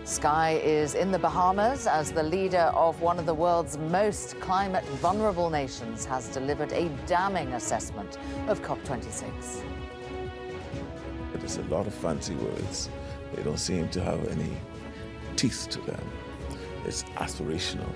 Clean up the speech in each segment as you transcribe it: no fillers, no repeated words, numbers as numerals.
Sky is in the Bahamas as the leader of one of the world's most climate vulnerable nations has delivered a damning assessment of COP26. There's a lot of fancy words. They don't seem to have any teeth to them. It's aspirational.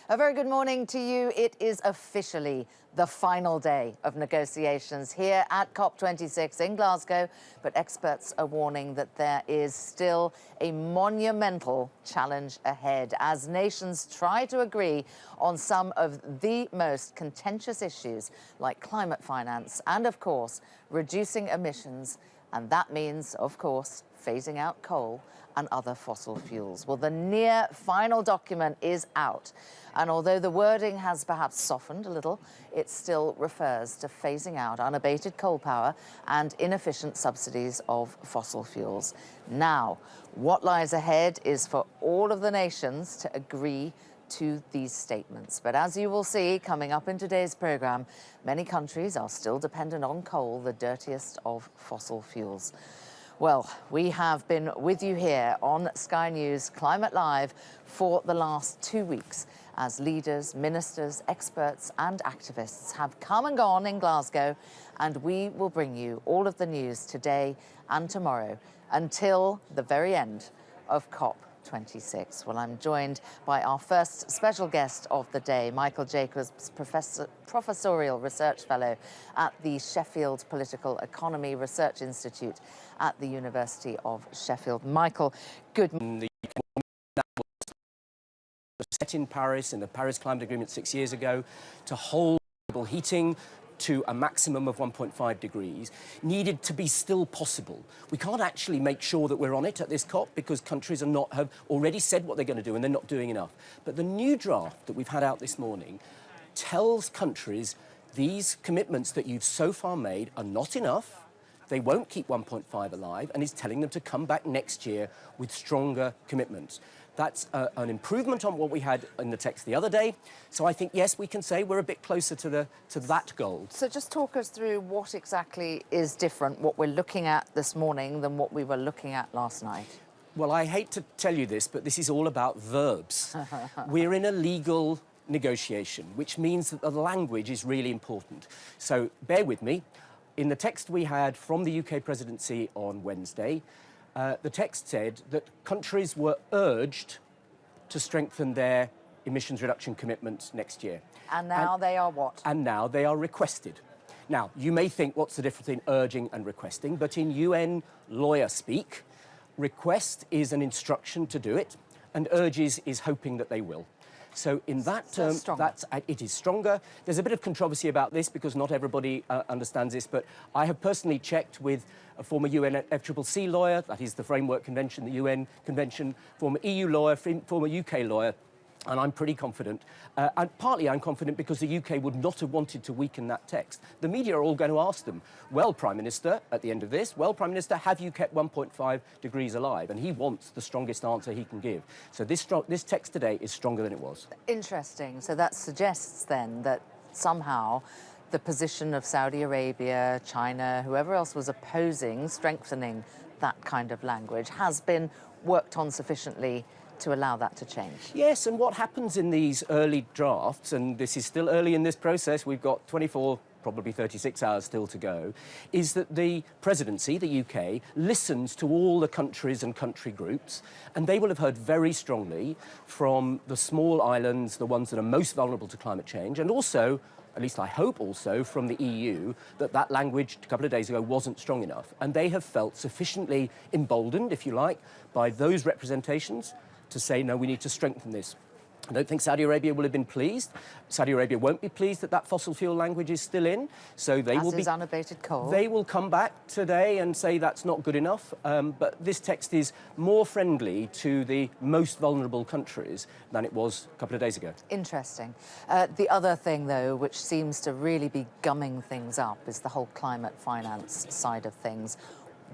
A very good morning to you. It is officially the final day of negotiations here at COP26 in Glasgow, but experts are warning that there is still a monumental challenge ahead as nations try to agree on some of the most contentious issues like climate finance and, of course, reducing emissions. And that means, of course, phasing out coal and other fossil fuels. Well, the near final document is out. And although the wording has perhaps softened a little, it still refers to phasing out unabated coal power and inefficient subsidies of fossil fuels. Now, what lies ahead is for all of the nations to agree to these statements. But as you will see coming up in today's programme, many countries are still dependent on coal, the dirtiest of fossil fuels. Well, we have been with you here on Sky News Climate Live for the last 2 weeks as leaders, ministers, experts and activists have come and gone in Glasgow, and we will bring you all of the news today and tomorrow until the very end of COP26. Well, I'm joined by our first special guest of the day, Michael Jacobs, Professorial Research Fellow at the Sheffield Political Economy Research Institute at the University of Sheffield. Michael, good morning. Set in Paris in the Paris Climate Agreement 6 years ago to hold global heating to a maximum of 1.5 degrees needed to be still possible. We can't actually make sure that we're on it at this COP because countries have already said what they're going to do and they're not doing enough. But the new draft that we've had out this morning tells countries these commitments that you've so far made are not enough. They won't keep 1.5 alive, and is telling them to come back next year with stronger commitments. That's an improvement on what we had in the text the other day. So I think, yes, we can say we're a bit closer to that goal. So just talk us through what exactly is different, what we're looking at this morning than what we were looking at last night. Well, I hate to tell you this, but this is all about verbs. We're in a legal negotiation, which means that the language is really important. So bear with me. In the text we had from the UK presidency on Wednesday, the text said that countries were urged to strengthen their emissions reduction commitments next year. And now they are what? And now they are requested. Now, you may think, what's the difference between urging and requesting? But in UN lawyer speak, request is an instruction to do it, and urges is hoping that they will. So in that term, it is stronger. There's a bit of controversy about this because not everybody understands this, but I have personally checked with a former UN FCCC lawyer, that is the Framework Convention, the UN Convention, former EU lawyer, former UK lawyer, and I'm pretty confident. And partly I'm confident because the UK would not have wanted to weaken that text. The media are all going to ask them, well, Prime Minister, at the end of this, well, Prime Minister, have you kept 1.5 degrees alive? And he wants the strongest answer he can give. So this text today is stronger than it was. Interesting. So that suggests then that somehow the position of Saudi Arabia, China, whoever else was opposing strengthening that kind of language has been worked on sufficiently to allow that to change. Yes, and what happens in these early drafts, and this is still early in this process, we've got 24, probably 36 hours still to go, is that the presidency, the UK, listens to all the countries and country groups, and they will have heard very strongly from the small islands, the ones that are most vulnerable to climate change, and also, at least I hope also, from the EU, that language a couple of days ago wasn't strong enough. And they have felt sufficiently emboldened, if you like, by those representations to say, no, we need to strengthen this. I don't think Saudi Arabia will have been pleased. Saudi Arabia won't be pleased that fossil fuel language is still in. So they will be unabated coal. They will come back today and say that's not good enough. But this text is more friendly to the most vulnerable countries than it was a couple of days ago. Interesting. The other thing, though, which seems to really be gumming things up is the whole climate finance side of things.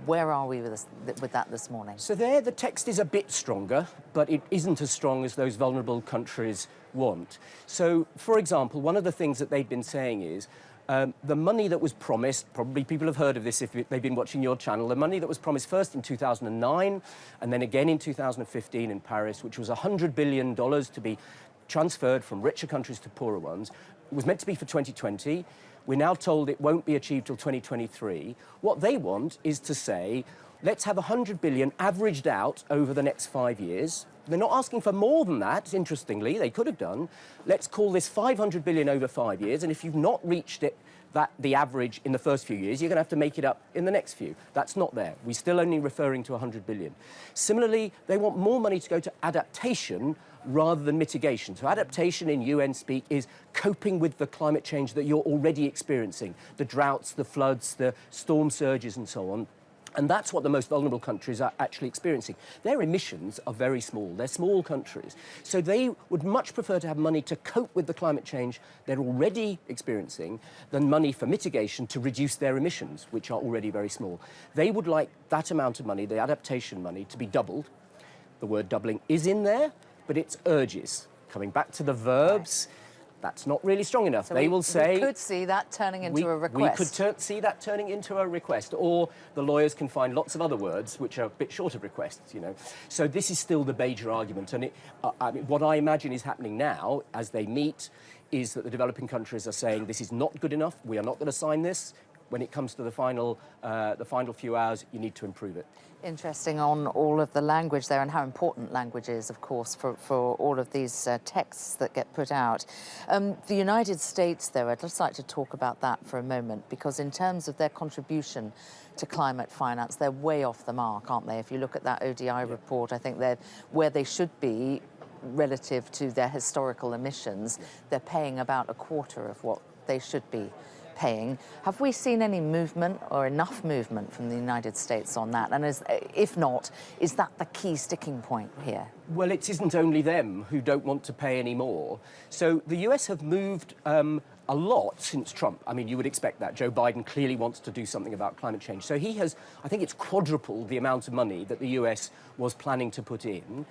Where are we with that this morning? So there, the text is a bit stronger, but it isn't as strong as those vulnerable countries want. So, for example, one of the things that they've been saying is the money that was promised, probably people have heard of this if they've been watching your channel, the money that was promised first in 2009 and then again in 2015 in Paris, which was $100 billion to be transferred from richer countries to poorer ones, it was meant to be for 2020. We're now told it won't be achieved till 2023. What they want is to say, let's have 100 billion averaged out over the next 5 years. They're not asking for more than that, interestingly, they could have done. Let's call this 500 billion over 5 years, and if you've not reached it, the average in the first few years, you're going to have to make it up in the next few. That's not there. We're still only referring to 100 billion. Similarly, they want more money to go to adaptation rather than mitigation. So adaptation in UN speak is coping with the climate change that you're already experiencing, the droughts, the floods, the storm surges and so on. And that's what the most vulnerable countries are actually experiencing. Their emissions are very small. They're small countries. So they would much prefer to have money to cope with the climate change they're already experiencing than money for mitigation to reduce their emissions, which are already very small. They would like that amount of money, the adaptation money, to be doubled. The word doubling is in there, but it's urges. Coming back to the verbs, that's not really strong enough. So they will say... We could see that turning into a request. We could see that turning into a request, or the lawyers can find lots of other words which are a bit short of requests, you know. So this is still the major argument, and I mean, what I imagine is happening now, as they meet, is that the developing countries are saying this is not good enough, we are not going to sign this. When it comes to the final few hours, you need to improve it. Interesting on all of the language there and how important language is, of course, for all of these texts that get put out. The United States, though, I'd just like to talk about that for a moment, because in terms of their contribution to climate finance, they're way off the mark, aren't they? If you look at that ODI report, I think they're where they should be relative to their historical emissions. They're paying about a quarter of what they should be paying. Have we seen any movement or enough movement from the United States on that? And if not, is that the key sticking point here? Well, it isn't only them who don't want to pay any more. So the US have moved a lot since Trump. I mean, you would expect that. Joe Biden clearly wants to do something about climate change. So he has, I think it's quadrupled the amount of money that the US was planning to put in.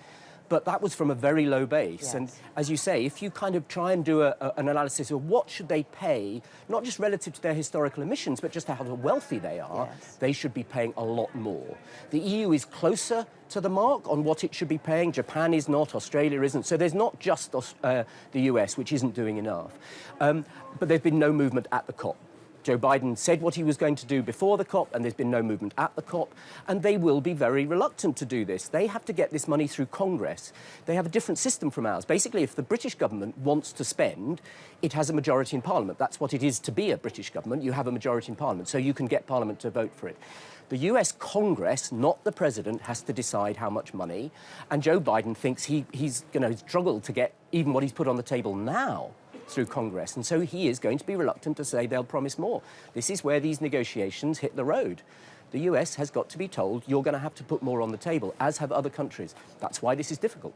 But that was from a very low base. Yes. And as you say, if you kind of try and do an analysis of what should they pay, not just relative to their historical emissions, but just how wealthy they are, yes, they should be paying a lot more. The EU is closer to the mark on what it should be paying. Japan is not, Australia isn't. So there's not just the US, which isn't doing enough. But there's been no movement at the COP. Joe Biden said what he was going to do before the COP, and there's been no movement at the COP, and they will be very reluctant to do this. They have to get this money through Congress. They have a different system from ours. Basically, if the British government wants to spend, it has a majority in Parliament. That's what it is to be a British government. You have a majority in Parliament, so you can get Parliament to vote for it. The US Congress, not the President, has to decide how much money, and Joe Biden thinks he's going to struggle to get even what he's put on the table now through Congress, and so he is going to be reluctant to say they'll promise more. This is where these negotiations hit the road. The US has got to be told, you're going to have to put more on the table, as have other countries. That's why this is difficult.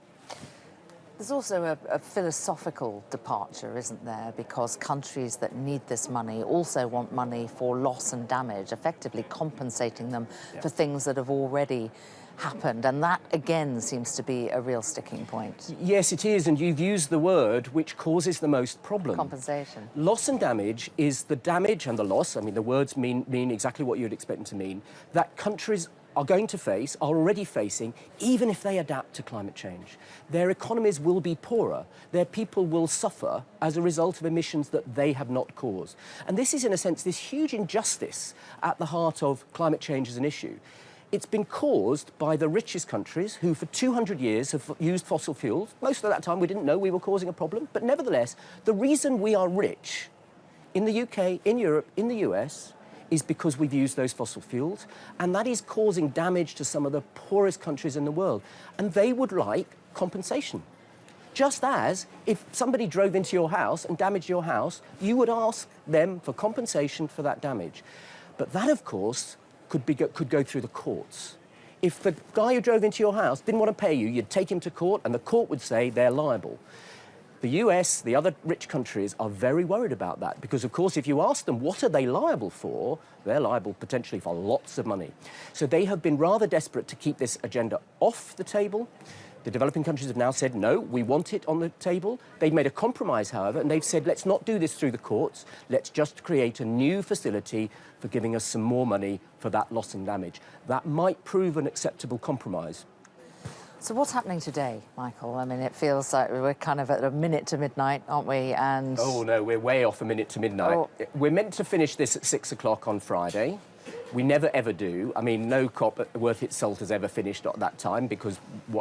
There's also a philosophical departure, isn't there? Because countries that need this money also want money for loss and damage, effectively compensating them for things that have already happened. And that, again, seems to be a real sticking point. Yes, it is, and you've used the word which causes the most problem. Compensation. Loss and damage is the damage and the loss, I mean, the words mean exactly what you'd expect them to mean, that countries are going to face, are already facing, even if they adapt to climate change. Their economies will be poorer. Their people will suffer as a result of emissions that they have not caused. And this is, in a sense, this huge injustice at the heart of climate change as an issue. It's been caused by the richest countries who, for 200 years, have used fossil fuels. Most of that time, we didn't know we were causing a problem. But nevertheless, the reason we are rich in the UK, in Europe, in the US, is because we've used those fossil fuels, and that is causing damage to some of the poorest countries in the world. And they would like compensation. Just as if somebody drove into your house and damaged your house, you would ask them for compensation for that damage. But that, of course, could go through the courts. If the guy who drove into your house didn't want to pay you, you'd take him to court, and the court would say they're liable. The US, the other rich countries, are very worried about that because, of course, if you ask them what are they liable for, they're liable potentially for lots of money. So they have been rather desperate to keep this agenda off the table. The developing countries have now said, no, we want it on the table. They've made a compromise, however, and they've said, let's not do this through the courts. Let's just create a new facility for giving us some more money for that loss and damage. That might prove an acceptable compromise. So what's happening today, Michael? I mean, it feels like we're kind of at a minute to midnight, aren't we? And oh, no, we're way off a minute to midnight. Oh. We're meant to finish this at 6 o'clock on Friday. We never, ever do. I mean, no COP worth its salt has ever finished at that time, because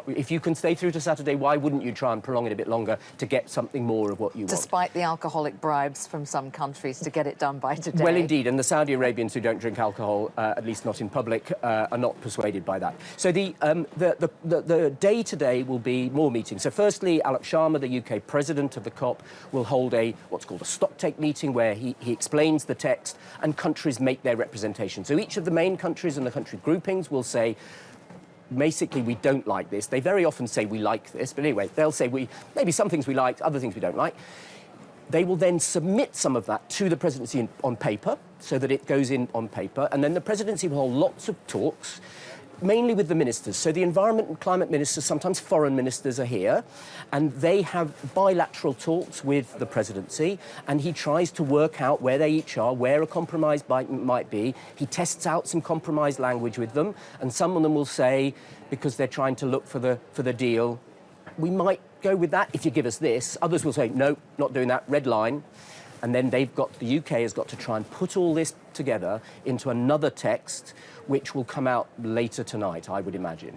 if you can stay through to Saturday, why wouldn't you try and prolong it a bit longer to get something more of what you want? Despite the alcoholic bribes from some countries to get it done by today. Well, indeed, and the Saudi Arabians who don't drink alcohol, at least not in public, are not persuaded by that. So the day today will be more meetings. So firstly, Alok Sharma, the UK president of the COP, will hold what's called a stocktake meeting where he explains the text and countries make their representation. So each of the main countries and the country groupings will say, basically, we don't like this. They very often say we like this, but anyway, they'll say maybe some things we like, other things we don't like. They will then submit some of that to the presidency on paper, so that it goes in on paper, and then the presidency will hold lots of talks, mainly with the ministers. So the environment and climate ministers, sometimes foreign ministers, are here, and they have bilateral talks with the presidency, and he tries to work out where they each are, where a compromise might be. He tests out some compromise language with them, and some of them will say, because they're trying to look for the deal, we might go with that if you give us this. Others will say, no, not doing that, red line. And then the UK has got to try and put all this together into another text, which will come out later tonight, I would imagine.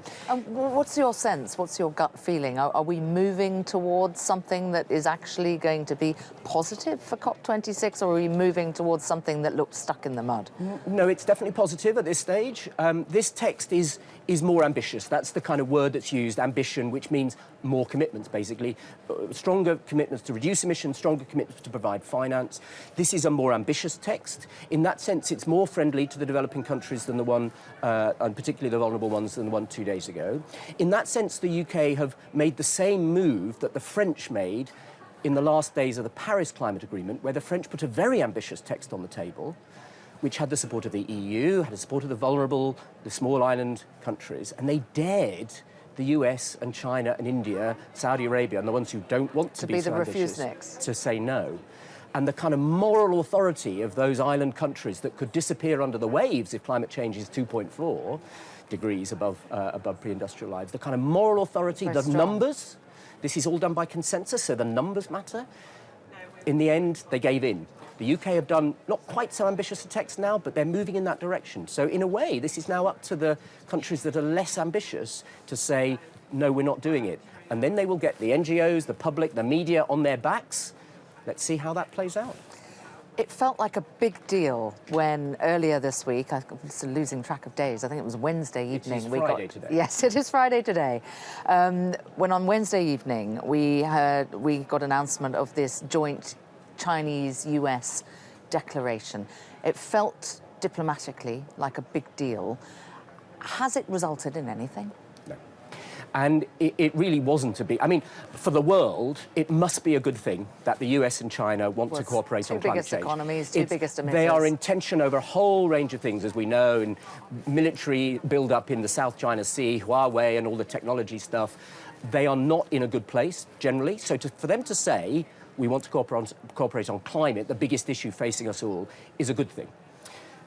What's your sense? What's your gut feeling? Are we moving towards something that is actually going to be positive for COP26, or are we moving towards something that looks stuck in the mud? No, it's definitely positive at this stage. This text is more ambitious. That's the kind of word that's used, ambition, which means more commitments, basically. Stronger commitments to reduce emissions, stronger commitments to provide finance. This is a more ambitious text. In that sense, it's more friendly to the developing countries than the one, and particularly the vulnerable ones, than the one 2 days ago. In that sense, the UK have made the same move that the French made in the last days of the Paris Climate Agreement, where the French put a very ambitious text on the table, which had the support of the EU, had the support of the vulnerable, the small island countries, and they dared the US and China and India, Saudi Arabia, and the ones who don't want to be so ambitious, to say no. And the kind of moral authority of those island countries that could disappear under the waves if climate change is 2.4 degrees above pre-industrial lives, the kind of moral authority, the numbers, this is all done by consensus, so the numbers matter. In the end, they gave in. The UK have done not quite so ambitious a text now, but they're moving in that direction. So in a way, this is now up to the countries that are less ambitious to say, no, we're not doing it. And then they will get the NGOs, the public, the media on their backs. Let's see how that plays out. It felt like a big deal when earlier this week, I'm losing track of days, I think it was Wednesday evening. It is Friday today. Yes, it is Friday today. When on Wednesday evening we got announcement of this joint Chinese-US declaration. It felt diplomatically like a big deal. Has it resulted in anything? No. And it really wasn't a big... I mean, for the world, it must be a good thing that the US and China want to cooperate on climate change. Two biggest economies, two biggest emitters. They are in tension over a whole range of things, as we know, in military build-up in the South China Sea, Huawei and all the technology stuff. They are not in a good place, generally. So for them to say, we want to cooperate on climate, the biggest issue facing us all, is a good thing.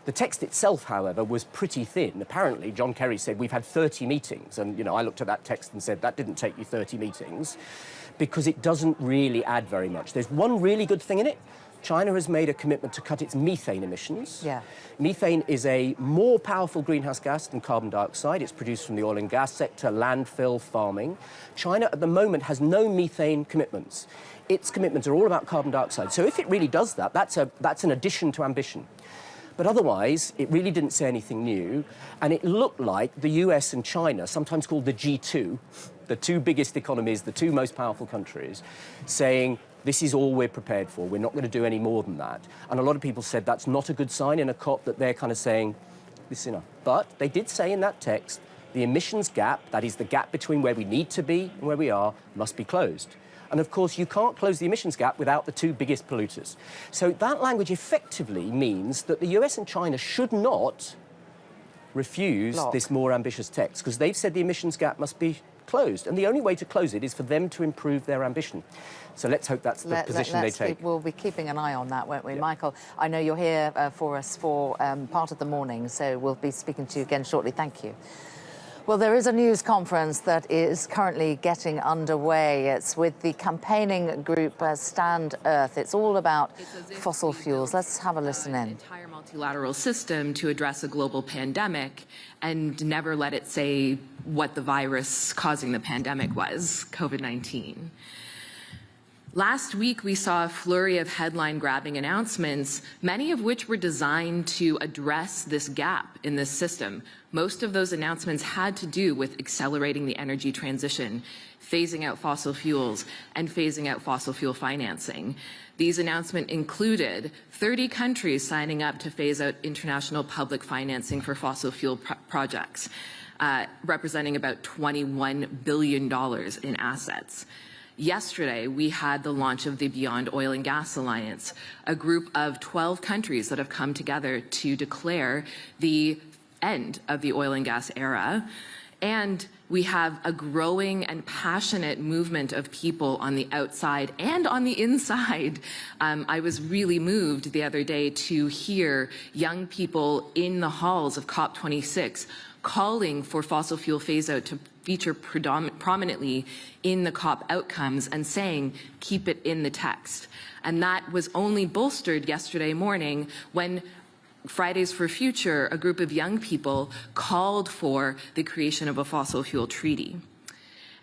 The text itself, however, was pretty thin. Apparently, John Kerry said, we've had 30 meetings. And, you know, I looked at that text and said, that didn't take you 30 meetings, because it doesn't really add very much. There's one really good thing in it. China has made a commitment to cut its methane emissions. Yeah. Methane is a more powerful greenhouse gas than carbon dioxide. It's produced from the oil and gas sector, landfill, farming. China, at the moment, has no methane commitments. Its commitments are all about carbon dioxide. So if it really does that, that's an addition to ambition. But otherwise, it really didn't say anything new, and it looked like the US and China, sometimes called the G2, the two biggest economies, the two most powerful countries, saying, this is all we're prepared for, we're not going to do any more than that. And a lot of people said that's not a good sign in a COP, that they're kind of saying, this is enough. But they did say in that text, the emissions gap, that is the gap between where we need to be and where we are, must be closed. And of course, you can't close the emissions gap without the two biggest polluters. So that language effectively means that the US and China should not refuse this more ambitious text, because they've said the emissions gap must be closed. And the only way to close it is for them to improve their ambition. So let's hope that's the position they take. We'll be keeping an eye on that, won't we? Yeah. Michael, I know you're here for us for part of the morning, so we'll be speaking to you again shortly. Thank you. Well, there is a news conference that is currently getting underway. It's with the campaigning group Stand Earth. It's all about fossil fuels. Let's have a listen in. Entire multilateral system to address a global pandemic and never let it say what the virus causing the pandemic was, COVID-19. Last week, we saw a flurry of headline-grabbing announcements, many of which were designed to address this gap in this system. Most of those announcements had to do with accelerating the energy transition, phasing out fossil fuels, and phasing out fossil fuel financing. These announcements included 30 countries signing up to phase out international public financing for fossil fuel projects, representing about $21 billion in assets. Yesterday, we had the launch of the Beyond Oil and Gas Alliance, a group of 12 countries that have come together to declare the end of the oil and gas era. And we have a growing and passionate movement of people on the outside and on the inside. I was really moved the other day to hear young people in the halls of COP26 calling for fossil fuel phase-out to feature prominently in the COP outcomes and saying, keep it in the text. And that was only bolstered yesterday morning when Fridays for Future, a group of young people, called for the creation of a fossil fuel treaty.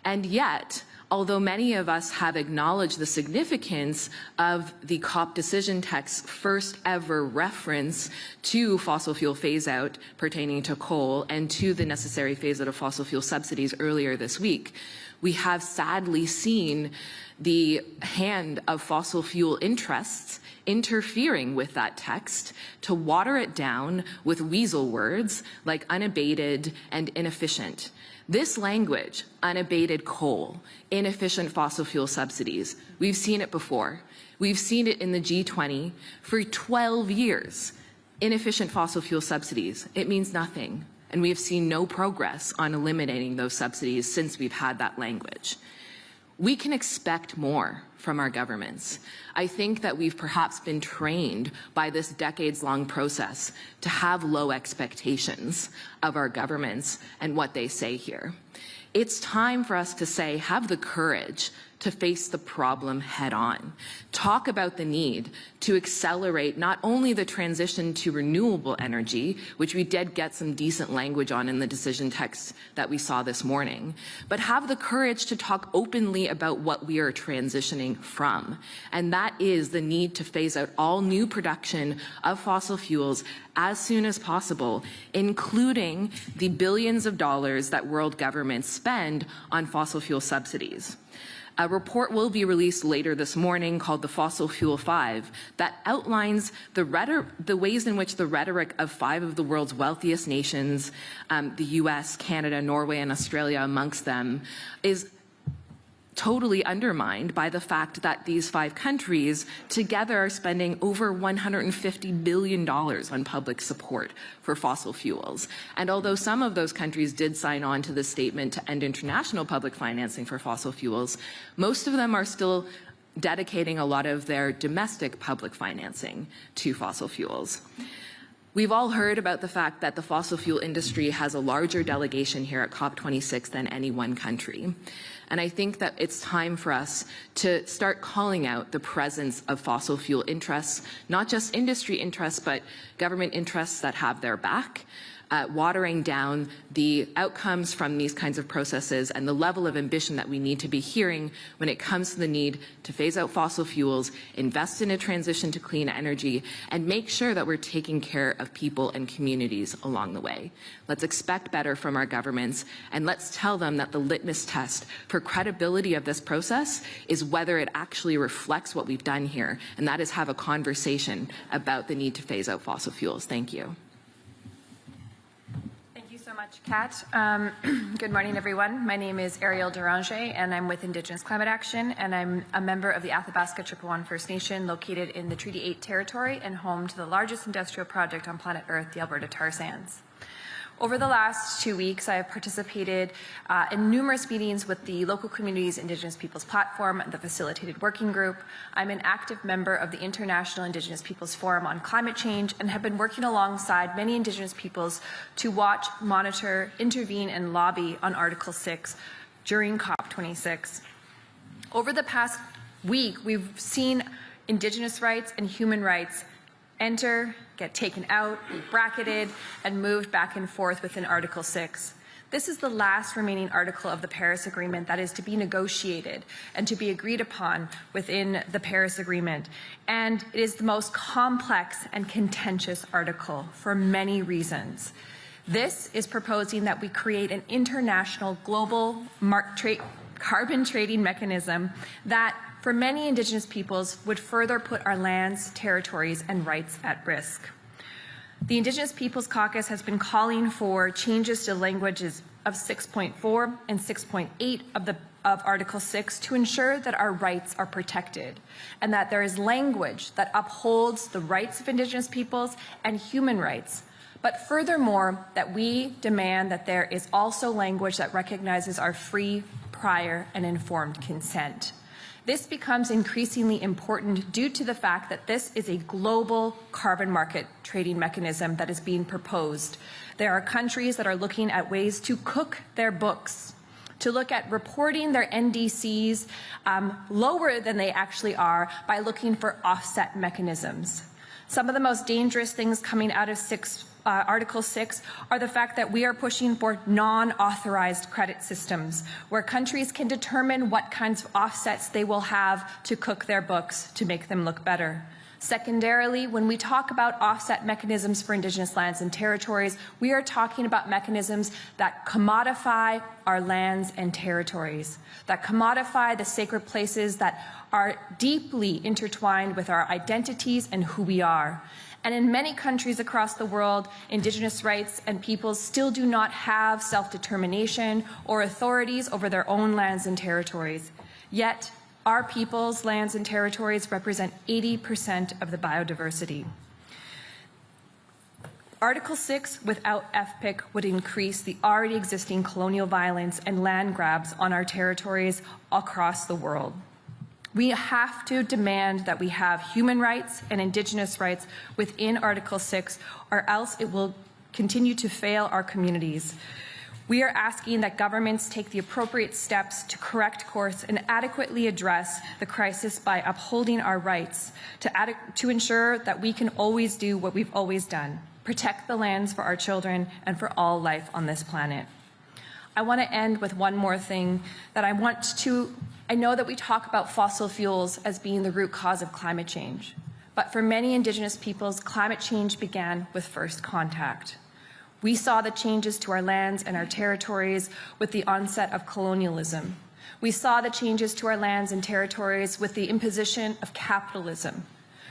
And yet, although many of us have acknowledged the significance of the COP decision text's first ever reference to fossil fuel phase-out pertaining to coal and to the necessary phase-out of fossil fuel subsidies earlier this week, we have sadly seen the hand of fossil fuel interests interfering with that text to water it down with weasel words like unabated and inefficient. This language, unabated coal, inefficient fossil fuel subsidies, we've seen it before. We've seen it in the G20 for 12 years. Inefficient fossil fuel subsidies, it means nothing. And we have seen no progress on eliminating those subsidies since we've had that language. We can expect more from our governments. I think that we've perhaps been trained by this decades-long process to have low expectations of our governments and what they say here. It's time for us to say, have the courage to face the problem head on. Talk about the need to accelerate not only the transition to renewable energy, which we did get some decent language on in the decision text that we saw this morning, but have the courage to talk openly about what we are transitioning from. And that is the need to phase out all new production of fossil fuels as soon as possible, including the billions of dollars that world governments spend on fossil fuel subsidies. A report will be released later this morning called the Fossil Fuel 5 that outlines the ways in which the rhetoric of 5 of the world's wealthiest nations, the US, Canada, Norway, and Australia amongst them, is totally undermined by the fact that these 5 countries together are spending over $150 billion on public support for fossil fuels. And although some of those countries did sign on to the statement to end international public financing for fossil fuels, most of them are still dedicating a lot of their domestic public financing to fossil fuels. We've all heard about the fact that the fossil fuel industry has a larger delegation here at COP26 than any one country. And I think that it's time for us to start calling out the presence of fossil fuel interests, not just industry interests, but government interests that have their back, watering down the outcomes from these kinds of processes and the level of ambition that we need to be hearing when it comes to the need to phase out fossil fuels, invest in a transition to clean energy, and make sure that we're taking care of people and communities along the way. Let's expect better from our governments, and let's tell them that the litmus test for credibility of this process is whether it actually reflects what we've done here, and that is have a conversation about the need to phase out fossil fuels. Thank you. So much, Kat. Good morning, everyone. My name is Ariel Deranger, and I'm with Indigenous Climate Action, and I'm a member of the Athabasca Chippewa First Nation located in the Treaty 8 territory and home to the largest industrial project on planet Earth, the Alberta Tar Sands. Over the last 2 weeks, I have participated in numerous meetings with the Local Communities Indigenous Peoples Platform, the Facilitated Working Group. I'm an active member of the International Indigenous Peoples Forum on Climate Change and have been working alongside many Indigenous peoples to watch, monitor, intervene, and lobby on Article 6 during COP26. Over the past week, we've seen Indigenous rights and human rights enter, get taken out, be bracketed, and moved back and forth within Article 6. This is the last remaining article of the Paris Agreement that is to be negotiated and to be agreed upon within the Paris Agreement. And it is the most complex and contentious article for many reasons. This is proposing that we create an international global carbon trading mechanism that for many Indigenous peoples would further put our lands, territories, and rights at risk. The Indigenous Peoples Caucus has been calling for changes to languages of 6.4 and 6.8 of Article 6 to ensure that our rights are protected and that there is language that upholds the rights of Indigenous peoples and human rights. But furthermore, that we demand that there is also language that recognizes our free, prior, and informed consent. This becomes increasingly important due to the fact that this is a global carbon market trading mechanism that is being proposed. There are countries that are looking at ways to cook their books, to look at reporting their NDCs lower than they actually are by looking for offset mechanisms. Some of the most dangerous things coming out of Article 6 are the fact that we are pushing for non-authorized credit systems, where countries can determine what kinds of offsets they will have to cook their books to make them look better. Secondarily, when we talk about offset mechanisms for Indigenous lands and territories, we are talking about mechanisms that commodify our lands and territories, that commodify the sacred places that are deeply intertwined with our identities and who we are. And in many countries across the world, Indigenous rights and peoples still do not have self-determination or authorities over their own lands and territories. Yet, our peoples' lands and territories represent 80% of the biodiversity. Article 6 without FPIC would increase the already existing colonial violence and land grabs on our territories across the world. We have to demand that we have human rights and Indigenous rights within Article 6, or else it will continue to fail our communities. We are asking that governments take the appropriate steps to correct course and adequately address the crisis by upholding our rights to ensure that we can always do what we've always done, protect the lands for our children and for all life on this planet. I want to end with one more thing that I know that we talk about fossil fuels as being the root cause of climate change, but for many Indigenous peoples, climate change began with first contact. We saw the changes to our lands and our territories with the onset of colonialism. We saw the changes to our lands and territories with the imposition of capitalism.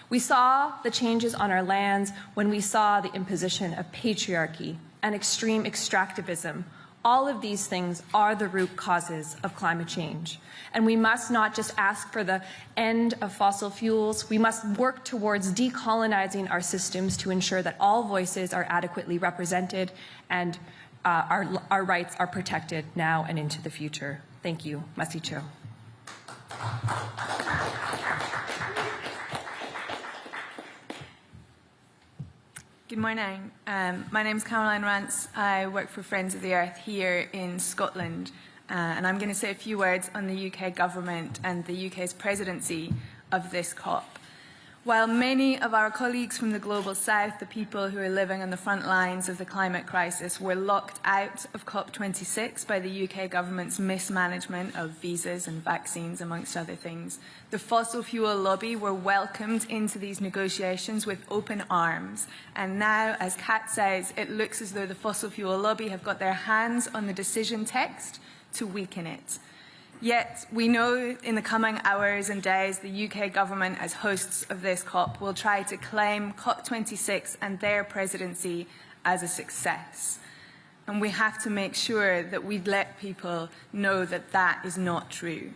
We saw the changes on our lands when we saw the imposition of patriarchy and extreme extractivism. All of these things are the root causes of climate change. And we must not just ask for the end of fossil fuels, we must work towards decolonizing our systems to ensure that all voices are adequately represented and our rights are protected now and into the future. Thank you. Masicho. Good morning. My name is Caroline Rance. I work for Friends of the Earth here in Scotland. And I'm going to say a few words on the UK government and the UK's presidency of this COP. While many of our colleagues from the global south, the people who are living on the front lines of the climate crisis, were locked out of COP26 by the UK government's mismanagement of visas and vaccines, amongst other things, the fossil fuel lobby were welcomed into these negotiations with open arms. And now, as Kat says, it looks as though the fossil fuel lobby have got their hands on the decision text to weaken it. Yet, we know in the coming hours and days, the UK government, as hosts of this COP, will try to claim COP26 and their presidency as a success. And we have to make sure that we let people know that that is not true.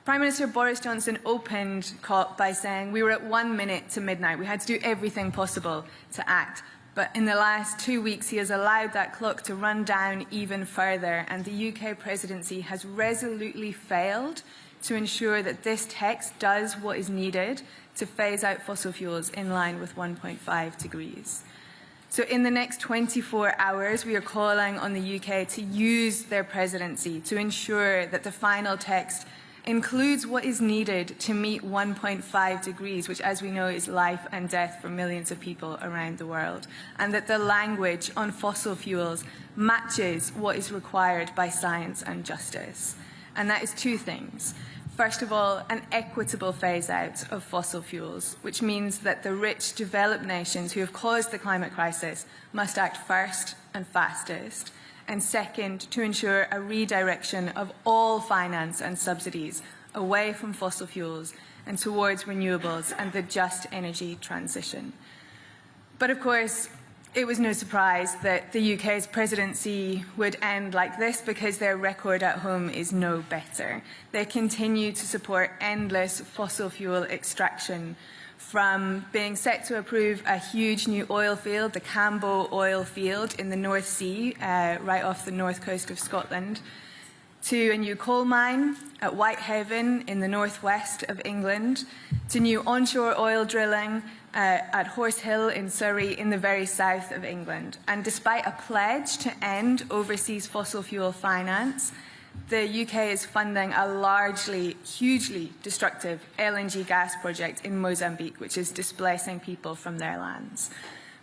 Prime Minister Boris Johnson opened COP by saying we were at 1 minute to midnight. We had to do everything possible to act. But in the last 2 weeks, he has allowed that clock to run down even further, and the UK presidency has resolutely failed to ensure that this text does what is needed to phase out fossil fuels in line with 1.5 degrees. So in the next 24 hours, we are calling on the UK to use their presidency to ensure that the final text includes what is needed to meet 1.5 degrees, which, as we know, is life and death for millions of people around the world, and that the language on fossil fuels matches what is required by science and justice. And that is two things. First of all, an equitable phase-out of fossil fuels, which means that the rich, developed nations who have caused the climate crisis must act first and fastest. And second, to ensure a redirection of all finance and subsidies away from fossil fuels and towards renewables and the just energy transition. But of course, it was no surprise that the UK's presidency would end like this, because their record at home is no better. They continue to support endless fossil fuel extraction, from being set to approve a huge new oil field, the Cambo oil field in the North Sea, right off the north coast of Scotland, to a new coal mine at Whitehaven in the northwest of England, to new onshore oil drilling at Horse Hill in Surrey in the very south of England. And despite a pledge to end overseas fossil fuel finance, the UK is funding a largely, hugely destructive LNG gas project in Mozambique, which is displacing people from their lands.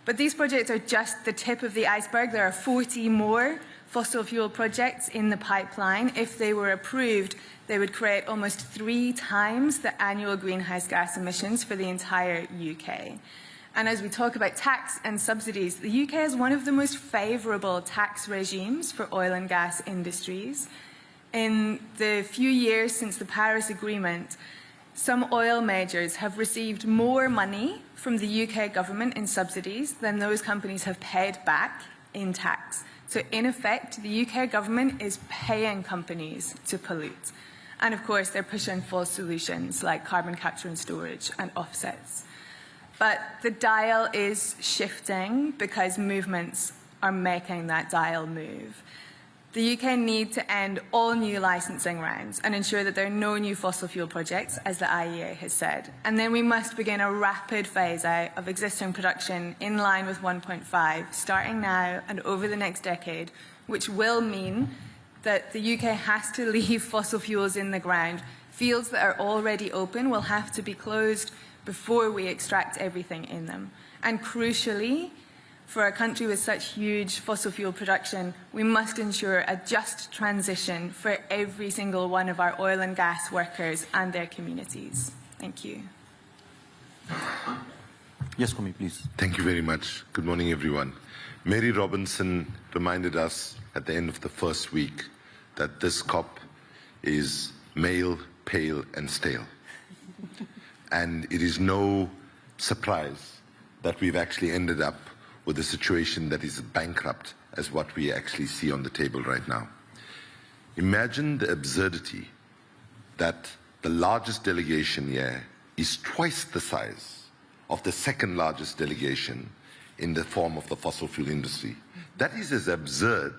But these projects are just the tip of the iceberg. There are 40 more fossil fuel projects in the pipeline. If they were approved, they would create almost 3 times the annual greenhouse gas emissions for the entire UK. And as we talk about tax and subsidies, the UK has one of the most favourable tax regimes for oil and gas industries. In the few years since the Paris Agreement, some oil majors have received more money from the UK government in subsidies than those companies have paid back in tax. So in effect, the UK government is paying companies to pollute. And of course, they're pushing false solutions like carbon capture and storage and offsets. But the dial is shifting because movements are making that dial move. The UK need to end all new licensing rounds and ensure that there are no new fossil fuel projects, as the IEA has said. And then we must begin a rapid phase-out of existing production in line with 1.5, starting now and over the next decade, which will mean that the UK has to leave fossil fuels in the ground. Fields that are already open will have to be closed before we extract everything in them. And crucially, for a country with such huge fossil fuel production, we must ensure a just transition for every single one of our oil and gas workers and their communities. Thank you. Yes, Kwame, please. Thank you very much. Good morning, everyone. Mary Robinson reminded us at the end of the first week that this COP is male, pale, and stale. And it is no surprise that we've actually ended up with a situation that is bankrupt as what we actually see on the table right now. Imagine the absurdity that the largest delegation here is twice the size of the second largest delegation in the form of the fossil fuel industry. That is as absurd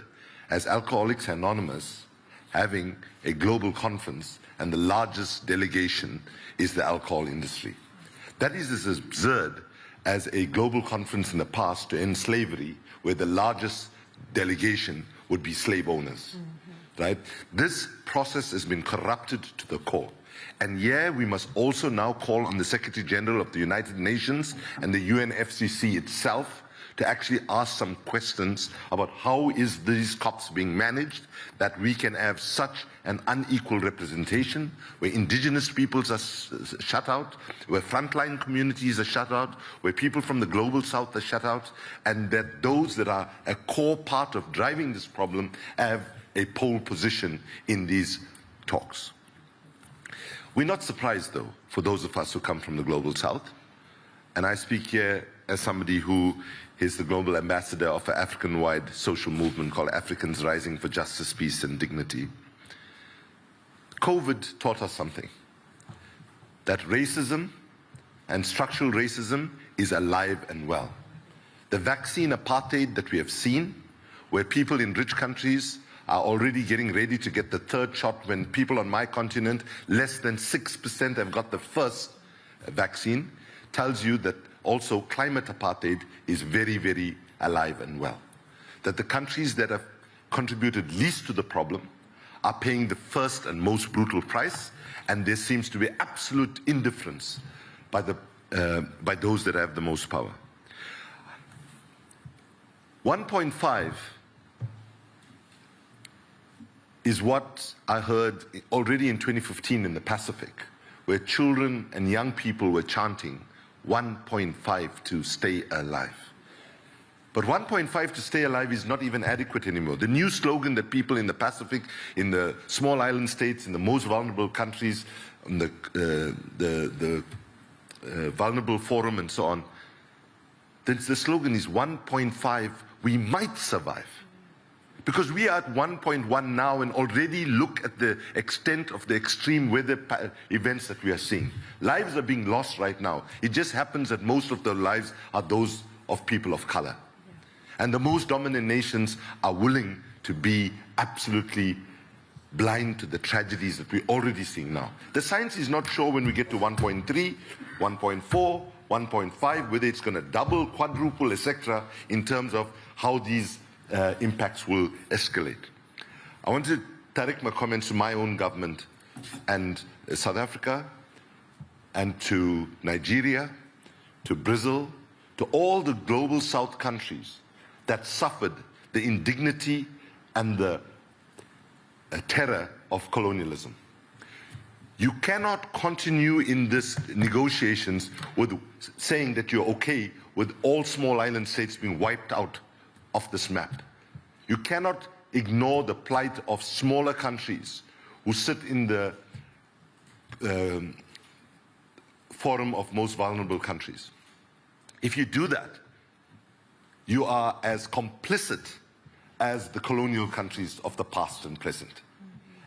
as Alcoholics Anonymous having a global conference and the largest delegation is the alcohol industry. That is as absurd as a global conference in the past to end slavery, where the largest delegation would be slave owners, right? This process has been corrupted to the core. And yeah, we must also now call on the Secretary General of the United Nations and the UNFCCC itself to actually ask some questions about how is these COPs being managed, that we can have such an unequal representation, where indigenous peoples are shut out, where frontline communities are shut out, where people from the global south are shut out, and that those that are a core part of driving this problem have a pole position in these talks. We're not surprised, though, for those of us who come from the global south, and I speak here as somebody who is the global ambassador of an African-wide social movement called Africans Rising for Justice, Peace and Dignity. COVID taught us something, that racism and structural racism is alive and well. the vaccine apartheid that we have seen, where people in rich countries are already getting ready to get the third shot when people on my continent, less than 6% have got the first vaccine, tells you that also climate apartheid is very, very alive and well. That the countries that have contributed least to the problem are paying the first and most brutal price, and there seems to be absolute indifference by those that have the most power. 1.5 is what I heard already in 2015 in the Pacific, where children and young people were chanting 1.5 to stay alive. But 1.5 to stay alive is not even adequate anymore. The new slogan that people in the Pacific, in the small island states, in the most vulnerable countries, in the vulnerable forum and so on, the slogan is 1.5, we might survive. Because we are at 1.1 now and already look at the extent of the extreme weather events that we are seeing. Lives are being lost right now. It just happens that most of the lives are those of people of color. And the most dominant nations are willing to be absolutely blind to the tragedies that we're already seeing now. The science is not sure when we get to 1.3, 1.4, 1.5, whether it's going to double, quadruple, etc., in terms of how these impacts will escalate. I want to direct my comments to my own government and South Africa and to Nigeria, to Brazil, to all the global South countries that suffered the indignity and the terror of colonialism. You cannot continue in this negotiations with saying that you're okay with all small island states being wiped out of this map. You cannot ignore the plight of smaller countries who sit in the forum of most vulnerable countries. If you do that, you are as complicit as the colonial countries of the past and present.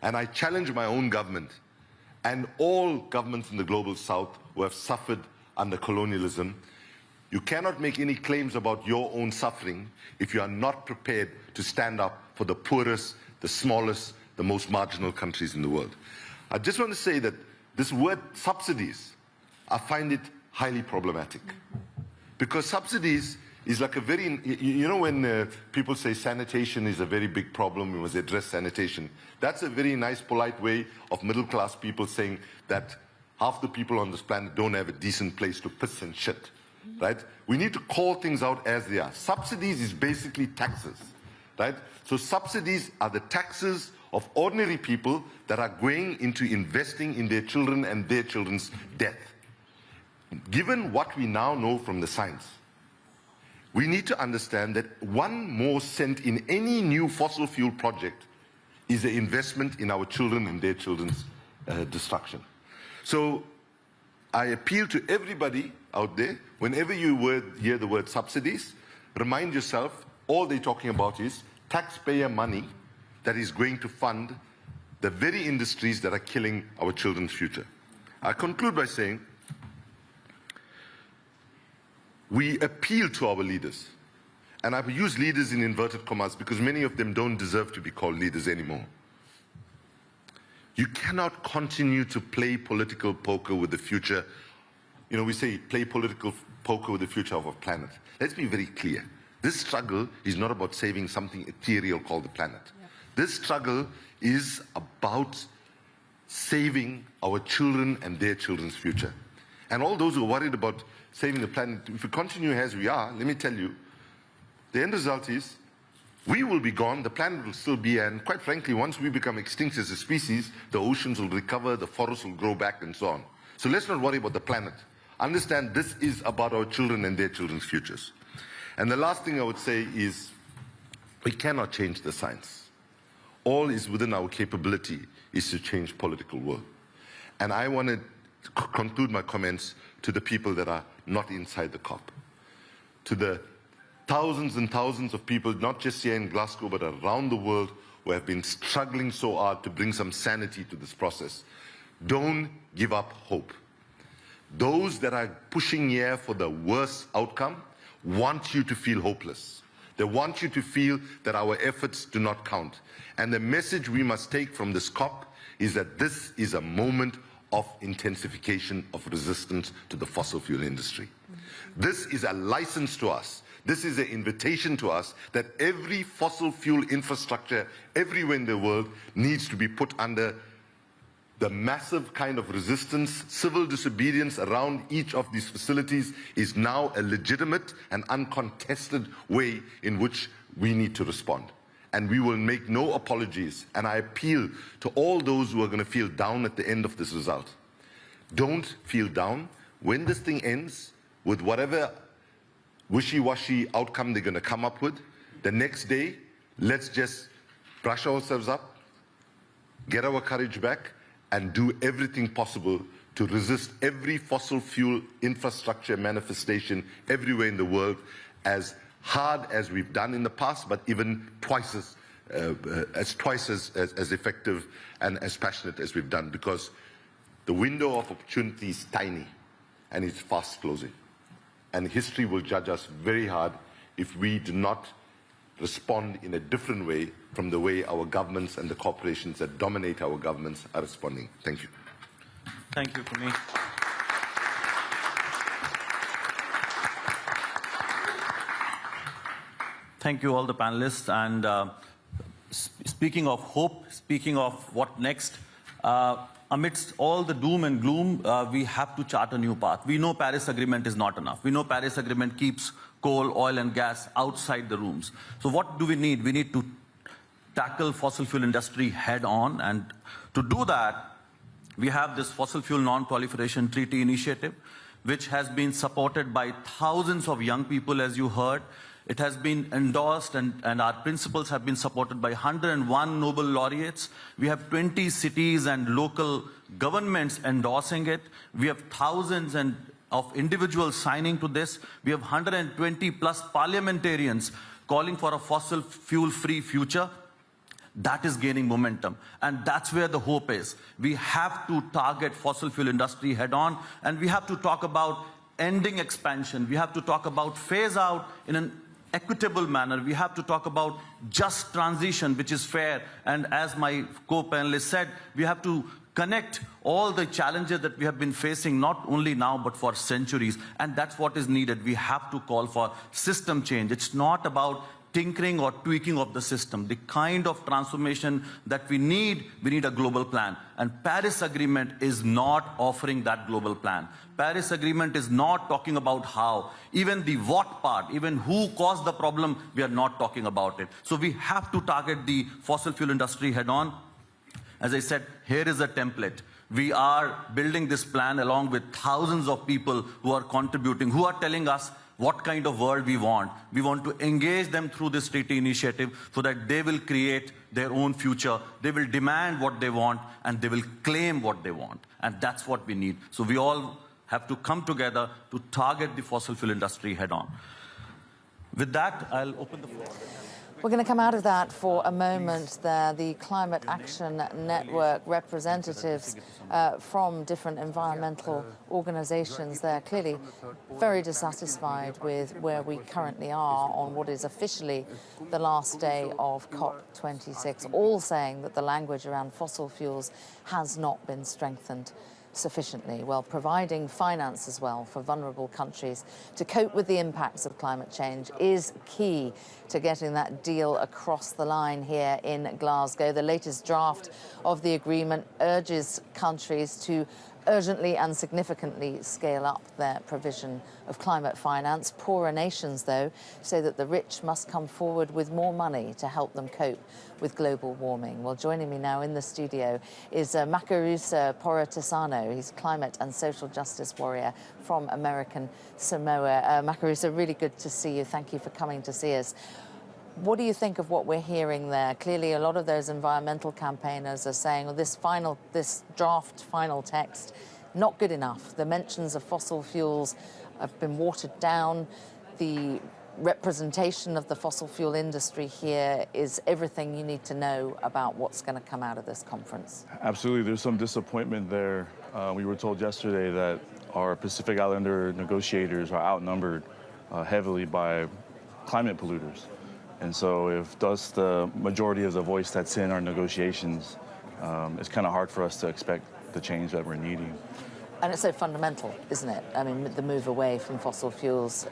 And I challenge my own government and all governments in the global south who have suffered under colonialism. You cannot make any claims about your own suffering if you are not prepared to stand up for the poorest, the smallest, the most marginal countries in the world. I just want to say that this word subsidies, I find it highly problematic. Because subsidies is like a very, you know when people say sanitation is a very big problem, we must address sanitation. That's a very nice, polite way of middle class people saying that half the people on this planet don't have a decent place to piss and shit, right? We need to call things out as they are. Subsidies is basically taxes, right? So subsidies are the taxes of ordinary people that are going into investing in their children and their children's death. Given what we now know from the science, we need to understand that 1 more cent in any new fossil fuel project is an investment in our children and their children's destruction. So I appeal to everybody out there, whenever you hear the word subsidies, remind yourself all they're talking about is taxpayer money that is going to fund the very industries that are killing our children's future. I conclude by saying, we appeal to our leaders, and I use leaders in inverted commas because many of them don't deserve to be called leaders anymore. You cannot continue to play political poker with the future. You know, we say play political poker with the future of our planet. Let's be very clear. This struggle is not about saving something ethereal called the planet. Yeah. This struggle is about saving our children and their children's future. And all those who are worried about saving the planet, if we continue as we are, let me tell you, the end result is we will be gone, the planet will still be, and quite frankly, once we become extinct as a species, the oceans will recover, the forests will grow back, and so on. So let's not worry about the planet. Understand this is about our children and their children's futures. And the last thing I would say is we cannot change the science. All is within our capability is to change political will. And I want to conclude my comments to the people that are not inside the COP, to the thousands and thousands of people, not just here in Glasgow, but around the world, who have been struggling so hard to bring some sanity to this process. Don't give up hope. Those that are pushing here for the worst outcome want you to feel hopeless. They want you to feel that our efforts do not count. And the message we must take from this COP is that this is a moment of intensification of resistance to the fossil fuel industry. This is a license to us. This is an invitation to us that every fossil fuel infrastructure everywhere in the world needs to be put under the massive kind of resistance. Civil disobedience around each of these facilities is now a legitimate and uncontested way in which we need to respond. And we will make no apologies. And I appeal to all those who are going to feel down at the end of this result. Don't feel down. When this thing ends, with whatever wishy-washy outcome they're going to come up with, the next day, let's just brush ourselves up, get our courage back, and do everything possible to resist every fossil fuel infrastructure manifestation everywhere in the world as hard as we've done in the past, but even twice as effective and as passionate as we've done, because the window of opportunity is tiny and it's fast closing. And history will judge us very hard if we do not respond in a different way from the way our governments and the corporations that dominate our governments are responding. Thank you. Thank you, Kumi. Thank you, all the panelists. And speaking of hope, speaking of what next, amidst all the doom and gloom, we have to chart a new path. We know Paris Agreement is not enough. We know Paris Agreement keeps coal, oil, and gas outside the rooms. So what do we need? We need to tackle fossil fuel industry head on. And to do that, we have this Fossil Fuel Non-Proliferation Treaty Initiative, which has been supported by thousands of young people, as you heard. It has been endorsed, and our principles have been supported by 101 Nobel laureates. We have 20 cities and local governments endorsing it. We have thousands of individuals signing to this. We have 120 plus parliamentarians calling for a fossil fuel-free future. That is gaining momentum, and that's where the hope is. We have to target fossil fuel industry head on, and we have to talk about ending expansion. We have to talk about phase out in an equitable manner. We have to talk about just transition, which is fair. And as my co-panelist said, we have to connect all the challenges that we have been facing, not only now, but for centuries. And that's what is needed. We have to call for system change. It's not about tinkering or tweaking of the system. The kind of transformation that we need a global plan. And Paris Agreement is not offering that global plan. Paris Agreement is not talking about how. Even the what part, even who caused the problem, we are not talking about it. So we have to target the fossil fuel industry head on. As I said, here is a template. We are building this plan along with thousands of people who are contributing, who are telling us what kind of world we want. We want to engage them through this treaty initiative so that they will create their own future. They will demand what they want, and they will claim what they want. And that's what we need. So we all have to come together to target the fossil fuel industry head on. With that, I'll open the floor. We're going to come out of that for a moment there. The Climate Action Network representatives from different environmental organizations, they're clearly very dissatisfied with where we currently are on what is officially the last day of COP26, all saying that the language around fossil fuels has not been strengthened sufficiently, while providing finance as well for vulnerable countries to cope with the impacts of climate change is key to getting that deal across the line here in Glasgow. The latest draft of the agreement urges countries to urgently and significantly scale up their provision of climate finance. Poorer nations, though, say that the rich must come forward with more money to help them cope with global warming. Well, joining me now in the studio is Macarusa Poratisano. He's a climate and social justice warrior from American Samoa. Macarusa, really good to see you. Thank you for coming to see us. What do you think of what we're hearing there? Clearly, a lot of those environmental campaigners are saying, well, this draft final text, not good enough. The mentions of fossil fuels have been watered down. The representation of the fossil fuel industry here is everything you need to know about what's going to come out of this conference. Absolutely. There's some disappointment there. We were told yesterday that our Pacific Islander negotiators are outnumbered heavily by climate polluters. And so if that's the majority of the voice that's in our negotiations, it's kind of hard for us to expect the change that we're needing. And it's so fundamental, isn't it? I mean, the move away from fossil fuels,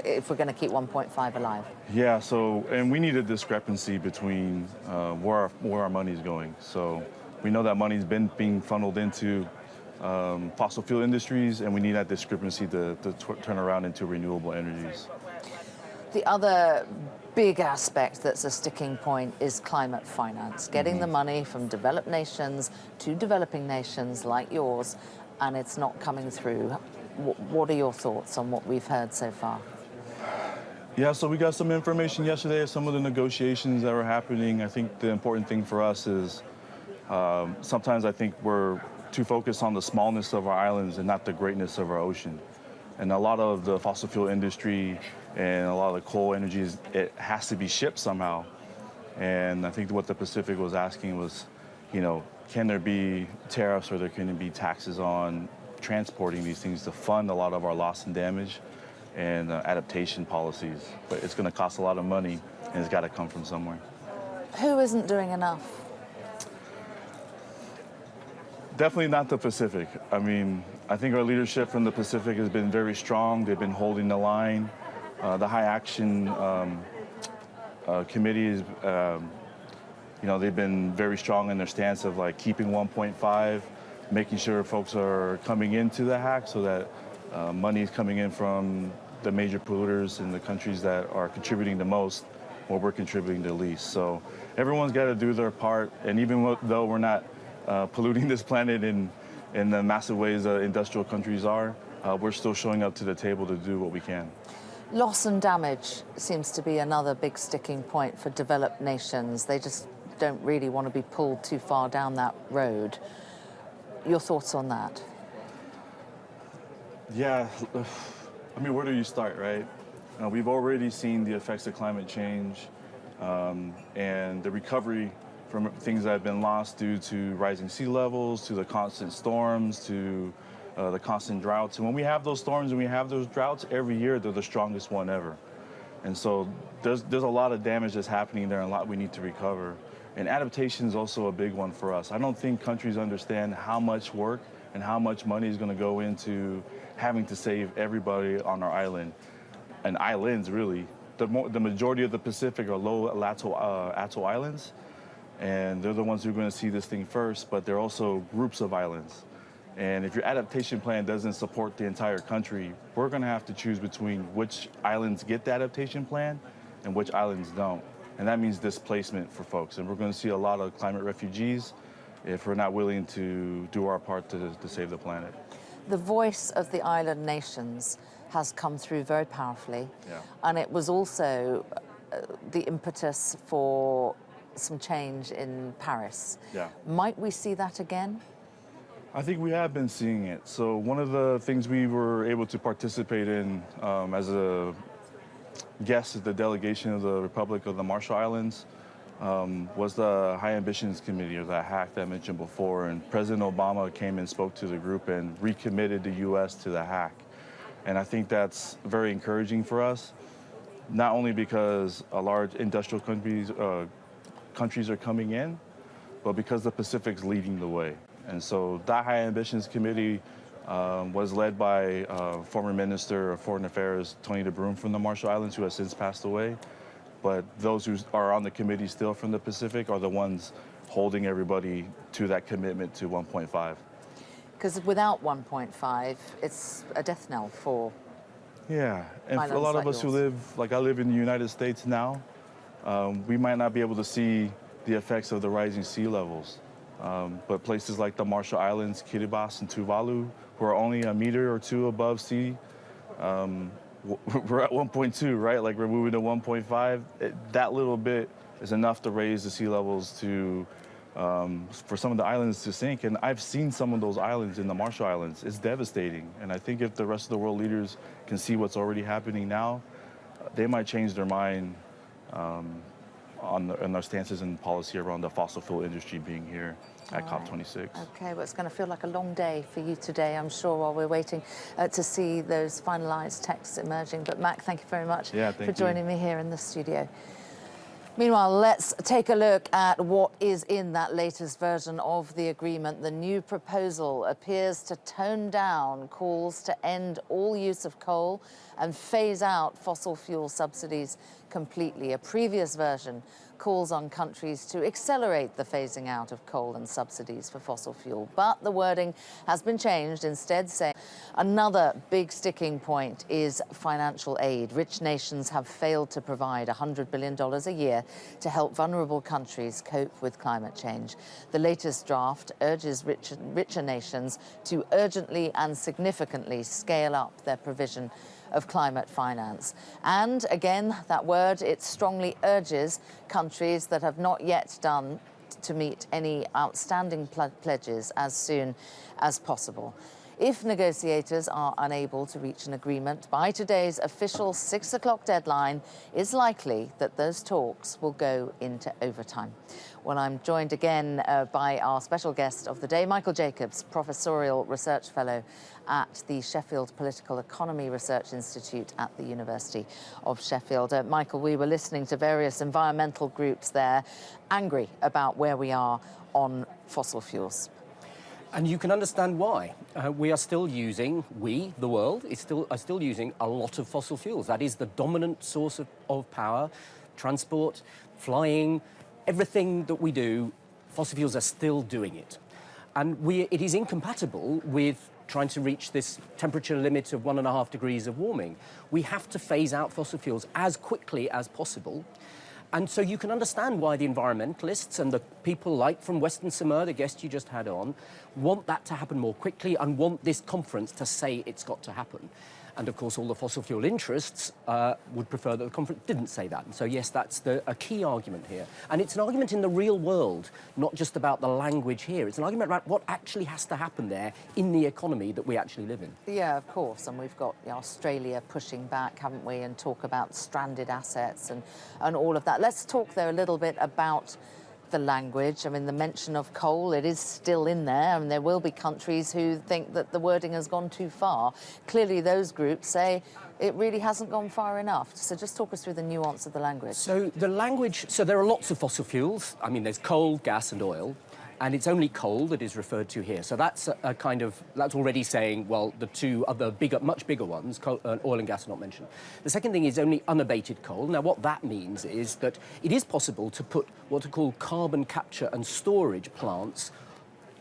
if we're going to keep 1.5 alive. Yeah, so, and we need a discrepancy between where our money is going. So we know that money's been being funneled into fossil fuel industries, and we need that discrepancy to turn around into renewable energies. The other big aspect that's a sticking point is climate finance, getting the money from developed nations to developing nations like yours, and it's not coming through. What are your thoughts on what we've heard so far? Yeah, so we got some information yesterday of some of the negotiations that were happening. I think the important thing for us is sometimes I think we're too focused on the smallness of our islands and not the greatness of our ocean. And a lot of the fossil fuel industry and a lot of the coal energies, it has to be shipped somehow. And I think what the Pacific was asking was, you know, can there be tariffs or can there be taxes on transporting these things to fund a lot of our loss and damage and adaptation policies? But it's going to cost a lot of money, and it's got to come from somewhere. Who isn't doing enough? Definitely not the Pacific. I mean, I think our leadership from the Pacific has been very strong. They've been holding the line. The High Action Committees, you know, they've been very strong in their stance of like keeping 1.5, making sure folks are coming into the hack so that money is coming in from the major polluters in the countries that are contributing the most, while we're contributing the least. So everyone's got to do their part, and even though we're not polluting this planet in the massive ways that industrial countries are, we're still showing up to the table to do what we can. Loss and damage seems to be another big sticking point for developed nations. They just don't really want to be pulled too far down that road. Your thoughts on that? Yeah, I mean, where do you start, right? We've already seen the effects of climate change and the recovery from things that have been lost due to rising sea levels, to the constant storms, to the constant droughts. And when we have those storms and we have those droughts, every year they're the strongest one ever. And so there's a lot of damage that's happening there and a lot we need to recover. And adaptation is also a big one for us. I don't think countries understand how much work and how much money is going to go into having to save everybody on our island. And islands, really. The majority of the Pacific are low atoll islands. And they're the ones who are going to see this thing first, but they're also groups of islands. And if your adaptation plan doesn't support the entire country, we're going to have to choose between which islands get the adaptation plan and which islands don't. And that means displacement for folks. And we're going to see a lot of climate refugees if we're not willing to do our part to save the planet. The voice of the island nations has come through very powerfully. Yeah. And it was also the impetus for some change in Paris. Yeah. Might we see that again? I think we have been seeing it. So one of the things we were able to participate in as a guest at the delegation of the Republic of the Marshall Islands was the High Ambitions Committee, or the HAC that I mentioned before. And President Obama came and spoke to the group and recommitted the U.S. to the HAC. And I think that's very encouraging for us, not only because a large industrial countries are coming in, but because the Pacific's leading the way. And so that High Ambitions Committee was led by former Minister of Foreign Affairs, Tony DeBruin from the Marshall Islands, who has since passed away. But those who are on the committee still from the Pacific are the ones holding everybody to that commitment to 1.5. Because without 1.5, it's a death knell for Yeah, and for a islands lot like of us who yours. live, like I live in the United States now, we might not be able to see the effects of the rising sea levels. But places like the Marshall Islands, Kiribati, and Tuvalu, who are only a meter or two above sea, we're at 1.2, right? Like we're moving to 1.5. That little bit is enough to raise the sea levels to, for some of the islands to sink. And I've seen some of those islands in the Marshall Islands. It's devastating. And I think if the rest of the world leaders can see what's already happening now, they might change their mind on our stances and policy around the fossil fuel industry being here at COP26. Okay, well, it's going to feel like a long day for you today, I'm sure, while we're waiting to see those finalised texts emerging. But Mac, thank you very much for joining me here in the studio. Meanwhile, let's take a look at what is in that latest version of the agreement. The new proposal appears to tone down calls to end all use of coal and phase out fossil fuel subsidies completely. A previous version calls on countries to accelerate the phasing out of coal and subsidies for fossil fuel. But the wording has been changed, instead saying another big sticking point is financial aid. Rich nations have failed to provide $100 billion a year to help vulnerable countries cope with climate change. The latest draft urges richer nations to urgently and significantly scale up their provision of climate finance. And again, that word, it strongly urges countries that have not yet done to meet any outstanding pledges as soon as possible. If negotiators are unable to reach an agreement by today's official 6 o'clock deadline, it's likely that those talks will go into overtime. Well, I'm joined again by our special guest of the day, Michael Jacobs, Professorial Research Fellow at the Sheffield Political Economy Research Institute at the University of Sheffield. Michael, we were listening to various environmental groups there, angry about where we are on fossil fuels. And you can understand why. We are still using, the world, are still using a lot of fossil fuels. That is the dominant source of power, transport, flying, everything that we do, fossil fuels are still doing it. And it is incompatible with trying to reach this temperature limit of 1.5 degrees of warming. We have to phase out fossil fuels as quickly as possible. And so you can understand why the environmentalists and the people like from Western Samoa, the guest you just had on, want that to happen more quickly and want this conference to say it's got to happen. And of course, all the fossil fuel interests would prefer that the conference didn't say that. And so, yes, that's a key argument here. And it's an argument in the real world, not just about the language here. It's an argument about what actually has to happen there in the economy that we actually live in. Yeah, of course. And we've got Australia pushing back, haven't we, and talk about stranded assets and all of that. Let's talk, though, a little bit about the language. I mean, the mention of coal, it is still in there, and there will be countries who think that the wording has gone too far. Clearly, those groups say it really hasn't gone far enough. So just talk us through the nuance of the language. So there are lots of fossil fuels. I mean, there's coal, gas and oil. And it's only coal that is referred to here. So that's that's already saying, well, the two other much bigger ones, oil and gas, are not mentioned. The second thing is only unabated coal. Now, what that means is that it is possible to put what are called carbon capture and storage plants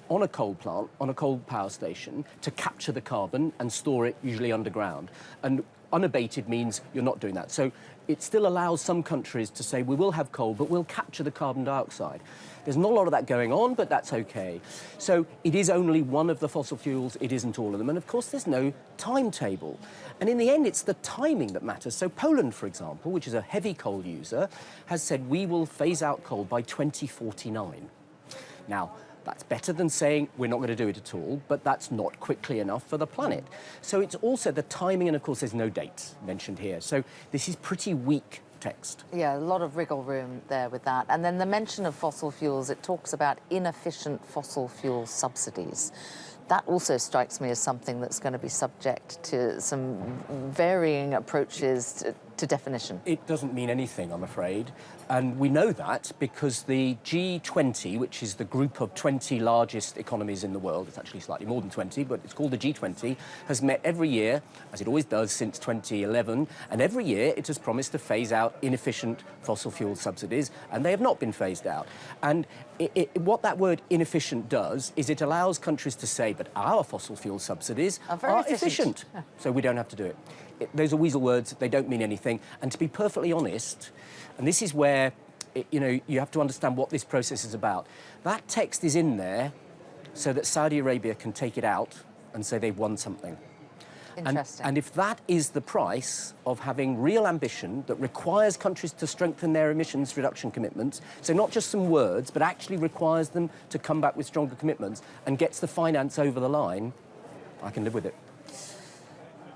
on a coal plant, on a coal power station, to capture the carbon and store it, usually underground. And unabated means you're not doing that. So it still allows some countries to say, we will have coal, but we'll capture the carbon dioxide. There's not a lot of that going on, but that's okay. So it is only one of the fossil fuels, it isn't all of them. And of course, there's no timetable. And in the end, it's the timing that matters. So Poland, for example, which is a heavy coal user, has said we will phase out coal by 2049. Now, that's better than saying we're not going to do it at all, but that's not quickly enough for the planet. So it's also the timing, and of course there's no date mentioned here. So this is pretty weak text. Yeah, a lot of wriggle room there with that. And then the mention of fossil fuels, it talks about inefficient fossil fuel subsidies. That also strikes me as something that's going to be subject to some varying approaches to definition. It doesn't mean anything, I'm afraid. And we know that because the G20, which is the group of 20 largest economies in the world, it's actually slightly more than 20, but it's called the G20, has met every year, as it always does since 2011, and every year it has promised to phase out inefficient fossil fuel subsidies, and they have not been phased out. And what that word inefficient does is it allows countries to say, but our fossil fuel subsidies are efficient, so we don't have to do it. Those are weasel words, they don't mean anything. And to be perfectly honest, and this is where you have to understand what this process is about. That text is in there so that Saudi Arabia can take it out and say they've won something. Interesting. And if that is the price of having real ambition that requires countries to strengthen their emissions reduction commitments, so not just some words, but actually requires them to come back with stronger commitments and gets the finance over the line, I can live with it.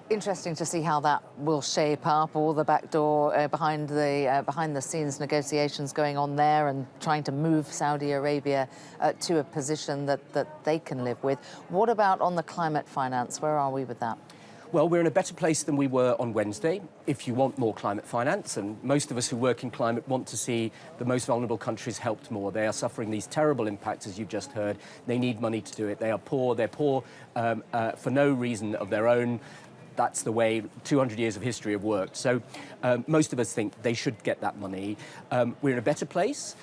Interesting to see how that will shape up, all the backdoor behind the scenes negotiations going on there and trying to move Saudi Arabia to a position that they can live with. What about on the climate finance? Where are we with that? Well, we're in a better place than we were on Wednesday, if you want more climate finance. And most of us who work in climate want to see the most vulnerable countries helped more. They are suffering these terrible impacts, as you've just heard. They need money to do it. They are poor. They're poor for no reason of their own. That's the way 200 years of history have worked. So most of us think they should get that money. We're in a better place.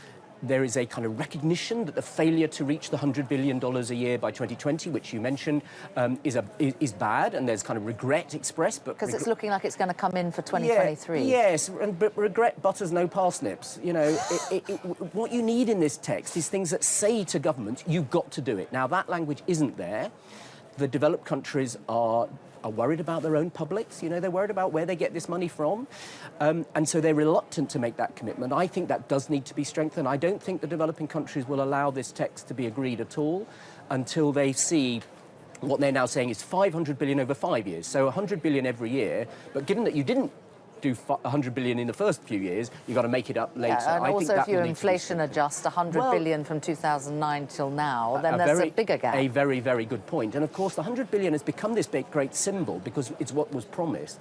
There is a kind of recognition that the failure to reach the $100 billion a year by 2020, which you mentioned, is bad, and there's kind of regret expressed. But because it's looking like it's going to come in for 2023. Yeah, yes, but regret butters no parsnips. You know, what you need in this text is things that say to governments, you've got to do it. Now, that language isn't there. The developed countries are worried about their own publics. You know, they're worried about where they get this money from. And so they're reluctant to make that commitment. I think that does need to be strengthened. I don't think the developing countries will allow this text to be agreed at all until they see what they're now saying is $500 billion over 5 years. So $100 billion every year. But given that you didn't do $100 billion in the first few years, you've got to make it up later. Yeah, and I also think if you inflation adjust $100 billion from 2009 till now, then there's a bigger gap. A very, very good point. And of course, the $100 billion has become this big, great symbol because it's what was promised.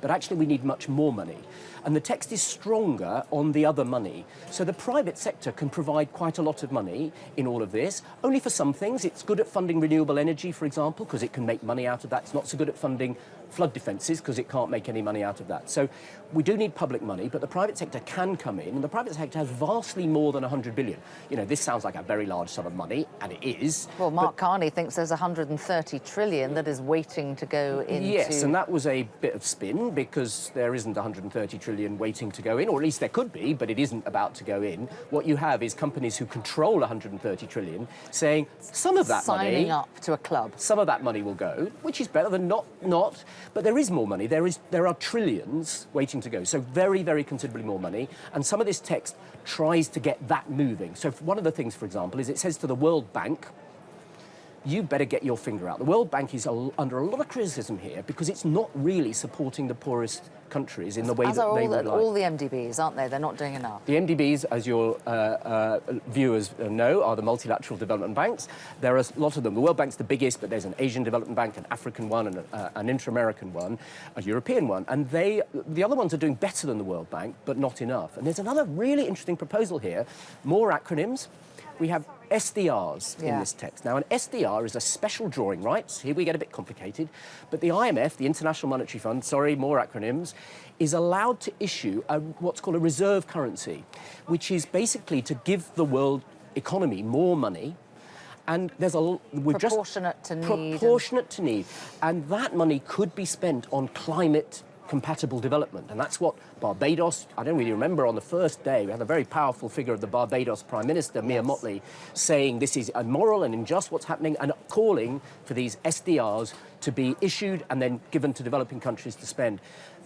But actually, we need much more money. And the text is stronger on the other money. So the private sector can provide quite a lot of money in all of this, only for some things. It's good at funding renewable energy, for example, because it can make money out of that. It's not so good at funding flood defences because it can't make any money out of that. So we do need public money, but the private sector can come in, and the private sector has vastly more than $100 billion. You know, this sounds like a very large sum of money, and it is. Well, Mark Carney thinks there's $130 trillion that is waiting to go into... Yes, and that was a bit of spin, because there isn't $130 trillion waiting to go in, or at least there could be, but it isn't about to go in. What you have is companies who control $130 trillion saying some of that money... Signing up to a club. Some of that money will go, which is better than not. But there is more money. There are trillions waiting to go. So very, very considerably more money. And some of this text tries to get that moving. So one of the things, for example, is it says to the World Bank, you better get your finger out. The World Bank is under a lot of criticism here because it's not really supporting the poorest countries in the way that they would like. All the MDBs, aren't they? They're not doing enough. The MDBs, as your viewers know, are the multilateral development banks. There are a lot of them. The World Bank's the biggest, but there's an Asian Development Bank, an African one, and an inter-American one, a European one. And the other ones are doing better than the World Bank, but not enough. And there's another really interesting proposal here. More acronyms. We have SDRs in this text. Now, an SDR is a special drawing rights. Here we get a bit complicated. But the IMF, the International Monetary Fund, sorry, more acronyms, is allowed to issue what's called a reserve currency, which is basically to give the world economy more money. And there's proportionate to need. And that money could be spent on climate compatible development. And that's what Barbados, I don't really remember, on the first day, we had a very powerful figure of the Barbados Prime Minister, Mia Mottley, saying this is immoral and unjust what's happening, and calling for these SDRs to be issued and then given to developing countries to spend.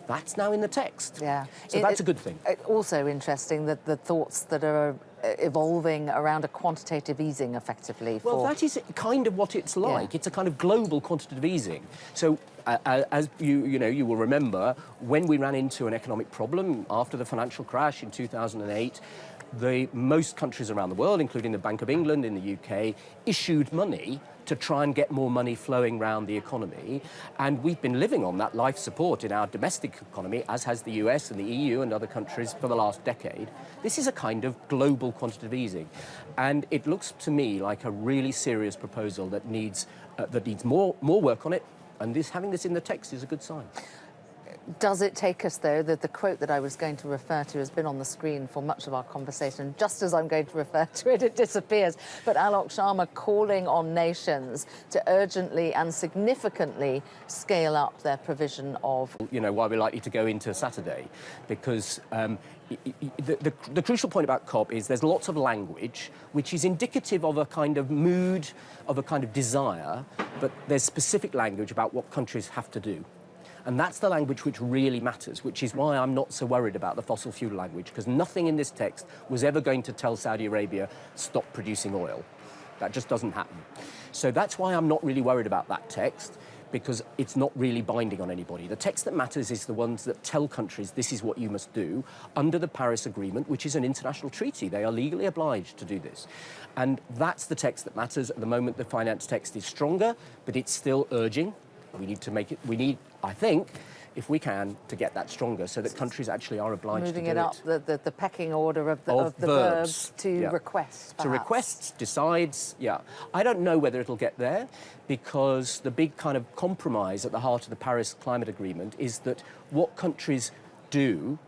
That's now in the text. Yeah. So that's a good thing. Also interesting that the thoughts that are evolving around a quantitative easing, effectively. Well, that is kind of what it's like. Yeah. It's a kind of global quantitative easing. So, as you will remember, when we ran into an economic problem after the financial crash in 2008, most countries around the world, including the Bank of England in the UK, issued money to try and get more money flowing around the economy. And we've been living on that life support in our domestic economy, as has the US and the EU and other countries for the last decade. This is a kind of global quantitative easing. And it looks to me like a really serious proposal that needs more work on it. And having this in the text is a good sign. Does it take us, though, that the quote that I was going to refer to has been on the screen for much of our conversation. Just as I'm going to refer to it, it disappears. But Alok Sharma calling on nations to urgently and significantly scale up their provision of... You know, why we're likely to go into Saturday, because the crucial point about COP is there's lots of language which is indicative of a kind of mood, of a kind of desire, but there's specific language about what countries have to do. And that's the language which really matters, which is why I'm not so worried about the fossil fuel language, because nothing in this text was ever going to tell Saudi Arabia, stop producing oil. That just doesn't happen. So that's why I'm not really worried about that text. because it's not really binding on anybody. The text that matters is the ones that tell countries this is what you must do under the Paris Agreement, which is an international treaty. They are legally obliged to do this. And that's the text that matters. At the moment, the finance text is stronger, but it's still urging. We need to make it, I think, if we can, to get that stronger so that countries actually are obliged to do it. Moving it up the pecking order of the verbs to requests, perhaps. To requests, decides, yeah. I don't know whether it'll get there because the big kind of compromise at the heart of the Paris Climate Agreement is that what countries do,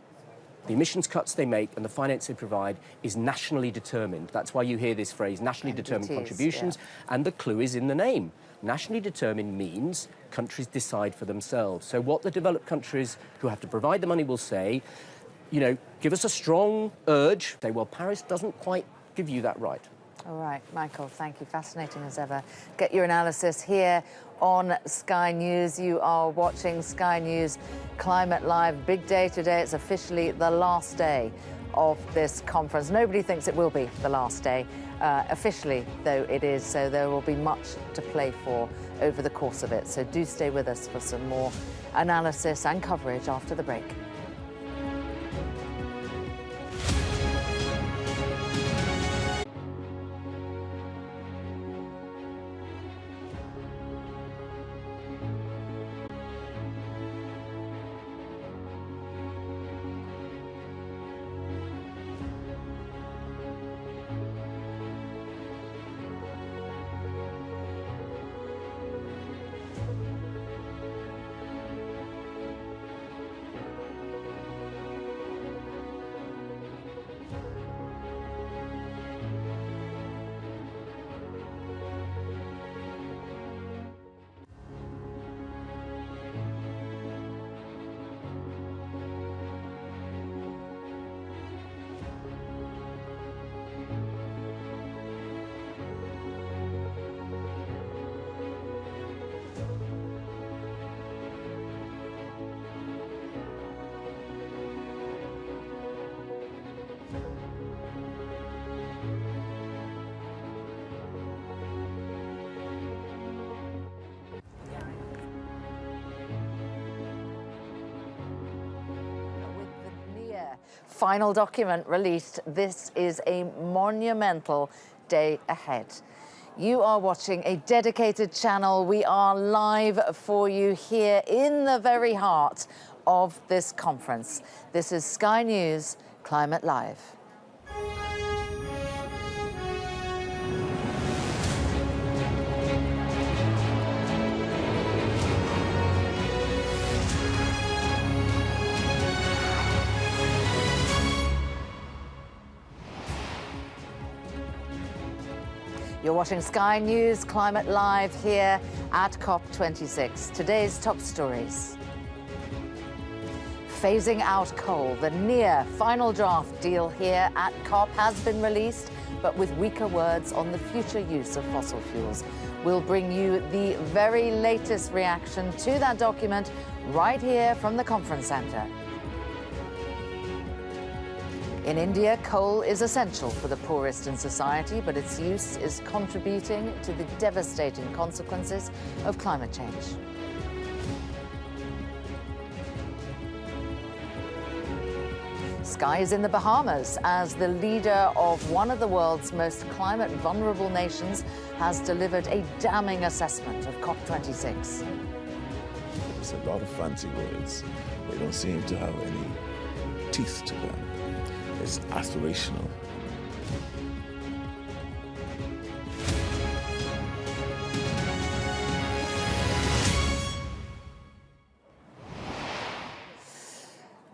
the emissions cuts they make and the finance they provide is nationally determined. That's why you hear this phrase, nationally determined contributions, and the clue is in the name. Nationally determined means countries decide for themselves. So what the developed countries who have to provide the money will say, you know, give us a strong urge. Say, well, Paris doesn't quite give you that right. All right, Michael, thank you. Fascinating as ever. Get your analysis here on Sky News. You are watching Sky News Climate Live. Big day today. It's officially the last day of this conference. Nobody thinks it will be the last day. Officially, though, it is, so there will be much to play for over the course of it. So do stay with us for some more analysis and coverage after the break. Final document released. This is a monumental day ahead. You are watching a dedicated channel. We are live for you here in the very heart of this conference. This is Sky News Climate Live. You're watching Sky News Climate Live here at COP26. Today's top stories. Phasing out coal. The near final draft deal here at COP has been released, but with weaker words on the future use of fossil fuels. We'll bring you the very latest reaction to that document right here from the conference centre. In India, coal is essential for the poorest in society, but its use is contributing to the devastating consequences of climate change. Sky is in the Bahamas as the leader of one of the world's most climate vulnerable nations has delivered a damning assessment of COP26. It's a lot of fancy words. They don't seem to have any teeth to them. It's aspirational.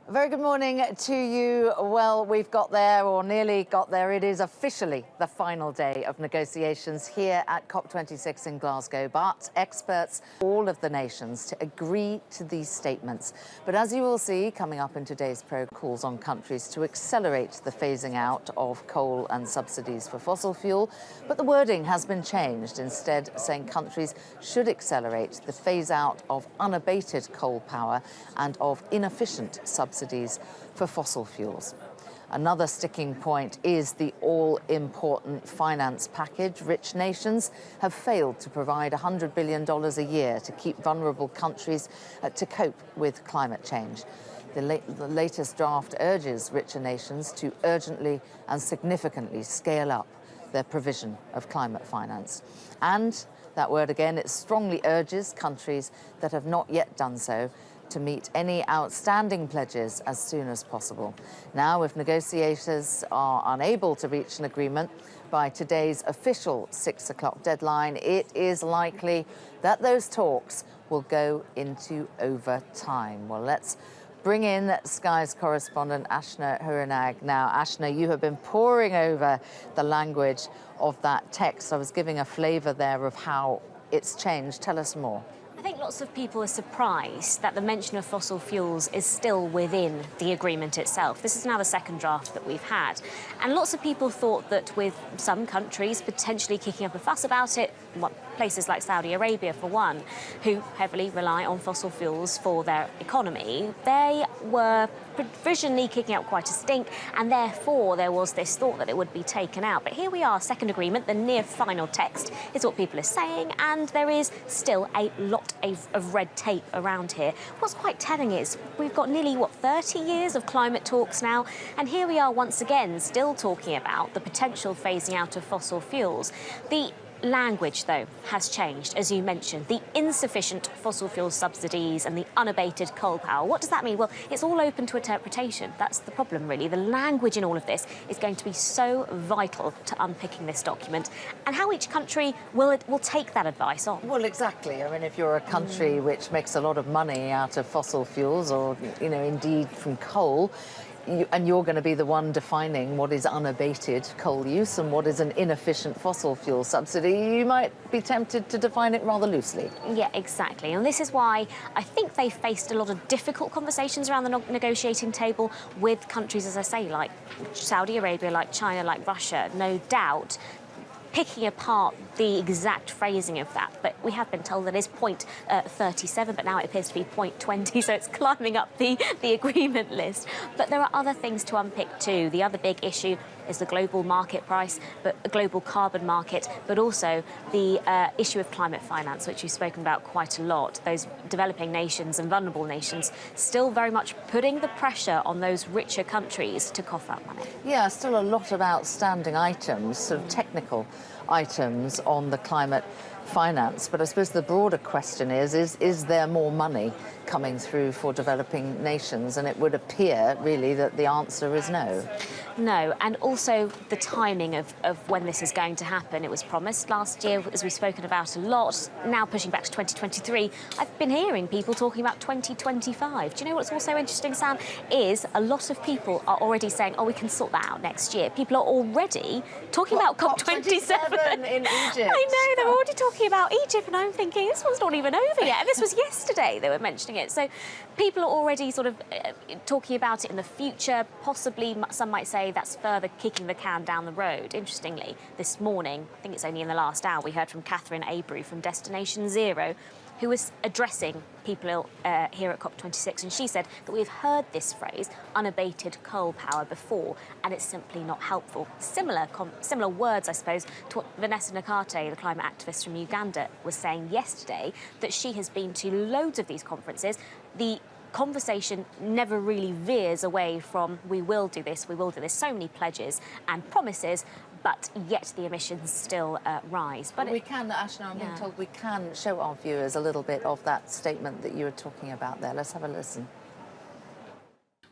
Very good morning to you. Well, we've got there, or nearly got there. It is officially the final day of negotiations here at COP26 in Glasgow, but experts, all of the nations, to agree to these statements. But as you will see, coming up in today's program, calls on countries to accelerate the phasing out of coal and subsidies for fossil fuel. But the wording has been changed, instead saying countries should accelerate the phase out of unabated coal power and of inefficient subsidies for fossil fuels. Another sticking point is the all-important finance package. Rich nations have failed to provide $100 billion a year to keep vulnerable countries to cope with climate change. The latest draft urges richer nations to urgently and significantly scale up their provision of climate finance. And that word again, it strongly urges countries that have not yet done so to meet any outstanding pledges as soon as possible. Now, if negotiators are unable to reach an agreement by today's official 6 o'clock deadline, it is likely that those talks will go into overtime. Well, let's bring in Sky's correspondent Ashna Huranag. Now, Ashna, you have been poring over the language of that text. I was giving a flavour there of how it's changed. Tell us more. I think lots of people are surprised that the mention of fossil fuels is still within the agreement itself. This is now the second draft that we've had. And lots of people thought that with some countries potentially kicking up a fuss about it, places like Saudi Arabia for one, who heavily rely on fossil fuels for their economy, they were provisionally kicking up quite a stink, and therefore there was this thought that it would be taken out. But here we are, second agreement, the near final text is what people are saying, and there is still a lot of red tape around here. What's quite telling is we've got nearly, 30 years of climate talks now, and here we are once again still talking about the potential phasing out of fossil fuels. The language, though, has changed, as you mentioned. The insufficient fossil fuel subsidies and the unabated coal power. What does that mean? Well, it's all open to interpretation. That's the problem, really. The language in all of this is going to be so vital to unpicking this document, and how each country will take that advice on. Well, exactly. I mean, if you're a country which makes a lot of money out of fossil fuels or, indeed from coal, and you're going to be the one defining what is unabated coal use and what is an inefficient fossil fuel subsidy, you might be tempted to define it rather loosely. Yeah, exactly. And this is why I think they faced a lot of difficult conversations around the negotiating table with countries, as I say, like Saudi Arabia, like China, like Russia, no doubt, picking apart the exact phrasing of that. But we have been told that it's point 37, but now it appears to be point 20, so it's climbing up the agreement list. But there are other things to unpick too. The other big issue is the global market price, but a global carbon market, but also the issue of climate finance, which we've spoken about quite a lot. Those developing nations and vulnerable nations still very much putting the pressure on those richer countries to cough up money. Yeah, still a lot of outstanding items, sort of technical items on the climate finance. But I suppose the broader question is there more money coming through for developing nations? And it would appear, really, that the answer is no. No, and also the timing of when this is going to happen. It was promised last year, as we've spoken about a lot, now pushing back to 2023. I've been hearing people talking about 2025. Do you know what's also interesting, Sam, is a lot of people are already saying, we can sort that out next year. People are already talking about COP27 in Egypt. I know, they're already talking about Egypt, and I'm thinking, this one's not even over yet. And this was yesterday they were mentioning it. So people are already sort of talking about it in the future. Possibly, some might say, that's further kicking the can down the road. Interestingly, this morning, I think it's only in the last hour, we heard from Catherine Abreu from Destination Zero, who was addressing people here at COP26, and she said that we've heard this phrase, unabated coal power, before, and it's simply not helpful. Similar words, I suppose, to what Vanessa Nakate, the climate activist from Uganda, was saying yesterday, that she has been to loads of these conferences. The conversation never really veers away from we will do this, so many pledges and promises, but yet the emissions still rise. But we can, Ashna, I'm being told we can show our viewers a little bit of that statement that you were talking about there. Let's have a listen.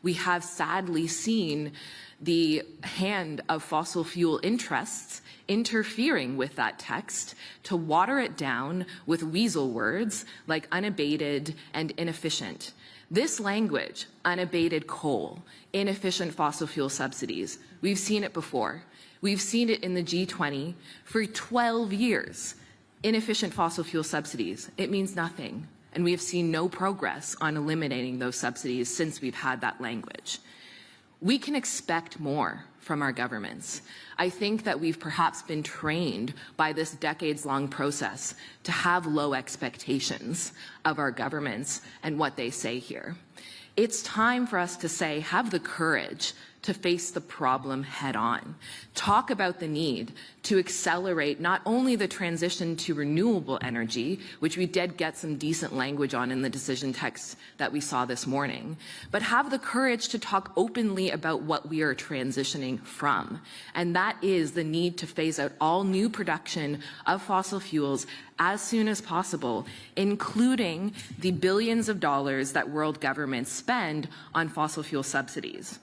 We have sadly seen the hand of fossil fuel interests interfering with that text to water it down with weasel words like unabated and inefficient. This language, unabated coal, inefficient fossil fuel subsidies, we've seen it before. We've seen it in the G20 for 12 years. Inefficient fossil fuel subsidies, it means nothing. And we have seen no progress on eliminating those subsidies since we've had that language. We can expect more from our governments. I think that we've perhaps been trained by this decades-long process to have low expectations of our governments and what they say here. It's time for us to say, have the courage to face the problem head on. Talk about the need to accelerate not only the transition to renewable energy, which we did get some decent language on in the decision text that we saw this morning, but have the courage to talk openly about what we are transitioning from. And that is the need to phase out all new production of fossil fuels as soon as possible, including the billions of dollars that world governments spend on fossil fuel subsidies.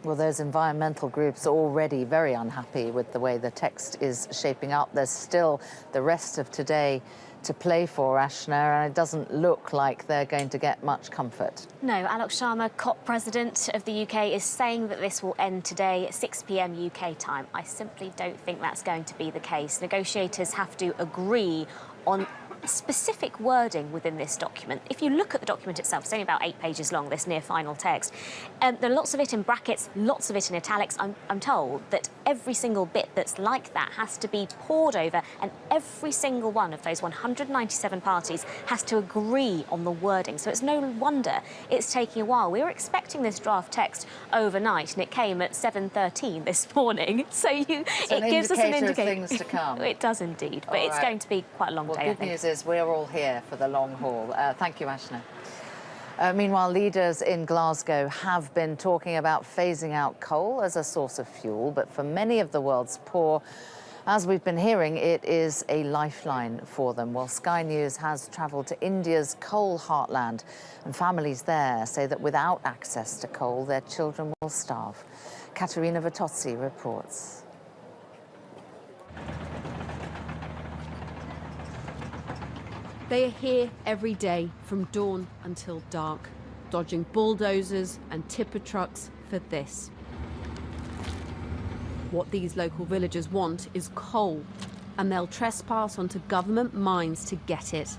Well, those environmental groups are already very unhappy with the way the text is shaping up. There's still the rest of today to play for, Ashna, and it doesn't look like they're going to get much comfort. No, Alok Sharma, COP president of the UK, is saying that this will end today at 6 p.m. UK time. I simply don't think that's going to be the case. Negotiators have to agree on specific wording within this document. If you look at the document itself, it's only about 8 pages long, this near final text. There are lots of it in brackets, lots of it in italics. I'm told that every single bit that's like that has to be pored over, and every single one of those 197 parties has to agree on the wording. So it's no wonder it's taking a while. We were expecting this draft text overnight, and it came at 7:13 this morning. So it gives us an indicator of things to come. It does indeed, but it's going to be quite a long day, I Good think. news is we're all here for the long haul. Thank you, Ashna. Meanwhile, leaders in Glasgow have been talking about phasing out coal as a source of fuel, but for many of the world's poor, as we've been hearing, it is a lifeline for them. Well, Sky News has travelled to India's coal heartland, and families there say that without access to coal, their children will starve. Katerina Vitozzi reports. They are here every day from dawn until dark, dodging bulldozers and tipper trucks for this. What these local villagers want is coal, and they'll trespass onto government mines to get it.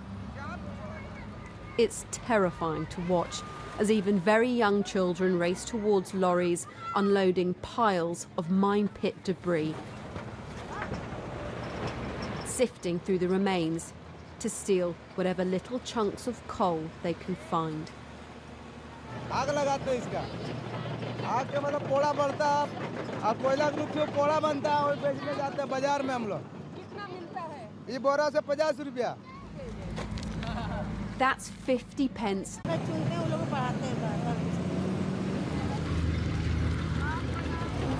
It's terrifying to watch as even very young children race towards lorries unloading piles of mine pit debris, sifting through the remains to steal whatever little chunks of coal they can find. आग लगाते हैं इसका आग के मतलब पोड़ा बढ़ता अब कोयला ग्रुप से पोड़ा बनता है और बेचने जाते हैं बाजार में हम लोग कितना मिलता है ये बोरा से 50 रुपया That's 50 pence.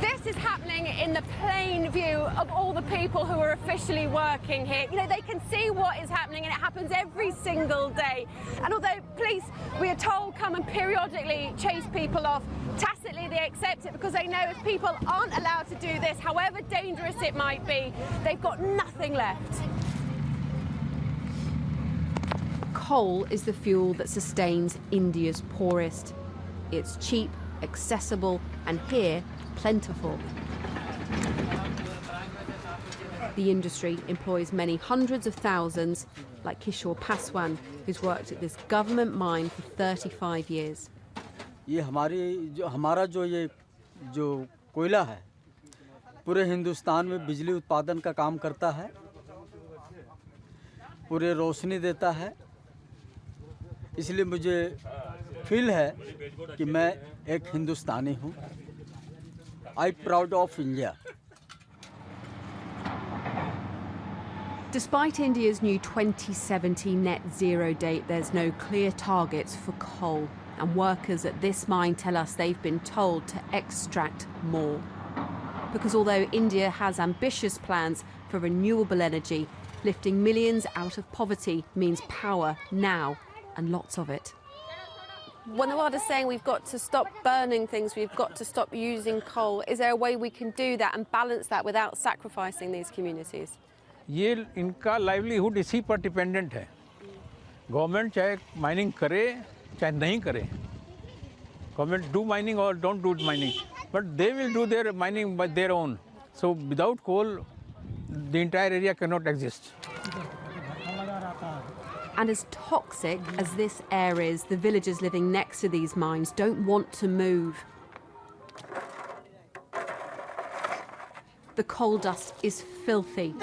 This is happening in the plain view of all the people who are officially working here. You know, they can see what is happening, and it happens every single day. And although police, we are told, come and periodically chase people off, tacitly they accept it because they know if people aren't allowed to do this, however dangerous it might be, they've got nothing left. Coal is the fuel that sustains India's poorest. It's cheap, accessible, and here, plentiful. The industry employs many hundreds of thousands, like Kishore Paswan, who's worked at this government mine for 35 years. ये हमारा जो कोयला है पूरे हिंदुस्तान में बिजली उत्पादन का काम करता है, पूरे रोशनी देता है, इसलिए मुझे फील है कि मैं एक हिंदुस्तानी हूँ. I'm proud of India. Despite India's new 2070 net zero date, there's no clear targets for coal, and workers at this mine tell us they've been told to extract more. Because although India has ambitious plans for renewable energy, lifting millions out of poverty means power now, and lots of it. When the world is saying we've got to stop burning things, we've got to stop using coal, is there a way we can do that and balance that without sacrificing these communities? ये इनका livelihood इसी पर dependent है. Government चाहे mining करे चाहे नहीं करे, गवर्नमेंट डू माइनिंग और don't do mining, but they will do their mining by their own. So without coal the entire area can not exist. And as toxic as this air is, the villagers living next to these mines don't want to move. The coal dust is filthy,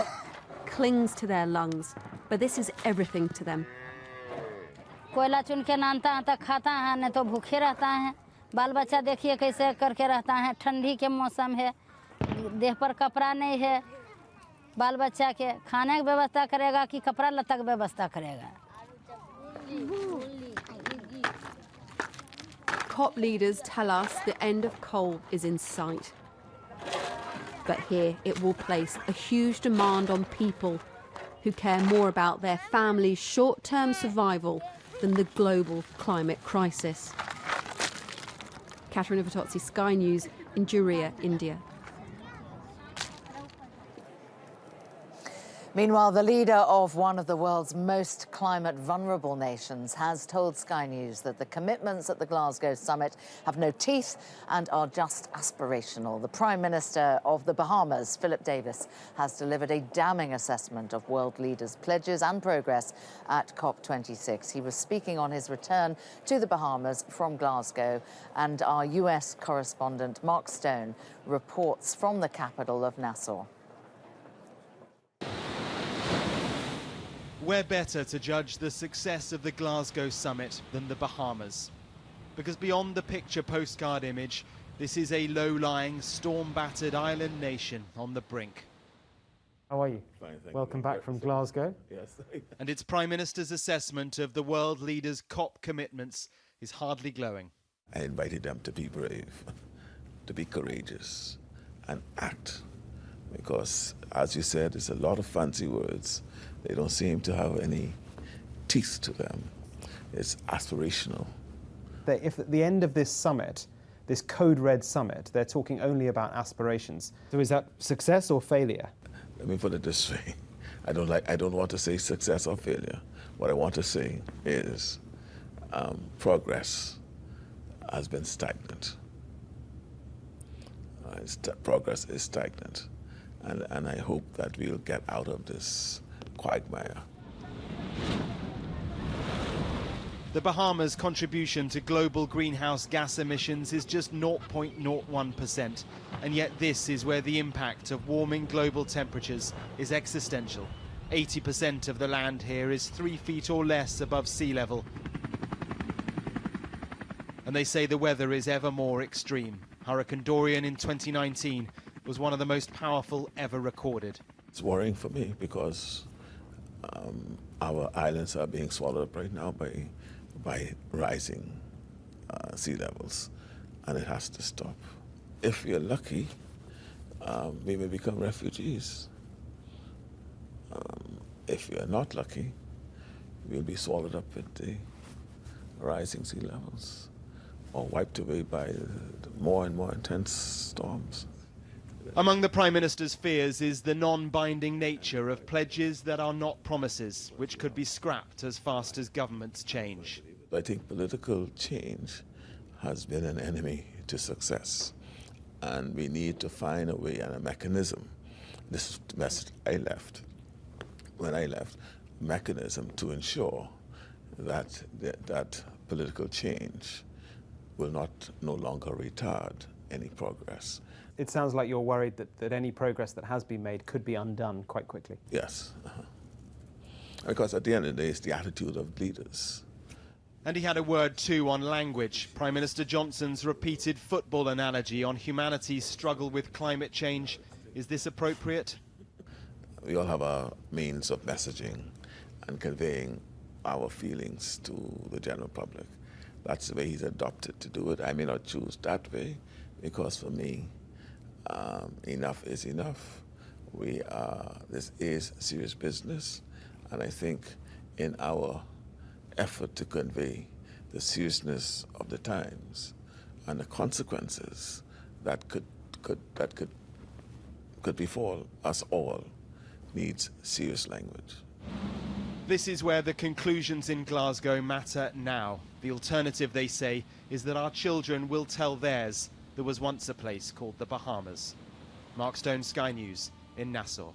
clings to their lungs, but this is everything to them. कोयला चुन के लाता है तो खाता है, नहीं तो भूखे रहता है. बाल बच्चा देखिए कैसे करके रहता है, ठंडी के मौसम है, देह पर कपड़ा नहीं है, बाल बच्चा के खाने की व्यवस्था करेगा कि कपड़ा लत्ता की व्यवस्था करेगा। COP leaders tell us the end of coal is in sight. But here it will place a huge demand on people who care more about their family's short-term survival than the global climate crisis. Katerina Vitozzi, Sky News, in Jurija, India. Meanwhile, the leader of one of the world's most climate vulnerable nations has told Sky News that the commitments at the Glasgow summit have no teeth and are just aspirational. The Prime Minister of the Bahamas, Philip Davis, has delivered a damning assessment of world leaders' pledges and progress at COP26. He was speaking on his return to the Bahamas from Glasgow, and our US correspondent Mark Stone reports from the capital of Nassau. Where better to judge the success of the Glasgow summit than the Bahamas? Because beyond the picture postcard image, this is a low-lying, storm-battered island nation on the brink. How are you? Fine, thank Welcome you. back from Glasgow. Yes. And its Prime Minister's assessment of the world leaders' COP commitments is hardly glowing. I invited them to be brave, to be courageous, and act. Because, as you said, it's a lot of fancy words. They don't seem to have any teeth to them. It's aspirational. If at the end of this summit, this code red summit, they're talking only about aspirations. So is that success or failure? Let me put it this way. I don't want to say success or failure. What I want to say is progress has been stagnant. Progress is stagnant. And I hope that we'll get out of this quagmire. The Bahamas' contribution to global greenhouse gas emissions is just 0.01%, and yet this is where the impact of warming global temperatures is existential. 80% of the land here is 3 feet or less above sea level. And they say the weather is ever more extreme. Hurricane Dorian in 2019 was one of the most powerful ever recorded. It's worrying for me because our islands are being swallowed up right now by rising sea levels, and it has to stop. If we are lucky, we may become refugees. If we are not lucky, we'll be swallowed up with the rising sea levels or wiped away by the more and more intense storms. Among the Prime Minister's fears is the non-binding nature of pledges that are not promises, which could be scrapped as fast as governments change. I think political change has been an enemy to success, and we need to find a way and a mechanism. This is the message I left. When I left, mechanism to ensure that that political change will no longer retard any progress. It sounds like you're worried that any progress that has been made could be undone quite quickly. Yes. Because at the end of the day, it's the attitude of leaders. And he had a word too on language. Prime Minister Johnson's repeated football analogy on humanity's struggle with climate change. Is this appropriate? We all have our means of messaging and conveying our feelings to the general public. That's the way he's adopted to do it. I may not choose that way, because for me, enough is enough. This is serious business, and I think in our effort to convey the seriousness of the times and the consequences that could befall us all, needs serious language. This is where the conclusions in Glasgow matter now. The alternative, they say, is that our children will tell theirs. There was once a place called the Bahamas. Mark Stone, Sky News, in Nassau.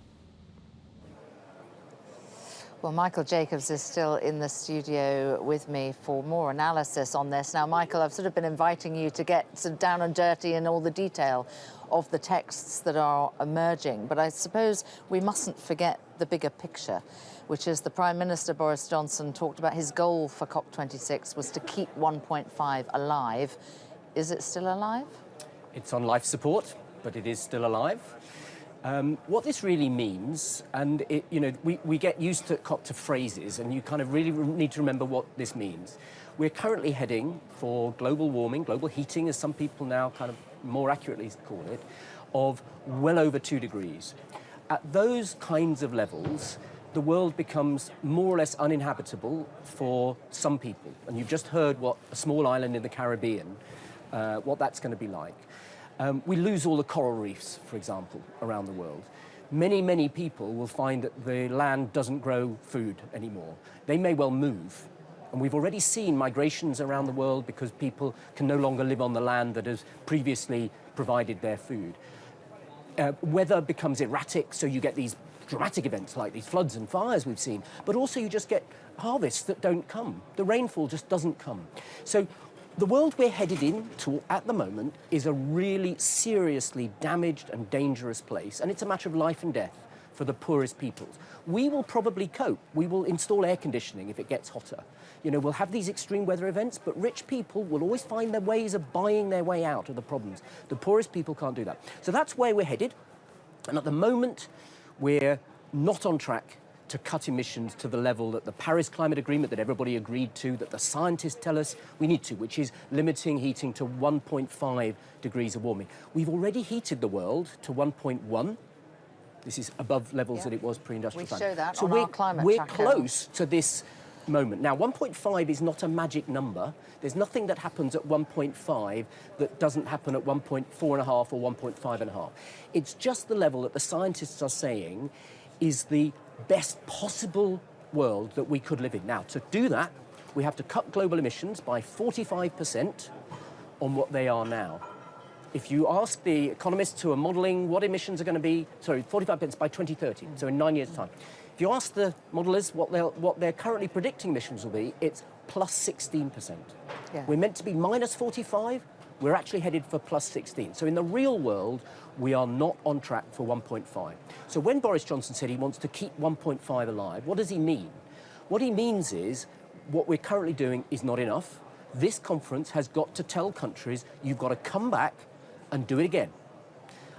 Well, Michael Jacobs is still in the studio with me for more analysis on this. Now, Michael, I've sort of been inviting you to get sort of down and dirty in all the detail of the texts that are emerging. But I suppose we mustn't forget the bigger picture, which is the Prime Minister, Boris Johnson, talked about his goal for COP26 was to keep 1.5 alive Is it still alive? It's on life support, but it is still alive. What this really means, and we get used to COP to phrases, and you kind of really need to remember what this means. We're currently heading for global warming, global heating, as some people now kind of more accurately call it, of well over 2 degrees. At those kinds of levels, the world becomes more or less uninhabitable for some people. And you've just heard what a small island in the Caribbean, what that's going to be like. We lose all the coral reefs, for example, around the world. Many, many people will find that the land doesn't grow food anymore. They may well move. And we've already seen migrations around the world because people can no longer live on the land that has previously provided their food. Weather becomes erratic, so you get these dramatic events like these floods and fires we've seen, but also you just get harvests that don't come. The rainfall just doesn't come. So the world we're headed into at the moment is a really seriously damaged and dangerous place, and it's a matter of life and death for the poorest peoples. We will probably cope. We will install air conditioning if it gets hotter. We'll have these extreme weather events, but rich people will always find their ways of buying their way out of the problems. The poorest people can't do that. So that's where we're headed. And at the moment, we're not on track to cut emissions to the level that the Paris Climate Agreement that everybody agreed to, that the scientists tell us we need to, which is limiting heating to 1.5 degrees of warming. We've already heated the world to 1.1. This is above levels that it was pre-industrial time. We show that so on our climate we're tracker. close to this moment. Now, 1.5 is not a magic number. There's nothing that happens at 1.5 that doesn't happen at 1.4.5 or 1.5.5. It's just the level that the scientists are saying is the best possible world that we could live in. Now, to do that, we have to cut global emissions by 45% on what they are now. If you ask the economists who are modelling what emissions are going to be, 45% by 2030, so in 9 years' time. If you ask the modellers what they're currently predicting emissions will be, it's plus 16%. Yeah. We're meant to be minus 45, we're actually headed for plus 16. So in the real world, we are not on track for 1.5. So when Boris Johnson said he wants to keep 1.5 alive, what does he mean? What he means is what we're currently doing is not enough. This conference has got to tell countries, you've got to come back and do it again.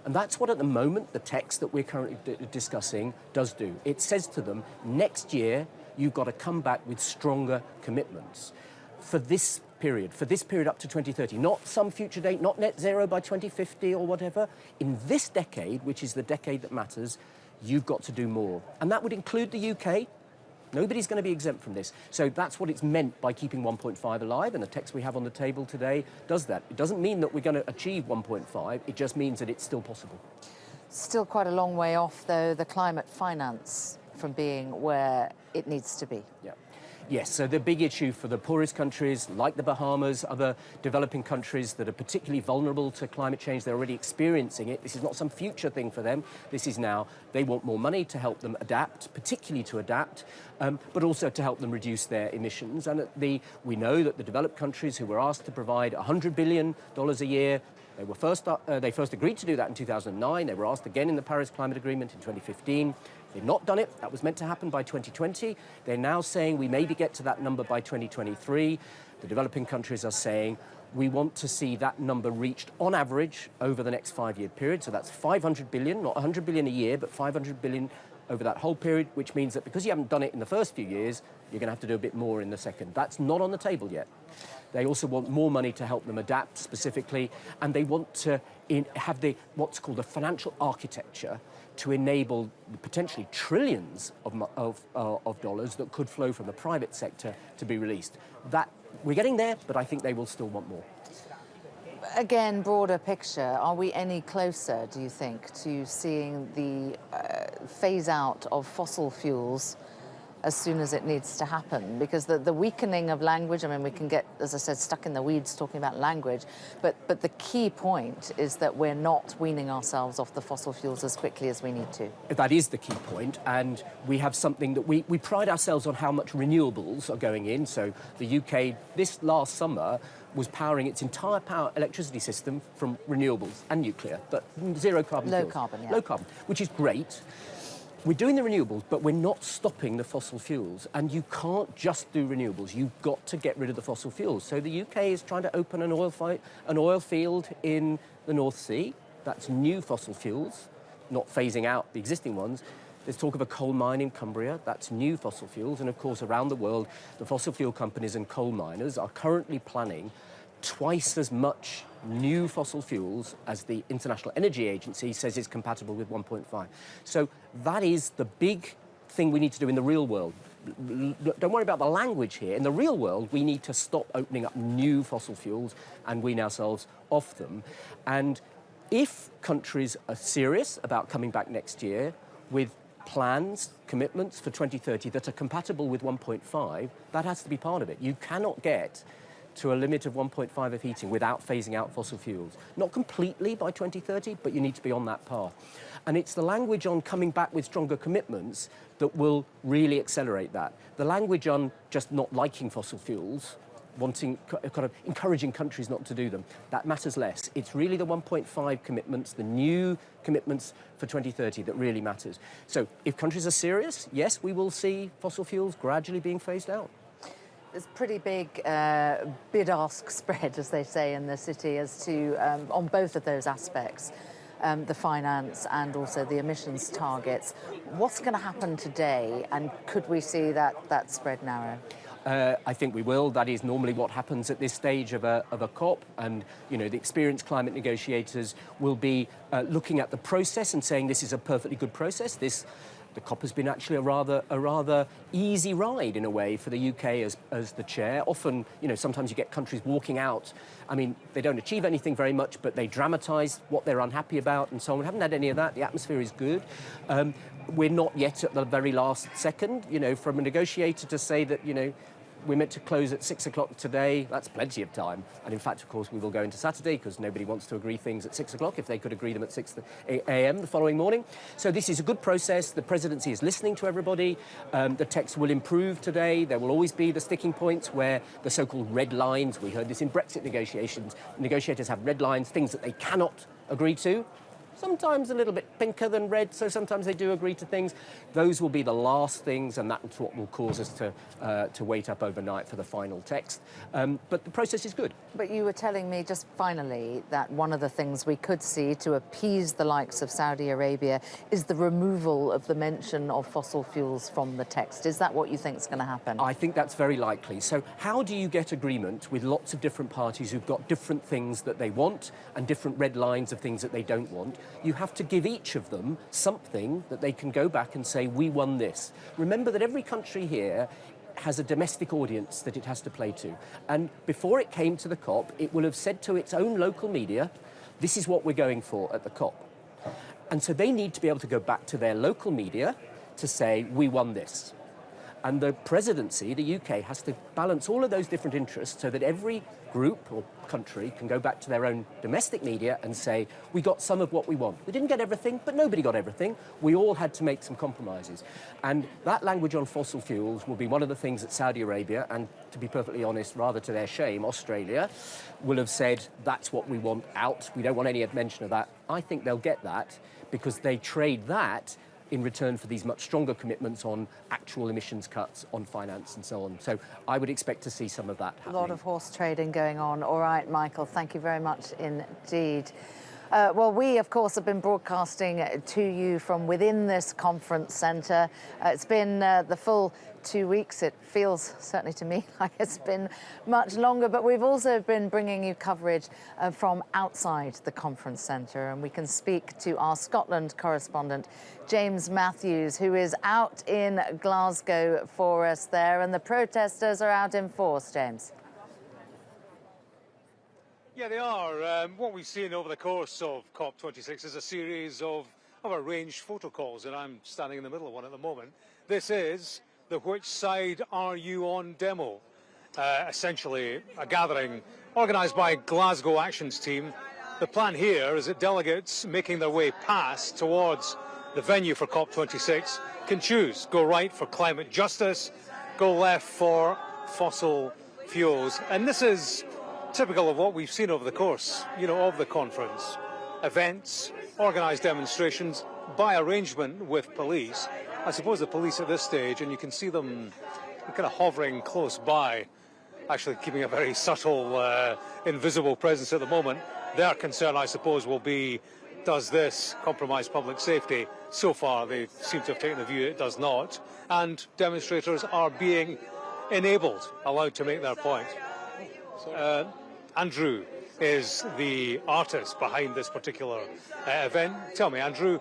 And that's what, at the moment, the text that we're currently discussing does do. It says to them, next year, you've got to come back with stronger commitments for this period up to 2030, not some future date, not net zero by 2050 or whatever. In this decade, which is the decade that matters, you've got to do more. And that would include the UK. Nobody's going to be exempt from this. So that's what it's meant by keeping 1.5 alive, and the text we have on the table today does that. It doesn't mean that we're going to achieve 1.5, it just means that it's still possible. Still quite a long way off, though, the climate finance from being where it needs to be. Yeah. Yes, so the big issue for the poorest countries, like the Bahamas, other developing countries that are particularly vulnerable to climate change, they're already experiencing it. This is not some future thing for them. This is now. They want more money to help them adapt, particularly to adapt, but also to help them reduce their emissions. And we know that the developed countries who were asked to provide $100 billion a year, they first agreed to do that in 2009. They were asked again in the Paris Climate Agreement in 2015. They've not done it. That was meant to happen by 2020. They're now saying we maybe get to that number by 2023. The developing countries are saying we want to see that number reached on average over the next 5-year period. So that's 500 billion, not 100 billion a year, but 500 billion over that whole period, which means that because you haven't done it in the first few years, you're going to have to do a bit more in the second. That's not on the table yet. They also want more money to help them adapt specifically, and they want to have what's called a financial architecture to enable potentially trillions of dollars that could flow from the private sector to be released. We're getting there, but I think they will still want more. Again, broader picture, are we any closer, do you think, to seeing the phase out of fossil fuels as soon as it needs to happen? Because the weakening of language, I mean, we can get, as I said, stuck in the weeds talking about language, but the key point is that we're not weaning ourselves off the fossil fuels as quickly as we need to. That is the key point, and we have something that we pride ourselves on how much renewables are going in. So the UK, this last summer, was powering its entire electricity system from renewables and nuclear, but zero carbon fuels. Low carbon, yeah. Low carbon, which is great. We're doing the renewables, but we're not stopping the fossil fuels. And you can't just do renewables. You've got to get rid of the fossil fuels. So the UK is trying to open an oil field in the North Sea. That's new fossil fuels, not phasing out the existing ones. There's talk of a coal mine in Cumbria. That's new fossil fuels. And of course, around the world, the fossil fuel companies and coal miners are currently planning twice as much new fossil fuels as the International Energy Agency says is compatible with 1.5. So that is the big thing we need to do in the real world. Don't worry about the language here. In the real world, we need to stop opening up new fossil fuels and wean ourselves off them. And if countries are serious about coming back next year with plans, commitments for 2030 that are compatible with 1.5, that has to be part of it. You cannot get to a limit of 1.5 of heating without phasing out fossil fuels. Not completely by 2030, but you need to be on that path. And it's the language on coming back with stronger commitments that will really accelerate that. The language on just not liking fossil fuels, wanting, kind of encouraging countries not to do them, that matters less. It's really the 1.5 commitments, the new commitments for 2030 that really matters. So if countries are serious, yes, we will see fossil fuels gradually being phased out. There's a pretty big bid-ask spread, as they say in the city, as to, on both of those aspects, the finance and also the emissions targets. What's going to happen today, and could we see that spread narrow? I think we will. That is normally what happens at this stage of a COP. And, you know, the experienced climate negotiators will be looking at the process and saying this is a perfectly good process. The COP has been actually a rather easy ride in a way for the UK as the chair. Often, you know, sometimes you get countries walking out. I mean, they don't achieve anything very much, but they dramatise what they're unhappy about and so on. We haven't had any of that. The atmosphere is good. We're not yet at the very last second, you know, from a negotiator to say that, you know, we're meant to close at 6 o'clock today. That's plenty of time. And in fact, of course, we will go into Saturday because nobody wants to agree things at 6 o'clock if they could agree them at 6 a.m. the following morning. So this is a good process. The presidency is listening to everybody. The text will improve today. There will always be the sticking points where the so-called red lines, we heard this in Brexit negotiations, negotiators have red lines, things that they cannot agree to. Sometimes a little bit pinker than red, so sometimes they do agree to things. Those will be the last things, and that's what will cause us to wait up overnight for the final text. But the process is good. But you were telling me just finally that one of the things we could see to appease the likes of Saudi Arabia is the removal of the mention of fossil fuels from the text. Is that what you think is going to happen? I think that's very likely. So how do you get agreement with lots of different parties who've got different things that they want and different red lines of things that they don't want? You have to give each of them something that they can go back and say, we won this. Remember that every country here has a domestic audience that it has to play to. And before it came to the COP, it will have said to its own local media, this is what we're going for at the COP. And so they need to be able to go back to their local media to say, we won this. And the presidency, the UK, has to balance all of those different interests so that every group or country can go back to their own domestic media and say, we got some of what we want. We didn't get everything, but nobody got everything. We all had to make some compromises. And that language on fossil fuels will be one of the things that Saudi Arabia, and to be perfectly honest, rather to their shame, Australia, will have said, that's what we want out. We don't want any mention of that. I think they'll get that because they trade that in return for these much stronger commitments on actual emissions cuts, on finance and so on. So I would expect to see some of that happening. A lot of horse trading going on. All right, Michael, thank you very much indeed. Well, we, of course, have been broadcasting to you from within this conference centre. It's been the full 2 weeks. It feels, certainly to me, like it's been much longer, but we've also been bringing you coverage from outside the conference centre, and we can speak to our Scotland correspondent, James Matthews, who is out in Glasgow for us there, and the protesters are out in force, James. Yeah, they are. What we've seen over the course of COP26 is a series of arranged photo calls, and I'm standing in the middle of one at the moment. This is the Which Side Are You On demo, essentially a gathering organised by Glasgow Action's team. The plan here is that delegates making their way past towards the venue for COP26 can choose, go right for climate justice, go left for fossil fuels. And this is typical of what we've seen over the course, of the conference. Events, organised demonstrations, by arrangement with police. I suppose the police at this stage, and you can see them kind of hovering close by, actually keeping a very subtle, invisible presence at the moment. Their concern, I suppose, will be, does this compromise public safety? So far, they seem to have taken the view it does not. And demonstrators are being enabled, allowed to make their point. Andrew is the artist behind this particular event. Tell me, Andrew,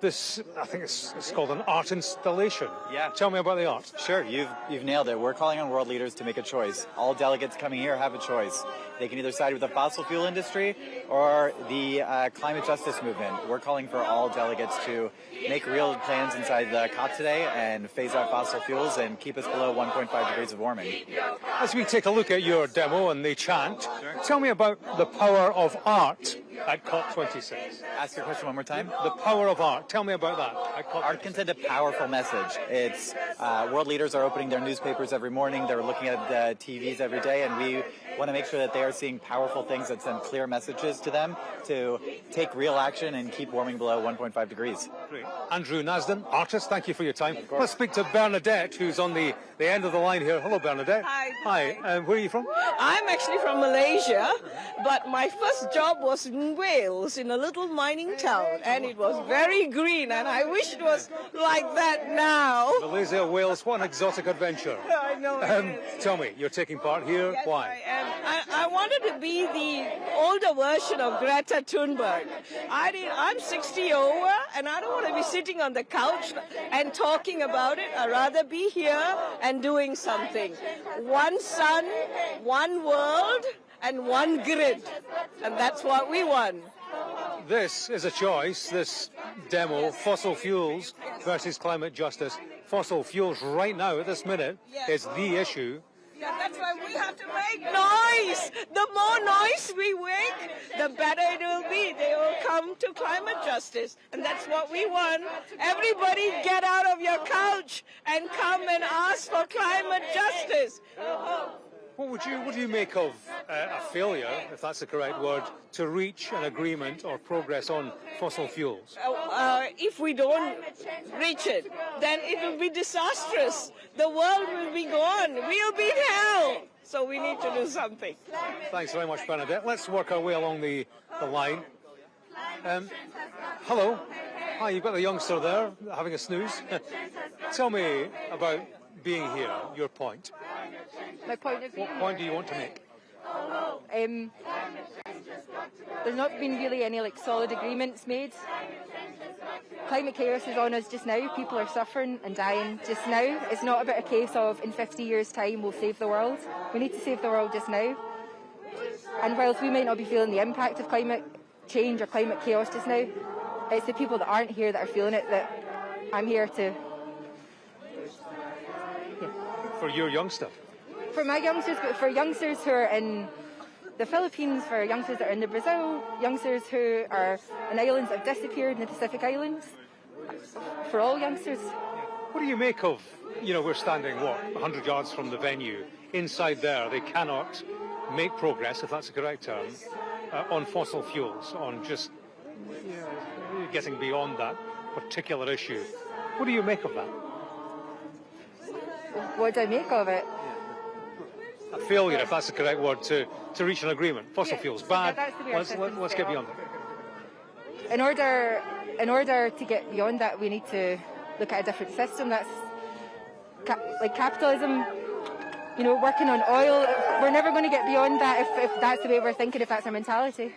this, I think it's called an art installation. Yeah. Tell me about the art. Sure, you've nailed it. We're calling on world leaders to make a choice. All delegates coming here have a choice. They can either side with the fossil fuel industry or the climate justice movement. We're calling for all delegates to make real plans inside the COP today and phase out fossil fuels and keep us below 1.5 degrees of warming. As we take a look at your demo and the chant, tell me about the power of art at COP26. Ask your question one more time. The power of art. Tell me about that at COP26. Art can send a powerful message. It's world leaders are opening their newspapers every morning. They're looking at the TVs every day, and we want to make sure that they are seeing powerful things that send clear messages to them to take real action and keep warming below 1.5 degrees. Great. Andrew Nasden, artist, thank you for your time. Let's speak to Bernadette, who's on the end of the line here. Hello, Bernadette. Hi. Hi. Where are you from? I'm actually from Malaysia, but my first job was in Wales, in a little mining town, and it was very green, and I wish it was like that now. Malaysia, Wales, what an exotic adventure. I know. Tell me, you're taking part here. Yes, Why? I wanted to be the older version of Greta Thunberg. I'm 60 over, and I don't want to be sitting on the couch and talking about it. I'd rather be here and doing something. One sun, one world, and one grid. And that's what we want. This is a choice, this demo, fossil fuels versus climate justice. Fossil fuels right now, at this minute, is the issue. Yeah, that's why we have to make noise. The more noise we make, the better it will be. They will come to climate justice. And that's what we want. Everybody get out of your couch and come and ask for climate justice. What do you make of a failure, if that's the correct word, to reach an agreement or progress on fossil fuels? If we don't reach it, then it will be disastrous. The world will be gone. We'll be in hell. So we need to do something. Thanks very much, Bernadette. Let's work our way along the line. Hello. Hi, you've got the youngster there having a snooze. Tell me about being here, your point. My point of view. What point do you want to make? There's not been really any solid agreements made. Climate chaos is on us just now. People are suffering and dying just now. It's not about a case of in 50 years' time we'll save the world. We need to save the world just now. And whilst we might not be feeling the impact of climate change or climate chaos just now, it's the people that aren't here that are feeling it that I'm here to... For your youngster? For my youngsters, but for youngsters who are in the Philippines, for youngsters that are in the Brazil, youngsters who are in islands that have disappeared in the Pacific Islands, for all youngsters. What do you make of, we're standing, 100 yards from the venue. Inside there, they cannot make progress, if that's the correct term, on fossil fuels, on just getting beyond that particular issue. What do you make of that? What do I make of it? A failure, if that's the correct word, to reach an agreement. Fossil fuels, bad. Let's get beyond it. In order to get beyond that, we need to look at a different system. That's like capitalism. Working on oil. We're never going to get beyond that if that's the way we're thinking. If that's our mentality.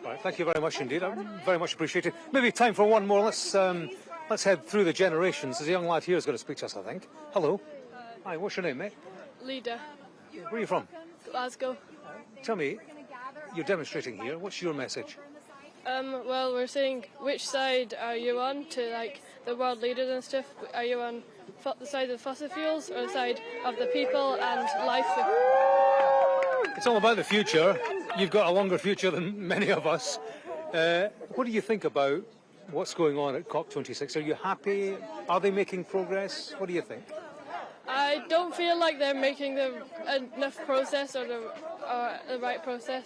Right, thank you very much indeed. I very much appreciate it. Maybe time for one more. Let's head through the generations. There's a young lad here who's going to speak to us, I think. Hello. Hi, what's your name, mate? Lida. Where are you from? Glasgow. Tell me, you're demonstrating here. What's your message? Well, we're saying which side are you on to the world leaders and stuff? Are you on the side of fossil fuels or the side of the people and life? It's all about the future. You've got a longer future than many of us. What do you think about what's going on at COP26? Are you happy? Are they making progress? What do you think? I don't feel like they're making enough process or the right progress.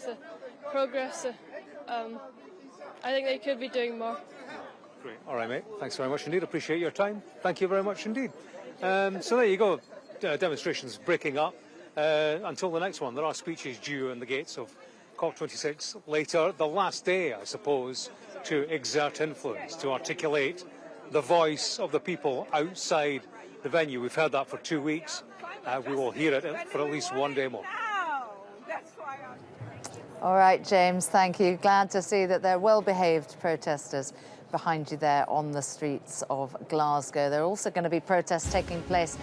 I think they could be doing more. Great. All right, mate. Thanks very much indeed. Appreciate your time. Thank you very much indeed. So there you go. Demonstrations breaking up. Until the next one, there are speeches due in the gates of COP26 later. The last day, I suppose, to exert influence, to articulate the voice of the people outside the venue. We've heard that for 2 weeks. We will hear it for at least one day more. All right, James, thank you. Glad to see that they're well-behaved protesters behind you there on the streets of Glasgow. There are also going to be protests taking place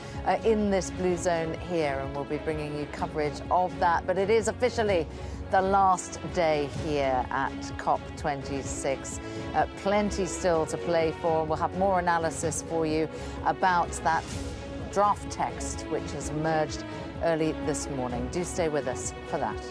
in this blue zone here, and we'll be bringing you coverage of that. But it is officially the last day here at COP26. Plenty still to play for. We'll have more analysis for you about that draft text which has emerged early this morning. Do stay with us for that.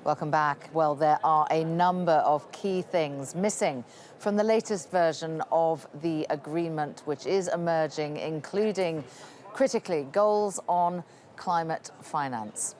Welcome back. Well, there are a number of key things missing from the latest version of the agreement which is emerging, including, critically, goals on climate finance.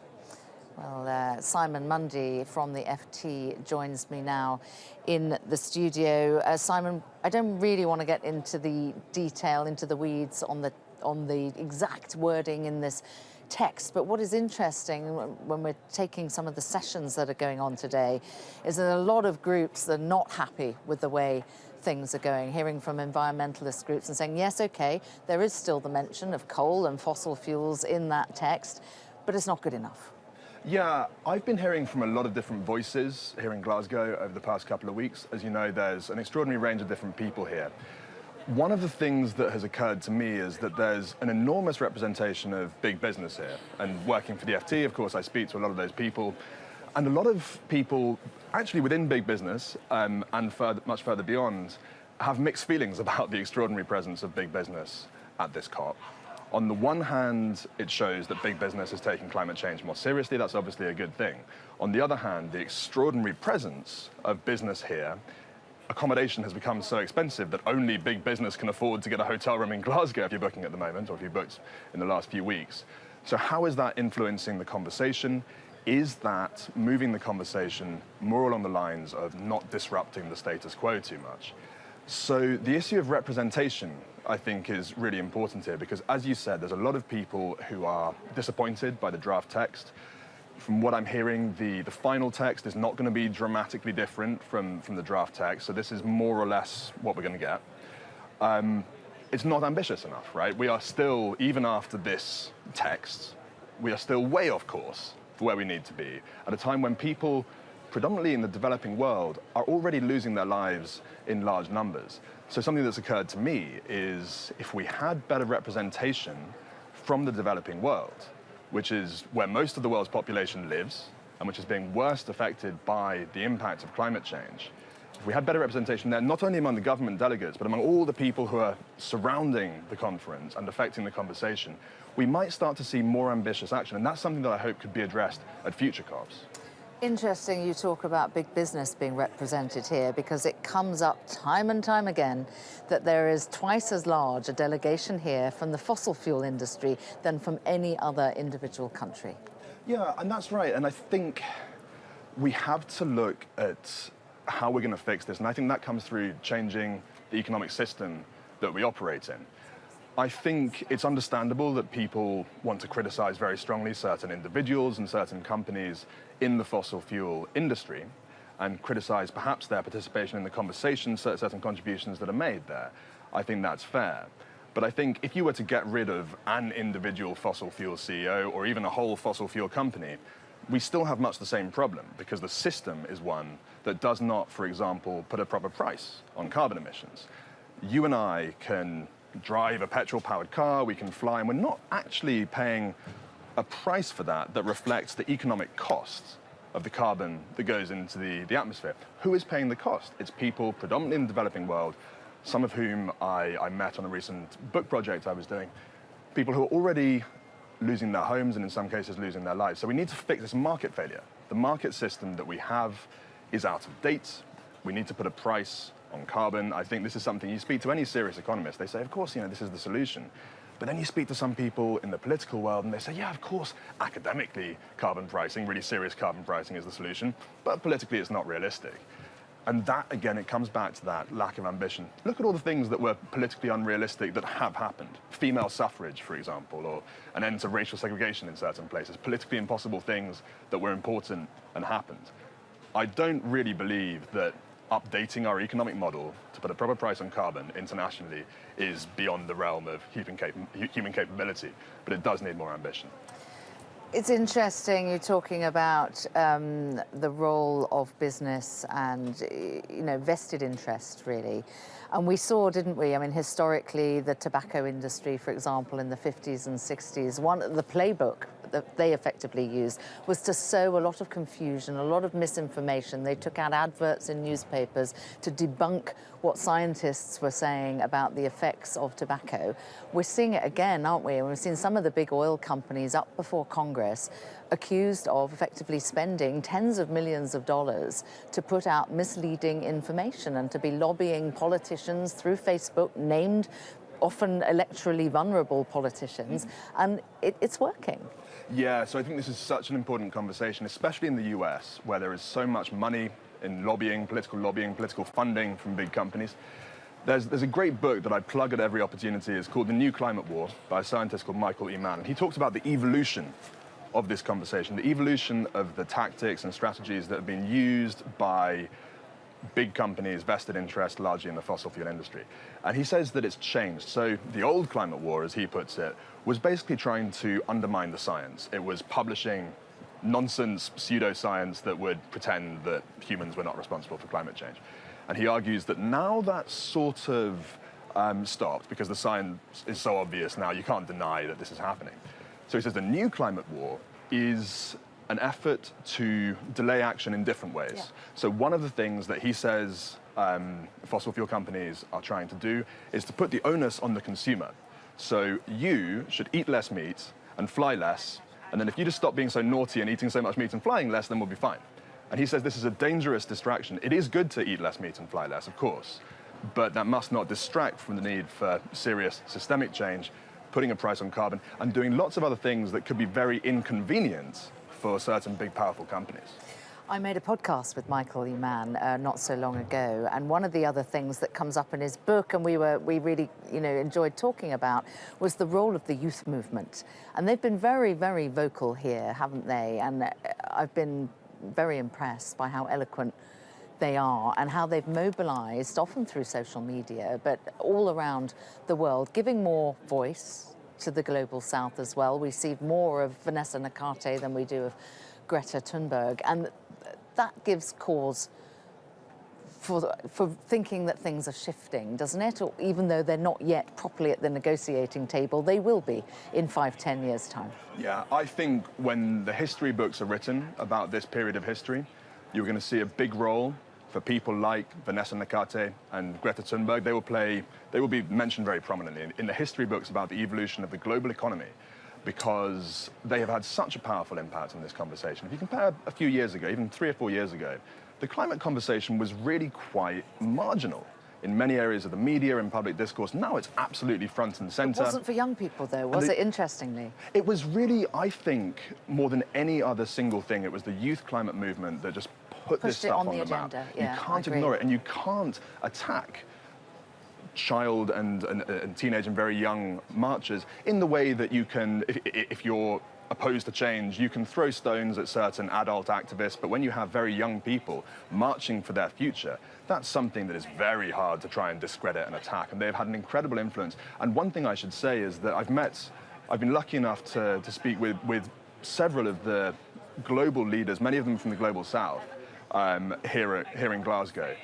Well, Simon Mundy from the FT joins me now in the studio. Simon, I don't really want to get into the detail, into the weeds on the exact wording in this text, but what is interesting when we're taking some of the sessions that are going on today is that a lot of groups are not happy with the way things are going, hearing from environmentalist groups and saying, yes, okay, there is still the mention of coal and fossil fuels in that text, but it's not good enough. Yeah, I've been hearing from a lot of different voices here in Glasgow over the past couple of weeks. As you know, there's an extraordinary range of different people here. One of the things that has occurred to me is that there's an enormous representation of big business here. And working for the FT, of course, I speak to a lot of those people. And a lot of people, actually within big business and much further beyond, have mixed feelings about the extraordinary presence of big business at this COP. On the one hand, it shows that big business is taking climate change more seriously. That's obviously a good thing. On the other hand, the extraordinary presence of business here, accommodation has become so expensive that only big business can afford to get a hotel room in Glasgow if you're booking at the moment, or if you booked in the last few weeks. So how is that influencing the conversation? Is that moving the conversation more along the lines of not disrupting the status quo too much? So the issue of representation, I think, is really important here because, as you said, there's a lot of people who are disappointed by the draft text. From what I'm hearing, the final text is not going to be dramatically different from the draft text, so this is more or less what we're going to get. It's not ambitious enough, right? We are still, even after this text, we are still way off course for where we need to be, at a time when people, predominantly in the developing world, are already losing their lives in large numbers. So something that's occurred to me is if we had better representation from the developing world, which is where most of the world's population lives, and which is being worst affected by the impact of climate change, if we had better representation there, not only among the government delegates, but among all the people who are surrounding the conference and affecting the conversation, we might start to see more ambitious action. And that's something that I hope could be addressed at future COPs. Interesting you talk about big business being represented here, because it comes up time and time again that there is twice as large a delegation here from the fossil fuel industry than from any other individual country. Yeah, and that's right. And I think we have to look at how we're going to fix this. And I think that comes through changing the economic system that we operate in. I think it's understandable that people want to criticize very strongly certain individuals and certain companies in the fossil fuel industry and criticize perhaps their participation in the conversation, certain contributions that are made there. I think that's fair. But I think if you were to get rid of an individual fossil fuel CEO or even a whole fossil fuel company, we still have much the same problem, because the system is one that does not, for example, put a proper price on carbon emissions. You and I can drive a petrol-powered car, we can fly, and we're not actually paying a price for that that reflects the economic cost of the carbon that goes into the atmosphere. Who is paying the cost? It's people predominantly in the developing world, some of whom I met on a recent book project I was doing, people who are already losing their homes and in some cases losing their lives. So we need to fix this market failure. The market system that we have is out of date. We need to put a price on carbon. I think this is something you speak to any serious economist, they say, of course, this is the solution. But then you speak to some people in the political world and they say, yeah, of course, academically, carbon pricing, really serious carbon pricing is the solution, but politically it's not realistic. And that, again, it comes back to that lack of ambition. Look at all the things that were politically unrealistic that have happened. Female suffrage, for example, or an end to racial segregation in certain places. Politically impossible things that were important and happened. I don't really believe that updating our economic model to put a proper price on carbon internationally is beyond the realm of human capability, but it does need more ambition. It's interesting you're talking about the role of business and, vested interest, really. And we saw, didn't we? I mean, historically, the tobacco industry, for example, in the 50s and 60s, the playbook that they effectively used was to sow a lot of confusion, a lot of misinformation. They took out adverts in newspapers to debunk what scientists were saying about the effects of tobacco. We're seeing it again, aren't we? And we've seen some of the big oil companies up before Congress accused of effectively spending tens of millions of dollars to put out misleading information and to be lobbying politicians through Facebook, named often electorally vulnerable politicians, and it's working. Yeah, so I think this is such an important conversation, especially in the US, where there is so much money in lobbying, political funding from big companies. There's a great book that I plug at every opportunity. It's called The New Climate War by a scientist called Michael E. Mann. And he talks about the evolution of this conversation, the evolution of the tactics and strategies that have been used by big companies, vested interest, largely in the fossil fuel industry. And he says that it's changed. So the old climate war, as he puts it, was basically trying to undermine the science. It was publishing nonsense pseudoscience that would pretend that humans were not responsible for climate change. And he argues that now that's sort of stopped, because the science is so obvious now, you can't deny that this is happening. So he says the new climate war is an effort to delay action in different ways. Yeah. So one of the things that he says fossil fuel companies are trying to do is to put the onus on the consumer. So you should eat less meat and fly less, and then if you just stop being so naughty and eating so much meat and flying less, then we'll be fine. And he says this is a dangerous distraction. It is good to eat less meat and fly less, of course, but that must not distract from the need for serious systemic change, putting a price on carbon, and doing lots of other things that could be very inconvenient for certain big, powerful companies. I made a podcast with Michael E. Mann not so long ago, and one of the other things that comes up in his book, and we really enjoyed talking about, was the role of the youth movement. And they've been very, very vocal here, haven't they? And I've been very impressed by how eloquent they are and how they've mobilized, often through social media, but all around the world, giving more voice to the global south as well. We see more of Vanessa Nakate than we do of Greta Thunberg, and that gives cause for thinking that things are shifting, doesn't it? Or even though they're not yet properly at the negotiating table, they will be in 5-10 years' time. Yeah, I think when the history books are written about this period of history, you're going to see a big role for people like Vanessa Nakate and Greta Thunberg. They will be mentioned very prominently in the history books about the evolution of the global economy, because they have had such a powerful impact on this conversation. If you compare a few years ago, even 3 or 4 years ago, the climate conversation was really quite marginal in many areas of the media and public discourse. Now it's absolutely front and center. It wasn't for young people, though, was it, interestingly? It was really, I think, more than any other single thing, it was the youth climate movement that just put this stuff on the agenda. map. Yeah, you can't ignore it, and you can't attack child and teenage and very young marchers in the way that you can, if you're opposed to change, you can throw stones at certain adult activists, but when you have very young people marching for their future, that's something that is very hard to try and discredit and attack, and they've had an incredible influence. And one thing I should say is that I've been lucky enough to speak with several of the global leaders, many of them from the global south, here in Glasgow,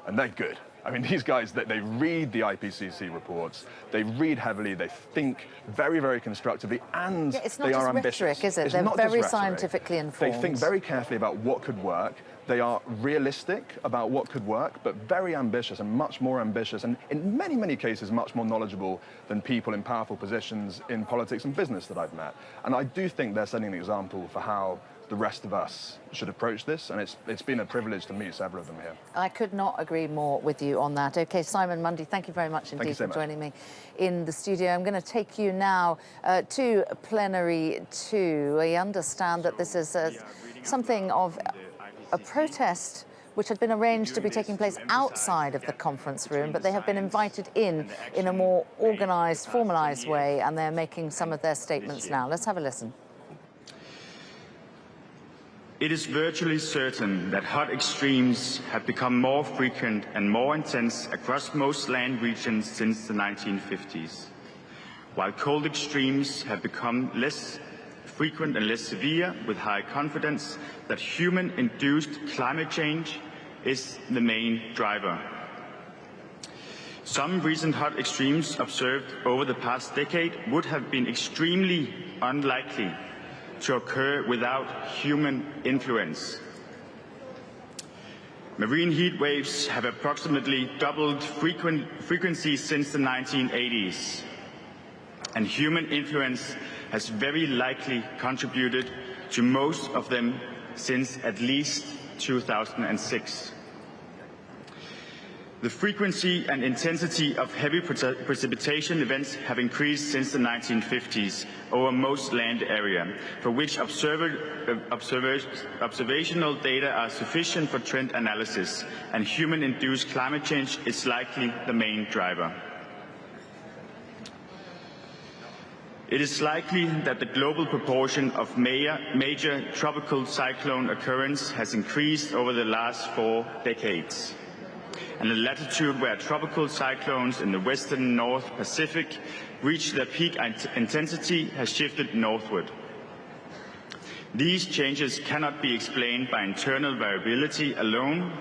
and they're good. I mean, these guys, they read the IPCC reports, they read heavily, they think very, very constructively, and they are ambitious. Rhetoric, is it? They're very scientifically informed. They think very carefully about what could work. They are realistic about what could work, but very ambitious, and much more ambitious, and in many, many cases, much more knowledgeable than people in powerful positions in politics and business that I've met. And I do think they're setting an example for how the rest of us should approach this, and it's been a privilege to meet several of them here. I could not agree more with you on that. OK, Simon Mundy, thank you very much indeed for joining me in the studio. I'm going to take you now to plenary 2. I understand that this is something of a protest which had been arranged to be taking place outside of the conference room, but they have been invited in a more organised, formalised way, and they're making some of their statements now. Let's have a listen. It is virtually certain that hot extremes have become more frequent and more intense across most land regions since the 1950s, while cold extremes have become less frequent and less severe, with high confidence that human-induced climate change is the main driver. Some recent hot extremes observed over the past decade would have been extremely unlikely to occur without human influence. Marine heat waves have approximately doubled frequency since the 1980s, and human influence has very likely contributed to most of them since at least 2006. The frequency and intensity of heavy precipitation events have increased since the 1950s over most land area, for which observational data are sufficient for trend analysis, and human-induced climate change is likely the main driver. It is likely that the global proportion of major tropical cyclone occurrence has increased over the last 4 decades, and the latitude where tropical cyclones in the western North Pacific reach their peak intensity has shifted northward. These changes cannot be explained by internal variability alone.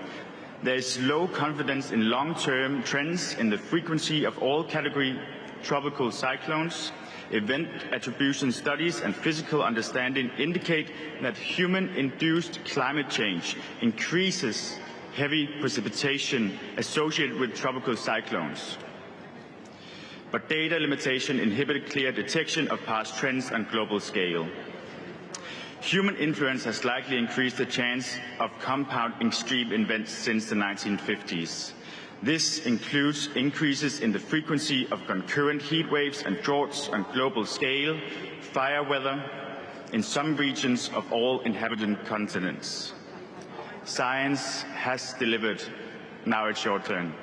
There is low confidence in long-term trends in the frequency of all category tropical cyclones. Event attribution studies and physical understanding indicate that human-induced climate change increases heavy precipitation associated with tropical cyclones. But data limitation inhibit clear detection of past trends on global scale. Human influence has likely increased the chance of compound extreme events since the 1950s. This includes increases in the frequency of concurrent heat waves and droughts on global scale, fire weather in some regions of all inhabited continents. Science has delivered. Now it's your turn.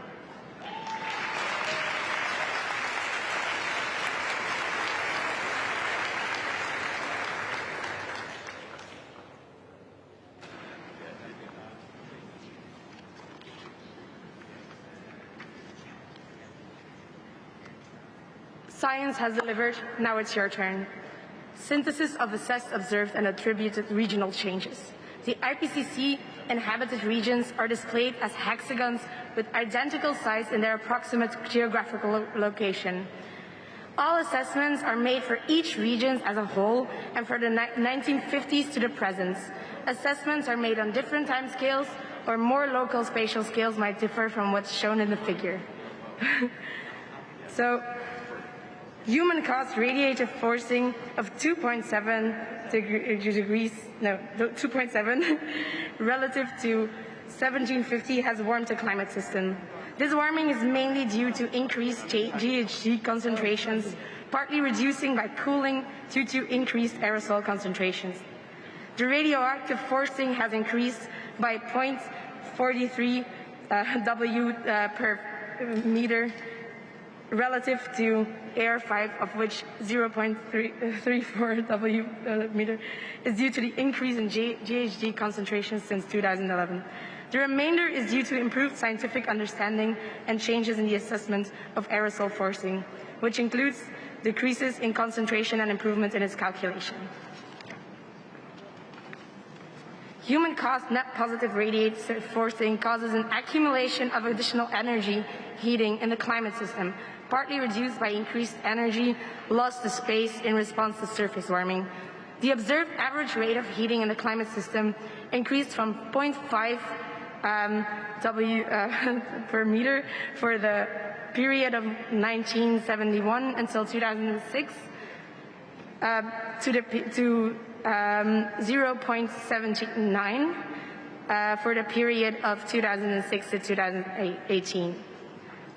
Science has delivered, now it's your turn. Synthesis of assessed, observed, and attributed regional changes. The IPCC inhabited regions are displayed as hexagons with identical size in their approximate geographical location. All assessments are made for each region as a whole and for the 1950s to the present. Assessments are made on different time scales, or more local spatial scales might differ from what's shown in the figure. So, human-caused radiative forcing of 2.7 relative to 1750 has warmed the climate system. This warming is mainly due to increased GHG concentrations, partly reducing by cooling due to increased aerosol concentrations. The radioactive forcing has increased by 0.43 W per meter relative to Air 5, of which 0.34 W meter is due to the increase in GHG concentrations since 2011. The remainder is due to improved scientific understanding and changes in the assessment of aerosol forcing, which includes decreases in concentration and improvement in its calculation. Human-caused net positive radiative forcing causes an accumulation of additional energy heating in the climate system, partly reduced by increased energy lost to space in response to surface warming. The observed average rate of heating in the climate system increased from 0.5 W per meter for the period of 1971 until 2006 to 0.79 for the period of 2006 to 2018.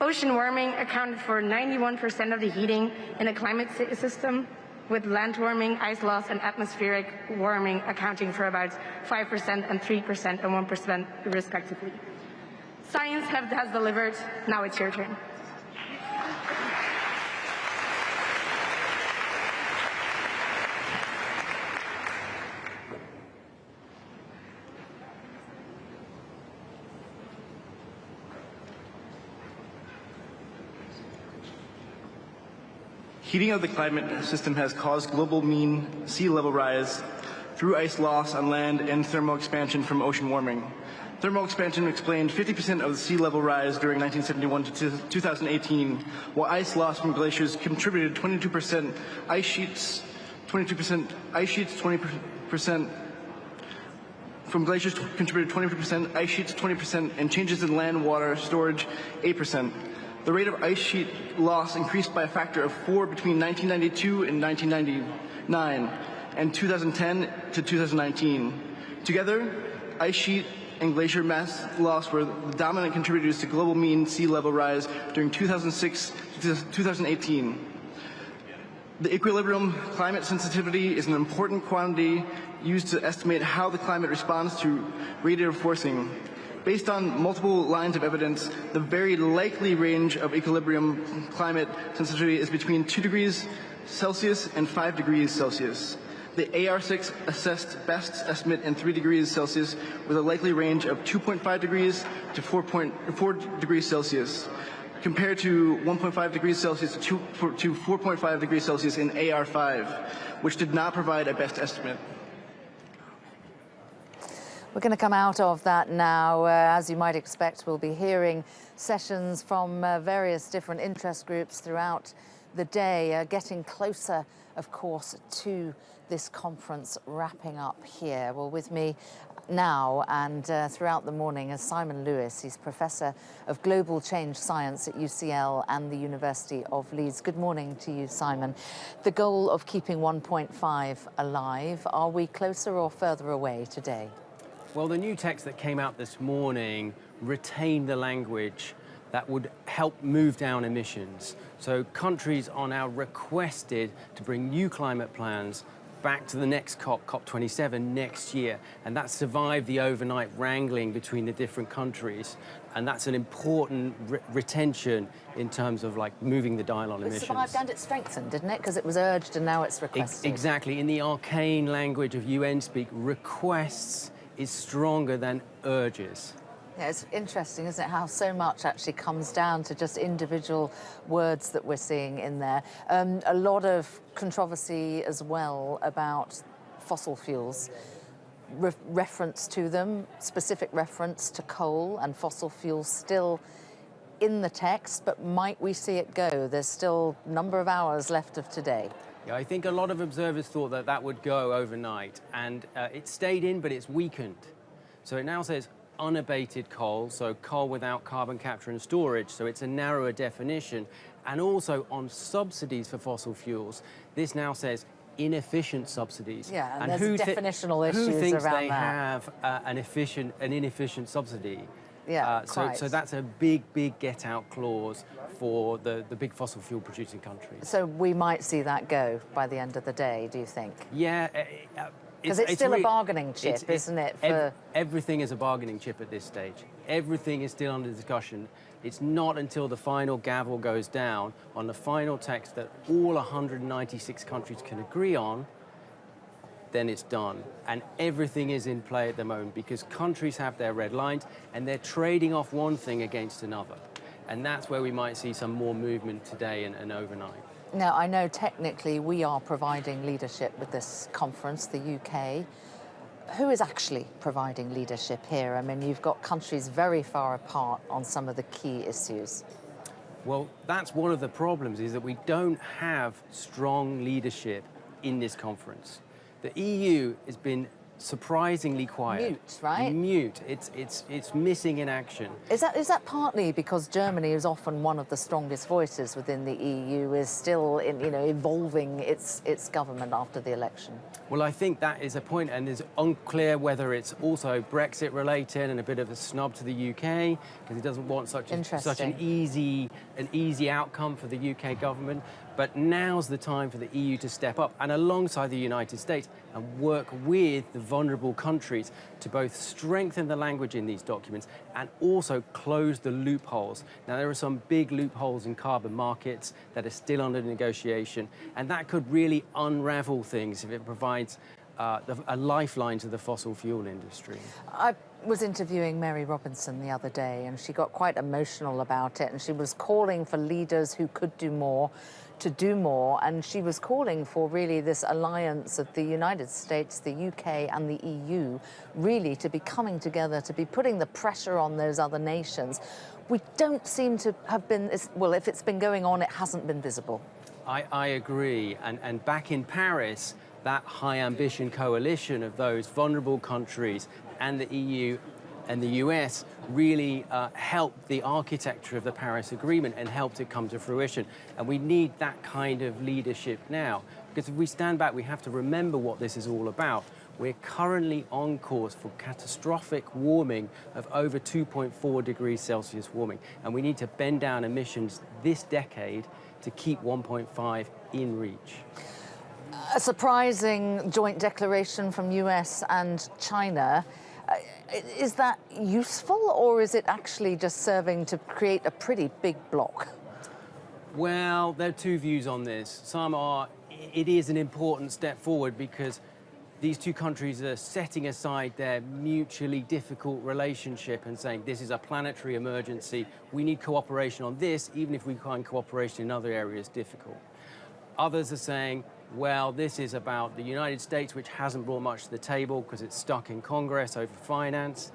Ocean warming accounted for 91% of the heating in the climate system, with land warming, ice loss, and atmospheric warming accounting for about 5% and 3% and 1% respectively. Science has delivered, now it's your turn. Heating of the climate system has caused global mean sea level rise through ice loss on land and thermal expansion from ocean warming. Thermal expansion explained 50% of the sea level rise during 1971 to 2018, while ice loss from glaciers contributed 22% ice sheets, 20% from glaciers contributed 22%, ice sheets 20%, and changes in land water storage 8%. The rate of ice sheet loss increased by a factor of 4 between 1992 and 1999 and 2010 to 2019. Together, ice sheet and glacier mass loss were the dominant contributors to global mean sea level rise during 2006 to 2018. The equilibrium climate sensitivity is an important quantity used to estimate how the climate responds to radiative forcing. Based on multiple lines of evidence, the very likely range of equilibrium climate sensitivity is between 2 degrees Celsius and 5 degrees Celsius. The AR6 assessed best estimate in 3 degrees Celsius with a likely range of 2.5 degrees to 4 degrees Celsius, compared to 1.5 degrees Celsius to 4.5 degrees Celsius in AR5, which did not provide a best estimate. We're going to come out of that now. As you might expect, we'll be hearing sessions from various different interest groups throughout the day, getting closer, of course, to this conference wrapping up here. Well, with me now and throughout the morning is Simon Lewis. He's Professor of Global Change Science at UCL and the University of Leeds. Good morning to you, Simon. The goal of keeping 1.5 alive, are we closer or further away today? Well, the new text that came out this morning retained the language that would help move down emissions. So countries are now requested to bring new climate plans back to the next COP, COP27 next year. And that survived the overnight wrangling between the different countries. And that's an important retention in terms of like moving the dial on emissions. It survived and it strengthened, didn't it? Because it was urged and now it's requested. Exactly. In the arcane language of UN speak, requests is stronger than urges. Yeah, it's interesting, isn't it, how so much actually comes down to just individual words that we're seeing in there. A lot of controversy as well about fossil fuels. Reference to them, specific reference to coal and fossil fuels still in the text, but might we see it go? There's still a number of hours left of today. Yeah, I think a lot of observers thought that that would go overnight, and it stayed in, but it's weakened. So it now says unabated coal, so coal without carbon capture and storage, so it's a narrower definition. And also on subsidies for fossil fuels, this now says inefficient subsidies. Yeah, and there's definitional issues who thinks around they that. have an inefficient subsidy? Yeah, so that's a big get-out clause for the big fossil fuel producing countries. So we might see that go by the end of the day, do you think? Yeah. Because it's still a bargaining chip, isn't it? Everything is a bargaining chip at this stage. Everything is still under discussion. It's not until the final gavel goes down on the final text that all 196 countries can agree on, then it's done. And everything is in play at the moment because countries have their red lines and they're trading off one thing against another. And that's where we might see some more movement today and overnight. Now, I know technically we are providing leadership with this conference, the UK. Who is actually providing leadership here? I mean, you've got countries very far apart on some of the key issues. Well, that's one of the problems, is that we don't have strong leadership in this conference. The EU has been surprisingly quiet. Mute, right? Mute. It's missing in action. Is that partly because Germany is often one of the strongest voices within the EU, is still evolving its government after the election? Well, I think that is a point, and it's unclear whether it's also Brexit related and a bit of a snub to the UK because it doesn't want such an easy outcome for the UK government. But now's the time for the EU to step up and alongside the United States and work with the vulnerable countries to both strengthen the language in these documents and also close the loopholes. Now, there are some big loopholes in carbon markets that are still under negotiation, and that could really unravel things if it provides a lifeline to the fossil fuel industry. I was interviewing Mary Robinson the other day, and she got quite emotional about it, and she was calling for leaders who could do more to do more, and she was calling for really this alliance of the United States, the UK and the EU really to be coming together, to be putting the pressure on those other nations. We don't seem to have been, well, if it's been going on, it hasn't been visible. I agree, and back in Paris, that high ambition coalition of those vulnerable countries and the EU and the US really helped the architecture of the Paris Agreement and helped it come to fruition. And we need that kind of leadership now. Because if we stand back, we have to remember what this is all about. We're currently on course for catastrophic warming of over 2.4 degrees Celsius warming. And we need to bend down emissions this decade to keep 1.5 in reach. A surprising joint declaration from US and China. Is that useful, or is it actually just serving to create a pretty big block? Well, there are two views on this. Some are, it is an important step forward because these two countries are setting aside their mutually difficult relationship and saying this is a planetary emergency. We need cooperation on this, even if we find cooperation in other areas difficult. Others are saying, well, this is about the United States, which hasn't brought much to the table because it's stuck in Congress over finance,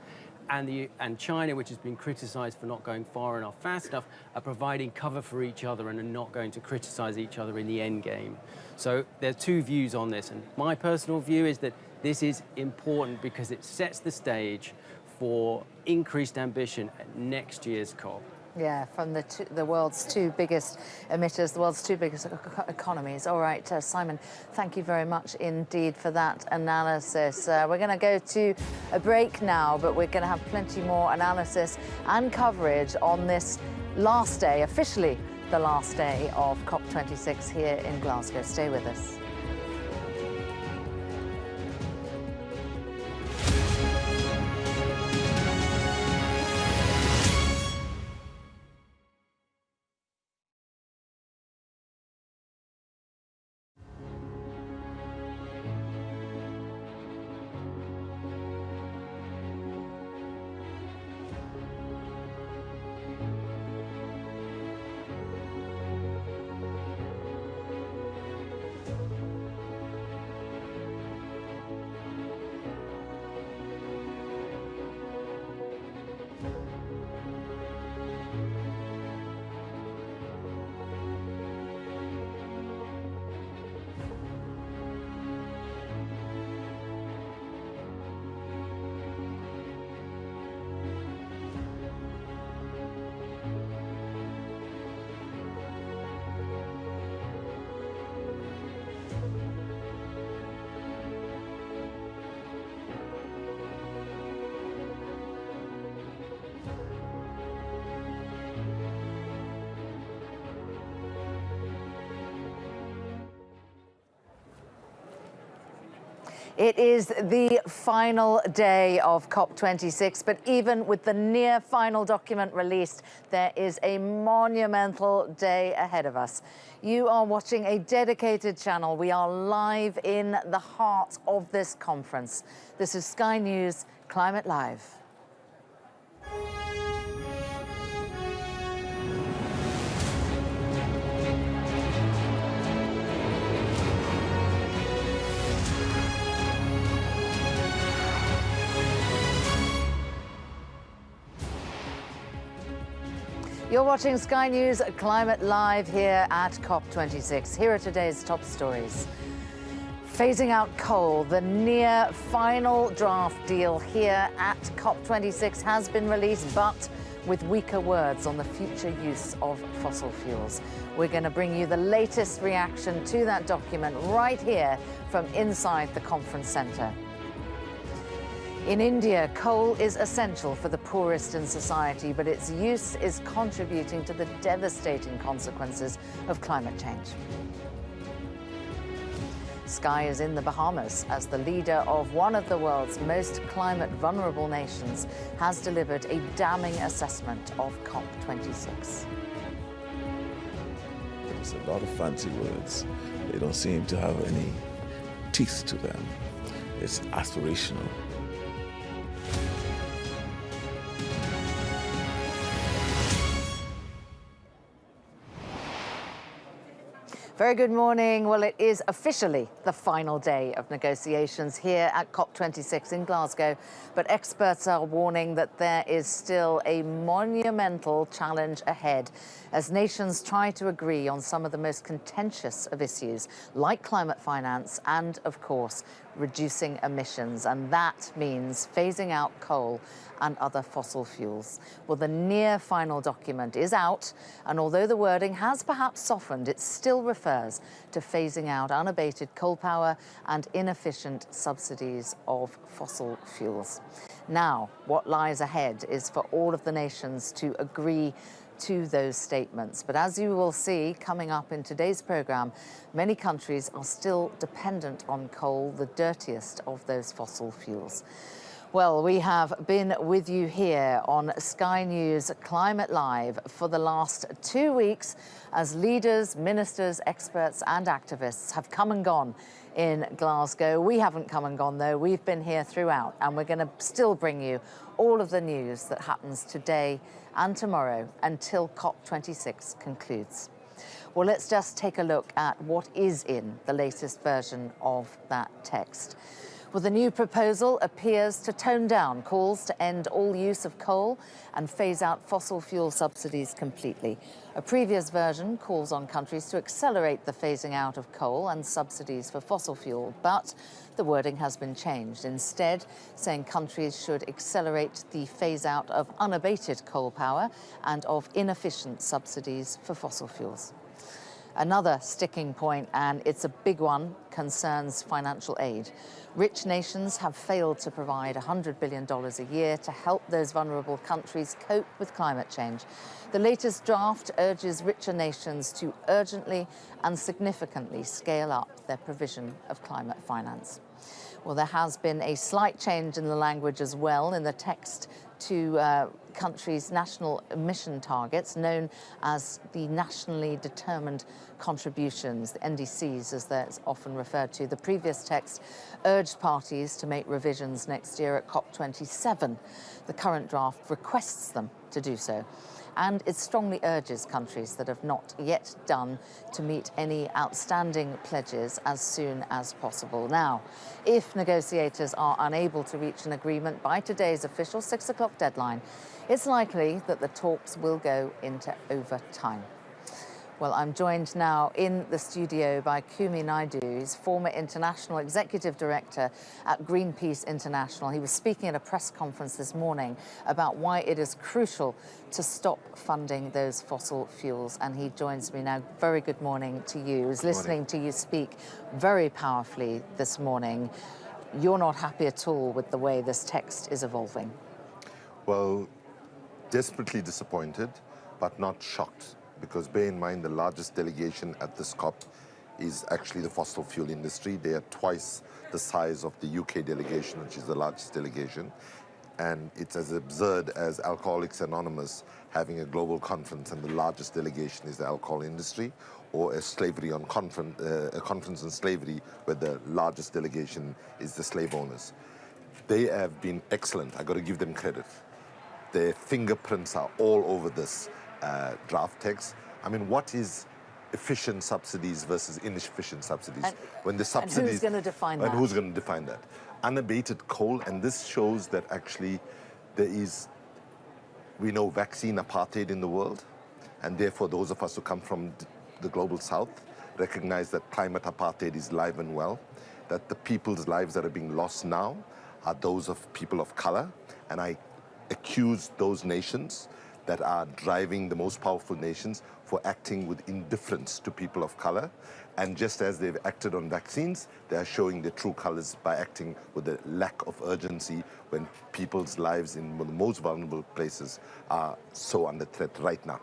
and China, which has been criticized for not going far enough, fast enough, are providing cover for each other and are not going to criticize each other in the end game. So there are two views on this, and my personal view is that this is important because it sets the stage for increased ambition at next year's COP. Yeah, from the world's two biggest emitters, the world's two biggest economies. All right, Simon, thank you very much indeed for that analysis. We're going to go to a break now, but we're going to have plenty more analysis and coverage on this last day, officially the last day of COP26 here in Glasgow. Stay with us. It is the final day of COP26, but even with the near final document released, there is a monumental day ahead of us. You are watching a dedicated channel. We are live in the heart of this conference. This is Sky News Climate Live. You're watching Sky News Climate Live here at COP26. Here are today's top stories. Phasing out coal, the near final draft deal here at COP26 has been released, but with weaker words on the future use of fossil fuels. We're going to bring you the latest reaction to that document right here from inside the conference centre. In India, coal is essential for the poorest in society, but its use is contributing to the devastating consequences of climate change. Sky is in the Bahamas as the leader of one of the world's most climate vulnerable nations has delivered a damning assessment of COP26. There's a lot of fancy words. They don't seem to have any teeth to them. It's aspirational. Very good morning. Well, it is officially the final day of negotiations here at COP26 in Glasgow, but experts are warning that there is still a monumental challenge ahead as nations try to agree on some of the most contentious of issues, like climate finance and, of course, reducing emissions. And that means phasing out coal and other fossil fuels. Well, the near final document is out, and although the wording has perhaps softened, it still refers to phasing out unabated coal power and inefficient subsidies of fossil fuels. Now, what lies ahead is for all of the nations to agree to those statements. But as you will see coming up in today's program, many countries are still dependent on coal, the dirtiest of those fossil fuels. Well, we have been with you here on Sky News Climate Live for the last 2 weeks as leaders, ministers, experts and activists have come and gone in Glasgow. We haven't come and gone, though. We've been here throughout, and we're going to still bring you all of the news that happens today and tomorrow until COP26 concludes. Well, let's just take a look at what is in the latest version of that text. Well, the new proposal appears to tone down calls to end all use of coal and phase out fossil fuel subsidies completely. A previous version calls on countries to accelerate the phasing out of coal and subsidies for fossil fuel, but the wording has been changed, instead saying countries should accelerate the phase out of unabated coal power and of inefficient subsidies for fossil fuels. Another sticking point, and it's a big one, concerns financial aid. Rich nations have failed to provide $100 billion a year to help those vulnerable countries cope with climate change. The latest draft urges richer nations to urgently and significantly scale up their provision of climate finance. Well, there has been a slight change in the language as well in the text to countries' national emission targets, known as the nationally determined contributions, the NDCs as they're often referred to. The previous text urged parties to make revisions next year at COP27. The current draft requests them to do so. And it strongly urges countries that have not yet done to meet any outstanding pledges as soon as possible. Now, if negotiators are unable to reach an agreement by today's official 6 o'clock deadline, it's likely that the talks will go into overtime. Well, I'm joined now in the studio by Kumi Naidu. He's former international executive director at Greenpeace International. He was speaking at a press conference this morning about why it is crucial to stop funding those fossil fuels. And he joins me now. Very good morning to you. I was listening to you speak very powerfully this morning. You're not happy at all with the way this text is evolving. Well, desperately disappointed, but not shocked. Because bear in mind, the largest delegation at this COP is actually the fossil fuel industry. They are twice the size of the UK delegation, which is the largest delegation. And it's as absurd as Alcoholics Anonymous having a global conference and the largest delegation is the alcohol industry, or a slavery on a conference on slavery where the largest delegation is the slave owners. They have been excellent. I got to give them credit. Their fingerprints are all over this draft text. I mean, what is efficient subsidies versus inefficient subsidies? When the subsidies, and who's going to define that? And who's going to define that? Unabated coal, and this shows that actually there is, we know, vaccine apartheid in the world, and therefore those of us who come from the global south recognize that climate apartheid is alive and well, that the people's lives that are being lost now are those of people of color, and I accuse those nations that are driving the most powerful nations for acting with indifference to people of color. And just as they've acted on vaccines, they are showing their true colors by acting with a lack of urgency when people's lives in the most vulnerable places are so under threat right now.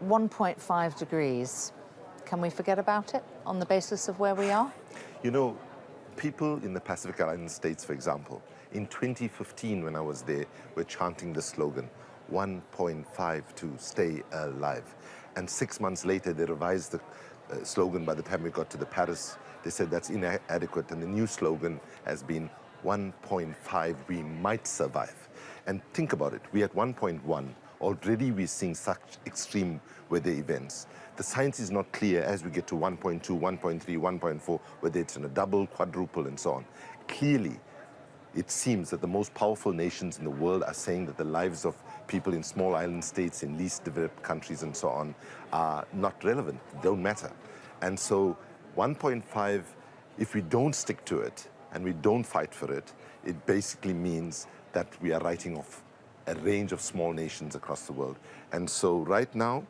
1.5 degrees. Can we forget about it on the basis of where we are? You know, people in the Pacific Island states, for example, in 2015 when I was there, were chanting the slogan, 1.5 to stay alive. And 6 months later, they revised the slogan. By the time we got to the Paris, they said that's inadequate. And the new slogan has been 1.5, we might survive. And think about it, we're at 1.1. Already we're seeing such extreme weather events. The science is not clear as we get to 1.2, 1.3, 1.4, whether it's in a double, quadruple, and so on. Clearly, it seems that the most powerful nations in the world are saying that the lives of people in small island states, in least developed countries and so on, are not relevant, don't matter. And so 1.5, if we don't stick to it and we don't fight for it, it basically means that we are writing off a range of small nations across the world. And so right now,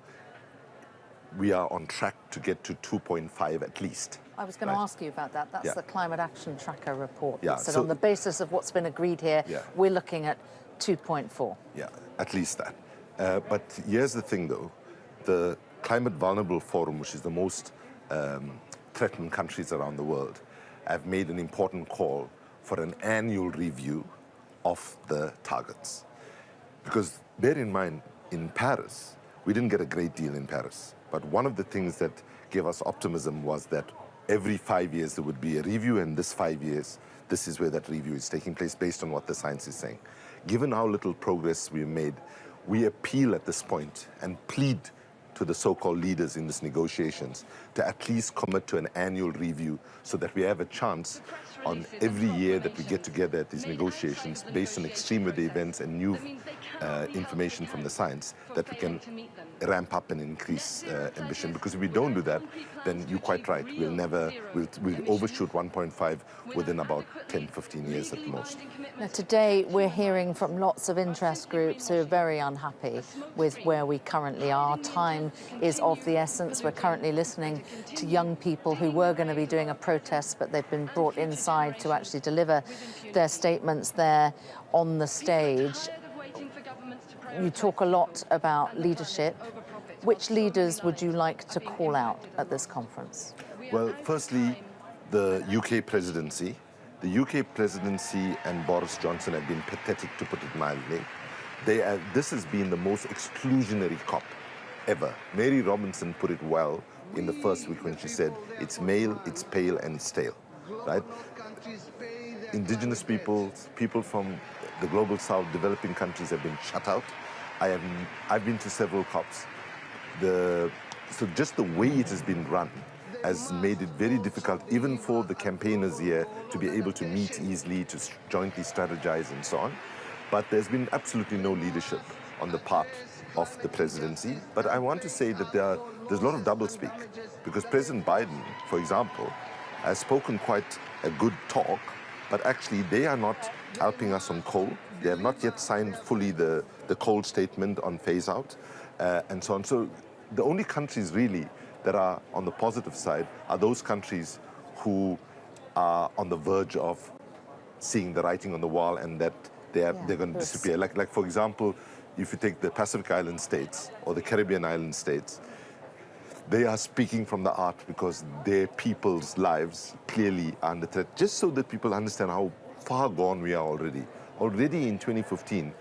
we are on track to get to 2.5 at least. I was going to ask you about that. That's the Climate Action Tracker report. Yeah, So on the basis of what's been agreed here, we're looking at 2.4. Yeah, at least that. But here's the thing, though. The Climate Vulnerable Forum, which is the most threatened countries around the world, have made an important call for an annual review of the targets. Because bear in mind, in Paris, we didn't get a great deal in Paris. But one of the things that gave us optimism was that every 5 years there would be a review, and this 5 years, this is where that review is taking place based on what the science is saying. Given how little progress we've made, we appeal at this point and plead to the so-called leaders in these negotiations to at least commit to an annual review so that we have a chance on every year that we get together at these negotiations based on extreme weather events and new information from the science, that we can ramp up and increase ambition. Because if we don't do that, then you're quite right, we'll overshoot 1.5 within about 10, 15 years at the most. Now, today we're hearing from lots of interest groups who are very unhappy with where we currently are. Time is of the essence. We're currently listening to young people who were going to be doing a protest, but they've been brought inside to actually deliver their statements there on the stage. You talk a lot about leadership. Which leaders would you like to call out at this conference? Well, firstly, the UK presidency. The UK presidency and Boris Johnson have been pathetic, to put it mildly. This has been the most exclusionary COP ever. Mary Robinson put it well in the first week when she said, it's male, it's pale, and it's stale, right? Indigenous peoples, people from the global south, developing countries have been shut out. I've been to several COPs. So just the way it has been run has made it very difficult, even for the campaigners here, to be able to meet easily, to jointly strategize and so on. But there's been absolutely no leadership on the part of the presidency. But I want to say that there's a lot of doublespeak, because President Biden, for example, has spoken quite a good talk, but actually they are not helping us on coal. They have not yet signed fully the coal statement on phase out and so on. So the only countries really that are on the positive side are those countries who are on the verge of seeing the writing on the wall and that they're going to disappear. Like for example, if you take the Pacific Island states or the Caribbean island states, They are speaking from the heart because their people's lives clearly are under threat, just so that people understand how far gone we are already. Already in 2015,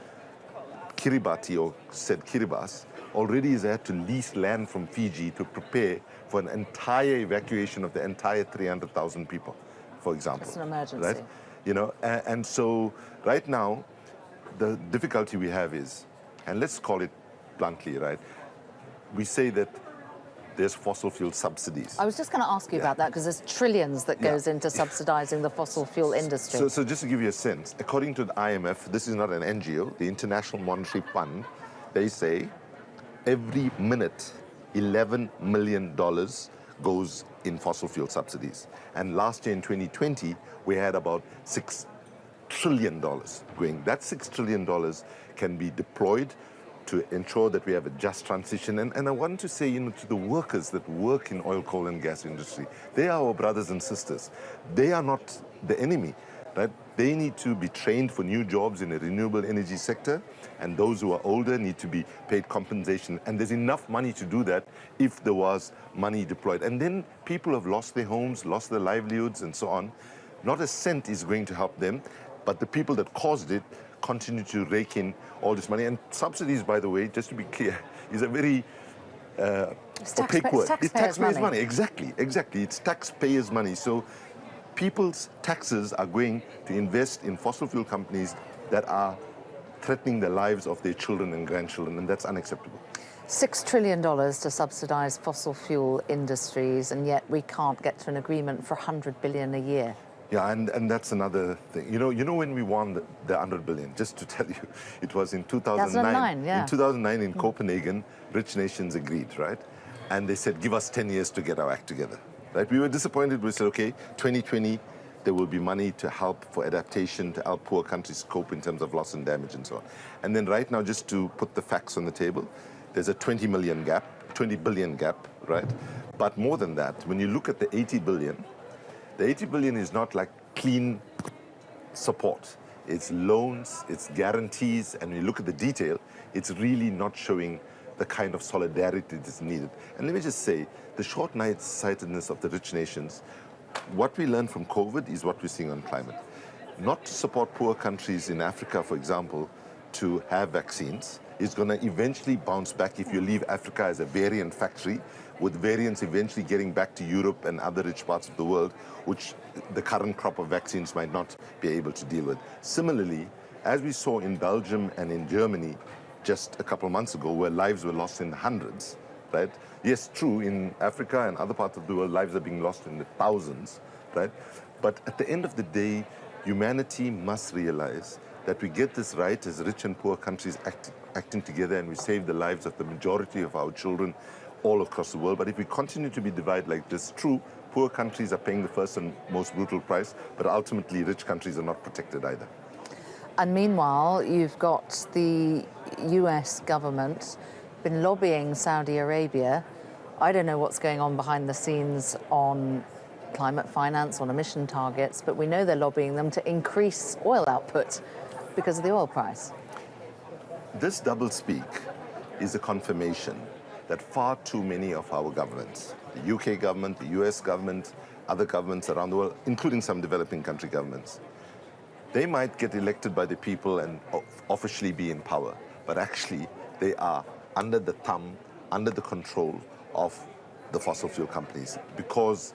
Kiribati, or said Kiribati, already has had to lease land from Fiji to prepare for an entire evacuation of the entire 300,000 people, for example. It's an emergency. Right? You know, and so right now, the difficulty we have is, and let's call it bluntly, right? We say that there's fossil fuel subsidies. I was just going to ask you about that, because there's trillions that goes into subsidizing the fossil fuel industry. So just to give you a sense, according to the IMF, this is not an NGO, the International Monetary Fund, they say every minute $11 million goes in fossil fuel subsidies. And last year in 2020, we had about $6 trillion going. That $6 trillion can be deployed to ensure that we have a just transition. And I want to say, you know, to the workers that work in oil, coal and gas industry, they are our brothers and sisters. They are not the enemy, right? They need to be trained for new jobs in the renewable energy sector, and those who are older need to be paid compensation. And there's enough money to do that if there was money deployed. And then people have lost their homes, lost their livelihoods and so on. Not a cent is going to help them, but the people that caused it continue to rake in all this money. And subsidies, by the way, just to be clear, is a very opaque word. It's taxpayers' money. Exactly. It's taxpayers' money. So people's taxes are going to invest in fossil fuel companies that are threatening the lives of their children and grandchildren, and that's unacceptable. $6 trillion to subsidize fossil fuel industries, and yet we can't get to an agreement for $100 billion a year. Yeah, and that's another thing. You know when we won the 100 billion, just to tell you, it was in 2009. Yeah. In 2009 in Copenhagen, rich nations agreed, right? And they said, give us 10 years to get our act together, right? We were disappointed. We said, okay, 2020, there will be money to help for adaptation, to help poor countries cope in terms of loss and damage and so on. And then right now, just to put the facts on the table, there's a 20 billion gap, right? But more than that, when you look at the 80 billion, the 80 billion is not like clean support. It's loans, it's guarantees, and when you look at the detail, it's really not showing the kind of solidarity that is needed. And let me just say, the short-sightedness of the rich nations, what we learned from COVID is what we're seeing on climate. Not to support poor countries in Africa, for example, to have vaccines. It's going to eventually bounce back if you leave Africa as a variant factory, with variants eventually getting back to Europe and other rich parts of the world, which the current crop of vaccines might not be able to deal with. Similarly, as we saw in Belgium and in Germany just a couple of months ago, where lives were lost in the hundreds, right? Yes, true, in Africa and other parts of the world, lives are being lost in the thousands, right? But at the end of the day, humanity must realize that we get this right as rich and poor countries acting together, and we save the lives of the majority of our children all across the world. But if we continue to be divided like this, true, poor countries are paying the first and most brutal price, but ultimately rich countries are not protected either. And meanwhile, you've got the US government been lobbying Saudi Arabia. I don't know what's going on behind the scenes on climate finance, on emission targets, but we know they're lobbying them to increase oil output because of the oil price. This doublespeak is a confirmation that far too many of our governments, the UK government, the US government, other governments around the world, including some developing country governments, they might get elected by the people and officially be in power, but actually they are under the thumb, under the control of the fossil fuel companies, because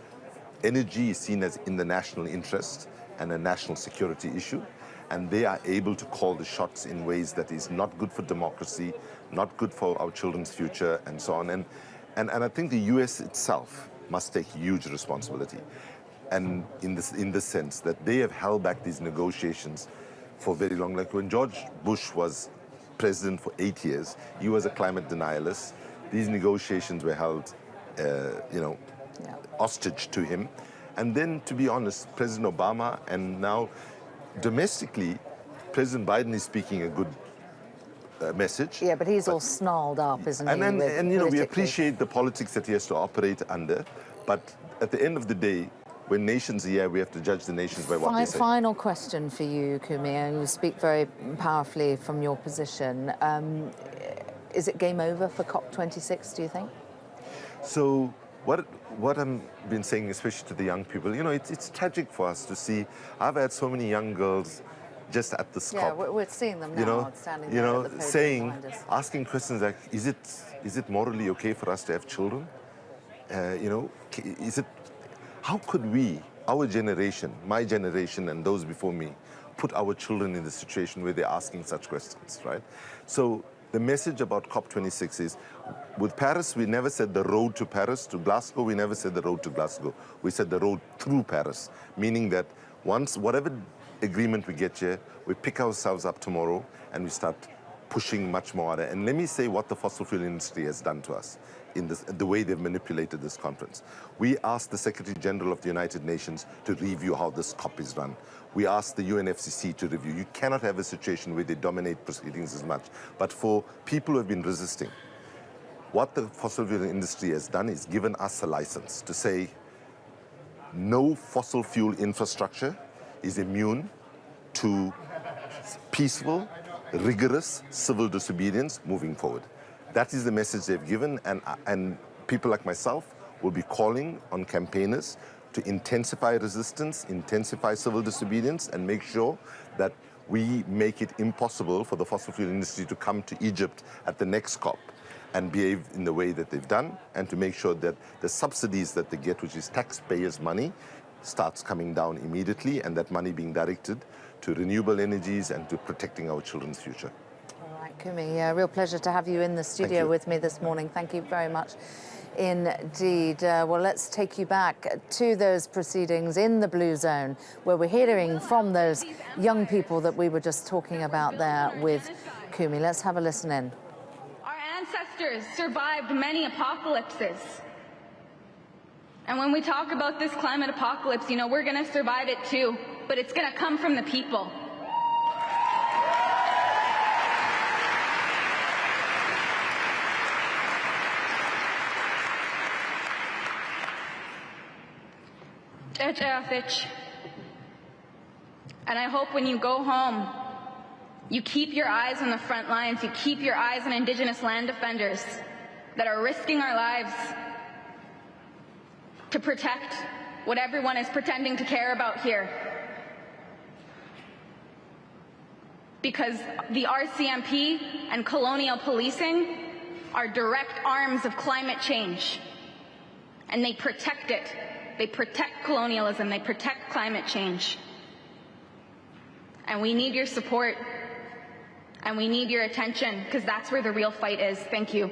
energy is seen as in the national interest and a national security issue, and they are able to call the shots in ways that is not good for democracy, not good for our children's future, and so on. And I think the US itself must take huge responsibility, and in this sense that they have held back these negotiations for very long. Like when George Bush was president for 8 years, he was a climate denialist. These negotiations were held, hostage to him. And then, to be honest, President Obama, and now domestically, President Biden is speaking a good message. Yeah, but he's all snarled up, isn't he? And we appreciate the politics that he has to operate under, but at the end of the day, when nations are here, we have to judge the nations by what they say. Final question for you, Kumi, and you speak very powerfully from your position. Is it game over for COP26, do you think? So what I'm been saying, especially to the young people, it's tragic for us to see. I've had so many young girls just at the COP. Yeah, we're seeing them now, standing there at the podium saying, behind us. asking questions like, is it morally okay for us to have children? How could we, our generation, my generation and those before me, put our children in the situation where they're asking such questions, right? So the message about COP26 is, with Paris, we never said the road to Paris. To Glasgow, we never said the road to Glasgow. We said the road through Paris, meaning that once, whatever agreement we get here, we pick ourselves up tomorrow and we start pushing much more harder. And let me say what the fossil fuel industry has done to us in the way they've manipulated this conference. We asked the Secretary General of the United Nations to review how this COP is run. We asked the UNFCCC to review. You cannot have a situation where they dominate proceedings as much. But for people who have been resisting, what the fossil fuel industry has done is given us a license to say no fossil fuel infrastructure is immune to peaceful, rigorous civil disobedience moving forward. That is the message they've given, and people like myself will be calling on campaigners to intensify resistance, intensify civil disobedience, and make sure that we make it impossible for the fossil fuel industry to come to Egypt at the next COP and behave in the way that they've done, and to make sure that the subsidies that they get, which is taxpayers' money, starts coming down immediately, and that money being directed to renewable energies and to protecting our children's future. All right, Kumi, real pleasure to have you in the studio with me this morning. Thank you very much indeed. Well, let's take you back to those proceedings in the Blue Zone, where we're hearing from those young people that we were just talking about there with Kumi. Let's have a listen in. Our ancestors survived many apocalypses. And when we talk about this climate apocalypse, we're going to survive it too, but it's going to come from the people. And I hope when you go home, you keep your eyes on the front lines, you keep your eyes on Indigenous land defenders that are risking our lives to protect what everyone is pretending to care about here. Because the RCMP and colonial policing are direct arms of climate change, and they protect it. They protect colonialism, they protect climate change. And we need your support, and we need your attention, because that's where the real fight is. Thank you.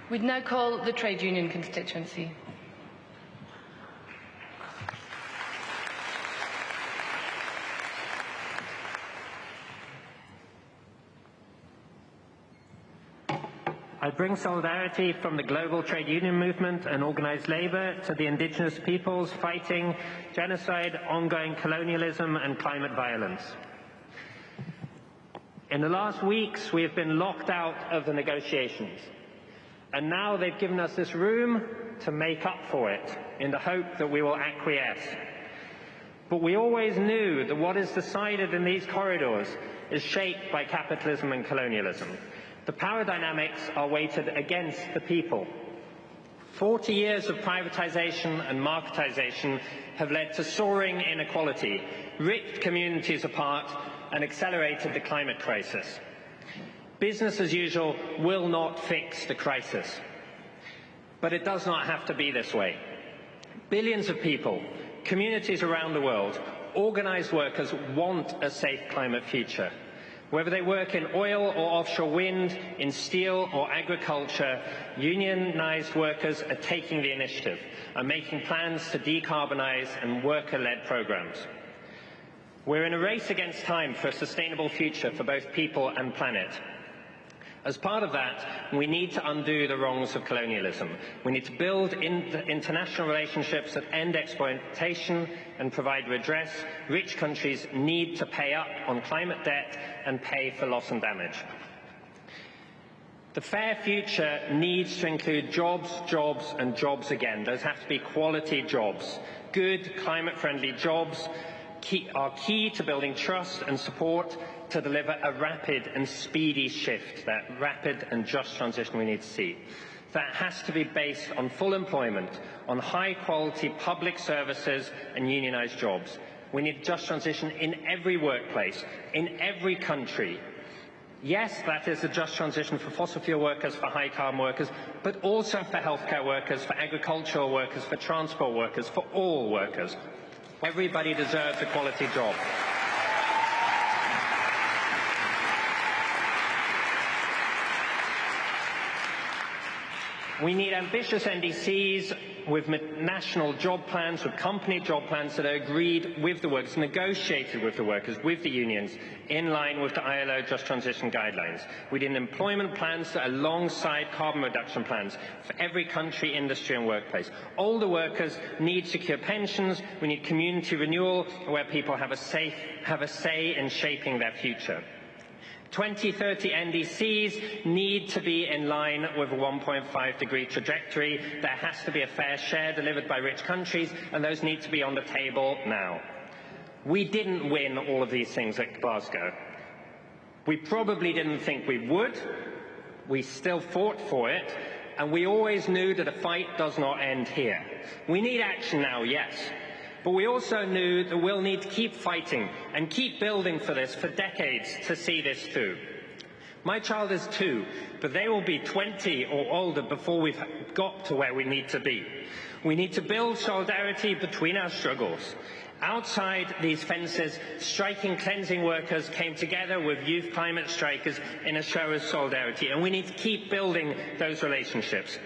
We'd now call the trade union constituency. I bring solidarity from the global trade union movement and organized labor to the indigenous peoples fighting genocide, ongoing colonialism, and climate violence. In the last weeks, we have been locked out of the negotiations, and now they've given us this room to make up for it in the hope that we will acquiesce. But we always knew that what is decided in these corridors is shaped by capitalism and colonialism. The power dynamics are weighted against the people. 40 years of privatization and marketization have led to soaring inequality, ripped communities apart, and accelerated the climate crisis. Business as usual will not fix the crisis. But it does not have to be this way. Billions of people, communities around the world, organized workers want a safe climate future. Whether they work in oil or offshore wind, in steel or agriculture, unionized workers are taking the initiative and making plans to decarbonize and worker-led programs. We're in a race against time for a sustainable future for both people and planet. As part of that, we need to undo the wrongs of colonialism. We need to build international relationships that end exploitation and provide redress. Rich countries need to pay up on climate debt and pay for loss and damage. The fair future needs to include jobs, jobs, and jobs again. Those have to be quality jobs. Good, climate-friendly jobs are key to building trust and support to deliver a rapid and speedy shift, that rapid and just transition we need to see. That has to be based on full employment, on high-quality public services and unionized jobs. We need a just transition in every workplace, in every country. Yes, that is a just transition for fossil fuel workers, for high-carbon workers, but also for healthcare workers, for agricultural workers, for transport workers, for all workers. Everybody deserves a quality job. We need ambitious NDCs with national job plans, with company job plans that are agreed with the workers, negotiated with the workers, with the unions, in line with the ILO Just Transition Guidelines. We need employment plans that are alongside carbon reduction plans for every country, industry and workplace. Older workers need secure pensions. We need community renewal where people have a say in shaping their future. 2030 NDCs need to be in line with a 1.5-degree trajectory. There has to be a fair share delivered by rich countries, and those need to be on the table now. We didn't win all of these things at Glasgow. We probably didn't think we would. We still fought for it, and we always knew that a fight does not end here. We need action now, yes. But we also knew that we'll need to keep fighting and keep building for this for decades to see this through. My child is 2, but they will be 20 or older before we've got to where we need to be. We need to build solidarity between our struggles. Outside these fences, striking cleansing workers came together with youth climate strikers in a show of solidarity, and we need to keep building those relationships.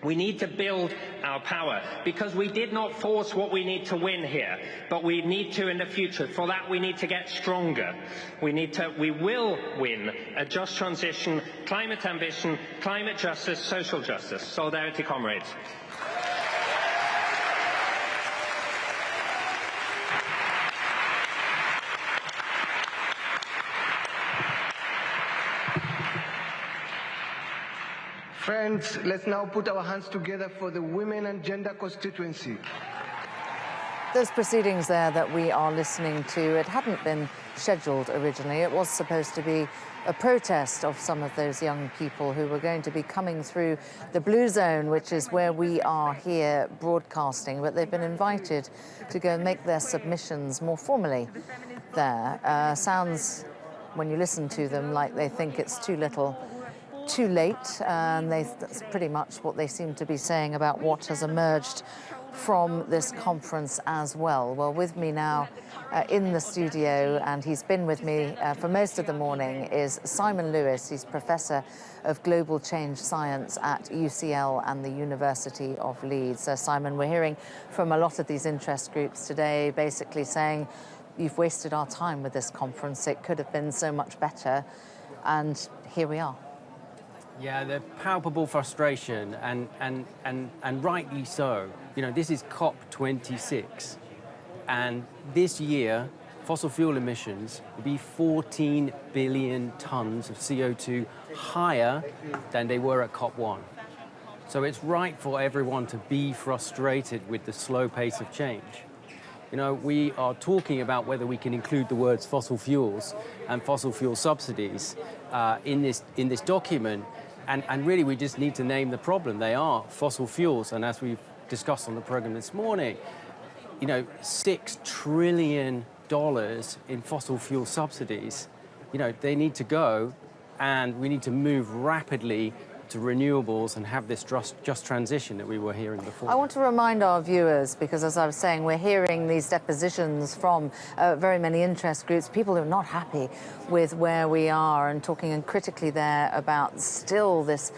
We need to build our power, because we did not force what we need to win here, but we need to in the future. For that, we need to get stronger. We will win a just transition, climate ambition, climate justice, social justice. Solidarity, comrades. Friends, let's now put our hands together for the Women and Gender constituency. Those proceedings there that we are listening to, it hadn't been scheduled originally. It was supposed to be a protest of some of those young people who were going to be coming through the Blue Zone, which is where we are here broadcasting, but they've been invited to go and make their submissions more formally there. Sounds, when you listen to them, like they think it's too little, too late, and that's pretty much what they seem to be saying about what has emerged from this conference as well. Well, with me now in the studio, and he's been with me for most of the morning, is Simon Lewis. He's Professor of Global Change Science at UCL and the University of Leeds. So, Simon, we're hearing from a lot of these interest groups today basically saying, you've wasted our time with this conference. It could have been so much better. And here we are. Yeah, the palpable frustration, and rightly so. You know, this is COP26, and this year, fossil fuel emissions will be 14 billion tons of CO2 higher than they were at COP1. So it's right for everyone to be frustrated with the slow pace of change. You know, we are talking about whether we can include the words fossil fuels and fossil fuel subsidies in this document, and really we just need to name the problem. They are fossil fuels, and as we've discussed on the program this morning, you know, $6 trillion in fossil fuel subsidies, you know, they need to go, and we need to move rapidly to renewables and have this just transition that we were hearing before. I want to remind our viewers, because as I was saying, we're hearing these depositions from very many interest groups, people who are not happy with where we are, and talking critically there about still this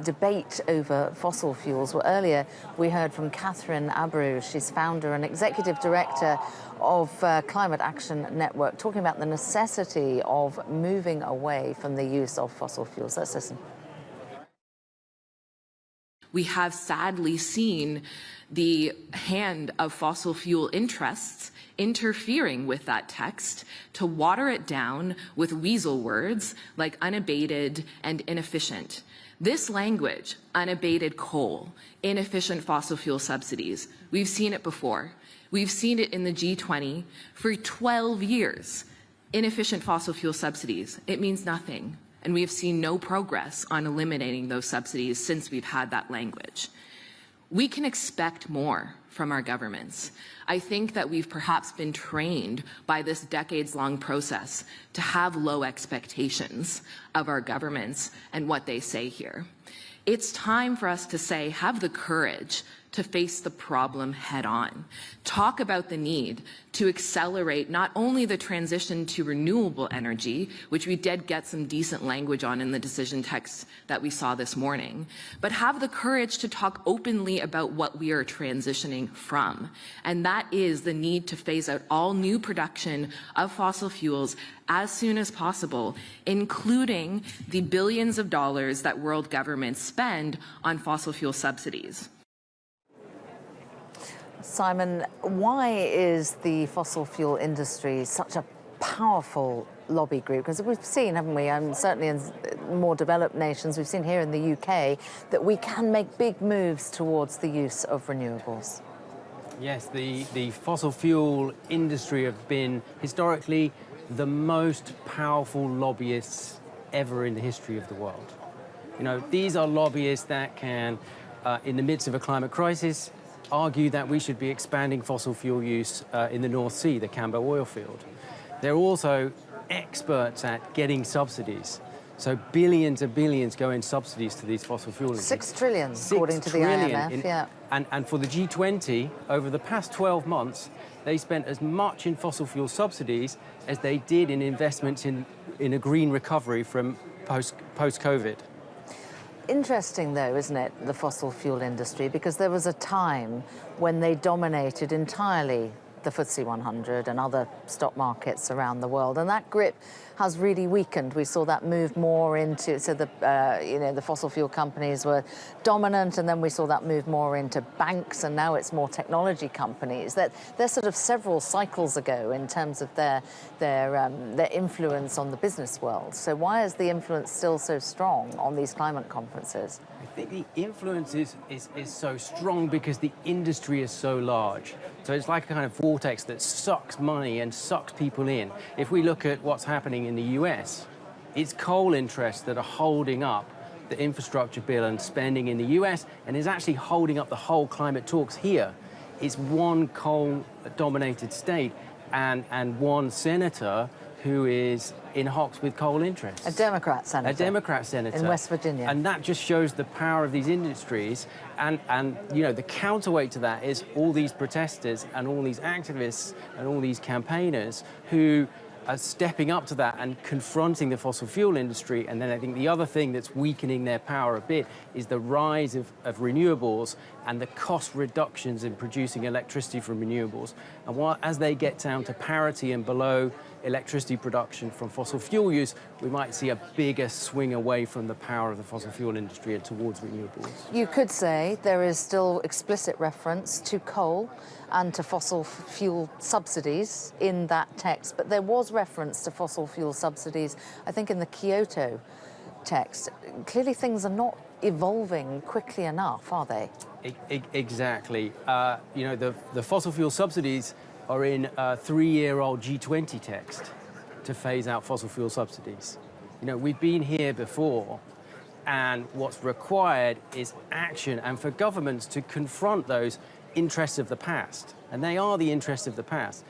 debate over fossil fuels. Well, earlier we heard from Catherine Abreu. She's founder and executive director of Climate Action Network, talking about the necessity of moving away from the use of fossil fuels. Let's listen. We have sadly seen the hand of fossil fuel interests interfering with that text to water it down with weasel words like unabated and inefficient. This language, unabated coal, inefficient fossil fuel subsidies, we've seen it before. We've seen it in the G20 for 12 years. Inefficient fossil fuel subsidies, it means nothing. And we have seen no progress on eliminating those subsidies since we've had that language. We can expect more from our governments. I think that we've perhaps been trained by this decades-long process to have low expectations of our governments and what they say here. It's time for us to say, have the courage to face the problem head on. Talk about the need to accelerate not only the transition to renewable energy, which we did get some decent language on in the decision text that we saw this morning, but have the courage to talk openly about what we are transitioning from. And that is the need to phase out all new production of fossil fuels as soon as possible, including the billions of dollars that world governments spend on fossil fuel subsidies. Simon, why is the fossil fuel industry such a powerful lobby group? Because we've seen, haven't we, certainly in more developed nations, we've seen here in the UK, that we can make big moves towards the use of renewables. Yes, the fossil fuel industry have been historically the most powerful lobbyists ever in the history of the world. You know, these are lobbyists that can, in the midst of a climate crisis, argue that we should be expanding fossil fuel use in the North Sea, the Cambo oil field. They're also experts at getting subsidies. So billions and billions go in subsidies to these fossil fuel industries. 6 trillion, according to the IMF, yeah. And for the G20, over the past 12 months, they spent as much in fossil fuel subsidies as they did in investments in a green recovery from post-COVID. Interesting, though, isn't it, the fossil fuel industry? Because there was a time when they dominated entirely the FTSE 100 and other stock markets around the world, and that grip has really weakened. We saw that move more into, so the fossil fuel companies were dominant, and then we saw that move more into banks, and now it's more technology companies. That they're sort of several cycles ago in terms of their influence on the business world. So why is the influence still so strong on these climate conferences? I think the influence is so strong because the industry is so large. So it's like a kind of vortex that sucks money and sucks people in. If we look at what's happening in the US, it's coal interests that are holding up the infrastructure bill and spending in the US, and is actually holding up the whole climate talks here. It's one coal-dominated state and one senator who is in hocs with coal interests. A Democrat senator. A Democrat senator. In West Virginia. And that just shows the power of these industries. And you know, the counterweight to that is all these protesters and all these activists and all these campaigners who are stepping up to that and confronting the fossil fuel industry. And then I think the other thing that's weakening their power a bit is the rise of renewables and the cost reductions in producing electricity from renewables. And as they get down to parity and below electricity production from fossil fuel use, we might see a bigger swing away from the power of the fossil fuel industry and towards renewables. You could say there is still explicit reference to coal and to fossil fuel subsidies in that text, but there was reference to fossil fuel subsidies, I think, in the Kyoto text. Clearly things are not evolving quickly enough, are they? Exactly. You know, the fossil fuel subsidies are in a 3-year-old G20 text to phase out fossil fuel subsidies. You know, we've been here before, and what's required is action and for governments to confront those interests of the past, and they are the interests of the past.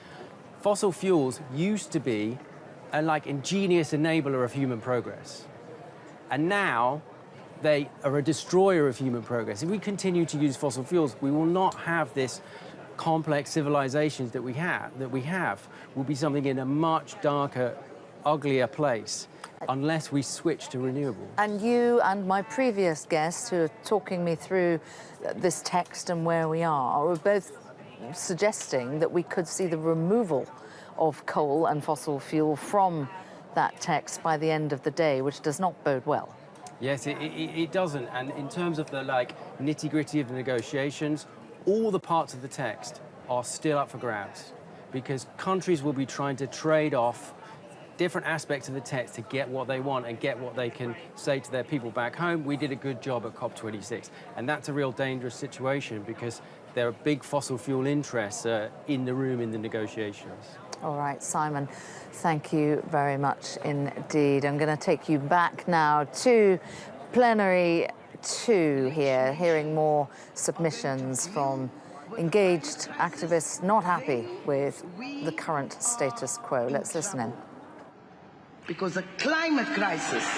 Fossil fuels used to be a ingenious enabler of human progress, and now they are a destroyer of human progress. If we continue to use fossil fuels, we will not have this complex civilizations that we have. Will be something in a much darker, uglier place unless we switch to renewables. And you and my previous guests who are talking me through this text and where we are were both suggesting that we could see the removal of coal and fossil fuel from that text by the end of the day, which does not bode well. Yes, it doesn't. And in terms of the nitty-gritty of the negotiations, all the parts of the text are still up for grabs because countries will be trying to trade off different aspects of the text to get what they want and get what they can say to their people back home. We did a good job at COP26, and that's a real dangerous situation because there are big fossil fuel interests in the room in the negotiations. All right, Simon, thank you very much indeed. I'm going to take you back now to plenary 2 here, hearing more submissions from engaged activists not happy with the current status quo. Let's listen in. Because the climate crisis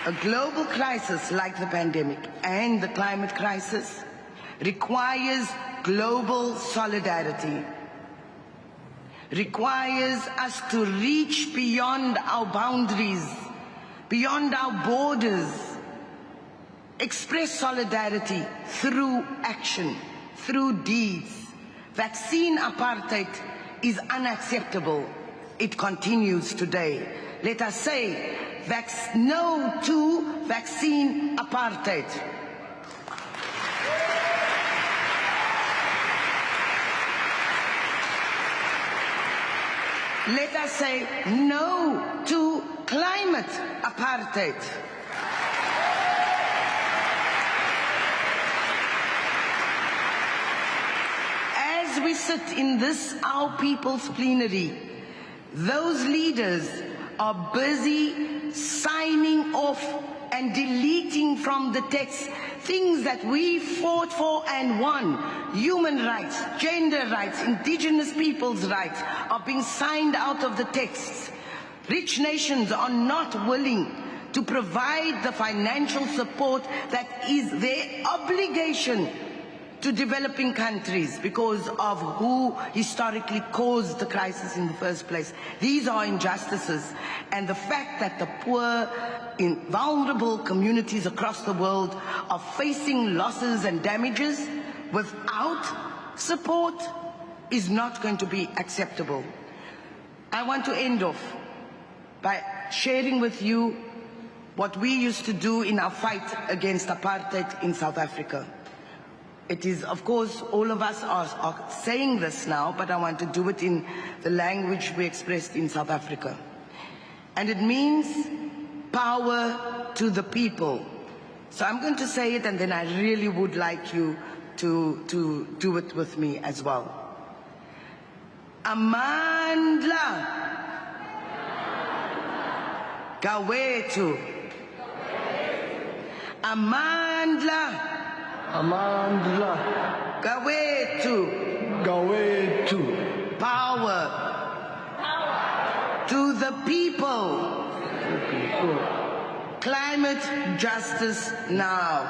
a global crisis like the pandemic and the climate crisis requires global solidarity, requires us to reach beyond our boundaries, beyond our borders, express solidarity through action, through deeds. Vaccine apartheid is unacceptable. It continues today. Let us say no to vaccine apartheid. Let us say no to climate apartheid. As we sit in this Our People's plenary, those leaders are busy signing off and deleting from the text things that we fought for and won. Human rights, gender rights, indigenous people's rights are being signed out of the texts. Rich nations are not willing to provide the financial support that is their obligation to developing countries because of who historically caused the crisis in the first place. These are injustices, and the fact that the poor in vulnerable communities across the world are facing losses and damages without support is not going to be acceptable. I want to end off by sharing with you what we used to do in our fight against apartheid in South Africa. It is, of course, all of us are saying this now, but I want to do it in the language we expressed in South Africa. And it means power to the people. So I'm going to say it, and then I really would like you to do it with me as well. Amandla Gawetu. Amandla Gawetu. Power to the people. Climate justice now.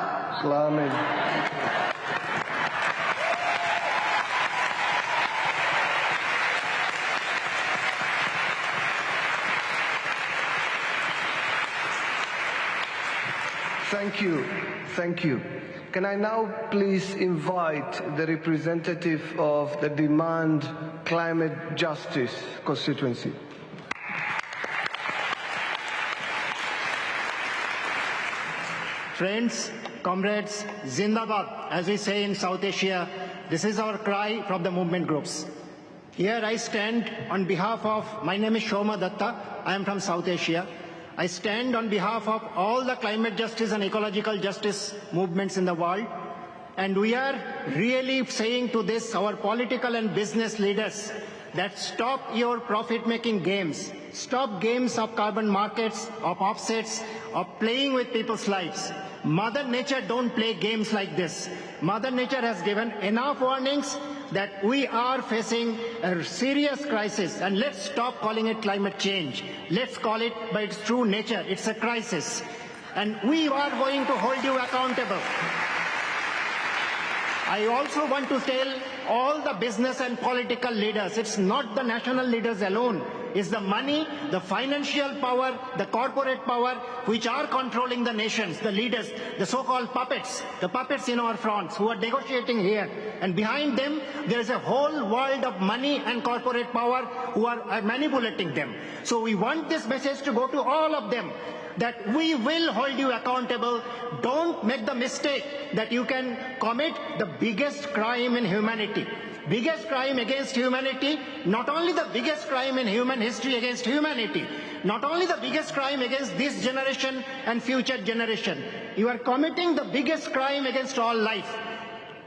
Thank you. Thank you. Can I now please invite the representative of the Demand Climate Justice constituency? Friends, comrades, Zindabad, as we say in South Asia, this is our cry from the movement groups. Here I stand on behalf of, my name is Shoma Datta, I am from South Asia. I stand on behalf of all the climate justice and ecological justice movements in the world. And we are really saying to this, our political and business leaders, that stop your profit-making games. Stop games of carbon markets, of offsets, of playing with people's lives. Mother Nature don't play games like this. Mother Nature has given enough warnings that we are facing a serious crisis, and let's stop calling it climate change. Let's call it by its true nature. It's a crisis. And we are going to hold you accountable. I also want to tell all the business and political leaders, it's not the national leaders alone. It's the money, the financial power, the corporate power, which are controlling the nations, the leaders, the so-called puppets, the puppets in our fronts who are negotiating here. And behind them, there is a whole world of money and corporate power who are manipulating them. So we want this message to go to all of them, that we will hold you accountable. Don't make the mistake that you can commit the biggest crime in humanity. Biggest crime against humanity, not only the biggest crime in human history against humanity, not only the biggest crime against this generation and future generation. You are committing the biggest crime against all life.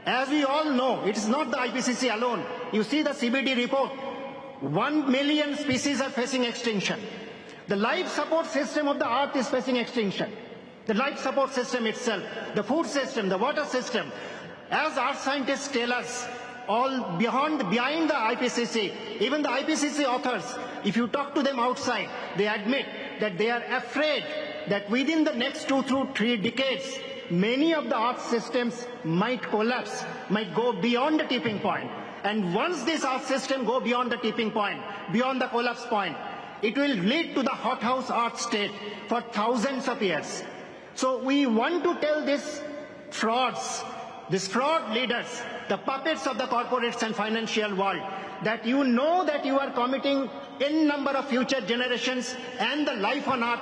As we all know, it is not the IPCC alone. You see the CBD report. 1 million species are facing extinction. The life support system of the earth is facing extinction. The life support system itself, the food system, the water system. As our scientists tell us, all behind the IPCC, even the IPCC authors, if you talk to them outside, they admit that they are afraid that within the next 2 to 3 decades, many of the earth systems might collapse, might go beyond the tipping point. And once this earth system go beyond the tipping point, beyond the collapse point, it will lead to the hothouse earth state for thousands of years. So we want to tell these frauds, these fraud leaders, the puppets of the corporates and financial world, that you know that you are committing n number of future generations and the life on earth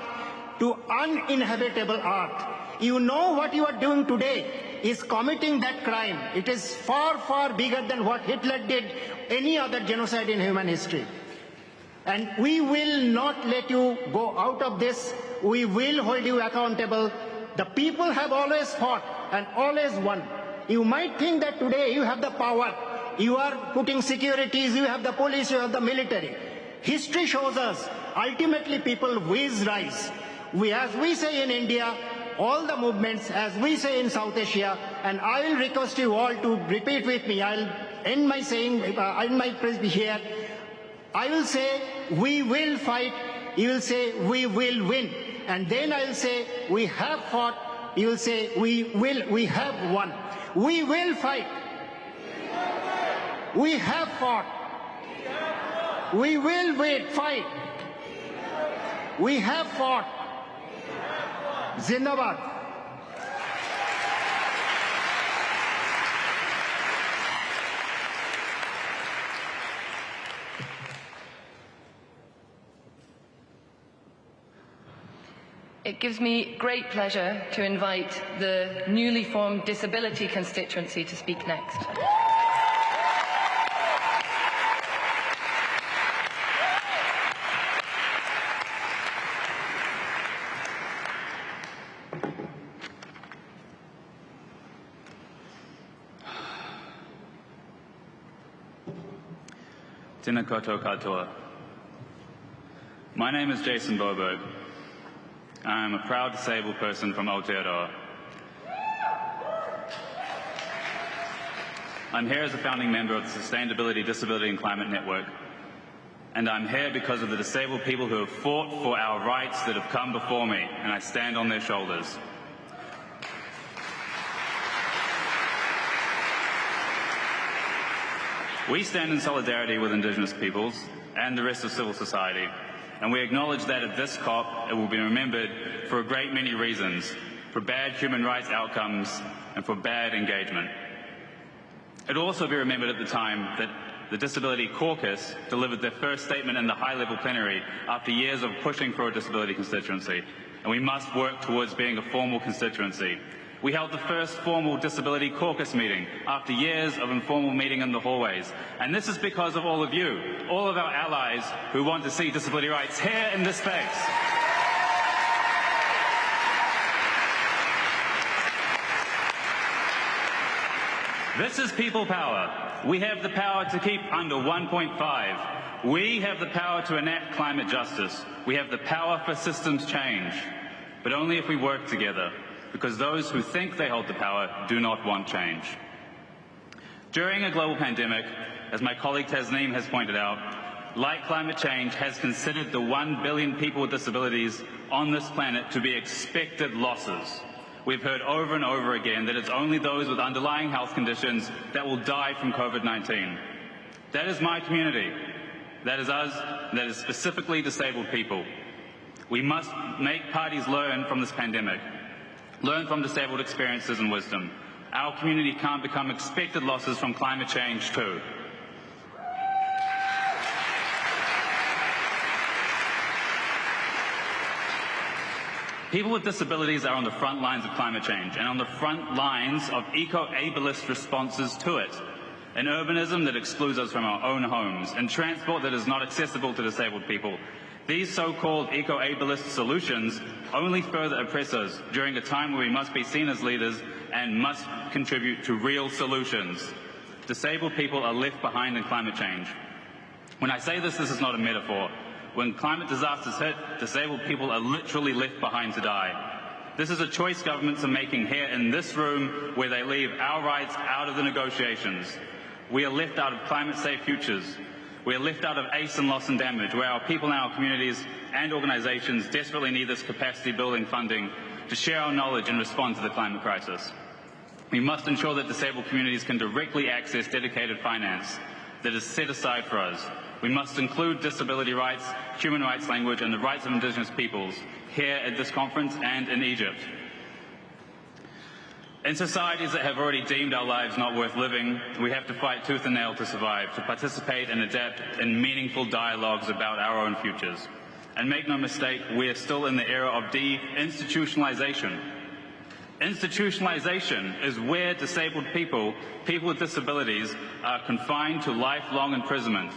to uninhabitable earth. You know what you are doing today is committing that crime. It is far, far bigger than what Hitler did, any other genocide in human history. And we will not let you go out of this. We will hold you accountable. The people have always fought and always won. You might think that today you have the power. You are putting securities, you have the police, you have the military. History shows us, ultimately people whiz rise. As we say in India, all the movements, as we say in South Asia, and I will request you all to repeat with me. I'll end my saying, end my praise here. I will say, we will fight. You will say, we will win. And then I will say, we have fought. You will say, we have won. We will fight. We have fought. We will fight. We have fought. Zindabad. It gives me great pleasure to invite the newly formed Disability constituency to speak next. Tēnā koutou katoa. My name is Jason Bobo. I am a proud disabled person from Aotearoa. I'm here as a founding member of the Sustainability, Disability and Climate Network. And I'm here because of the disabled people who have fought for our rights that have come before me, and I stand on their shoulders. We stand in solidarity with Indigenous peoples and the rest of civil society. And we acknowledge that at this COP, it will be remembered for a great many reasons. for bad human rights outcomes, and for bad engagement. It will also be remembered at the time that the Disability Caucus delivered their first statement in the high-level plenary after years of pushing for a disability constituency, and we must work towards being a formal constituency. We held the first formal Disability Caucus meeting after years of informal meeting in the hallways, and this is because of all of you, all of our allies who want to see disability rights here in this space. This is people power. We have the power to keep under 1.5. We have the power to enact climate justice. We have the power for systems change, but only if we work together, because those who think they hold the power do not want change. During a global pandemic, as my colleague Tasneem has pointed out, like climate change has considered the 1 billion people with disabilities on this planet to be expected losses. We've heard over and over again that it's only those with underlying health conditions that will die from COVID-19. That is my community. That is us. That is specifically disabled people. We must make parties learn from this pandemic, learn from disabled experiences and wisdom. Our community can't become expected losses from climate change too. People with disabilities are on the front lines of climate change and on the front lines of eco-ableist responses to it. An urbanism that excludes us from our own homes and transport that is not accessible to disabled people. These so-called eco-ableist solutions only further oppress us during a time where we must be seen as leaders and must contribute to real solutions. Disabled people are left behind in climate change. When I say this, this is not a metaphor. When climate disasters hit, disabled people are literally left behind to die. This is a choice governments are making here in this room, where they leave our rights out of the negotiations. We are left out of climate-safe futures. We are left out of ACE and loss and damage, where our people in our communities and organisations desperately need this capacity-building funding to share our knowledge and respond to the climate crisis. We must ensure that disabled communities can directly access dedicated finance that is set aside for us. We must include disability rights, human rights language, and the rights of Indigenous peoples here at this conference and in Egypt. In societies that have already deemed our lives not worth living, we have to fight tooth and nail to survive, to participate and adapt in meaningful dialogues about our own futures. And make no mistake, we are still in the era of de-institutionalization. Institutionalization is where disabled people, people with disabilities, are confined to lifelong imprisonment,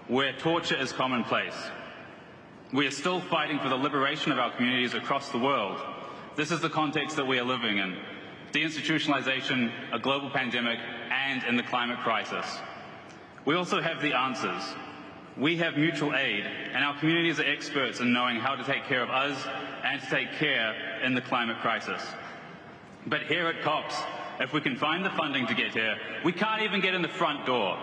where torture is commonplace. We are still fighting for the liberation of our communities across the world. This is the context that we are living in. Deinstitutionalization, a global pandemic, and in the climate crisis. We also have the answers. We have mutual aid, and our communities are experts in knowing how to take care of us and to take care in the climate crisis. But here at COPS, if we can find the funding to get here, we can't even get in the front door.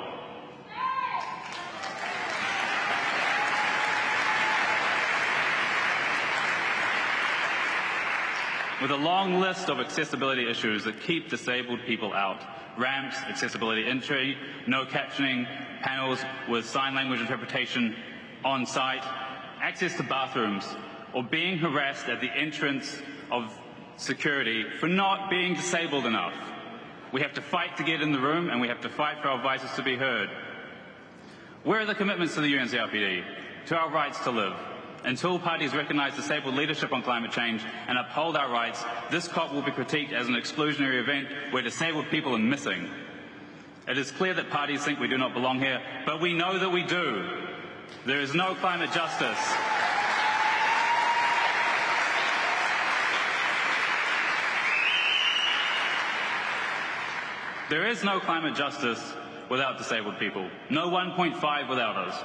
With a long list of accessibility issues that keep disabled people out. Ramps, accessibility entry, no captioning, panels with sign language interpretation on site, access to bathrooms, or being harassed at the entrance of security for not being disabled enough. We have to fight to get in the room, and we have to fight for our voices to be heard. Where are the commitments to the UNCRPD, to our rights to live? Until parties recognise disabled leadership on climate change and uphold our rights, this COP will be critiqued as an exclusionary event where disabled people are missing. It is clear that parties think we do not belong here, but we know that we do. There is no climate justice. There is no climate justice without disabled people. No 1.5 without us.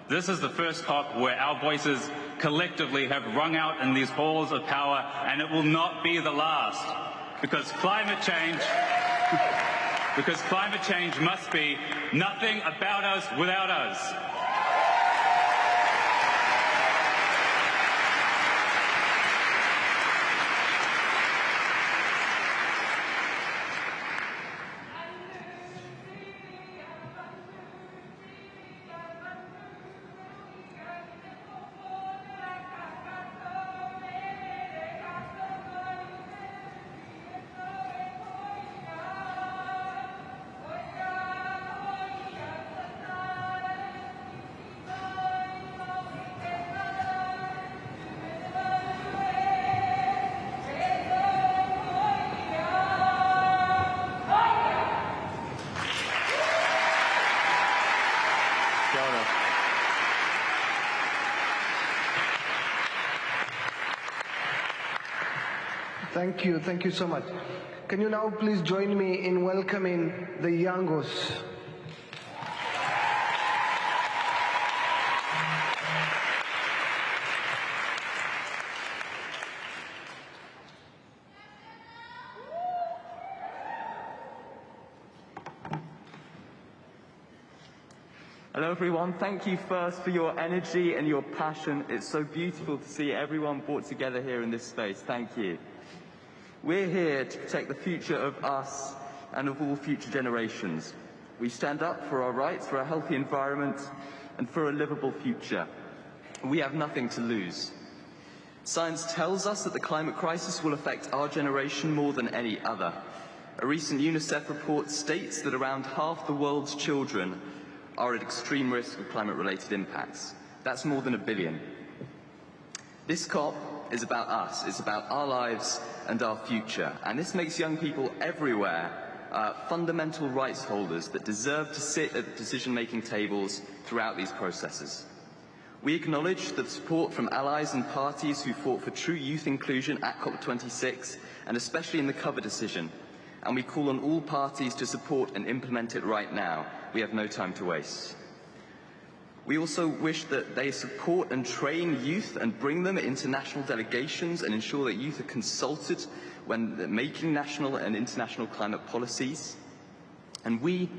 This is the first COP where our voices collectively have rung out in these halls of power, and it will not be the last. Because climate change must be nothing about us without us. Thank you so much. Can you now please join me in welcoming the Youngos? Hello everyone, thank you first for your energy and your passion. It's so beautiful to see everyone brought together here in this space. Thank you. We're here to protect the future of us and of all future generations. We stand up for our rights, for a healthy environment and for a livable future. We have nothing to lose. Science tells us that the climate crisis will affect our generation more than any other. A recent UNICEF report states that around half the world's children are at extreme risk of climate-related impacts. That's more than 1 billion. This COP is about us. It's about our lives and our future. And this makes young people everywhere fundamental rights holders that deserve to sit at decision-making tables throughout these processes. We acknowledge the support from allies and parties who fought for true youth inclusion at COP26, and especially in the cover decision. And we call on all parties to support and implement it right now. We have no time to waste. We also wish that they support and train youth and bring them into national delegations and ensure that youth are consulted when making national and international climate policies. And we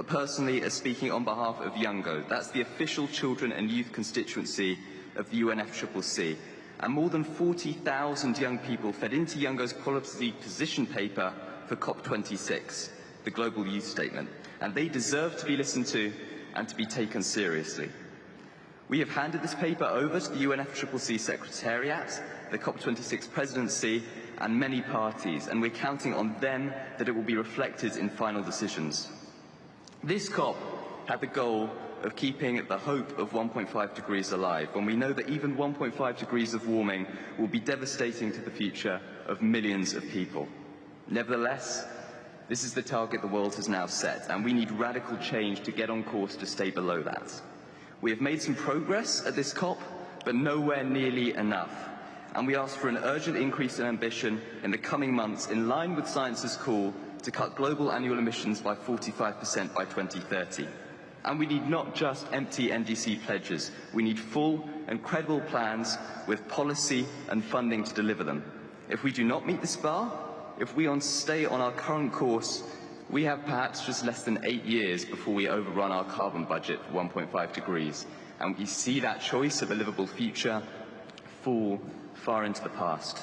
personally are speaking on behalf of Youngo. That's the official children and youth constituency of the UNFCCC. And more than 40,000 young people fed into Youngo's policy position paper for COP26, the Global Youth Statement, and they deserve to be listened to and to be taken seriously. We have handed this paper over to the UNFCCC Secretariat, the COP26 Presidency, and many parties, and we're counting on them that it will be reflected in final decisions. This COP had the goal of keeping the hope of 1.5 degrees alive, when we know that even 1.5 degrees of warming will be devastating to the future of millions of people. Nevertheless, this is the target the world has now set, and we need radical change to get on course to stay below that. We have made some progress at this COP, but nowhere nearly enough. And we ask for an urgent increase in ambition in the coming months, in line with science's call to cut global annual emissions by 45% by 2030. And we need not just empty NDC pledges. We need full and credible plans with policy and funding to deliver them. If we do not meet this bar, if we stay on our current course, we have perhaps just less than 8 years before we overrun our carbon budget for 1.5 degrees. And we see that choice of a livable future fall far into the past.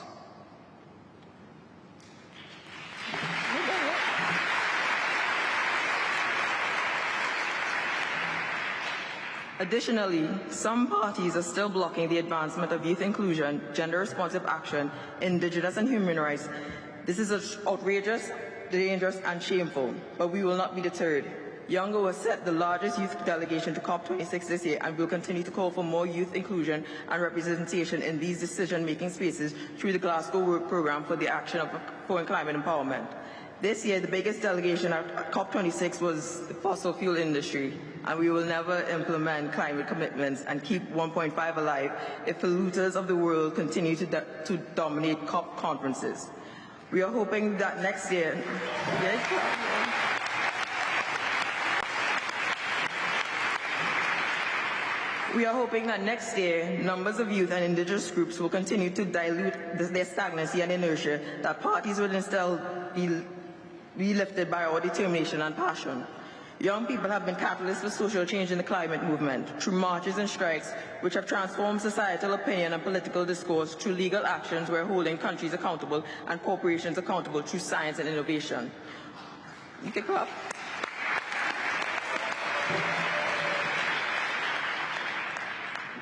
Additionally, some parties are still blocking the advancement of youth inclusion, gender-responsive action, indigenous and human rights. This is outrageous, dangerous and shameful, but we will not be deterred. Youngo has set the largest youth delegation to COP26 this year, and will continue to call for more youth inclusion and representation in these decision-making spaces through the Glasgow Work Programme for the Action for Climate Empowerment. This year, the biggest delegation at COP26 was the fossil fuel industry, and we will never implement climate commitments and keep 1.5 alive if polluters of the world continue to dominate COP conferences. We are hoping that next year... We are hoping that next year, numbers of youth and indigenous groups will continue to dilute their stagnancy and inertia, that parties will instead be lifted by our determination and passion. Young people have been catalysts for social change in the climate movement, through marches and strikes, which have transformed societal opinion and political discourse, through legal actions where holding countries accountable and corporations accountable through science and innovation. You can clap.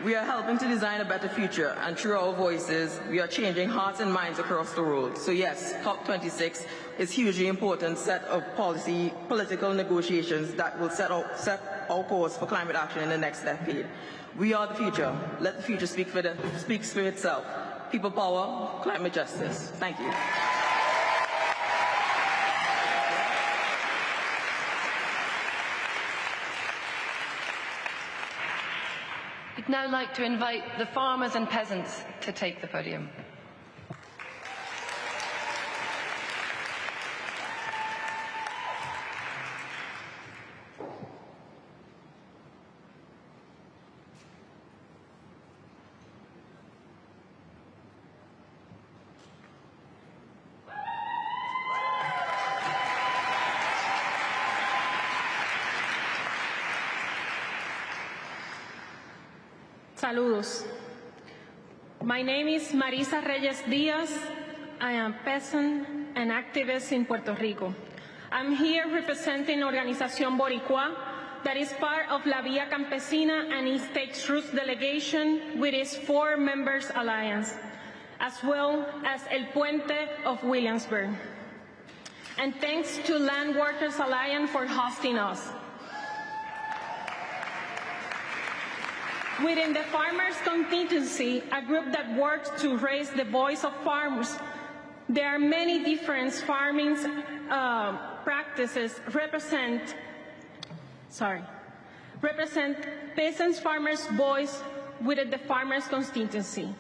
We are helping to design a better future, and through our voices, we are changing hearts and minds across the world. So yes, COP26 is a hugely important set of political negotiations that will set our course for climate action in the next decade. We are the future. Let the future speak for itself. People power, climate justice. Thank you. I'd now like to invite the farmers and peasants to take the podium. Saludos. My name is Marisa Reyes Diaz. I am a peasant and activist in Puerto Rico. I'm here representing Organización Boricua, that is part of La Vía Campesina and East Takes Roots delegation with its 4 members alliance, as well as El Puente of Williamsburg. And thanks to Land Workers Alliance for hosting us. Within the Farmers Contingency, a group that works to raise the voice of farmers, there are many different farming practices represent peasants farmers' voice within the Farmers Constituency.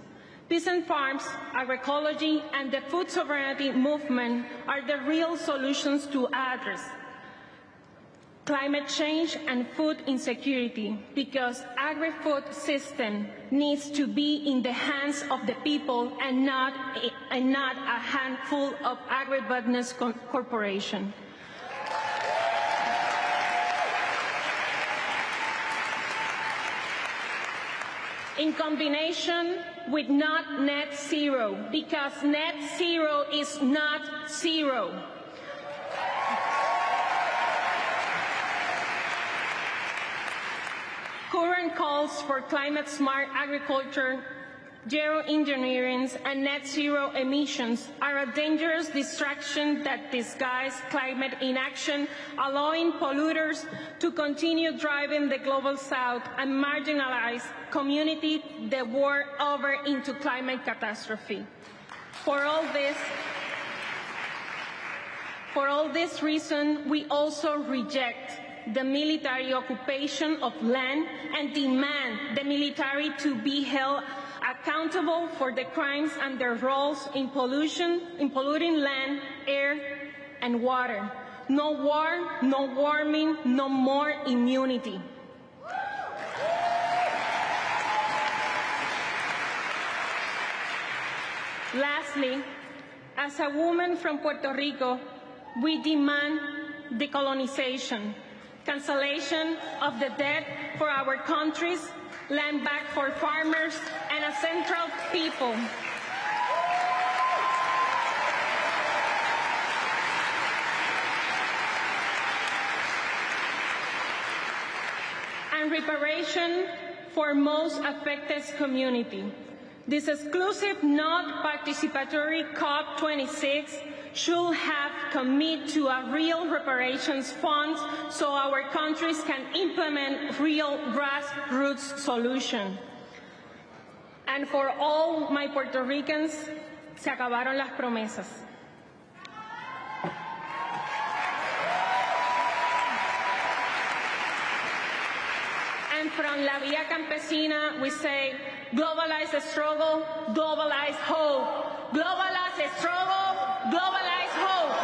Peasant farms, agroecology, and the food sovereignty movement are the real solutions to address climate change and food insecurity, because agri-food system needs to be in the hands of the people and not a handful of agribusiness corporations. In combination with not net zero, because net zero is not zero. Current calls for climate-smart agriculture, geoengineering, and net zero emissions are a dangerous distraction that disguise climate inaction, allowing polluters to continue driving the global south and marginalize communities the world over into climate catastrophe. For all this reason, we also reject the military occupation of land and demand the military to be held accountable for the crimes and their roles in polluting land, air, and water. No war, no warming, no more immunity. Lastly, as a woman from Puerto Rico, we demand decolonization, cancellation of the debt for our countries, land back for farmers, and a central people. And reparation for most affected community. This exclusive, not participatory COP26 should have committed to a real reparations fund so our countries can implement real grassroots solutions. And for all my Puerto Ricans, se acabaron las promesas. And from La Vía Campesina, we say, globalize the struggle, globalize hope. Globalize the struggle, globalize hope.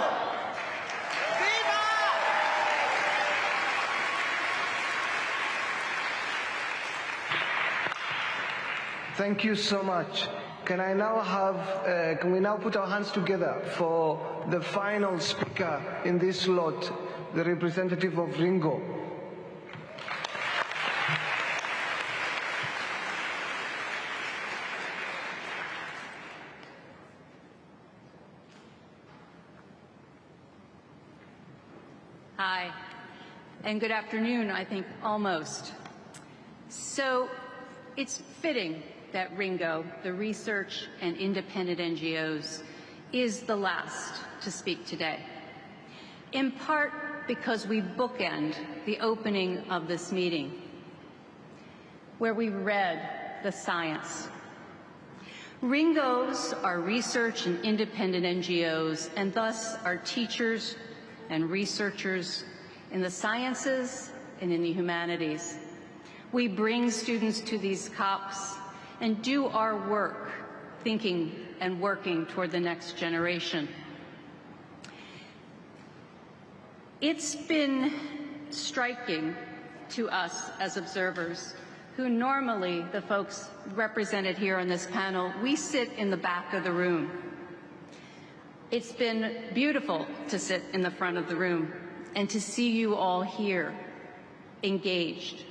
Thank you so much. Can we now put our hands together for the final speaker in this lot, the representative of Ringo. Hi, and good afternoon, I think, almost. So it's fitting that Ringo, the research and independent NGOs, is the last to speak today, in part because we bookend the opening of this meeting, where we read the science. Ringos are research and independent NGOs, and thus are teachers and researchers in the sciences and in the humanities. We bring students to these COPs and do our work, thinking and working toward the next generation. It's been striking to us as observers, who normally, the folks represented here on this panel, we sit in the back of the room. It's been beautiful to sit in the front of the room and to see you all here, engaged.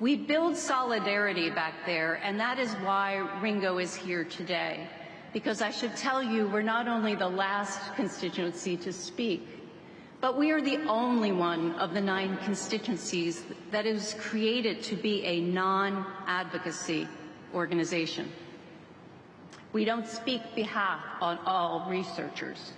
We build solidarity back there, and that is why Ringo is here today. Because I should tell you, we're not only the last constituency to speak, but we are the only one of the 9 constituencies that is created to be a non-advocacy organization. We don't speak behalf on all researchers.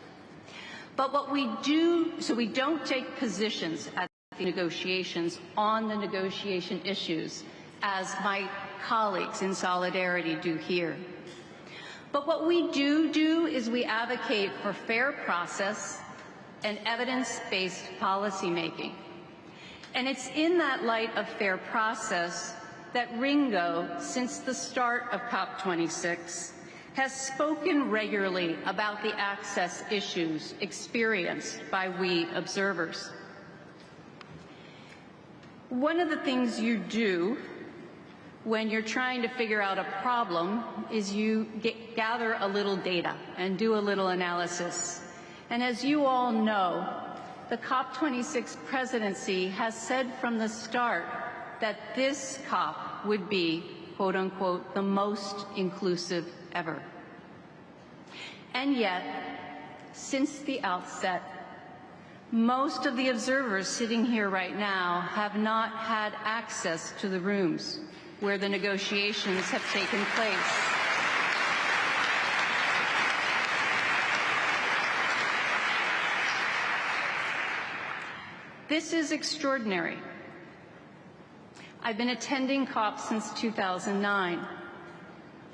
But what we do, so we don't take positions at the negotiations on the negotiation issues, as my colleagues in Solidarity do here. But what we do is we advocate for fair process and evidence-based policymaking. And it's in that light of fair process that Ringo, since the start of COP26, has spoken regularly about the access issues experienced by we observers. One of the things you do when you're trying to figure out a problem is you gather a little data and do a little analysis. And as you all know, the COP26 presidency has said from the start that this COP would be, quote unquote, the most inclusive ever. And yet, since the outset, most of the observers sitting here right now have not had access to the rooms where the negotiations have taken place. This is extraordinary. I've been attending COP since 2009.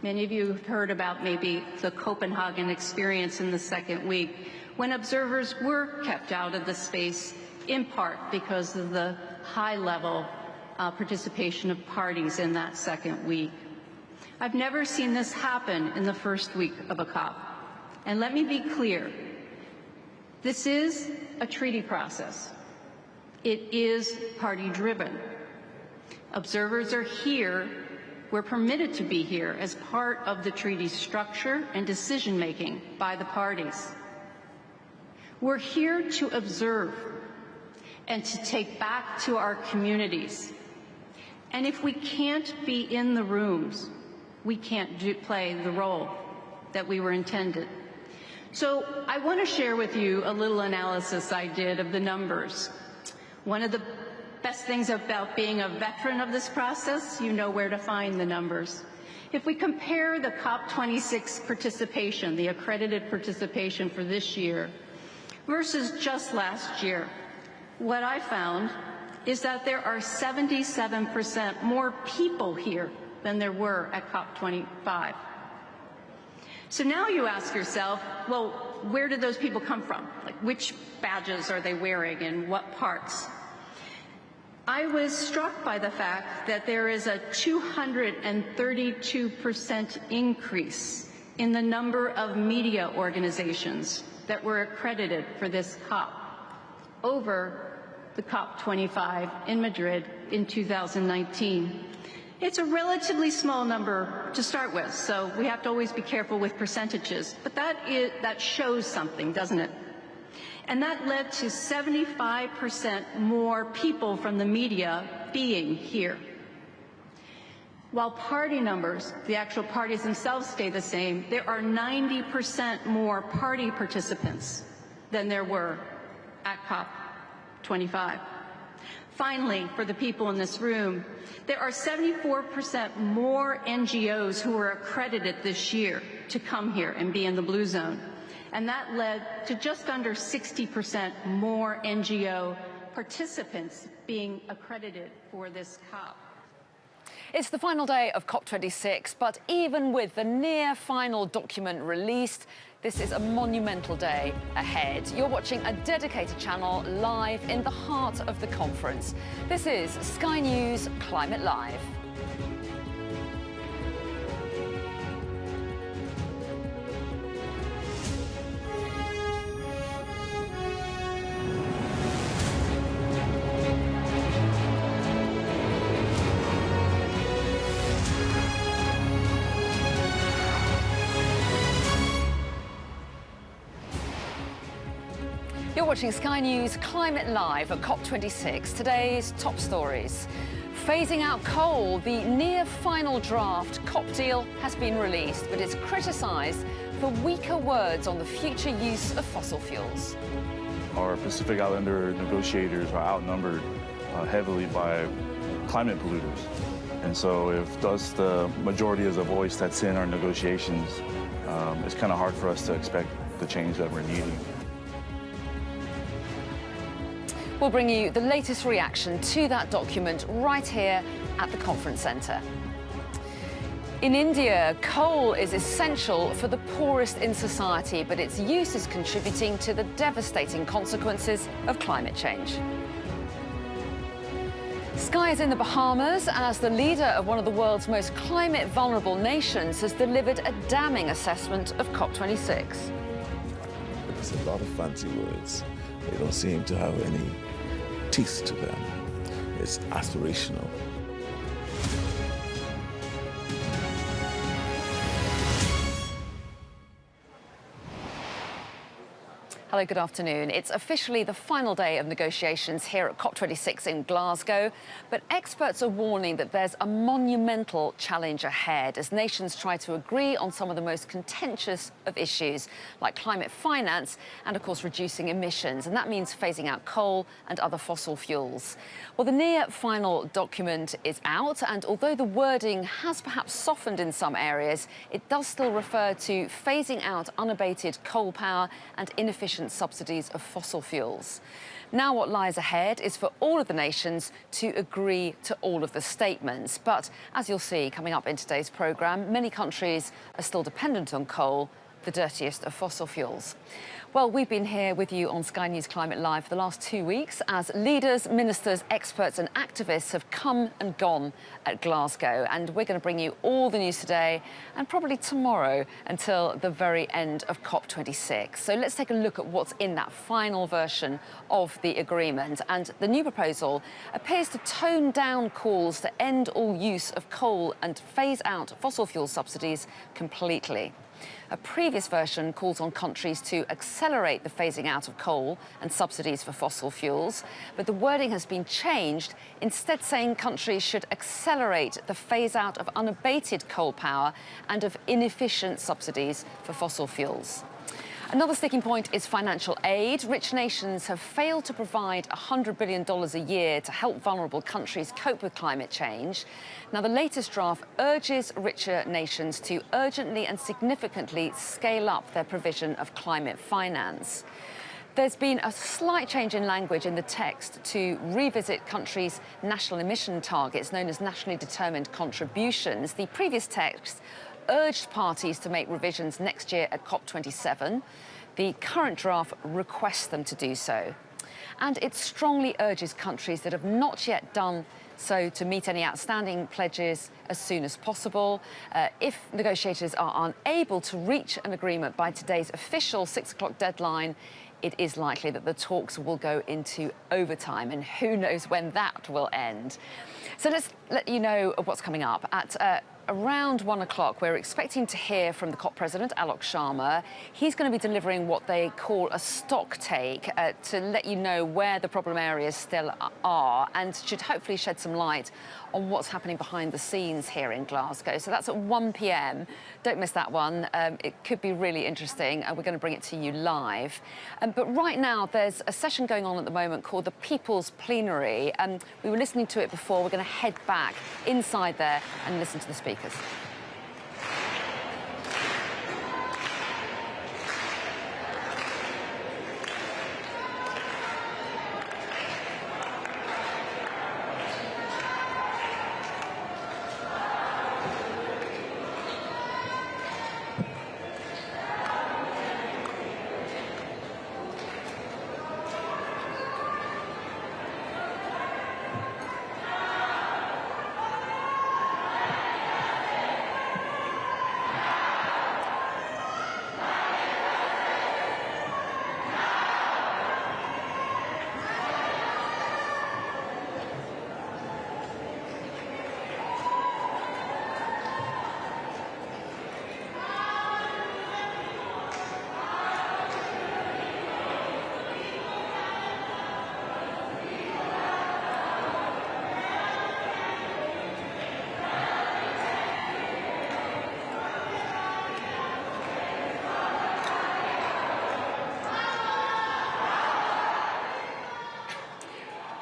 Many of you have heard about maybe the Copenhagen experience in the second week, when observers were kept out of the space, in part because of the high-level participation of parties in that second week. I've never seen this happen in the first week of a COP. And let me be clear, this is a treaty process. It is party-driven. Observers are here, we're permitted to be here as part of the treaty structure and decision-making by the parties. We're here to observe and to take back to our communities. And if we can't be in the rooms, we can't play the role that we were intended. So I want to share with you a little analysis I did of the numbers. One of the best things about being a veteran of this process, you know where to find the numbers. If we compare the COP26 participation, the accredited participation for this year, versus just last year, what I found is that there are 77% more people here than there were at COP25. So now you ask yourself, well, where did those people come from? Like, which badges are they wearing and what parts? I was struck by the fact that there is a 232% increase in the number of media organizations that were accredited for this COP over the COP25 in Madrid in 2019. It's a relatively small number to start with, so we have to always be careful with percentages, but that shows something, doesn't it? And that led to 75% more people from the media being here. While party numbers, the actual parties themselves, stay the same, there are 90% more party participants than there were at COP25. Finally, for the people in this room, there are 74% more NGOs who were accredited this year to come here and be in the blue zone. And that led to just under 60% more NGO participants being accredited for this COP. It's the final day of COP26, but even with the near final document released, this is a monumental day ahead. You're watching a dedicated channel live in the heart of the conference. This is Sky News Climate Live. You're watching Sky News Climate Live at COP26. Today's top stories. Phasing out coal, the near-final draft COP deal has been released, but it's criticised for weaker words on the future use of fossil fuels. Our Pacific Islander negotiators are outnumbered heavily by climate polluters. And so if thus the majority is a voice that's in our negotiations, it's kind of hard for us to expect the change that we're needing. We'll bring you the latest reaction to that document right here at the conference centre. In India, coal is essential for the poorest in society, but its use is contributing to the devastating consequences of climate change. Sky is in the Bahamas as the leader of one of the world's most climate-vulnerable nations has delivered a damning assessment of COP26. There's a lot of fancy words. They don't seem to have any teeth to them. It's aspirational. Hello, good afternoon. It's officially the final day of negotiations here at COP26 in Glasgow, but experts are warning that there's a monumental challenge ahead as nations try to agree on some of the most contentious of issues, like climate finance and, of course, reducing emissions, and that means phasing out coal and other fossil fuels. Well, the near-final document is out, and although the wording has perhaps softened in some areas, it does still refer to phasing out unabated coal power and inefficient subsidies of fossil fuels. Now what lies ahead is for all of the nations to agree to all of the statements. But as you'll see coming up in today's programme, many countries are still dependent on coal, the dirtiest of fossil fuels. Well, we've been here with you on Sky News Climate Live for the last 2 weeks as leaders, ministers, experts and activists have come and gone at Glasgow. And we're going to bring you all the news today and probably tomorrow until the very end of COP26. So let's take a look at what's in that final version of the agreement. And the new proposal appears to tone down calls to end all use of coal and phase out fossil fuel subsidies completely. A previous version calls on countries to accelerate the phasing out of coal and subsidies for fossil fuels, but the wording has been changed, instead saying countries should accelerate the phase out of unabated coal power and of inefficient subsidies for fossil fuels. Another sticking point is financial aid. Rich nations have failed to provide $100 billion a year to help vulnerable countries cope with climate change. Now, the latest draft urges richer nations to urgently and significantly scale up their provision of climate finance. There's been a slight change in language in the text to revisit countries' national emission targets, known as nationally determined contributions. The previous text urged parties to make revisions next year at COP27. The current draft requests them to do so. And it strongly urges countries that have not yet done so to meet any outstanding pledges as soon as possible. If negotiators are unable to reach an agreement by today's official 6 o'clock deadline, it is likely that the talks will go into overtime, and who knows when that will end. So let's let you know what's coming up. At around 1 o'clock, we're expecting to hear from the COP president, Alok Sharma. He's going to be delivering what they call a stock take to let you know where the problem areas still are and should hopefully shed some light on what's happening behind the scenes here in Glasgow. So that's at 1 p.m. Don't miss that one. It could be really interesting, and we're going to bring it to you live. But right now, there's a session going on at the moment called the Post-plenary. We were listening to it before. We're going to head back inside there and listen to the speakers.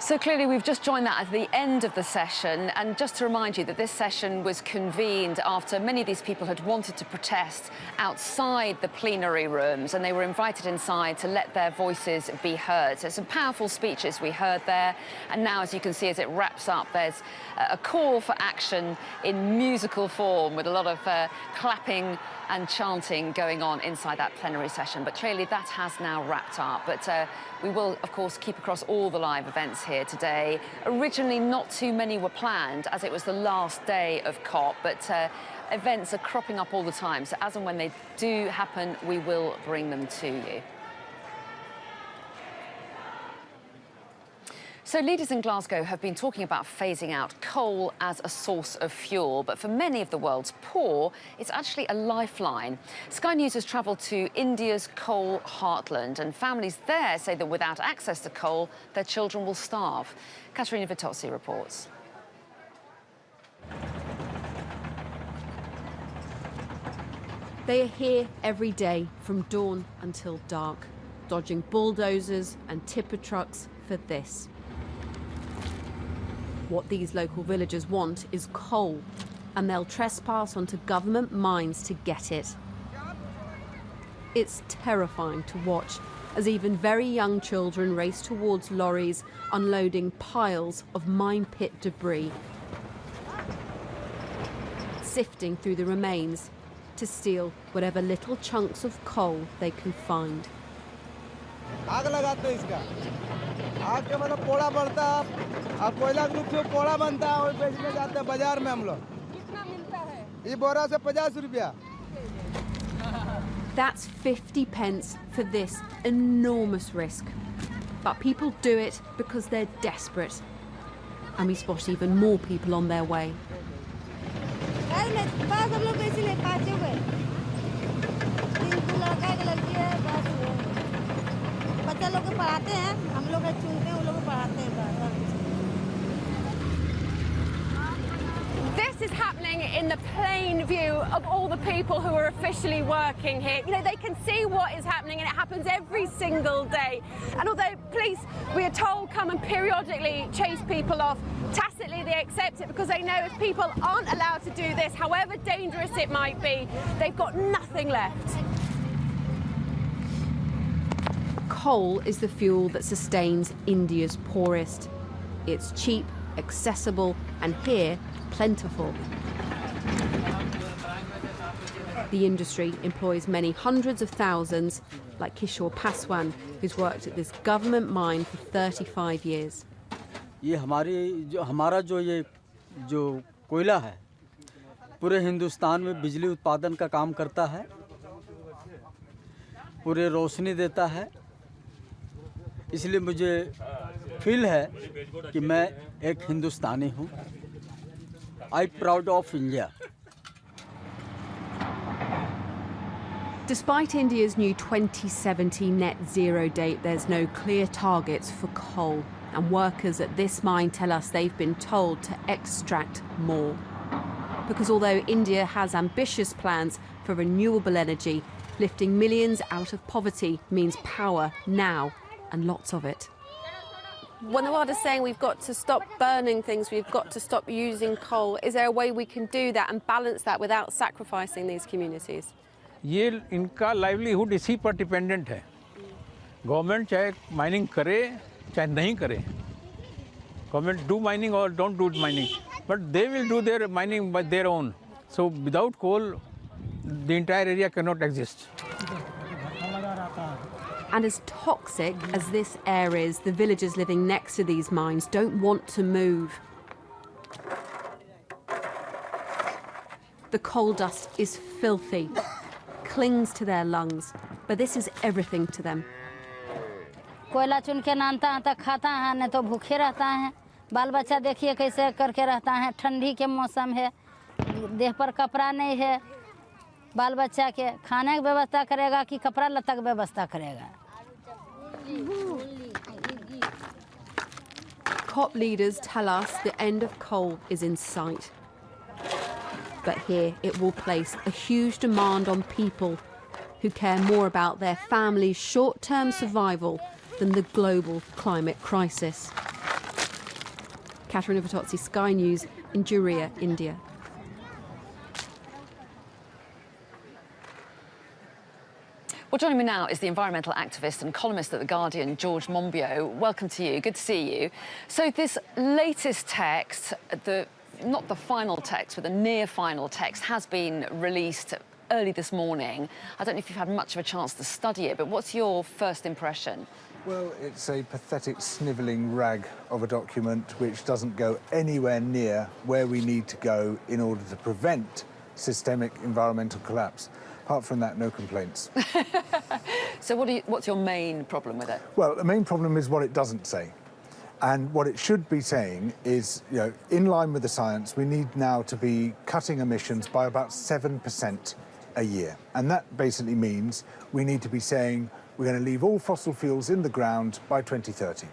So clearly we've just joined that at the end of the session, and just to remind you that this session was convened after many of these people had wanted to protest outside the plenary rooms, and they were invited inside to let their voices be heard. So some powerful speeches we heard there, and now, as you can see, as it wraps up, there's a call for action in musical form with a lot of clapping and chanting going on inside that plenary session. But clearly that has now wrapped up. But we will, of course, keep across all the live events here today. Originally, not too many were planned, as it was the last day of COP, but events are cropping up all the time. So as and when they do happen, we will bring them to you. So leaders in Glasgow have been talking about phasing out coal as a source of fuel, but for many of the world's poor, it's actually a lifeline. Sky News has travelled to India's coal heartland, and families there say that without access to coal, their children will starve. Katerina Vitozzi reports. They are here every day from dawn until dark, dodging bulldozers and tipper trucks for this. What these local villagers want is coal, and they'll trespass onto government mines to get it. It's terrifying to watch as even very young children race towards lorries unloading piles of mine pit debris, sifting through the remains to steal whatever little chunks of coal they can find. आग लगाते हैं इसका, आग के मतलब पोड़ा बढ़ता है, अब कोयला के रूप से पोड़ा बनता है और बेचने जाते हैं बाजार में हम लोग। कितना मिलता है? ये बोरा से 50 रुपया। That's 50 pence for this enormous risk. But people do it because they're desperate. And we spot even more people on their way. This is happening in the plain view of all the people who are officially working here. You know, they can see what is happening, and it happens every single day. And although police, we are told, come and periodically chase people off, tacitly they accept it because they know if people aren't allowed to do this, however dangerous it might be, they've got nothing left. Coal is the fuel that sustains India's poorest. It's cheap, accessible, and here, plentiful. The industry employs many hundreds of thousands, like Kishore Paswan, who's worked at this government mine for 35 years. ये हमारा जो कोयला है पूरे हिंदुस्तान में बिजली उत्पादन का काम करता है, पूरे रोशनी देता है, इसलिए मुझे फील है कि मैं एक हिंदुस्तानी हूँ. I'm proud of India. Despite India's new 2070 net zero date, there's no clear targets for coal. And workers at this mine tell us they've been told to extract more. Because although India has ambitious plans for renewable energy, lifting millions out of poverty means power now, and lots of it. When the world is saying we've got to stop burning things, we've got to stop using coal, is there a way we can do that and balance that without sacrificing these communities? ये इनका livelihood इसी पर dependent है. Government चाहे mining करे चाहे नहीं करे, गवर्नमेंट डू माइनिंग और don't do mining, but they will do their mining by their own. So without coal the entire area can not exist. And as toxic as this air is, the villagers living next to these mines don't want to move. The coal dust is filthy, clings to their lungs, but this is everything to them. कोयला चुन के नानता है तो खाता है, नहीं तो भूखे रहता है. बाल बच्चा देखिए कैसे करके रहता है. ठंडी के मौसम है, देह पर कपड़ा नहीं है. बाल बच्चा के खाने की व्यवस्था करेगा कि कपड़ा लत्ता की व्यवस्था करेगा. COP leaders tell us the end of coal is in sight. But here it will place a huge demand on people who care more about their family's short-term survival than the global climate crisis. Katerina Vitozzi, Sky News in Jurria, India. Well, joining me now is the environmental activist and columnist at The Guardian, George Monbiot. Welcome to you. Good to see you. So this latest text, not the final text, but the near final text, has been released early this morning. I don't know if you've had much of a chance to study it, but what's your first impression? Well, it's a pathetic, snivelling rag of a document which doesn't go anywhere near where we need to go in order to prevent systemic environmental collapse. Apart from that, no complaints. So what's your main problem with it? Well, the main problem is what it doesn't say. And what it should be saying is, in line with the science, we need now to be cutting emissions by about 7% a year. And that basically means we need to be saying we're going to leave all fossil fuels in the ground by 2030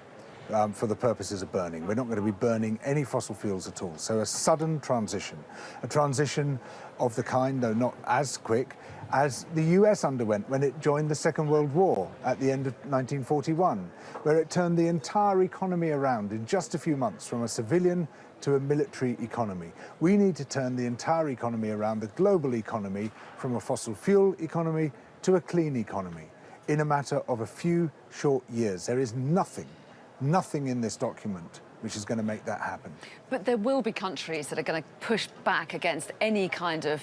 for the purposes of burning. We're not going to be burning any fossil fuels at all. So a sudden transition, a transition of the kind, though not as quick, as the US underwent when it joined the Second World War at the end of 1941, where it turned the entire economy around in just a few months from a civilian to a military economy. We need to turn the entire economy around, the global economy, from a fossil fuel economy to a clean economy in a matter of a few short years. There is nothing in this document which is going to make that happen. But there will be countries that are going to push back against any kind of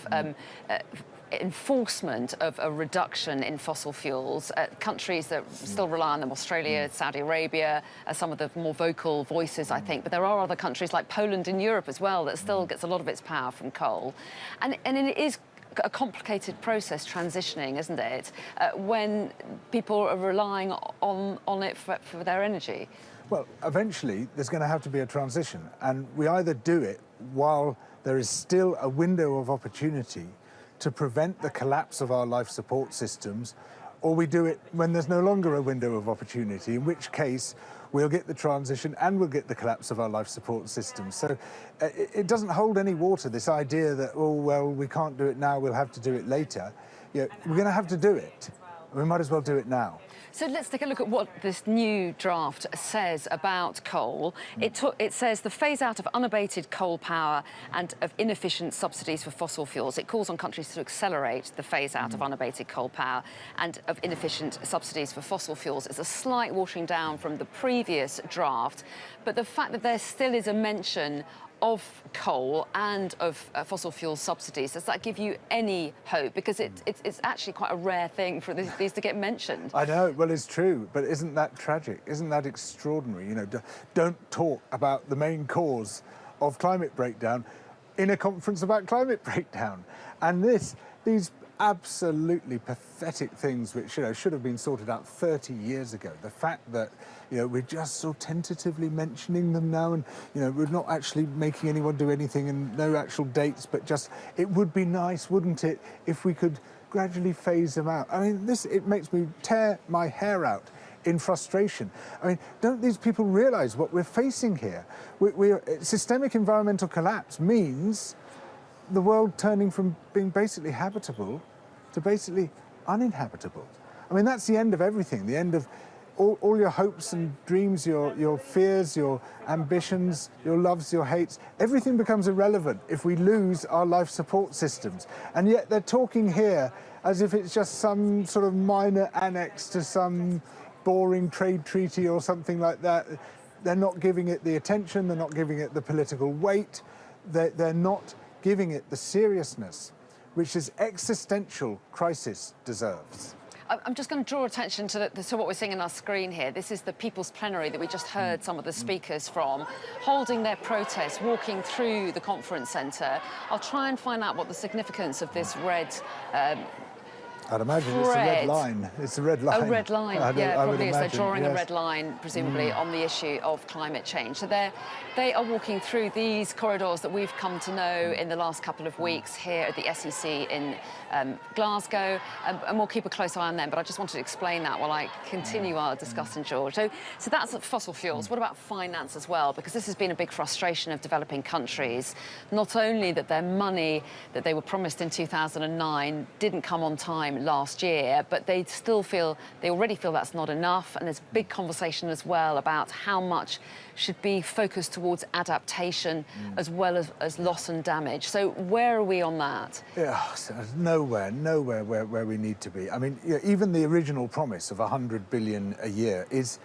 enforcement of a reduction in fossil fuels. Countries that still rely on them, Australia, Saudi Arabia, some of the more vocal voices, I think. But there are other countries like Poland in Europe as well that still gets a lot of its power from coal. And it is a complicated process transitioning, isn't it, when people are relying on it for their energy? Well, eventually there's going to have to be a transition, and we either do it while there is still a window of opportunity to prevent the collapse of our life support systems, or we do it when there's no longer a window of opportunity, in which case we'll get the transition and we'll get the collapse of our life support systems. So it doesn't hold any water, this idea that, oh, well, we can't do it now, we'll have to do it later. We're going to have to do it. We might as well do it now. So let's take a look at what this new draft says about coal. It says the phase-out of unabated coal power and of inefficient subsidies for fossil fuels. It calls on countries to accelerate the phase-out of unabated coal power and of inefficient subsidies for fossil fuels. It's a slight watering down from the previous draft, but the fact that there still is a mention of coal and of fossil fuel subsidies, does that give you any hope? Because it's actually quite a rare thing for these to get mentioned. I know, well, it's true, but isn't that tragic? Isn't that extraordinary? Don't talk about the main cause of climate breakdown in a conference about climate breakdown. And these absolutely pathetic things which should have been sorted out 30 years ago. The fact that we're just so tentatively mentioning them now, and we're not actually making anyone do anything, and no actual dates, but just it would be nice, wouldn't it, if we could gradually phase them out. I mean, it makes me tear my hair out in frustration. I mean, don't these people realize what we're facing here? Systemic environmental collapse means the world turning from being basically habitable to basically uninhabitable. I mean, that's the end of everything, the end of all your hopes and dreams, your fears, your ambitions, your loves, your hates. Everything becomes irrelevant if we lose our life support systems. And yet they're talking here as if it's just some sort of minor annex to some boring trade treaty or something like that. They're not giving it the attention, they're not giving it the political weight, they're not giving it the seriousness which this existential crisis deserves. I'm just going to draw attention to what we're seeing on our screen here. This is the People's Plenary that we just heard some of the speakers from, holding their protest, walking through the conference centre. I'll try and find out what the significance of this red I'd imagine it's a red line. It's a red line. A red line, yeah, probably is. They're drawing a red line, presumably, on the issue of climate change. So they are walking through these corridors that we've come to know in the last couple of weeks here at the SEC in Glasgow, and we'll keep a close eye on them. But I just wanted to explain that while I continue our discussion, George. So that's fossil fuels. What about finance as well? Because this has been a big frustration of developing countries. Not only that their money that they were promised in 2009 didn't come on time last year, but they already feel that's not enough, and there's big conversation as well about how much should be focused towards adaptation as well as loss and damage. So where are we on that? Yeah, so nowhere where we need to be. I mean, even the original promise of 100 billion a year is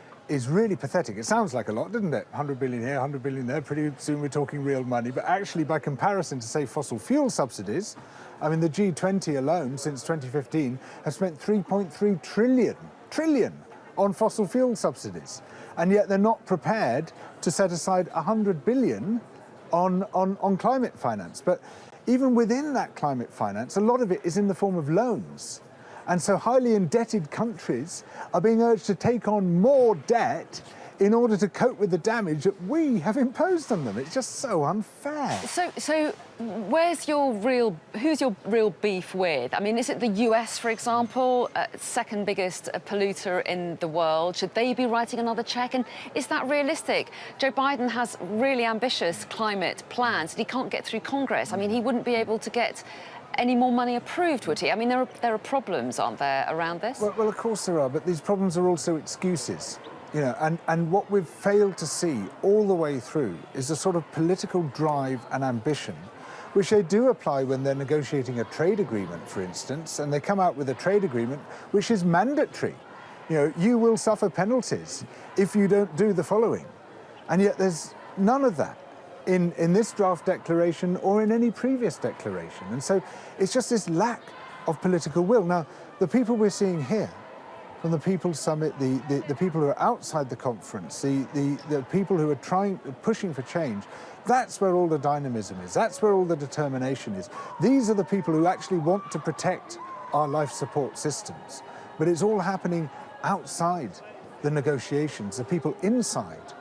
really pathetic. It sounds like a lot, doesn't it? 100 billion here, 100 billion there, pretty soon we're talking real money. But actually, by comparison to, say, fossil fuel subsidies, I mean, the G20 alone, since 2015, has spent 3.3 trillion on fossil fuel subsidies. And yet they're not prepared to set aside 100 billion on climate finance. But even within that climate finance, a lot of it is in the form of loans. And so highly indebted countries are being urged to take on more debt in order to cope with the damage that we have imposed on them. It's just so unfair. So who's your real beef with? I mean, is it the US, for example, second biggest polluter in the world? Should they be writing another check? And is that realistic? Joe Biden has really ambitious climate plans and he can't get through Congress. I mean, he wouldn't be able to get any more money approved, would he? I mean, there are problems, aren't there, around this? Well, of course there are, but these problems are also excuses. And what we've failed to see all the way through is a sort of political drive and ambition, which they do apply when they're negotiating a trade agreement, for instance, and they come out with a trade agreement which is mandatory. You will suffer penalties if you don't do the following. And yet there's none of that in this draft declaration or in any previous declaration. And so it's just this lack of political will. Now, the people we're seeing here, from the People's Summit, the people who are outside the conference, the people who are pushing for change, that's where all the dynamism is. That's where all the determination is. These are the people who actually want to protect our life support systems. But it's all happening outside the negotiations. The people inside,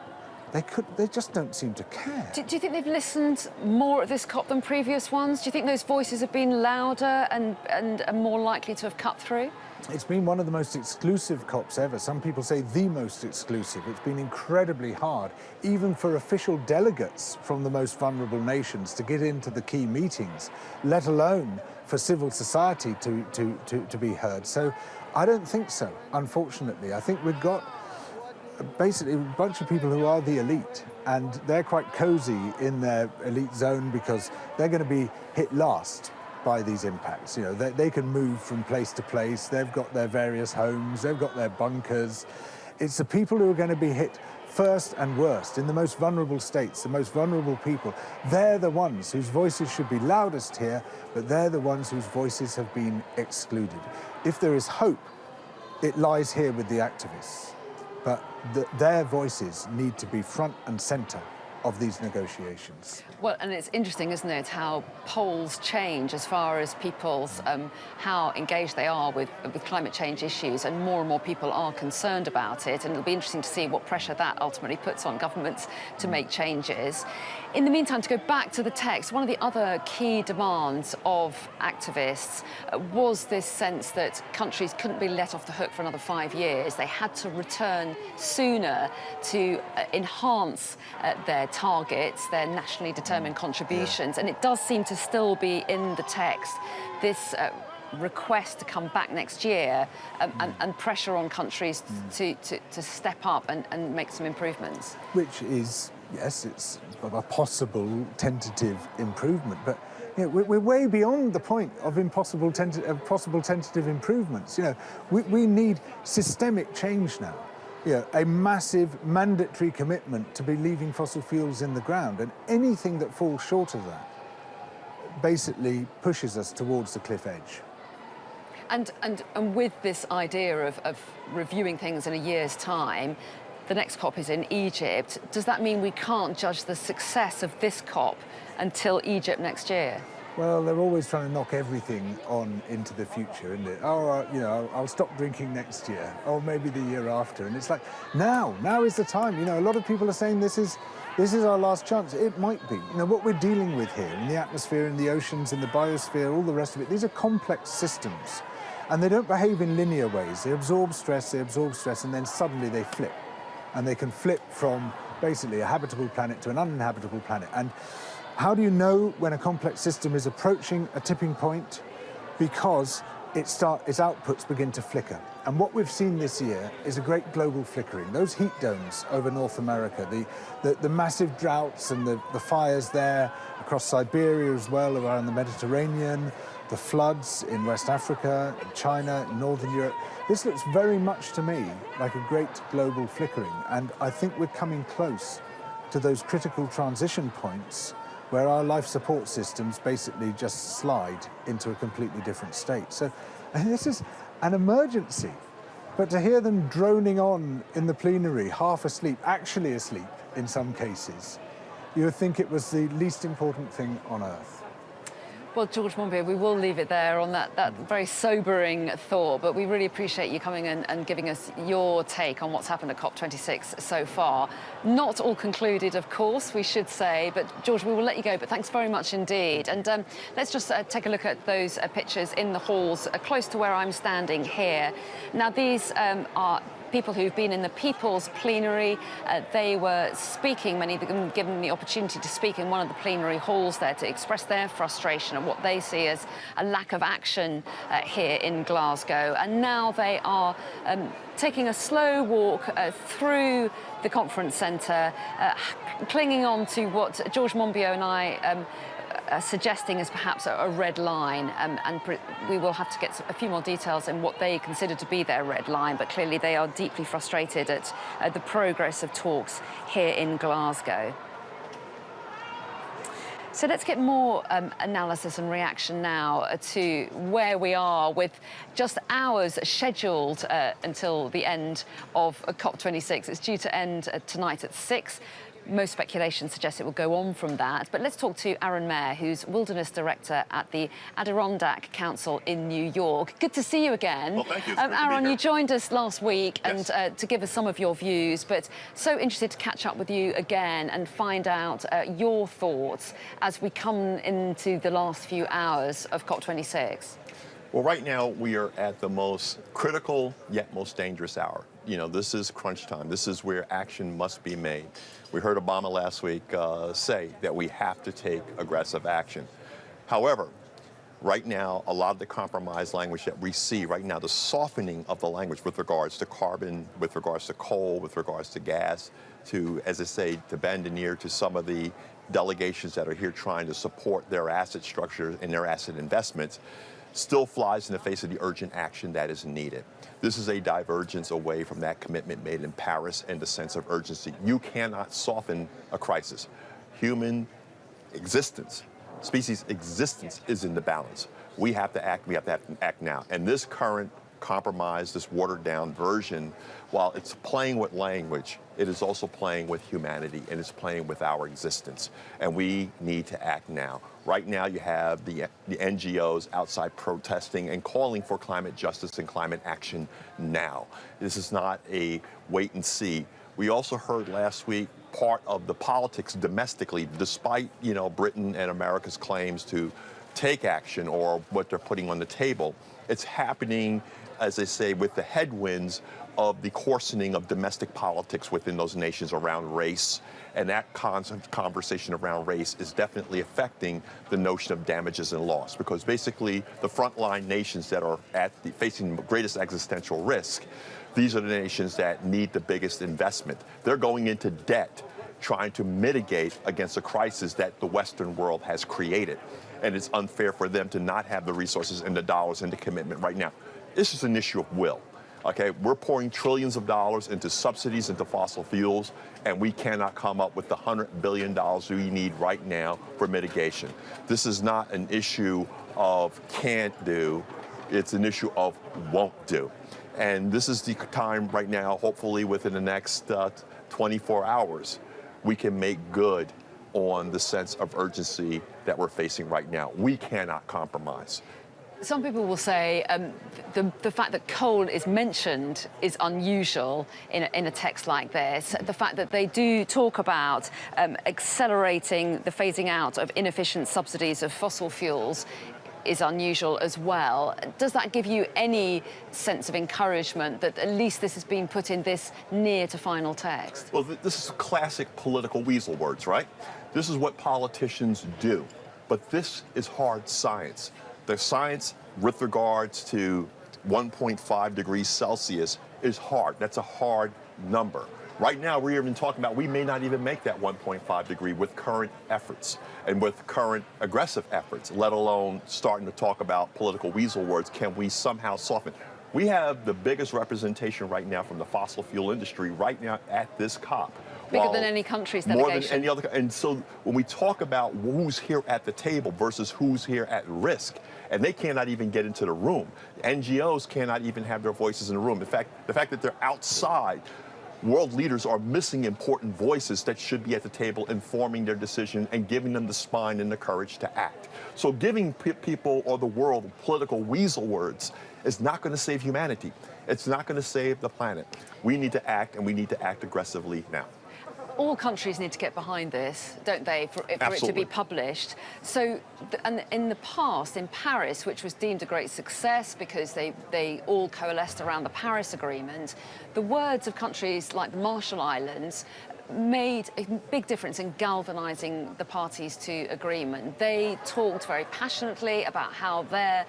they just don't seem to care. Do you think they've listened more at this COP than previous ones? Do you think those voices have been louder and are more likely to have cut through? It's been one of the most exclusive COPs ever. Some people say the most exclusive. It's been incredibly hard, even for official delegates from the most vulnerable nations to get into the key meetings, let alone for civil society to be heard. So I don't think so, unfortunately. I think we've got basically a bunch of people who are the elite, and they're quite cozy in their elite zone because they're going to be hit last by these impacts. They can move from place to place. They've got their various homes. They've got their bunkers. It's the people who are going to be hit first and worst in the most vulnerable states, the most vulnerable people. They're the ones whose voices should be loudest here, but they're the ones whose voices have been excluded. If there is hope, it lies here with the activists. But their voices need to be front and centre of these negotiations. Well, and it's interesting, isn't it, how polls change as far as people's how engaged they are with climate change issues, and more people are concerned about it, and it'll be interesting to see what pressure that ultimately puts on governments to make changes. In the meantime, to go back to the text, one of the other key demands of activists was this sense that countries couldn't be let off the hook for another 5 years. They had to return sooner to enhance their targets, their nationally determined contributions. And it does seem to still be in the text, this request to come back next year and pressure on countries to step up and make some improvements. Which is, yes, it's a possible tentative improvement, but we're way beyond the point of possible tentative improvements. We need systemic change now. A massive mandatory commitment to be leaving fossil fuels in the ground, and anything that falls short of that basically pushes us towards the cliff edge. And with this idea of reviewing things in a year's time, the next COP is in Egypt. Does that mean we can't judge the success of this COP until Egypt next year? Well, they're always trying to knock everything on into the future, isn't it? Oh, I'll stop drinking next year, or maybe the year after. And it's like, now is the time. A lot of people are saying this is our last chance. It might be. What we're dealing with here in the atmosphere, in the oceans, in the biosphere, all the rest of it, these are complex systems. And they don't behave in linear ways. They absorb stress, and then suddenly they flip. And they can flip from basically a habitable planet to an uninhabitable planet. And how do you know when a complex system is approaching a tipping point? Because its outputs begin to flicker. And what we've seen this year is a great global flickering. Those heat domes over North America, the massive droughts and the fires there, across Siberia as well, around the Mediterranean, the floods in West Africa, China, Northern Europe. This looks very much to me like a great global flickering. And I think we're coming close to those critical transition points where our life support systems basically just slide into a completely different state. So this is an emergency. But to hear them droning on in the plenary, half asleep, actually asleep in some cases, you would think it was the least important thing on earth. Well, George Monbiot, we will leave it there on that very sobering thought, but we really appreciate you coming in and giving us your take on what's happened at COP26 so far. Not all concluded, of course, we should say, but George, we will let you go, but thanks very much indeed. And let's just take a look at those pictures in the halls close to where I'm standing here. Now, these are people who've been in the People's Plenary. They were speaking, many of them given the opportunity to speak in one of the plenary halls there to express their frustration at what they see as a lack of action here in Glasgow. And now they are taking a slow walk through the conference centre, clinging on to what George Monbiot and I suggesting is perhaps a red line, and we will have to get a few more details in what they consider to be their red line, but clearly they are deeply frustrated at the progress of talks here in Glasgow. So let's get more analysis and reaction now to where we are, with just hours scheduled until the end of COP26. It's due to end tonight at 6. Most speculation suggests it will go on from that. But let's talk to Aaron Mayer, who's Wilderness Director at the Adirondack Council in New York. Good to see you again. Well, thank you. Aaron, you joined us last week, yes, and to give us some of your views, but so interested to catch up with you again and find out your thoughts as we come into the last few hours of COP26. Well, right now we are at the most critical yet most dangerous hour. You know, this is crunch time. This is where action must be made. We heard Obama last week say that we have to take aggressive action. However, right now, a lot of the compromise language that we see right now, the softening of the language with regards to carbon, with regards to coal, with regards to gas, to, as I say, to bend an ear to some of the delegations that are here trying to support their asset structure and their asset investments, still flies in the face of the urgent action that is needed. This is a divergence away from that commitment made in Paris and the sense of urgency. You cannot soften a crisis. Human existence, species existence is in the balance. We have to act, we have to act now. And this current compromise, this watered down version, while it's playing with language, it is also playing with humanity, and it's playing with our existence. And we need to act now. Right now, you have the NGOs outside protesting and calling for climate justice and climate action now. This is not a wait and see. We also heard last week part of the politics domestically, despite, you know, Britain and America's claims to take action or what they're putting on the table. It's happening, as they say, with the headwinds of the coarsening of domestic politics within those nations around race. And that constant conversation around race is definitely affecting the notion of damages and loss, because basically the frontline nations that are facing the greatest existential risk, these are the nations that need the biggest investment. They're going into debt, trying to mitigate against a crisis that the Western world has created. And it's unfair for them to not have the resources and the dollars and the commitment right now. This is an issue of will. Okay, we're pouring trillions of dollars into subsidies into fossil fuels, and we cannot come up with the $100 billion we need right now for mitigation. This is not an issue of can't do, it's an issue of won't do. And this is the time right now, hopefully within the next 24 hours, we can make good on the sense of urgency that we're facing right now. We cannot compromise. Some people will say the fact that coal is mentioned is unusual in a text like this. The fact that they do talk about accelerating the phasing out of inefficient subsidies of fossil fuels is unusual as well. Does that give you any sense of encouragement that at least this has been put in this near to final text? Well, this is classic political weasel words, right? This is what politicians do. But this is hard science. The science with regards to 1.5 degrees Celsius is hard. That's a hard number. Right now, we're even talking about we may not even make that 1.5 degree with current efforts and with current aggressive efforts, let alone starting to talk about political weasel words. Can we somehow soften? We have the biggest representation right now from the fossil fuel industry right now at this COP. Bigger than any country's delegation. More than any other. And so when we talk about who's here at the table versus who's here at risk, and they cannot even get into the room. NGOs cannot even have their voices in the room. In fact, the fact that they're outside, world leaders are missing important voices that should be at the table informing their decision and giving them the spine and the courage to act. So giving people or the world political weasel words is not going to save humanity. It's not going to save the planet. We need to act, and we need to act aggressively now. All countries need to get behind this, don't they, for it to be published. So, and in the past, in Paris, which was deemed a great success because they all coalesced around the Paris Agreement, the words of countries like the Marshall Islands made a big difference in galvanizing the parties to agreement. They talked very passionately about how their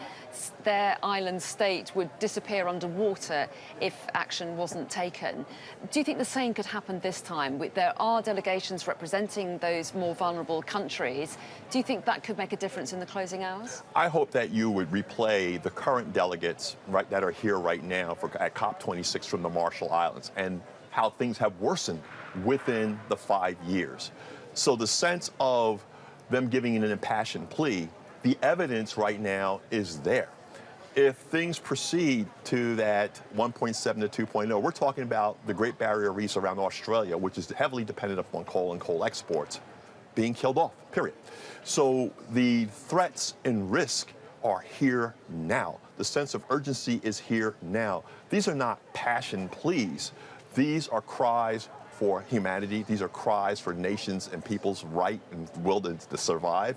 island state would disappear underwater if action wasn't taken. Do you think the same could happen this time? There are delegations representing those more vulnerable countries. Do you think that could make a difference in the closing hours? I hope that you would replay the current delegates that are here right now at COP26 from the Marshall Islands and how things have worsened within the 5 years. So the sense of them giving an impassioned plea, the evidence right now is there. If things proceed to that 1.7 to 2.0, we're talking about the Great Barrier Reef around Australia, which is heavily dependent upon coal and coal exports, being killed off, period. So the threats and risk are here now. The sense of urgency is here now. These are not passion pleas. These are cries for humanity. These are cries for nations and people's right and will to survive.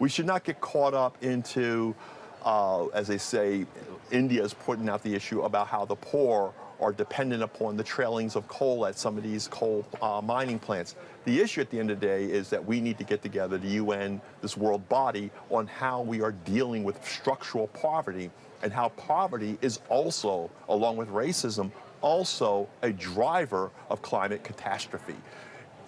We should not get caught up into, as they say, India is putting out the issue about how the poor are dependent upon the trailings of coal at some of these coal mining plants. The issue at the end of the day is that we need to get together, the UN, this world body, on how we are dealing with structural poverty and how poverty is also, along with racism, also a driver of climate catastrophe.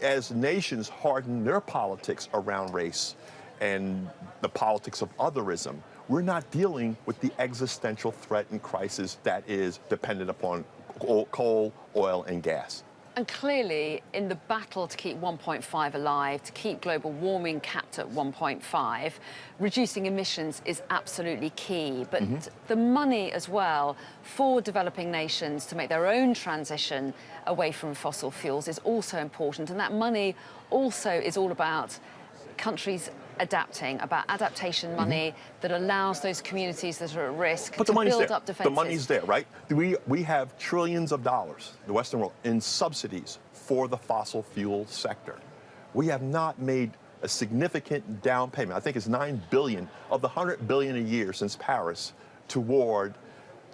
As nations harden their politics around race and the politics of otherism, we're not dealing with the existential threat and crisis that is dependent upon coal, oil, and gas. And clearly, in the battle to keep 1.5 alive, to keep global warming capped at 1.5, reducing emissions is absolutely key. But the money as well for developing nations to make their own transition away from fossil fuels is also important. And that money also is all about countries adapting, about adaptation money that allows those communities that are at risk to build up defenses. The money's there, right? We have trillions of dollars, the Western world, in subsidies for the fossil fuel sector. We have not made a significant down payment. I think it's $9 billion of the $100 billion a year since Paris toward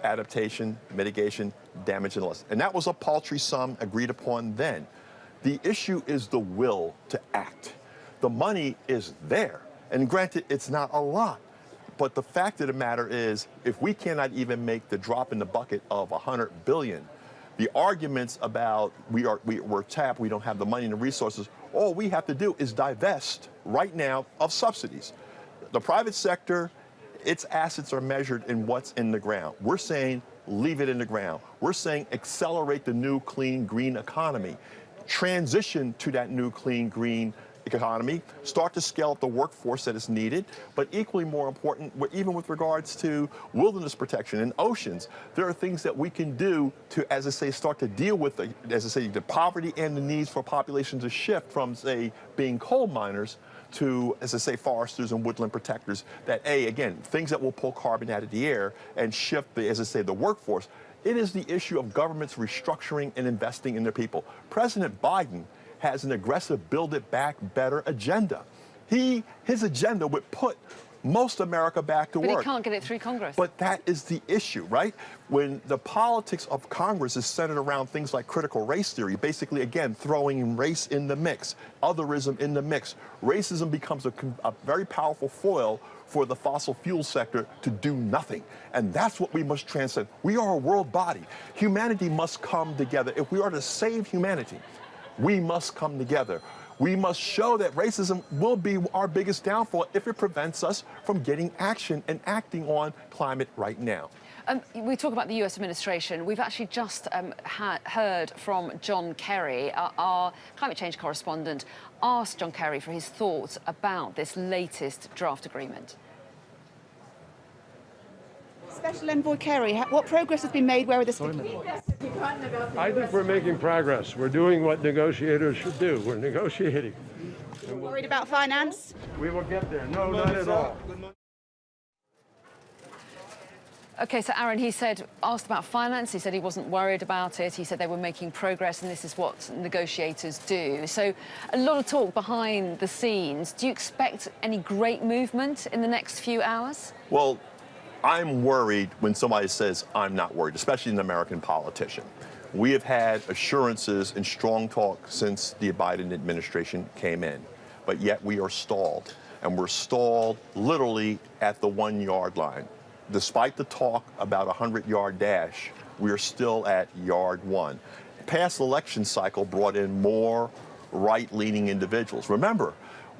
adaptation, mitigation, damage, and loss. And that was a paltry sum agreed upon then. The issue is the will to act. The money is there. And granted, it's not a lot. But the fact of the matter is, if we cannot even make the drop in the bucket of $100 billion, the arguments about we're tapped, we don't have the money and the resources, all we have to do is divest right now of subsidies. The private sector, its assets are measured in what's in the ground. We're saying leave it in the ground. We're saying accelerate the new clean green economy. Transition to that new clean green economy, start to scale up the workforce that is needed, but equally more important, even with regards to wilderness protection and oceans, there are things that we can do to, as I say, start to deal with, the poverty and the needs for populations to shift from, say, being coal miners to, as I say, foresters and woodland protectors, that, again, things that will pull carbon out of the air and shift, as I say, the workforce. It is the issue of governments restructuring and investing in their people. President Biden has an aggressive Build It Back Better agenda. His agenda would put most America back to work. But he can't get it through Congress. But that is the issue, right? When the politics of Congress is centered around things like critical race theory, basically, again, throwing race in the mix, otherism in the mix, racism becomes a very powerful foil for the fossil fuel sector to do nothing. And that's what we must transcend. We are a world body. Humanity must come together. If we are to save humanity, we must come together. We must show that racism will be our biggest downfall if it prevents us from getting action and acting on climate right now. We talk about the US administration. We've actually just heard from John Kerry, our climate change correspondent, asked John Kerry for his thoughts about this latest draft agreement. Special Envoy Kerry, what progress has been made? Where are the sticking points? I think we're making progress. We're doing what negotiators should do. We're negotiating. Worried about finance? We will get there. No, not at all. OK, so Aaron, he said, asked about finance, he said he wasn't worried about it. He said they were making progress and this is what negotiators do. So a lot of talk behind the scenes. Do you expect any great movement in the next few hours? Well, I'm worried when somebody says I'm not worried, especially an American politician. We have had assurances and strong talk since the Biden administration came in, but yet we are stalled. And we're stalled literally at the 1 yard line. Despite the talk about a 100-yard dash, we are still at yard one. Past election cycle brought in more right-leaning individuals. Remember,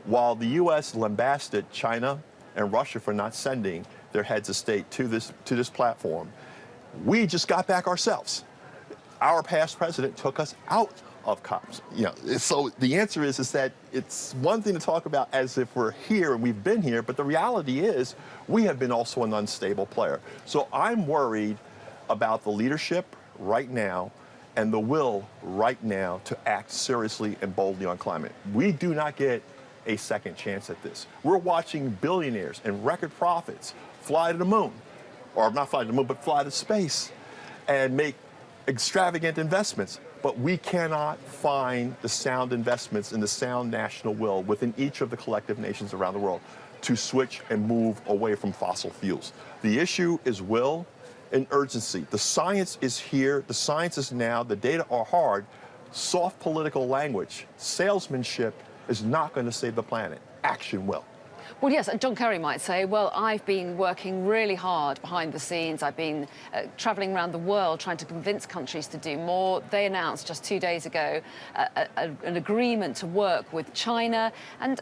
while the U.S. lambasted China and Russia for not sending their heads of state to this platform, we just got back ourselves. Our past president took us out of COPs. So the answer is that it's one thing to talk about as if we're here and we've been here, but the reality is we have been also an unstable player. So I'm worried about the leadership right now and the will right now to act seriously and boldly on climate. We do not get a second chance at this. We're watching billionaires and record profits fly to the moon, or not fly to the moon, but fly to space and make extravagant investments. But we cannot find the sound investments and the sound national will within each of the collective nations around the world to switch and move away from fossil fuels. The issue is will and urgency. The science is here. The science is now. The data are hard. Soft political language, salesmanship is not going to save the planet. Action will. Well, yes, and John Kerry might say, well, I've been working really hard behind the scenes. I've been travelling around the world trying to convince countries to do more. They announced just 2 days ago an agreement to work with China, and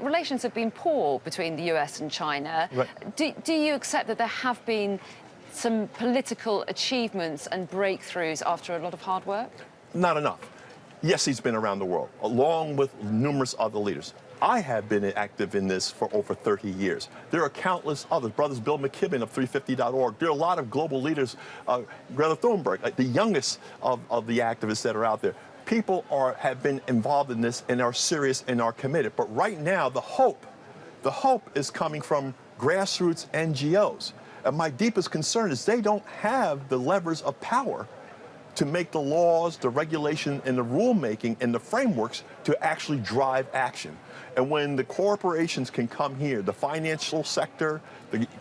relations have been poor between the US and China. Right. Do you accept that there have been some political achievements and breakthroughs after a lot of hard work? Not enough. Yes, he's been around the world, along with numerous other leaders. I have been active in this for over 30 years. There are countless others. Brothers Bill McKibben of 350.org. There are a lot of global leaders. Greta Thunberg, the youngest of the activists that are out there. People have been involved in this and are serious and are committed. But right now, the hope is coming from grassroots NGOs. And my deepest concern is they don't have the levers of power to make the laws, the regulation, and the rulemaking and the frameworks to actually drive action. And when the corporations can come here, the financial sector,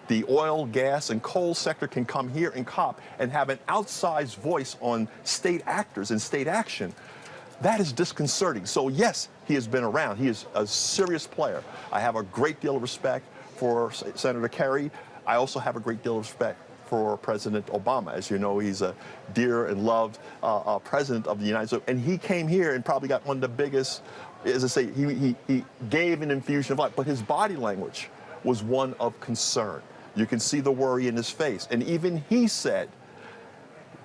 the oil, gas, and coal sector can come here in COP and have an outsized voice on state actors and state action, that is disconcerting. So yes, he has been around. He is a serious player. I have a great deal of respect for Senator Kerry. I also have a great deal of respect for President Obama. As you know, he's a dear and loved president of the United States. And he came here and probably got one of the biggest, as I say, he gave an infusion of life, but his body language was one of concern. You can see the worry in his face. And even he said,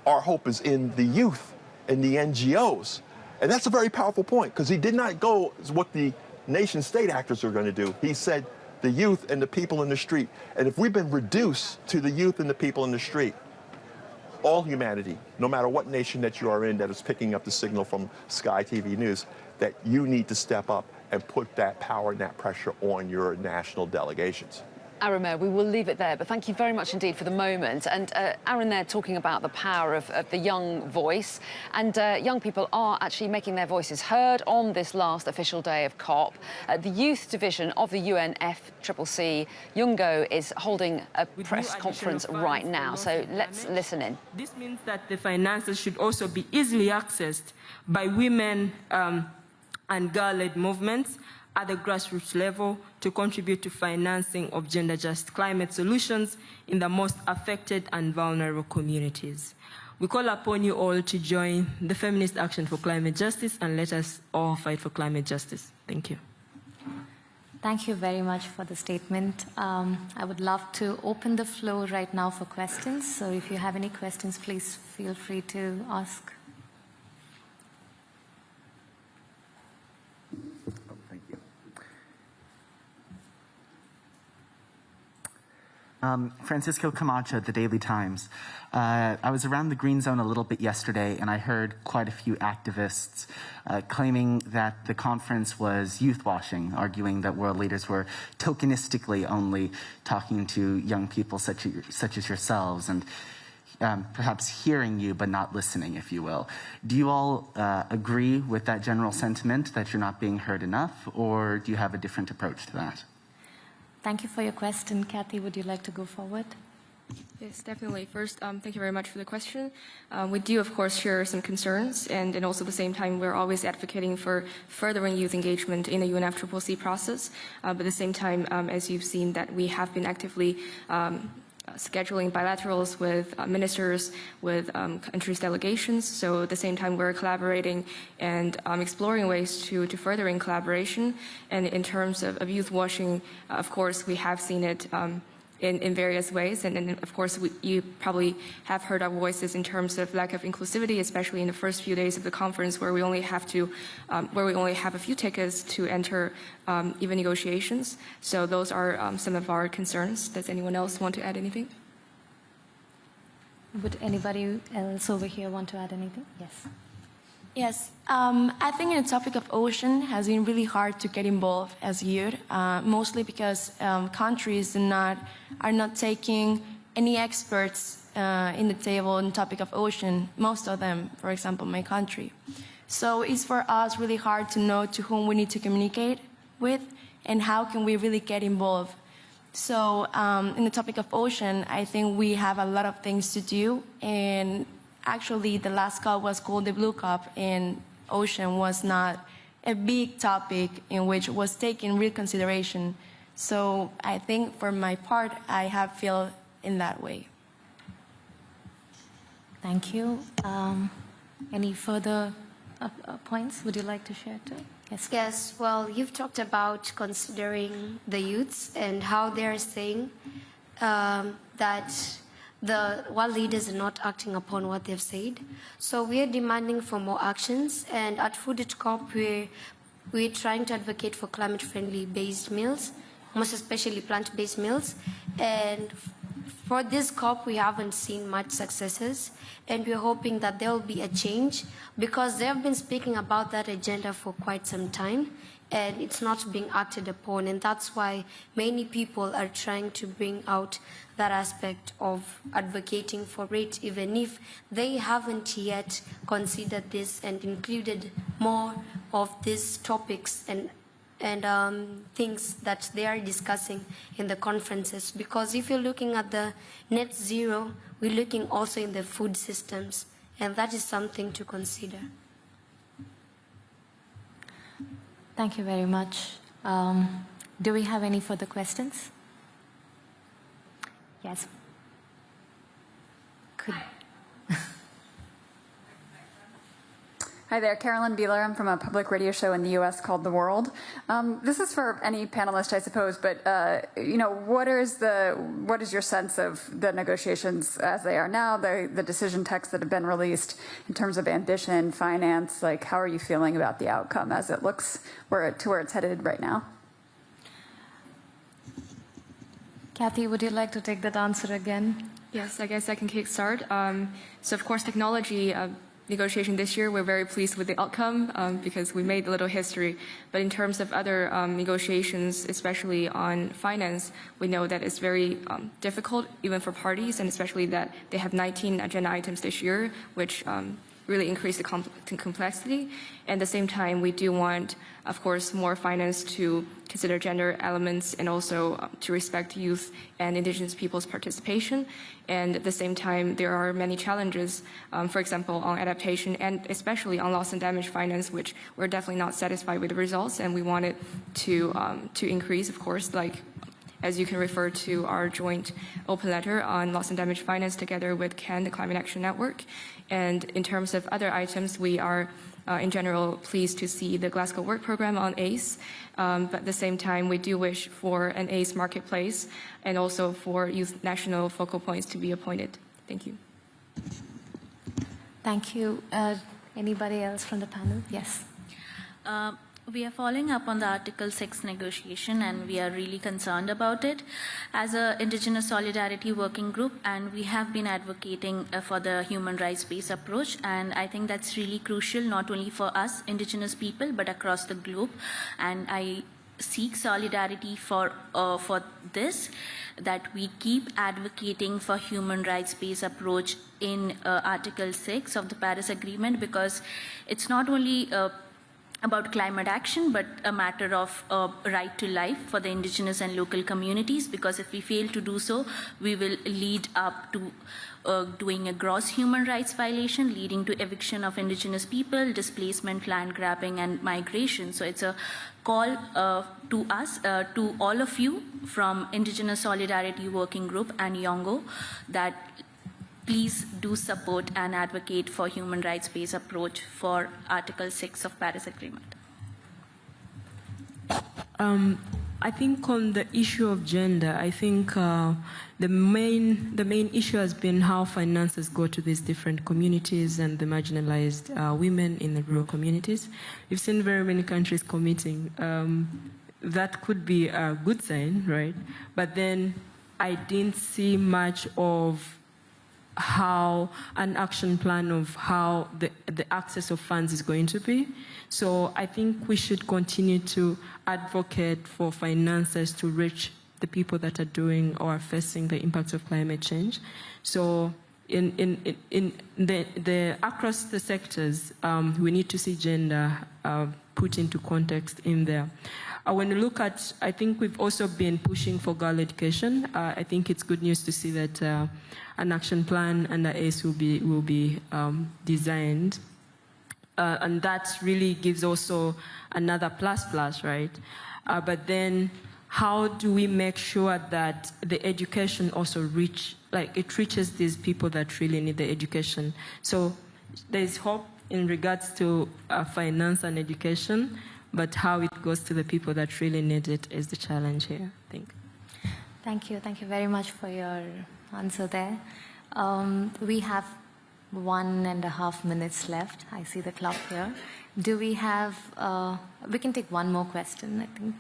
our hope is in the youth and the NGOs. And that's a very powerful point, because he did not go as what the nation state actors are going to do. He said, the youth and the people in the street. And if we've been reduced to the youth and the people in the street, all humanity, no matter what nation that you are in that is picking up the signal from Sky TV News, that you need to step up and put that power and that pressure on your national delegations. Aaron Mayer, we will leave it there, but thank you very much indeed for the moment. And Aaron there talking about the power of the young voice, and young people are actually making their voices heard on this last official day of COP. The youth division of the UNFCCC, Youngo, is holding a press conference right now, so let's listen in. This means that the finances should also be easily accessed by women and girl-led movements at the grassroots level to contribute to financing of gender-just climate solutions in the most affected and vulnerable communities. We call upon you all to join the Feminist Action for Climate Justice and let us all fight for climate justice. Thank you. Thank you very much for the statement. I would love to open the floor right now for questions. So if you have any questions, please feel free to ask. Francisco Camacho, The Daily Times. I was around the Green Zone a little bit yesterday, and I heard quite a few activists claiming that the conference was youth washing, arguing that world leaders were tokenistically only talking to young people such as yourselves, and perhaps hearing you but not listening, if you will. Do you all agree with that general sentiment, that you're not being heard enough, or do you have a different approach to that? Thank you for your question. Kathy, would you like to go forward? Yes, definitely. First, thank you very much for the question. We do, of course, share some concerns, and also at the same time, we're always advocating for furthering youth engagement in the UNFCCC process. But at the same time, as you've seen, that we have been actively scheduling bilaterals with ministers, with countries' delegations. So at the same time, we're collaborating and exploring ways to furthering collaboration. And in terms of youth washing, of course, we have seen it in various ways. And of course, you probably have heard our voices in terms of lack of inclusivity, especially in the first few days of the conference, where we only have a few tickets to enter even negotiations. So those are some of our concerns. Does anyone else want to add anything? Would anybody else over here want to add anything? Yes. Yes, I think the topic of ocean has been really hard to get involved as youth, mostly because countries are not taking any experts in the table on the topic of ocean, most of them, for example, my country. So it's for us really hard to know to whom we need to communicate with and how can we really get involved. So in the topic of ocean, I think we have a lot of things to do, and actually, the last COP was called the Blue COP, and ocean was not a big topic in which was taken real consideration. So I think for my part, I have felt in that way. Thank you. Any further points would you like to share too? Yes. Yes, well, you've talked about considering the youths and how they're saying that the world leaders are not acting upon what they've said. So we are demanding for more actions, and at Food at COP, we're trying to advocate for climate-friendly based meals, most especially plant-based meals. And for this COP, we haven't seen much successes, and we're hoping that there will be a change, because they've been speaking about that agenda for quite some time, and it's not being acted upon, and that's why many people are trying to bring out that aspect of advocating for it, even if they haven't yet considered this and included more of these topics and things that they are discussing in the conferences. Because if you're looking at the net zero, we're looking also in the food systems, and that is something to consider. Thank you very much. Do we have any further questions? Yes. Hi there, Carolyn Beeler. I'm from a public radio show in the U.S. called The World. This is for any panelist, I suppose, but what is your sense of the negotiations as they are now, the decision texts that have been released in terms of ambition, finance? Like, how are you feeling about the outcome as it looks to where it's headed right now? Kathy, would you like to take that answer again? Yes, I guess I can kickstart. So of course, technology negotiation this year, we're very pleased with the outcome because we made a little history. But in terms of other negotiations, especially on finance, we know that it's very difficult even for parties, and especially that they have 19 agenda items this year, which really increase the complexity. And at the same time, we do want, of course, more finance to consider gender elements and also to respect youth and indigenous people's participation. And at the same time, there are many challenges, for example, on adaptation and especially on loss and damage finance, which we're definitely not satisfied with the results, and we wanted to increase, of course, like as you can refer to our joint open letter on loss and damage finance together with CAN, the Climate Action Network. And in terms of other items, we are in general pleased to see the Glasgow Work Programme on ACE, but at the same time, we do wish for an ACE marketplace and also for youth national focal points to be appointed. Thank you. Thank you. Anybody else from the panel? Yes. We are following up on the Article 6 negotiation, and we are really concerned about it as an Indigenous Solidarity Working Group, and we have been advocating for the human rights-based approach, and I think that's really crucial not only for us Indigenous people but across the globe. And I seek solidarity for this, that we keep advocating for human rights-based approach in Article 6 of the Paris Agreement, because it's not only about climate action, but a matter of right to life for the indigenous and local communities, because if we fail to do so, we will lead up to doing a gross human rights violation, leading to eviction of indigenous people, displacement, land grabbing, and migration. So it's a call to us, to all of you from Indigenous Solidarity Working Group and Yongo, that please do support and advocate for human rights-based approach for Article 6 of Paris Agreement. I think on the issue of gender, I think the main issue has been how finances go to these different communities and the marginalized women in the rural communities. We've seen very many countries committing. That could be a good sign, right? But then I didn't see much of how an action plan of how the access of funds is going to be. So I think we should continue to advocate for finances to reach the people that are doing or are facing the impacts of climate change. So in the across the sectors, we need to see gender put into context in there. When you look at, I think we've also been pushing for girl education. I think it's good news to see that an action plan under ACE will be designed, and that really gives also another plus, right? But then, how do we make sure that the education also reaches these people that really need the education? So there's hope in regards to finance and education, but how it goes to the people that really need it is the challenge here, I think. Thank you. Thank you very much for your answer there. We have 1.5 minutes left. I see the clock here. Do we have, we can take one more question, I think.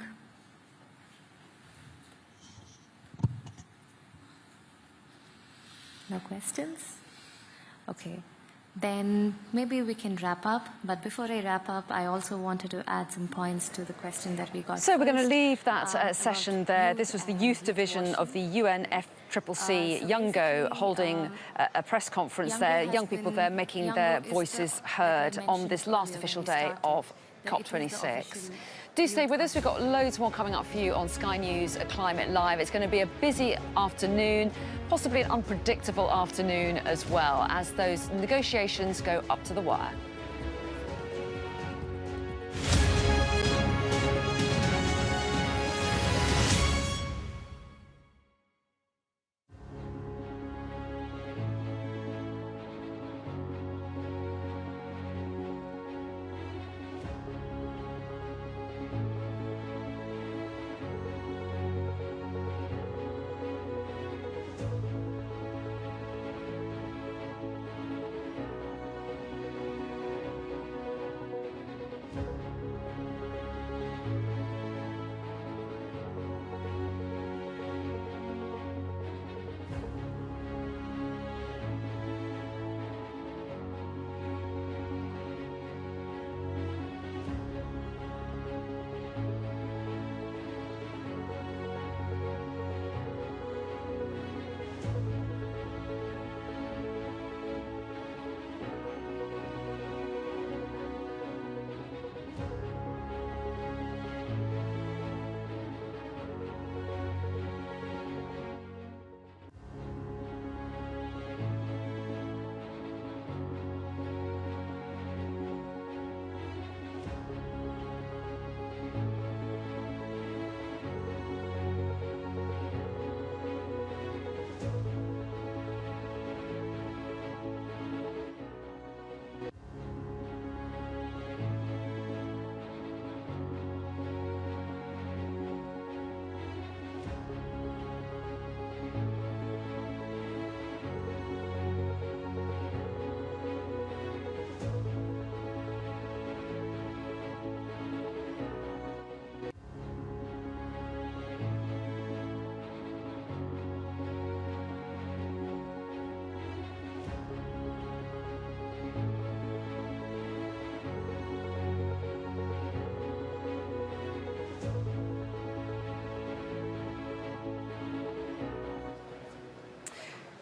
No questions? Okay. Then maybe we can wrap up. But before I wrap up, I also wanted to add some points to the question that we got. So we're going to leave that session there. This was the youth division of the UNFCCC, Youngo, holding a press conference there. Young people there making their voices heard on this last official day of COP26. Do stay with us. We've got loads more coming up for you on Sky News Climate Live. It's going to be a busy afternoon, possibly an unpredictable afternoon as well, as those negotiations go up to the wire.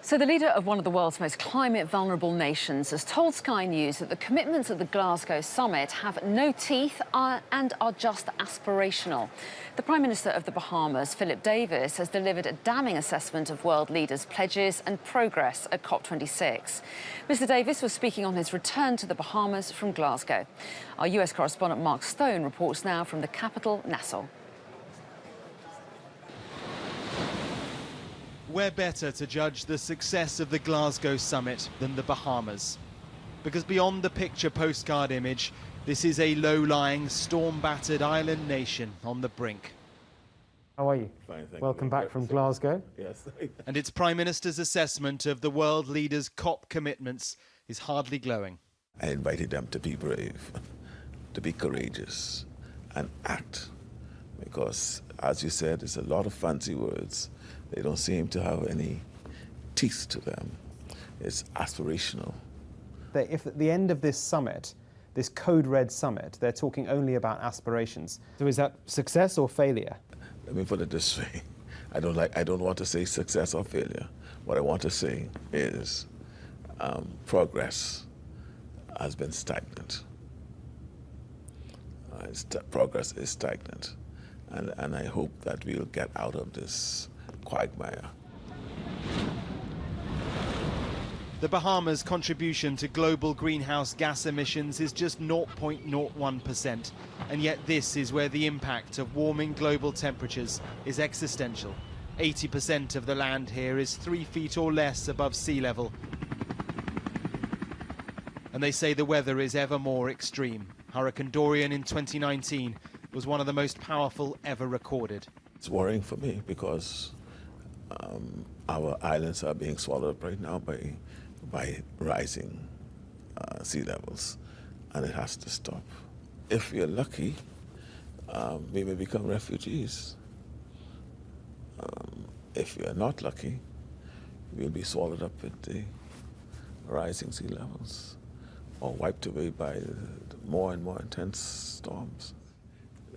So the leader of one of the world's most climate vulnerable nations has told Sky News that the commitments at the Glasgow summit have no teeth and are just aspirational. The Prime Minister of the Bahamas, Philip Davis, has delivered a damning assessment of world leaders' pledges and progress at COP26. Mr. Davis was speaking on his return to the Bahamas from Glasgow. Our US correspondent Mark Stone reports now from the capital, Nassau. Where better to judge the success of the Glasgow summit than the Bahamas? Because beyond the picture postcard image, this is a low-lying, storm-battered island nation on the brink. How are you? Fine, thank Welcome back from Glasgow. Yes. And its Prime Minister's assessment of the world leaders' COP commitments is hardly glowing. I invited them to be brave, to be courageous, and act. Because, as you said, it's a lot of fancy words. They don't seem to have any teeth to them. It's aspirational. If at the end of this summit, this code red summit, they're talking only about aspirations. So is that success or failure? Let me put it this way. I don't want to say success or failure. What I want to say is progress has been stagnant. Progress is stagnant. And I hope that we'll get out of this quagmire. The Bahamas' contribution to global greenhouse gas emissions is just 0.01%, and yet this is where the impact of warming global temperatures is existential. 80% of the land here is 3 feet or less above sea level. And they say the weather is ever more extreme. Hurricane Dorian in 2019 was one of the most powerful ever recorded. It's worrying for me because our islands are being swallowed up right now by rising sea levels, and it has to stop. If we are lucky, we may become refugees. If we are not lucky, we'll be swallowed up with the rising sea levels or wiped away by the more and more intense storms.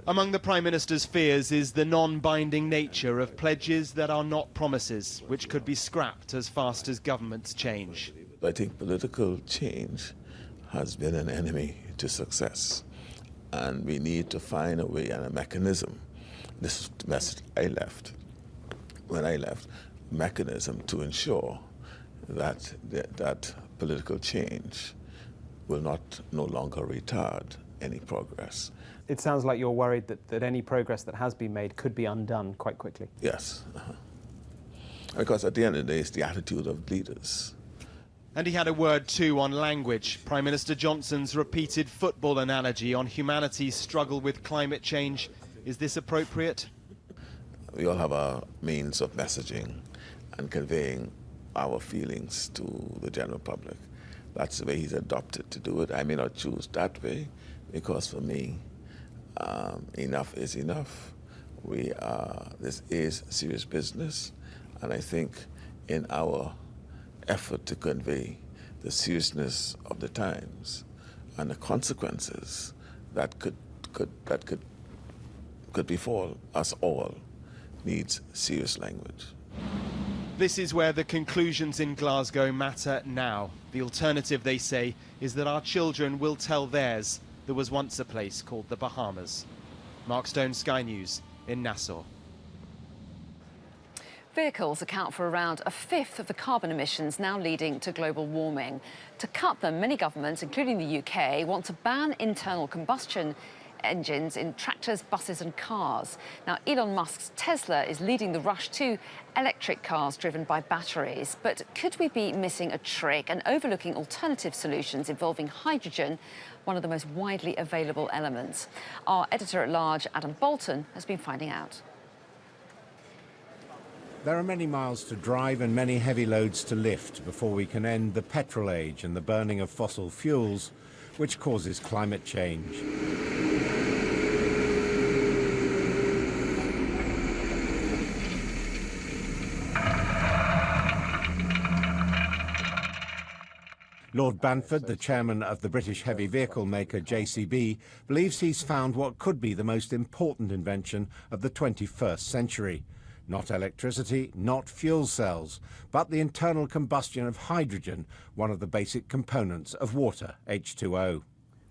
Among the Prime Minister's fears is the non-binding nature of pledges that are not promises, which could be scrapped as fast as governments change. I think political change has been an enemy to success, and we need to find a way and a mechanism. This is the message I left. When I left, mechanism to ensure that that political change will no longer retard any progress. It sounds like you're worried that any progress that has been made could be undone quite quickly. Yes. Because at the end of the day, it's the attitude of leaders. And he had a word too on language. Prime Minister Johnson's repeated football analogy on humanity's struggle with climate change. Is this appropriate? We all have our means of messaging and conveying our feelings to the general public. That's the way he's adopted to do it. I may not choose that way, because for me, enough is enough. This is serious business, and I think in our effort to convey the seriousness of the times and the consequences that could befall us all, needs serious language. This is where the conclusions in Glasgow matter now. The alternative, they say, is that our children will tell theirs. There was once a place called the Bahamas. Mark Stone, Sky News, in Nassau. Vehicles account for around a fifth of the carbon emissions now leading to global warming. To cut them, many governments, including the UK, want to ban internal combustion engines in tractors, buses and cars. Now, Elon Musk's Tesla is leading the rush to electric cars driven by batteries. But could we be missing a trick and overlooking alternative solutions involving hydrogen, one of the most widely available elements? Our editor-at-large, Adam Bolton, has been finding out. There are many miles to drive and many heavy loads to lift before we can end the petrol age and the burning of fossil fuels, which causes climate change. Lord Banford, the chairman of the British heavy vehicle maker JCB, believes he's found what could be the most important invention of the 21st century. Not electricity, not fuel cells, but the internal combustion of hydrogen, one of the basic components of water, H2O.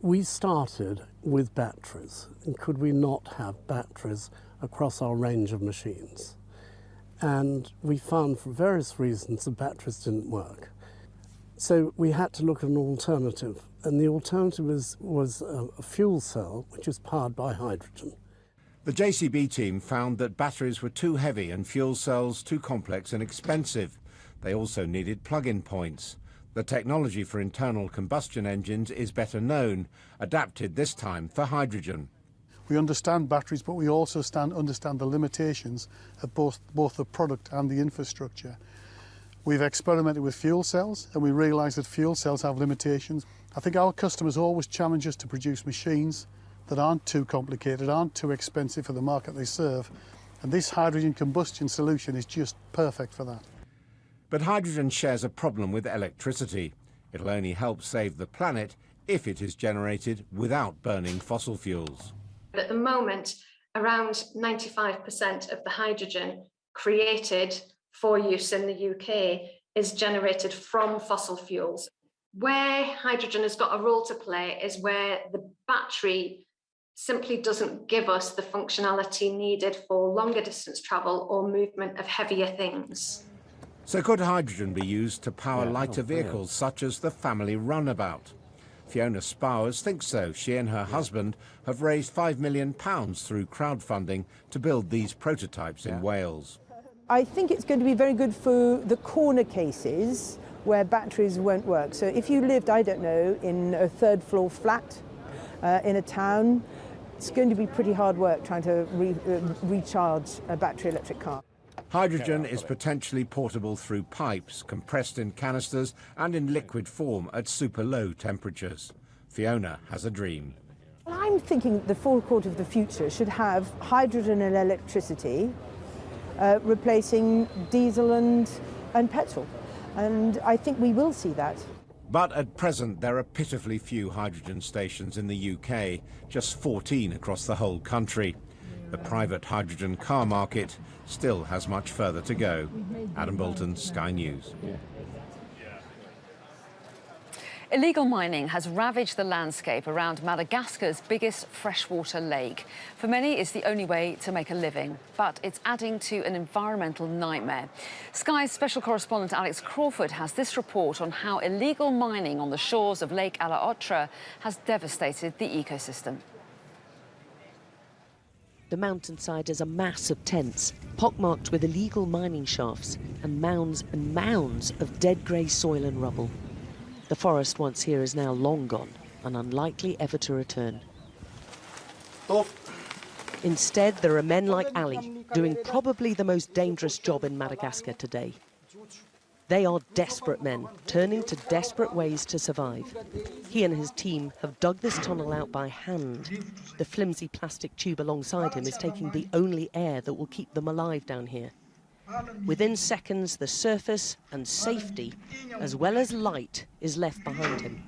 We started with batteries, and could we not have batteries across our range of machines? And we found for various reasons the batteries didn't work. So we had to look at an alternative, and the alternative was a fuel cell which is powered by hydrogen. The JCB team found that batteries were too heavy and fuel cells too complex and expensive. They also needed plug-in points. The technology for internal combustion engines is better known, adapted this time for hydrogen. We understand batteries, but we also understand the limitations of both the product and the infrastructure. We've experimented with fuel cells, and we realise that fuel cells have limitations. I think our customers always challenge us to produce machines that aren't too complicated, aren't too expensive for the market they serve, and this hydrogen combustion solution is just perfect for that. But hydrogen shares a problem with electricity. It'll only help save the planet if it is generated without burning fossil fuels. At the moment, around 95% of the hydrogen created for use in the UK is generated from fossil fuels. Where hydrogen has got a role to play is where the battery simply doesn't give us the functionality needed for longer distance travel or movement of heavier things. So could hydrogen be used to power lighter vehicles such as the family runabout? Fiona Spowers thinks so. She and her husband have raised £5 million through crowdfunding to build these prototypes in Wales. I think it's going to be very good for the corner cases where batteries won't work. So if you lived, I don't know, in a third floor flat in a town, it's going to be pretty hard work trying to recharge a battery electric car. Hydrogen is potentially portable through pipes, compressed in canisters and in liquid form at super low temperatures. Fiona has a dream. I'm thinking the forecourt of the future should have hydrogen and electricity replacing diesel and petrol. And I think we will see that. But at present, there are pitifully few hydrogen stations in the UK, just 14 across the whole country. The private hydrogen car market still has much further to go. Adam Bolton, Sky News. Illegal mining has ravaged the landscape around Madagascar's biggest freshwater lake. For many, it's the only way to make a living, but it's adding to an environmental nightmare. Sky's special correspondent Alex Crawford has this report on how illegal mining on the shores of Lake Alaotra has devastated the ecosystem. The mountainside is a mass of tents, pockmarked with illegal mining shafts and mounds of dead grey soil and rubble. The forest once here is now long gone and unlikely ever to return. Instead, there are men like Ali doing probably the most dangerous job in Madagascar today. They are desperate men, turning to desperate ways to survive. He and his team have dug this tunnel out by hand. The flimsy plastic tube alongside him is taking the only air that will keep them alive down here. Within seconds, the surface and safety, as well as light, is left behind him.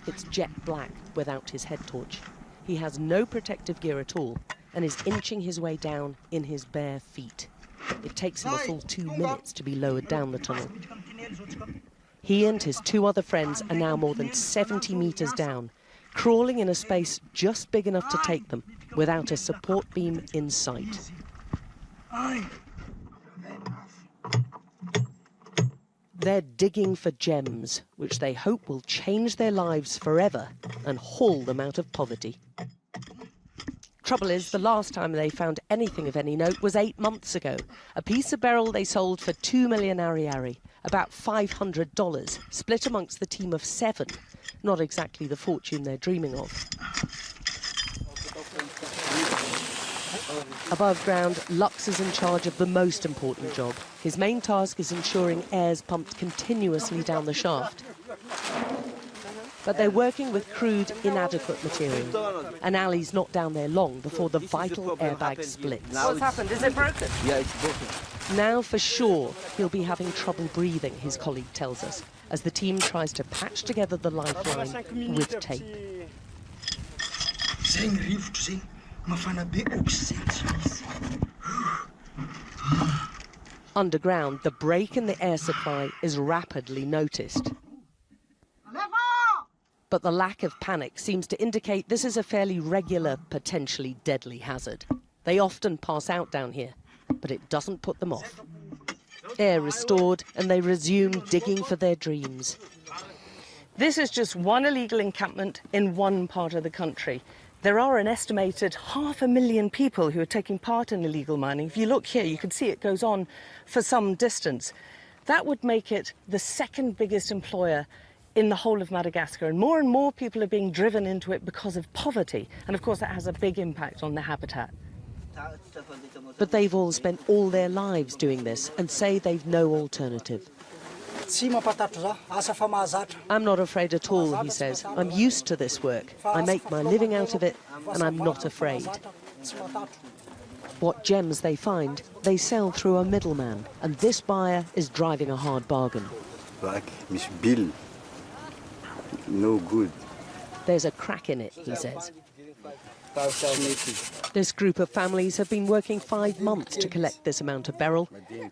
It's jet black without his head torch. He has no protective gear at all and is inching his way down in his bare feet. It takes him a full 2 minutes to be lowered down the tunnel. He and his two other friends are now more than 70 metres down, crawling in a space just big enough to take them, without a support beam in sight. They're digging for gems, which they hope will change their lives forever and haul them out of poverty. Trouble is, the last time they found anything of any note was 8 months ago. A piece of beryl they sold for 2 million ariary, about $500, split amongst the team of 7. Not exactly the fortune they're dreaming of. Above ground, Lux is in charge of the most important job. His main task is ensuring air's pumped continuously down the shaft. But they're working with crude, inadequate material. And Ali's not down there long before the vital airbag splits. What's happened? Is it broken? Yeah, it's broken. Now, for sure, he'll be having trouble breathing, his colleague tells us, as the team tries to patch together the lifeline with tape. Underground, the break in the air supply is rapidly noticed. But the lack of panic seems to indicate this is a fairly regular, potentially deadly hazard. They often pass out down here, but it doesn't put them off. Air restored, and they resume digging for their dreams. This is just one illegal encampment in one part of the country. There are an estimated 500,000 people who are taking part in illegal mining. If you look here, you can see it goes on for some distance. That would make it the second biggest employer in the whole of Madagascar, and more people are being driven into it because of poverty. And of course, that has a big impact on their habitat. But they've all spent all their lives doing this and say they've no alternative. I'm not afraid at all, he says. I'm used to this work. I make my living out of it, and I'm not afraid. What gems they find, they sell through a middleman, and this buyer is driving a hard bargain. No good. There's a crack in it, he says. This group of families have been working 5 months to collect this amount of beryl.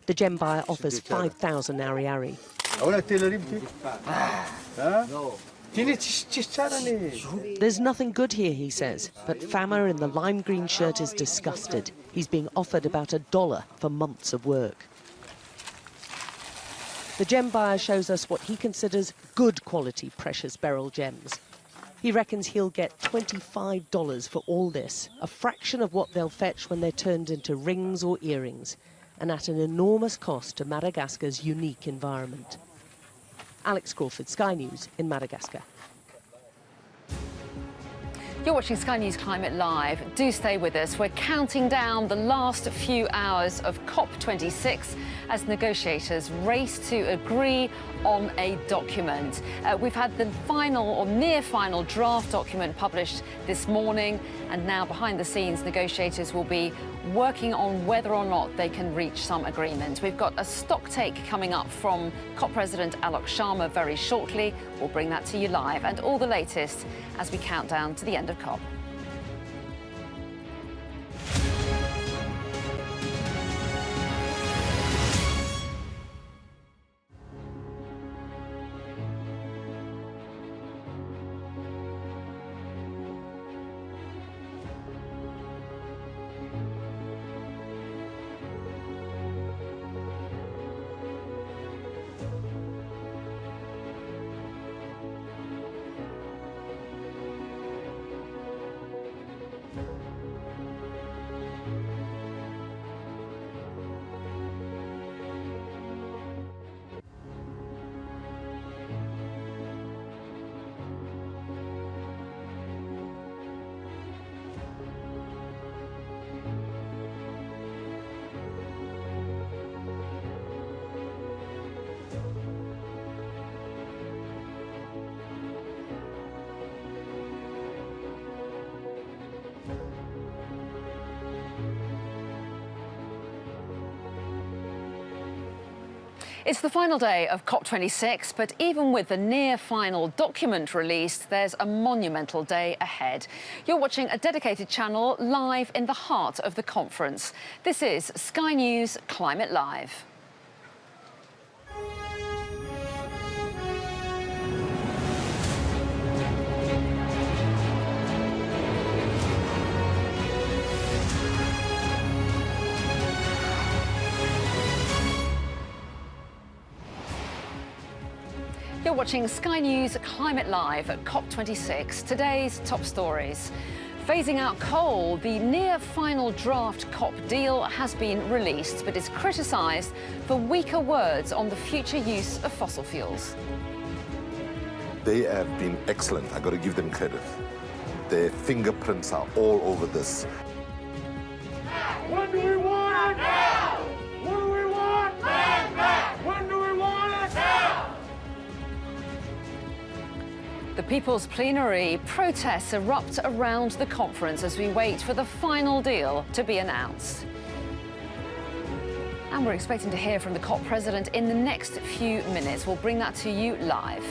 The gem buyer offers 5,000 ariary. There's nothing good here, he says, but Fama in the lime green shirt is disgusted. He's being offered about $1 for months of work. The gem buyer shows us what he considers good quality precious beryl gems. He reckons he'll get $25 for all this, a fraction of what they'll fetch when they're turned into rings or earrings, and at an enormous cost to Madagascar's unique environment. Alex Crawford, Sky News in Madagascar. You're watching Sky News Climate Live. Do stay with us. We're counting down the last few hours of COP26 as negotiators race to agree on a document. We've had the final or near final draft document published this morning, and now behind the scenes negotiators will be working on whether or not they can reach some agreement. We've got a stock take coming up from COP President Alok Sharma very shortly. We'll bring that to you live, and all the latest as we count down to the end of COP. It's the final day of COP26, but even with the near-final document released, there's a monumental day ahead. You're watching a dedicated channel live in the heart of the conference. This is Sky News Climate Live. You're watching Sky News Climate Live at COP26. Today's top stories. Phasing out coal, the near-final draft COP deal has been released, but is criticised for weaker words on the future use of fossil fuels. They have been excellent. I've got to give them credit. Their fingerprints are all over this. When do we want it? Now! What do we want? Now! When do we want it? Now! The People's Plenary protests erupt around the conference as we wait for the final deal to be announced. And we're expecting to hear from the COP president in the next few minutes. We'll bring that to you live.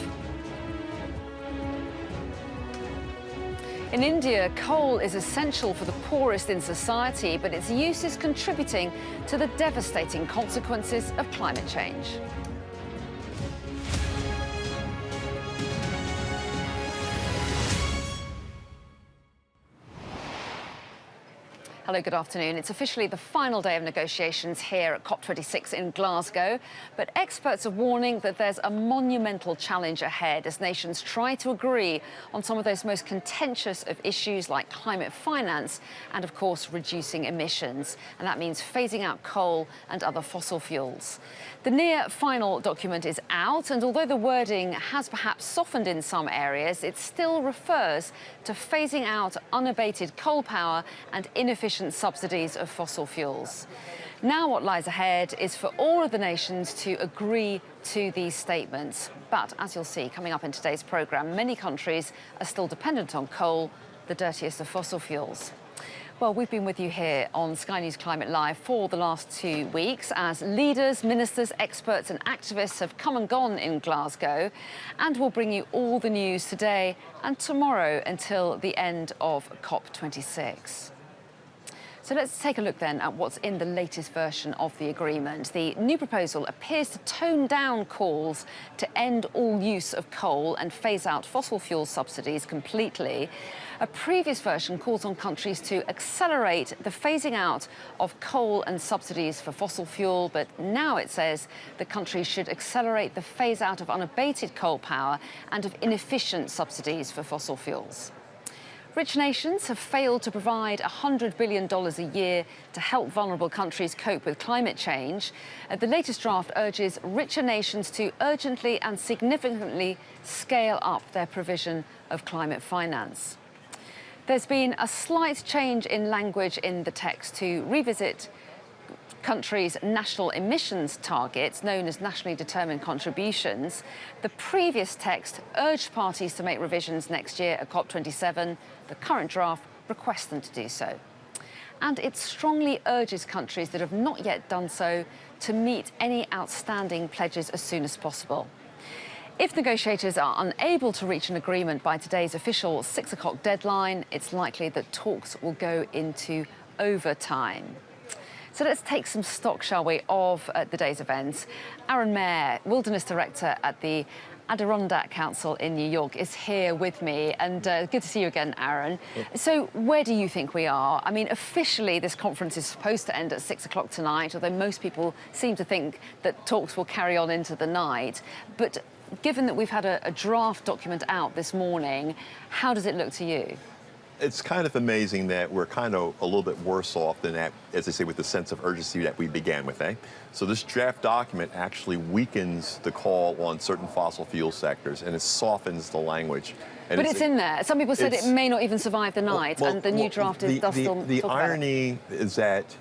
In India, coal is essential for the poorest in society, but its use is contributing to the devastating consequences of climate change. Hello, good afternoon. It's officially the final day of negotiations here at COP26 in Glasgow, but experts are warning that there's a monumental challenge ahead as nations try to agree on some of those most contentious of issues like climate finance and, of course, reducing emissions. And that means phasing out coal and other fossil fuels. The near final document is out, and although the wording has perhaps softened in some areas, it still refers to phasing out unabated coal power and inefficient subsidies of fossil fuels. Now what lies ahead is for all of the nations to agree to these statements. But as you'll see coming up in today's programme, many countries are still dependent on coal, the dirtiest of fossil fuels. Well, we've been with you here on Sky News Climate Live for the last 2 weeks as leaders, ministers, experts and activists have come and gone in Glasgow, and we'll bring you all the news today and tomorrow until the end of COP26. So let's take a look then at what's in the latest version of the agreement. The new proposal appears to tone down calls to end all use of coal and phase out fossil fuel subsidies completely. A previous version calls on countries to accelerate the phasing out of coal and subsidies for fossil fuel, but now it says the countries should accelerate the phase out of unabated coal power and of inefficient subsidies for fossil fuels. Rich nations have failed to provide $100 billion a year to help vulnerable countries cope with climate change. The latest draft urges richer nations to urgently and significantly scale up their provision of climate finance. There's been a slight change in language in the text to revisit countries' national emissions targets, known as nationally determined contributions. The previous text urged parties to make revisions next year at COP27. The current draft requests them to do so. And it strongly urges countries that have not yet done so to meet any outstanding pledges as soon as possible. If negotiators are unable to reach an agreement by today's official 6 o'clock deadline, it's likely that talks will go into overtime. So let's take some stock, shall we, of the day's events. Aaron Mayer, Wilderness Director at the Adirondack Council in New York, is here with me. And good to see you again, Aaron. So where do you think we are? I mean, officially, this conference is supposed to end at 6 o'clock tonight, although most people seem to think that talks will carry on into the night. But given that we've had a draft document out this morning, how does it look to you? It's kind of amazing that we're kind of a little bit worse off than that, as I say, with the sense of urgency that we began with, So this draft document actually weakens the call on certain fossil fuel sectors, and it softens the language. And but it's in there. Some people said it may not even survive the night, and the new draft does still The irony is that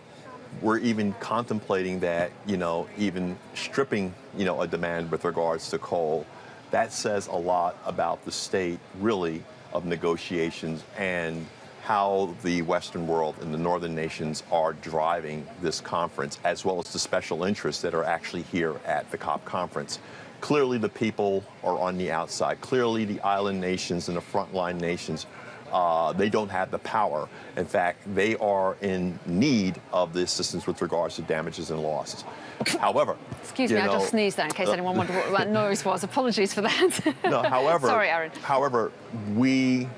we're even contemplating that, even stripping, a demand with regards to coal. That says a lot about the state, really, of negotiations and how the Western world and the northern nations are driving this conference, as well as the special interests that are actually here at the COP conference. Clearly, the people are on the outside. Clearly, the island nations and the frontline nations, they don't have the power. In fact, they are in need of the assistance with regards to damages and losses. However, excuse me, I just sneezed there in case anyone wondered what that noise was. Apologies for that. No, however, sorry, Aaron. However, we,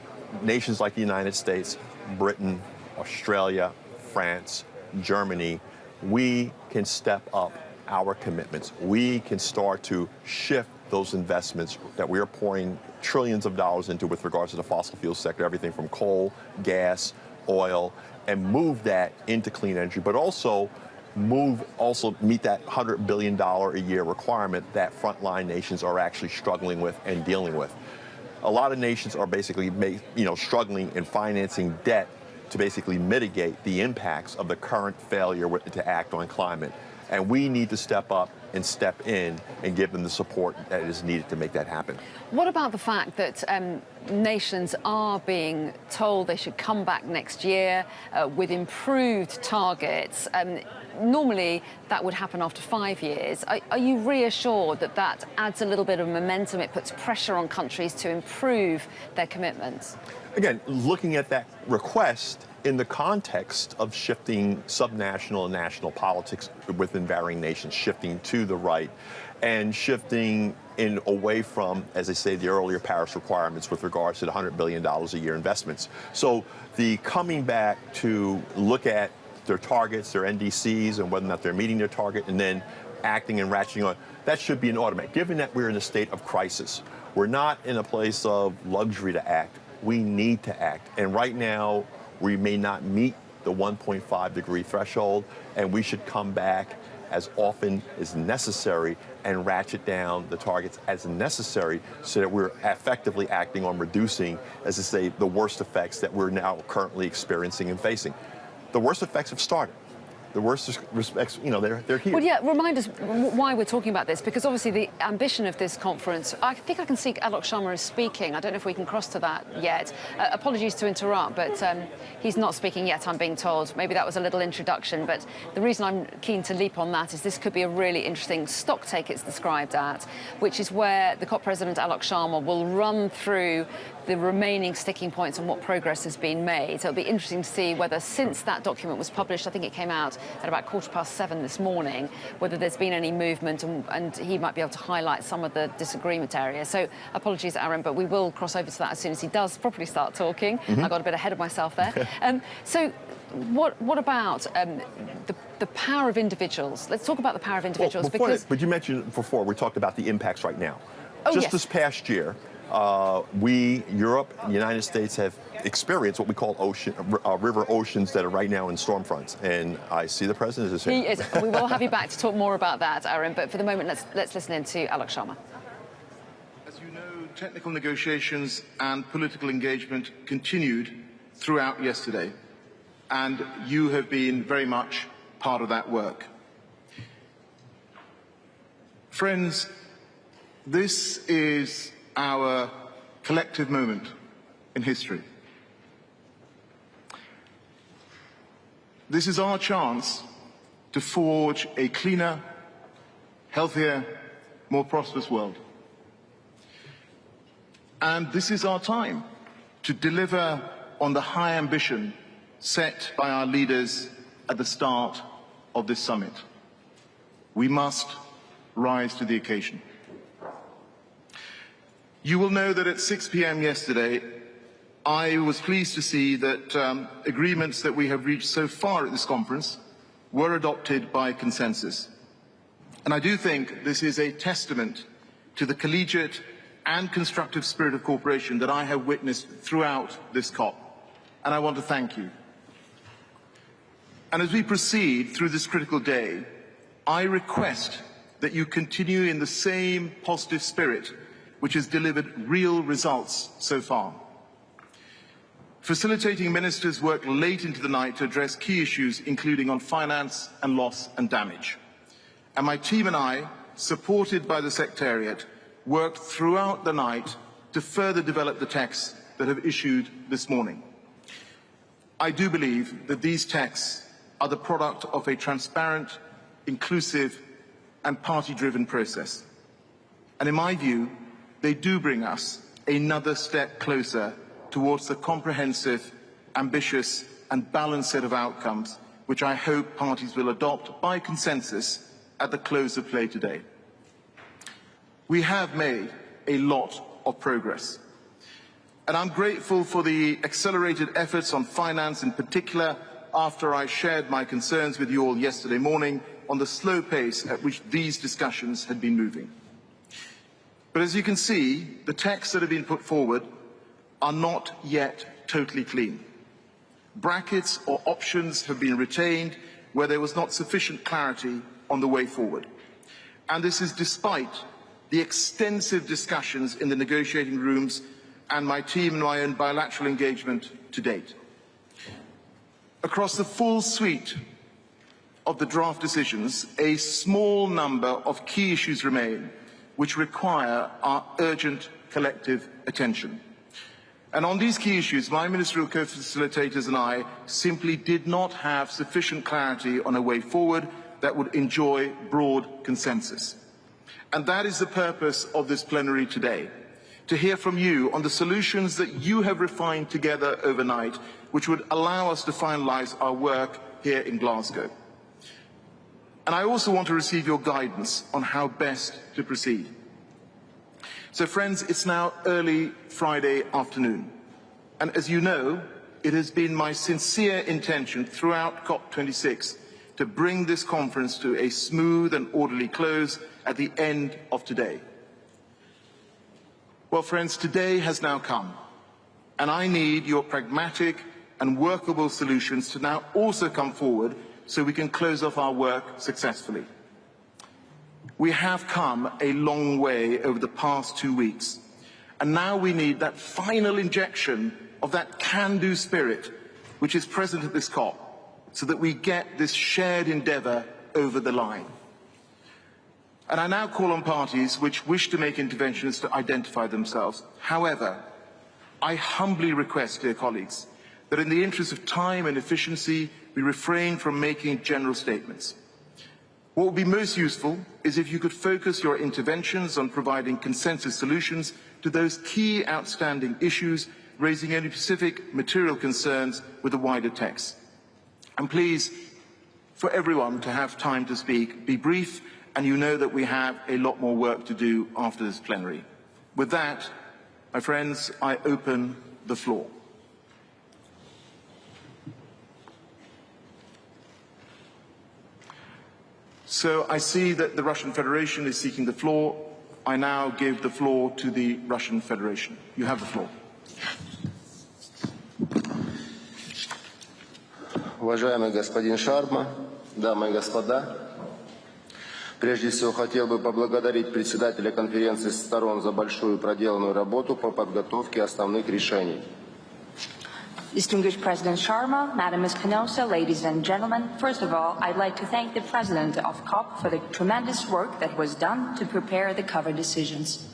nations like the United States, Britain, Australia, France, Germany, we can step up our commitments. We can start to shift those investments that we are pouring trillions of dollars into with regards to the fossil fuel sector, everything from coal, gas, oil, and move that into clean energy, but also meet that $100 billion a year requirement that frontline nations are actually struggling with and dealing with. A lot of nations are basically struggling in financing debt to basically mitigate the impacts of the current failure to act on climate. And we need to step up and step in and give them the support that is needed to make that happen. What about the fact that nations are being told they should come back next year with improved targets? Normally, that would happen after 5 years. Are you reassured that that adds a little bit of momentum? It puts pressure on countries to improve their commitments? Again, looking at that request in the context of shifting subnational and national politics within varying nations, shifting to the right and shifting away from, as I say, the earlier Paris requirements with regards to the $100 billion a year investments. So the coming back to look at their targets, their NDCs, and whether or not they're meeting their target, and then acting and ratcheting on, that should be an automatic. Given that we're in a state of crisis, we're not in a place of luxury to act. We need to act. And right now, we may not meet the 1.5 degree threshold, and we should come back as often as necessary and ratchet down the targets as necessary so that we're effectively acting on reducing, as I say, the worst effects that we're now currently experiencing and facing. The worst effects have started. The worst respects, you know, they're here. Well, yeah, remind us why we're talking about this, because obviously the ambition of this conference, I think I can see Alok Sharma is speaking. I don't know if we can cross to that yet. Apologies to interrupt, but he's not speaking yet, I'm being told. Maybe that was a little introduction, but the reason I'm keen to leap on that is this could be a really interesting stock take, it's described at, which is where the COP President Alok Sharma will run through the remaining sticking points and what progress has been made. So it'll be interesting to see whether since that document was published, I think it came out at about 7:15 this morning, whether there's been any movement, and he might be able to highlight some of the disagreement areas. So apologies, Aaron, but we will cross over to that as soon as he does properly start talking. I got a bit ahead of myself there. So what about the power of individuals? Let's talk about the power of individuals. But you mentioned before, we talked about the impacts right now. Oh, Just yes. this past year, Europe, and the United States have experienced what we call river oceans that are right now in storm fronts. And I see the president is here. He is. We will have you back to talk more about that, Aaron. But for the moment, let's listen in to Alok Sharma. As you know, technical negotiations and political engagement continued throughout yesterday, and you have been very much part of that work. Friends, this is our collective moment in history. This is our chance to forge a cleaner, healthier, more prosperous world. And this is our time to deliver on the high ambition set by our leaders at the start of this summit. We must rise to the occasion. You will know that at 6 p.m. yesterday, I was pleased to see that agreements that we have reached so far at this conference were adopted by consensus. And I do think this is a testament to the collegiate and constructive spirit of cooperation that I have witnessed throughout this COP. And I want to thank you. And as we proceed through this critical day, I request that you continue in the same positive spirit which has delivered real results so far. Facilitating ministers work late into the night to address key issues, including on finance and loss and damage. And my team and I, supported by the Secretariat, worked throughout the night to further develop the texts that have issued this morning. I do believe that these texts are the product of a transparent, inclusive, and party-driven process. And in my view, they do bring us another step closer towards the comprehensive, ambitious, and balanced set of outcomes which I hope parties will adopt by consensus at the close of play today. We have made a lot of progress, and I'm grateful for the accelerated efforts on finance in particular after I shared my concerns with you all yesterday morning on the slow pace at which these discussions had been moving. But as you can see, the texts that have been put forward are not yet totally clean. Brackets or options have been retained where there was not sufficient clarity on the way forward. And this is despite the extensive discussions in the negotiating rooms and my team and my own bilateral engagement to date. Across the full suite of the draft decisions, a small number of key issues remain which require our urgent collective attention. And on these key issues, my ministerial co-facilitators and I simply did not have sufficient clarity on a way forward that would enjoy broad consensus. And that is the purpose of this plenary today, to hear from you on the solutions that you have refined together overnight, which would allow us to finalise our work here in Glasgow. And I also want to receive your guidance on how best to proceed. So friends, it's now early Friday afternoon. And as you know, it has been my sincere intention throughout COP26 to bring this conference to a smooth and orderly close at the end of today. Well, friends, today has now come, and I need your pragmatic and workable solutions to now also come forward so we can close off our work successfully. We have come a long way over the past 2 weeks, and now we need that final injection of that can-do spirit which is present at this COP, so that we get this shared endeavour over the line. And I now call on parties which wish to make interventions to identify themselves. However, I humbly request, dear colleagues, that in the interest of time and efficiency, we refrain from making general statements. What would be most useful is if you could focus your interventions on providing consensus solutions to those key outstanding issues, raising any specific material concerns with the wider text. And please, for everyone to have time to speak, be brief, and you know that we have a lot more work to do after this plenary. With that, my friends, I open the floor. So I see that the Russian Federation is seeking the floor. I now give the floor to the Russian Federation. You have the floor. Уважаемый господин Шарма, дамы и господа, прежде всего хотел бы поблагодарить председателя конференции сторон за большую проделанную работу по подготовке основных решений. Distinguished President Sharma, Madam Espinosa, ladies and gentlemen, first of all, I'd like to thank the President of COP for the tremendous work that was done to prepare the cover decisions.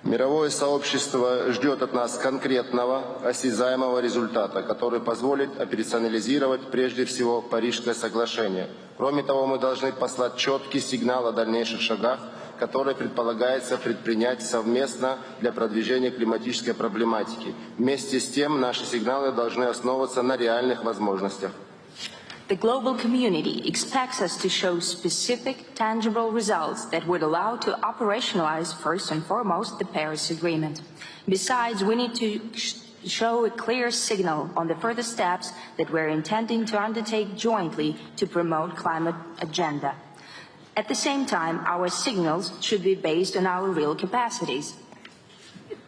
Мировое сообщество ждет от нас конкретного, осязаемого результата, который позволит операционализировать прежде всего Парижское соглашение. Кроме того, мы должны послать четкий сигнал о дальнейших шагах, которые предполагается предпринять совместно для продвижения климатической проблематики. Вместе с тем, наши сигналы должны основываться на реальных возможностях. The global community expects us to show specific, tangible results that would allow to operationalize, first and foremost, the Paris Agreement. Besides, we need to show a clear signal on the further steps that we're intending to undertake jointly to promote climate agenda. At the same time, our signals should be based on our real capacities.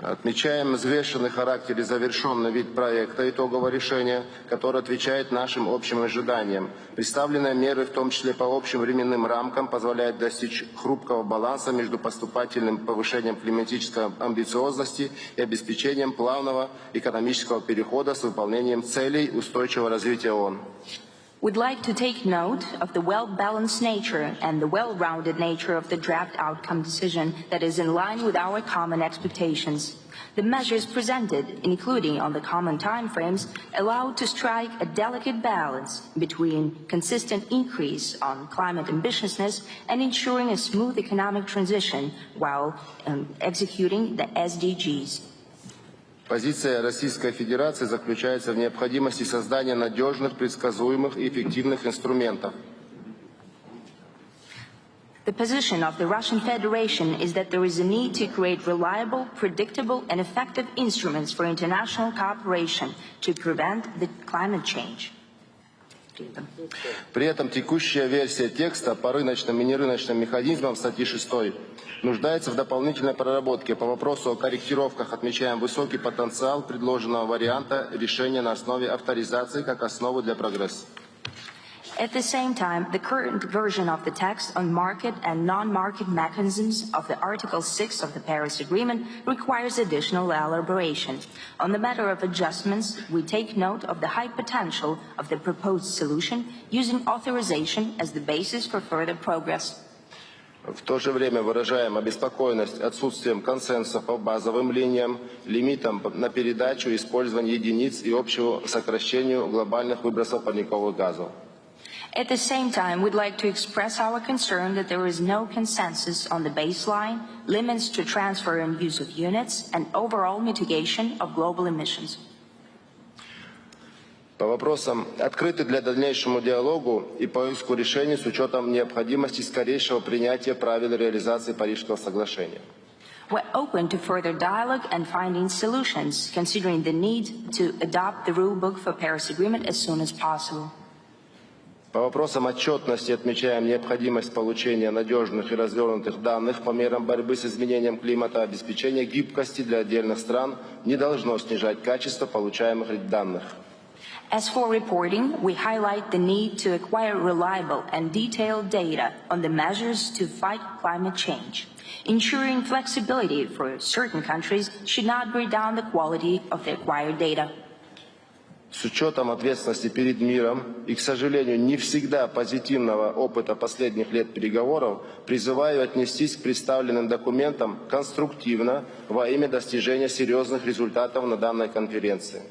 Отмечаем взвешенный характер и завершенный вид проекта итогового решения, который отвечает нашим общим ожиданиям. Представленные меры, в том числе по общим временным рамкам, позволяют достичь хрупкого баланса между поступательным повышением климатической амбициозности и обеспечением плавного экономического перехода с выполнением целей устойчивого развития ООН. We'd like to take note of the well-balanced nature and the well-rounded nature of the draft outcome decision that is in line with our common expectations. The measures presented, including on the common timeframes, allow to strike a delicate balance between consistent increase on climate ambitiousness and ensuring a smooth economic transition while executing the SDGs. Позиция Российской Федерации заключается в необходимости создания надежных, предсказуемых и эффективных инструментов. The position of the Russian Federation is that there is a need to create reliable, predictable and effective instruments for international cooperation to prevent the climate change. При этом текущая версия текста по рыночным и нерыночным механизмам статьи 6 нуждается в дополнительной проработке. По вопросу о корректировках отмечаем высокий потенциал предложенного варианта решения на основе авторизации как основы для прогресса. At the same time, the current version of the text on market and non-market mechanisms of the Article 6 of the Paris Agreement requires additional elaboration. On the matter of adjustments, we take note of the high potential of the proposed solution, using authorization as the basis for further progress. В то же время выражаем обеспокоенность отсутствием консенсуса по базовым линиям, лимитам на передачу, использование единиц и общему сокращению глобальных выбросов парниковых газов. At the same time, we'd like to express our concern that there is no consensus on the baseline, limits to transfer and use of units, and overall mitigation of global emissions. По вопросам открыты для дальнейшему диалогу и поиску решений с учетом необходимости скорейшего принятия правил реализации Парижского соглашения. We're open to further dialogue and finding solutions, considering the need to adopt the rulebook for Paris Agreement as soon as possible. По вопросам отчетности отмечаем необходимость получения надежных и развернутых данных по мерам борьбы с изменением климата. Обеспечение гибкости для отдельных стран не должно снижать качество получаемых данных. As for reporting, we highlight the need to acquire reliable and detailed data on the measures to fight climate change. Ensuring flexibility for certain countries should not bring down the quality of the acquired data. С учетом ответственности перед миром и, к сожалению, не всегда позитивного опыта последних лет переговоров, призываю отнестись к представленным документам конструктивно во имя достижения серьезных результатов на данной конференции.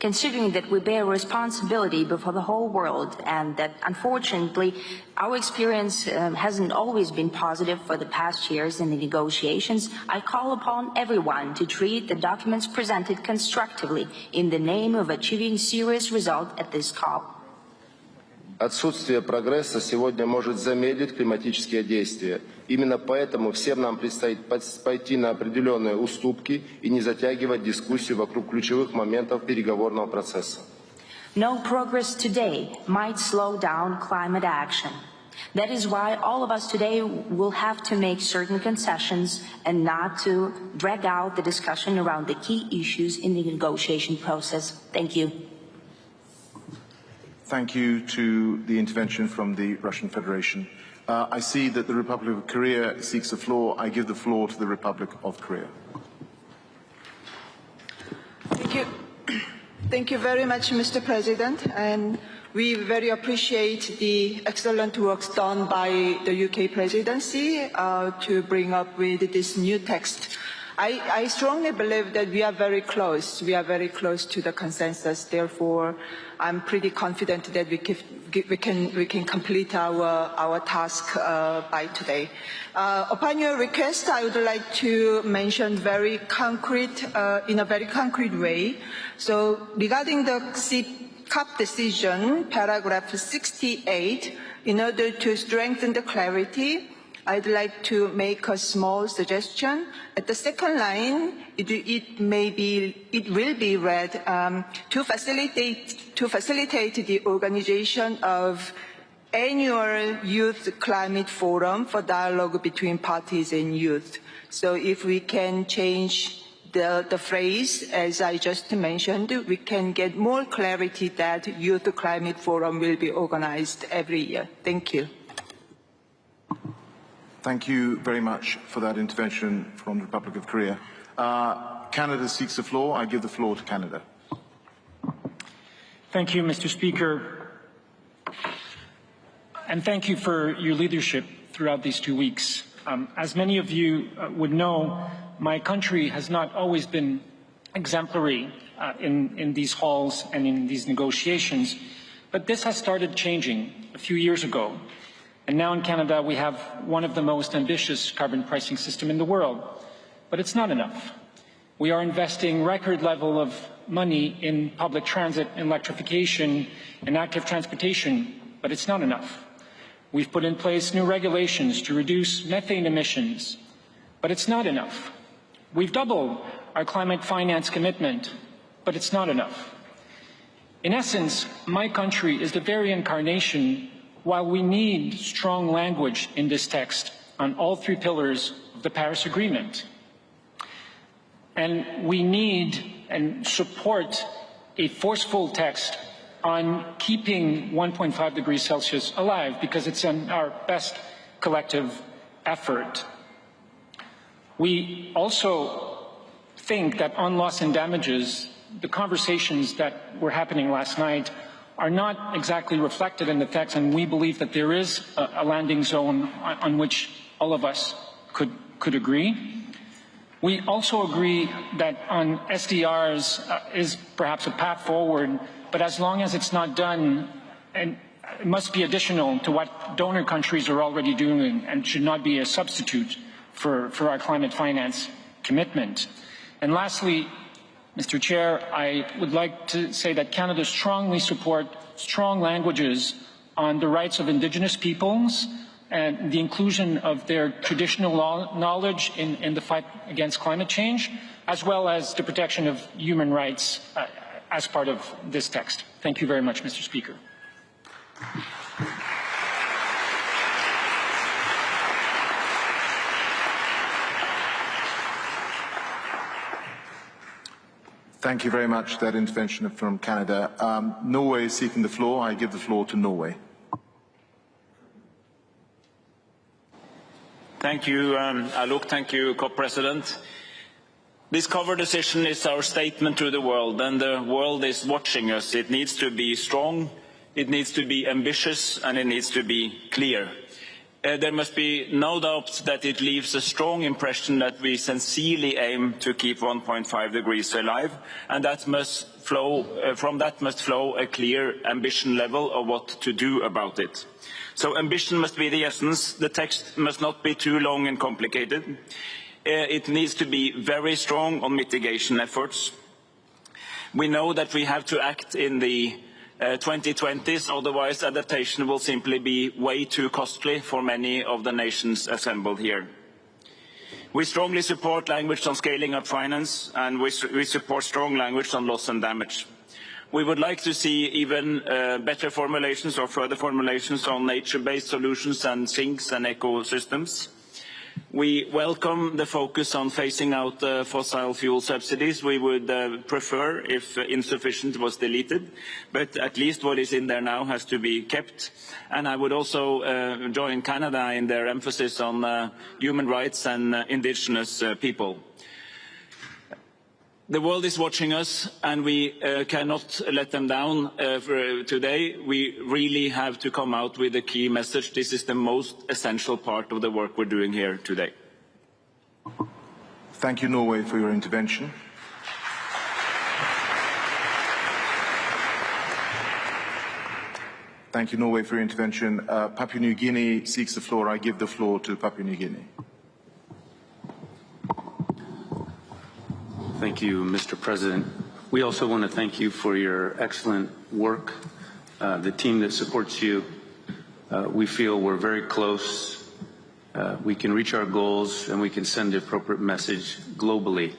Considering that we bear responsibility before the whole world and that, unfortunately, our experience hasn't always been positive for the past years in the negotiations, I call upon everyone to treat the documents presented constructively in the name of achieving serious results at this COP. Отсутствие прогресса сегодня может замедлить климатические действия. Именно поэтому всем нам предстоит пойти на определенные уступки и не затягивать дискуссию вокруг ключевых моментов переговорного процесса. No progress today might slow down climate action. That is why all of us today will have to make certain concessions and not to drag out the discussion around the key issues in the negotiation process. Thank you. Thank you to the intervention from the Russian Federation. I see that the Republic of Korea seeks the floor. I give the floor to the Republic of Korea. Thank you. Thank you very much, Mr. President. And we very appreciate the excellent work done by the UK presidency to bring up with this new text. I strongly believe that we are very close. We are very close to the consensus. Therefore, I'm pretty confident that we can complete our task by today. Upon your request, I would like to mention very concrete, in a very concrete way. So, regarding the COP decision, paragraph 68, in order to strengthen the clarity, I'd like to make a small suggestion. At the second line, it will be read to facilitate the organization of annual Youth Climate Forum for dialogue between parties and youth. So if we can change the phrase, as I just mentioned, we can get more clarity that Youth Climate Forum will be organized every year. Thank you. Thank you very much for that intervention from the Republic of Korea. Canada seeks the floor. I give the floor to Canada. Thank you, Mr. Speaker. And thank you for your leadership throughout these 2 weeks. As many of you would know, my country has not always been exemplary in these halls and in these negotiations, but this has started changing a few years ago. And now in Canada, we have one of the most ambitious carbon pricing systems in the world. But it's not enough. We are investing record level of money in public transit, electrification, and active transportation, but it's not enough. We've put in place new regulations to reduce methane emissions, but it's not enough. We've doubled our climate finance commitment, but it's not enough. In essence, my country is the very incarnation. While we need strong language in this text on all 3 pillars of the Paris Agreement, and we need and support a forceful text on keeping 1.5 degrees Celsius alive, because it's in our best collective effort. We also think that on loss and damages, the conversations that were happening last night are not exactly reflected in the text, and we believe that there is a landing zone on which all of us could agree. We also agree that on SDRs is perhaps a path forward, but as long as it's not done and it must be additional to what donor countries are already doing and should not be a substitute for our climate finance commitment. And lastly, Mr. Chair, I would like to say that Canada strongly supports strong languages on the rights of Indigenous peoples and the inclusion of their traditional knowledge in the fight against climate change, as well as the protection of human rights as part of this text. Thank you very much, Mr. Speaker. Thank you very much for that intervention from Canada. Norway is seeking the floor. I give the floor to Norway. Thank you, Alok. Thank you, COP President. This cover decision is our statement to the world, and the world is watching us. It needs to be strong, it needs to be ambitious, and it needs to be clear. There must be no doubt that it leaves a strong impression that we sincerely aim to keep 1.5 degrees alive, and that must flow, from that must flow a clear ambition level of what to do about it. So ambition must be the essence. The text must not be too long and complicated. It needs to be very strong on mitigation efforts. We know that we have to act in the 2020s, otherwise adaptation will simply be way too costly for many of the nations assembled here. We strongly support language on scaling up finance, and we support strong language on loss and damage. We would like to see even better formulations or further formulations on nature-based solutions and sinks and ecosystems. We welcome the focus on phasing out fossil fuel subsidies. We would prefer if insufficient was deleted, but at least what is in there now has to be kept. And I would also join Canada in their emphasis on human rights and indigenous people. The world is watching us, and we cannot let them down today. We really have to come out with a key message. This is the most essential part of the work we're doing here today. Thank you, Norway, for your intervention. Thank you, Norway, for your intervention. Papua New Guinea seeks the floor. I give the floor to Papua New Guinea. Thank you, Mr. President. We also want to thank you for your excellent work. The team that supports you, we feel we're very close. We can reach our goals, and we can send the appropriate message globally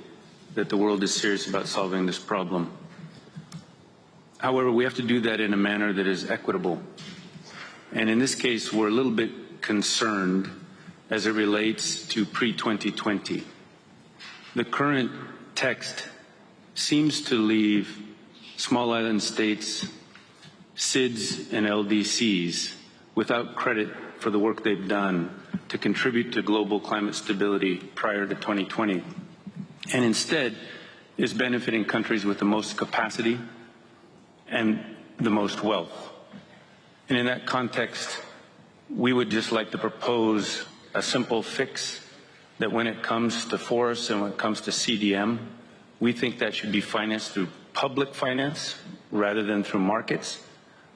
that the world is serious about solving this problem. However, we have to do that in a manner that is equitable. And in this case, we're a little bit concerned as it relates to pre-2020. The current text seems to leave small island states, SIDS and LDCs without credit for the work they've done to contribute to global climate stability prior to 2020, and instead is benefiting countries with the most capacity and the most wealth. And in that context, we would just like to propose a simple fix that when it comes to forests and when it comes to CDM, we think that should be financed through public finance rather than through markets.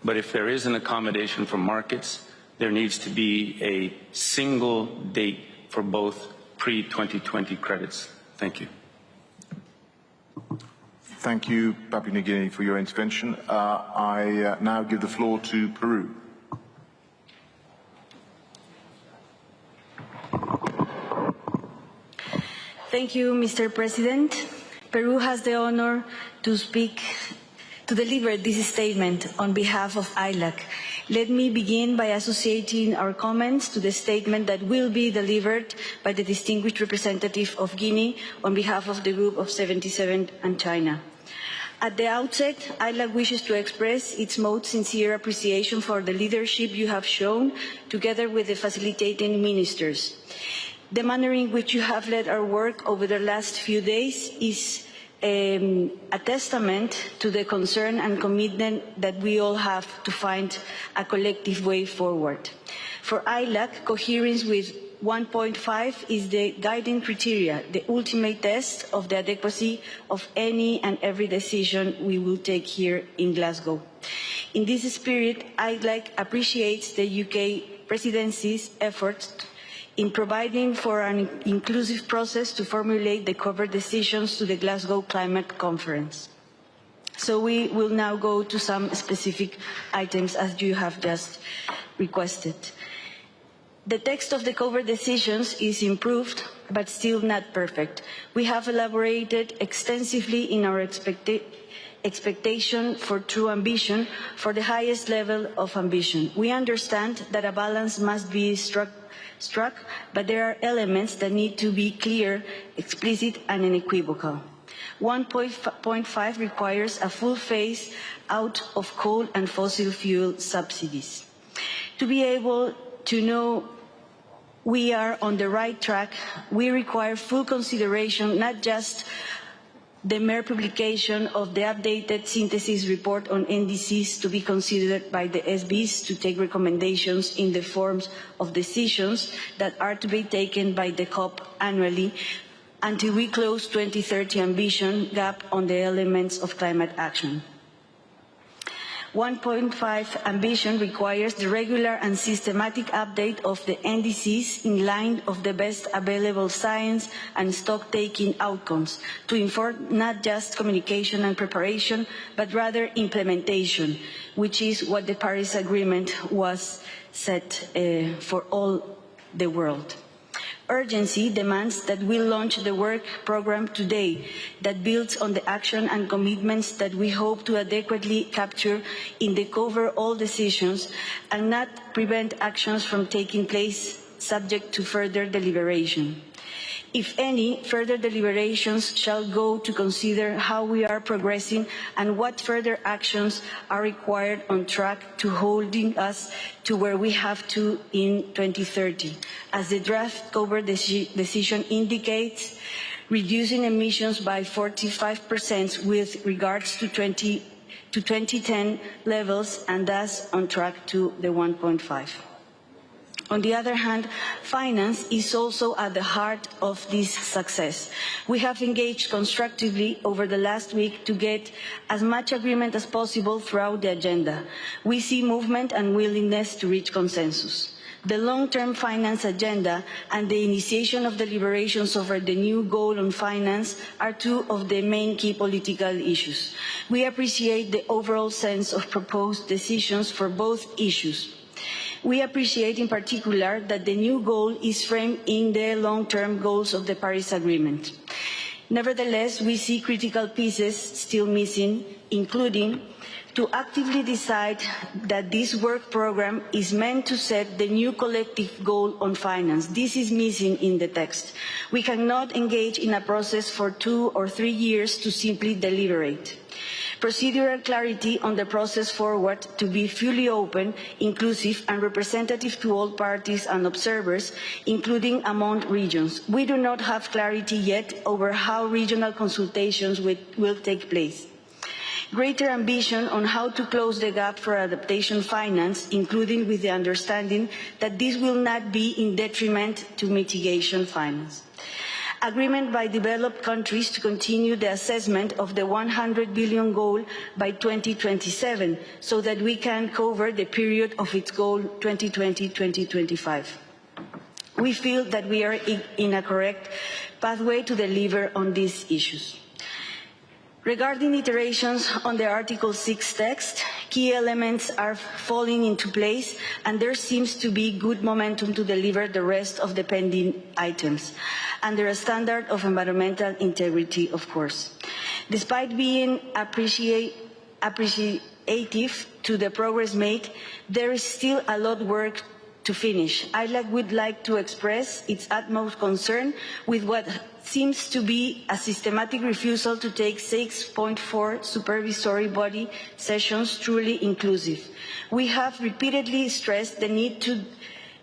But if there is an accommodation for markets, there needs to be a single date for both pre-2020 credits. Thank you. Thank you, Papua New Guinea, for your intervention. I now give the floor to Peru. Thank you, Mr. President. Peru has the honor to deliver this statement on behalf of ILAC. Let me begin by associating our comments to the statement that will be delivered by the distinguished representative of Guinea on behalf of the Group of 77 and China. At the outset, ILAC wishes to express its most sincere appreciation for the leadership you have shown, together with the facilitating ministers. The manner in which you have led our work over the last few days is a testament to the concern and commitment that we all have to find a collective way forward. For ILAC, coherence with 1.5 is the guiding criteria, the ultimate test of the adequacy of any and every decision we will take here in Glasgow. In this spirit, ILAC appreciates the UK presidency's efforts in providing for an inclusive process to formulate the cover decisions to the Glasgow Climate Conference. So we will now go to some specific items as you have just requested. The text of the cover decisions is improved, but still not perfect. We have elaborated extensively in our expectation for true ambition, for the highest level of ambition. We understand that a balance must be struck, but there are elements that need to be clear, explicit, and unequivocal. 1.5 requires a full phase out of coal and fossil fuel subsidies. To be able to know we are on the right track, we require full consideration, not just the mere publication of the updated synthesis report on NDCs to be considered by the SBs to take recommendations in the forms of decisions that are to be taken by the COP annually until we close 2030 ambition gap on the elements of climate action. 1.5 ambition requires the regular and systematic update of the NDCs in line of the best available science and stock-taking outcomes to inform not just communication and preparation, but rather implementation, which is what the Paris Agreement was set for all the world. Urgency demands that we launch the work program today that builds on the action and commitments that we hope to adequately capture in the cover all decisions and not prevent actions from taking place subject to further deliberation. If any, further deliberations shall go to consider how we are progressing and what further actions are required on track to holding us to where we have to in 2030. As the draft cover decision indicates, reducing emissions by 45% with regards to 2010 levels and thus on track to the 1.5. On the other hand, finance is also at the heart of this success. We have engaged constructively over the last week to get as much agreement as possible throughout the agenda. We see movement and willingness to reach consensus. The long-term finance agenda and the initiation of deliberations over the new goal on finance are two of the main key political issues. We appreciate the overall sense of proposed decisions for both issues. We appreciate in particular that the new goal is framed in the long-term goals of the Paris Agreement. Nevertheless, we see critical pieces still missing, including to actively decide that this work program is meant to set the new collective goal on finance. This is missing in the text. We cannot engage in a process for 2 or 3 years to simply deliberate. Procedural clarity on the process forward to be fully open, inclusive and representative to all parties and observers, including among regions. We do not have clarity yet over how regional consultations will take place. Greater ambition on how to close the gap for adaptation finance, including with the understanding that this will not be in detriment to mitigation finance. Agreement by developed countries to continue the assessment of the 100 billion goal by 2027 so that we can cover the period of its goal 2020-2025. We feel that we are in a correct pathway to deliver on these issues. Regarding iterations on the Article 6 text, key elements are falling into place and there seems to be good momentum to deliver the rest of the pending items, under a standard of environmental integrity, of course. Despite being appreciative to the progress made, there is still a lot of work to finish. ILAC would like to express its utmost concern with what seems to be a systematic refusal to take 6.4 supervisory body sessions truly inclusive. We have repeatedly stressed the need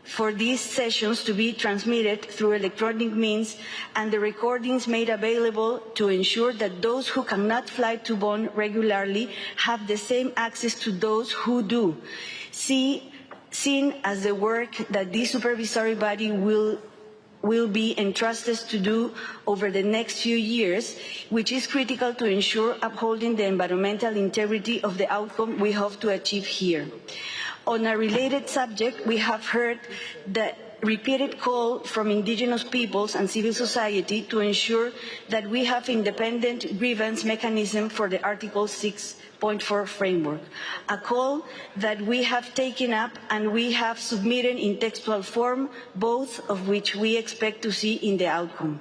for these sessions to be transmitted through electronic means and the recordings made available to ensure that those who cannot fly to Bonn regularly have the same access to those who do. Seen as the work that this supervisory body will will be entrusted to do over the next few years, which is critical to ensure upholding the environmental integrity of the outcome we hope to achieve here. On a related subject, we have heard the repeated call from indigenous peoples and civil society to ensure that we have independent grievance mechanism for the Article 6.4 framework, a call that we have taken up and we have submitted in textual form, both of which we expect to see in the outcome.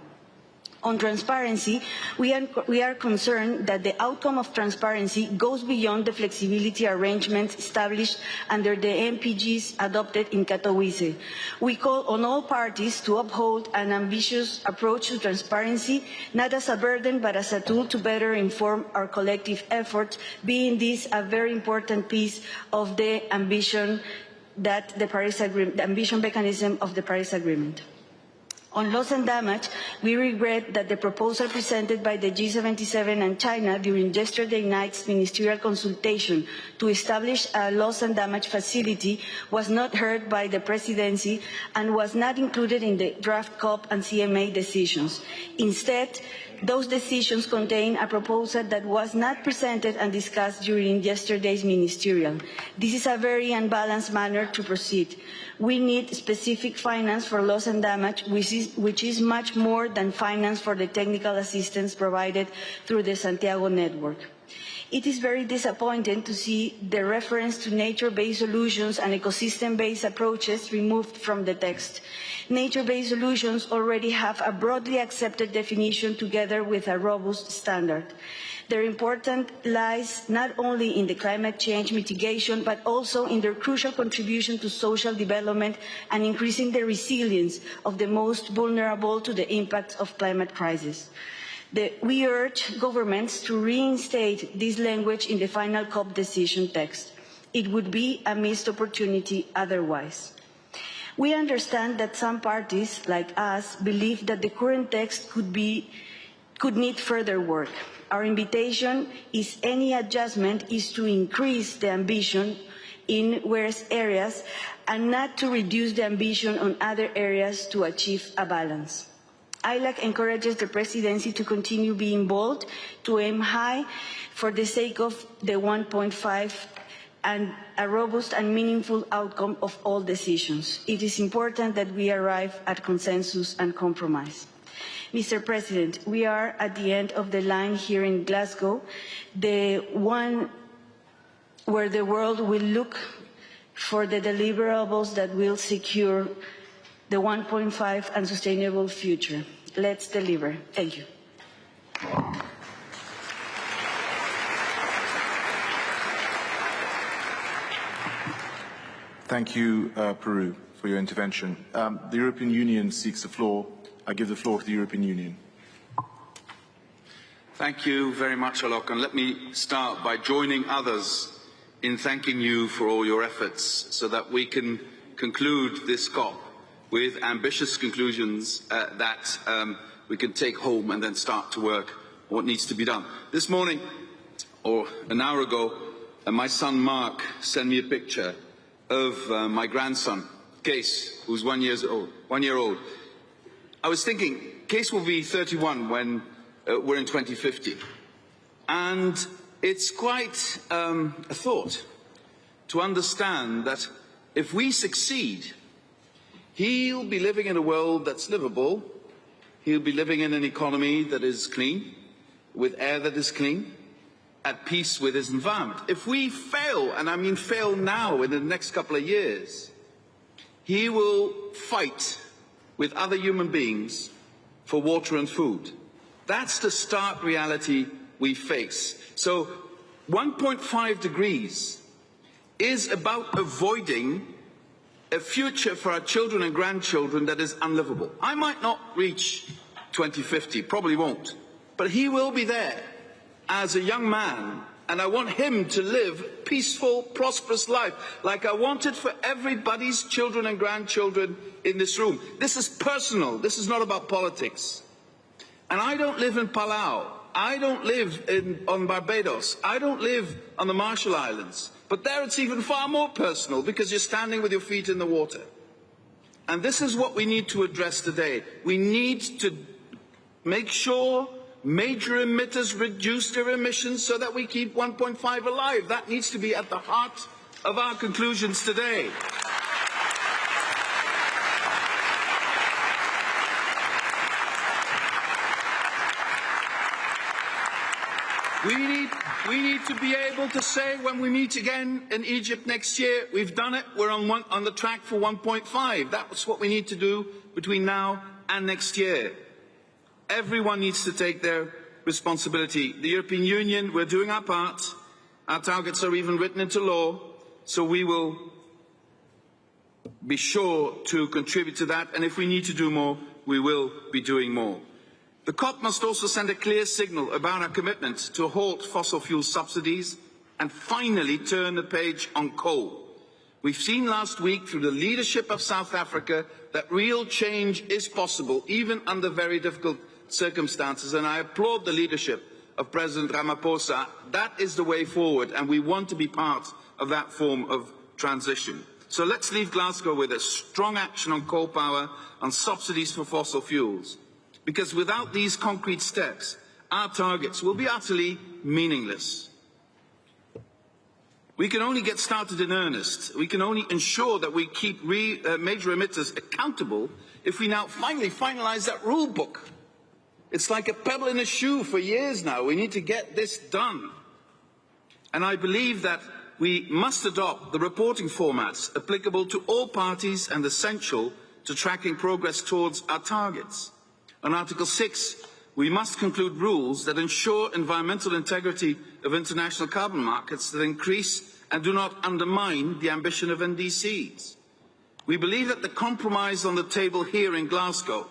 On transparency, we are concerned that the outcome of transparency goes beyond the flexibility arrangements established under the MPGs adopted in Katowice. We call on all parties to uphold an ambitious approach to transparency, not as a burden but as a tool to better inform our collective efforts, being this a very important piece of the ambition that the ambition mechanism of the Paris Agreement. On loss and damage, we regret that the proposal presented by the G77 and China during yesterday night's ministerial consultation to establish a loss and damage facility was not heard by the presidency and was not included in the draft COP and CMA decisions. Instead, those decisions contain a proposal that was not presented and discussed during yesterday's ministerial. This is a very unbalanced manner to proceed. We need specific finance for loss and damage, which is much more than finance for the technical assistance provided through the Santiago network. It is very disappointing to see the reference to nature-based solutions and ecosystem-based approaches removed from the text. Nature-based solutions already have a broadly accepted definition together with a robust standard. Their importance lies not only in the climate change mitigation, but also in their crucial contribution to social development and increasing the resilience of the most vulnerable to the impacts of climate crisis. We urge governments to reinstate this language in the final COP decision text. It would be a missed opportunity otherwise. We understand that some parties, like us, believe that the current text could need further work. Our invitation is any adjustment is to increase the ambition in various areas and not to reduce the ambition on other areas to achieve a balance. ILAC encourages the presidency to continue being bold, to aim high for the sake of the 1.5 and a robust and meaningful outcome of all decisions. It is important that we arrive at consensus and compromise. Mr. President, we are at the end of the line here in Glasgow, the one where the world will look for the deliverables that will secure the 1.5 and sustainable future. Let's deliver. Thank you. Thank you, Peru, for your intervention. The European Union seeks the floor. I give the floor to the European Union. Thank you very much, Alok, and let me start by joining others in thanking you for all your efforts so that we can conclude this COP with ambitious conclusions that we can take home and then start to work on what needs to be done. This morning, or an hour ago, my son Mark sent me a picture of my grandson, Case, who's 1 year old. I was thinking, Case will be 31 when we're in 2050. And it's quite a thought to understand that if we succeed, he'll be living in a world that's livable. He'll be living in an economy that is clean, with air that is clean, at peace with his environment. If we fail, and I mean fail now in the next couple of years, he will fight with other human beings for water and food. That's the stark reality we face. So 1.5 degrees is about avoiding a future for our children and grandchildren that is unlivable. I might not reach 2050, probably won't, but he will be there as a young man, and I want him to live a peaceful, prosperous life, like I want it for everybody's children and grandchildren in this room. This is personal. This is not about politics. And I don't live in Palau. I don't live on Barbados. I don't live on the Marshall Islands. But there it's even far more personal because you're standing with your feet in the water. And this is what we need to address today. We need to make sure major emitters reduce their emissions so that we keep 1.5 alive. That needs to be at the heart of our conclusions today. We need to be able to say when we meet again in Egypt next year, we've done it, we're on the track for 1.5. That's what we need to do between now and next year. Everyone needs to take their responsibility. The European Union, we're doing our part. Our targets are even written into law, so we will be sure to contribute to that, and if we need to do more, we will be doing more. The COP must also send a clear signal about our commitment to halt fossil fuel subsidies and finally turn the page on coal. We've seen last week through the leadership of South Africa that real change is possible, even under very difficult circumstances, and I applaud the leadership of President Ramaphosa. That is the way forward, and we want to be part of that form of transition. So let's leave Glasgow with a strong action on coal power, on subsidies for fossil fuels. Because without these concrete steps, our targets will be utterly meaningless. We can only get started in earnest. We can only ensure that we keep major emitters accountable if we now finally finalize that rule book. It's like a pebble in a shoe for years now. We need to get this done. And I believe that we must adopt the reporting formats applicable to all parties and essential to tracking progress towards our targets. On Article 6, we must conclude rules that ensure environmental integrity of international carbon markets that increase and do not undermine the ambition of NDCs. We believe that the compromise on the table here in Glasgow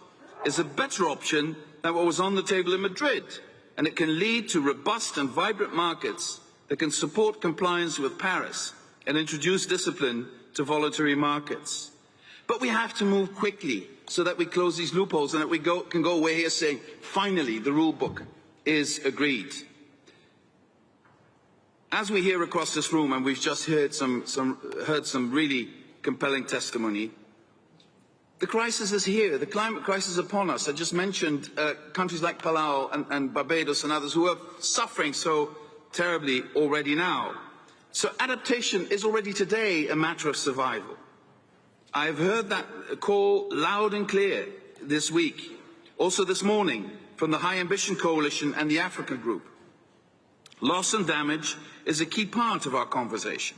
is a better option than what was on the table in Madrid, and it can lead to robust and vibrant markets that can support compliance with Paris and introduce discipline to voluntary markets. But we have to move quickly so that we close these loopholes and that we can go away here saying, finally, the rule book is agreed. As we hear across this room, and we've just heard some really compelling testimony, the crisis is here. The climate crisis is upon us. I just mentioned countries like Palau and Barbados and others who are suffering so terribly already now. So adaptation is already today a matter of survival. I have heard that call loud and clear this week, also this morning from the High Ambition Coalition and the Africa Group. Loss and damage is a key part of our conversation.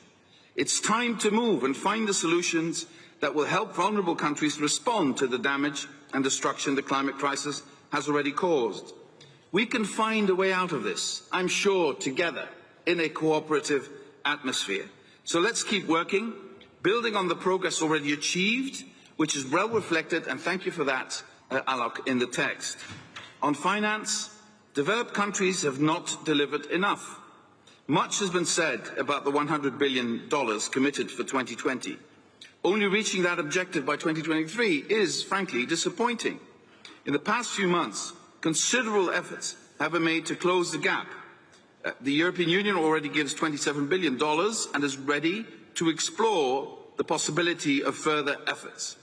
It's time to move and find the solutions that will help vulnerable countries respond to the damage and destruction the climate crisis has already caused. We can find a way out of this, I'm sure, together in a cooperative atmosphere. So let's keep working, building on the progress already achieved, which is well reflected, and thank you for that, Alok, in the text. On finance, developed countries have not delivered enough. Much has been said about the $100 billion committed for 2020. Only reaching that objective by 2023 is, frankly, disappointing. In the past few months, considerable efforts have been made to close the gap. The European Union already gives $27 billion and is ready to explore the possibility of further efforts.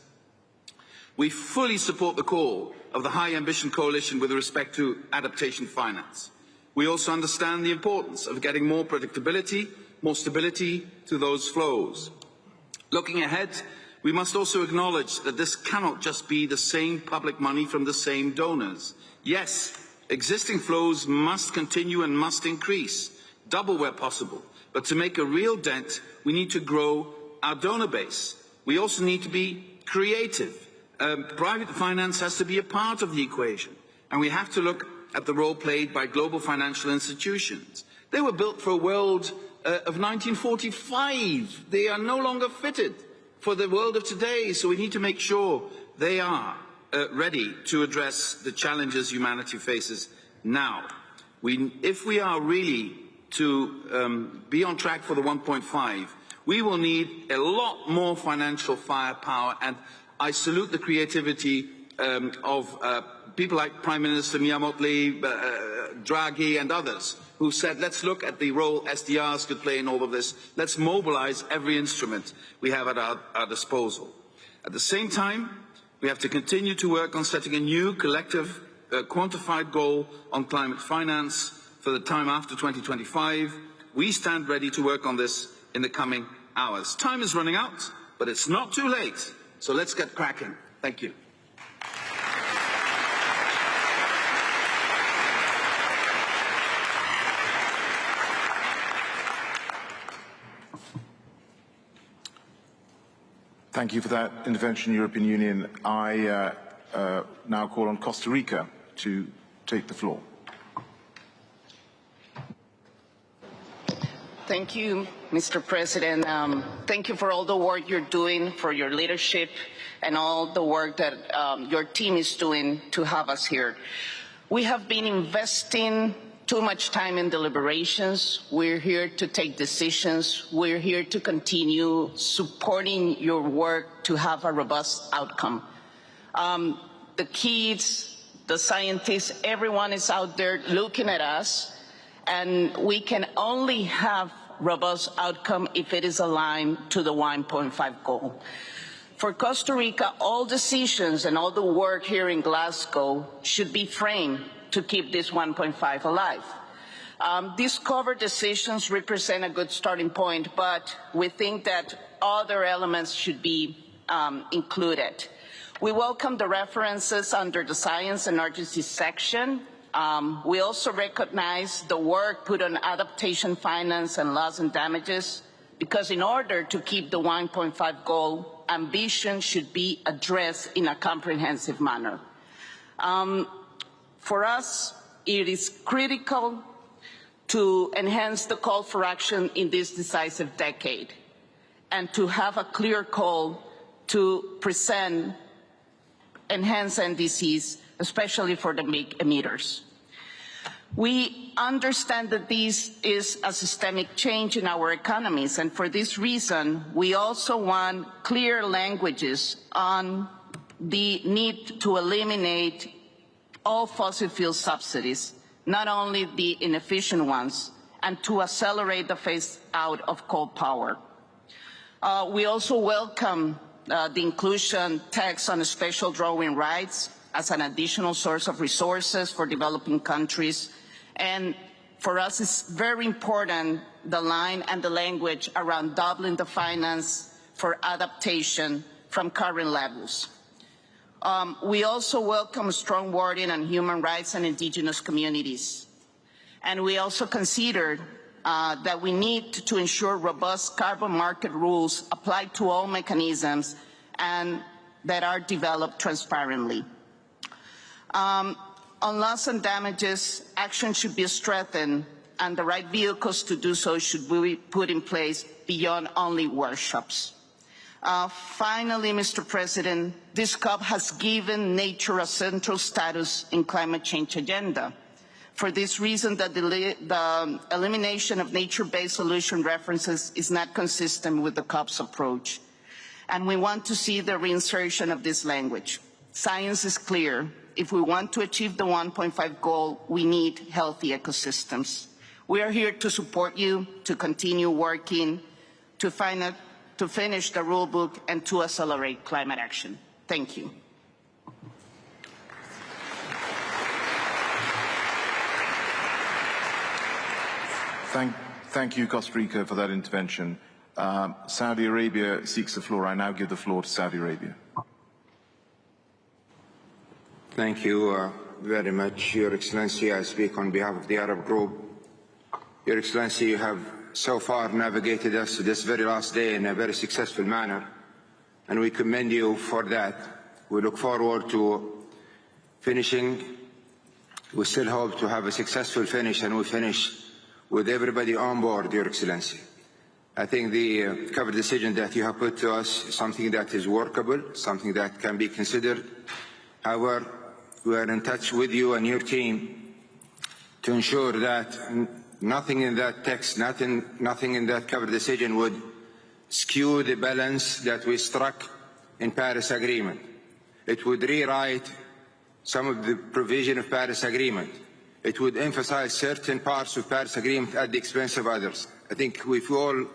We fully support the call of the High Ambition Coalition with respect to adaptation finance. We also understand the importance of getting more predictability, more stability to those flows. Looking ahead, we must also acknowledge that this cannot just be the same public money from the same donors. Yes, existing flows must continue and must increase, double where possible. But to make a real dent, we need to grow our donor base. We also need to be creative. Private finance has to be a part of the equation, and we have to look at the role played by global financial institutions. They were built for a world of 1945. They are no longer fitted for the world of today, so we need to make sure they are ready to address the challenges humanity faces now. If we are really to be on track for the 1.5, we will need a lot more financial firepower, and I salute the creativity of people like Prime Minister Mottley, Draghi and others who said, let's look at the role SDRs could play in all of this. Let's mobilize every instrument we have at our disposal. At the same time, we have to continue to work on setting a new collective quantified goal on climate finance for the time after 2025. We stand ready to work on this in the coming hours. Time is running out, but it's not too late. So let's get cracking. Thank you. Thank you for that intervention, European Union. I now call on Costa Rica to take the floor. Thank you, Mr. President. Thank you for all the work you're doing, for your leadership, and all the work that your team is doing to have us here. We have been investing too much time in deliberations. We're here to take decisions. We're here to continue supporting your work to have a robust outcome. The kids, the scientists, everyone is out there looking at us, and we can only have robust outcome if it is aligned to the 1.5 goal. For Costa Rica, all decisions and all the work here in Glasgow should be framed to keep this 1.5 alive. These cover decisions represent a good starting point, but we think that other elements should be included. We welcome the references under the Science and Urgency section. We also recognize the work put on adaptation finance and loss and damages, because in order to keep the 1.5 goal, ambition should be addressed in a comprehensive manner. For us, it is critical to enhance the call for action in this decisive decade and to have a clear call to present enhanced NDCs, especially for the big emitters. We understand that this is a systemic change in our economies, and for this reason, we also want clear languages on the need to eliminate all fossil fuel subsidies, not only the inefficient ones, and to accelerate the phase out of coal power. We also welcome the inclusion text on special drawing rights as an additional source of resources for developing countries. And for us, it's very important the line and the language around doubling the finance for adaptation from current levels. We also welcome strong wording on human rights and indigenous communities. And we also considered that we need to ensure robust carbon market rules applied to all mechanisms and that are developed transparently. On loss and damages, action should be strengthened, and the right vehicles to do so should be put in place beyond only workshops. Finally, Mr. President, this COP has given nature a central status in climate change agenda. For this reason, the elimination of nature-based solution references is not consistent with the COP's approach. And we want to see the reinsertion of this language. Science is clear. If we want to achieve the 1.5 goal, we need healthy ecosystems. We are here to support you, to continue working, to finish the rule book, and to accelerate climate action. Thank you. Thank you, Costa Rica, for that intervention. Saudi Arabia seeks the floor. I now give the floor to Saudi Arabia. Thank you very much, Your Excellency. I speak on behalf of the Arab group. Your Excellency, you have so far navigated us to this very last day in a very successful manner, and we commend you for that. We look forward to finishing. We still hope to have a successful finish, and we finish with everybody on board, Your Excellency. I think the cover decision that you have put to us is something that is workable, something that can be considered. However, we are in touch with you and your team to ensure that nothing in that text, nothing in that cover decision would skew the balance that we struck in Paris Agreement. It would rewrite some of the provision of Paris Agreement. It would emphasize certain parts of Paris Agreement at the expense of others. I think if we all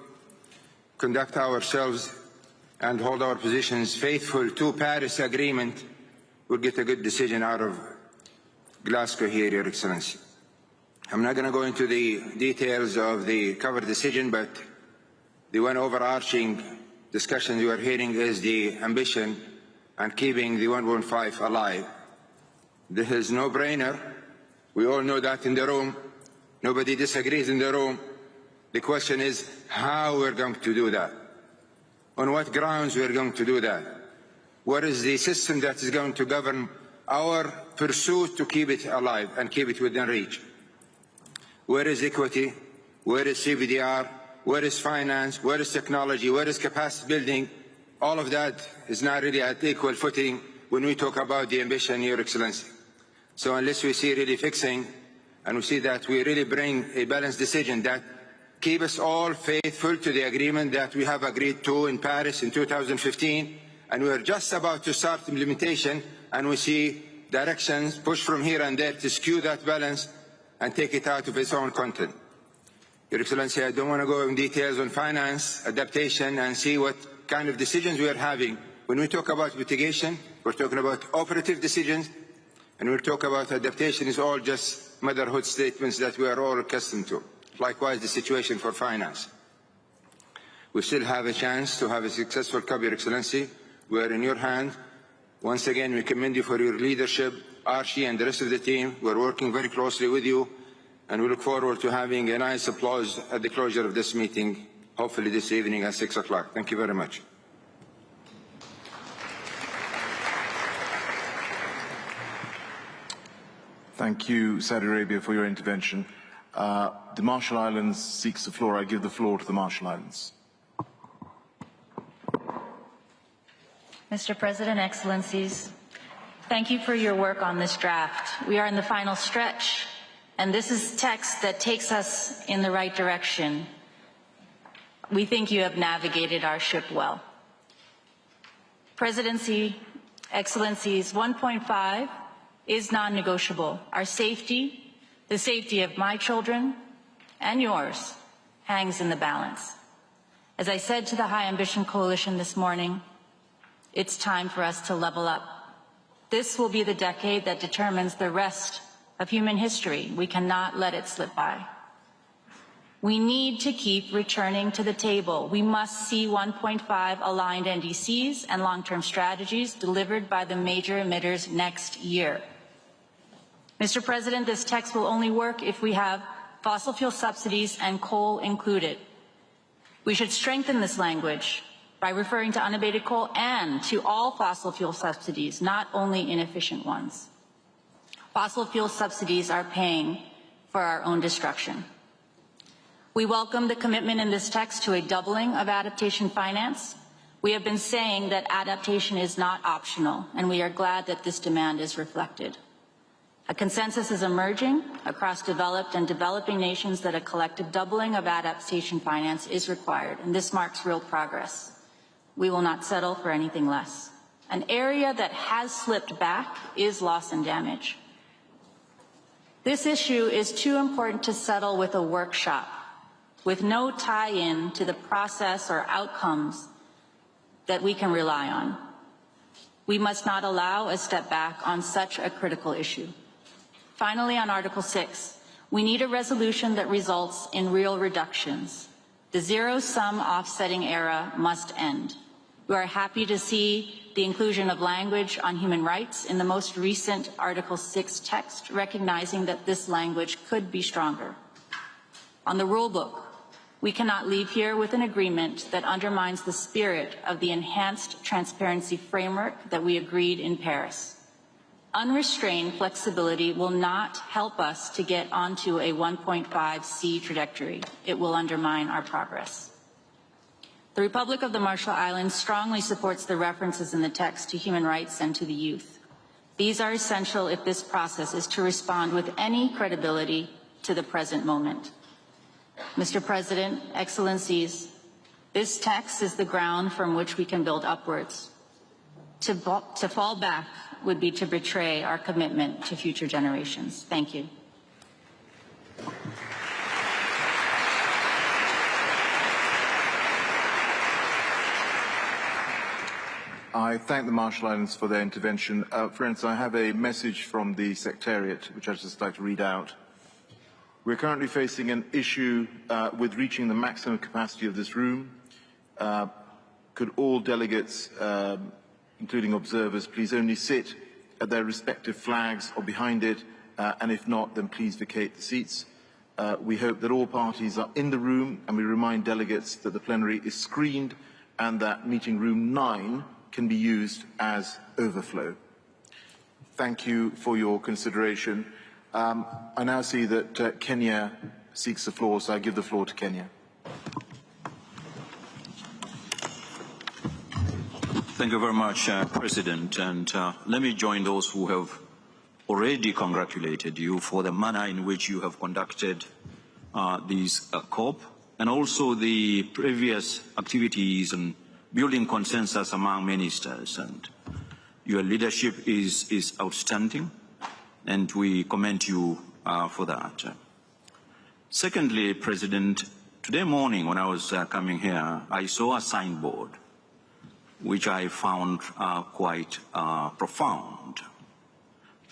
conduct ourselves and hold our positions faithful to Paris Agreement, we'll get a good decision out of Glasgow here, Your Excellency. I'm not going to go into the details of the cover decision, but the one overarching discussion you are hearing is the ambition and keeping the 1.5 alive. This is no-brainer. We all know that in the room. Nobody disagrees in the room. The question is how we're going to do that. On what grounds we're going to do that. What is the system that is going to govern our pursuit to keep it alive and keep it within reach? Where is equity? Where is CBDR? Where is finance? Where is technology? Where is capacity building? All of that is not really at equal footing when we talk about the ambition, Your Excellency. So unless we see really fixing, and we see that we really bring a balanced decision that keep us all faithful to the agreement that we have agreed to in Paris in 2015, and we are just about to start implementation, and we see directions pushed from here and there to skew that balance and take it out of its own content. Your Excellency, I don't want to go in details on finance, adaptation, and see what kind of decisions we are having. When we talk about mitigation, we're talking about operative decisions, and we'll talk about adaptation is all just motherhood statements that we are all accustomed to. Likewise, the situation for finance. We still have a chance to have a successful COP, Your Excellency. We are in your hand. Once again, we commend you for your leadership, Archie and the rest of the team. We're working very closely with you, and we look forward to having a nice applause at the closure of this meeting, hopefully this evening at 6 o'clock. Thank you very much. Thank you, Saudi Arabia, for your intervention. The Marshall Islands seeks the floor. I give the floor to the Marshall Islands. Mr. President, Excellencies, thank you for your work on this draft. We are in the final stretch, and this is text that takes us in the right direction. We think you have navigated our ship well. Presidency, Excellencies, 1.5 is non-negotiable. Our safety, the safety of my children and yours, hangs in the balance. As I said to the High Ambition Coalition this morning, it's time for us to level up. This will be the decade that determines the rest of human history. We cannot let it slip by. We need to keep returning to the table. We must see 1.5 aligned NDCs and long-term strategies delivered by the major emitters next year. Mr. President, this text will only work if we have fossil fuel subsidies and coal included. We should strengthen this language by referring to unabated coal and to all fossil fuel subsidies, not only inefficient ones. Fossil fuel subsidies are paying for our own destruction. We welcome the commitment in this text to a doubling of adaptation finance. We have been saying that adaptation is not optional, and we are glad that this demand is reflected. A consensus is emerging across developed and developing nations that a collective doubling of adaptation finance is required, and this marks real progress. We will not settle for anything less. An area that has slipped back is loss and damage. This issue is too important to settle with a workshop, with no tie-in to the process or outcomes that we can rely on. We must not allow a step back on such a critical issue. Finally, on Article 6, we need a resolution that results in real reductions. The zero-sum offsetting era must end. We are happy to see the inclusion of language on human rights in the most recent Article 6 text, recognizing that this language could be stronger. On the rulebook, we cannot leave here with an agreement that undermines the spirit of the enhanced transparency framework that we agreed in Paris. Unrestrained flexibility will not help us to get onto a 1.5C trajectory. It will undermine our progress. The Republic of the Marshall Islands strongly supports the references in the text to human rights and to the youth. These are essential if this process is to respond with any credibility to the present moment. Mr. President, Excellencies, this text is the ground from which we can build upwards. To fall back would be to betray our commitment to future generations. Thank you. I thank the Marshall Islands for their intervention. Friends, I have a message from the Secretariat, which I'd just like to read out. We're currently facing an issue with reaching the maximum capacity of this room. Could all delegates, including observers, please only sit at their respective flags or behind it, and if not, then please vacate the seats. We hope that all parties are in the room, and we remind delegates that the plenary is screened and that meeting room 9 can be used as overflow. Thank you for your consideration. I now see that Kenya seeks the floor, so I give the floor to Kenya. Thank you very much, President. And let me join those who have already congratulated you for the manner in which you have conducted this COP, and also the previous activities and building consensus among ministers. And your leadership is outstanding, and we commend you for that. Secondly, President, today morning when I was coming here, I saw a signboard which I found quite profound.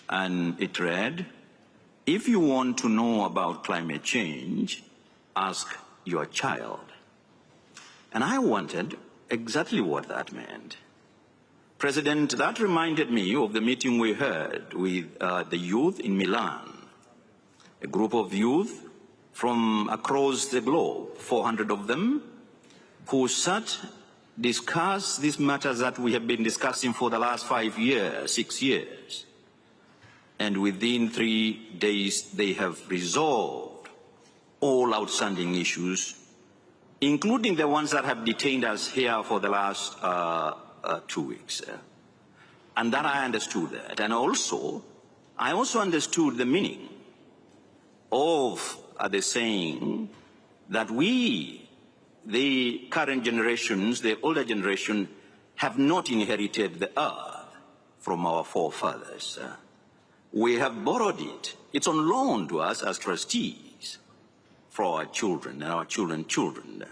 And it read, "If you want to know about climate change, ask your child." And I wondered exactly what that meant. President, that reminded me of the meeting we had with the youth in Milan, a group of youth from across the globe, 400 of them, who sat, discussed these matters that we have been discussing for the last 5 years, 6 years. And within 3 days, they have resolved all outstanding issues, including the ones that have detained us here for the last 2 weeks. And that I understood that. And also, I also understood the meaning of the saying that we, the current generations, the older generation, have not inherited the earth from our forefathers. We have borrowed it. It's on loan to us as trustees for our children and our children's children.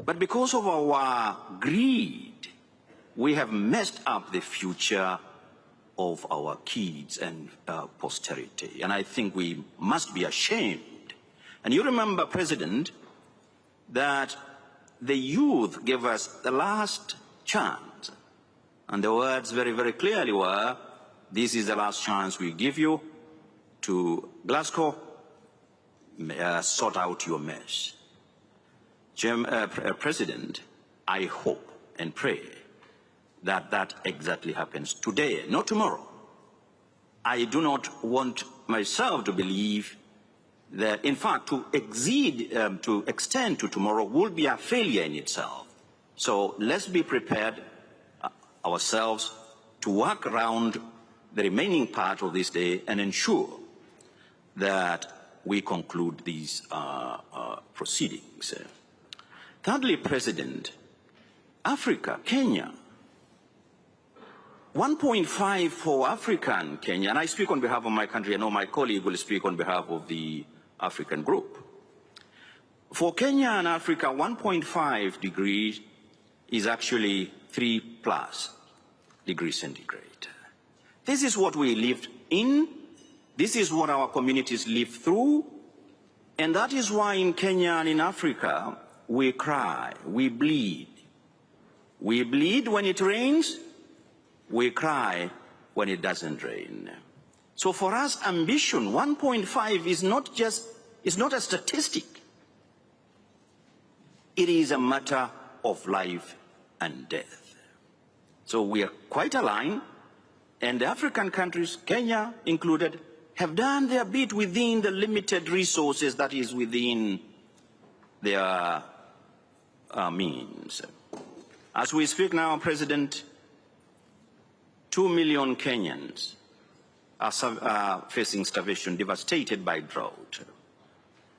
But because of our greed, we have messed up the future of our kids and posterity. And I think we must be ashamed. And you remember, President, that the youth gave us the last chance. And the words very, very clearly were, "This is the last chance we give you to Glasgow, sort out your mess." President, I hope and pray that that exactly happens today, not tomorrow. I do not want myself to believe that, in fact, to extend to tomorrow will be a failure in itself. So let's be prepared ourselves to work around the remaining part of this day and ensure that we conclude these proceedings. Thirdly, President, Africa, Kenya, 1.5 for Africa and Kenya, and I speak on behalf of my country. I know my colleague will speak on behalf of the African group. For Kenya and Africa, 1.5 degrees is actually 3+ degrees centigrade. This is what we lived in. This is what our communities live through. And that is why in Kenya and in Africa, we cry, we bleed. We bleed when it rains. We cry when it doesn't rain. So for us, ambition, 1.5 is not a statistic. It is a matter of life and death. So we are quite aligned, and the African countries, Kenya included, have done their bit within the limited resources that is within their means. As we speak now, President, 2 million Kenyans are facing starvation, devastated by drought,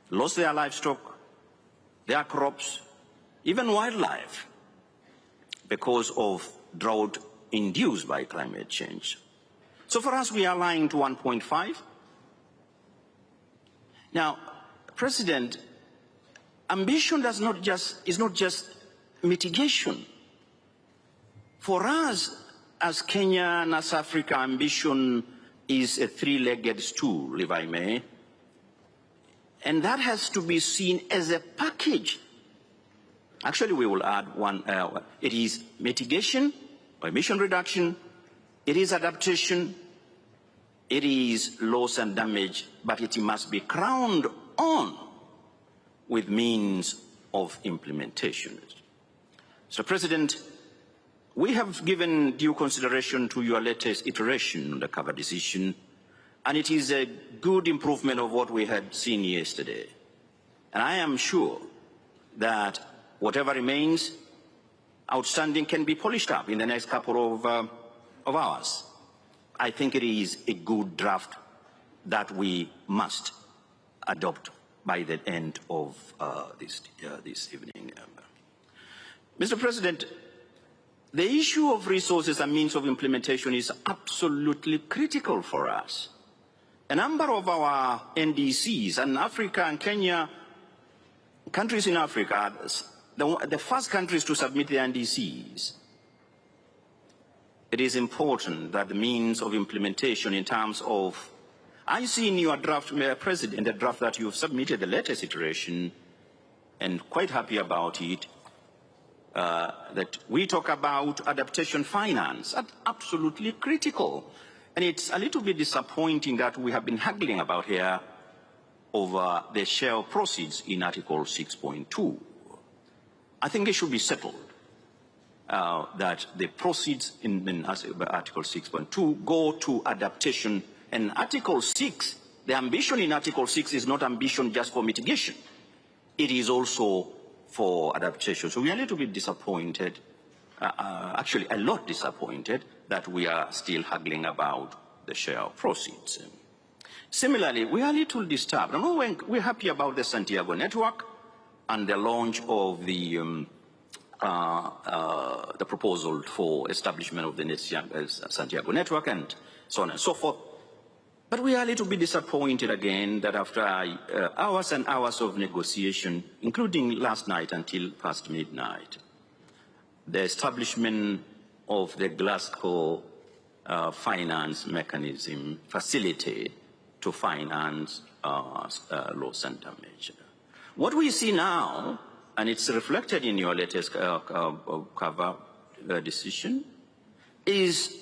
lost their livestock, their crops, even wildlife, because of drought induced by climate change. So for us, we are lying to 1.5. Now, President, ambition is not just mitigation. For us, as Kenya and as Africa, ambition is a three-legged stool, if I may. And that has to be seen as a package. Actually, we will add one. It is mitigation or emission reduction. It is adaptation. It is loss and damage, but it must be crowned on with means of implementation. Mr. President, we have given due consideration to your latest iteration on the cover decision, and it is a good improvement of what we had seen yesterday. And I am sure that whatever remains outstanding can be polished up in the next couple of hours. I think it is a good draft that we must adopt by the end of this evening. Mr. President, the issue of resources and means of implementation is absolutely critical for us. A number of our NDCs, and Africa and Kenya, countries in Africa, the first countries to submit their NDCs. It is important that the means of implementation in terms of, I see in your draft, Mr. President, the draft that you've submitted, the latest iteration, and quite happy about it, that we talk about adaptation finance. That's absolutely critical. And it's a little bit disappointing that we have been haggling about here over the share of proceeds in Article 6.2. I think it should be settled that the proceeds in Article 6.2 go to adaptation. And Article 6, the ambition in Article 6 is not ambition just for mitigation. It is also for adaptation. So we are a little bit disappointed, actually a lot disappointed, that we are still haggling about the share of proceeds. Similarly, we are a little disturbed. I know we're happy about the Santiago network and the launch of the proposal for establishment of the Santiago network and so on and so forth. But we are a little bit disappointed again that after hours and hours of negotiation, including last night until past midnight, the establishment of the Glasgow finance mechanism facility to finance loss and damage. What we see now, and it's reflected in your latest cover decision, is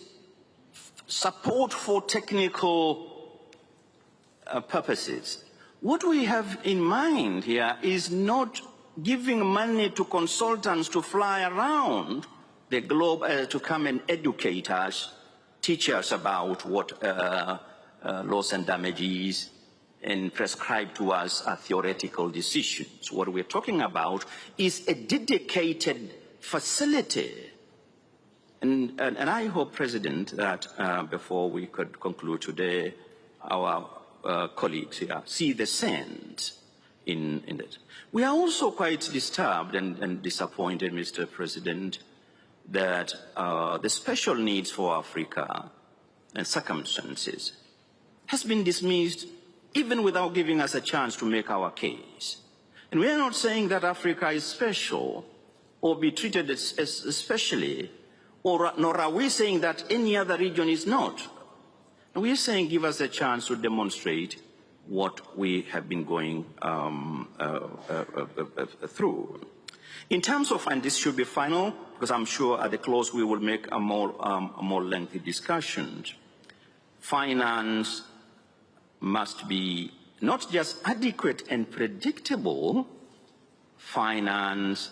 support for technical purposes. What we have in mind here is not giving money to consultants to fly around the globe to come and educate us, teach us about what loss and damage is, and prescribe to us theoretical decisions. What we're talking about is a dedicated facility. And I hope, President, that before we could conclude today, our colleagues here see the sense in it. We are also quite disturbed and disappointed, Mr. President, that the special needs for Africa and circumstances has been dismissed even without giving us a chance to make our case. And we are not saying that Africa is special or be treated as specially, nor are we saying that any other region is not. And we are saying give us a chance to demonstrate what we have been going through. In terms of, and this should be final, because I'm sure at the close we will make a more lengthy discussion, finance must be not just adequate and predictable, finance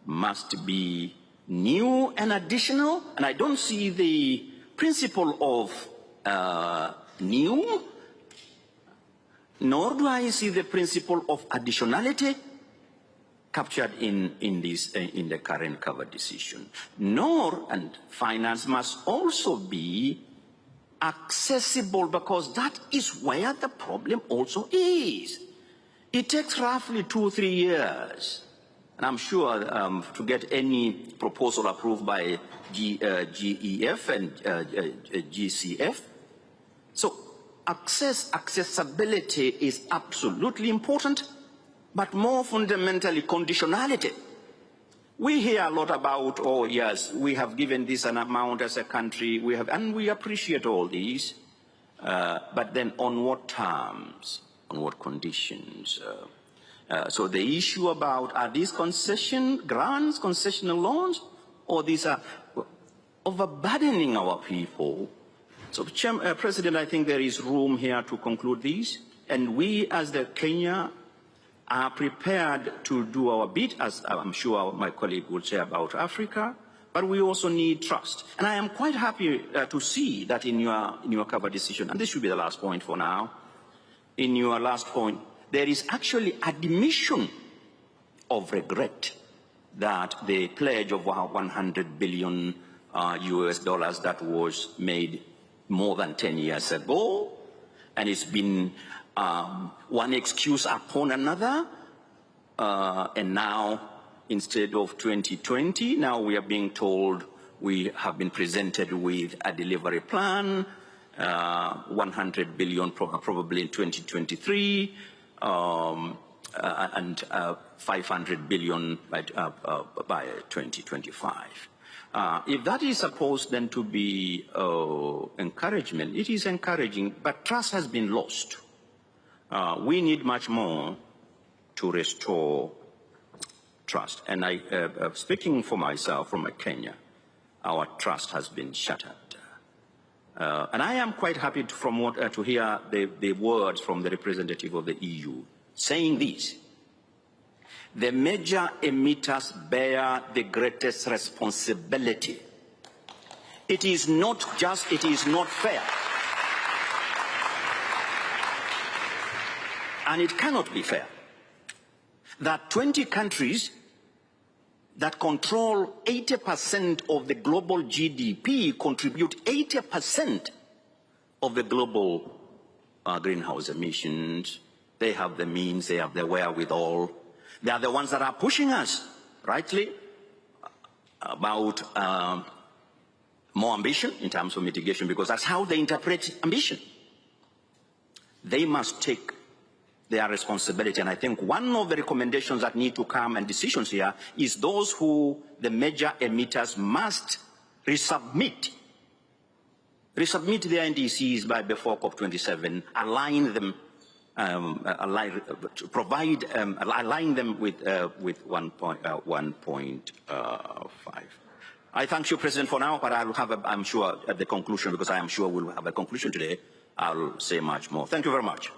must be new and additional, and I don't see the principle of new, nor do I see the principle of additionality captured in the current cover decision. Nor, and finance must also be accessible, because that is where the problem also is. It takes roughly 2-3 years, and I'm sure to get any proposal approved by GEF and GCF. So accessibility is absolutely important, but more fundamentally conditionality. We hear a lot about, oh yes, we have given this an amount as a country, and we appreciate all these, but then on what terms, on what conditions? So the issue about, are these concession grants, concessional loans, or these are overburdening our people? So, President, I think there is room here to conclude these, and we as the Kenya are prepared to do our bit, as I'm sure my colleague would say about Africa, but we also need trust. And I am quite happy to see that in your cover decision, and this should be the last point for now, in your last point, there is actually admission of regret that the pledge of $100 billion US dollars that was made more than 10 years ago, and it's been one excuse upon another, and now instead of 2020, now we are being told we have been presented with a delivery plan, 100 billion probably in 2023, and 500 billion by 2025. If that is supposed then to be encouragement, it is encouraging, but trust has been lost. We need much more to restore trust. And speaking for myself, from Kenya, our trust has been shattered. And I am quite happy to hear the words from the representative of the EU saying this. The major emitters bear the greatest responsibility. It is not just, it is not fair. And it cannot be fair that 20 countries that control 80% of the global GDP contribute 80% of the global greenhouse emissions. They have the means, they have the wherewithal. They are the ones that are pushing us, rightly, about more ambition in terms of mitigation, because that's how they interpret ambition. They must take their responsibility. And I think one of the recommendations that need to come and decisions here is those who, the major emitters, must resubmit their NDCs by before COP27, align them, align them with 1.5. I thank you, President, for now, but I'll have, I'm sure, at the conclusion, because I am sure we'll have a conclusion today, I'll say much more. Thank you very much.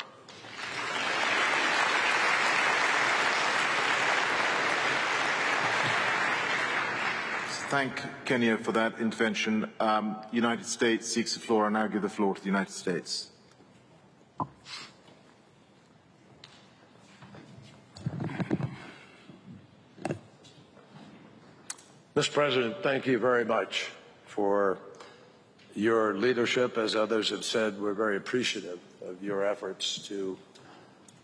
Thank Kenya for that intervention. United States seeks the floor. I now give the floor to the United States. Mr. President, thank you very much for your leadership. As others have said, we're very appreciative of your efforts to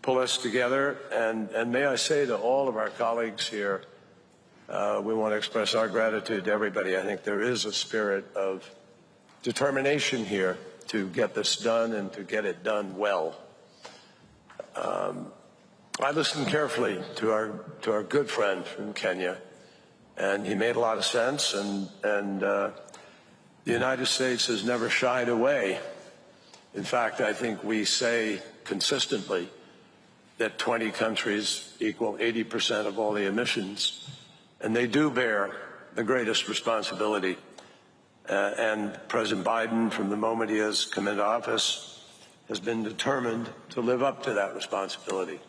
pull us together. And may I say to all of our colleagues here, we want to express our gratitude to everybody. I think there is a spirit of determination here to get this done and to get it done well. I listened carefully to our good friend from Kenya, and he made a lot of sense. And the United States has never shied away. In fact, I think we say consistently that 20 countries equal 80% of all the emissions. And they do bear the greatest responsibility. And President Biden, from the moment he has come into office, has been determined to live up to that responsibility,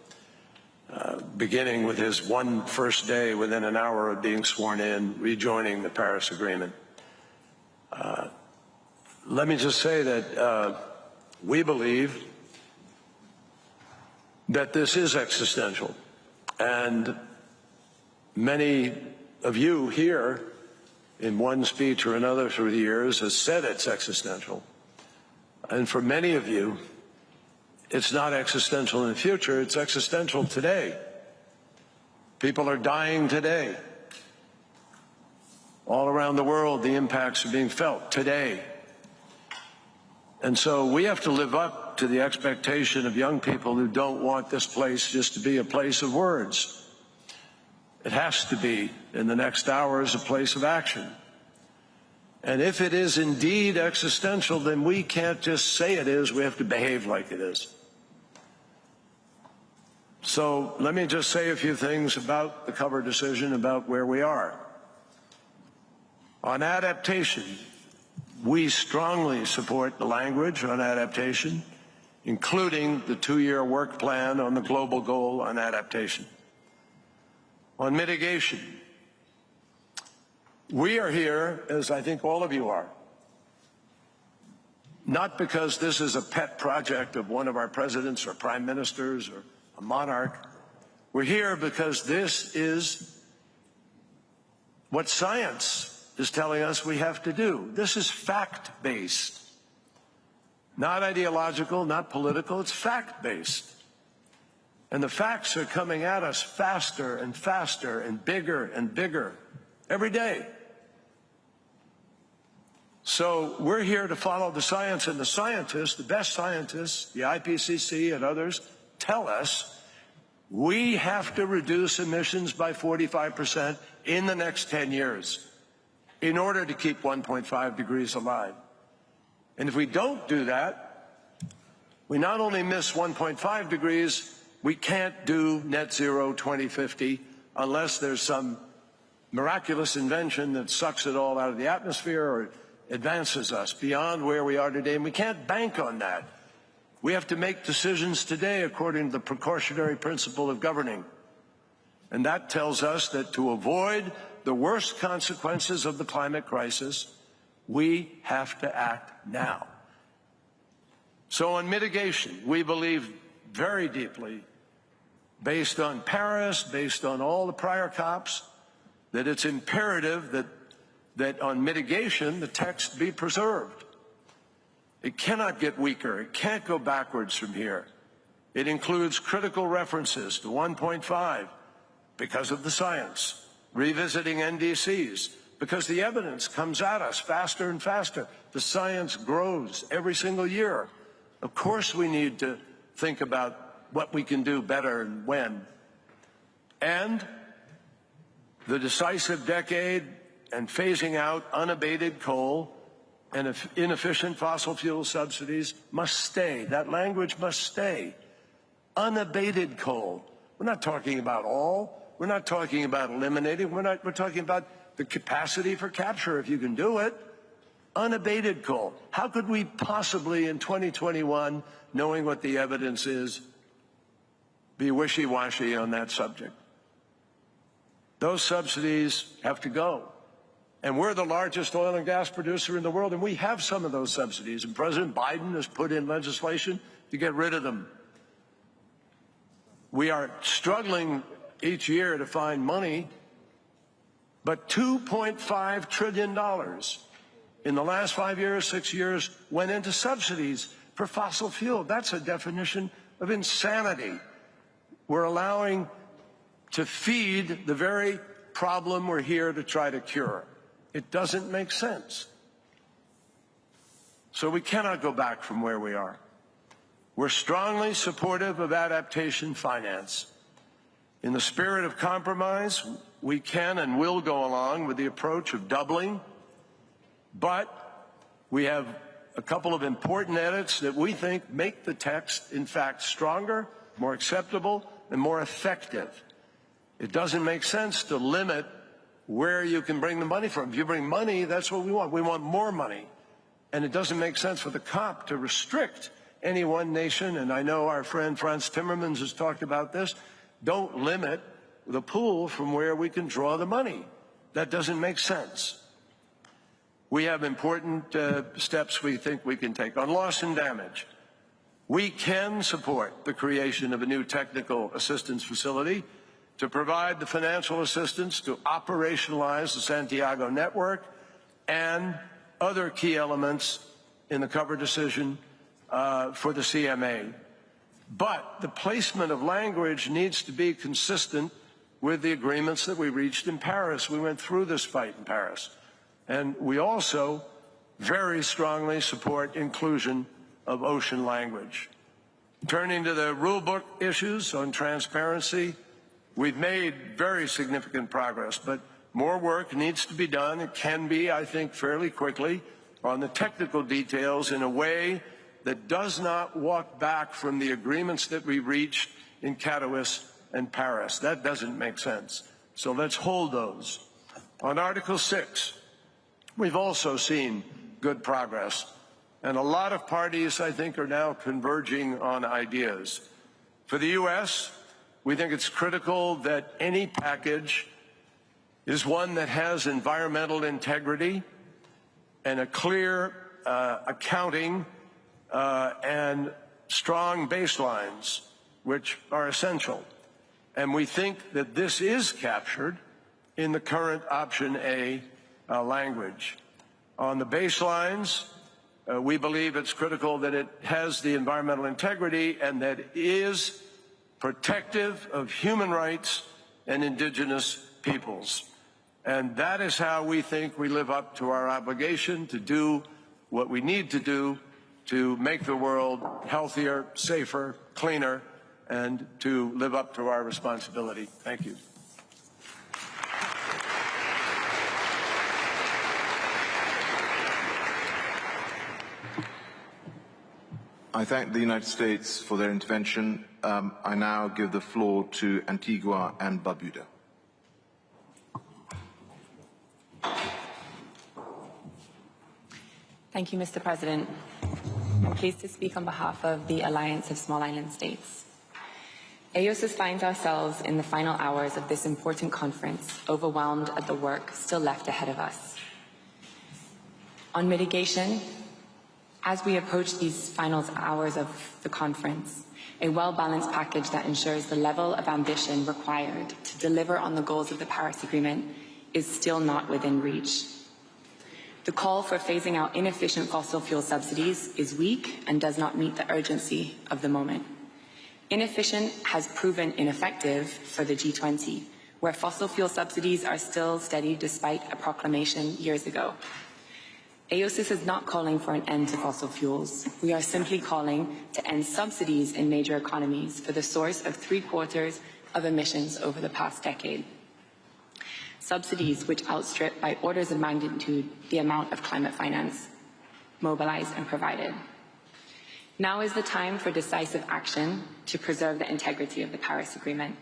beginning with his first day within an hour of being sworn in, rejoining the Paris Agreement. Let me just say that we believe that this is existential. And many of you here, in one speech or another through the years, has said it's existential. And for many of you, it's not existential in the future, it's existential today. People are dying today. All around the world, the impacts are being felt today. And so we have to live up to the expectation of young people who don't want this place just to be a place of words. It has to be, in the next hours, a place of action. And if it is indeed existential, then we can't just say it is, we have to behave like it is. So let me just say a few things about the cover decision, about where we are. On adaptation, we strongly support the language on adaptation, including the 2-year work plan on the global goal on adaptation. On mitigation, we are here, as I think all of you are, not because this is a pet project of one of our presidents or prime ministers or a monarch. We're here because this is what science is telling us we have to do. This is fact-based, not ideological, not political. It's fact-based. And the facts are coming at us faster and faster and bigger every day. So we're here to follow the science, and the scientists, the best scientists, the IPCC and others, tell us we have to reduce emissions by 45% in the next 10 years in order to keep 1.5 degrees alive. And if we don't do that, we not only miss 1.5 degrees, we can't do net zero 2050 unless there's some miraculous invention that sucks it all out of the atmosphere or advances us beyond where we are today. And we can't bank on that. We have to make decisions today according to the precautionary principle of governing. And that tells us that to avoid the worst consequences of the climate crisis, we have to act now. So on mitigation, we believe very deeply, based on Paris, based on all the prior COPs, that it's imperative that on mitigation, the text be preserved. It cannot get weaker. It can't go backwards from here. It includes critical references to 1.5 because of the science, revisiting NDCs because the evidence comes at us faster and faster. The science grows every single year. Of course we need to think about what we can do better and when. And the decisive decade and phasing out unabated coal and inefficient fossil fuel subsidies must stay. That language must stay. Unabated coal. We're not talking about all. We're not talking about eliminating. We're talking about the capacity for capture, if you can do it. Unabated coal. How could we possibly in 2021, knowing what the evidence is, be wishy-washy on that subject? Those subsidies have to go. And we're the largest oil and gas producer in the world, and we have some of those subsidies. And President Biden has put in legislation to get rid of them. We are struggling each year to find money, but $2.5 trillion in the last 5 years, 6 years, went into subsidies for fossil fuel. That's a definition of insanity. We're allowing to feed the very problem we're here to try to cure. It doesn't make sense. So we cannot go back from where we are. We're strongly supportive of adaptation finance. In the spirit of compromise, we can and will go along with the approach of doubling, but we have a couple of important edits that we think make the text, in fact, stronger, more acceptable, and more effective. It doesn't make sense to limit where you can bring the money from. If you bring money, that's what we want. We want more money. And it doesn't make sense for the COP to restrict any one nation. And I know our friend Frans Timmermans has talked about this. Don't limit the pool from where we can draw the money. That doesn't make sense. We have important steps we think we can take. On loss and damage, we can support the creation of a new technical assistance facility to provide the financial assistance to operationalize the Santiago network and other key elements in the cover decision for the CMA. But the placement of language needs to be consistent with the agreements that we reached in Paris. We went through this fight in Paris. And we also very strongly support inclusion of ocean language. Turning to the rulebook issues on transparency, We've made very significant progress, but more work needs to be done. It can be, I think, fairly quickly on the technical details in a way that does not walk back from the agreements that we reached in Katowice and Paris. That doesn't make sense. So let's hold those. On Article 6, we've also seen good progress. And a lot of parties, I think, are now converging on ideas. For the U.S., we think it's critical that any package is one that has environmental integrity and a clear accounting and strong baselines, which are essential. And we think that this is captured in the current Option A language. On the baselines, we believe it's critical that it has the environmental integrity and that it is protective of human rights and indigenous peoples. And that is how we think we live up to our obligation to do what we need to do to make the world healthier, safer, cleaner, and to live up to our responsibility. Thank you. I thank the United States for their intervention. I now give the floor to Antigua and Barbuda. Thank you, Mr. President. I'm pleased to speak on behalf of the Alliance of Small Island States. AOSIS finds ourselves in the final hours of this important conference, overwhelmed at the work still left ahead of us. On mitigation, as we approach these final hours of the conference, a well-balanced package that ensures the level of ambition required to deliver on the goals of the Paris Agreement is still not within reach. The call for phasing out inefficient fossil fuel subsidies is weak and does not meet the urgency of the moment. Inefficient has proven ineffective for the G20, where fossil fuel subsidies are still steady despite a proclamation years ago. AOSIS is not calling for an end to fossil fuels. We are simply calling to end subsidies in major economies for the source of 3/4 of emissions over the past decade. Subsidies which outstrip by orders of magnitude the amount of climate finance mobilized and provided. Now is the time for decisive action to preserve the integrity of the Paris Agreement.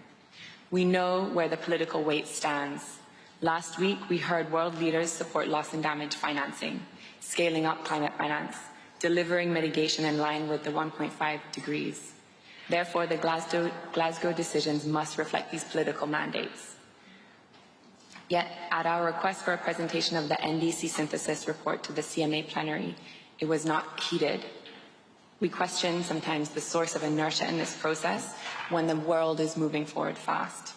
We know where the political weight stands. Last week, we heard world leaders support loss and damage financing, scaling up climate finance, delivering mitigation in line with the 1.5 degrees. Therefore, the Glasgow decisions must reflect these political mandates. Yet, at our request for a presentation of the NDC synthesis report to the CMA plenary, it was not heeded. We question sometimes the source of inertia in this process when the world is moving forward fast.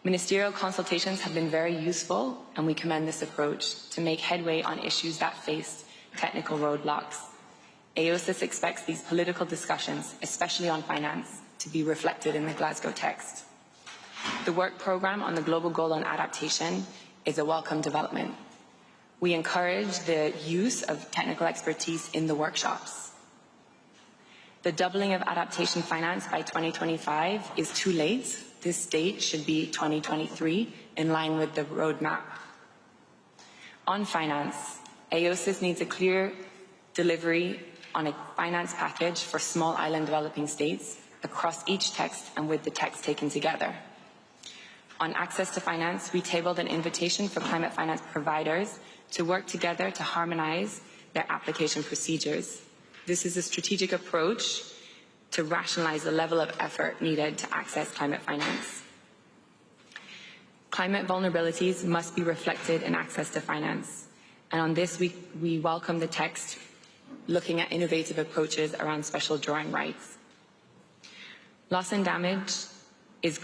Ministerial consultations have been very useful, and we commend this approach to make headway on issues that face technical roadblocks. AOSIS expects these political discussions, especially on finance, to be reflected in the Glasgow text. The work programme on the Global Goal on Adaptation is a welcome development. We encourage the use of technical expertise in the workshops. The doubling of adaptation finance by 2025 is too late. This date should be 2023, in line with the roadmap. On finance, AOSIS needs a clear delivery on a finance package for small island developing states across each text and with the text taken together. On access to finance, we tabled an invitation for climate finance providers to work together to harmonize their application procedures. This is a strategic approach to rationalize the level of effort needed to access climate finance. Climate vulnerabilities must be reflected in access to finance. And on this, we welcome the text looking at innovative approaches around special drawing rights. Loss and damage is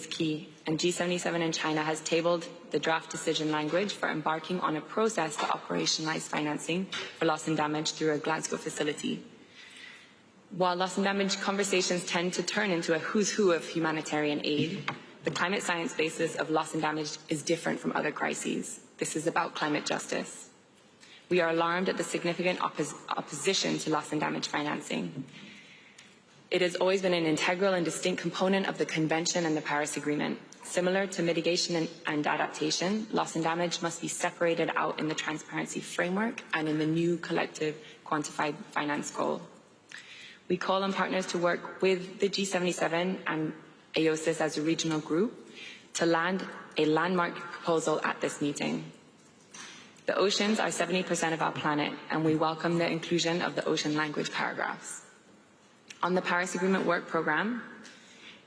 key, and G77 in China has tabled the draft decision language for embarking on a process to operationalize financing for loss and damage through a Glasgow facility. While loss and damage conversations tend to turn into a who's who of humanitarian aid, the climate science basis of loss and damage is different from other crises. This is about climate justice. We are alarmed at the significant opposition to loss and damage financing. It has always been an integral and distinct component of the Convention and the Paris Agreement. Similar to mitigation and adaptation, loss and damage must be separated out in the transparency framework and in the new collective quantified finance goal. We call on partners to work with the G77 and AOSIS as a regional group to land a landmark proposal at this meeting. The oceans are 70% of our planet, and we welcome the inclusion of the ocean language paragraphs. On the Paris Agreement work program,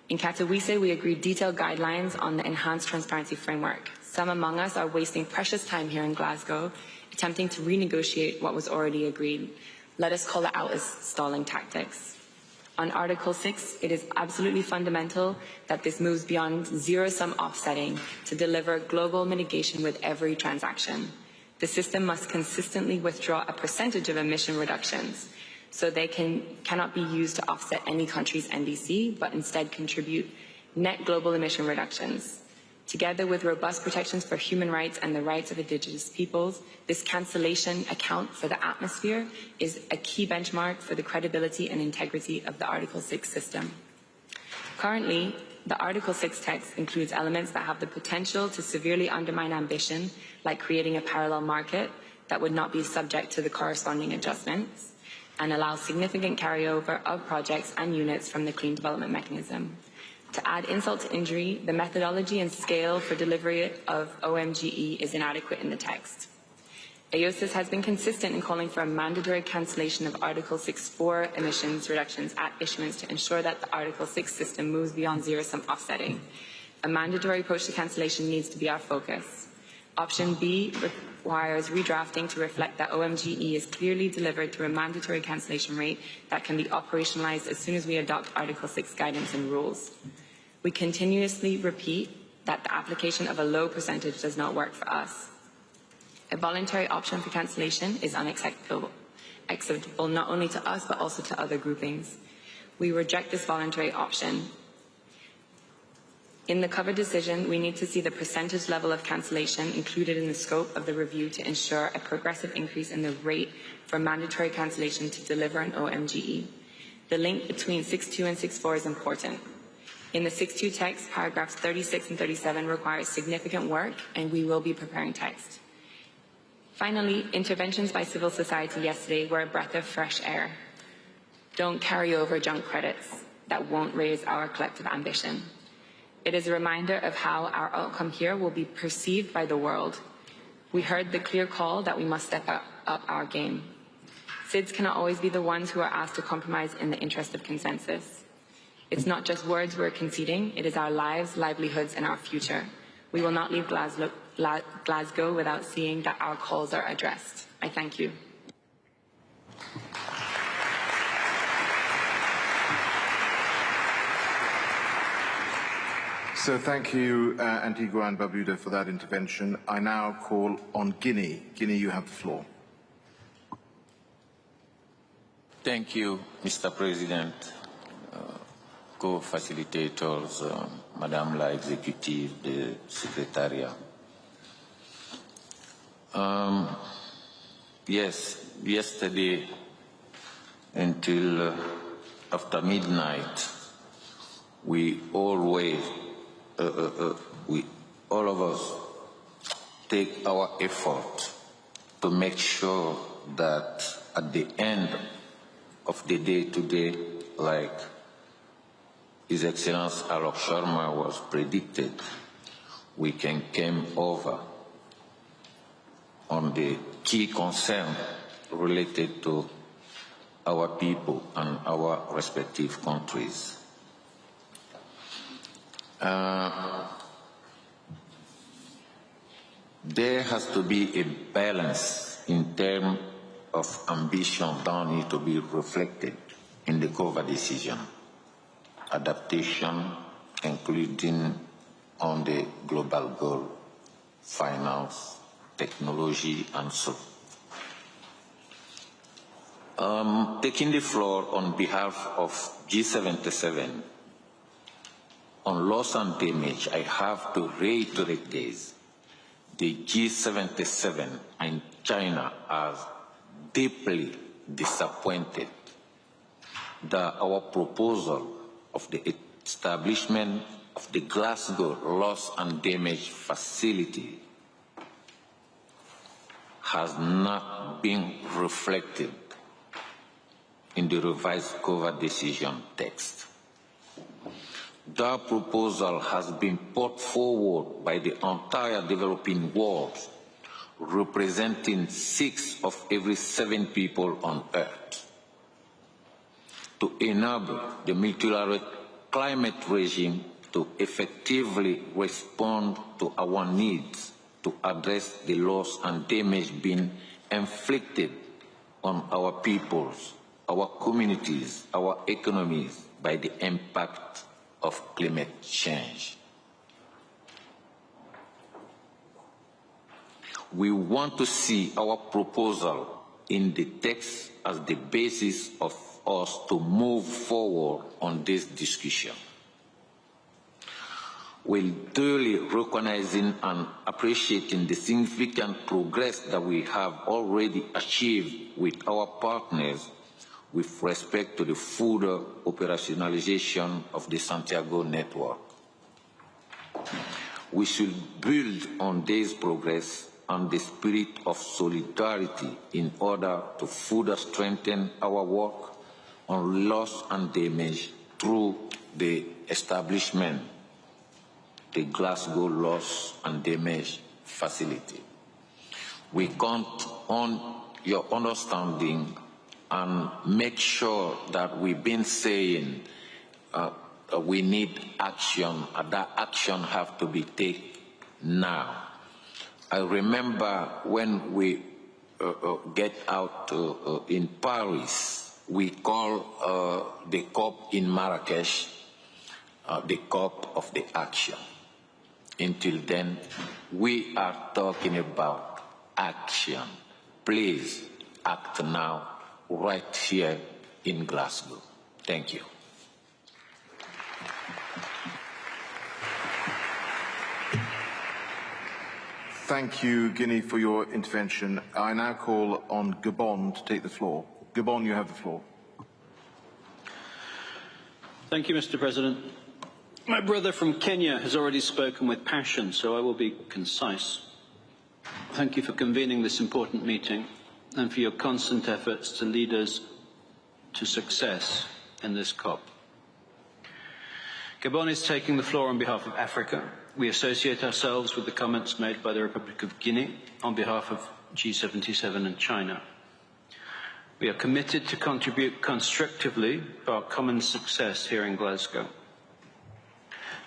in Katowice, we agreed detailed guidelines on the enhanced transparency framework. Some among us are wasting precious time here in Glasgow, attempting to renegotiate what was already agreed. Let us call it out as stalling tactics. On Article 6, it is absolutely fundamental that this moves beyond zero-sum offsetting to deliver global mitigation with every transaction. The system must consistently withdraw a percentage of emission reductions, so they cannot be used to offset any country's NDC, but instead contribute net global emission reductions. Together with robust protections for human rights and the rights of indigenous peoples, this cancellation account for the atmosphere is a key benchmark for the credibility and integrity of the Article 6 system. Currently, the Article 6 text includes elements that have the potential to severely undermine ambition, like creating a parallel market that would not be subject to the corresponding adjustments, and allow significant carryover of projects and units from the Clean Development Mechanism. To add insult to injury, the methodology and scale for delivery of OMGE is inadequate in the text. AOSIS has been consistent in calling for a mandatory cancellation of Article 6.4 emissions reductions at issuance to ensure that the Article 6 system moves beyond zero-sum offsetting. A mandatory approach to cancellation needs to be our focus. Option B requires redrafting to reflect that OMGE is clearly delivered through a mandatory cancellation rate that can be operationalized as soon as we adopt Article 6 guidance and rules. We continuously repeat that the application of a low percentage does not work for us. A voluntary option for cancellation is unacceptable, not only to us but also to other groupings. We reject this voluntary option. In the covered decision, we need to see the percentage level of cancellation included in the scope of the review to ensure a progressive increase in the rate for mandatory cancellation to deliver an OMGE. The link between 6.2 and 6.4 is important. In the 6.2 text, paragraphs 36 and 37 require significant work, and we will be preparing text. Finally, interventions by civil society yesterday were a breath of fresh air. Don't carry over junk credits that won't raise our collective ambition. It is a reminder of how our outcome here will be perceived by the world. We heard the clear call that we must step up our game. SIDS cannot always be the ones who are asked to compromise in the interest of consensus. It's not just words we're conceding, it is our lives, livelihoods, and our future. We will not leave Glasgow without seeing that our calls are addressed. I thank you. So thank you, Antigua and Barbuda, for that intervention. I now call on Guinea. Guinea, you have the floor. Thank you, Mr. President, co-facilitators, Madame la Executive, the Secretariat. Yes, yesterday until after midnight, we always, all of us, take our effort to make sure that at the end of the day today, like His Excellency Alok Sharma was predicted, we can come over on the key concern related to our people and our respective countries. There has to be a balance in terms of ambition that needs to be reflected in the COVA decision. Adaptation, including on the global goal, finance, technology, and so. Taking the floor on behalf of G77, on loss and damage, I have to reiterate this. The G77 and China are deeply disappointed our proposal of the establishment of the Glasgow Loss and Damage Facility has not been reflected in the revised cover decision text. The proposal has been put forward by the entire developing world, representing 6 of every 7 people on Earth, to enable the multilateral climate regime to effectively respond to our needs to address the loss and damage being inflicted on our peoples, our communities, our economies by the impact of climate change. We want to see our proposal in the text as the basis of us to move forward on this discussion. While duly recognizing and appreciating the significant progress that we have already achieved with our partners with respect to the further operationalization of the Santiago network. We should build on this progress and the spirit of solidarity in order to further strengthen our work on loss and damage through the establishment of the Glasgow Loss and Damage Facility. We count on your understanding and make sure that we've been saying we need action, and that action have to be taken now. I remember when we get out in Paris, we call the COP in Marrakesh the COP of the action. Until then, we are talking about action. Please act now, right here in Glasgow. Thank you. Thank you, Guinea, for your intervention. I now call on Gabon to take the floor. Gabon, you have the floor. Thank you, Mr. President. My brother from Kenya has already spoken with passion, so I will be concise. Thank you for convening this important meeting and for your constant efforts to lead us to success in this COP. Gabon is taking the floor on behalf of Africa. We associate ourselves with the comments made by the Republic of Guinea on behalf of G77 and China. We are committed to contribute constructively to our common success here in Glasgow.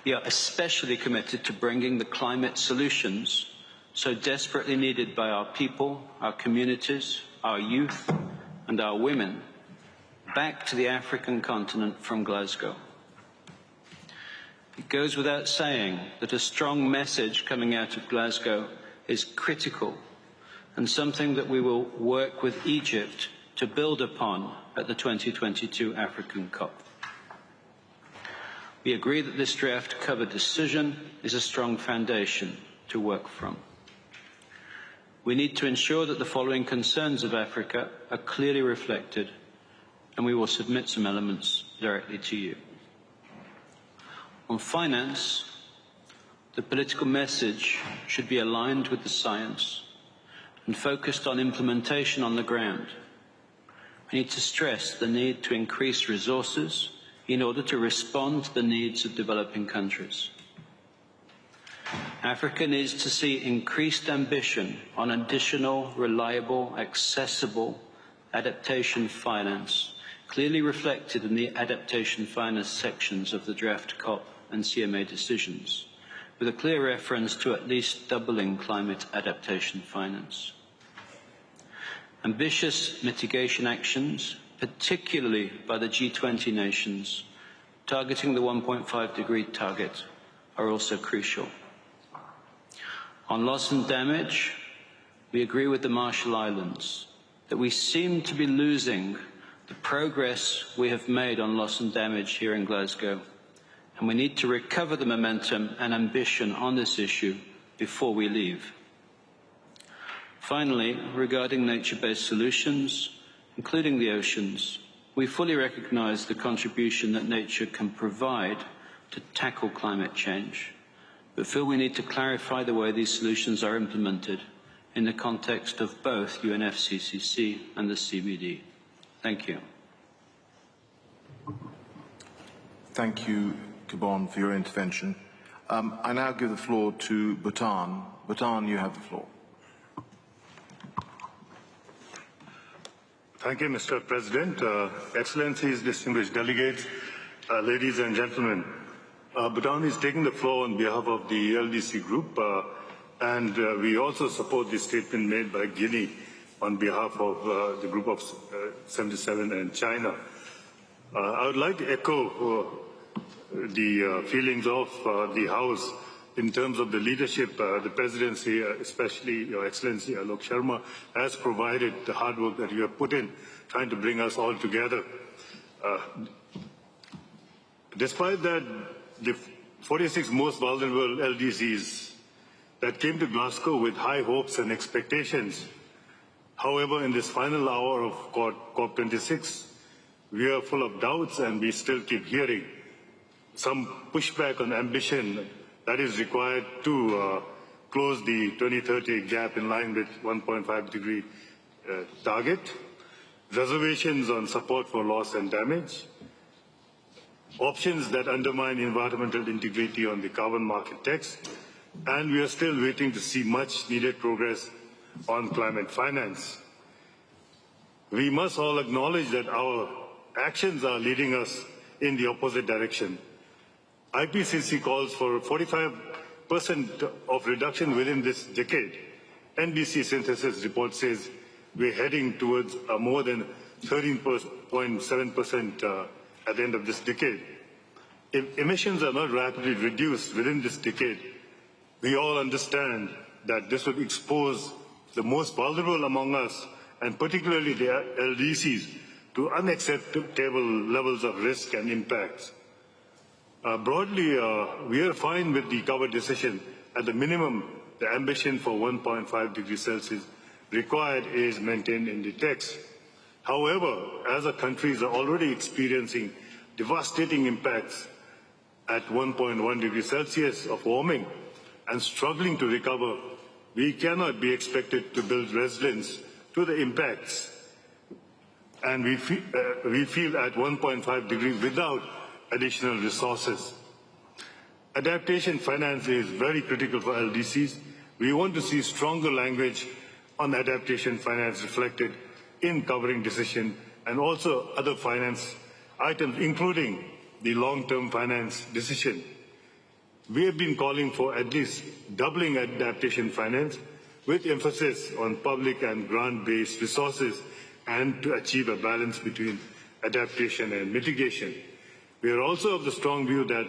We are especially committed to bringing the climate solutions so desperately needed by our people, our communities, our youth, and our women back to the African continent from Glasgow. It goes without saying that a strong message coming out of Glasgow is critical and something that we will work with Egypt to build upon at the 2022 African COP. We agree that this draft cover decision is a strong foundation to work from. We need to ensure that the following concerns of Africa are clearly reflected, and we will submit some elements directly to you. On finance, the political message should be aligned with the science and focused on implementation on the ground. We need to stress the need to increase resources in order to respond to the needs of developing countries. Africa needs to see increased ambition on additional, reliable, accessible adaptation finance, clearly reflected in the adaptation finance sections of the draft COP and CMA decisions, with a clear reference to at least doubling climate adaptation finance. Ambitious mitigation actions, particularly by the G20 nations, targeting the 1.5-degree target, are also crucial. On loss and damage, we agree with the Marshall Islands that we seem to be losing the progress we have made on loss and damage here in Glasgow, and we need to recover the momentum and ambition on this issue before we leave. Finally, regarding nature-based solutions, including the oceans, We fully recognise the contribution that nature can provide to tackle climate change, but feel we need to clarify the way these solutions are implemented in the context of both UNFCCC and the CBD. Thank you. Thank you, Gabon, for your intervention. I now give the floor to Bhutan. Bhutan, you have the floor. Thank you, Mr. President. Excellencies, distinguished delegates, ladies and gentlemen. Bhutan is taking the floor on behalf of the LDC group, and we also support the statement made by Guinea on behalf of the group of 77 and China. I would like to echo the feelings of the House in terms of the leadership the Presidency, especially Your Excellency Alok Sharma, has provided, the hard work that you have put in trying to bring us all together. Despite that, the 46 most vulnerable LDCs that came to Glasgow with high hopes and expectations. However, in this final hour of COP26, we are full of doubts and we still keep hearing some pushback on ambition that is required to close the 2030 gap in line with 1.5 degree target, reservations on support for loss and damage, options that undermine environmental integrity on the carbon market text, and we are still waiting to see much needed progress on climate finance. We must all acknowledge that our actions are leading us in the opposite direction. IPCC calls for 45% of reduction within this decade. NBC synthesis report says we're heading towards a more than 13.7% at the end of this decade. If emissions are not rapidly reduced within this decade, we all understand that this would expose the most vulnerable among us, and particularly the LDCs, to unacceptable levels of risk and impacts. Broadly, we are fine with the cover decision. At the minimum, the ambition for 1.5 degrees Celsius required is maintained in the text. However, as our countries are already experiencing devastating impacts at 1.1 degrees Celsius of warming and struggling to recover, we cannot be expected to build resilience to the impacts. And we feel at 1.5 degrees without additional resources. Adaptation finance is very critical for LDCs. We want to see stronger language on adaptation finance reflected in covering decision and also other finance items, including the long-term finance decision. We have been calling for at least doubling adaptation finance with emphasis on public and grant-based resources and to achieve a balance between adaptation and mitigation. We are also of the strong view that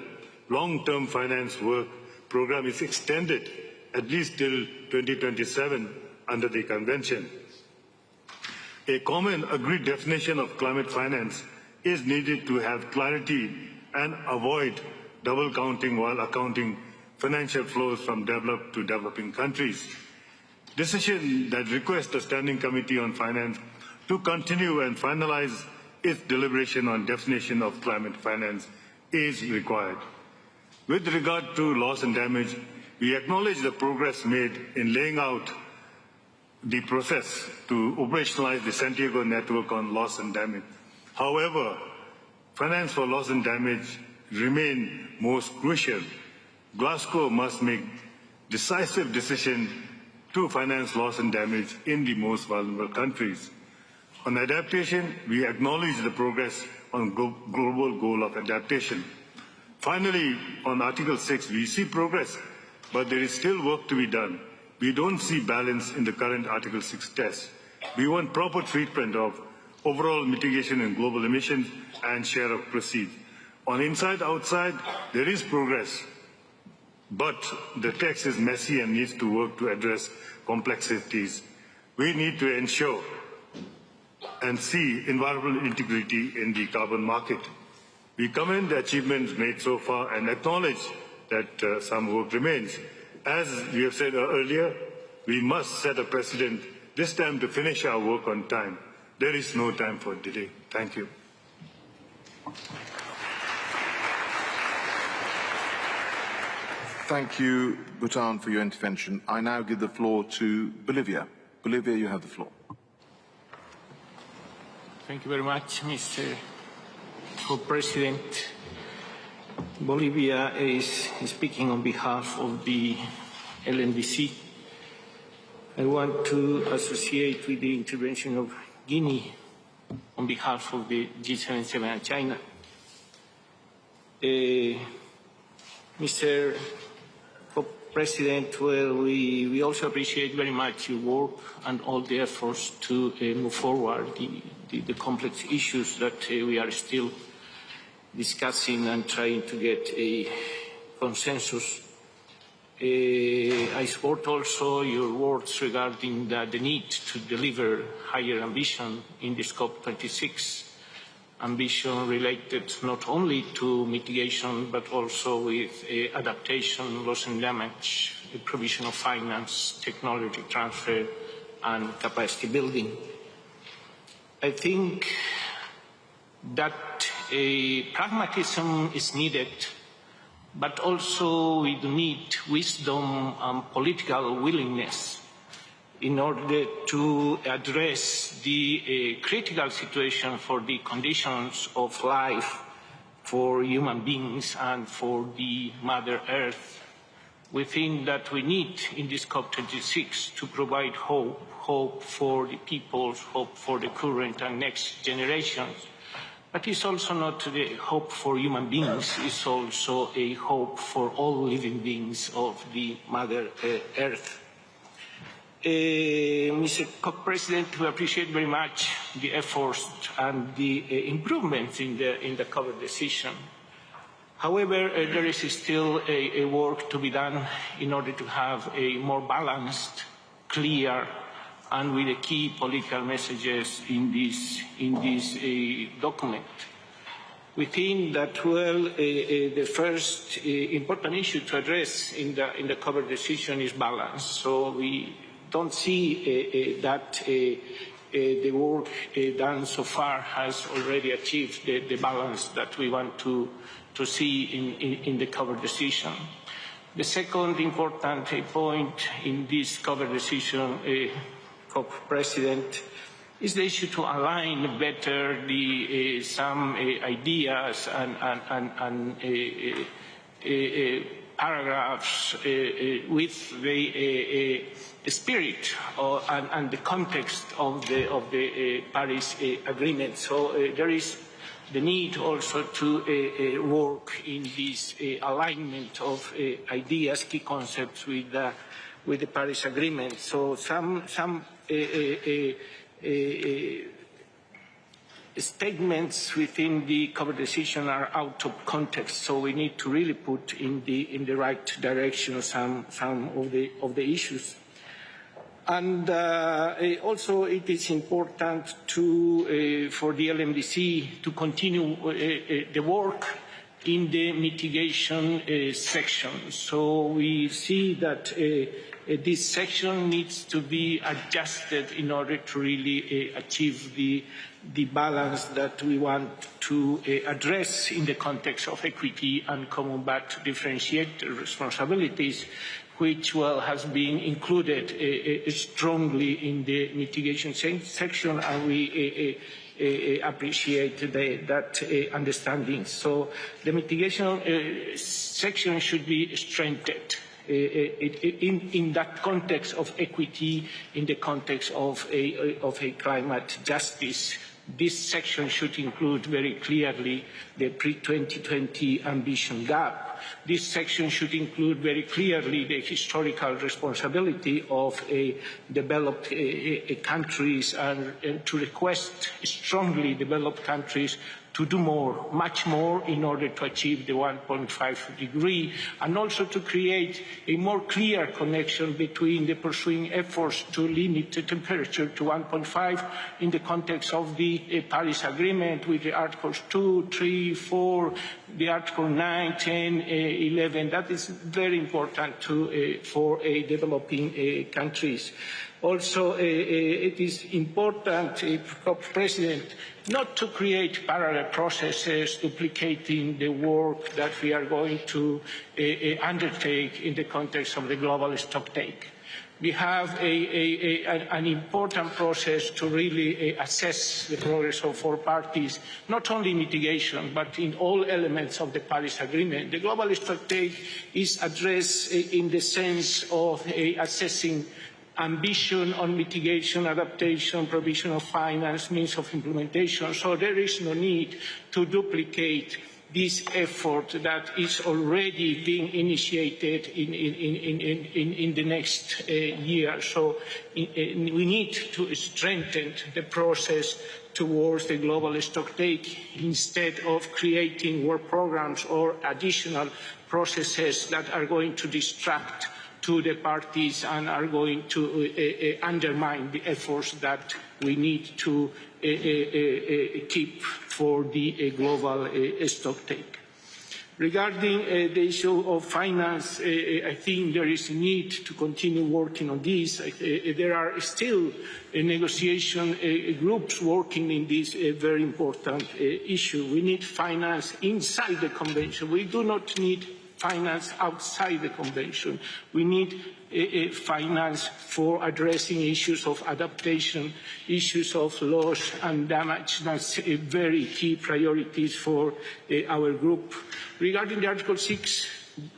long-term finance work program is extended at least till 2027 under the Convention. A common agreed definition of climate finance is needed to have clarity and avoid double counting while accounting financial flows from developed to developing countries. Decision that requests the Standing Committee on Finance to continue and finalize its deliberation on definition of climate finance is required. With regard to loss and damage, we acknowledge the progress made in laying out the process to operationalize the Santiago network on loss and damage. However, finance for loss and damage remain most crucial. Glasgow must make decisive decisions to finance loss and damage in the most vulnerable countries. On adaptation, we acknowledge the progress on global goal of adaptation. Finally, on Article 6, we see progress, but there is still work to be done. We don't see balance in the current Article 6 test. We want proper treatment of overall mitigation in global emissions and share of proceeds. On inside-outside, there is progress, but the text is messy and needs to work to address complexities. We need to ensure and see environmental integrity in the carbon market. We commend the achievements made so far and acknowledge that some work remains. As we have said earlier, we must set a precedent this time to finish our work on time. There is no time for delay. Thank you. Thank you, Bhutan, for your intervention. I now give the floor to Bolivia. Bolivia, you have the floor. Thank you very much, Mr. Co-President. Bolivia is speaking on behalf of the LNDC. I want to associate with the intervention of Guinea on behalf of the G77 and China. Mr. President, well, we also appreciate very much your work and all the efforts to move forward the complex issues that we are still discussing and trying to get a consensus. I support also your words regarding the need to deliver higher ambition in this COP26, ambition related not only to mitigation but also with adaptation, loss and damage, provision of finance, technology transfer and capacity building. I think that pragmatism is needed, but also we need wisdom and political willingness in order to address the critical situation for the conditions of life for human beings and for the Mother Earth. We think that we need in this COP26 to provide hope for the peoples, hope for the current and next generations. But it's also not the hope for human beings, it's also a hope for all living beings of the Mother Earth. Mr. Co-President, we appreciate very much the efforts and the improvements in the cover decision. However, there is still a work to be done in order to have a more balanced, clear, and with the key political messages in this document. We think that, well, the first important issue to address in the cover decision is balance. So we don't see that the work done so far has already achieved the balance that we want to see in the cover decision. The second important point in this cover decision, President, is the issue to align better some ideas and paragraphs with the spirit and the context of the Paris Agreement. So there is the need also to work in this alignment of ideas, key concepts with the Paris Agreement. So some statements within the cover decision are out of context, so we need to really put in the right direction some of the issues. And also it is important for the LMDC to continue the work in the mitigation section. So we see that this section needs to be adjusted in order to really achieve the balance that we want to address in the context of equity and combat differentiated responsibilities, which has been included strongly in the mitigation section, and we appreciate that understanding. So the mitigation section should be strengthened in that context of equity, in the context of a climate justice. This section should include very clearly the pre-2020 ambition gap. This section should include very clearly the historical responsibility of developed countries and to request strongly developed countries to do more, much more, in order to achieve the 1.5 degree, and also to create a more clear connection between the pursuing efforts to limit the temperature to 1.5 in the context of the Paris Agreement with the Articles 2, 3, 4, the Article 9, 10, 11. That is very important for developing countries. Also, it is important, President, not to create parallel processes duplicating the work that we are going to undertake in the context of the global stocktake. We have an important process to really assess the progress of all parties, not only in mitigation, but in all elements of the Paris Agreement. The global stocktake is addressed in the sense of assessing ambition on mitigation, adaptation, provision of finance, means of implementation. So there is no need to duplicate this effort that is already being initiated in the next year. So we need to strengthen the process towards the global stocktake instead of creating work programs or additional processes that are going to distract to the parties and are going to undermine the efforts that we need to keep for the global stocktake. Regarding the issue of finance, I think there is a need to continue working on this. There are still negotiation groups working in this very important issue. We need finance inside the convention. We do not need finance outside the convention. We need finance for addressing issues of adaptation, issues of loss and damage. That's very key priorities for our group. Regarding the Article 6,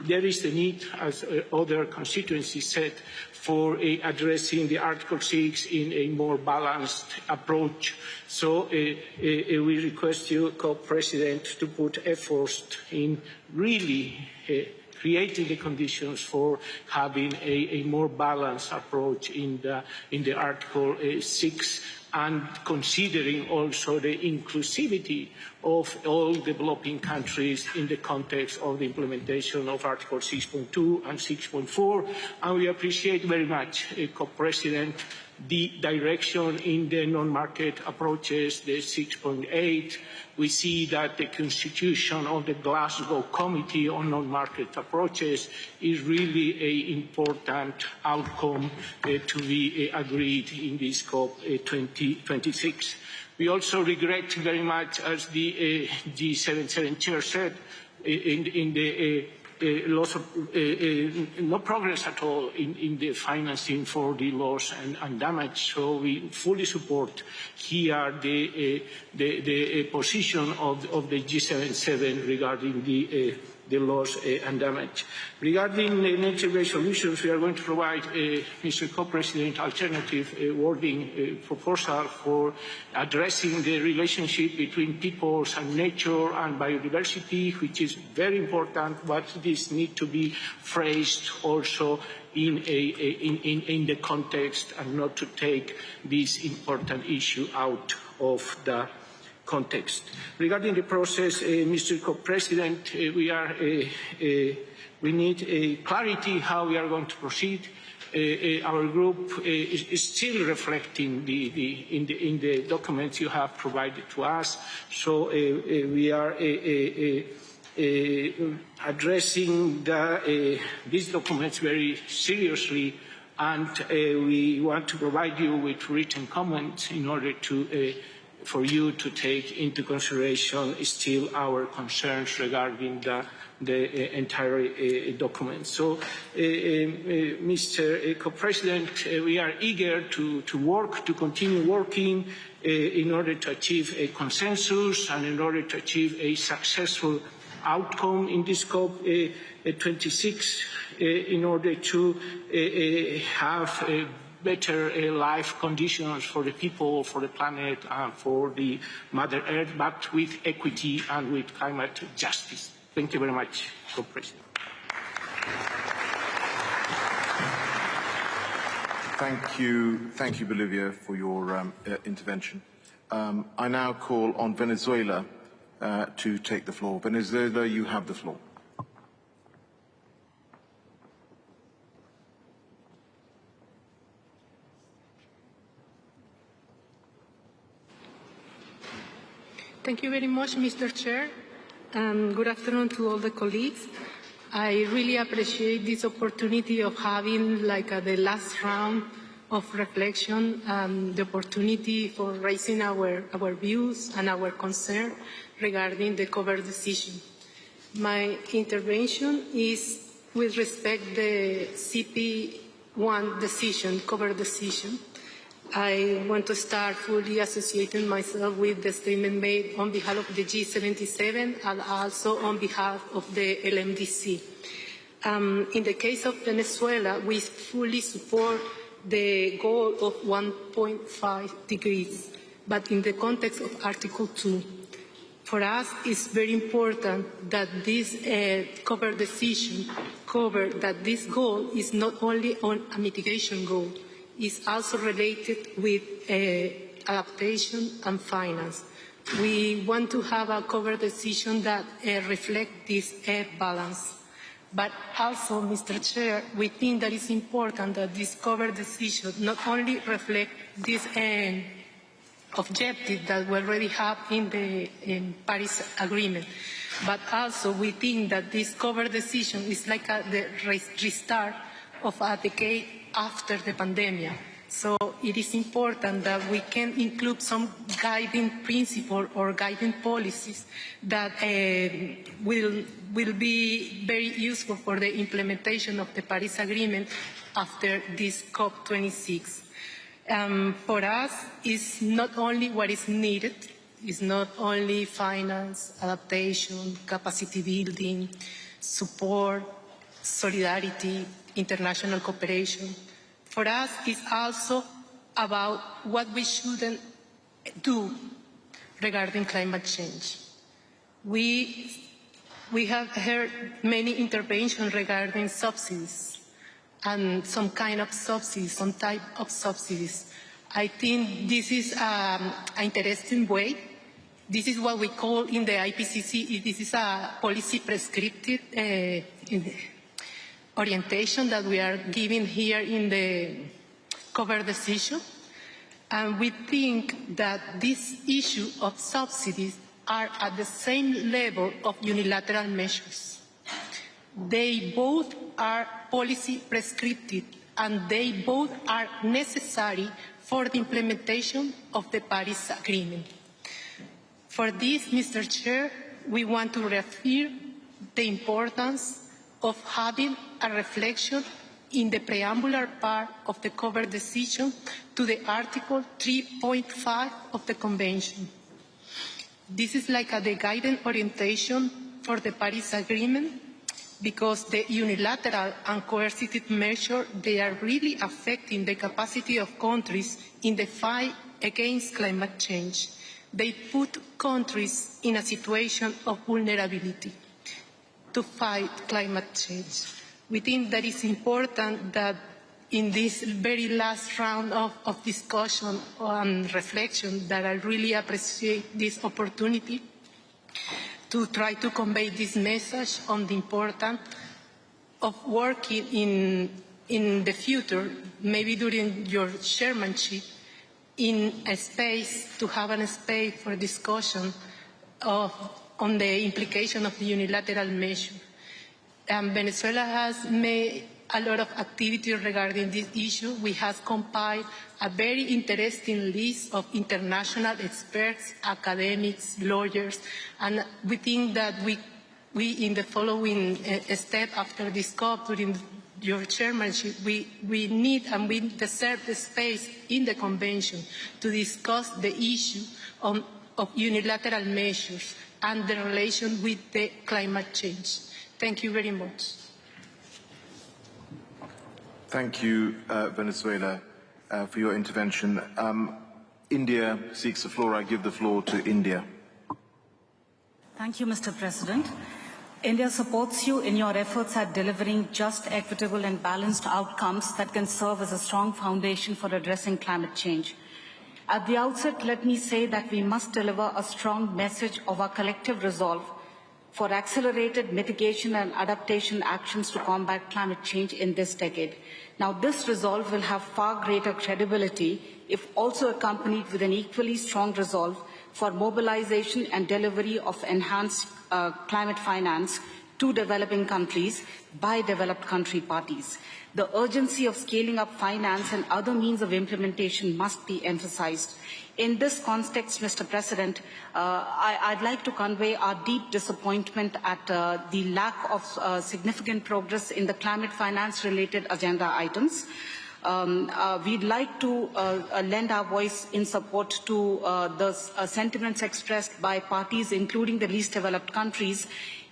there is the need, as other constituencies said, for addressing the Article 6 in a more balanced approach. So we request you, Co-President, to put efforts in really creating the conditions for having a more balanced approach in the Article 6 and considering also the inclusivity of all developing countries in the context of the implementation of Article 6.2 and 6.4. And we appreciate very much, Co-President, the direction in the non-market approaches, the 6.8. We see that the constitution of the Glasgow Committee on Non-Market Approaches is really an important outcome to be agreed in this COP26. We also regret very much, as the G77 chair said, in the loss of no progress at all in the financing for the loss and damage. So we fully support here the position of the G77 regarding the loss and damage. Regarding nature-based solutions, we are going to provide, Mr. Co-President, alternative wording proposal for addressing the relationship between peoples and nature and biodiversity, which is very important, but this needs to be phrased also in the context and not to take this important issue out of the context. Regarding the process, Mr. Co-President, we need clarity how we are going to proceed. Our group is still reflecting in the documents you have provided to us. So we are addressing these documents very seriously, and we want to provide you with written comments in order to for you to take into consideration still our concerns regarding the entire document. So, Mr. Co-President, we are eager to continue working in order to achieve a consensus and in order to achieve a successful outcome in this COP26 in order to have better life conditions for the people, for the planet, and for the Mother Earth, but with equity and with climate justice. Thank you very much, Co-President. Thank you, Bolivia, for your intervention. I now call on Venezuela to take the floor. Venezuela, you have the floor. Thank you very much, Mr. Chair. Good afternoon to all the colleagues. I really appreciate this opportunity of having the last round of reflection and the opportunity for raising our views and our concern regarding the cover decision. My intervention is with respect to the CP1 decision, cover decision. I want to start fully associating myself with the statement made on behalf of the G77 and also on behalf of the LMDC. In the case of Venezuela, we fully support the goal of 1.5 degrees, but in the context of Article 2. For us, it's very important that this cover decision cover that this goal is not only on a mitigation goal, it's also related with adaptation and finance. We want to have a cover decision that reflects this balance. But also, Mr. Chair, we think that it's important that this cover decision not only reflect this objective that we already have in the Paris Agreement, but also we think that this cover decision is like the restart of a decade after the pandemic. So it is important that we can include some guiding principles or guiding policies that will be very useful for the implementation of the Paris Agreement after this COP26. For us, it's not only what is needed, it's not only finance, adaptation, capacity building, support, solidarity, international cooperation. For us, it's also about what we shouldn't do regarding climate change. We have heard many interventions regarding subsidies and some kind of subsidies, some type of subsidies. I think this is an interesting way. This is what we call in the IPCC, this is a policy prescriptive orientation that we are giving here in the cover decision. And we think that this issue of subsidies are at the same level of unilateral measures. They both are policy prescriptive and they both are necessary for the implementation of the Paris Agreement. For this, Mr. Chair, we want to reaffirm the importance of having a reflection in the preambular part of the cover decision to the Article 3.5 of the Convention. This is like the guiding orientation for the Paris Agreement because the unilateral and coercive measures, they are really affecting the capacity of countries in the fight against climate change. They put countries in a situation of vulnerability to fight climate change. We think that it's important that in this very last round of discussion and reflection that I really appreciate this opportunity to try to convey this message on the importance of working in the future, maybe during your chairmanship, in a space, to have a space for discussion on the implication of the unilateral measure. Venezuela has made a lot of activity regarding this issue. We have compiled a very interesting list of international experts, academics, lawyers, and we think that we in the following step after this COP during your chairmanship, we need and we deserve the space in the convention to discuss the issue of unilateral measures and the relation with the climate change. Thank you very much. Thank you, Venezuela, for your intervention. India seeks the floor. I give the floor to India. Thank you, Mr. President. India supports you in your efforts at delivering just, equitable and balanced outcomes that can serve as a strong foundation for addressing climate change. At the outset, let me say that we must deliver a strong message of our collective resolve for accelerated mitigation and adaptation actions to combat climate change in this decade. Now, this resolve will have far greater credibility if also accompanied with an equally strong resolve for mobilization and delivery of enhanced climate finance to developing countries by developed country parties. The urgency of scaling up finance and other means of implementation must be emphasized. In this context, Mr. President, I'd like to convey our deep disappointment at the lack of significant progress in the climate finance-related agenda items. We'd like to lend our voice in support to the sentiments expressed by parties, including the least developed countries,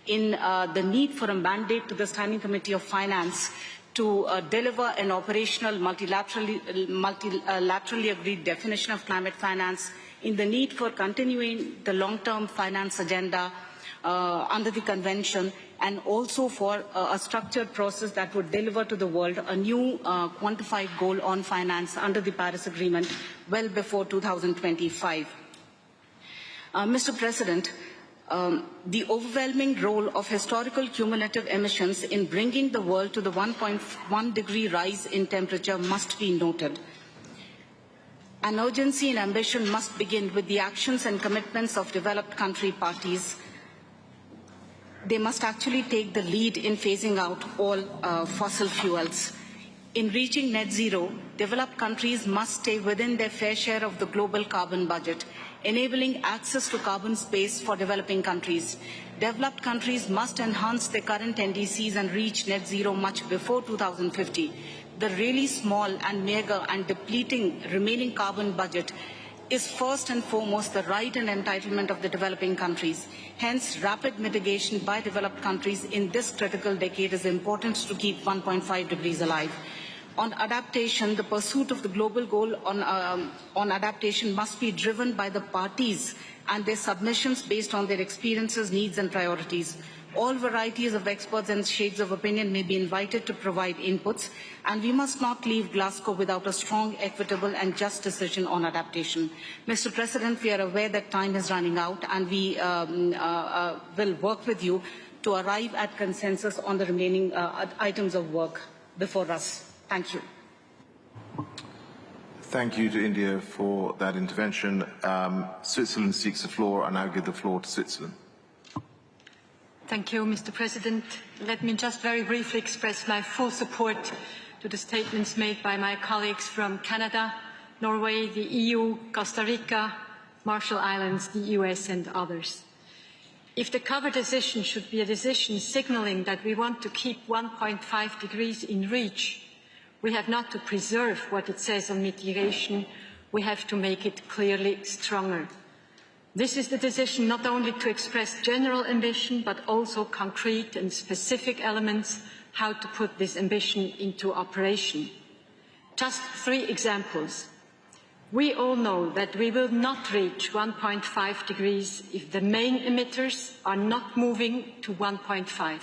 in the need for a mandate to the Standing Committee of Finance to deliver an operational, multilaterally agreed definition of climate finance, in the need for continuing the long-term finance agenda under the Convention, and also for a structured process that would deliver to the world a new quantified goal on finance under the Paris Agreement well before 2025. Mr. President, the overwhelming role of historical cumulative emissions in bringing the world to the 1.1 degree rise in temperature must be noted. An urgency and ambition must begin with the actions and commitments of developed country parties. They must actually take the lead in phasing out all fossil fuels. In reaching net zero, developed countries must stay within their fair share of the global carbon budget, enabling access to carbon space for developing countries. Developed countries must enhance their current NDCs and reach net zero much before 2050. The really small and meager and depleting remaining carbon budget is first and foremost the right and entitlement of the developing countries. Hence, rapid mitigation by developed countries in this critical decade is important to keep 1.5 degrees alive. On adaptation, the pursuit of the global goal on adaptation must be driven by the parties and their submissions based on their experiences, needs and priorities. All varieties of experts and shades of opinion may be invited to provide inputs, and we must not leave Glasgow without a strong, equitable and just decision on adaptation. Mr. President, we are aware that time is running out, and we will work with you to arrive at consensus on the remaining items of work before us. Thank you. Thank you to India for that intervention. Switzerland seeks the floor. I now give the floor to Switzerland. Thank you, Mr. President. Let me just very briefly express my full support to the statements made by my colleagues from Canada, Norway, the EU, Costa Rica, Marshall Islands, the US and others. If the cover decision should be a decision signaling that we want to keep 1.5 degrees in reach, we have not to preserve what it says on mitigation, we have to make it clearly stronger. This is the decision not only to express general ambition, but also concrete and specific elements how to put this ambition into operation. Just 3 examples. We all know that we will not reach 1.5 degrees if the main emitters are not moving to 1.5.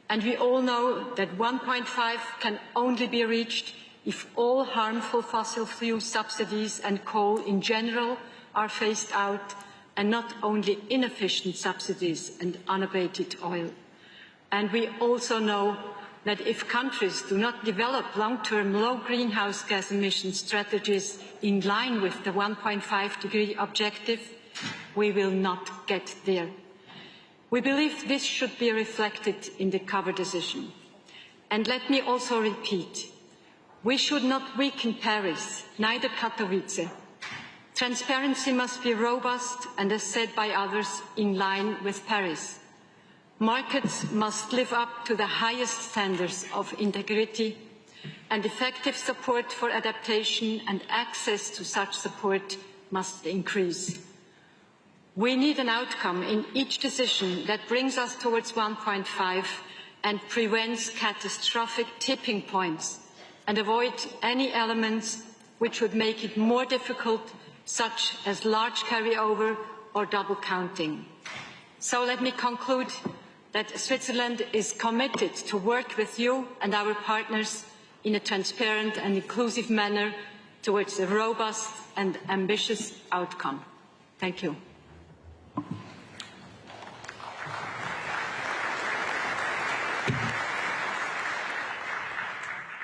And we all know that 1.5 can only be reached if all harmful fossil fuel subsidies and coal in general are phased out, and not only inefficient subsidies and unabated oil. And we also know that if countries do not develop long-term low greenhouse gas emission strategies in line with the 1.5 degree objective, we will not get there. We believe this should be reflected in the cover decision. And let me also repeat, we should not weaken Paris, neither Katowice. Transparency must be robust and, as said by others, in line with Paris. Markets must live up to the highest standards of integrity, and effective support for adaptation and access to such support must increase. We need an outcome in each decision that brings us towards 1.5 and prevents catastrophic tipping points and avoids any elements which would make it more difficult, such as large carryover or double counting. So let me conclude that Switzerland is committed to work with you and our partners in a transparent and inclusive manner towards a robust and ambitious outcome. Thank you.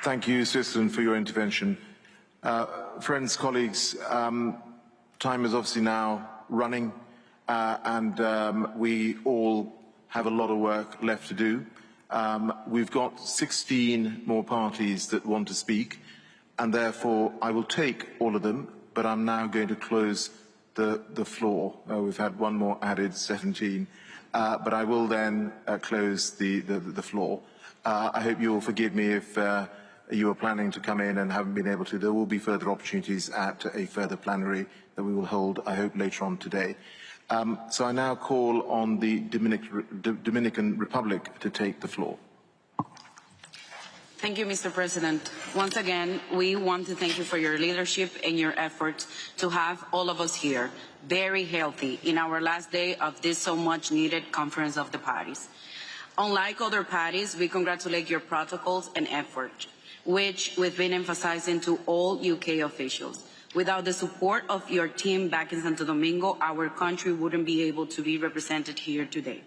Thank you, Switzerland, for your intervention. Friends, colleagues, time is obviously now running, and we all have a lot of work left to do. We've got 16 more parties that want to speak, and therefore I will take all of them, but I'm now going to close the floor. We've had one more added, 17, but I will then close the floor. I hope you will forgive me if you are planning to come in and haven't been able to. There will be further opportunities at a further plenary that we will hold, I hope, later on today. So I now call on the Dominican Republic to take the floor. Thank you, Mr. President. Once again, we want to thank you for your leadership and your efforts to have all of us here, very healthy, in our last day of this so much needed Conference of the Parties. Unlike other parties, we congratulate your protocols and efforts, which we've been emphasizing to all UK officials. Without the support of your team back in Santo Domingo, our country wouldn't be able to be represented here today.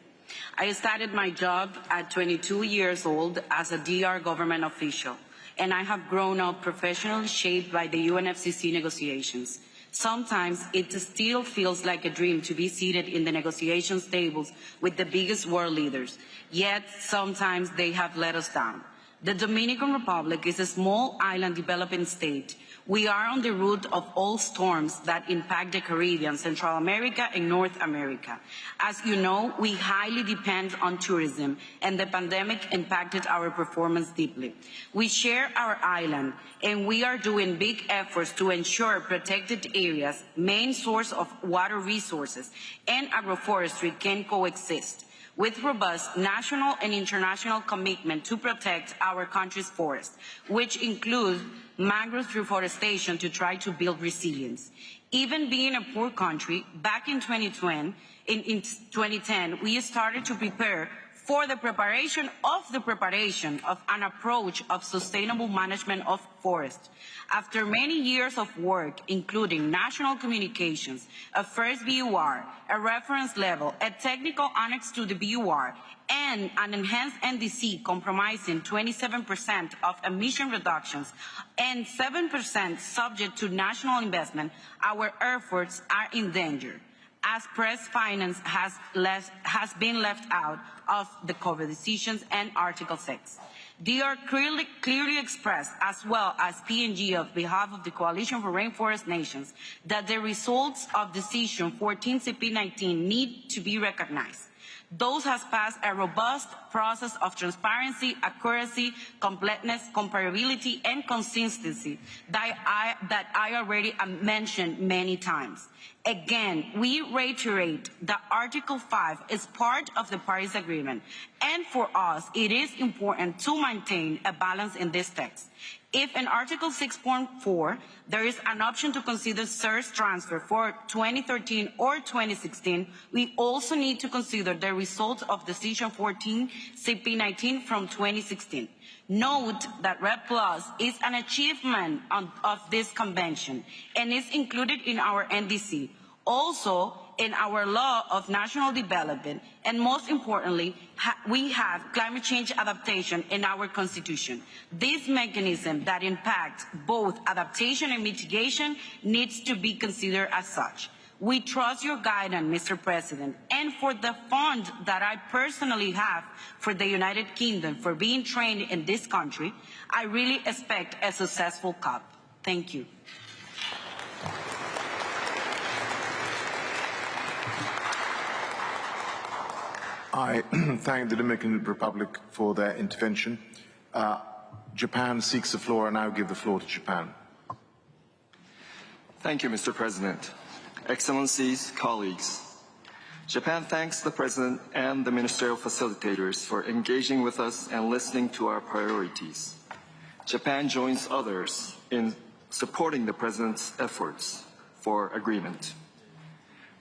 I started my job at 22 years old as a DR government official, and I have grown up professionally shaped by the UNFCCC negotiations. Sometimes it still feels like a dream to be seated in the negotiations tables with the biggest world leaders, yet sometimes they have let us down. The Dominican Republic is a small island developing state. We are on the route of all storms that impact the Caribbean, Central America, and North America. As you know, we highly depend on tourism, and the pandemic impacted our performance deeply. We share our island, and we are doing big efforts to ensure protected areas, main source of water resources, and agroforestry can coexist, with robust national and international commitment to protect our country's forests, which includes mangrove reforestation to try to build resilience. Even being a poor country, back in 2010, we started to prepare for the preparation of an approach of sustainable management of forests. After many years of work, including national communications, a first BUR, a reference level, a technical annex to the BUR, and an enhanced NDC comprising 27% of emission reductions and 7% subject to national investment, our efforts are in danger, as press finance has been left out of the COVID decisions and Article 6. They are clearly expressed, as well as PNG on behalf of the Coalition for Rainforest Nations, that the results of Decision 14 CP19 need to be recognized. Those has passed a robust process of transparency, accuracy, completeness, comparability, and consistency that I already mentioned many times. Again, we reiterate that Article 5 is part of the Paris Agreement, and for us, it is important to maintain a balance in this text. If in Article 6.4, there is an option to consider source transfer for 2013 or 2016, we also need to consider the results of Decision 14 CP19 from 2016. Note that RED Plus is an achievement of this convention and is included in our NDC, also in our law of national development, and most importantly, we have climate change adaptation in our constitution. This mechanism that impacts both adaptation and mitigation needs to be considered as such. We trust your guidance, Mr. President, and for the fund that I personally have for the United Kingdom for being trained in this country, I really expect a successful COP. Thank you. I thank the Dominican Republic for their intervention. Japan seeks the floor. I now give the floor to Japan. Thank you, Mr. President. Excellencies, colleagues. Japan thanks the President and the ministerial facilitators for engaging with us and listening to our priorities. Japan joins others in supporting the President's efforts for agreement.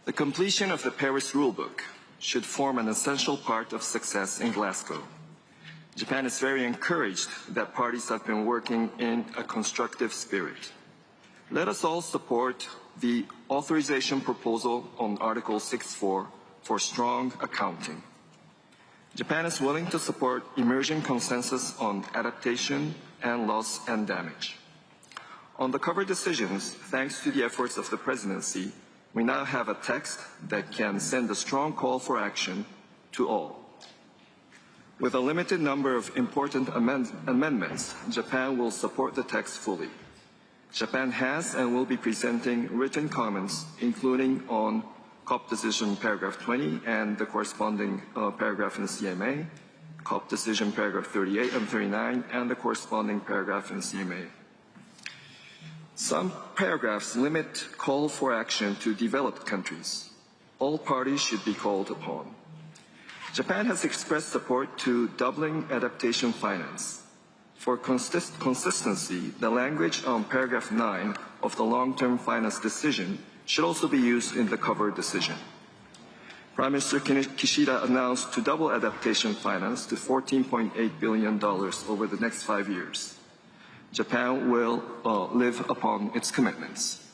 The completion of the Paris Rulebook should form an essential part of success in Glasgow. Japan is very encouraged that parties have been working in a constructive spirit. Let us all support the authorization proposal on Article 6.4 for strong accounting. Japan is willing to support emerging consensus on adaptation and loss and damage. On the cover decisions, thanks to the efforts of the Presidency, we now have a text that can send a strong call for action to all. With a limited number of important amendments, Japan will support the text fully. Japan has and will be presenting written comments, including on COP decision paragraph 20 and the corresponding paragraph in the CMA, COP decision paragraph 38 and 39, and the corresponding paragraph in the CMA. Some paragraphs limit call for action to developed countries. All parties should be called upon. Japan has expressed support to doubling adaptation finance. For consistency, the language on paragraph 9 of the long-term finance decision should also be used in the cover decision. Prime Minister Kishida announced to double adaptation finance to $14.8 billion over the next 5 years. Japan will live upon its commitments.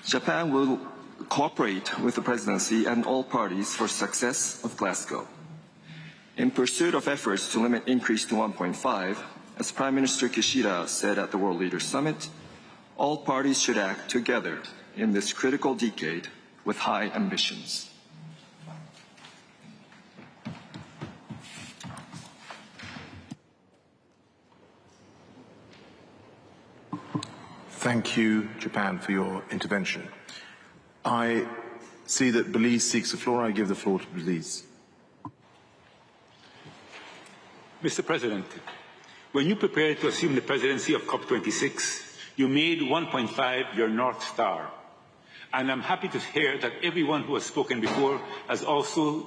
Japan will cooperate with the presidency and all parties for success of Glasgow. In pursuit of efforts to limit increase to 1.5, as Prime Minister Kishida said at the World Leaders Summit, all parties should act together in this critical decade with high ambitions. Thank you, Japan, for your intervention. I see that Belize seeks the floor. I give the floor to Belize. Mr. President, when you prepared to assume the presidency of COP26, you made 1.5 your North Star. And I'm happy to hear that everyone who has spoken before has also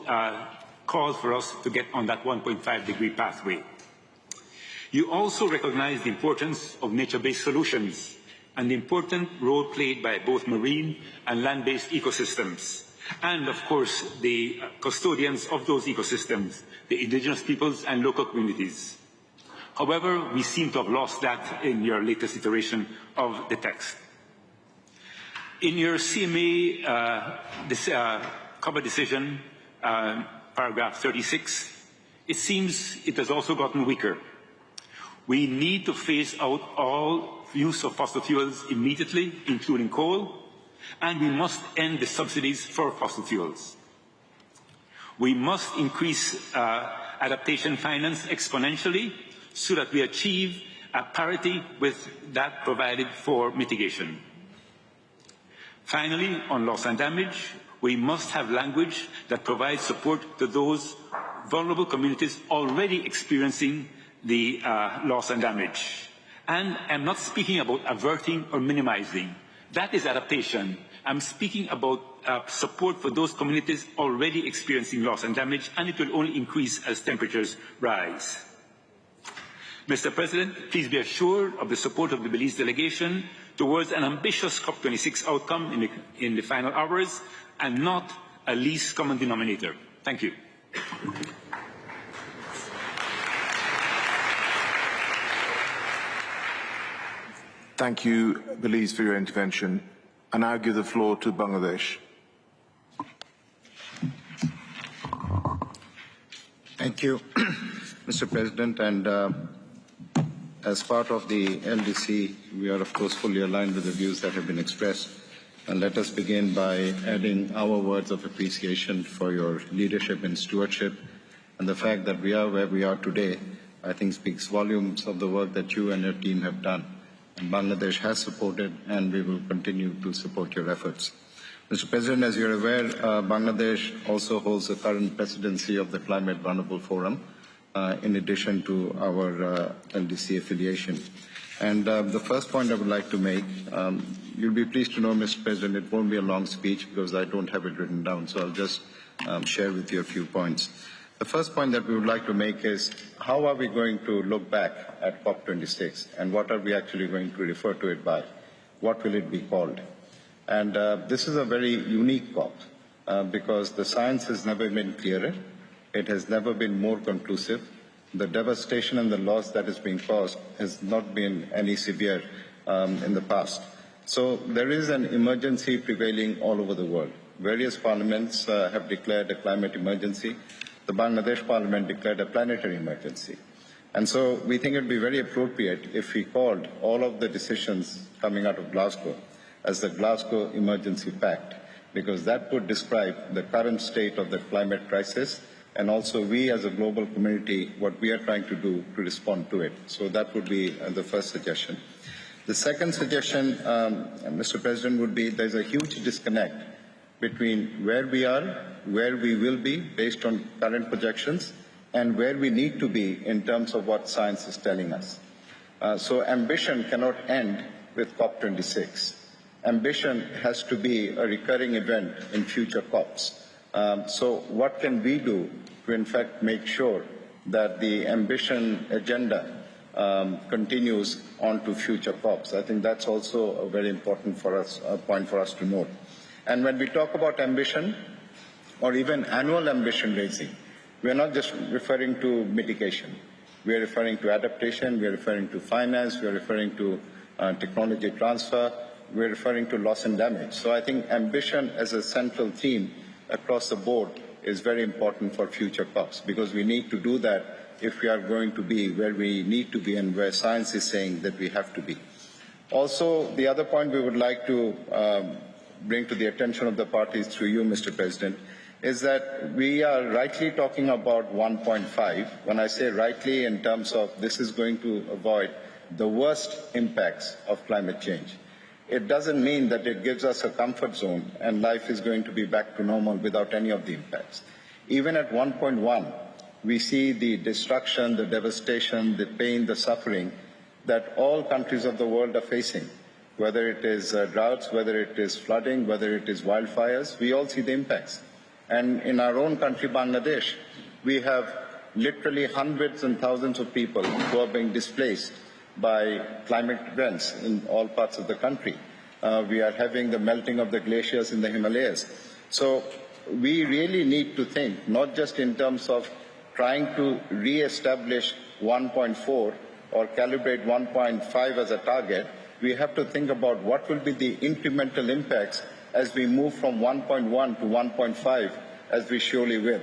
called for us to get on that 1.5-degree pathway. You also recognize the importance of nature-based solutions and the important role played by both marine and land-based ecosystems, and of course the custodians of those ecosystems, the indigenous peoples and local communities. However, we seem to have lost that in your latest iteration of the text. In your CMA cover decision, paragraph 36, it seems it has also gotten weaker. We need to phase out all use of fossil fuels immediately, including coal, and we must end the subsidies for fossil fuels. We must increase adaptation finance exponentially so that we achieve a parity with that provided for mitigation. Finally, on loss and damage, we must have language that provides support to those vulnerable communities already experiencing the loss and damage. And I'm not speaking about averting or minimizing. That is adaptation. I'm speaking about support for those communities already experiencing loss and damage, and it will only increase as temperatures rise. Mr. President, please be assured of the support of the Belize delegation towards an ambitious COP26 outcome in the final hours, and not a least common denominator. Thank you. Thank you, Belize, for your intervention. I now give the floor to Bangladesh. Thank you, Mr. President. And as part of the LDC, we are, of course, fully aligned with the views that have been expressed. And let us begin by adding our words of appreciation for your leadership and stewardship. And the fact that we are where we are today, I think, speaks volumes of the work that you and your team have done. And Bangladesh has supported, and we will continue to support your efforts. Mr. President, as you're aware, Bangladesh also holds the current presidency of the Climate Vulnerable Forum, in addition to our LDC affiliation. And the first point I would like to make, you'll be pleased to know, Mr. President, it won't be a long speech because I don't have it written down, so I'll just share with you a few points. The first point that we would like to make is, how are we going to look back at COP26, and what are we actually going to refer to it by? What will it be called? And this is a very unique COP because the science has never been clearer. It has never been more conclusive. The devastation and the loss that is being caused has not been any severe in the past. So there is an emergency prevailing all over the world. Various parliaments have declared a climate emergency. The Bangladesh Parliament declared a planetary emergency. And so we think it would be very appropriate if we called all of the decisions coming out of Glasgow as the Glasgow Emergency Pact, because that would describe the current state of the climate crisis and also we as a global community, what we are trying to do to respond to it. So that would be the first suggestion. The second suggestion, Mr. President, would be there's a huge disconnect between where we are, where we will be based on current projections, and where we need to be in terms of what science is telling us. So ambition cannot end with COP26. Ambition has to be a recurring event in future COPs. So what can we do to in fact make sure that the ambition agenda continues on to future COPs? I think that's also a very important for us, point for us to note. And when we talk about ambition, or even annual ambition raising, we are not just referring to mitigation. We are referring to adaptation, we are referring to finance, we are referring to technology transfer, we are referring to loss and damage. So I think ambition as a central theme across the board is very important for future COPs, because we need to do that if we are going to be where we need to be and where science is saying that we have to be. Also, the other point we would like to bring to the attention of the parties through you, Mr. President, is that we are rightly talking about 1.5. When I say rightly, in terms of this is going to avoid the worst impacts of climate change. It doesn't mean that it gives us a comfort zone and life is going to be back to normal without any of the impacts. Even at 1.1, we see the destruction, the devastation, the pain, the suffering that all countries of the world are facing. Whether it is droughts, whether it is flooding, whether it is wildfires, we all see the impacts. And in our own country, Bangladesh, we have literally hundreds and thousands of people who are being displaced by climate events in all parts of the country. We are having the melting of the glaciers in the Himalayas. So we really need to think, not just in terms of trying to re-establish 1.4 or calibrate 1.5 as a target. We have to think about what will be the incremental impacts as we move from 1.1 to 1.5, as we surely will.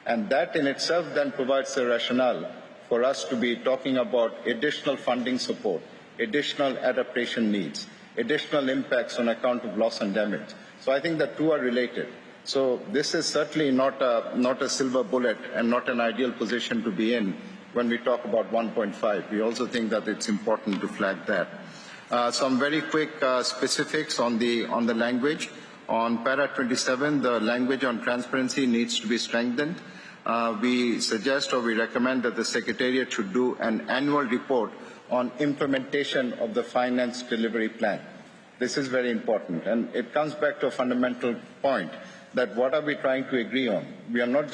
And that in itself then provides the rationale for us to be talking about additional funding support, additional adaptation needs, additional impacts on account of loss and damage. So I think the two are related. So this is certainly not a silver bullet and not an ideal position to be in when we talk about 1.5. We also think that it's important to flag that. Some very quick specifics on the language. On para 27, the language on transparency needs to be strengthened. We suggest or we recommend that the Secretariat should do an annual report on implementation of the finance delivery plan. This is very important, and it comes back to a fundamental point, that what are we trying to agree on? We are not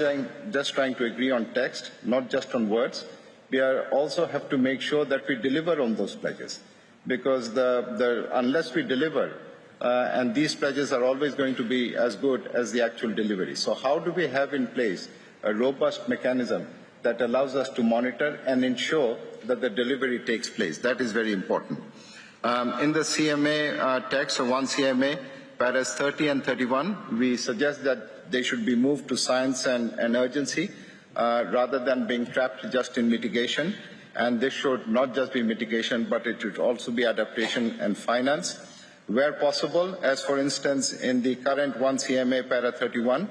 just trying to agree on text, not just on words. We also have to make sure that we deliver on those pledges, because unless we deliver, and these pledges are always going to be as good as the actual delivery. So how do we have in place a robust mechanism that allows us to monitor and ensure that the delivery takes place? That is very important. In the CMA text, or 1 CMA, paras 30 and 31, we suggest that they should be moved to science and urgency rather than being trapped just in mitigation. And this should not just be mitigation, but it should also be adaptation and finance. Where possible, as for instance in the current 1 CMA para 31,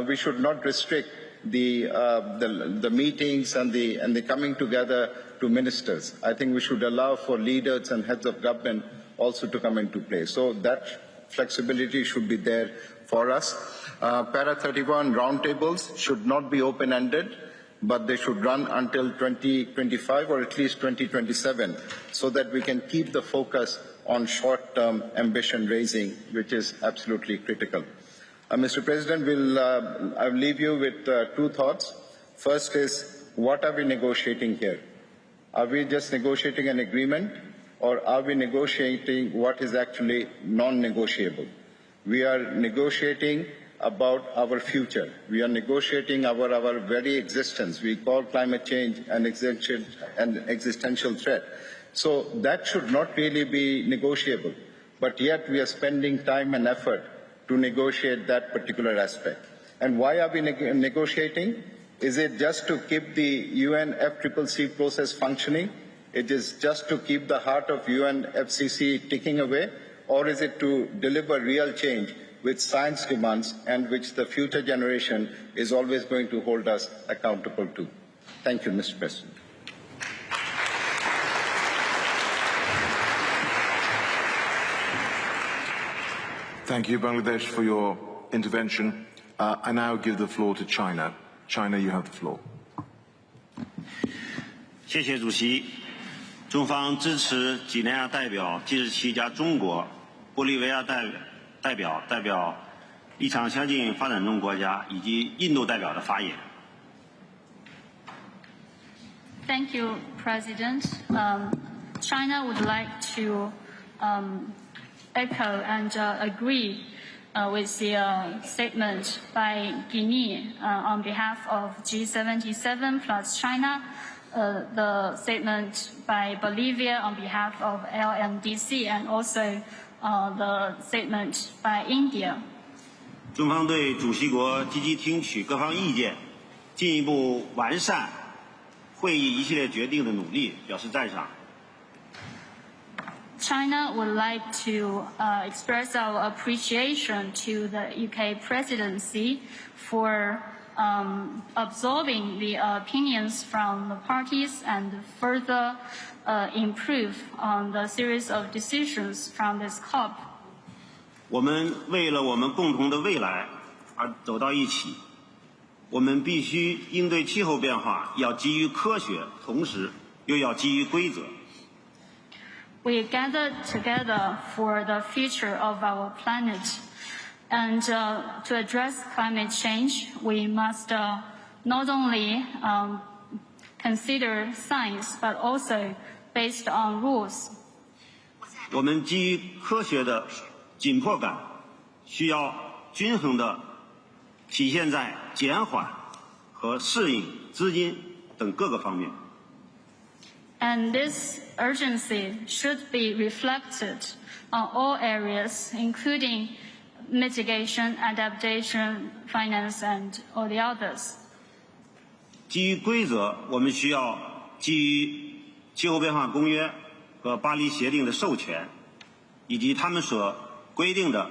we should not restrict the meetings and the coming together to ministers. I think we should allow for leaders and heads of government also to come into play. So that flexibility should be there for us. Para 31 roundtables should not be open-ended, but they should run until 2025 or at least 2027, so that we can keep the focus on short-term ambition raising, which is absolutely critical. Mr. President, I'll leave you with two thoughts. First is, what are we negotiating here? Are we just negotiating an agreement, or are we negotiating what is actually non-negotiable? We are negotiating about our future. We are negotiating our very existence. We call climate change an existential threat. So that should not really be negotiable, but yet we are spending time and effort to negotiate that particular aspect. And why are we negotiating? Is it just to keep the UNFCCC process functioning? It is just to keep the heart of UNFCCC ticking away? Or is it to deliver real change which science demands and which the future generation is always going to hold us accountable to. Thank you, Mr. President. Thank you, Bangladesh, for your intervention. I now give the floor to China. China, you have the floor. 谢谢主席。中方支持几内亚代表G7加中国、玻利维亚代表立场相近发展中国家以及印度代表的发言。Thank you, President. China would like to echo and agree with the statement by Guinea on behalf of G77 plus China, the statement by Bolivia on behalf of LMDC, and also the statement by India. 中方对主席国积极听取各方意见，进一步完善会议一系列决定的努力表示赞赏。China would like to express our appreciation to the UK presidency for absorbing the opinions from the parties and further improve on the series of decisions from this COP. 我们为了我们共同的未来而走到一起，我们必须应对气候变化要基于科学，同时又要基于规则。We gathered together for the future of our planet, and to address climate change, we must not only consider science, but also based on rules. 我们基于科学的紧迫感，需要均衡的体现在减缓和适应、资金等各个方面。And this urgency should be reflected on all areas, including mitigation, adaptation, finance, and all the others. 基于规则，我们需要基于气候变化公约和巴黎协定的授权，以及他们所规定的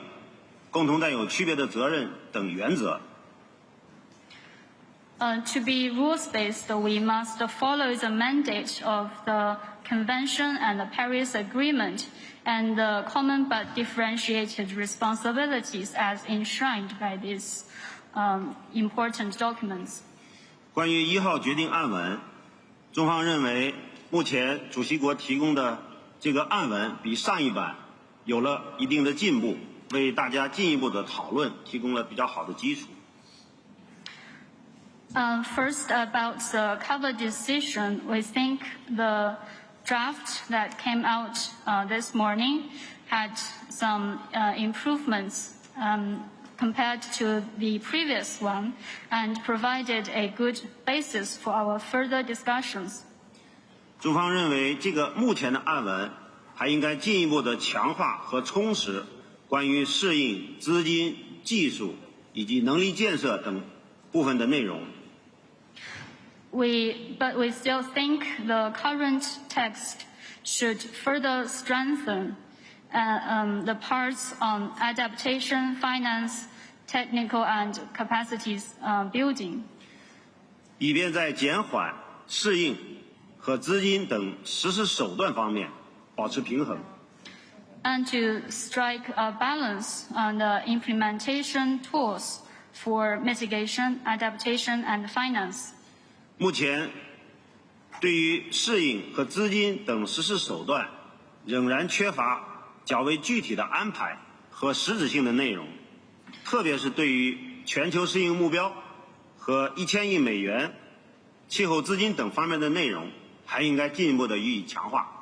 共同带有区别的责任等原则。To be rules-based, we must follow the mandate of the Convention and the Paris Agreement and the common but differentiated responsibilities as enshrined by these important documents. 关于1号决定案文，中方认为目前主席国提供的这个案文比上一版有了一定的进步，为大家进一步的讨论提供了比较好的基础。First, about the cover decision, we think the draft that came out this morning had some improvements compared to the previous one and provided a good basis for our further discussions. 中方认为，这个目前的案文还应该进一步的强化和充实关于适应、资金、技术以及能力建设等部分的内容。But we still think the current text should further strengthen the parts on adaptation, finance, technical and capacities building. 以便在减缓、适应和资金等实施手段方面保持平衡。And to strike a balance on the implementation tools for mitigation, adaptation and finance. 目前，对于适应和资金等实施手段，仍然缺乏较为具体的安排和实质性的内容，特别是对于全球适应目标和1000亿美元气候资金等方面的内容，还应该进一步的予以强化。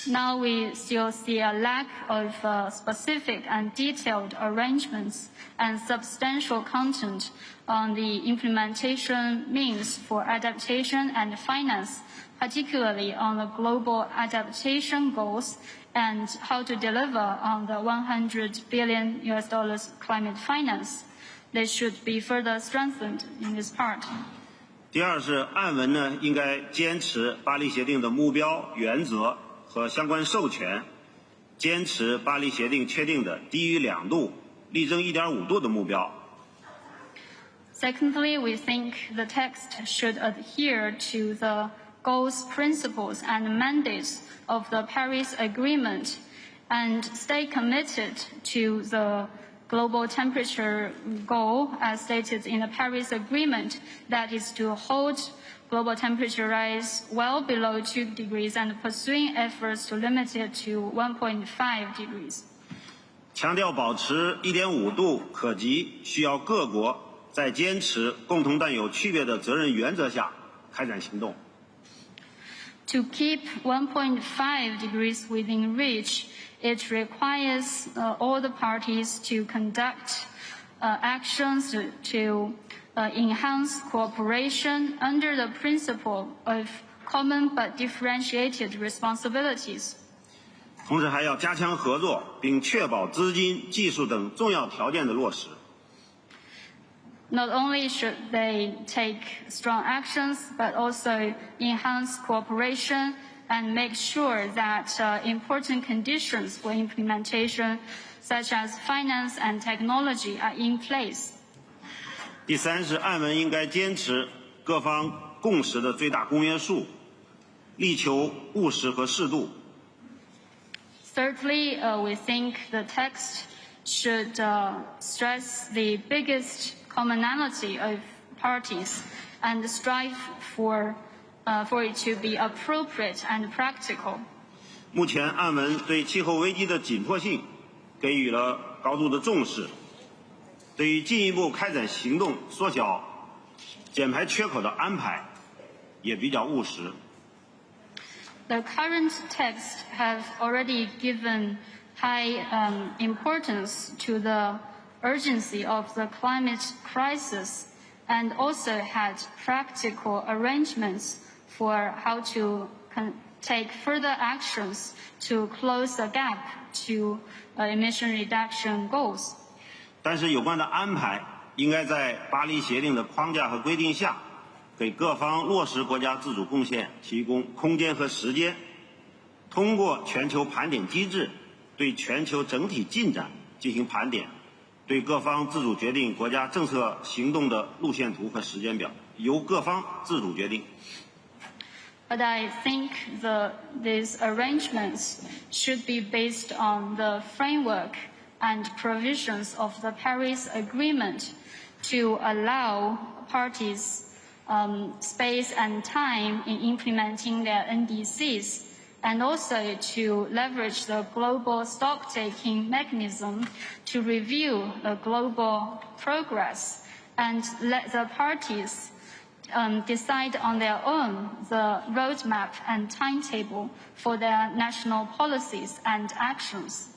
Now we still see a lack of specific and detailed arrangements and substantial content on the implementation means for adaptation and finance, particularly on the global adaptation goals and how to deliver on the $100 billion climate finance. They should be further strengthened in this part. 第二是案文呢，应该坚持巴黎协定的目标、原则和相关授权，坚持巴黎协定确定的低于2度、力争1.5度的目标。Secondly, we think the text should adhere to the goals, principles, and mandates of the Paris Agreement and stay committed to the global temperature goal as stated in the Paris Agreement, that is to hold global temperature rise well below 2 degrees and pursuing efforts to limit it to 1.5 degrees. 强调保持1.5度可及，需要各国在坚持共同但有区别的责任原则下开展行动。To keep 1.5 degrees within reach, it requires all the parties to conduct actions to enhance cooperation under the principle of common but differentiated responsibilities. 同时还要加强合作，并确保资金、技术等重要条件的落实。Not only should they take strong actions, but also enhance cooperation and make sure that important conditions for implementation, such as finance and technology, are in place. 第三是岸文应该坚持各方共识的最大公约数，力求务实和适度。Thirdly, we think the text should stress the biggest commonality of parties and strive for it to be appropriate and practical. 目前岸文对气候危机的紧迫性给予了高度的重视，对于进一步开展行动、缩小减排缺口的安排也比较务实。The current text have already given high importance to the urgency of the climate crisis and also had practical arrangements for how to take further actions to close the gap to emission reduction goals. 但是有关的安排应该在巴黎协定的框架和规定下，给各方落实国家自主贡献提供空间和时间，通过全球盘点机制对全球整体进展进行盘点，对各方自主决定国家政策行动的路线图和时间表，由各方自主决定。But I think these arrangements should be based on the framework and provisions of the Paris Agreement to allow parties space and time in implementing their NDCs, and also to leverage the global stock-taking mechanism to review the global progress and let the parties decide on their own the roadmap and timetable for their national policies and actions.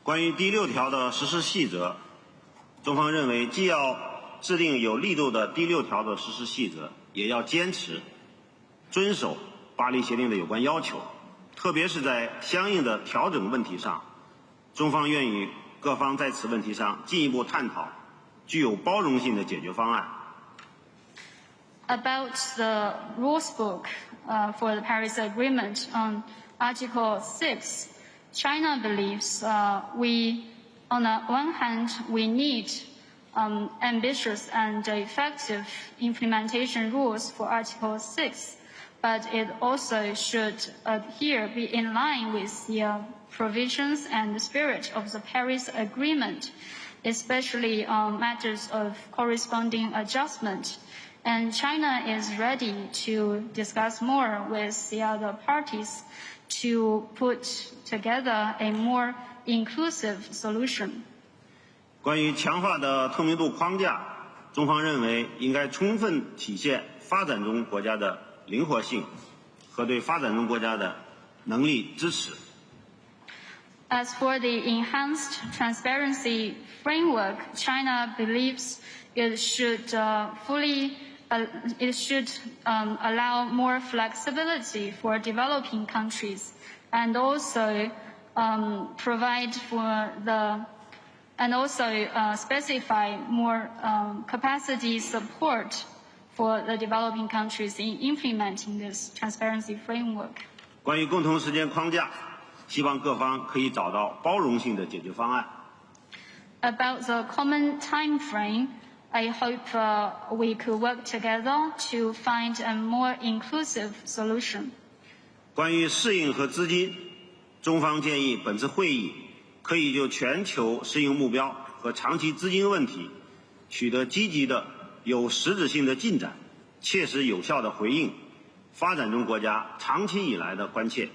关于第6条的实施细则，中方认为既要制定有力度的第6条的实施细则，也要坚持遵守巴黎协定的有关要求，特别是在相应的调整问题上，中方愿与各方在此问题上进一步探讨具有包容性的解决方案。About the rules book for the Paris Agreement on Article 6, China believes on the one hand, we need ambitious and effective implementation rules for Article 6, but it also should be in line with the provisions and the spirit of the Paris Agreement, especially on matters of corresponding adjustment. And China is ready to discuss more with the other parties to put together a more inclusive solution. 关于强化的透明度框架，中方认为应该充分体现发展中国家的灵活性和对发展中国家的能力支持。As for the enhanced transparency framework, China believes it should allow more flexibility for developing countries and also provide for specify more capacity support for the developing countries in implementing this transparency framework. 关于共同时间框架，希望各方可以找到包容性的解决方案。About the common time frame, I hope we could work together to find a more inclusive solution. 关于适应和资金，中方建议本次会议可以就全球适应目标和长期资金问题取得积极的、有实质性的进展，切实有效的回应发展中国家长期以来的关切。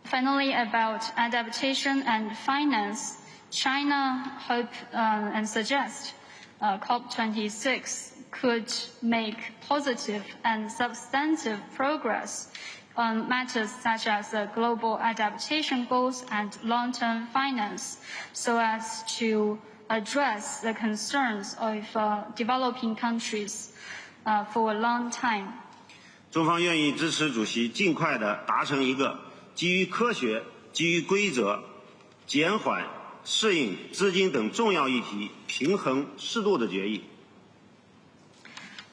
Finally, about adaptation and finance, China hope and suggest COP26 could make positive and substantive progress on matters such as global adaptation goals and long-term finance, so as to address the concerns of developing countries for a long time. 中方愿意支持主席尽快地达成一个基于科学、基于规则、减缓、适应、资金等重要议题平衡适度的决议。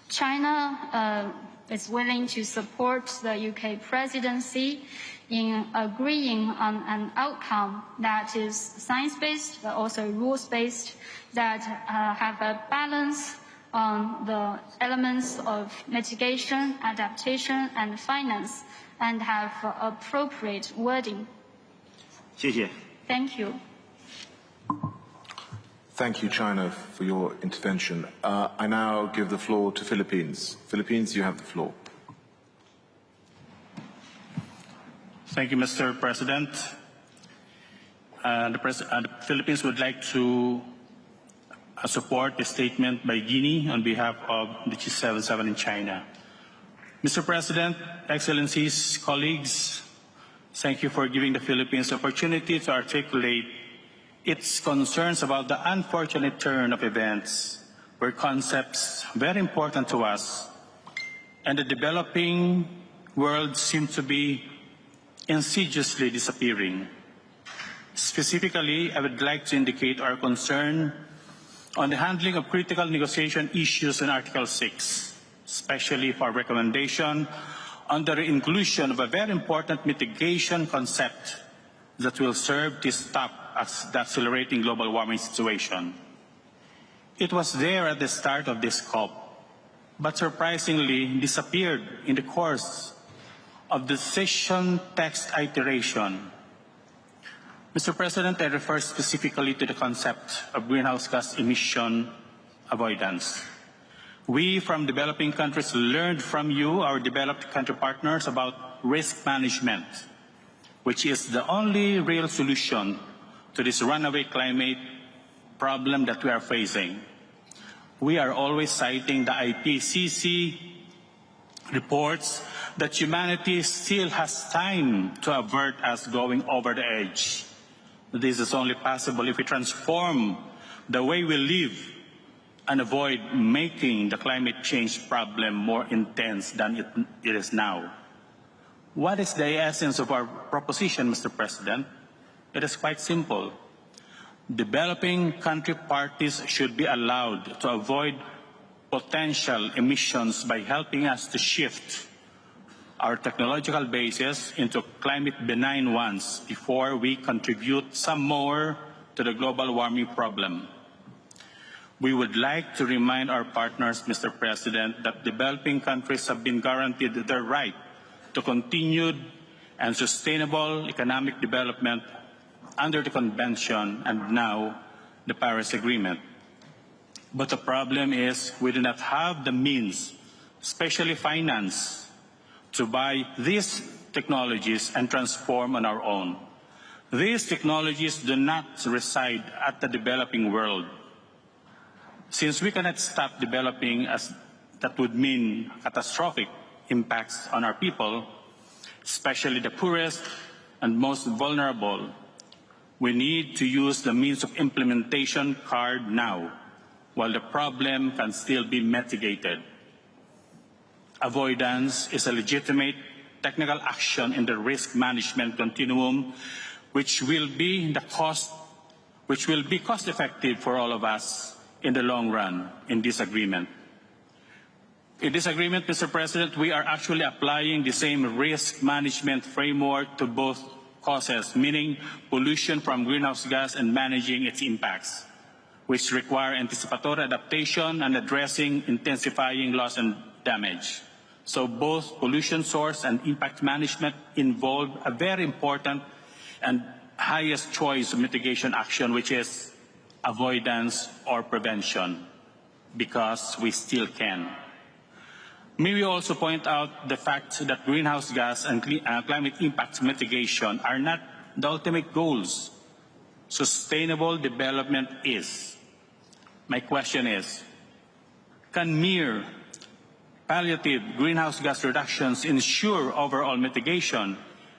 China is willing to support the UK presidency in agreeing on an outcome that is science-based but also rules-based, that have a balance on the elements of mitigation, adaptation and finance, and have appropriate wording. 谢谢。 Thank you. Thank you, China, for your intervention. I now give the floor to Philippines. Philippines, you have the floor. Thank you, Mr. President. The Philippines would like to support the statement by Guinea on behalf of the G77 in China. Mr. President, Excellencies, colleagues, thank you for giving the Philippines the opportunity to articulate its concerns about the unfortunate turn of events where concepts very important to us and the developing world seem to be insidiously disappearing. Specifically, I would like to indicate our concern on the handling of critical negotiation issues in Article 6, especially for recommendation on the inclusion of a very important mitigation concept that will serve to stop the accelerating global warming situation. It was there at the start of this COP, but surprisingly disappeared in the course of the session text iteration. Mr. President, I refer specifically to the concept of greenhouse gas emission avoidance. We from developing countries learned from you, our developed country partners, about risk management, which is the only real solution to this runaway climate problem that we are facing. We are always citing the IPCC reports that humanity still has time to avert us going over the edge. This is only possible if we transform the way we live and avoid making the climate change problem more intense than it is now. What is the essence of our proposition, Mr. President? It is quite simple. Developing country parties should be allowed to avoid potential emissions by helping us to shift our technological basis into climate benign ones before we contribute some more to the global warming problem. We would like to remind our partners, Mr. President, that developing countries have been guaranteed their right to continued and sustainable economic development under the Convention and now the Paris Agreement. But the problem is we do not have the means, especially finance, to buy these technologies and transform on our own. These technologies do not reside at the developing world. Since we cannot stop developing, as that would mean catastrophic impacts on our people, especially the poorest and most vulnerable, we need to use the means of implementation card now, while the problem can still be mitigated. Avoidance is a legitimate technical action in the risk management continuum, which will be cost effective for all of us in the long run in this agreement. In this agreement, Mr. President, we are actually applying the same risk management framework to both causes, meaning pollution from greenhouse gas and managing its impacts, which require anticipatory adaptation and addressing intensifying loss and damage. So both pollution source and impact management involve a very important and highest choice of mitigation action, which is avoidance or prevention, because we still can. May we also point out the fact that greenhouse gas and climate impact mitigation are not the ultimate goals. Sustainable development is. My question is, can mere palliative greenhouse gas reductions ensure overall mitigation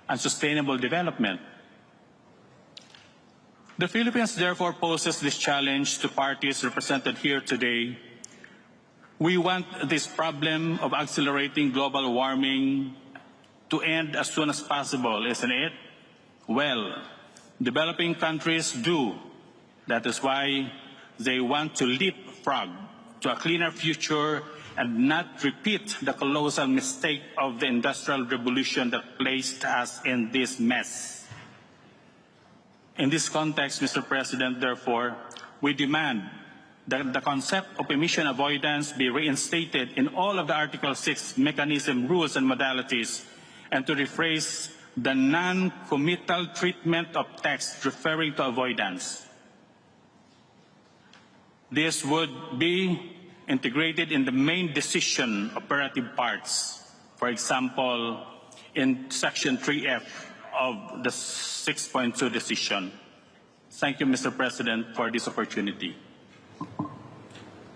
and sustainable development? The Philippines therefore poses this challenge to parties represented here today. We want this problem of accelerating global warming to end as soon as possible, isn't it? Well, developing countries do. That is why they want to leapfrog to a cleaner future and not repeat the colossal mistake of the Industrial Revolution that placed us in this mess. In this context, Mr. President, therefore, we demand that the concept of emission avoidance be reinstated in all of the Article 6 mechanism, rules, and modalities, and to rephrase the non-committal treatment of text referring to avoidance. This would be integrated in the main decision operative parts, for example, in Section 3F of the 6.2 decision. Thank you, Mr. President, for this opportunity.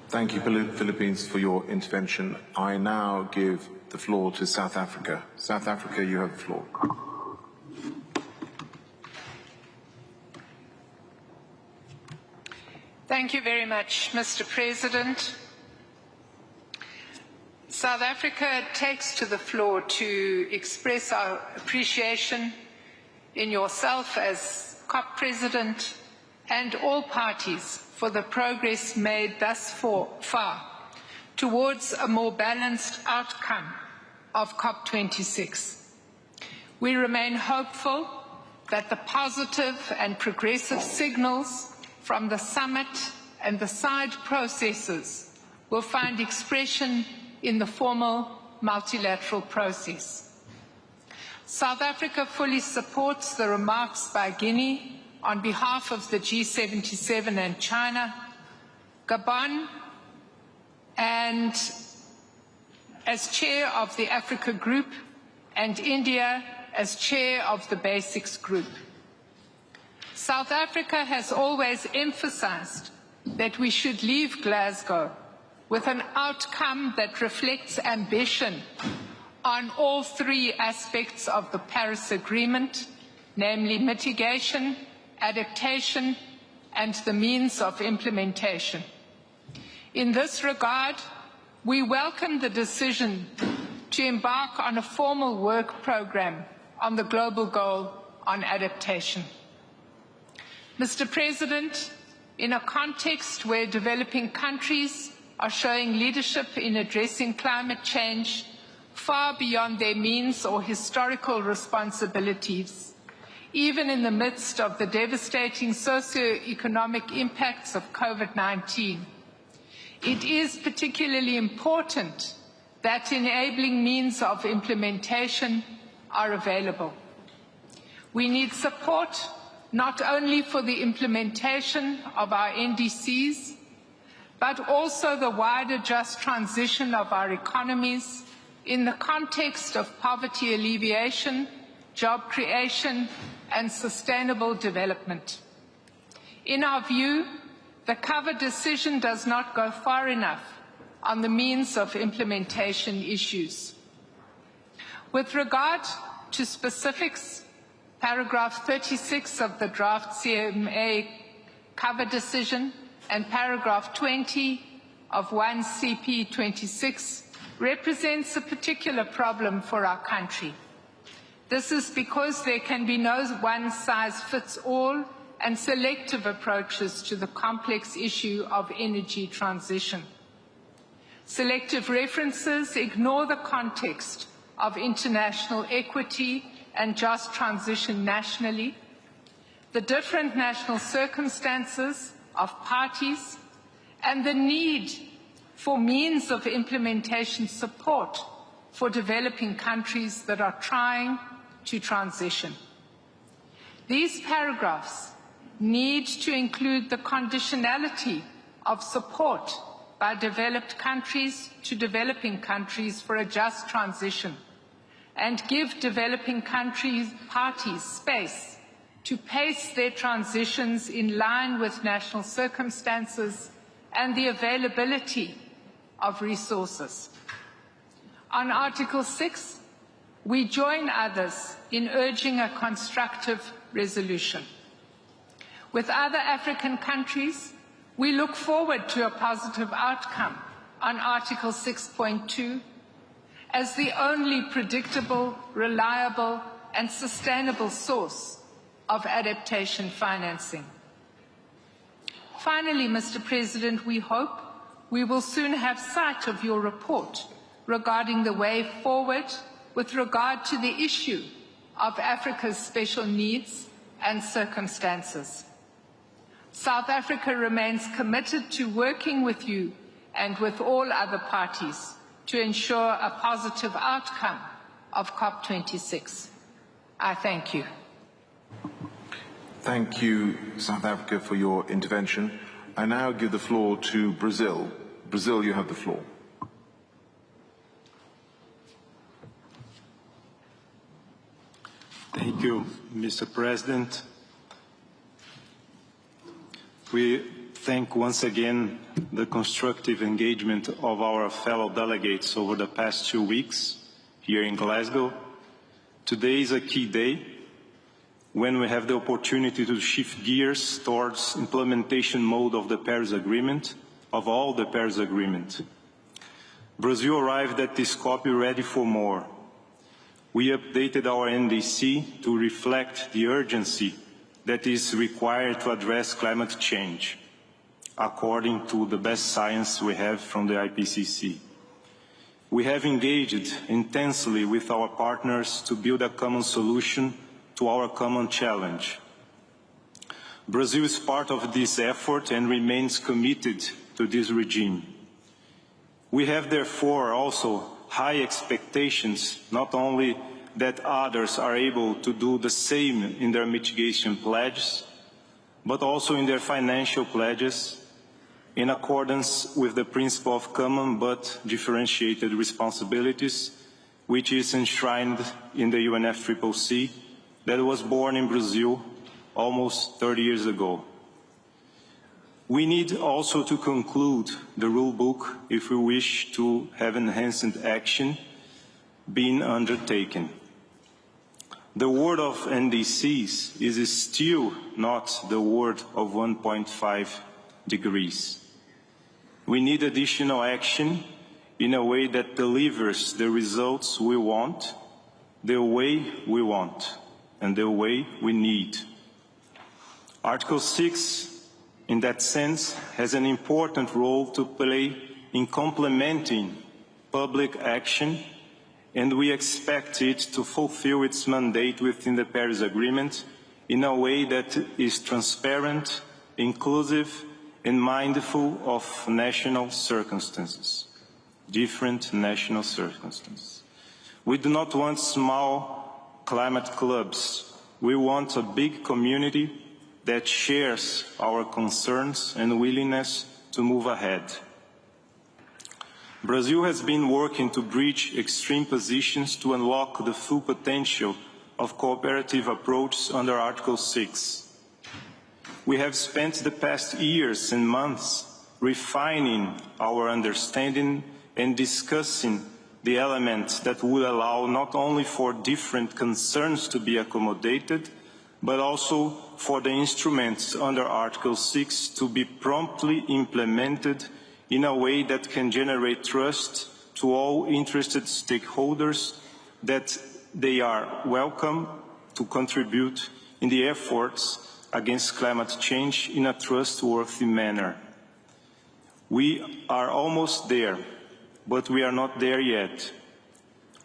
Thank you, Philippines, for your intervention. I now give the floor to South Africa. South Africa, you have the floor. Thank you very much, Mr. President. South Africa takes to the floor to express our appreciation in yourself as COP President and all parties for the progress made thus far towards a more balanced outcome of COP26. We remain hopeful that the positive and progressive signals from the summit and the side processes will find expression in the formal multilateral process. South Africa fully supports the remarks by Guinea on behalf of the G77 and China, Gabon, and as chair of the Africa Group, and India as chair of the Basics Group. South Africa has always emphasized that we should leave Glasgow with an outcome that reflects ambition on all three aspects of the Paris Agreement, namely mitigation, adaptation, and the means of implementation. In this regard, we welcome the decision to embark on a formal work program on the global goal on adaptation. Mr. President, in a context where developing countries are showing leadership in addressing climate change far beyond their means or historical responsibilities, even in the midst of the devastating socio-economic impacts of COVID-19, it is particularly important that enabling means of implementation are available. We need support not only for the implementation of our NDCs, but also the wider just transition of our economies in the context of poverty alleviation, job creation, and sustainable development. In our view, the cover decision does not go far enough on the means of implementation issues. With regard to specifics, paragraph 36 of the draft CMA cover decision and paragraph 20 of 1 CP26 represents a particular problem for our country. This is because there can be no one-size-fits-all and selective approaches to the complex issue of energy transition. Selective references ignore the context of international equity and just transition nationally, the different national circumstances of parties, and the need for means of implementation support for developing countries that are trying to transition. These paragraphs need to include the conditionality of support by developed countries to developing countries for a just transition, and give developing countries parties space to pace their transitions in line with national circumstances and the availability of resources. On Article 6, we join others in urging a constructive resolution. With other African countries, we look forward to a positive outcome on Article 6.2 as the only predictable, reliable, and sustainable source of adaptation financing. Finally, Mr. President, we hope we will soon have sight of your report regarding the way forward with regard to the issue of Africa's special needs and circumstances. South Africa remains committed to working with you and with all other parties to ensure a positive outcome of COP26. I thank you. Thank you, South Africa, for your intervention. I now give the floor to Brazil. Brazil, you have the floor. Thank you, Mr. President. We thank once again the constructive engagement of our fellow delegates over the past 2 weeks here in Glasgow. Today is a key day when we have the opportunity to shift gears towards implementation mode of the Paris Agreement, of all the Paris Agreement. Brazil arrived at this COP ready for more. We updated our NDC to reflect the urgency that is required to address climate change, according to the best science we have from the IPCC. We have engaged intensely with our partners to build a common solution to our common challenge. Brazil is part of this effort and remains committed to this regime. We have therefore also high expectations, not only that others are able to do the same in their mitigation pledges, but also in their financial pledges, in accordance with the principle of common but differentiated responsibilities, which is enshrined in the UNFCCC that was born in Brazil almost 30 years ago. We need also to conclude the rule book if we wish to have enhanced action being undertaken. The word of NDCs is still not the word of 1.5 degrees. We need additional action in a way that delivers the results we want, the way we want, and the way we need. Article 6, in that sense, has an important role to play in complementing public action, and we expect it to fulfill its mandate within the Paris Agreement in a way that is transparent, inclusive, and mindful of national circumstances, different national circumstances. We do not want small climate clubs. We want a big community that shares our concerns and willingness to move ahead. Brazil has been working to bridge extreme positions to unlock the full potential of cooperative approaches under Article 6. We have spent the past years and months refining our understanding and discussing the elements that would allow not only for different concerns to be accommodated, but also for the instruments under Article 6 to be promptly implemented in a way that can generate trust to all interested stakeholders that they are welcome to contribute in the efforts against climate change in a trustworthy manner. We are almost there, but we are not there yet.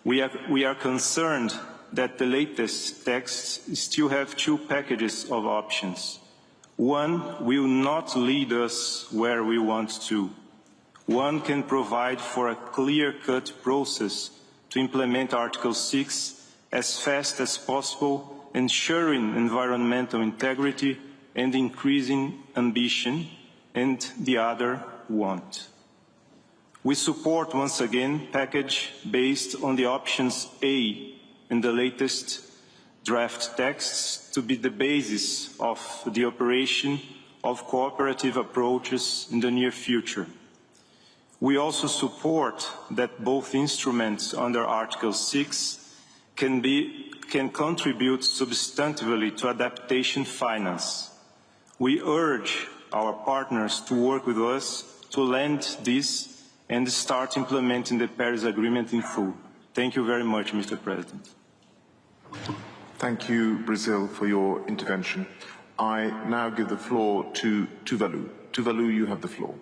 We are concerned that the latest texts still have two packages of options. One will not lead us where we want to. One can provide for a clear-cut process to implement Article 6 as fast as possible, ensuring environmental integrity and increasing ambition, and the other won't. We support, once again, package based on the options A in the latest draft texts to be the basis of the operation of cooperative approaches in the near future. We also support that both instruments under Article 6 can contribute substantively to adaptation finance. We urge our partners to work with us to land this and start implementing the Paris Agreement in full. Thank you very much, Mr. President. Thank you, Brazil, for your intervention. I now give the floor to Tuvalu. Tuvalu, you have the floor.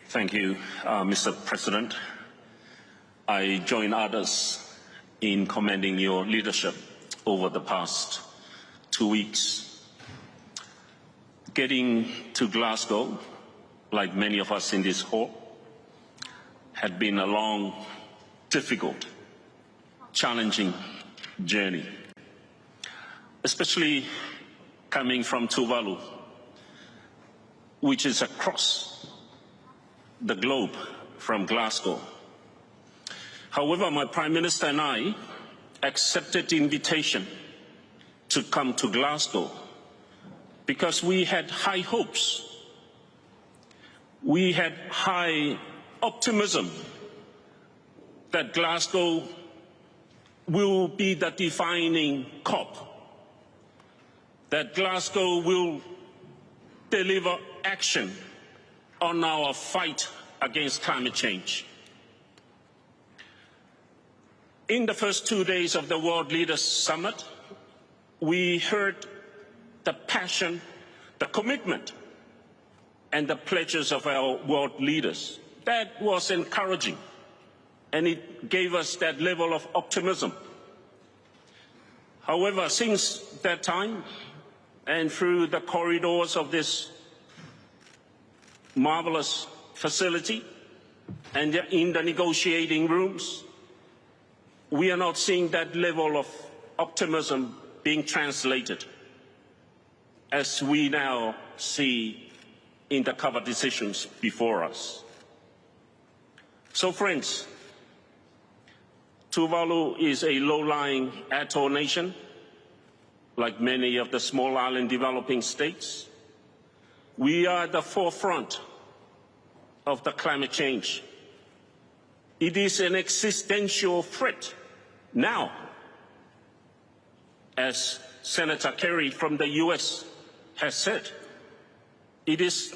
Thank you, Mr. President. I join others in commending your leadership over the past 2 weeks. Getting to Glasgow, like many of us in this hall, had been a long, difficult, challenging journey, especially coming from Tuvalu, which is across the globe from Glasgow. However, my Prime Minister and I accepted the invitation to come to Glasgow because we had high hopes. We had high optimism that Glasgow will be the defining COP, that Glasgow will deliver action on our fight against climate change. In the first 2 days of the World Leaders Summit, we heard the passion, the commitment, and the pledges of our world leaders. That was encouraging, and it gave us that level of optimism. However, since that time, and through the corridors of this marvelous facility, and in the negotiating rooms, we are not seeing that level of optimism being translated as we now see in the cover decisions before us. So friends, Tuvalu is a low-lying atoll nation, like many of the small island developing states. We are at the forefront of the climate change. It is an existential threat now, as Senator Kerry from the US has said. It is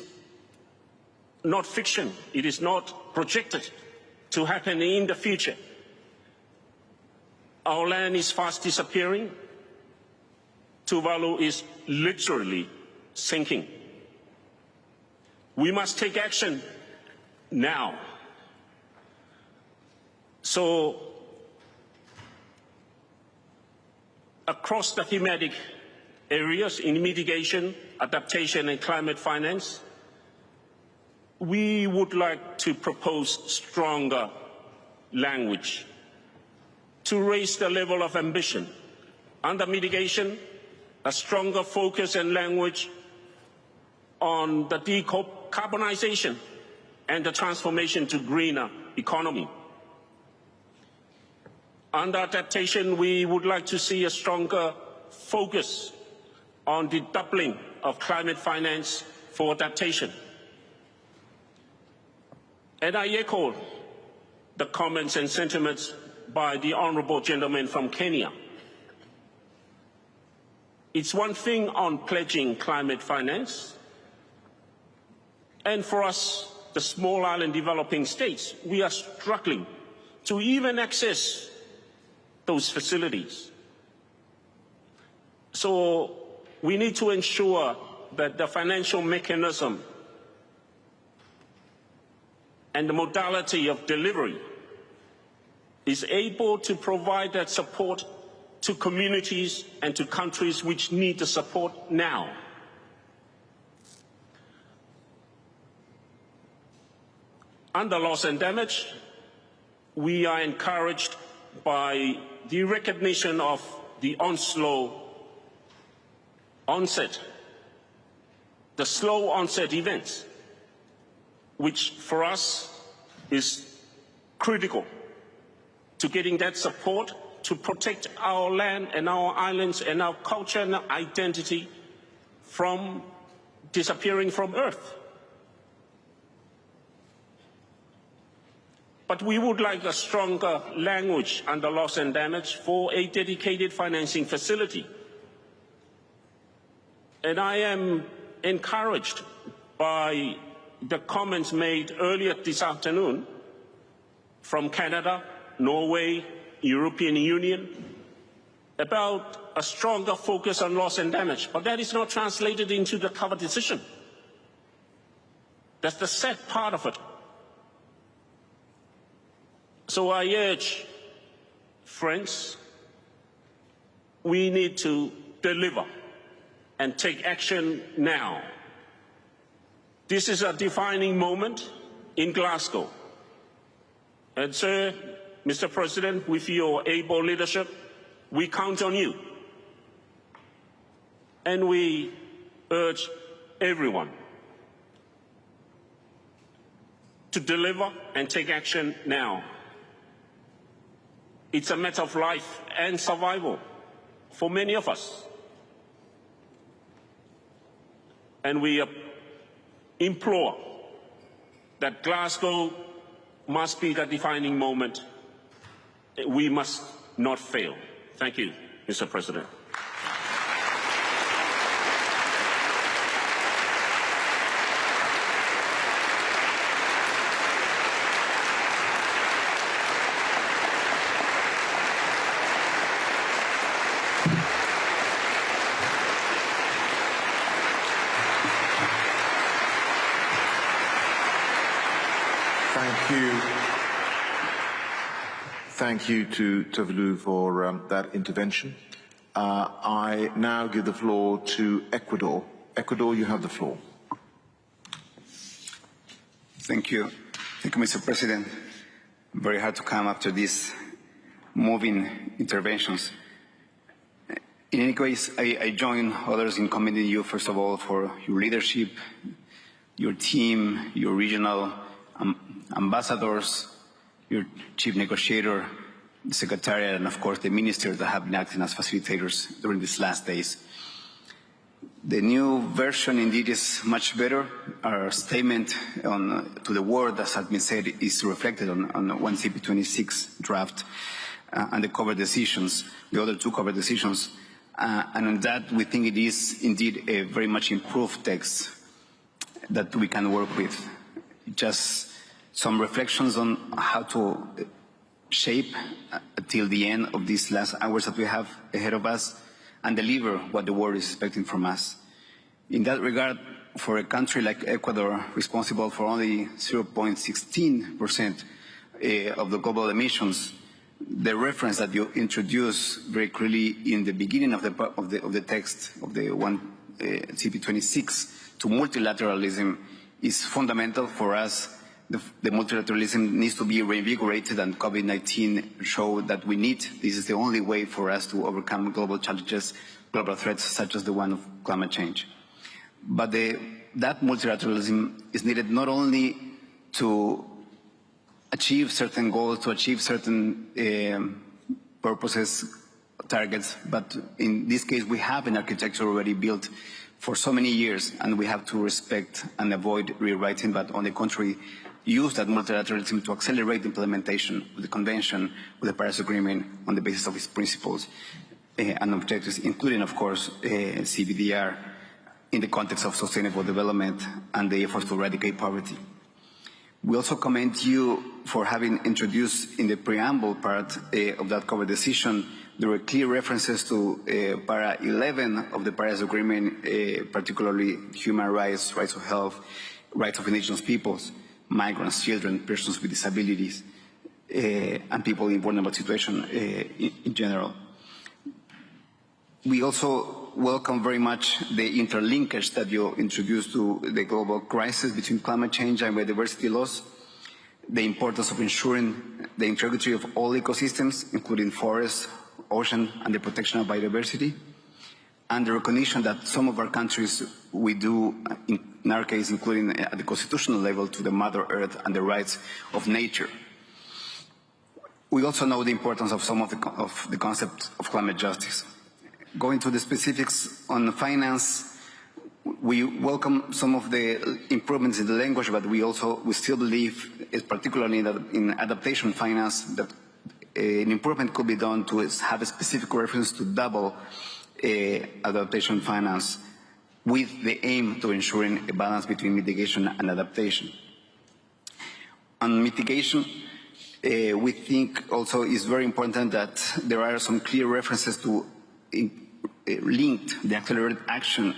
not fiction. It is not projected to happen in the future. Our land is fast disappearing. Tuvalu is literally sinking. We must take action now. So, across the thematic areas in mitigation, adaptation, and climate finance, we would like to propose stronger language to raise the level of ambition. Under mitigation, a stronger focus and language on the decarbonization and the transformation to greener economy. Under adaptation, we would like to see a stronger focus on the doubling of climate finance for adaptation. And I echo the comments and sentiments by the honourable gentleman from Kenya. It's one thing on pledging climate finance, and for us, the small island developing states, we are struggling to even access those facilities. So we need to ensure that the financial mechanism and the modality of delivery is able to provide that support to communities and to countries which need the support now. Under loss and damage, we are encouraged by the recognition of the slow onset events, which for us is critical to getting that support to protect our land and our islands and our culture and our identity from disappearing from Earth. But we would like a stronger language under loss and damage for a dedicated financing facility. And I am encouraged by the comments made earlier this afternoon from Canada, Norway, European Union about a stronger focus on loss and damage. But that is not translated into the cover decision. That's the sad part of it. So I urge, friends, we need to deliver and take action now. This is a defining moment in Glasgow. And sir, Mr. President, with your able leadership, we count on you. And we urge everyone to deliver and take action now. It's a matter of life and survival for many of us. And we implore that Glasgow must be the defining moment. We must not fail. Thank you, Mr. President. Thank you to Tuvalu for that intervention. I now give the floor to Ecuador. Ecuador, you have the floor. Thank you. Thank you, Mr. President. Very hard to come after these moving interventions. In any case, I join others in commending you, first of all, for your leadership, your team, your regional ambassadors, your chief negotiator, the secretariat, and of course the ministers that have been acting as facilitators during these last days. The new version indeed is much better. Our statement to the world, as has been said, is reflected on one COP26 draft and the cover decisions, the other two cover decisions. And on that, we think it is indeed a very much improved text that we can work with. Just some reflections on how to shape till the end of these last hours that we have ahead of us and deliver what the world is expecting from us. In that regard, for a country like Ecuador, responsible for only 0.16% of the global emissions, the reference that you introduced very clearly in the beginning of the text of the COP26 to multilateralism is fundamental for us. The multilateralism needs to be reinvigorated, and COVID-19 showed that we need. This is the only way for us to overcome global challenges, global threats such as the one of climate change. But that multilateralism is needed not only to achieve certain goals, to achieve certain purposes, targets, but in this case we have an architecture already built for so many years, and we have to respect and avoid rewriting, but on the contrary, use that multilateralism to accelerate the implementation of the Convention, with the Paris Agreement on the basis of its principles and objectives, including, of course, CBDR in the context of sustainable development and the efforts to eradicate poverty. We also commend you for having introduced in the preamble part of that cover decision, there were clear references to Para 11 of the Paris Agreement, particularly human rights, rights of health, rights of indigenous peoples. migrants, children, persons with disabilities, and people in vulnerable situations in general. We also welcome very much the interlinkage that you introduced to the global crisis between climate change and biodiversity loss, the importance of ensuring the integrity of all ecosystems, including forests, ocean, and the protection of biodiversity, and the recognition that some of our countries, we do, in our case, including at the constitutional level, to the Mother Earth and the rights of nature. We also know the importance of some of the concept of climate justice. Going to the specifics on finance, we welcome some of the improvements in the language, but we still believe, particularly in adaptation finance, that an improvement could be done to have a specific reference to double adaptation finance with the aim to ensuring a balance between mitigation and adaptation. On mitigation, we think also it's very important that there are some clear references to linked the accelerated action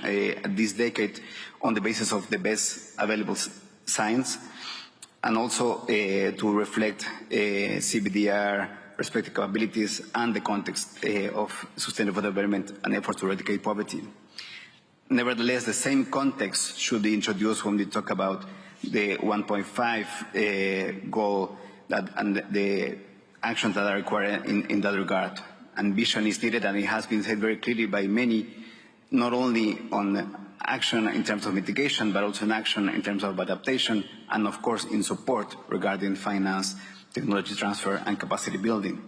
this decade on the basis of the best available science, and also to reflect CBDR, respective capabilities, and the context of sustainable development and efforts to eradicate poverty. Nevertheless, the same context should be introduced when we talk about the 1.5 goal and the actions that are required in that regard. And vision is needed, and it has been said very clearly by many, not only on action in terms of mitigation, but also in action in terms of adaptation, and of course in support regarding finance, technology transfer, and capacity building.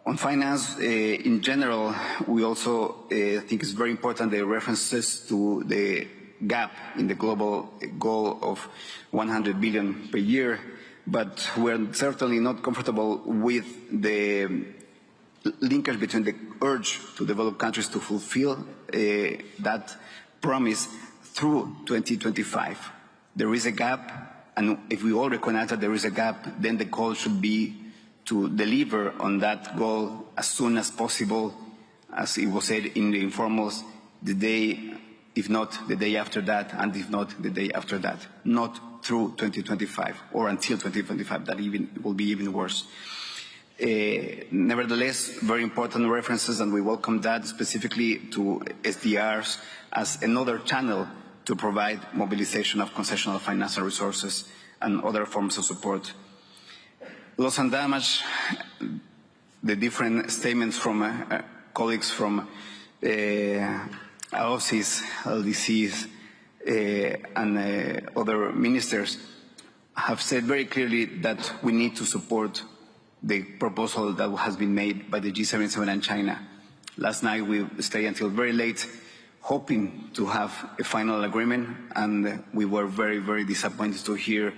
On finance, in general, we also think it's very important the references to the gap in the global goal of 100 billion per year, but we're certainly not comfortable with the linkage between the urge to develop countries to fulfill that promise through 2025. There is a gap, and if we all recognize that there is a gap, then the goal should be to deliver on that goal as soon as possible, as it was said in the informals, the day, if not the day after that, and if not the day after that, not through 2025 or until 2025, that will be even worse. Nevertheless, very important references, and we welcome that, specifically to SDRs as another channel to provide mobilization of concessional financial resources and other forms of support. Loss and damage, the different statements from colleagues from AOSIS, LDCs, and other ministers have said very clearly that we need to support the proposal that has been made by the G77 and China. Last night we stayed until very late, hoping to have a final agreement, and we were very, very disappointed to hear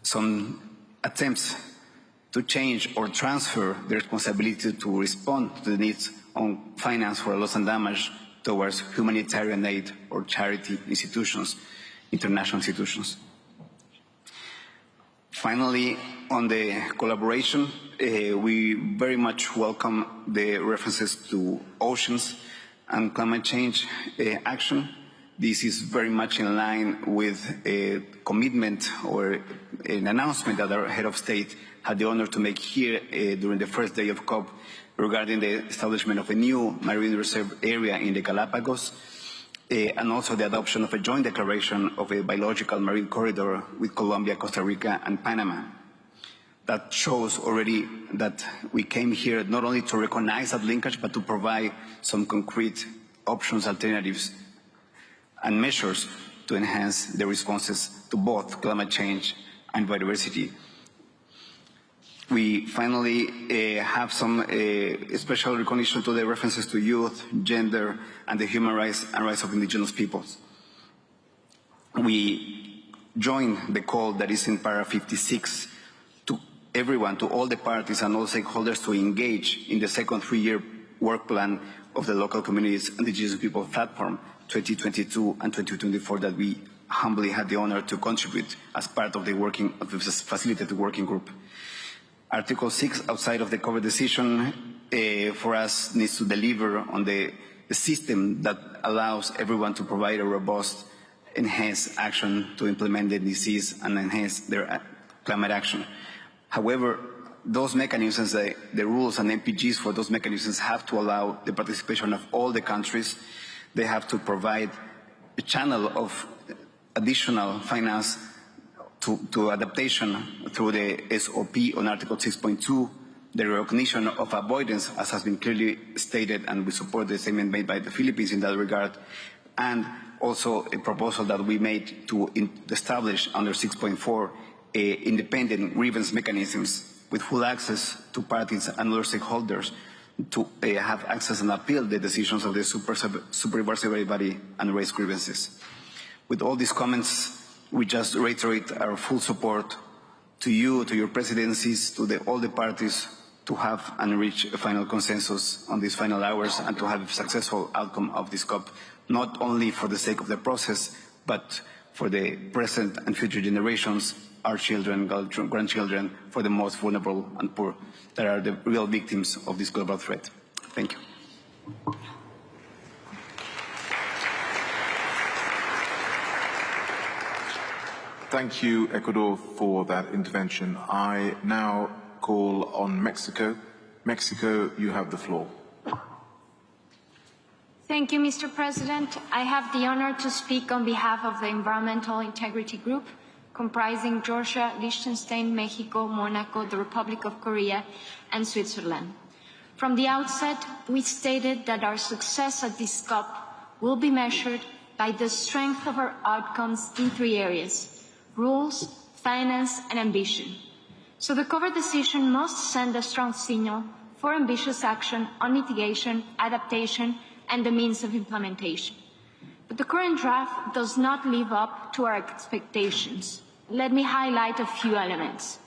some attempts to change or transfer the responsibility to respond to the needs on finance for loss and damage towards humanitarian aid or charity institutions, international institutions. Finally, on the collaboration, we very much welcome the references to oceans and climate change action. This is very much in line with a commitment or an announcement that our head of state had the honor to make here during the first day of COP regarding the establishment of a new marine reserve area in the Galapagos, and also the adoption of a joint declaration of a biological marine corridor with Colombia, Costa Rica, and Panama. That shows already that we came here not only to recognize that linkage, but to provide some concrete options, alternatives, and measures to enhance the responses to both climate change and biodiversity. We finally have some special recognition to the references to youth, gender, and the human rights and rights of indigenous peoples. We join the call that is in paragraph 56 to everyone, to all the parties and all stakeholders to engage in the second three-year work plan of the local communities and indigenous people platform 2022 and 2024 that we humbly had the honor to contribute as part of the facilitated working group. Article 6, outside of the COVID decision, for us needs to deliver on the system that allows everyone to provide a robust enhance action to implement the NDCs and enhance their climate action. However, those mechanisms, the rules and MPGs for those mechanisms have to allow the participation of all the countries. They have to provide a channel of additional finance to adaptation through the SOP on Article 6.2, the recognition of avoidance, as has been clearly stated, and we support the statement made by the Philippines in that regard, and also a proposal that we made to establish under 6.4 independent grievance mechanisms with full access to parties and other stakeholders to have access and appeal the decisions of the supervisory body and raise grievances. With all these comments, we just reiterate our full support to you, to your presidencies, to all the parties to have and reach a final consensus on these final hours and to have a successful outcome of this COP, not only for the sake of the process, but for the present and future generations, our children, grandchildren, for the most vulnerable and poor that are the real victims of this global threat. Thank you. Thank you, Ecuador, for that intervention. I now call on Mexico. Mexico, you have the floor. Thank you, Mr. President. I have the honor to speak on behalf of the Environmental Integrity Group, comprising Georgia, Liechtenstein, Mexico, Monaco, the Republic of Korea, and Switzerland. From the outset, we stated that our success at this COP will be measured by the strength of our outcomes in 3 areas: rules, finance, and ambition. So the cover decision must send a strong signal for ambitious action on mitigation, adaptation, and the means of implementation. But the current draft does not live up to our expectations. Let me highlight a few elements.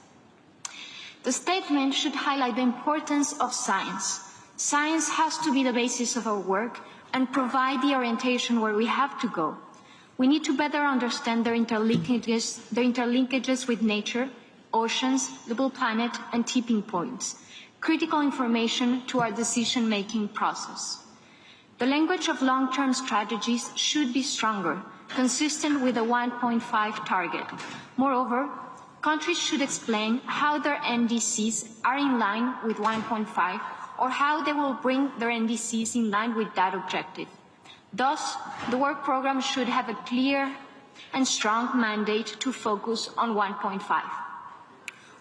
The statement should highlight the importance of science. Science has to be the basis of our work and provide the orientation where we have to go. We need to better understand their interlinkages with nature, oceans, the blue planet, and tipping points, critical information to our decision-making process. The language of long-term strategies should be stronger, consistent with the 1.5 target. Moreover, countries should explain how their NDCs are in line with 1.5 or how they will bring their NDCs in line with that objective. Thus, the work program should have a clear and strong mandate to focus on 1.5.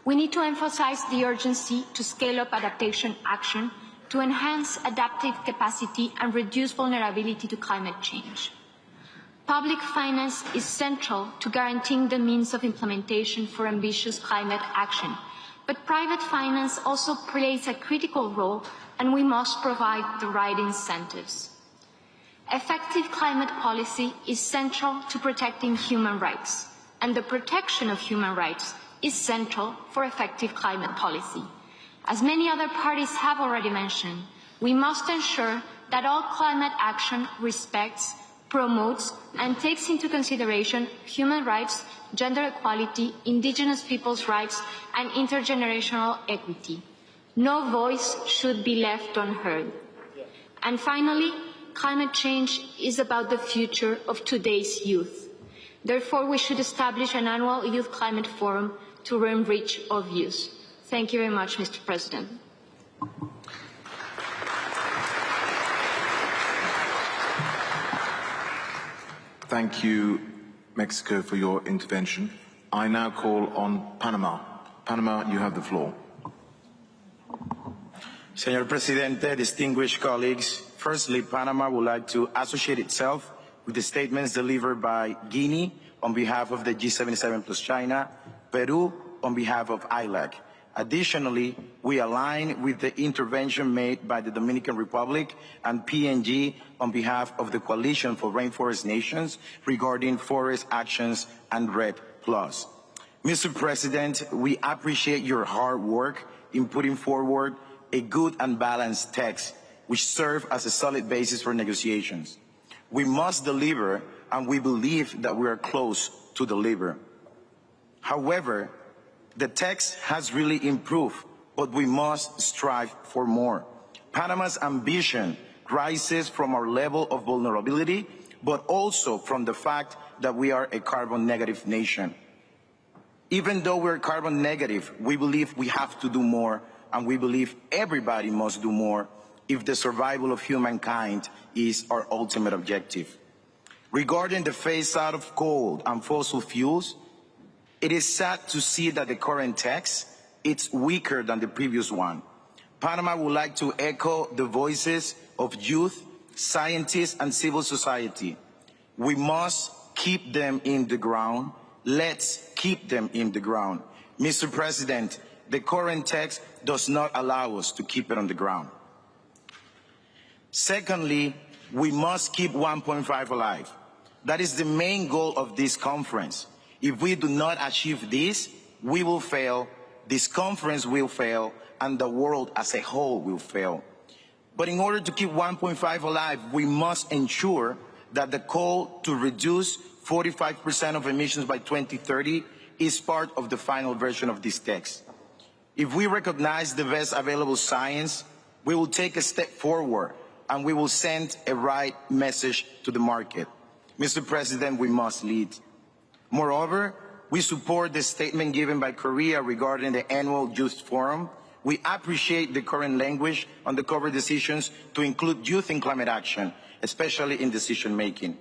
We need to emphasize the urgency to scale up adaptation action to enhance adaptive capacity and reduce vulnerability to climate change. Public finance is central to guaranteeing the means of implementation for ambitious climate action, but private finance also plays a critical role, and we must provide the right incentives. Effective climate policy is central to protecting human rights, and the protection of human rights is central for effective climate policy. As many other parties have already mentioned, we must ensure that all climate action respects, promotes, and takes into consideration human rights, gender equality, indigenous peoples' rights, and intergenerational equity. No voice should be left unheard. And finally, climate change is about the future of today's youth. Therefore, we should establish an annual Youth Climate Forum to enrich our views. Thank you very much, Mr. President. Thank you, Mexico, for your intervention. I now call on Panama. Panama, you have the floor. Señor Presidente, distinguished colleagues, firstly, Panama would like to associate itself with the statements delivered by Guinea on behalf of the G77 plus China, Peru on behalf of ILAC. Additionally, we align with the intervention made by the Dominican Republic and PNG on behalf of the Coalition for Rainforest Nations regarding forest actions and REDD+. Mr. President, we appreciate your hard work in putting forward a good and balanced text which serve as a solid basis for negotiations. We must deliver, and we believe that we are close to deliver. However, the text has really improved, but we must strive for more. Panama's ambition rises from our level of vulnerability, but also from the fact that we are a carbon negative nation. Even though we're carbon negative, we believe we have to do more, and we believe everybody must do more if the survival of humankind is our ultimate objective. Regarding the phase out of coal and fossil fuels, it is sad to see that the current text is weaker than the previous one. Panama would like to echo the voices of youth, scientists, and civil society. We must keep them in the ground. Let's keep them in the ground. Mr. President, the current text does not allow us to keep it on the ground. Secondly, we must keep 1.5 alive. That is the main goal of this conference. If we do not achieve this, we will fail, this conference will fail, and the world as a whole will fail. But in order to keep 1.5 alive, we must ensure that the call to reduce 45% of emissions by 2030 is part of the final version of this text. If we recognize the best available science, we will take a step forward and we will send a right message to the market. Mr. President, we must lead. Moreover, we support the statement given by Korea regarding the annual Youth Forum. We appreciate the current language on the cover decisions to include youth in climate action, especially in decision-making.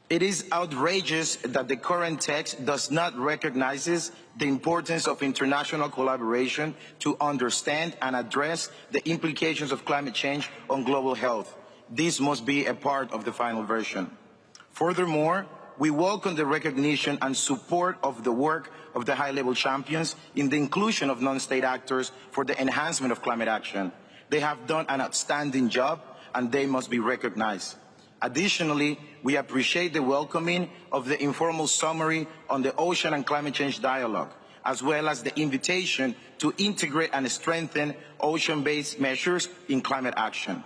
It is outrageous that the current text does not recognize the importance of international collaboration to understand and address the implications of climate change on global health. This must be a part of the final version. Furthermore, we welcome the recognition and support of the work of the high-level champions in the inclusion of non-state actors for the enhancement of climate action. They have done an outstanding job and they must be recognized. Additionally, we appreciate the welcoming of the informal summary on the ocean and climate change dialogue, as well as the invitation to integrate and strengthen ocean-based measures in climate action.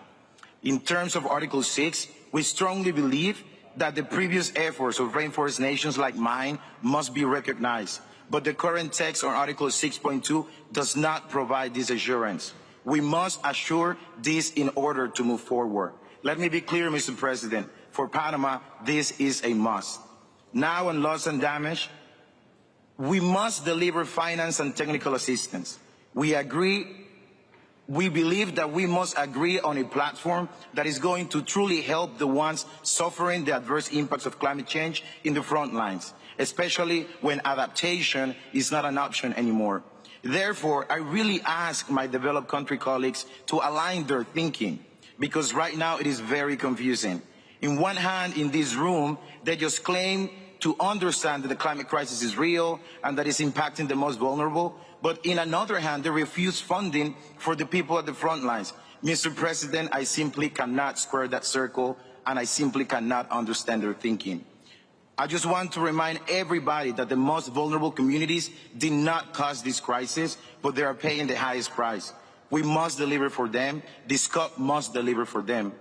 In terms of Article 6, we strongly believe that the previous efforts of rainforest nations like mine must be recognized, but the current text on Article 6.2 does not provide this assurance. We must assure this in order to move forward. Let me be clear, Mr. President, for Panama, this is a must. Now on loss and damage, we must deliver finance and technical assistance. We believe that we must agree on a platform that is going to truly help the ones suffering the adverse impacts of climate change in the front lines, especially when adaptation is not an option anymore. Therefore, I really ask my developed country colleagues to align their thinking, because right now it is very confusing. In one hand, in this room, they just claim to understand that the climate crisis is real and that it's impacting the most vulnerable, but in another hand, they refuse funding for the people at the front lines. Mr. President, I simply cannot square that circle, and I simply cannot understand their thinking. I just want to remind everybody that the most vulnerable communities did not cause this crisis, but they are paying the highest price. We must deliver for them. This COP must deliver for them.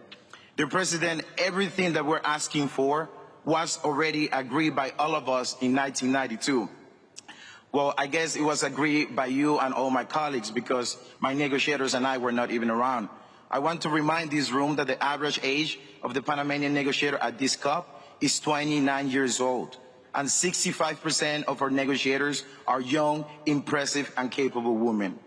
Dear President, everything that we're asking for was already agreed by all of us in 1992. Well, I guess it was agreed by you and all my colleagues because my negotiators and I were not even around. I want to remind this room that the average age of the Panamanian negotiator at this COP is 29 years old, and 65% of our negotiators are young, impressive, and capable women.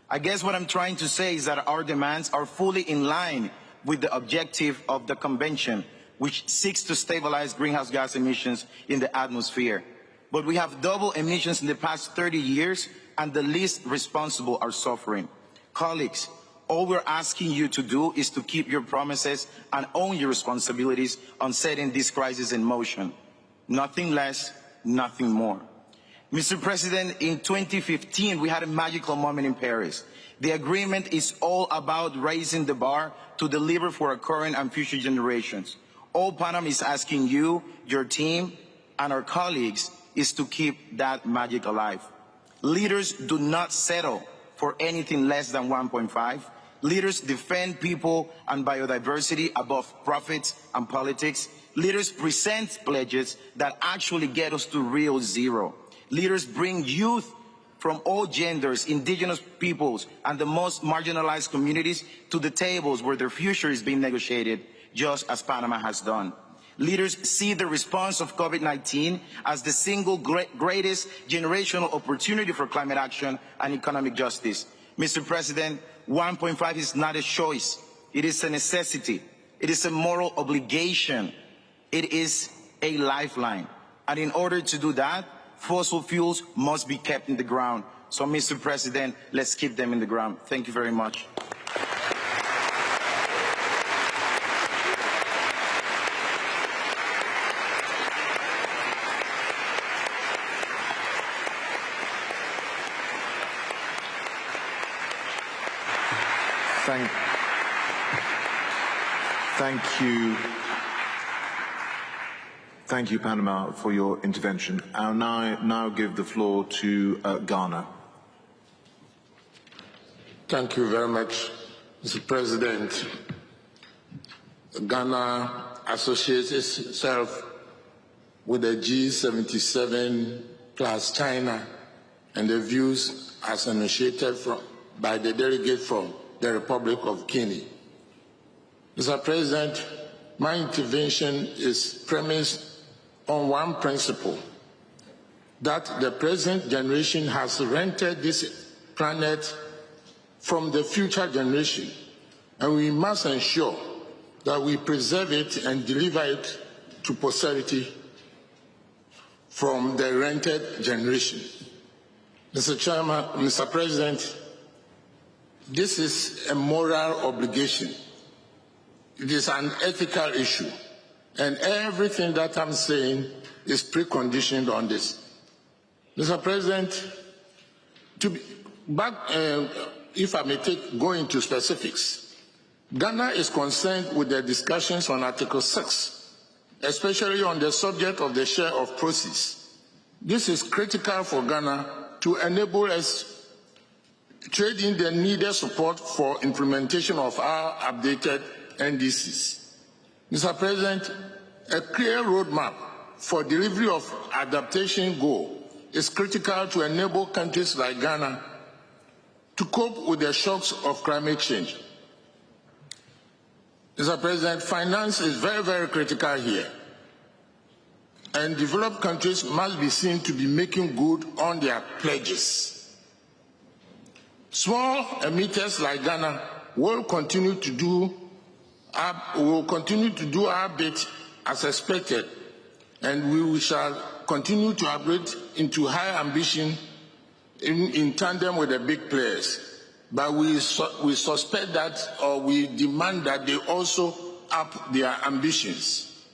I guess what I'm trying to say is that our demands are fully in line with the objective of the convention, which seeks to stabilize greenhouse gas emissions in the atmosphere. But we have double emissions in the past 30 years, and the least responsible are suffering. Colleagues, all we're asking you to do is to keep your promises and own your responsibilities on setting this crisis in motion. Nothing less, nothing more. Mr. President, in 2015, we had a magical moment in Paris. The agreement is all about raising the bar to deliver for our current and future generations. All Panama is asking you, your team, and our colleagues is to keep that magic alive. Leaders do not settle for anything less than 1.5. Leaders defend people and biodiversity above profits and politics. Leaders present pledges that actually get us to real zero. Leaders bring youth from all genders, indigenous peoples, and the most marginalized communities to the tables where their future is being negotiated, just as Panama has done. Leaders see the response of COVID-19 as the single greatest generational opportunity for climate action and economic justice. Mr. President, 1.5 is not a choice. It is a necessity. It is a moral obligation. It is a lifeline. And in order to do that, fossil fuels must be kept in the ground. So, Mr. President, let's keep them in the ground. Thank you very much. Thank you, Panama, for your intervention. I'll now give the floor to Ghana. Thank you very much, Mr. President. Ghana associates itself with the G77 plus China and the views as initiated by the delegate from the Republic of Guinea. Mr. President, my intervention is premised on one principle, that the present generation has rented this planet from the future generation, and we must ensure that we preserve it and deliver it to posterity from the rented generation. Mr. Chairman, Mr. President, this is a moral obligation. It is an ethical issue, and everything that I'm saying is preconditioned on this. Mr. President, if I may go into specifics, Ghana is concerned with the discussions on Article 6, especially on the subject of the share of proceeds. This is critical for Ghana to enable us trade in the needed support for implementation of our updated NDCs. Mr. President, a clear roadmap for delivery of adaptation goal is critical to enable countries like Ghana to cope with the shocks of climate change. Mr. President, finance is very, very critical here, and developed countries must be seen to be making good on their pledges. Small emitters like Ghana will continue to do our bit as expected, and we shall continue to upgrade into high ambition in tandem with the big players. But we suspect that, or we demand that they also up their ambitions.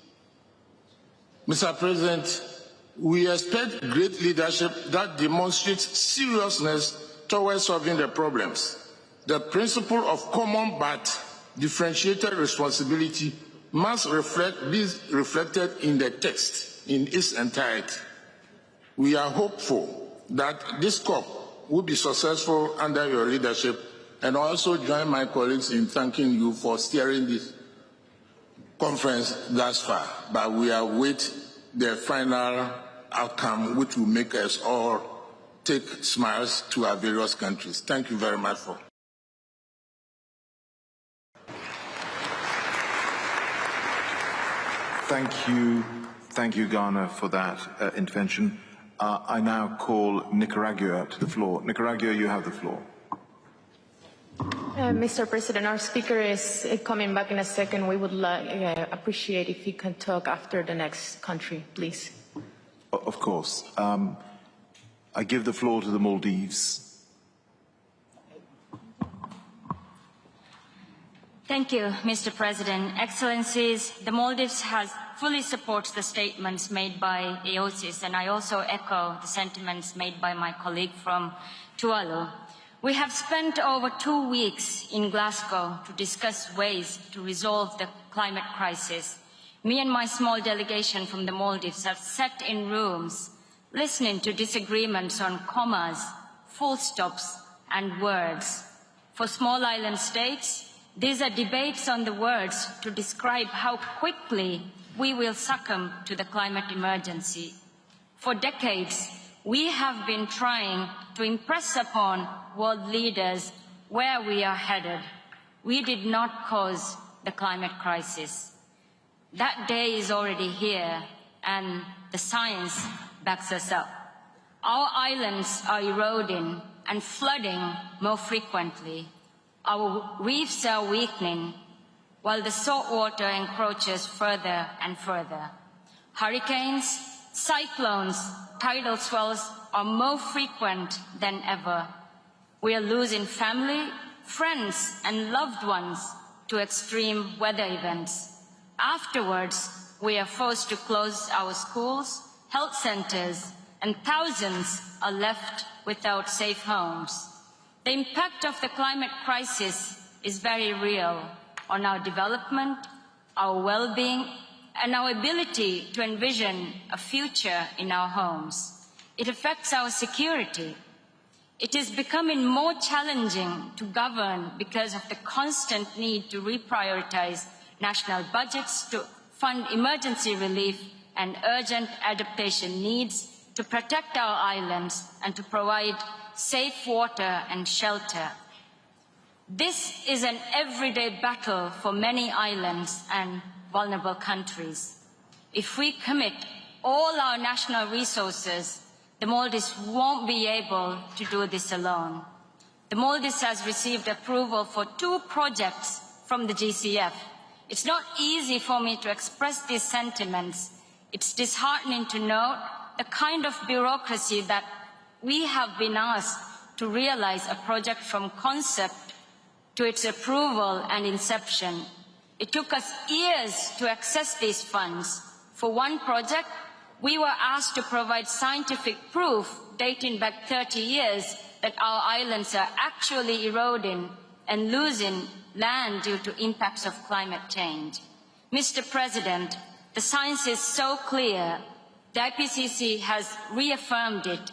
Mr. President, we expect great leadership that demonstrates seriousness towards solving the problems. The principle of common but differentiated responsibility must be reflected in the text in its entirety. We are hopeful that this COP will be successful under your leadership, and also join my colleagues in thanking you for steering this conference thus far. But we await the final outcome, which will make us all take smiles to our various countries. Thank you very much for. Thank you, Ghana, for that intervention. I now call Nicaragua to the floor. Nicaragua, you have the floor. Mr. President, our speaker is coming back in a second. We would appreciate if he can talk after the next country, please. Of course. I give the floor to the Maldives. Thank you, Mr. President. Excellencies, the Maldives has fully supports the statements made by EOSIS, and I also echo the sentiments made by my colleague from Tuvalu. We have spent over 2 weeks in Glasgow to discuss ways to resolve the climate crisis. Me and my small delegation from the Maldives have sat in rooms listening to disagreements on commas, full stops, and words. For small island states, these are debates on the words to describe how quickly we will succumb to the climate emergency. For decades, we have been trying to impress upon world leaders where we are headed. We did not cause the climate crisis. That day is already here, and the science backs us up. Our islands are eroding and flooding more frequently. Our reefs are weakening, while the salt water encroaches further and further. Hurricanes, cyclones, tidal swells are more frequent than ever. We are losing family, friends, and loved ones to extreme weather events. Afterwards, we are forced to close our schools, health centers, and thousands are left without safe homes. The impact of the climate crisis is very real on our development, our well-being, and our ability to envision a future in our homes. It affects our security. It is becoming more challenging to govern because of the constant need to reprioritize national budgets to fund emergency relief and urgent adaptation needs to protect our islands and to provide safe water and shelter. This is an everyday battle for many islands and vulnerable countries. If we commit all our national resources, the Maldives won't be able to do this alone. The Maldives has received approval for 2 projects from the GCF. It's not easy for me to express these sentiments. It's disheartening to note the kind of bureaucracy that we have been asked to realize a project from concept to its approval and inception. It took us years to access these funds. For one project, we were asked to provide scientific proof dating back 30 years that our islands are actually eroding and losing land due to impacts of climate change. Mr. President, the science is so clear. The IPCC has reaffirmed it.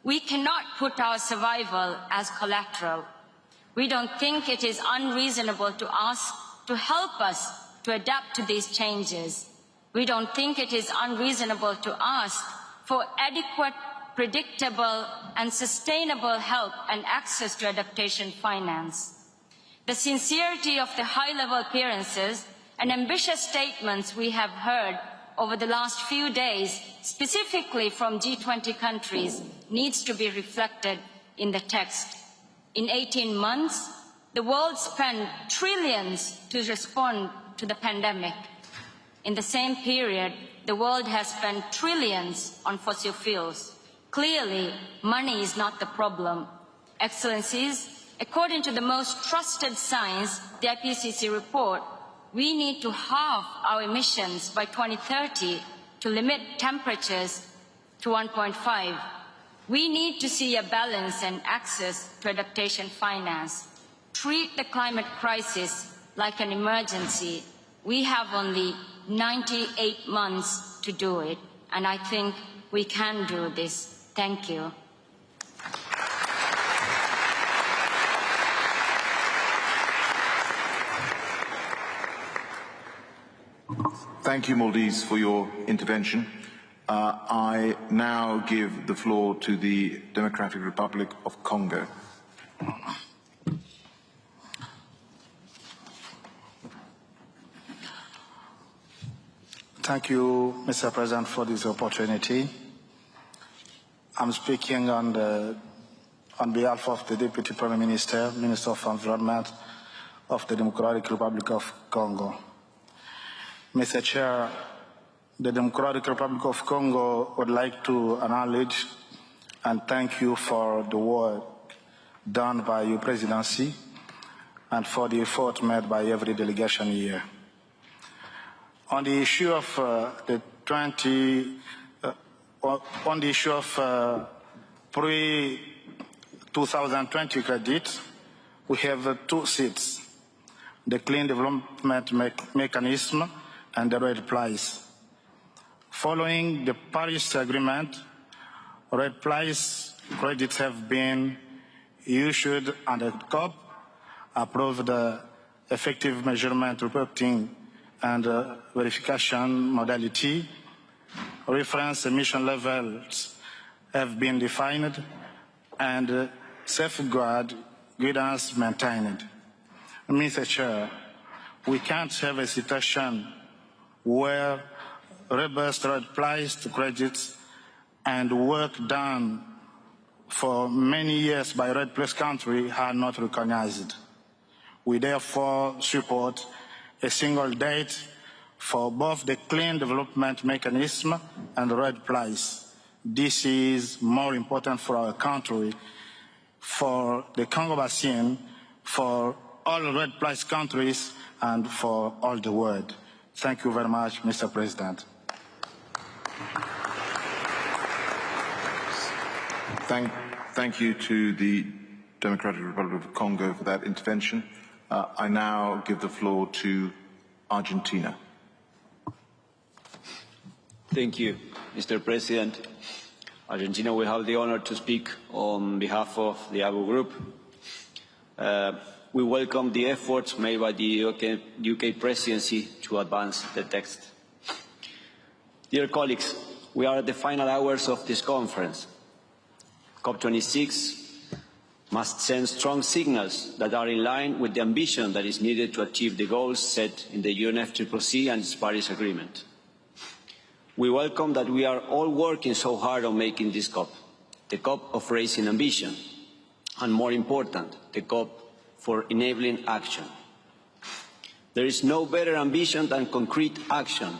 We cannot put our survival as collateral. We don't think it is unreasonable to ask to help us to adapt to these changes. We don't think it is unreasonable to ask for adequate, predictable, and sustainable help and access to adaptation finance. The sincerity of the high-level appearances and ambitious statements we have heard over the last few days, specifically from G20 countries, needs to be reflected in the text. In 18 months, the world spent trillions to respond to the pandemic. In the same period, the world has spent trillions on fossil fuels. Clearly, money is not the problem. Excellencies, according to the most trusted science, the IPCC report, we need to halve our emissions by 2030 to limit temperatures to 1.5. We need to see a balance and access to adaptation finance. Treat the climate crisis like an emergency. We have only 98 months to do it, and I think we can do this. Thank you. Thank you, Maldives, for your intervention. I now give the floor to the Democratic Republic of Congo. Thank you, Mr. President, for this opportunity. I'm speaking on behalf of the Deputy Prime Minister, Minister of Environment of the Democratic Republic of Congo. Mr. Chair, the Democratic Republic of Congo would like to acknowledge and thank you for the work done by your presidency and for the effort made by every delegation here. On the issue of pre-2020 credit, we have 2 seats: the Clean Development Mechanism and the red price. Following the Paris Agreement, red price credits have been issued and the COP approved the effective measurement reporting and verification modality. Reference emission levels have been defined and safeguard guidance maintained. Mr. Chair, we can't have a situation where robust replies to credits and work done for many years by Red Plus countries are not recognized. We therefore support a single date for both the Clean Development Mechanism and Red Plus. This is more important for our country, for the Congo Basin, for all Red Plus countries, and for all the world. Thank you very much, Mr. President. Thank you to the Democratic Republic of Congo for that intervention. I now give the floor to Argentina. Thank you, Mr. President. Argentina will have the honor to speak on behalf of the ABU Group. We welcome the efforts made by the UK Presidency to advance the text. Dear colleagues, we are at the final hours of this conference. COP26 must send strong signals that are in line with the ambition that is needed to achieve the goals set in the UNFCCC and its Paris Agreement. We welcome that we are all working so hard on making this COP, the COP of raising ambition, and more important, the COP for enabling action. There is no better ambition than concrete action.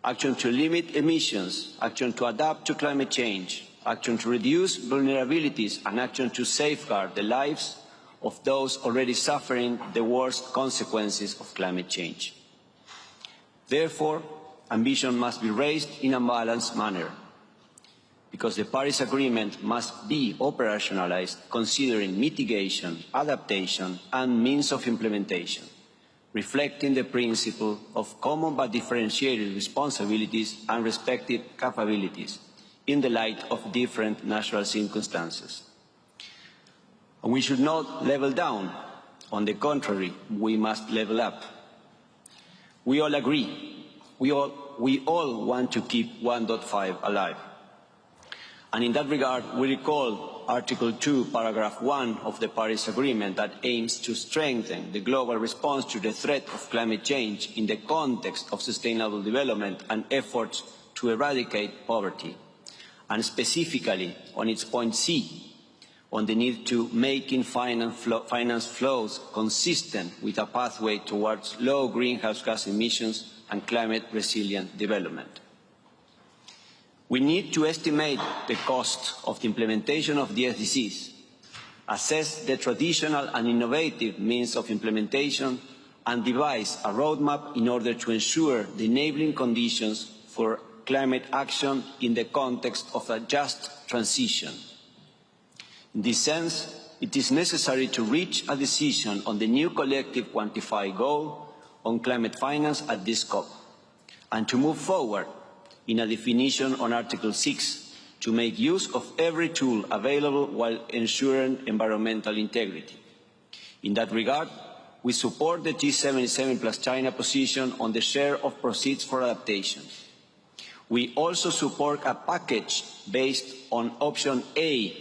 Action to limit emissions, action to adapt to climate change, action to reduce vulnerabilities, and action to safeguard the lives of those already suffering the worst consequences of climate change. Therefore, ambition must be raised in a balanced manner, because the Paris Agreement must be operationalized considering mitigation, adaptation, and means of implementation, reflecting the principle of common but differentiated responsibilities and respective capabilities in the light of different natural circumstances. And we should not level down. On the contrary, we must level up. We all agree. We all want to keep 1.5 alive. And in that regard, we recall Article 2, Paragraph 1 of the Paris Agreement that aims to strengthen the global response to the threat of climate change in the context of sustainable development and efforts to eradicate poverty, and specifically on its point C, on the need to making finance flows consistent with a pathway towards low greenhouse gas emissions and climate-resilient development. We need to estimate the cost of the implementation of the SDGs, assess the traditional and innovative means of implementation, and devise a roadmap in order to ensure the enabling conditions for climate action in the context of a just transition. In this sense, it is necessary to reach a decision on the new collective quantified goal on climate finance at this COP, and to move forward in a definition on Article 6 to make use of every tool available while ensuring environmental integrity. In that regard, we support the G77 plus China position on the share of proceeds for adaptation. We also support a package based on option A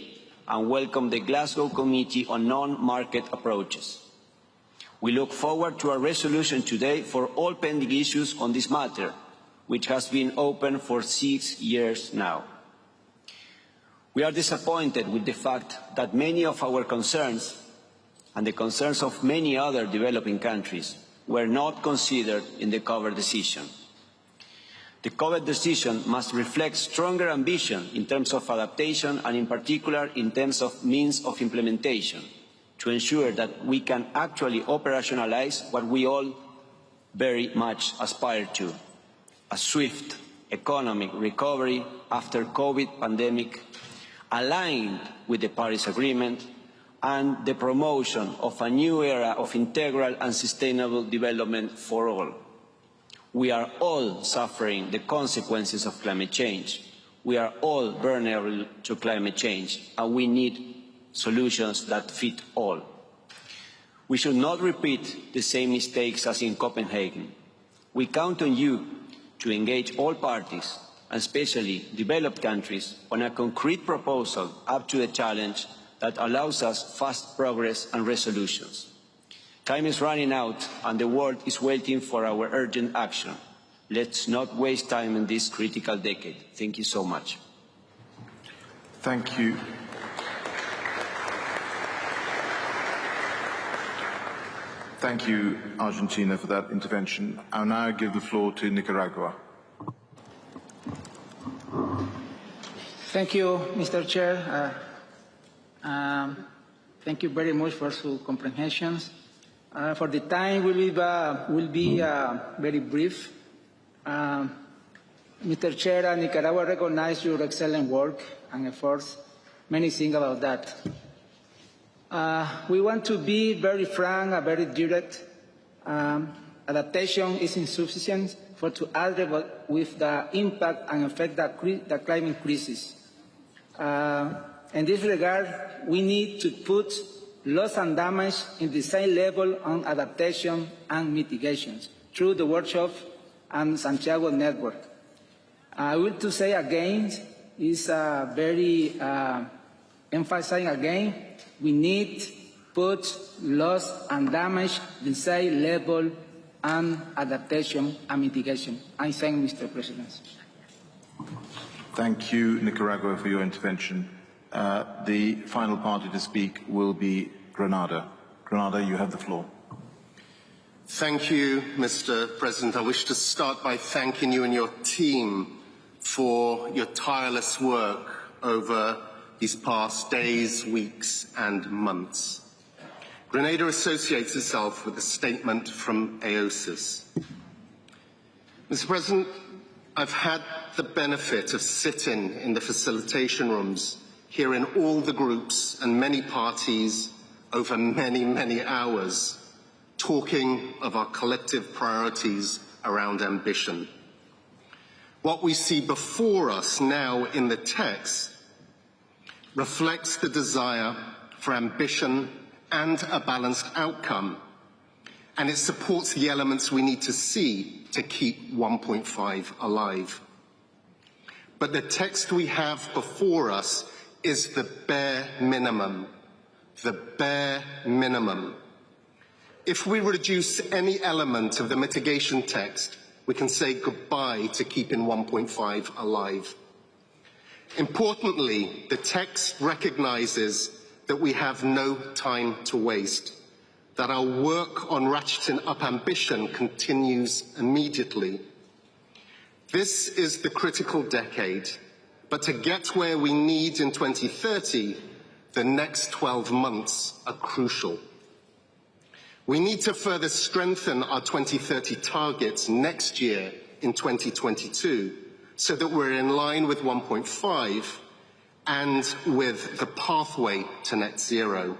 and welcome the Glasgow Committee on non-market approaches. We look forward to a resolution today for all pending issues on this matter, which has been open for 6 years now. We are disappointed with the fact that many of our concerns and the concerns of many other developing countries were not considered in the COVID decision. The COVID decision must reflect stronger ambition in terms of adaptation and in particular in terms of means of implementation, to ensure that we can actually operationalize what we all very much aspire to, a swift economic recovery after COVID pandemic, aligned with the Paris Agreement, and the promotion of a new era of integral and sustainable development for all. We are all suffering the consequences of climate change. We are all vulnerable to climate change, and we need solutions that fit all. We should not repeat the same mistakes as in Copenhagen. We count on you to engage all parties, and especially developed countries, on a concrete proposal up to the challenge that allows us fast progress and resolutions. Time is running out, and the world is waiting for our urgent action. Let's not waste time in this critical decade. Thank you so much. Thank you. Thank you, Argentina, for that intervention. I'll now give the floor to Nicaragua. Thank you, Mr. Chair. Thank you very much for your comprehension. For the time, will be very brief. Mr. Chair, Nicaragua recognizes your excellent work and efforts. Many things about that. We want to be very frank and very direct. Adaptation is insufficient to address with the impact and effect that the climate crisis. In this regard, we need to put loss and damage in the same level on adaptation and mitigation through the workshop and Santiago network. I will to say again, is very emphasizing again, we need put loss and damage in the same level and adaptation and mitigation. I thank Mr. President. Thank you, Nicaragua, for your intervention. The final party to speak will be Grenada. Grenada, you have the floor. Thank you, Mr. President. I wish to start by thanking you and your team for your tireless work over these past days, weeks, and months. Grenada associates itself with a statement from AOSIS. Mr. President, I've had the benefit of sitting in the facilitation rooms here in all the groups and many parties over many, many hours, talking of our collective priorities around ambition. What we see before us now in the text reflects the desire for ambition and a balanced outcome, and it supports the elements we need to see to keep 1.5 alive. But the text we have before us is the bare minimum, the bare minimum. If we reduce any element of the mitigation text, we can say goodbye to keeping 1.5 alive. Importantly, the text recognizes that we have no time to waste, that our work on ratcheting up ambition continues immediately. This is the critical decade, but to get where we need in 2030, the next 12 months are crucial. We need to further strengthen our 2030 targets next year in 2022, so that we're in line with 1.5 and with the pathway to net zero.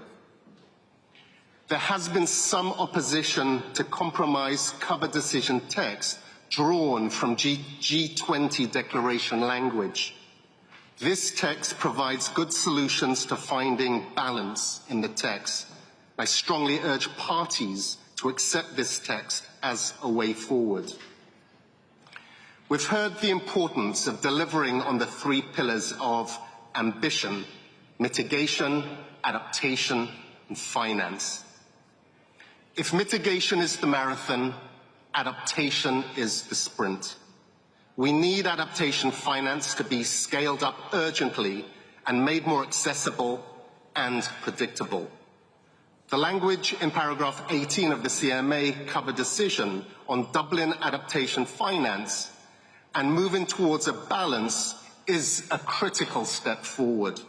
There has been some opposition to compromise cover decision text drawn from G20 declaration language. This text provides good solutions to finding balance in the text. I strongly urge parties to accept this text as a way forward. We've heard the importance of delivering on the three pillars of ambition, mitigation, adaptation, and finance. If mitigation is the marathon, adaptation is the sprint. We need adaptation finance to be scaled up urgently and made more accessible and predictable. The language in paragraph 18 of the CMA cover decision on doubling adaptation finance and moving towards a balance is a critical step forward.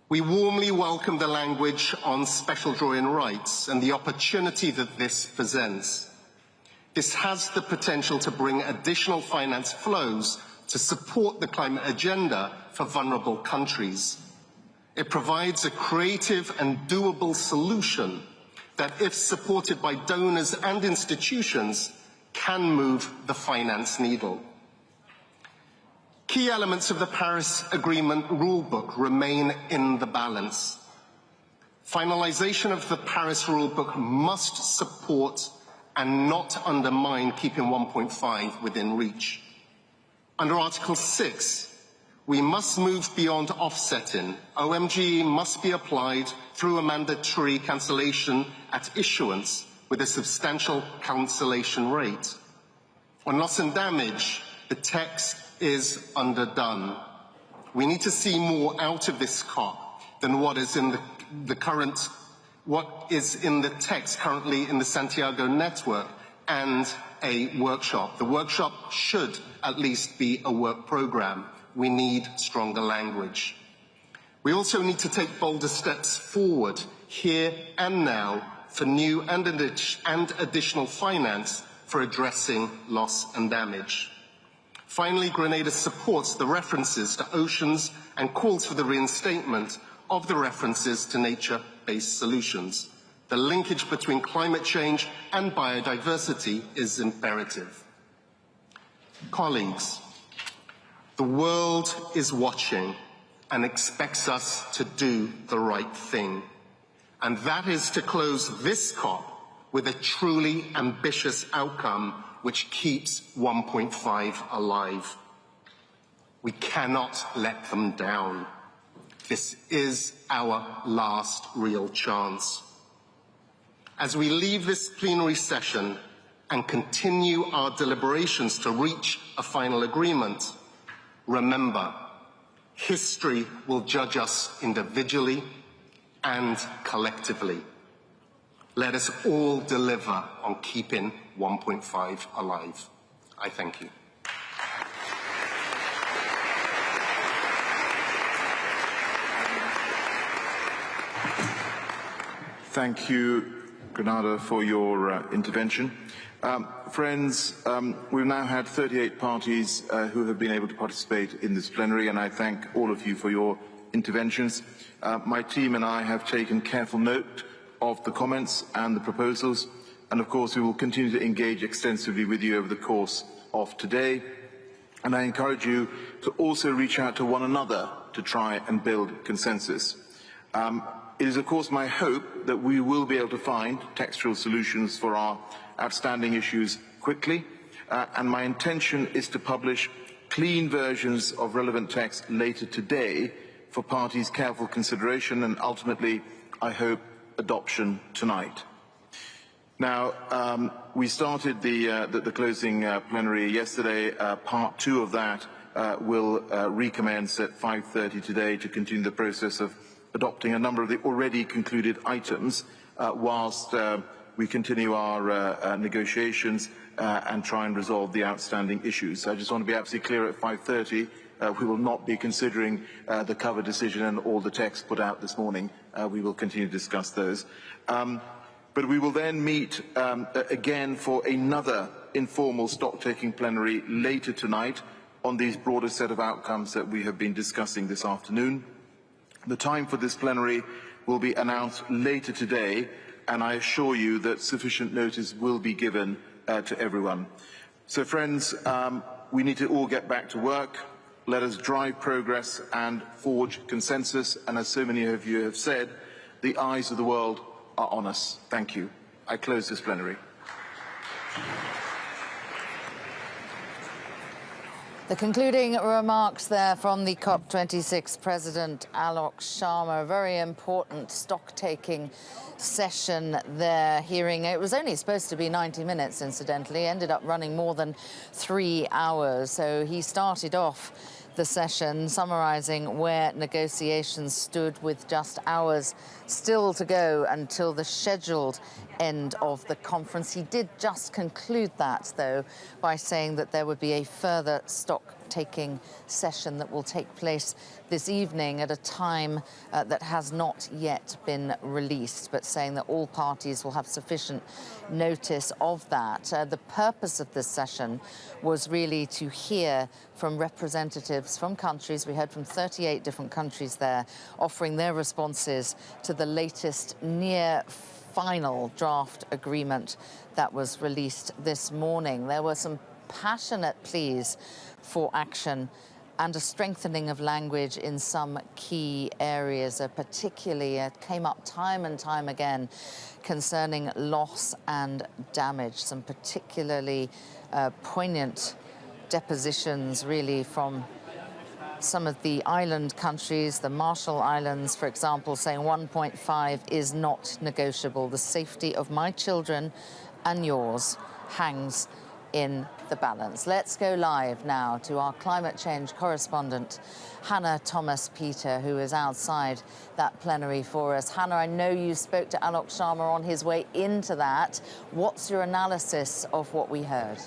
We warmly welcome the language on special drawing rights and the opportunity that this presents. This has the potential to bring additional finance flows to support the climate agenda for vulnerable countries. It provides a creative and doable solution that, if supported by donors and institutions, can move the finance needle. Key elements of the Paris Agreement rulebook remain in the balance. Finalization of the Paris rulebook must support and not undermine keeping 1.5 within reach. Under Article 6, we must move beyond offsetting. OMG must be applied through a mandatory cancellation at issuance with a substantial cancellation rate. On loss and damage, the text is underdone. We need to see more out of this COP than what is in what is in the text currently in the Santiago network and a workshop. The workshop should at least be a work programme. We need stronger language. We also need to take bolder steps forward here and now for new and additional finance for addressing loss and damage. Finally, Grenada supports the references to oceans and calls for the reinstatement of the references to nature-based solutions. The linkage between climate change and biodiversity is imperative. Colleagues, the world is watching and expects us to do the right thing. And that is to close this COP with a truly ambitious outcome which keeps 1.5 alive. We cannot let them down. This is our last real chance. As we leave this plenary session and continue our deliberations to reach a final agreement, remember, history will judge us individually and collectively. Let us all deliver on keeping 1.5 alive. I thank you. Thank you, Grenada, for your intervention. Friends, we've now had 38 parties who have been able to participate in this plenary, and I thank all of you for your interventions. My team and I have taken careful note of the comments and the proposals, and of course we will continue to engage extensively with you over the course of today. And I encourage you to also reach out to one another to try and build consensus. It is of course my hope that we will be able to find textual solutions for our outstanding issues quickly, and my intention is to publish clean versions of relevant text later today for parties' careful consideration and ultimately, I hope, adoption tonight. Now, we started the closing plenary yesterday. Part 2 of that will recommence at 5:30 today to continue the process of adopting a number of the already concluded items whilst we continue our negotiations and try and resolve the outstanding issues. I just want to be absolutely clear at 5:30. We will not be considering the cover decision and all the text put out this morning. We will continue to discuss those. But we will then meet again for another informal stock-taking plenary later tonight on these broader set of outcomes that we have been discussing this afternoon. The time for this plenary will be announced later today, and I assure you that sufficient notice will be given to everyone. So friends, we need to all get back to work. Let us drive progress and forge consensus, and as so many of you have said, the eyes of the world are on us. Thank you. I close this plenary. The concluding remarks there from the COP26 President Alok Sharma, a very important stock-taking session there, hearing. It was only supposed to be 90 minutes, incidentally, ended up running more than 3 hours. So he started off the session summarising where negotiations stood with just hours still to go until the scheduled end of the conference. He did just conclude that, though, by saying that there would be a further stock-taking session that will take place this evening at a time that has not yet been released, but saying that all parties will have sufficient notice of that. The purpose of this session was really to hear from representatives from countries. We heard from 38 different countries there, offering their responses to the latest near final draft agreement that was released this morning. There were some passionate pleas for action and a strengthening of language in some key areas, particularly came up time and time again concerning loss and damage, some particularly poignant depositions really from some of the island countries, the Marshall Islands, for example, saying 1.5 is not negotiable. The safety of my children and yours hangs in the balance. Let's go live now to our climate change correspondent, Hannah Thomas-Peter, who is outside that plenary for us. Hannah, I know you spoke to Alok Sharma on his way into that. What's your analysis of what we heard?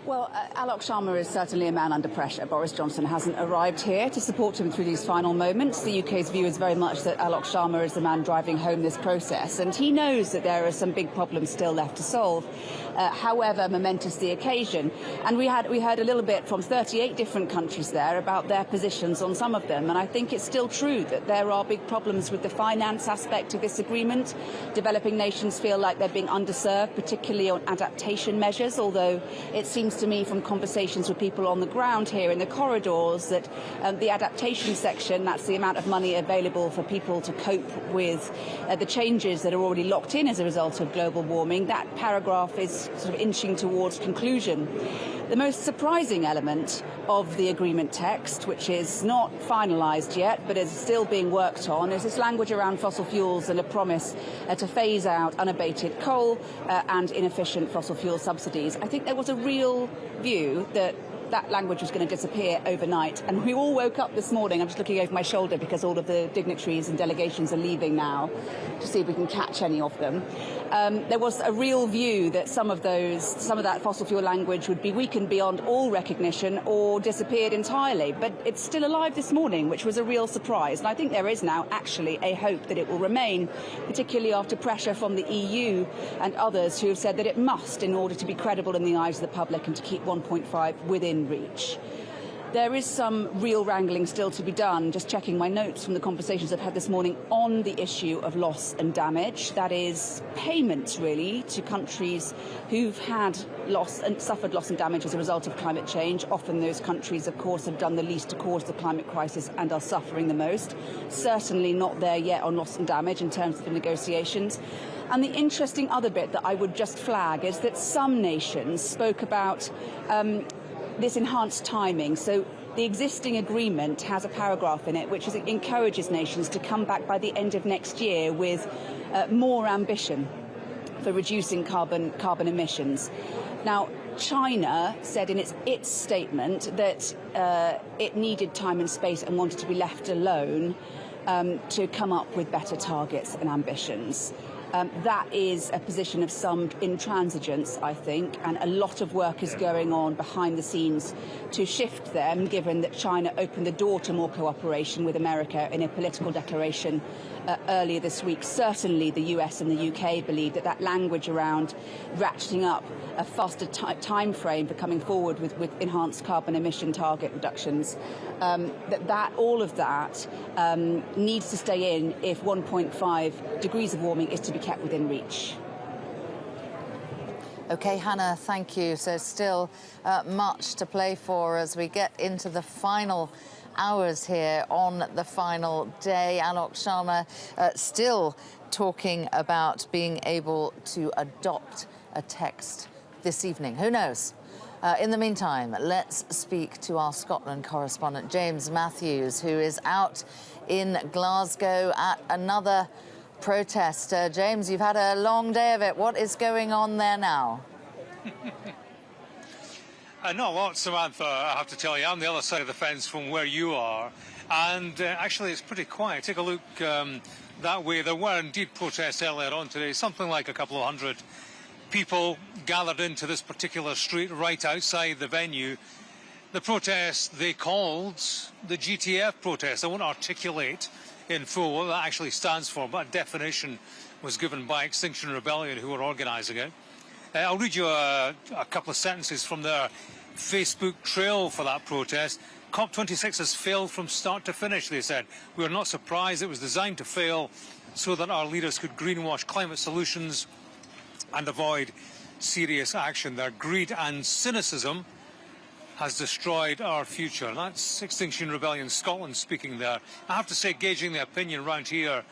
Well, Alok Sharma is certainly a man under pressure. Boris Johnson hasn't arrived here to support him through these final moments. The UK's view is very much that Alok Sharma is the man driving home this process, and he knows that there are some big problems still left to solve, however momentous the occasion. And we heard a little bit from 38 different countries there about their positions on some of them, and I think it's still true that there are big problems with the finance aspect of this agreement. Developing nations feel like they're being underserved, particularly on adaptation measures, although it seems to me from conversations with people on the ground here in the corridors that the adaptation section, that's the amount of money available for people to cope with the changes that are already locked in as a result of global warming, that paragraph is sort of inching towards conclusion. The most surprising element of the agreement text, which is not finalised yet but is still being worked on, is this language around fossil fuels and a promise to phase out unabated coal and inefficient fossil fuel subsidies. I think there was a real view that that language was going to disappear overnight, and we all woke up this morning. I'm just looking over my shoulder because all of the dignitaries and delegations are leaving now to see if we can catch any of them. There was a real view that some of that fossil fuel language would be weakened beyond all recognition or disappeared entirely, but it's still alive this morning, which was a real surprise. And I think there is now actually a hope that it will remain, particularly after pressure from the EU and others who have said that it must in order to be credible in the eyes of the public and to keep 1.5 within reach. There is some real wrangling still to be done, just checking my notes from the conversations I've had this morning on the issue of loss and damage. That is payments, really, to countries who've had loss and suffered loss and damage as a result of climate change. Often those countries, of course, have done the least to cause the climate crisis and are suffering the most. Certainly not there yet on loss and damage in terms of the negotiations. And the interesting other bit that I would just flag is that some nations spoke about this enhanced timing. So the existing agreement has a paragraph in it which encourages nations to come back by the end of next year with more ambition for reducing carbon emissions. Now, China said in its statement that it needed time and space and wanted to be left alone to come up with better targets and ambitions. That is a position of some intransigence, I think, and a lot of work is going on behind the scenes to shift them, given that China opened the door to more cooperation with America in a political declaration earlier this week. Certainly the US and the UK believe that that language around ratcheting up a faster time frame for coming forward with enhanced carbon emission target reductions, all of that needs to stay in if 1.5 degrees of warming is to be kept within reach. OK, Hannah, thank you. So still much to play for as we get into the final hours here on the final day. Alok Sharma still talking about being able to adopt a text this evening. Who knows? In the meantime, let's speak to our Scotland correspondent, James Matthews, who is out in Glasgow at another protest. James, you've had a long day of it. What is going on there now? Not a lot, Samantha, I have to tell you. I'm the other side of the fence from where you are. And actually, it's pretty quiet. Take a look that way. There were indeed protests earlier on today. Something like a couple of hundred people gathered into this particular street right outside the venue. The protest they called the GTF protest. I won't articulate in full what that actually stands for, but a definition was given by Extinction Rebellion, who were organising it. I'll read you a couple of sentences from their Facebook trail for that protest. COP26 has failed from start to finish, they said. We are not surprised. It was designed to fail so that our leaders could greenwash climate solutions and avoid serious action. Their greed and cynicism has destroyed our future. And that's Extinction Rebellion Scotland speaking there. I have to say, gauging the opinion around here,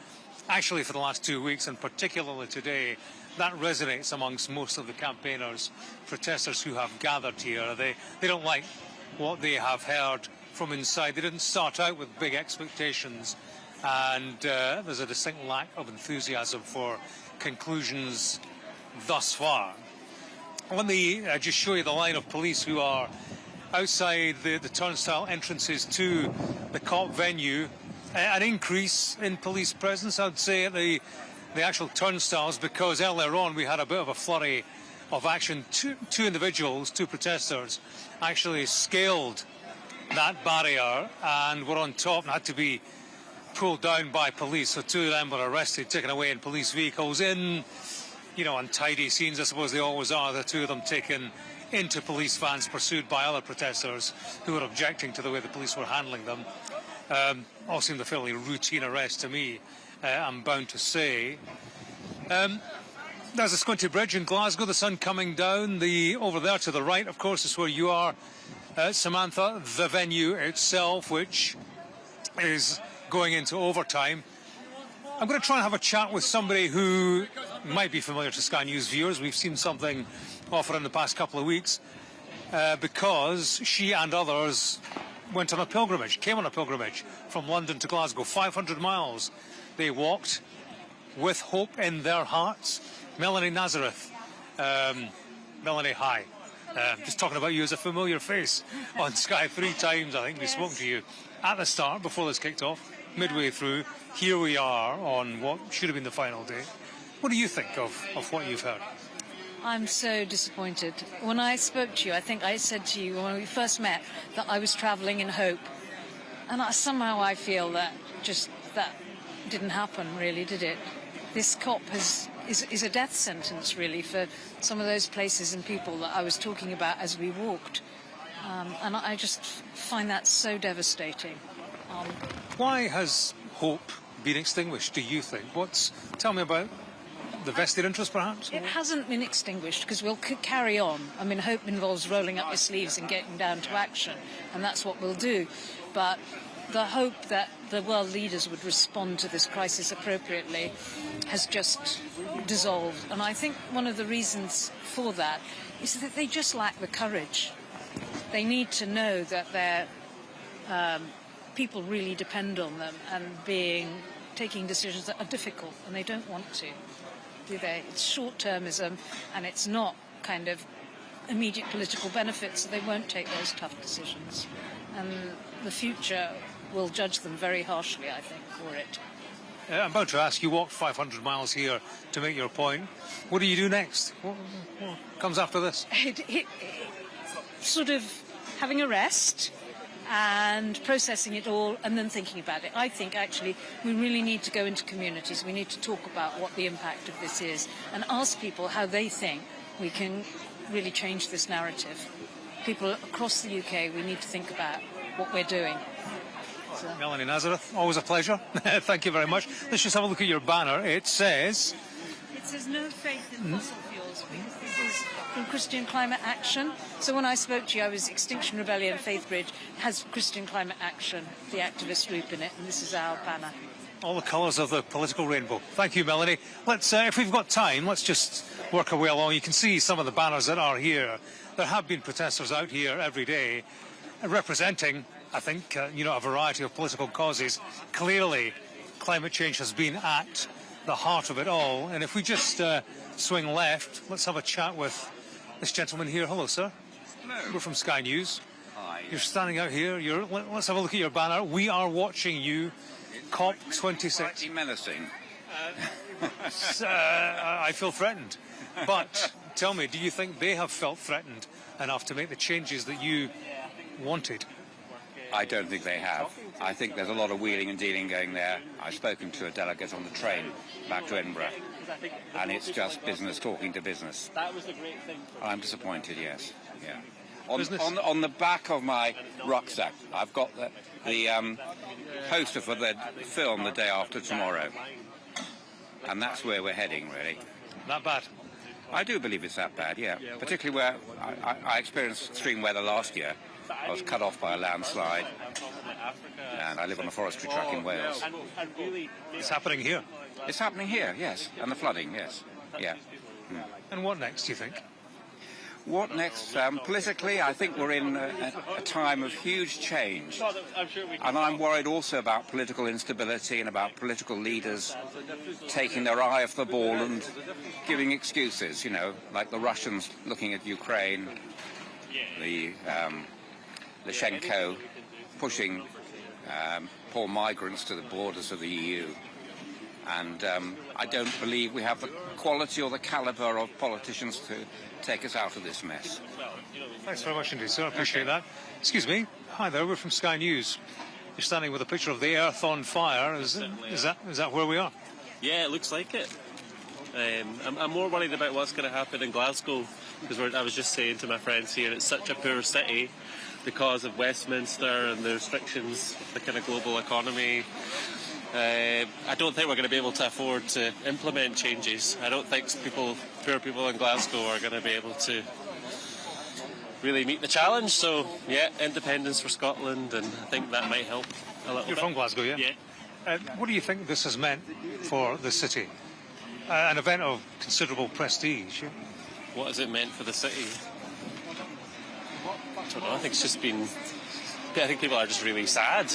actually for the last 2 weeks, and particularly today, that resonates amongst most of the campaigners, protesters who have gathered here. They don't like what they have heard from inside. They didn't start out with big expectations, and there's a distinct lack of enthusiasm for conclusions thus far. Let me just show you the line of police who are outside the turnstile entrances to the COP venue. An increase in police presence, I'd say, at the actual turnstiles, because earlier on we had a bit of a flurry of action. Two individuals, two protesters, actually scaled that barrier and were on top and had to be pulled down by police. So two of them were arrested, taken away in police vehicles in, untidy scenes, I suppose they always are. The two of them taken into police vans, pursued by other protesters who were objecting to the way the police were handling them. All seemed a fairly routine arrest to me, I'm bound to say. There's a squinty bridge in Glasgow, the sun coming down. Over there to the right, of course, is where you are, Samantha, the venue itself, which is going into overtime. I'm going to try and have a chat with somebody who might be familiar to Sky News viewers. We've seen something offered in the past couple of weeks, because she and others came on a pilgrimage from London to Glasgow, 500 miles. They walked with hope in their hearts. Melanie Nazareth. Melanie, hi. Just talking about you as a familiar face on Sky 3 times. I think we've spoken to you at the start, before this kicked off, midway through. Here we are on what should have been the final day. What do you think of what you've heard? I'm so disappointed. When I spoke to you, I think I said to you when we first met that I was travelling in hope. And somehow I feel that didn't happen, really, did it? This COP is a death sentence, really, for some of those places and people that I was talking about as we walked. And I just find that so devastating. Why has hope been extinguished, do you think? Tell me about the vested interest, perhaps? It hasn't been extinguished, because we'll carry on. I mean, hope involves rolling up your sleeves and getting down to action, and that's what we'll do. But the hope that the world leaders would respond to this crisis appropriately has just dissolved. And I think one of the reasons for that is that they just lack the courage. They need to know that their people really depend on them and taking decisions that are difficult, and they don't want to, do they? It's short-termism, and it's not kind of immediate political benefits, so they won't take those tough decisions. And the future will judge them very harshly, I think, for it. I'm about to ask, you walked 500 miles here to make your point. What do you do next? What comes after this? Sort of having a rest and processing it all and then thinking about it. I think, actually, we really need to go into communities. We need to talk about what the impact of this is and ask people how they think we can really change this narrative. People across the UK, we need to think about what we're doing. Melanie Nazareth, always a pleasure. Thank you very much. Let's just have a look at your banner. It says no faith in fossil fuels, because this is from Christian Climate Action. So when I spoke to you, I was Extinction Rebellion Faith Bridge, has Christian Climate Action, the activist group, in it, and this is our banner. All the colours of the political rainbow. Thank you, Melanie. Let's, if we've got time, let's just work our way along. You can see some of the banners that are here. There have been protesters out here every day representing, I think, a variety of political causes. Clearly, climate change has been at the heart of it all. And if we just swing left, let's have a chat with this gentleman here. Hello, sir. Hello. We're from Sky News. Hi. You're standing out here. Let's have a look at your banner. We are watching you. COP26. Slightly menacing. I feel threatened. But tell me, do you think they have felt threatened enough to make the changes that you wanted? I don't think they have. I think there's a lot of wheeling and dealing going there. I've spoken to a delegate on the train back to Edinburgh, and it's just business talking to business. That was the great thing. I'm disappointed, yes. Yeah. On the back of my rucksack, I've got the poster for the film The Day After Tomorrow. And that's where we're heading, really. That bad? I do believe it's that bad, yeah. Particularly where I experienced extreme weather last year. I was cut off by a landslide, and I live on a forestry track in Wales. And really, it's happening here? It's happening here, yes. And the flooding, yes. Yeah. And what next, do you think? What next? Politically, I think we're in a time of huge change. And I'm worried also about political instability and about political leaders taking their eye off the ball and giving excuses, you know, like the Russians looking at Ukraine, the Lukashenko pushing poor migrants to the borders of the EU. And I don't believe we have the quality or the calibre of politicians to take us out of this mess. Thanks very much indeed, sir. I appreciate that. Excuse me. Hi there. We're from Sky News. You're standing with a picture of the Earth on fire. Is that where we are? Yeah, it looks like it. I'm more worried about what's going to happen in Glasgow, because I was just saying to my friends here, it's such a poor city because of Westminster and the restrictions, the kind of global economy. I don't think we're going to be able to afford to implement changes. I don't think poor people in Glasgow are going to be able to really meet the challenge. So, yeah, independence for Scotland, and I think that might help a little bit. You're from Glasgow, yeah? Yeah. What do you think this has meant for the city? An event of considerable prestige. Yeah? What has it meant for the city? I don't know. I think it's just been... I think people are just really sad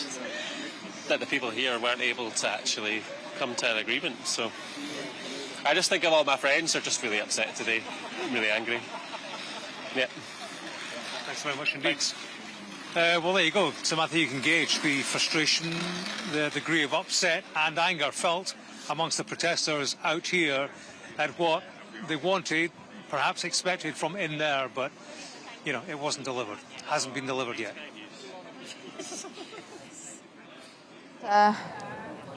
that the people here weren't able to actually come to an agreement. So I just think a lot of my friends are just really upset today, really angry. Yeah. Thanks very much indeed. Well, there you go. So, Matthew, you can gauge the frustration, the degree of upset and anger felt amongst the protesters out here at what they wanted, perhaps expected from in there, but, you know, it wasn't delivered. Hasn't been delivered yet.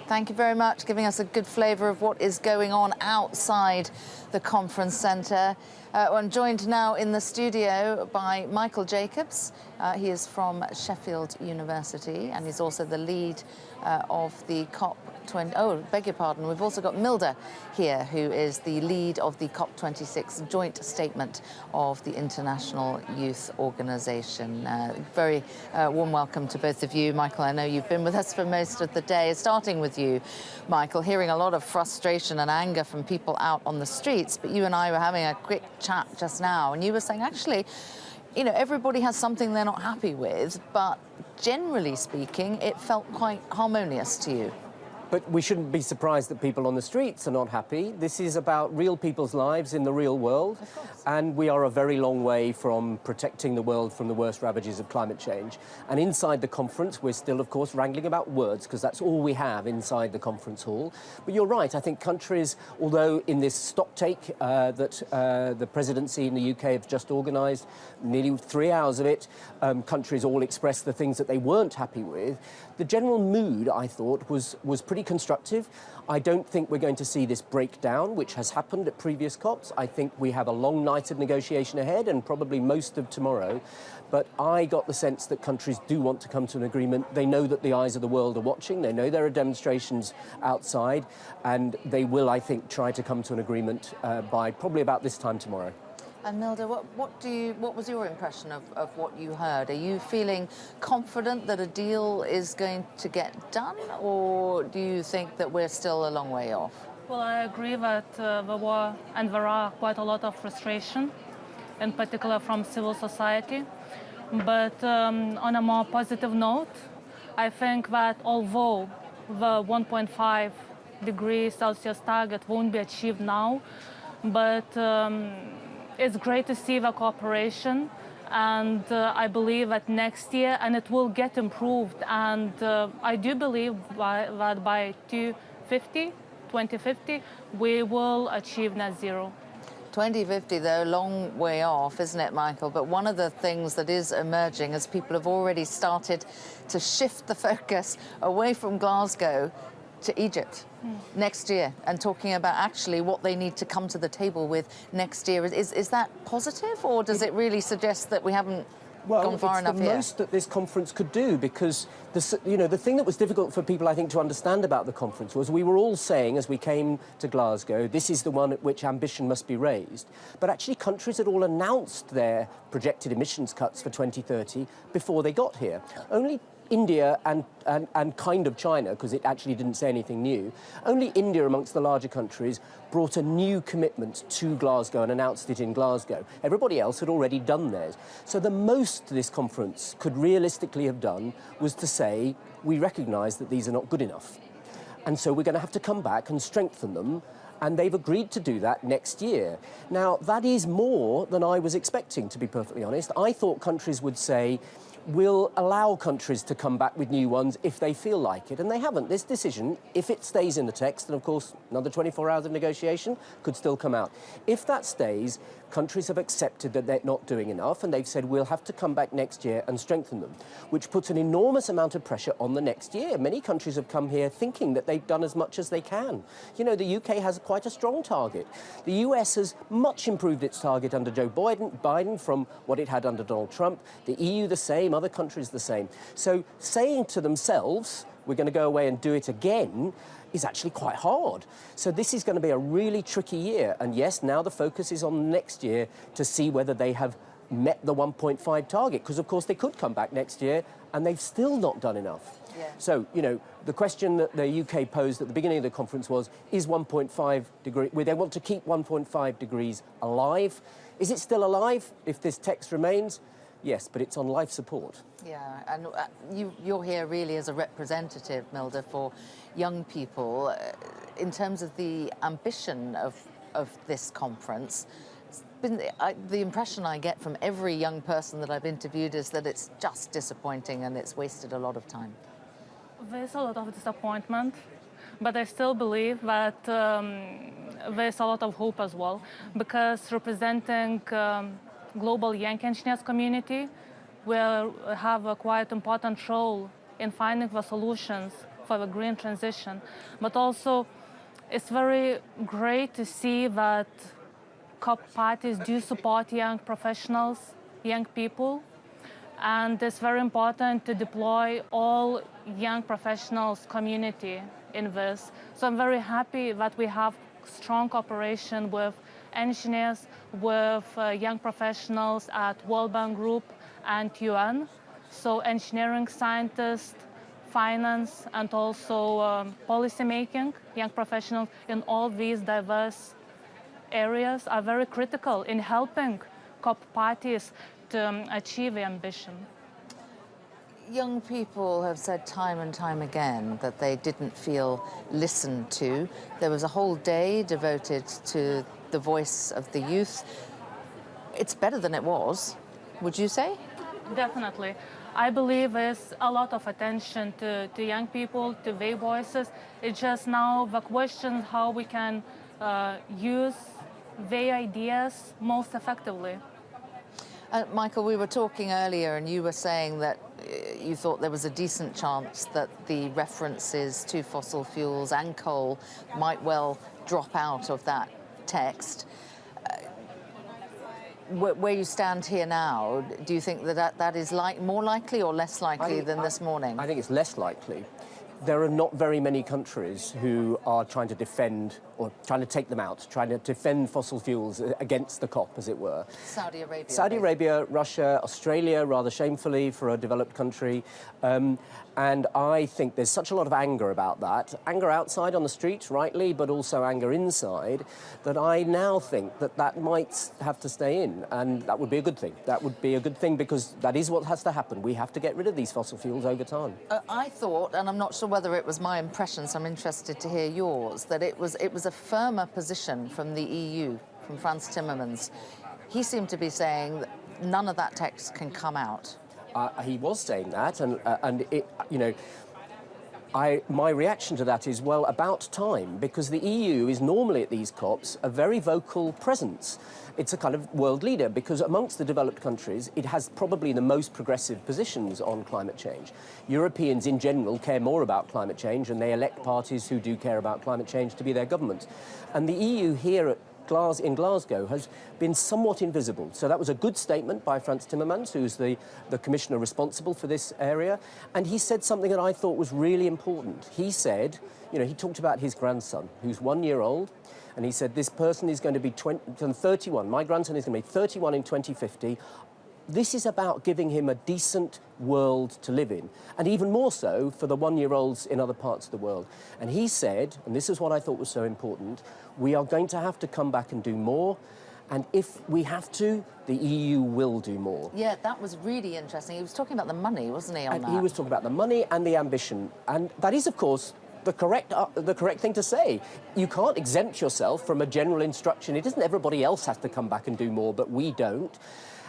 Thank you very much, giving us a good flavour of what is going on outside the conference centre. I'm joined now in the studio by Michael Jacobs. He is from Sheffield University, and he's also the lead of the COP20. Oh, beg your pardon. We've also got Milda here, who is the lead of the COP26 joint statement of the International Youth Organization. Very warm welcome to both of you. Michael, I know you've been with us for most of the day. Starting with you, Michael, hearing a lot of frustration and anger from people out on the streets, but you and I were having a quick chat just now, and you were saying, actually, you know, everybody has something they're not happy with, but generally speaking, it felt quite harmonious to you. But we shouldn't be surprised that people on the streets are not happy. This is about real people's lives in the real world. And we are a very long way from protecting the world from the worst ravages of climate change. And inside the conference, we're still, of course, wrangling about words, because that's all we have inside the conference hall. But you're right. I think countries, although in this stocktake that the presidency in the UK have just organised, nearly 3 hours of it, countries all expressed the things that they weren't happy with. The general mood, I thought, was pretty constructive. I don't think we're going to see this breakdown, which has happened at previous COPs. I think we have a long night of negotiation ahead, and probably most of tomorrow. But I got the sense that countries do want to come to an agreement. They know that the eyes of the world are watching. They know there are demonstrations outside, and they will, I think, try to come to an agreement by probably about this time tomorrow. And Milda, what was your impression of what you heard? Are you feeling confident that a deal is going to get done, or do you think that we're still a long way off? Well, I agree that there are quite a lot of frustration, in particular from civil society. But on a more positive note, I think that although the 1.5 degrees Celsius target won't be achieved now, but it's great to see the cooperation, and I believe that next year, and it will get improved, and I do believe that by 2050, we will achieve net zero. 2050, though, long way off, isn't it, Michael? But one of the things that is emerging, as people have already started to shift the focus away from Glasgow to Egypt next year, and talking about actually what they need to come to the table with next year. Is that positive, or does it really suggest that we haven't gone far enough Well, it's the most that this conference could do, because the thing that was difficult for people, I think, to understand about the conference was we were all saying, as we came to Glasgow, this is the one at which ambition must be raised. But actually, countries had all announced their projected emissions cuts for 2030 before they got here. Only India and kind of China, because it actually didn't say anything new, only India amongst the larger countries brought a new commitment to Glasgow and announced it in Glasgow. Everybody else had already done theirs. So the most this conference could realistically have done was to say, we recognise that these are not good enough. And so we're going to have to come back and strengthen them. And they've agreed to do that next year. Now, that is more than I was expecting, to be perfectly honest. I thought countries would say, we'll allow countries to come back with new ones if they feel like it, and they haven't. This decision, if it stays in the text, and of course another 24 hours of negotiation, could still come out. If that stays, countries have accepted that they're not doing enough, and they've said we'll have to come back next year and strengthen them, which puts an enormous amount of pressure on the next year. Many countries have come here thinking that they've done as much as they can. You know, the UK has quite a strong target. The US has much improved its target under Joe Biden from what it had under Donald Trump. The EU the same, other countries the same. So saying to themselves, we're going to go away and do it again, is actually quite hard. So this is going to be a really tricky year. And yes, now the focus is on next year to see whether they have met the 1.5 target, because of course they could come back next year and they've still not done enough. Yeah. So, you know, the question that the UK posed at the beginning of the conference was, is 1.5 degree, they want to keep 1.5 degrees alive. Is it still alive if this text remains? Yes, but it's on life support. Yeah, and you're here really as a representative, Milda, for young people. In terms of the ambition of this conference, the impression I get from every young person that I've interviewed is that it's just disappointing and it's wasted a lot of time. There's a lot of disappointment, but I still believe that there's a lot of hope as well, because representing global young engineers community will have a quite important role in finding the solutions for the green transition. But also, it's very great to see that COP parties do support young professionals, young people, and it's very important to deploy all young professionals community in this. So I'm very happy that we have strong cooperation with engineers, with young professionals at World Bank Group and UN. So engineering scientists, finance, and also policy making, young professionals in all these diverse areas are very critical in helping COP parties to achieve the ambition. Young people have said time and time again that they didn't feel listened to. There was a whole day devoted to the voice of the youth. It's better than it was, would you say? Definitely. I believe there's a lot of attention to young people, to their voices. It's just now the question how we can use their ideas most effectively. Michael, we were talking earlier and you were saying that you thought there was a decent chance that the references to fossil fuels and coal might well drop out of that text. Where you stand here now, do you think that is more likely or less likely than this morning? I think it's less likely. There are not very many countries who are trying to defend or trying to take them out, trying to defend fossil fuels against the COP, as it were. Saudi Arabia. Saudi Arabia, Russia, Australia, rather shamefully for a developed country. And I think there's such a lot of anger about that. Anger outside on the streets, rightly, but also anger inside, that I now think that that might have to stay in. And that would be a good thing. That would be a good thing because that is what has to happen. We have to get rid of these fossil fuels over time. I thought, and I'm not sure whether it was my impression, so I'm interested to hear yours, that it was a firmer position from the EU, from Frans Timmermans. He seemed to be saying that none of that text can come out. He was saying that, and it, you know, my reaction to that is, well, about time, because the EU is normally at these COPs a very vocal presence. It's a kind of world leader, because amongst the developed countries, it has probably the most progressive positions on climate change. Europeans in general care more about climate change, and they elect parties who do care about climate change to be their government. And the EU here at in Glasgow has been somewhat invisible. So that was a good statement by Frans Timmermans, who's the commissioner responsible for this area. And he said something that I thought was really important. He said, you know, he talked about his grandson, who's 1 year old, and he said, this person is going to be 31. My grandson is going to be 31 in 2050. This is about giving him a decent world to live in, and even more so for the 1 year olds in other parts of the world. And he said, and this is what I thought was so important, we are going to have to come back and do more, and if we have to, the EU will do more. Yeah, that was really interesting. He was talking about the money, wasn't he, on and that? He was talking about the money and the ambition, and that is, of course, the correct thing to say. You can't exempt yourself from a general instruction. It isn't everybody else has to come back and do more, but we don't.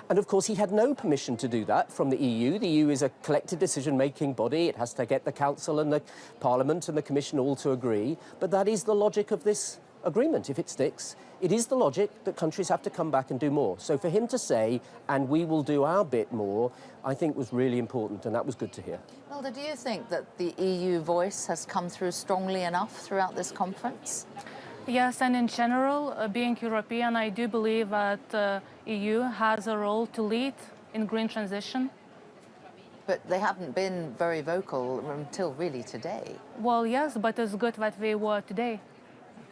And of course, he had no permission to do that from the EU. The EU is a collective decision-making body. It has to get the Council and the Parliament and the Commission all to agree. But that is the logic of this agreement, if it sticks. It is the logic that countries have to come back and do more. So for him to say, and we will do our bit more, I think was really important, and that was good to hear. Hilda, do you think that the EU voice has come through strongly enough throughout this conference? Yes, and in general, being European, I do believe that EU has a role to lead in green transition. But they haven't been very vocal until really today. Well, yes, but it's good that they were today.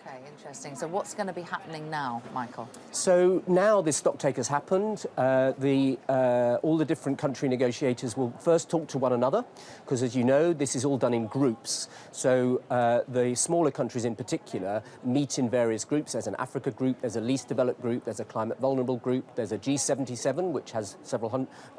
Okay, interesting. So what's going to be happening now, Michael? So now this stocktake has happened. All the different country negotiators will first talk to one another, because as you know, this is all done in groups. So the smaller countries in particular meet in various groups. There's an Africa group, there's a least developed group, there's a climate vulnerable group, there's a G77, which has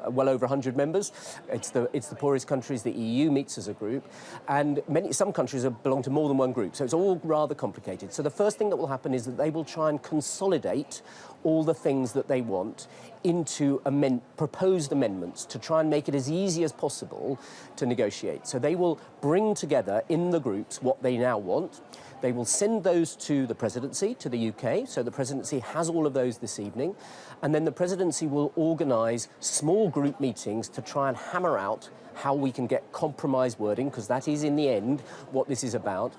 well over 100 members. It's the poorest countries. The EU meets as a group, and some countries belong to more than one group. So it's all rather complicated. So the first thing that will happen is that they will try and consolidate all the things that they want into proposed amendments to try and make it as easy as possible to negotiate. So they will bring together in the groups what they now want. They will send those to the presidency, to the UK. So the presidency has all of those this evening. And then the presidency will organise small group meetings to try and hammer out how we can get compromise wording, because that is in the end what this is about,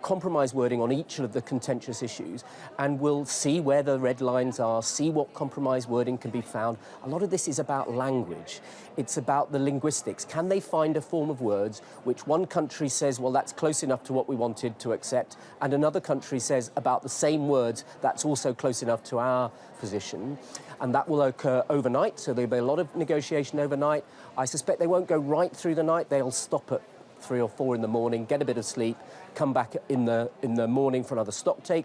compromise wording on each of the contentious issues, and we'll see where the red lines are, see what compromise wording can be found. A lot of this is about language. It's about the linguistics. Can they find a form of words which one country says, well, that's close enough to what we wanted to accept, and another country says about the same words, that's also close enough to our position. And that will occur overnight, so there'll be a lot of negotiation overnight. I suspect they won't go right through the night. They'll stop at 3 or 4 in the morning, get a bit of sleep, come back in the morning for another stocktake,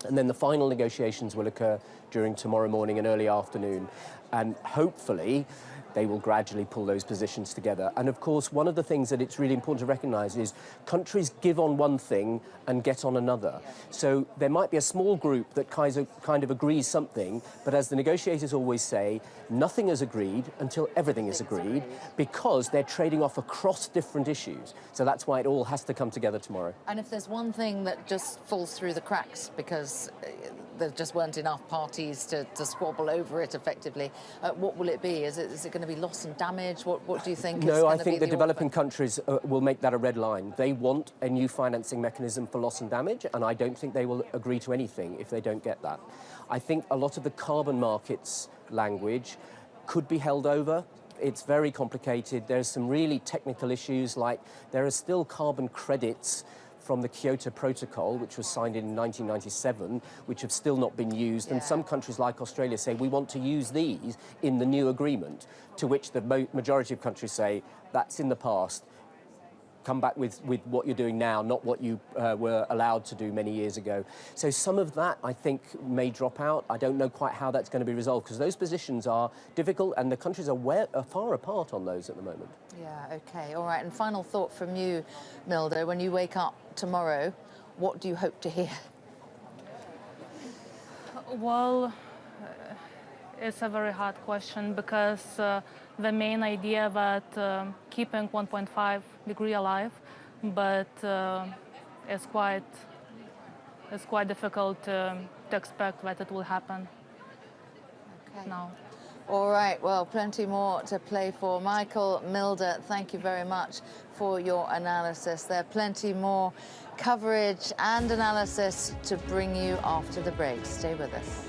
and then the final negotiations will occur during tomorrow morning and early afternoon. And hopefully they will gradually pull those positions together. And of course, one of the things that it's really important to recognise is countries give on one thing and get on another. So there might be a small group that kind of agrees something, but as the negotiators always say, nothing is agreed until everything is agreed, because they're trading off across different issues. So that's why it all has to come together tomorrow. And if there's one thing that just falls through the cracks because there just weren't enough parties to squabble over it effectively, what will it be? Is it going to be loss and damage? What do you think? No, I think the developing countries will make that a red line. They want a new financing mechanism for loss and damage, and I don't think they will agree to anything if they don't get that. I think a lot of the carbon markets language could be held over. It's very complicated. There's some really technical issues, like there are still carbon credits from the Kyoto Protocol, which was signed in 1997, which have still not been used. Yeah. And some countries like Australia say, we want to use these in the new agreement, to which the majority of countries say, that's in the past. Come back with what you're doing now, not what you were allowed to do many years ago. So some of that, I think, may drop out. I don't know quite how that's going to be resolved, because those positions are difficult, and the countries are far apart on those at the moment. Yeah, OK. All right. And final thought from you, Milda. When you wake up tomorrow, what do you hope to hear? Well, it's a very hard question, because the main idea that keeping 1.5 degree alive, but it's quite difficult to expect that it will happen now. All right, well, plenty more to play for. Michael Milder, thank you very much for your analysis. There are plenty more coverage and analysis to bring you after the break. Stay with us.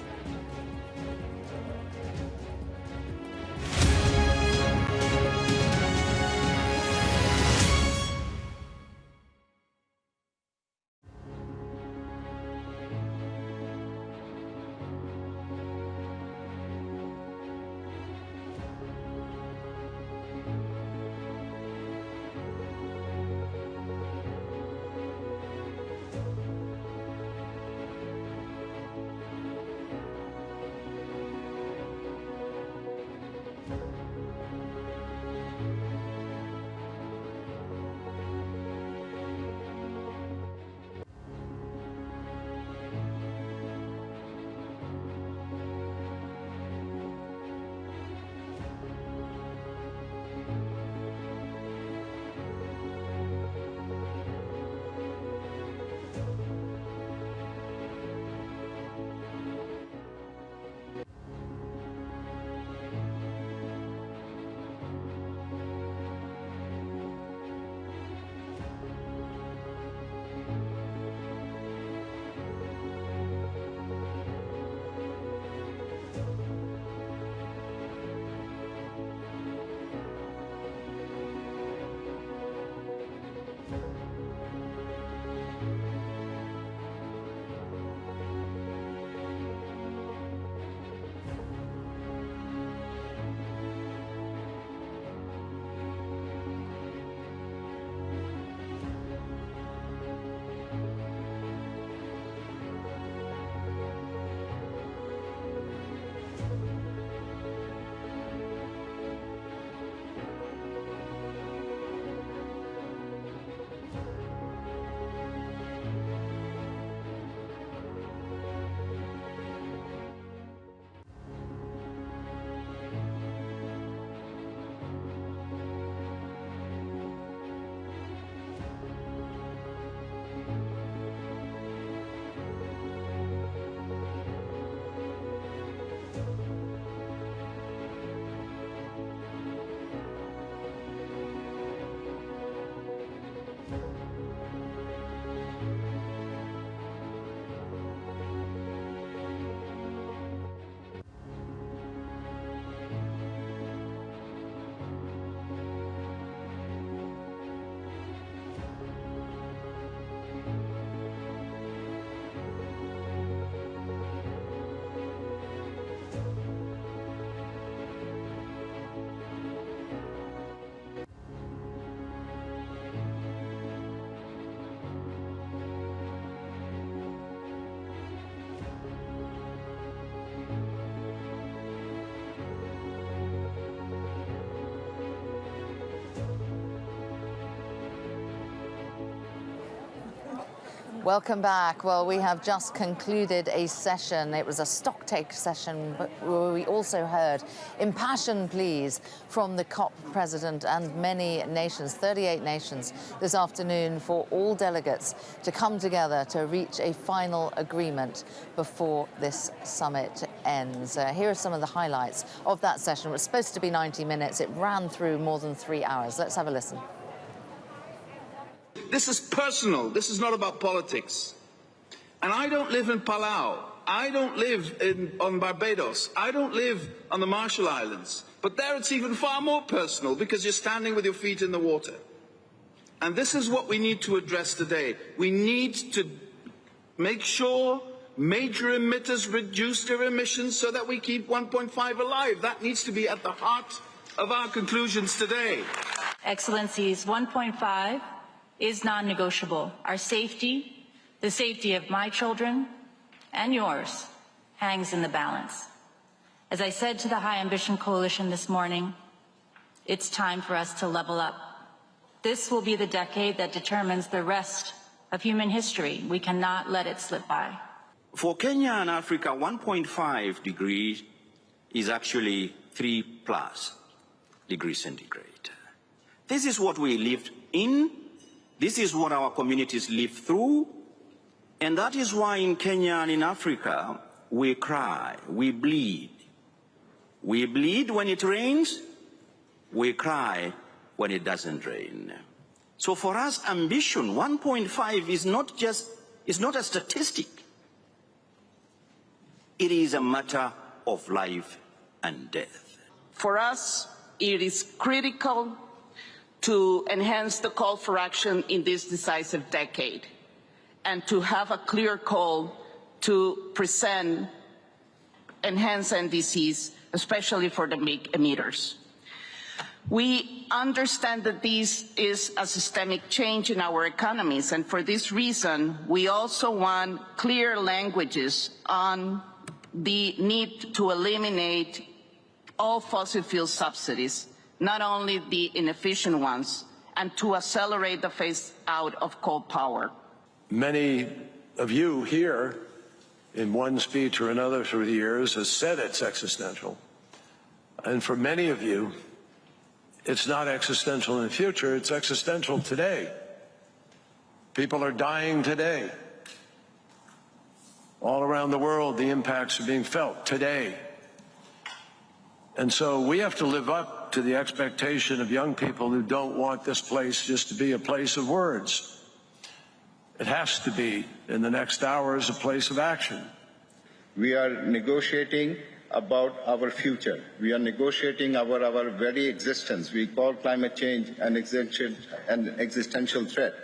Welcome back. Well, we have just concluded a session. It was a stocktake session, but we also heard impassioned pleas from the COP president and many nations, 38 nations, this afternoon for all delegates to come together to reach a final agreement before this summit ends. Here are some of the highlights of that session. It was supposed to be 90 minutes. It ran through more than 3 hours. Let's have a listen. This is personal. This is not about politics. And I don't live in Palau. I don't live on Barbados. I don't live on the Marshall Islands. But there it's even far more personal because you're standing with your feet in the water. And this is what we need to address today. We need to make sure major emitters reduce their emissions so that we keep 1.5 alive. That needs to be at the heart of our conclusions today. Excellencies, 1.5 is non-negotiable. Our safety, the safety of my children and yours, hangs in the balance. As I said to the High Ambition Coalition this morning, it's time for us to level up. This will be the decade that determines the rest of human history. We cannot let it slip by. For Kenya and Africa, 1.5 degrees is actually 3+ degrees centigrade. This is what we lived in. This is what our communities live through, and that is why in Kenya and in Africa, we cry, we bleed, We bleed when it rains, we cry when it doesn't rain. So for us, ambition 1.5 is not a statistic. It is a matter of life and death. For us, it is critical to enhance the call for action in this decisive decade and to have a clear call to present enhanced NDCs, especially for the big emitters. We understand that this is a systemic change in our economies, and for this reason, we also want clear languages on the need to eliminate all fossil fuel subsidies, not only the inefficient ones, and to accelerate the phase out of coal power. Many of you here, in one speech or another through the years, has said it's existential. And for many of you, it's not existential in the future, it's existential today. People are dying today. All around the world, the impacts are being felt today. And so we have to live up to the expectation of young people who don't want this place just to be a place of words. It has to be, in the next hours, a place of action. We are negotiating about our future. We are negotiating about our very existence. We call climate change an existential threat.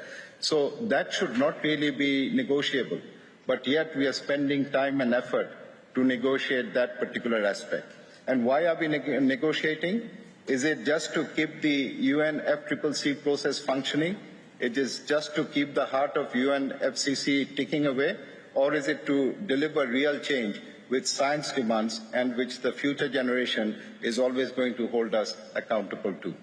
So that should not really be negotiable. But yet we are spending time and effort to negotiate that particular aspect. And why are we negotiating? Is it just to keep the UNFCCC process functioning? It is just to keep the heart of UNFCCC ticking away? Or is it to deliver real change which science demands and which the future generation is always going to hold us accountable to?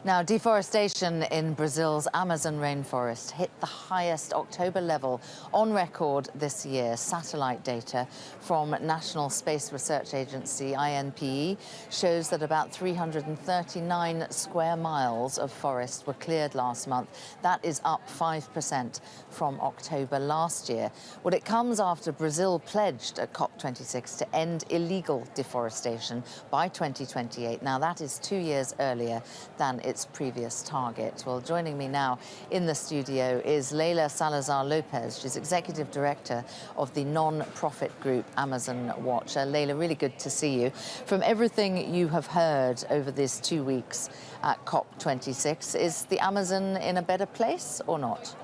Now, deforestation in Brazil's Amazon rainforest hit the highest October level on record this year. Satellite data from National Space Research Agency, INPE, shows that about 339 square miles of forest were cleared last month. That is up 5% from October last year. Well, it comes after Brazil pledged at COP26 to end illegal deforestation by 2028. Now, that is 2 years earlier than its previous target. Well, joining me now in the studio is Leila Salazar-Lopez. She's Executive Director of the non-profit group Amazon Watch. Leila, really good to see you. From everything you have heard over these 2 weeks at COP26, is the Amazon in a better place or not?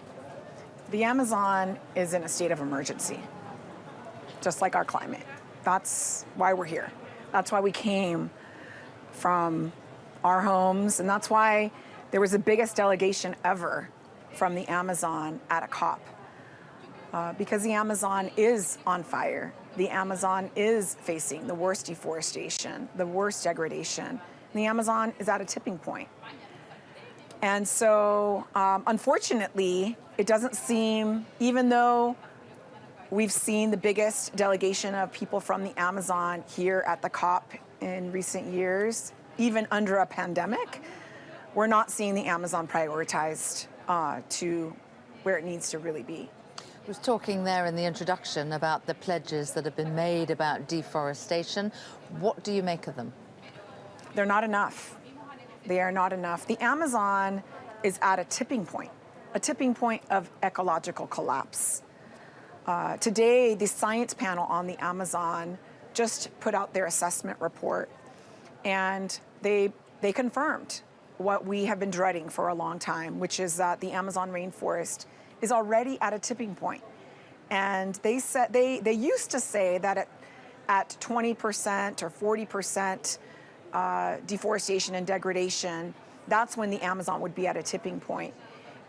The Amazon is in a state of emergency, just like our climate. That's why we're here. That's why we came from our homes, and that's why there was the biggest delegation ever from the Amazon at a COP. Because the Amazon is on fire. The Amazon is facing the worst deforestation, the worst degradation. And the Amazon is at a tipping point. And so, unfortunately, it doesn't seem, even though we've seen the biggest delegation of people from the Amazon here at the COP in recent years, even under a pandemic, we're not seeing the Amazon prioritized to where it needs to really be. I was talking there in the introduction about the pledges that have been made about deforestation. What do you make of them? They're not enough. They are not enough. The Amazon is at a tipping point of ecological collapse. Today, the science panel on the Amazon just put out their assessment report, and they confirmed what we have been dreading for a long time, which is that the Amazon rainforest is already at a tipping point. And they said they used to say that at 20% or 40% deforestation and degradation, that's when the Amazon would be at a tipping point.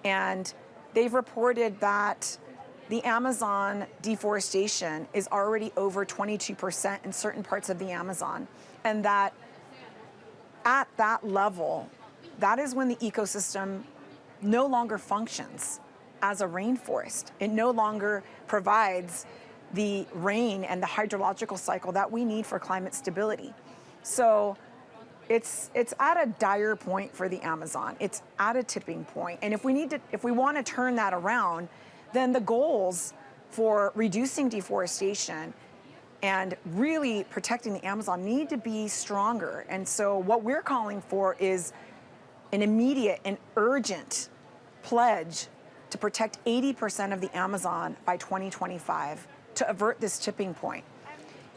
And they've reported that the Amazon deforestation is already over 22% in certain parts of the Amazon, and that at that level, that is when the ecosystem no longer functions as a rainforest. It no longer provides the rain and the hydrological cycle that we need for climate stability. So it's at a dire point for the Amazon. It's at a tipping point. And if we want to turn that around, then the goals for reducing deforestation and really protecting the Amazon need to be stronger. And so what we're calling for is an immediate and urgent pledge to protect 80% of the Amazon by 2025 to avert this tipping point.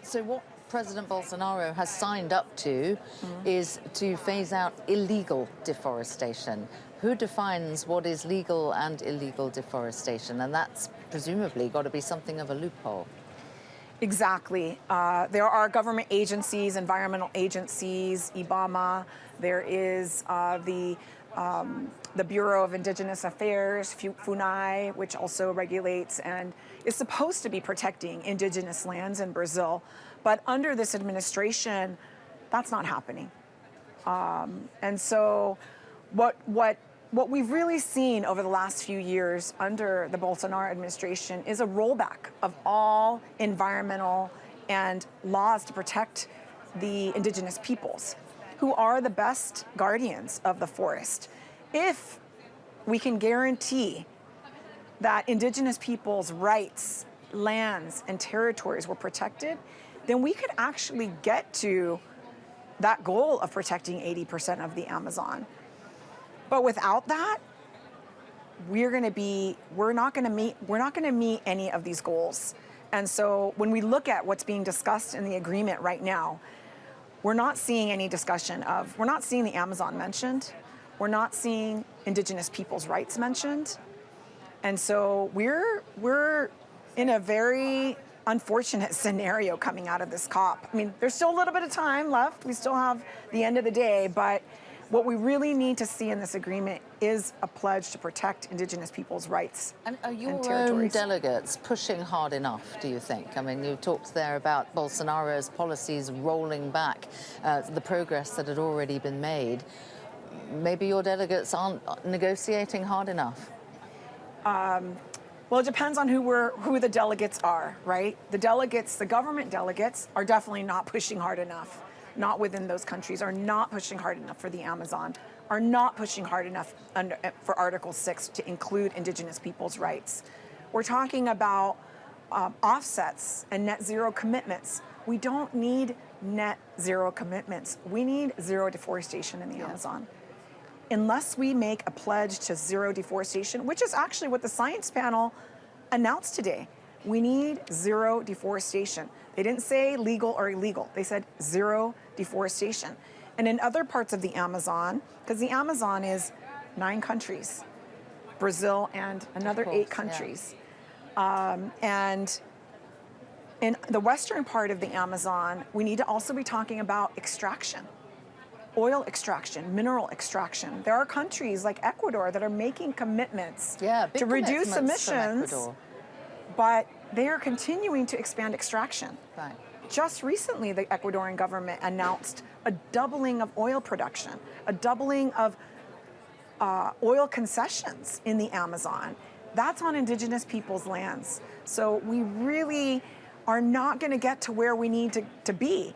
So what President Bolsonaro has signed up to is to phase out illegal deforestation. Who defines what is legal and illegal deforestation? And that's presumably got to be something of a loophole. Exactly. There are government agencies, environmental agencies, IBAMA. There is the Bureau of Indigenous Affairs, FUNAI, which also regulates and is supposed to be protecting indigenous lands in Brazil. But under this administration, that's not happening. And so what we've really seen over the last few years under the Bolsonaro administration is a rollback of all environmental and laws to protect the indigenous peoples, who are the best guardians of the forest. If we can guarantee that indigenous peoples' rights, lands, and territories were protected, then we could actually get to that goal of protecting 80% of the Amazon. But without that, we're not going to meet any of these goals. And so when we look at what's being discussed in the agreement right now, we're not seeing any discussion of, we're not seeing the Amazon mentioned. We're not seeing indigenous people's rights mentioned. And so we're in a very unfortunate scenario coming out of this COP. I mean, there's still a little bit of time left. We still have the end of the day, but what we really need to see in this agreement is a pledge to protect indigenous people's rights and are your territories. own delegates pushing hard enough, do you think? I mean, you talked there about Bolsonaro's policies rolling back the progress that had already been made. Maybe your delegates aren't negotiating hard enough. Well, it depends on who the delegates are, right? The delegates, the government delegates, are definitely not pushing hard enough. Not within those countries, are not pushing hard enough for the Amazon, are not pushing hard enough for Article 6 to include indigenous people's rights. We're talking about offsets and net zero commitments. We don't need net zero commitments. We need zero deforestation in the Amazon. Unless we make a pledge to zero deforestation, which is actually what the science panel announced today. We need zero deforestation. They didn't say legal or illegal. They said zero deforestation. And in other parts of the Amazon, because the Amazon is 9 countries, Brazil and another 8 countries. And in the western part of the Amazon, we need to also be talking about extraction. Oil extraction, mineral extraction. There are countries like Ecuador that are making commitments to reduce emissions, but they are continuing to expand extraction. Right. Just recently, the Ecuadorian government announced a doubling of oil production, a doubling of oil concessions in the Amazon. That's on indigenous people's lands. So we really are not going to get to where we need to be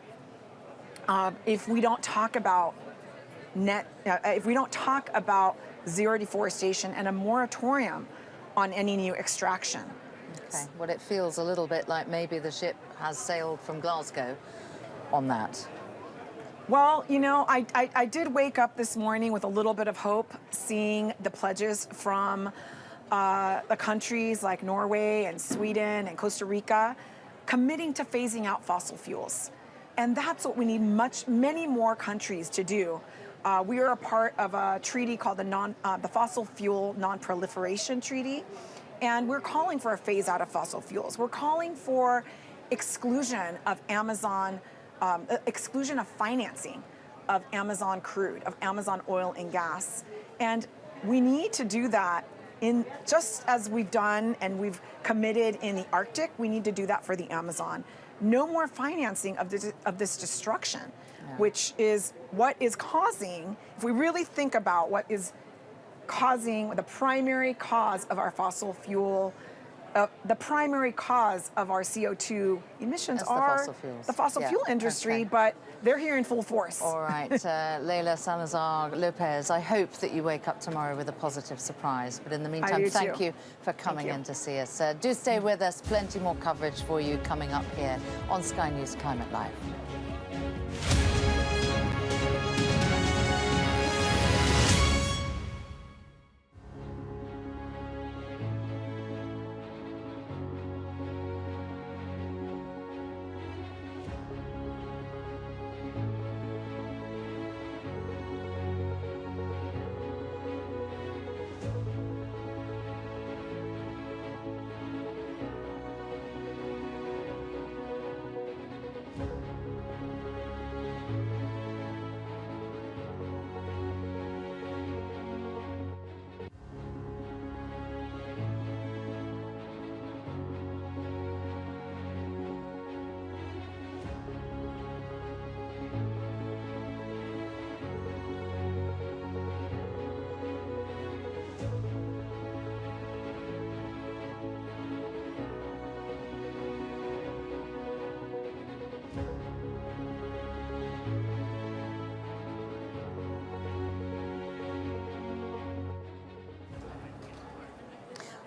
if we don't talk about if we don't talk about zero deforestation and a moratorium on any new extraction. Okay. Well, it feels a little bit like maybe the ship has sailed from Glasgow on that. Well, you know, I did wake up this morning with a little bit of hope, seeing the pledges from the countries like Norway and Sweden and Costa Rica committing to phasing out fossil fuels. And that's what we need many more countries to do. We are a part of a treaty called the Fossil Fuel Non-Proliferation Treaty. And we're calling for a phase out of fossil fuels. We're calling for exclusion of Amazon, exclusion of financing of Amazon crude, of Amazon oil and gas. And we need to do that just as we've done and we've committed in the Arctic, we need to do that for the Amazon. No more financing of this destruction, which is what is causing, if we really think about what is causing the primary cause of our fossil fuel the primary cause of our CO2 emissions That's are the fossil fuels. the fossil fuel industry, okay. but they're here in full force. All right, Leila Salazar Lopez, I hope that you wake up tomorrow with a positive surprise. But in the meantime, thank you for coming in to see us. Do stay with us. Plenty more coverage for you coming up here on Sky News Climate Live.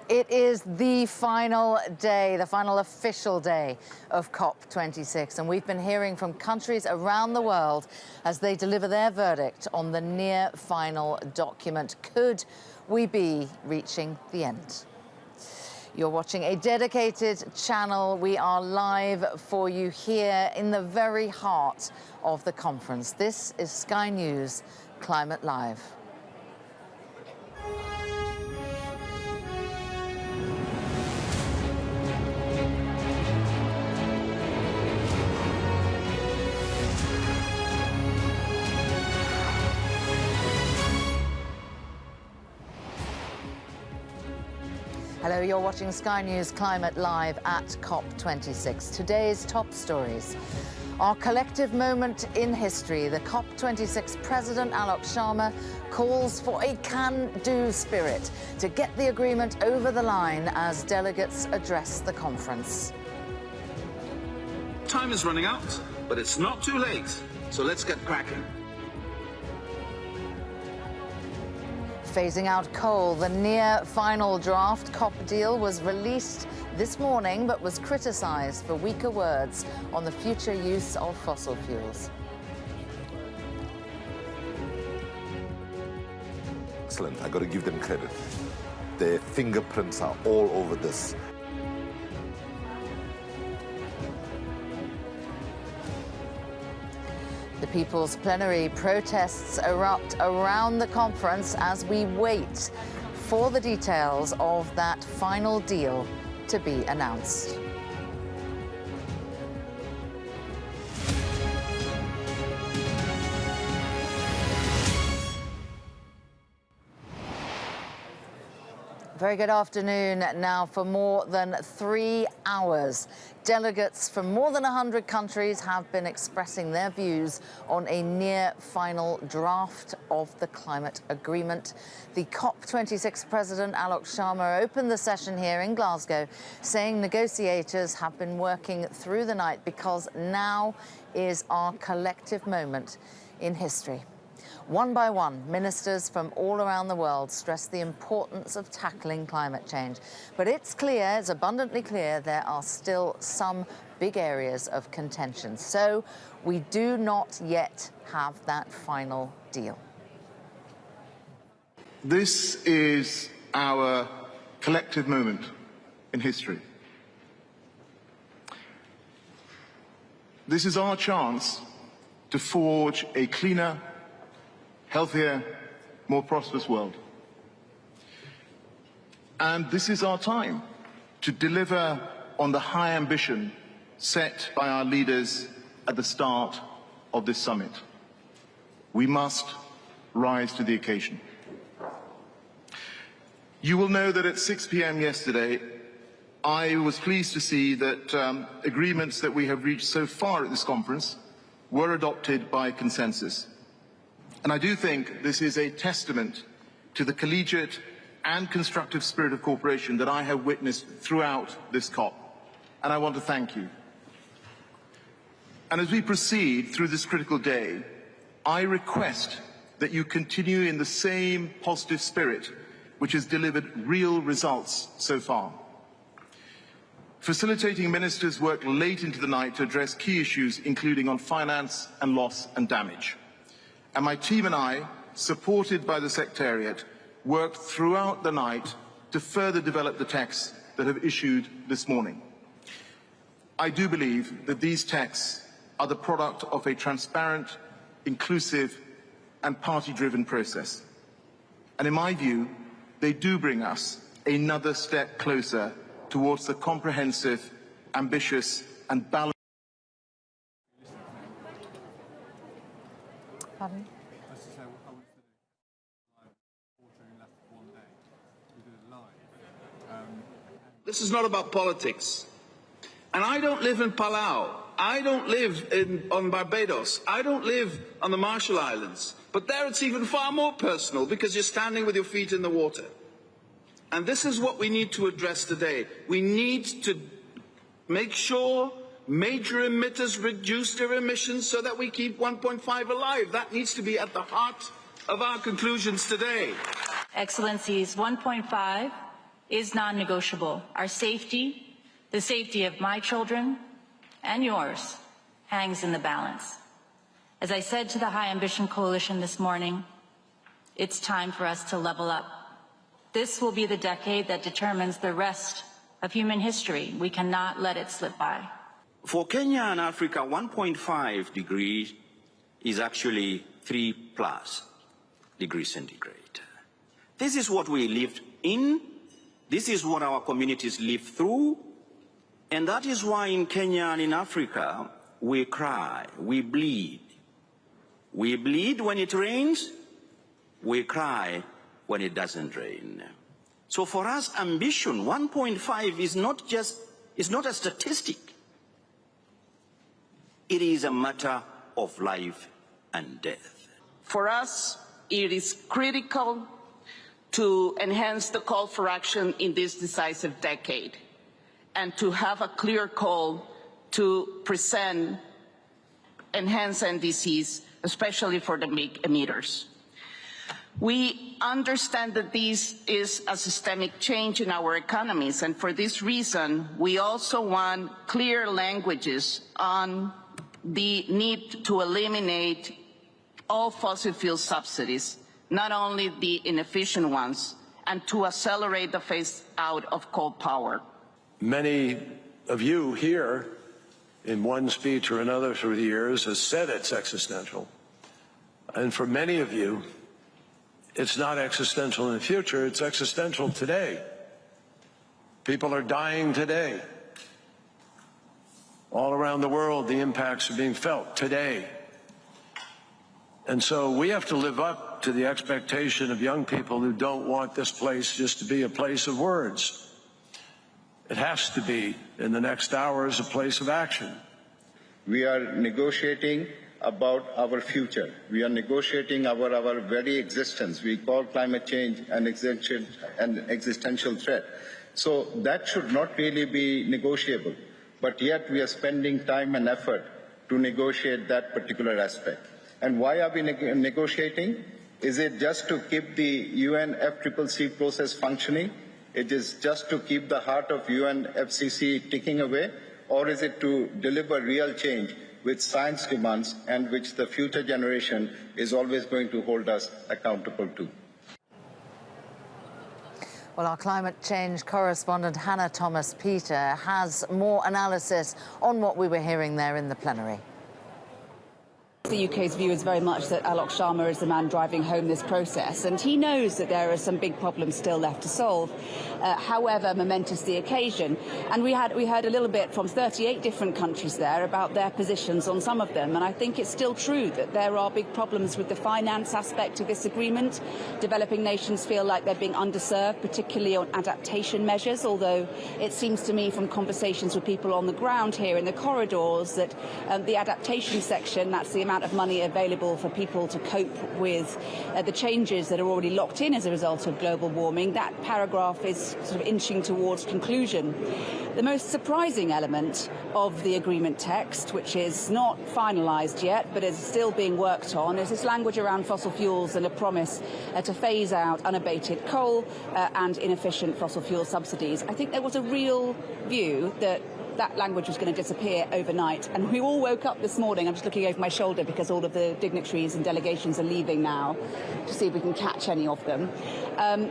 It is the final day, the final official day of COP26, and we've been hearing from countries around the world as they deliver their verdict on the near final document. Could we be reaching the end? You're watching a dedicated channel. We are live for you here in the very heart of the conference. This is Sky News Climate Live. Hello, you're watching Sky News Climate Live at COP26. Today's top stories. Our collective moment in history. The COP26 President Alok Sharma calls for a can-do spirit to get the agreement over the line as delegates address the conference. Time is running out, but it's not too late. So let's get cracking. Phasing out coal, the near-final draft COP deal was released this morning, but was criticised for weaker words on the future use of fossil fuels. Excellent. I got to give them credit. Their fingerprints are all over this. The People's Plenary protests erupt around the conference as we wait for the details of that final deal to be announced. Very good afternoon. Now, for more than 3 hours, delegates from more than 100 countries have been expressing their views on a near-final draft of the climate agreement. The COP26 President Alok Sharma opened the session here in Glasgow, saying negotiators have been working through the night because now is our collective moment in history. One by one, ministers from all around the world stress the importance of tackling climate change. But it's clear, it's abundantly clear, there are still some big areas of contention. So we do not yet have that final deal. This is our collective moment in history. This is our chance to forge a cleaner, healthier, more prosperous world. And this is our time to deliver on the high ambition set by our leaders at the start of this summit. We must rise to the occasion. You will know that at 6 p.m. yesterday, I was pleased to see that agreements that we have reached so far at this conference were adopted by consensus. And I do think this is a testament to the collegiate and constructive spirit of cooperation that I have witnessed throughout this COP, and I want to thank you. And as we proceed through this critical day, I request that you continue in the same positive spirit which has delivered real results so far. Facilitating ministers worked late into the night to address key issues, including on finance and loss and damage. And my team and I, supported by the Secretariat, worked throughout the night to further develop the texts that have issued this morning. I do believe that these texts are the product of a transparent, inclusive and party-driven process. And in my view, they do bring us another step closer towards the comprehensive, ambitious and balanced. Pardon? This is not about politics. And I don't live in Palau. I don't live on Barbados. I don't live on the Marshall Islands. But there it's even far more personal because you're standing with your feet in the water. And this is what we need to address today. We need to make sure major emitters reduce their emissions so that we keep 1.5 alive. That needs to be at the heart of our conclusions today. Excellencies, 1.5 is non-negotiable. Our safety, the safety of my children and yours, hangs in the balance. As I said to the High Ambition Coalition this morning, it's time for us to level up. This will be the decade that determines the rest of human history. We cannot let it slip by. For Kenya and Africa, 1.5 degrees is actually 3+ degrees centigrade. This is what we lived in. This is what our communities live through. And that is why in Kenya and in Africa, we cry, we bleed. We bleed when it rains, we cry when it doesn't rain. So for us, ambition, 1.5 is not a statistic. It is a matter of life and death. For us, it is critical to enhance the call for action in this decisive decade and to have a clear call to present enhanced NDCs, especially for the big emitters. We understand that this is a systemic change in our economies, and for this reason, we also want clear languages on the need to eliminate all fossil fuel subsidies, not only the inefficient ones, and to accelerate the phase out of coal power. Many of you here, in one speech or another through the years, has said it's existential. And for many of you, it's not existential in the future, it's existential today. People are dying today. All around the world, the impacts are being felt today. And so we have to live up to the expectation of young people who don't want this place just to be a place of words. It has to be, in the next hours, a place of action. We are negotiating about our future. We are negotiating our very existence. We call climate change an existential threat. So that should not really be negotiable. But yet we are spending time and effort to negotiate that particular aspect. And why are we negotiating? Is it just to keep the UNFCCC process functioning? It is just to keep the heart of UNFCCC ticking away? Or is it to deliver real change which science demands and which the future generation is always going to hold us accountable to? Well, our climate change correspondent Hannah Thomas-Peter has more analysis on what we were hearing there in the plenary. The UK's view is very much that Alok Sharma is the man driving home this process, and he knows that there are some big problems still left to solve, however momentous the occasion. And we heard a little bit from 38 different countries there about their positions on some of them, and I think it's still true that there are big problems with the finance aspect of this agreement. Developing nations feel like they're being underserved, particularly on adaptation measures, although it seems to me from conversations with people on the ground here in the corridors that the adaptation section, that's the amount amount of money available for people to cope with the changes that are already locked in as a result of global warming, that paragraph is sort of inching towards conclusion. The most surprising element of the agreement text, which is not finalised yet but is still being worked on, is this language around fossil fuels and a promise to phase out unabated coal and inefficient fossil fuel subsidies. I think there was a real view that that language was going to disappear overnight. And we all woke up this morning, I'm just looking over my shoulder because all of the dignitaries and delegations are leaving now to see if we can catch any of them.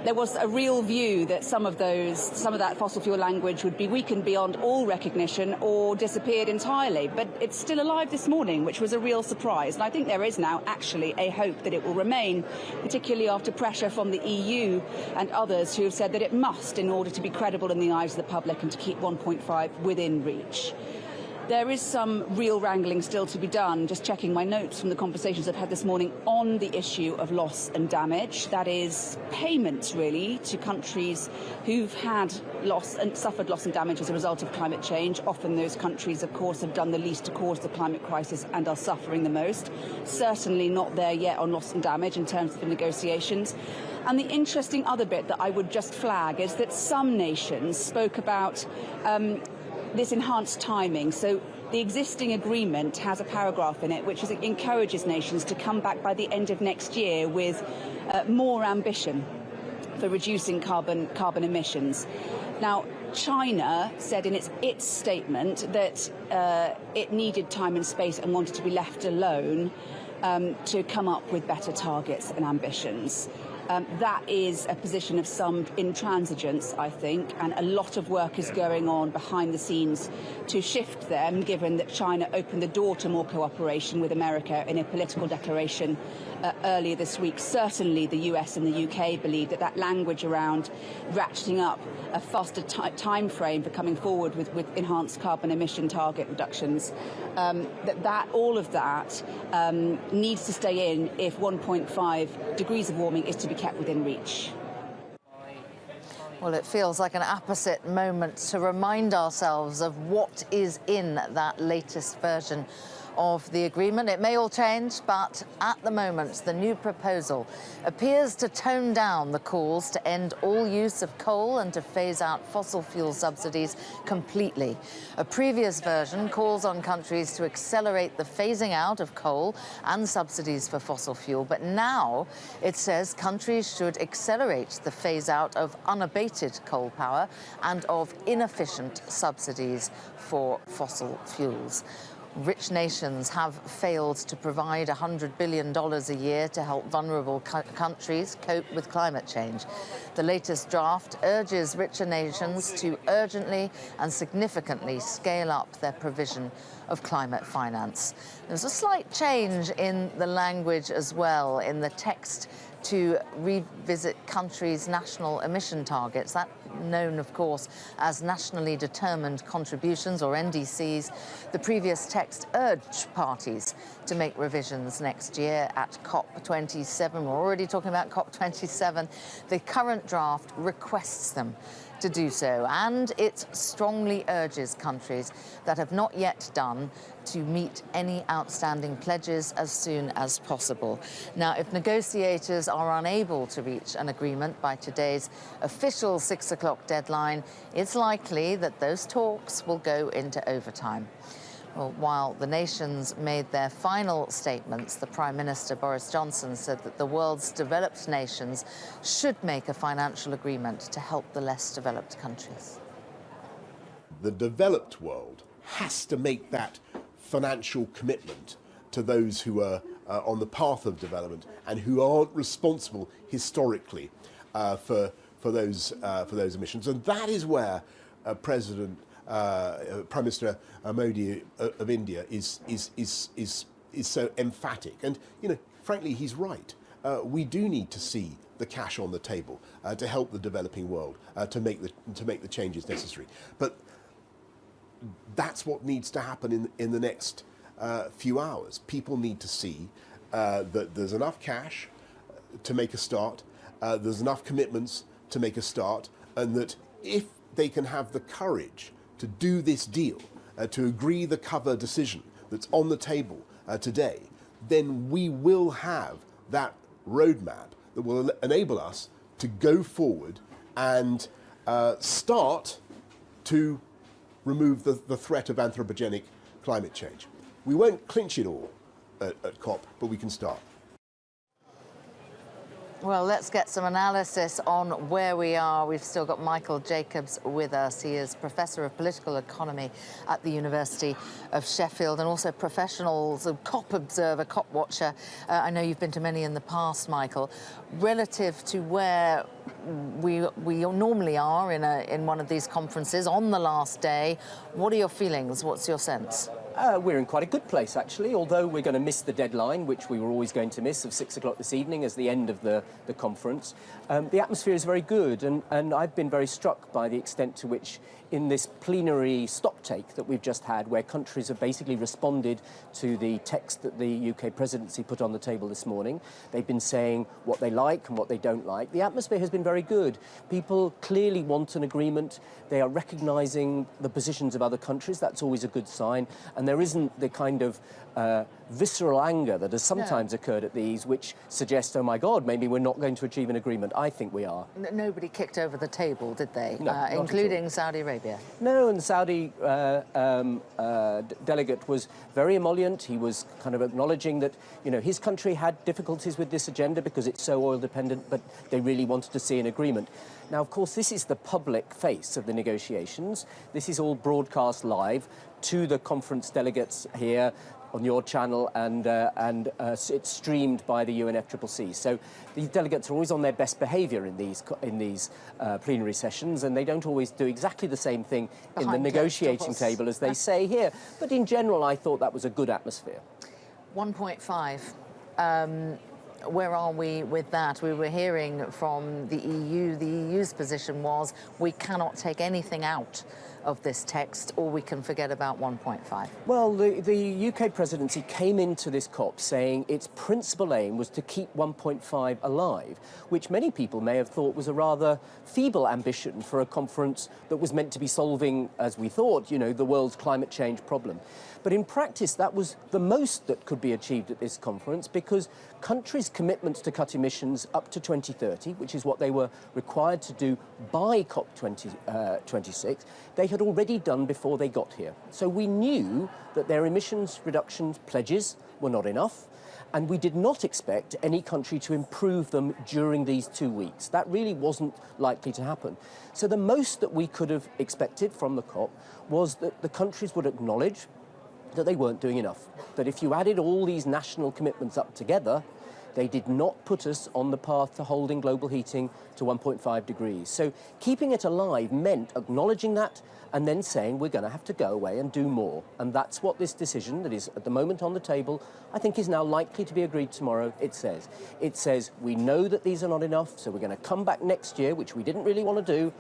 There was a real view that some of that fossil fuel language would be weakened beyond all recognition or disappeared entirely. But it's still alive this morning, which was a real surprise. And I think there is now actually a hope that it will remain, particularly after pressure from the EU and others who have said that it must in order to be credible in the eyes of the public and to keep 1.5 within reach. There is some real wrangling still to be done, just checking my notes from the conversations I've had this morning on the issue of loss and damage. That is payments, really, to countries who've had loss and suffered loss and damage as a result of climate change. Often those countries, of course, have done the least to cause the climate crisis and are suffering the most. Certainly not there yet on loss and damage in terms of the negotiations. And the interesting other bit that I would just flag is that some nations spoke about this enhanced timing. So the existing agreement has a paragraph in it which encourages nations to come back by the end of next year with more ambition for reducing carbon emissions. Now, China said in its statement that it needed time and space and wanted to be left alone to come up with better targets and ambitions. That is a position of some intransigence, I think, and a lot of work is going on behind the scenes to shift them, given that China opened the door to more cooperation with America in a political declaration earlier this week. Certainly the US and the UK believe that that language around ratcheting up a faster time frame for coming forward with enhanced carbon emission target reductions, all of that needs to stay in if 1.5 degrees of warming is to be kept within reach. Well, it feels like an apposite moment to remind ourselves of what is in that latest version of the agreement. It may all change, but at the moment, the new proposal appears to tone down the calls to end all use of coal and to phase out fossil fuel subsidies completely. A previous version calls on countries to accelerate the phasing out of coal and subsidies for fossil fuel, but now it says countries should accelerate the phase out of unabated coal power and of inefficient subsidies for fossil fuels. Rich nations have failed to provide $100 billion a year to help vulnerable countries cope with climate change. The latest draft urges richer nations to urgently and significantly scale up their provision of climate finance. There's a slight change in the language as well, in the text to revisit countries' national emission targets. That known, of course, as nationally determined contributions, or NDCs. The previous text urged parties to make revisions next year at COP27. We're already talking about COP27. The current draft requests them to do so, and it strongly urges countries that have not yet done to meet any outstanding pledges as soon as possible. Now, if negotiators are unable to reach an agreement by today's official 6 o'clock deadline, it's likely that those talks will go into overtime. Well, while the nations made their final statements, the Prime Minister Boris Johnson said that the world's developed nations should make a financial agreement to help the less developed countries. The developed world has to make that financial commitment to those who are on the path of development and who aren't responsible historically for those emissions. And that is where Prime Minister Modi of India is so emphatic. And, you know, frankly, he's right. We do need to see the cash on the table to help the developing world to make the changes necessary. But that's what needs to happen in the next few hours. People need to see that there's enough cash to make a start, there's enough commitments to make a start, and that if they can have the courage to do this deal, to agree the cover decision that's on the table today, then we will have that roadmap that will enable us to go forward and start to remove the threat of anthropogenic climate change. We won't clinch it all at COP, but we can start. Well, let's get some analysis on where we are. We've still got Michael Jacobs with us. He is Professor of Political Economy at the University of Sheffield and also professional COP observer, COP watcher. I know you've been to many in the past, Michael. Relative to where we normally are in one of these conferences on the last day, what are your feelings? What's your sense? We're in quite a good place, actually, although we're going to miss the deadline, which we were always going to miss, of 6 o'clock this evening as the end of the conference. The atmosphere is very good, and I've been very struck by the extent to which in this plenary stocktake that we've just had, where countries have basically responded to the text that the UK presidency put on the table this morning. They've been saying what they like and what they don't like. The atmosphere has been very good. People clearly want an agreement. They are recognising the positions of other countries. That's always a good sign. And there isn't the kind of visceral anger that has sometimes occurred at these, which suggests, oh my God, maybe we're not going to achieve an agreement. I think we are. Nobody kicked over the table, did they? No, including Saudi Arabia. No, and the Saudi delegate was very emollient. He was kind of acknowledging that, you know, his country had difficulties with this agenda because it's so oil dependent, but they really wanted to see an agreement. Now, of course, this is the public face of the negotiations. This is all broadcast live to the conference delegates here on your channel, and it's streamed by the UNFCCC. So these delegates are always on their best behaviour in these plenary sessions, and they don't always do exactly the same thing in the negotiating table as they say here. But in general, I thought that was a good atmosphere. 1.5. Where are we with that? We were hearing from the EU. The EU's position was we cannot take anything out of this text, or we can forget about 1.5. Well, the UK presidency came into this COP saying its principal aim was to keep 1.5 alive, which many people may have thought was a rather feeble ambition for a conference that was meant to be solving, as we thought, you know, the world's climate change problem. But in practice, that was the most that could be achieved at this conference, because countries' commitments to cut emissions up to 2030, which is what they were required to do by COP26, they had already done before they got here. So we knew that their emissions reduction pledges were not enough, and we did not expect any country to improve them during these 2 weeks. That really wasn't likely to happen. So the most that we could have expected from the COP was that the countries would acknowledge that they weren't doing enough, that if you added all these national commitments up together, they did not put us on the path to holding global heating to 1.5 degrees. So keeping it alive meant acknowledging that and then saying we're going to have to go away and do more. And that's what this decision that is at the moment on the table, I think, is now likely to be agreed tomorrow. It says we know that these are not enough, so we're going to come back next year, which we didn't really want to do,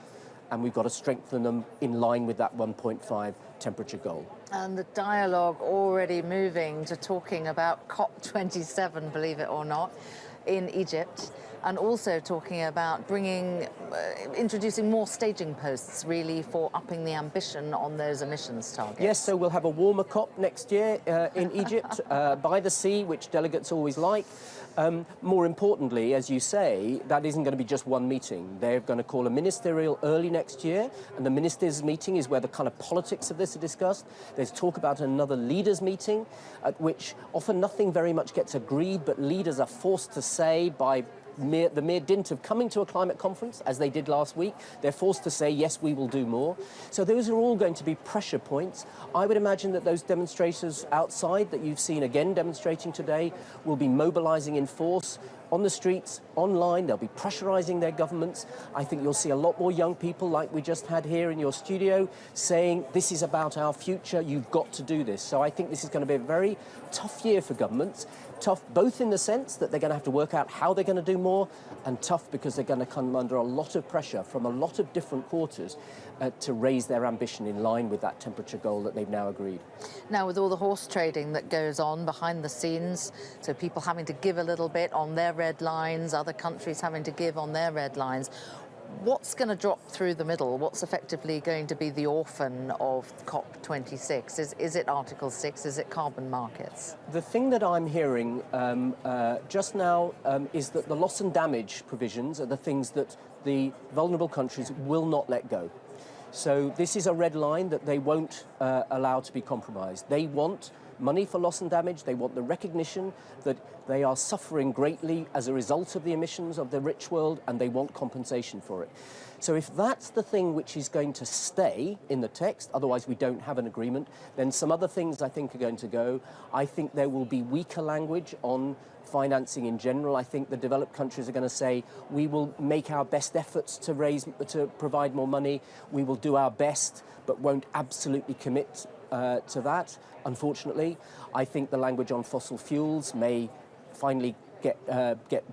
and we've got to strengthen them in line with that 1.5 temperature goal. And the dialogue already moving to talking about COP27, believe it or not, in Egypt, and also talking about introducing more staging posts, really, for upping the ambition on those emissions targets. Yes, so we'll have a warmer COP next year in Egypt, by the sea, which delegates always like. More importantly, as you say, that isn't going to be just one meeting. They're going to call a ministerial early next year, and the ministers' meeting is where the kind of politics of this are discussed. There's talk about another leaders' meeting, at which often nothing very much gets agreed, but leaders are forced to say by the mere dint of coming to a climate conference, as they did last week, they're forced to say, yes, we will do more. So those are all going to be pressure points. I would imagine that those demonstrators outside that you've seen again demonstrating today will be mobilising in force on the streets, online. They'll be pressurising their governments. I think you'll see a lot more young people, like we just had here in your studio, saying this is about our future, you've got to do this. So I think this is going to be a very tough year for governments. Tough both in the sense that they're going to have to work out how they're going to do more, and tough because they're going to come under a lot of pressure from a lot of different quarters to raise their ambition in line with that temperature goal that they've now agreed. Now, with all the horse trading that goes on behind the scenes, so people having to give a little bit on their red lines, other countries having to give on their red lines, What's going to drop through the middle? What's effectively going to be the orphan of COP26? Is it Article 6? Is it carbon markets? The thing that I'm hearing just now is that the loss and damage provisions are the things that the vulnerable countries will not let go. So this is a red line that they won't allow to be compromised. They want money for loss and damage. They want the recognition that they are suffering greatly as a result of the emissions of the rich world, and they want compensation for it. So if that's the thing which is going to stay in the text, otherwise we don't have an agreement, then some other things I think are going to go. I think there will be weaker language on financing in general. I think the developed countries are going to say, we will make our best efforts to provide more money. We will do our best, but won't absolutely commit to that, unfortunately. I think the language on fossil fuels may finally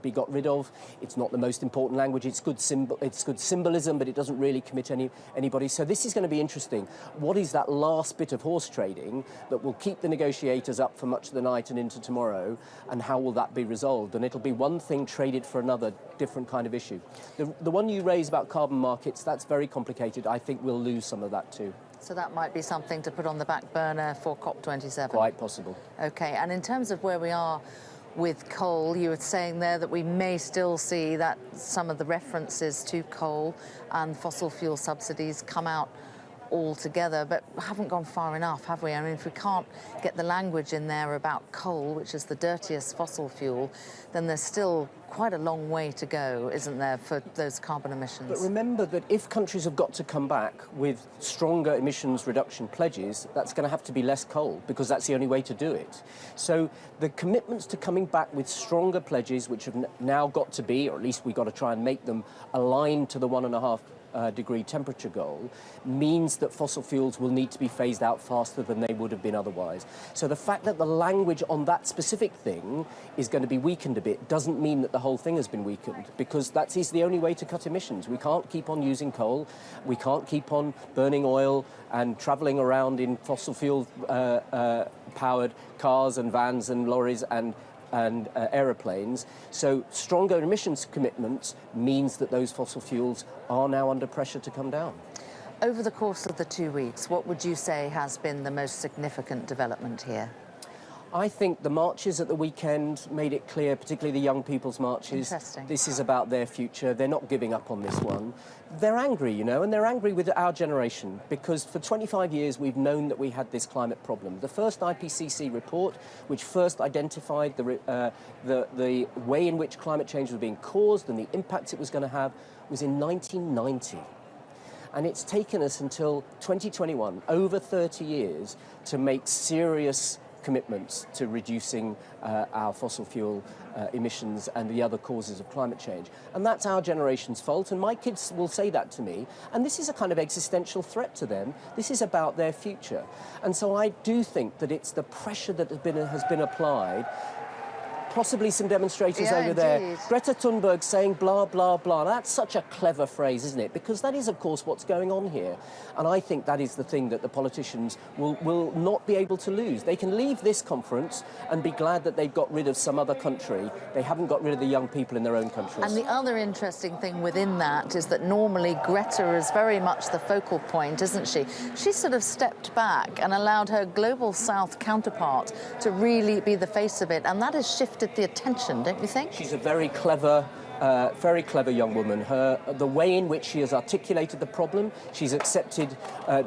be got rid of. It's not the most important language. It's good symbolism, but it doesn't really commit anybody. So this is going to be interesting. What is that last bit of horse trading that will keep the negotiators up for much of the night and into tomorrow, and how will that be resolved? And it'll be one thing traded for another, different kind of issue. The one you raise about carbon markets, that's very complicated. I think we'll lose some of that too. So that might be something to put on the back burner for COP27? Quite possible. OK, and in terms of where we are with coal, you were saying there that we may still see that some of the references to coal and fossil fuel subsidies come out altogether, but haven't gone far enough, have we? I mean, if we can't get the language in there about coal, which is the dirtiest fossil fuel, then there's still quite a long way to go, isn't there, for those carbon emissions? But remember that if countries have got to come back with stronger emissions reduction pledges, that's going to have to be less coal, because that's the only way to do it. So the commitments to coming back with stronger pledges, which have now got to be, or at least we've got to try and make them aligned to the 1.5 degree temperature goal, means that fossil fuels will need to be phased out faster than they would have been otherwise. So the fact that the language on that specific thing is going to be weakened a bit doesn't mean that the whole thing has been weakened, because that is the only way to cut emissions. We can't keep on using coal, we can't keep on burning oil and travelling around in fossil fuel powered cars and vans and lorries and aeroplanes. So stronger emissions commitments means that those fossil fuels are now under pressure to come down. Over the course of the 2 weeks, what would you say has been the most significant development here? I think the marches at the weekend made it clear, particularly the young people's marches, this is about their future. They're not giving up on this one. They're angry, you know, and they're angry with our generation, because for 25 years we've known that we had this climate problem. The first IPCC report, which first identified the way in which climate change was being caused and the impacts it was going to have, was in 1990. And it's taken us until 2021, over 30 years, to make serious commitments to reducing our fossil fuel emissions and the other causes of climate change. And that's our generation's fault, and my kids will say that to me. And this is a kind of existential threat to them. This is about their future. And so I do think that it's the pressure that has been applied. Possibly some demonstrators over there. Greta Thunberg saying blah, blah, blah. That's such a clever phrase, isn't it? Because that is, of course, what's going on here. And I think that is the thing that the politicians will not be able to lose. They can leave this conference and be glad that they've got rid of some other country. They haven't got rid of the young people in their own countries. And the other interesting thing within that is that normally Greta is very much the focal point, isn't she? She sort of stepped back and allowed her global south counterpart to really be the face of it. And that has shifted the attention, don't you think? She's a very clever young woman. The way in which she has articulated the problem, she's accepted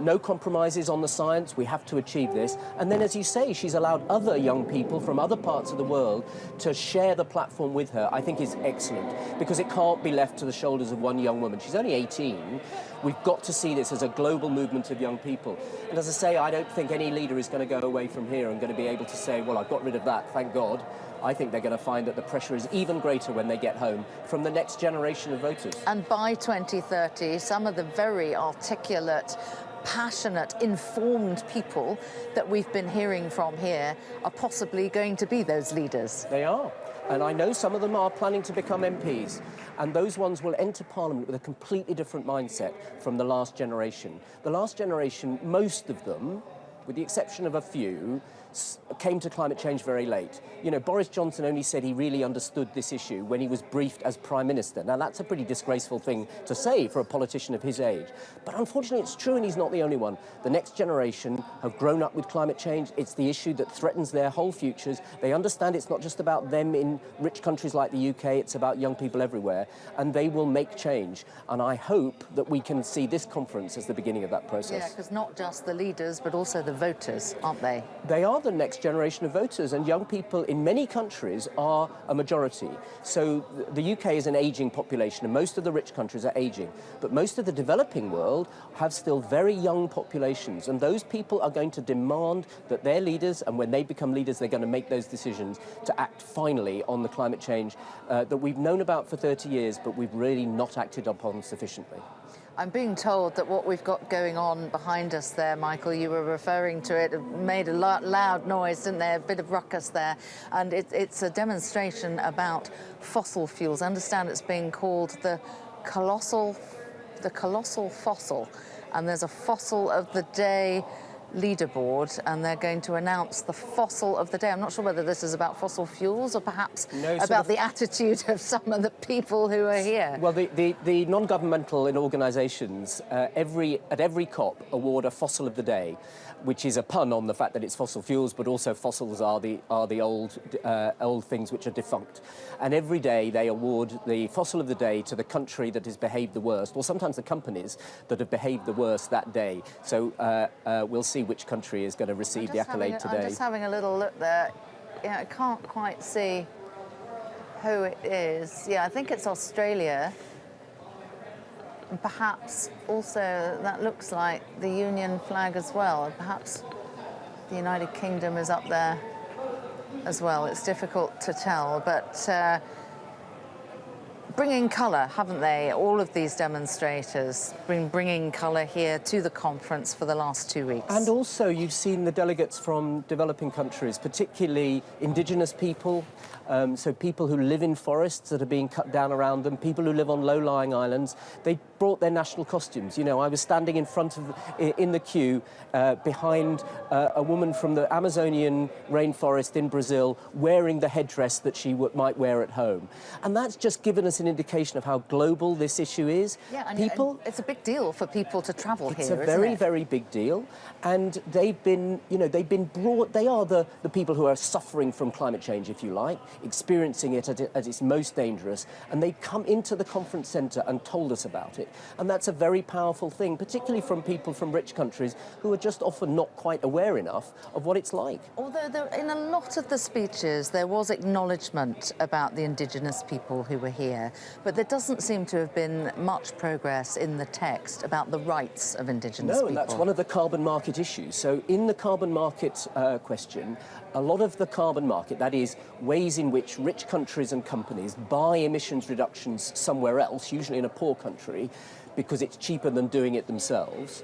no compromises on the science. We have to achieve this. And then, as you say, she's allowed other young people from other parts of the world to share the platform with her. I think is excellent, because it can't be left to the shoulders of one young woman. She's only 18. We've got to see this as a global movement of young people. And as I say, I don't think any leader is going to go away from here and going to be able to say, well, I've got rid of that, thank God. I think they're going to find that the pressure is even greater when they get home from the next generation of voters. And by 2030, some of the very articulate, passionate, informed people that we've been hearing from here are possibly going to be those leaders. They are. And I know some of them are planning to become MPs. And those ones will enter Parliament with a completely different mindset from the last generation. The last generation, most of them, with the exception of a few, came to climate change very late. You know, Boris Johnson only said he really understood this issue when he was briefed as Prime Minister. Now, that's a pretty disgraceful thing to say for a politician of his age. But unfortunately, it's true, and he's not the only one. The next generation have grown up with climate change. It's the issue that threatens their whole futures. They understand it's not just about them in rich countries like the UK, it's about young people everywhere, and they will make change. And I hope that we can see this conference as the beginning of that process. Yeah, because not just the leaders, but also the voters, aren't they? They are the next generation of voters, and young people in many countries are a majority. So the UK is an ageing population, and most of the rich countries are ageing. But most of the developing world have still very young populations, and those people are going to demand that their leaders, and when they become leaders, they're going to make those decisions to act finally on the climate change that we've known about for 30 years, but we've really not acted upon sufficiently. I'm being told that what we've got going on behind us there, Michael, you were referring to it, made a loud noise, didn't there? A bit of ruckus there. And it's a demonstration about fossil fuels. I understand it's being called the colossal fossil. And there's a fossil of the day leaderboard, and they're going to announce the fossil of the day. I'm not sure whether this is about fossil fuels or perhaps about the attitude of some of the people who are here. Well, the non-governmental organisations at every COP award a fossil of the day, which is a pun on the fact that it's fossil fuels, but also fossils are the old things which are defunct. And every day they award the fossil of the day to the country that has behaved the worst, or sometimes the companies that have behaved the worst that day. So we'll see which country is going to receive the accolade today. I'm just having a little look there. Yeah, I can't quite see who it is. Yeah, I think it's Australia. And perhaps also that looks like the Union flag as well. And perhaps the United Kingdom is up there as well. It's difficult to tell, but bringing colour, haven't they? All of these demonstrators bringing colour here to the conference for the last 2 weeks. And also you've seen the delegates from developing countries, particularly indigenous people, so people who live in forests that are being cut down around them, people who live on low-lying islands. They brought their national costumes. You know, I was standing in the queue behind a woman from the Amazonian rainforest in Brazil wearing the headdress that she might wear at home. And that's just given us an indication of how global this issue is. Yeah, and it's a big deal for people to travel here, isn't it? It's a very, very big deal. And they've been brought, they are the people who are suffering from climate change, if you like, experiencing it at its most dangerous. And they come into the conference centre and told us about it. And that's a very powerful thing, particularly from people from rich countries who are just often not quite aware enough of what it's like. Although in a lot of the speeches there was acknowledgement about the indigenous people who were here, but there doesn't seem to have been much progress in the text about the rights of indigenous people. No, and that's one of the carbon market issues. So in the carbon market question, a lot of the carbon market, that is, ways in which rich countries and companies buy emissions reductions somewhere else, usually in a poor country, because it's cheaper than doing it themselves.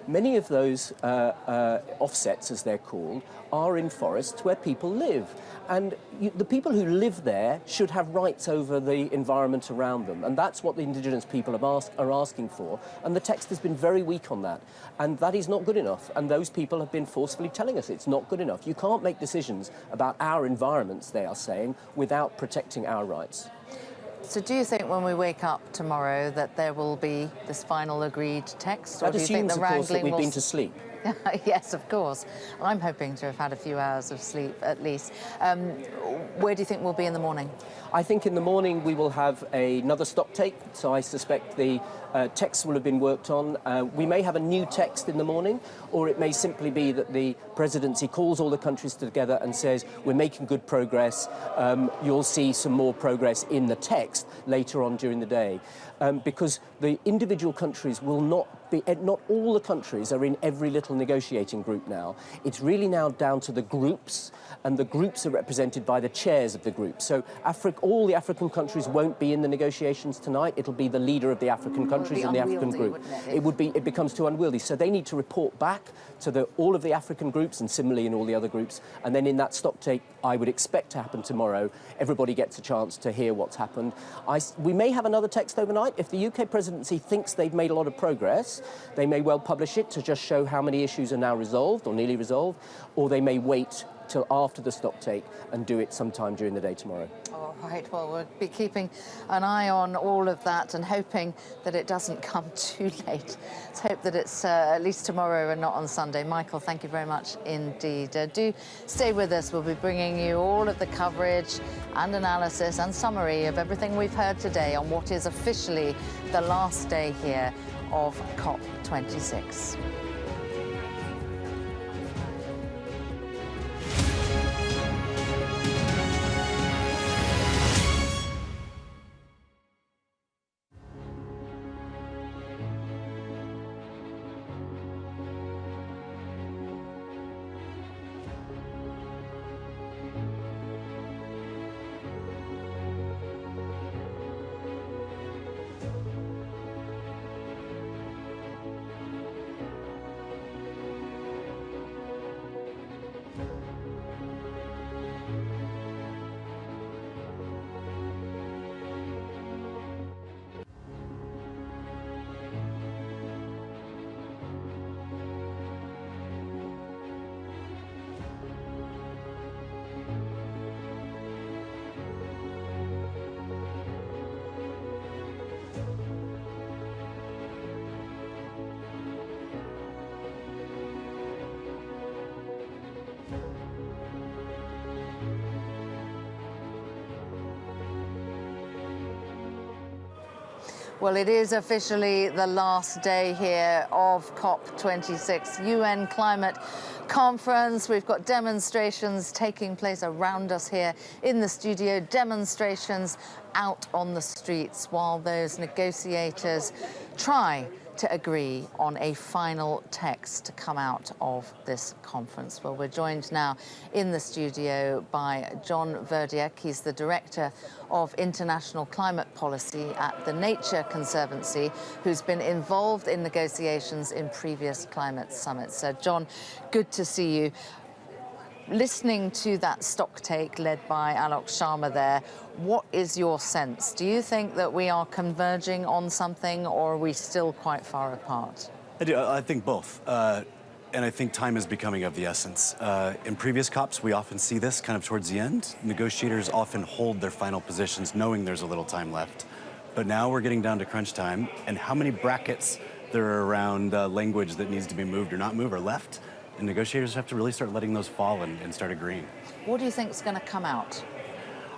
Many of those offsets, as they're called, are in forests where people live. And the people who live there should have rights over the environment around them. And that's what the indigenous people are asking for. And the text has been very weak on that. And that is not good enough. And those people have been forcefully telling us it's not good enough. You can't make decisions about our environments, they are saying, without protecting our rights. So do you think when we wake up tomorrow that there will be this final agreed text? That assumes, of course, that we've been to sleep. Yes, of course. I'm hoping to have had a few hours of sleep, at least. Where do you think we'll be in the morning? I think in the morning we will have another stock take, so I suspect the text will have been worked on. We may have a new text in the morning, or it may simply be that the presidency calls all the countries together and says, we're making good progress, you'll see some more progress in the text later on during the day. Because the individual countries will not be, not all the countries are in every little negotiating group now. It's really now down to the groups, and the groups are represented by the chairs of the groups. So all the African countries won't be in the negotiations tonight. It'll be the leader of the African countries and the African group. It becomes too unwieldy. So they need to report back to all of the African groups, and similarly in all the other groups. And then in that stock take, I would expect to happen tomorrow, everybody gets a chance to hear what's happened. We may have another text overnight. If the UK presidency thinks they've made a lot of progress, they may well publish it to just show how many issues are now resolved or nearly resolved, or they may wait till after the stock take and do it sometime during the day tomorrow. All right, well, we'll be keeping an eye on all of that and hoping that it doesn't come too late. Let's hope that it's at least tomorrow and not on Sunday. Michael, thank you very much indeed. Do stay with us. We'll be bringing you all of the coverage and analysis and summary of everything we've heard today on what is officially the last day here of COP26. Well, it is officially the last day here of COP26, UN Climate Conference. We've got demonstrations taking place around us here in the studio, demonstrations out on the streets while those negotiators try to agree on a final text to come out of this conference. Well, we're joined now in the studio by John Verdiek. He's the Director of International Climate Policy at the Nature Conservancy, who's been involved in negotiations in previous climate summits. So, John, good to see you. Listening to that stock take led by Alok Sharma there, what is your sense? Do you think that we are converging on something, or are we still quite far apart? I do. I think both. And I think time is becoming of the essence. In previous COPs, we often see this kind of towards the end. Negotiators often hold their final positions knowing there's a little time left. But now we're getting down to crunch time, and how many brackets there are around language that needs to be moved or not moved or left. And negotiators have to really start letting those fall and start agreeing. What do you think is going to come out?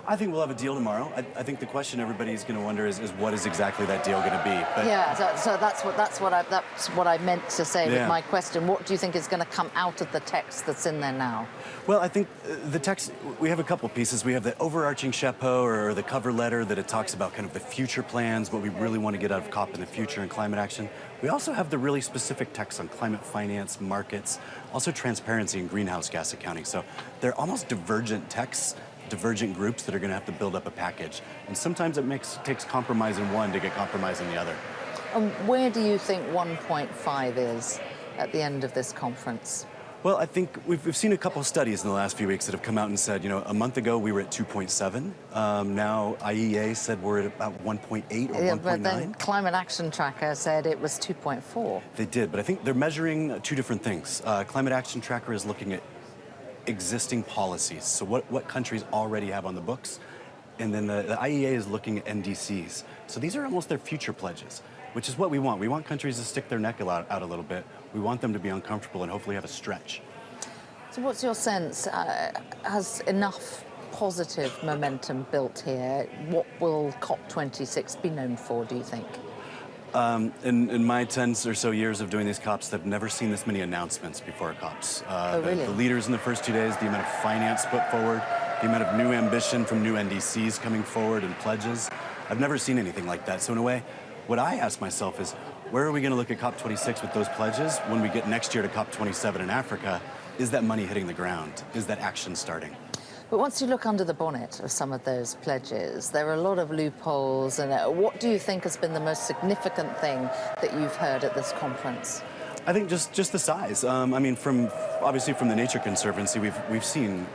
I think we'll have a deal tomorrow. I think the question everybody's going to wonder is what is exactly that deal going to be? But yeah, so that's what I meant to say with my question. What do you think is going to come out of the text that's in there now? Well, I think the text, we have a couple pieces. We have the overarching chapeau or the cover letter that it talks about kind of the future plans, what we really want to get out of COP in the future and climate action. We also have the really specific text on climate finance, markets, also transparency and greenhouse gas accounting. So they're almost divergent texts, divergent groups that are going to have to build up a package. And sometimes it takes compromise in one to get compromise in the other. And where do you think 1.5 is at the end of this conference? Well, I think we've seen a couple of studies in the last few weeks that have come out and said, you know, a month ago we were at 2.7. Now IEA said we're at about 1.8 or 1.9. But then Climate Action Tracker said it was 2.4. They did, but I think they're measuring two different things. Climate Action Tracker is looking at existing policies, so what countries already have on the books, and then the IEA is looking at NDCs. So these are almost their future pledges, which is what we want. We want countries to stick their neck out a little bit. We want them to be uncomfortable and hopefully have a stretch. So what's your sense? Has enough positive momentum built here? What will COP26 be known for, do you think? In my 10 or so years of doing these COPs, I've never seen this many announcements before COPs. Really? The leaders in the first 2 days, the amount of finance put forward, the amount of new ambition from new NDCs coming forward and pledges. I've never seen anything like that. So in a way, what I ask myself is, where are we going to look at COP26 with those pledges when we get next year to COP27 in Africa? Is that money hitting the ground? Is that action starting? But once you look under the bonnet of some of those pledges, there are a lot of loopholes. And what do you think has been the most significant thing that you've heard at this conference? I think just the size. I mean, obviously from the Nature Conservancy, we've seen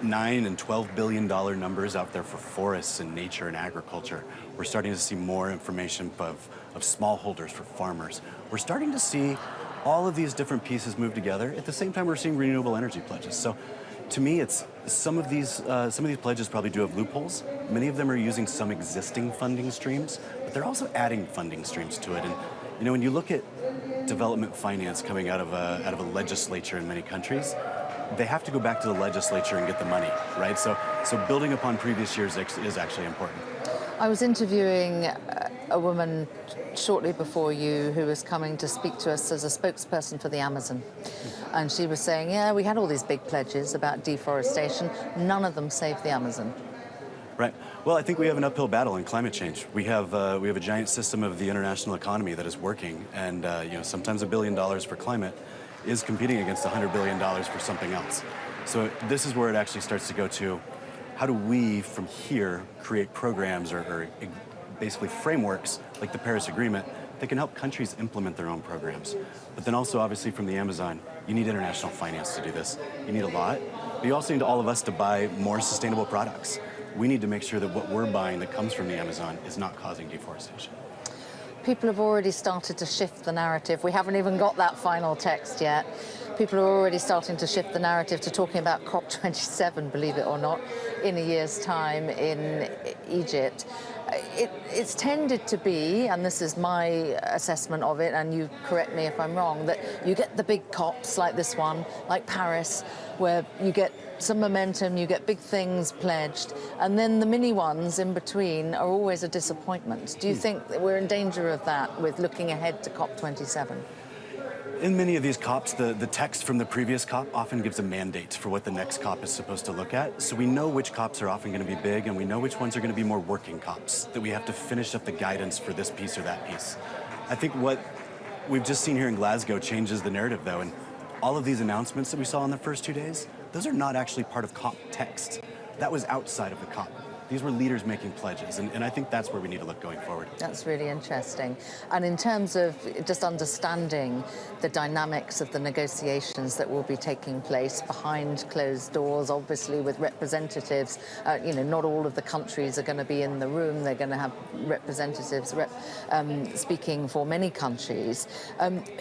$9 and $12 billion numbers out there for forests and nature and agriculture. We're starting to see more information of smallholders for farmers. We're starting to see all of these different pieces move together. At the same time, we're seeing renewable energy pledges. So To me, it's some of these pledges probably do have loopholes. Many of them are using some existing funding streams, but they're also adding funding streams to it. And you know, when you look at development finance coming out of a legislature in many countries, they have to go back to the legislature and get the money, right? So building upon previous years is actually important. I was interviewing a woman shortly before you who was coming to speak to us as a spokesperson for the Amazon. And she was saying, yeah, we had all these big pledges about deforestation. None of them saved the Amazon. Right. Well, I think we have an uphill battle in climate change. We have a giant system of the international economy that is working, and you know, sometimes $1 billion for climate is competing against $100 billion for something else. So this is where it actually starts to go to, how do we from here create programs or basically frameworks like the Paris Agreement that can help countries implement their own programs. But then also, obviously, from the Amazon, you need international finance to do this. You need a lot, but you also need all of us to buy more sustainable products. We need to make sure that what we're buying that comes from the Amazon is not causing deforestation. People have already started to shift the narrative. We haven't even got that final text yet. People are already starting to shift the narrative to talking about COP27, believe it or not, in a year's time in Egypt. It's tended to be, and this is my assessment of it, and you correct me if I'm wrong, that you get the big COPs like this one, like Paris, where you get some momentum, you get big things pledged, and then the mini ones in between are always a disappointment. Do you think that we're in danger of that with looking ahead to COP27? In many of these COPs, the text from the previous COP often gives a mandate for what the next COP is supposed to look at. So we know which COPs are often going to be big, and we know which ones are going to be more working COPs, that we have to finish up the guidance for this piece or that piece. I think what we've just seen here in Glasgow changes the narrative, though, and all of these announcements that we saw in the first 2 days, those are not actually part of COP text. That was outside of the COP. These were leaders making pledges, and I think that's where we need to look going forward. That's really interesting. And in terms of just understanding the dynamics of the negotiations that will be taking place behind closed doors, obviously with representatives, you know, not all of the countries are going to be in the room. They're going to have representatives speaking for many countries.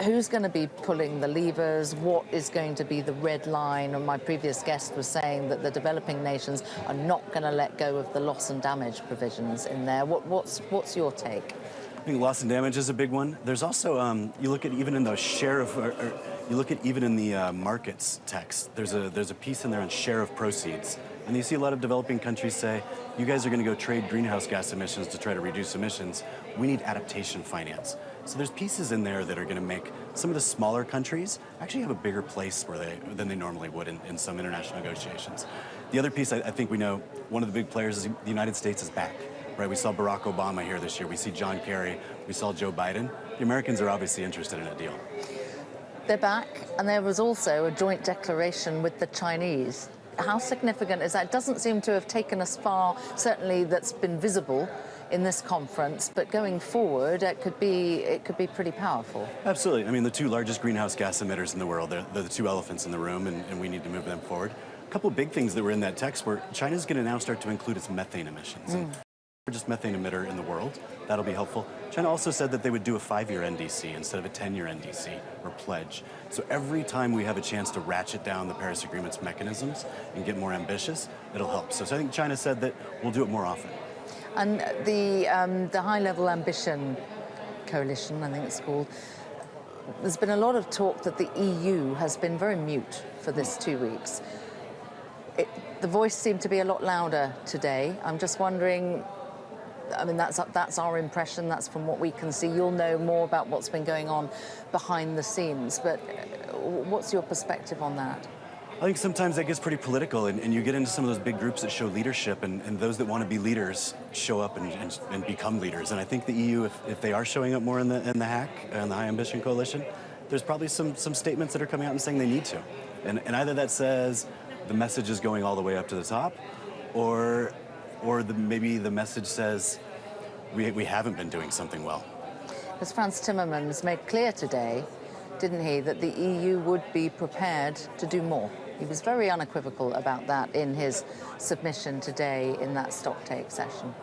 Who's going to be pulling the levers? What is going to be the red line? And my previous guest was saying that the developing nations are not going to let go of the loss and damage provisions in there. What's your take? I think loss and damage is a big one. There's also, you look at even in the share of, you look at even in the markets text, there's a piece in there on share of proceeds. And you see a lot of developing countries say, you guys are going to go trade greenhouse gas emissions to try to reduce emissions. We need adaptation finance. So there's pieces in there that are going to make some of the smaller countries actually have a bigger place than they normally would in some international negotiations. The other piece I think we know, one of the big players is the United States is back, right? We saw Barack Obama here this year. We see John Kerry. We saw Joe Biden. The Americans are obviously interested in a deal. They're back, and there was also a joint declaration with the Chinese. How significant is that? It doesn't seem to have taken us far, certainly that's been visible in this conference, but going forward, it could be pretty powerful. Absolutely. I mean, the two largest greenhouse gas emitters in the world, they're the two elephants in the room, and we need to move them forward. A couple of big things that were in that text were China's going to now start to include its methane emissions. Largest methane emitter in the world. That'll be helpful. China also said that they would do a 5-year NDC instead of a 10-year NDC or pledge. So every time we have a chance to ratchet down the Paris Agreement's mechanisms and get more ambitious, it'll help. So I think China said that we'll do it more often. And the high-level ambition coalition, I think it's called, there's been a lot of talk that the EU has been very mute for this 2 weeks. The voice seemed to be a lot louder today. I'm just wondering, I mean, that's our impression, that's from what we can see. You'll know more about what's been going on behind the scenes, but what's your perspective on that? I think sometimes that gets pretty political, and you get into some of those big groups that show leadership, and those that want to be leaders show up and become leaders. And I think the EU, if they are showing up more in the HAC, and the High Ambition Coalition, there's probably some statements that are coming out and saying they need to. And either that says the message is going all the way up to the top, or maybe the message says we haven't been doing something well. As Frans Timmermans made clear today, didn't he, that the EU would be prepared to do more. He was very unequivocal about that in his submission today in that stocktake session.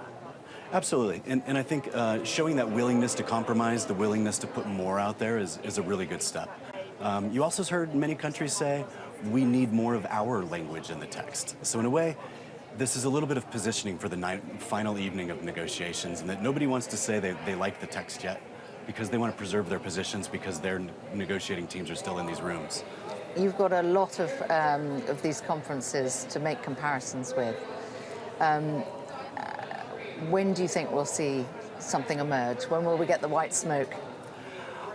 Absolutely, and I think showing that willingness to compromise, the willingness to put more out there is a really good step. You also heard many countries say, we need more of our language in the text. So in a way, this is a little bit of positioning for the final evening of negotiations, and that nobody wants to say they like the text yet because they want to preserve their positions because their negotiating teams are still in these rooms. You've got a lot of these conferences to make comparisons with. When do you think we'll see something emerge? When will we get the white smoke?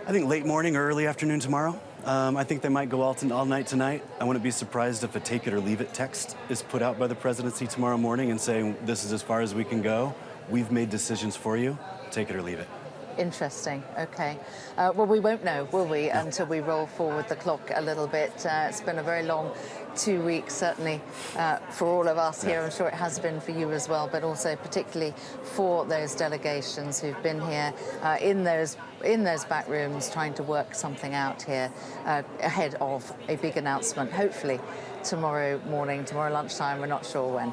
I think late morning or early afternoon tomorrow. I think they might go all night tonight. I wouldn't be surprised if a take it or leave it text is put out by the presidency tomorrow morning and saying, this is as far as we can go. We've made decisions for you. Take it or leave it. Interesting. Okay. Well, we won't know, will we, until we roll forward the clock a little bit. It's been a very long 2 weeks, certainly for all of us here. I'm sure it has been for you as well, but also particularly for those delegations who've been here in those back rooms trying to work something out here ahead of a big announcement, hopefully tomorrow morning, tomorrow lunchtime, we're not sure when.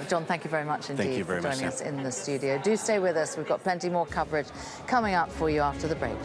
John, thank you very much indeed for joining us in the studio. Do stay with us. We've got plenty more coverage coming up for you after the break.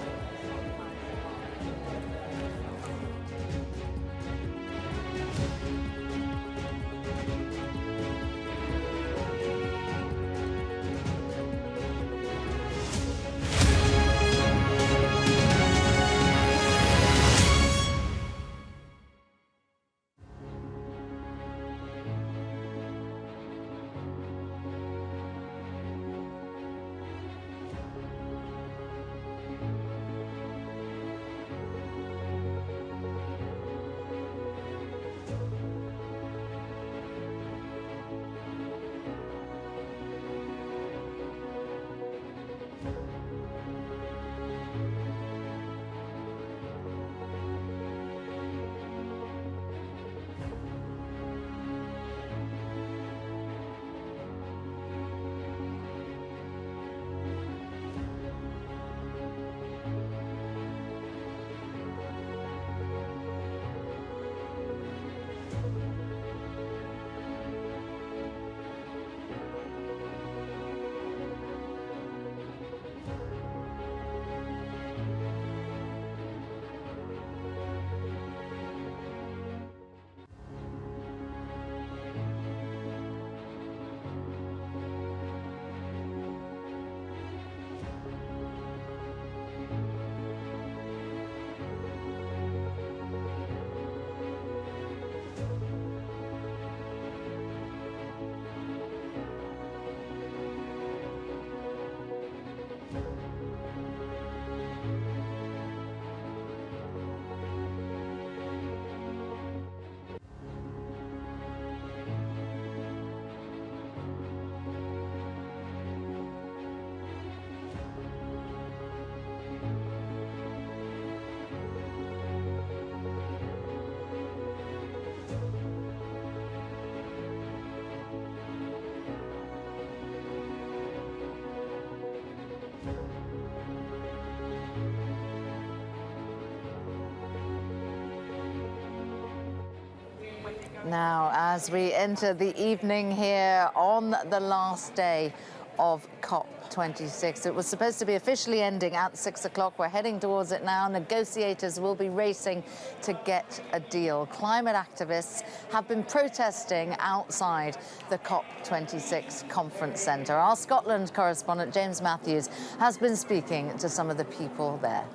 Now, as we enter the evening here on the last day of COP26, it was supposed to be officially ending at 6 o'clock. We're heading towards it now. Negotiators will be racing to get a deal. Climate activists have been protesting outside the COP26 conference centre. Our Scotland correspondent, James Matthews, has been speaking to some of the people there.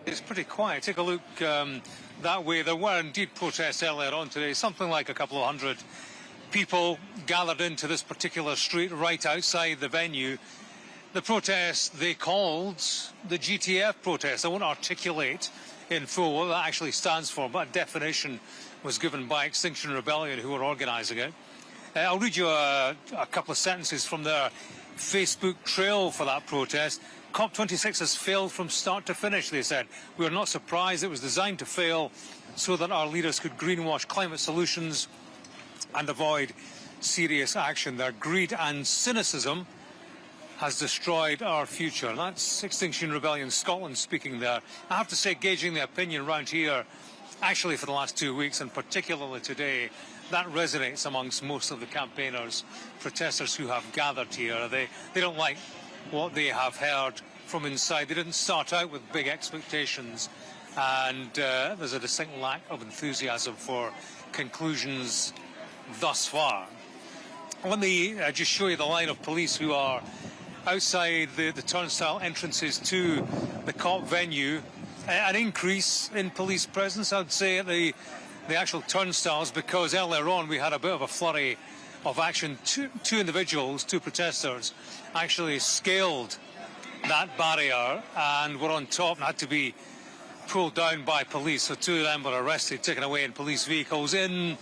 It's pretty quiet. Take a look that way. There were indeed protests earlier on today, something like a couple of hundred people gathered into this particular street right outside the venue. The protest they called the GTF protest. I won't articulate in full what that actually stands for, but a definition was given by Extinction Rebellion, who were organising it. I'll read you a couple of sentences from their Facebook trail for that protest. COP26 has failed from start to finish, they said. We are not surprised. It was designed to fail so that our leaders could greenwash climate solutions and avoid serious action. Their greed and cynicism has destroyed our future. That's Extinction Rebellion Scotland speaking there. I have to say, gauging the opinion around here, actually for the last 2 weeks and particularly today, that resonates amongst most of the campaigners, protesters who have gathered here. They don't like what they have heard from inside. They didn't start out with big expectations and there's a distinct lack of enthusiasm for conclusions thus far. Let me just show you the line of police who are outside the turnstile entrances to the COP venue. An increase in police presence, I'd say, at the actual turnstiles, because earlier on we had a bit of a flurry of action. Two individuals, two protesters, actually scaled that barrier and were on top and had to be pulled down by police. So two of them were arrested, taken away in police vehicles in,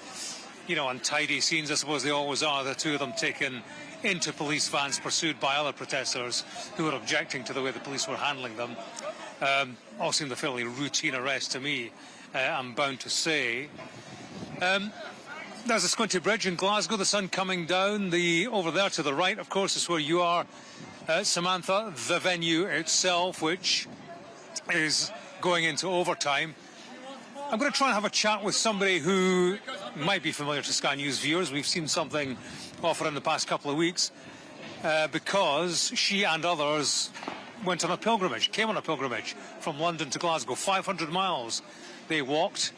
untidy scenes, I suppose they always are. The two of them taken into police vans, pursued by other protesters who were objecting to the way the police were handling them. All seemed a fairly routine arrest to me, I'm bound to say. There's a Squinty Bridge in Glasgow, the sun coming down. Over there to the right, of course, is where you are, Samantha, the venue itself, which is going into overtime. I'm going to try and have a chat with somebody who might be familiar to Sky News viewers. We've seen something offered in the past couple of weeks, because she and others went on a pilgrimage, came on a pilgrimage from London to Glasgow, 500 miles. They walked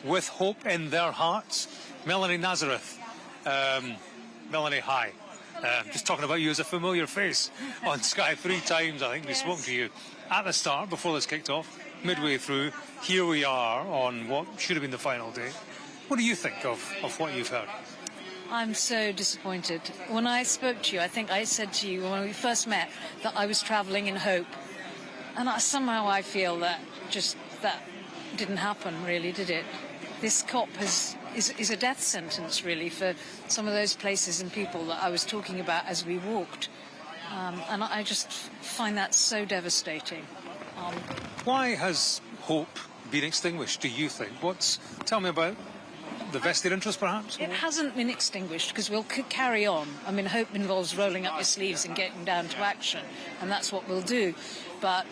with hope in their hearts. Melanie Nazareth. Melanie, hi. Just talking about you as a familiar face on Sky 3 times. I think we spoke to you at the start, before this kicked off, midway through. Here we are on what should have been the final day. What do you think of what you've heard? I'm so disappointed. When I spoke to you, I think I said to you when we first met that I was travelling in hope. And somehow I feel that that didn't happen, really, did it? This COP is a death sentence, really, for some of those places and people that I was talking about as we walked. And I just find that so devastating. Why has hope been extinguished, do you think? Tell me about the vested interest, perhaps? It hasn't been extinguished, because we'll carry on. I mean, hope involves rolling up your sleeves and getting down to action, and that's what we'll do. But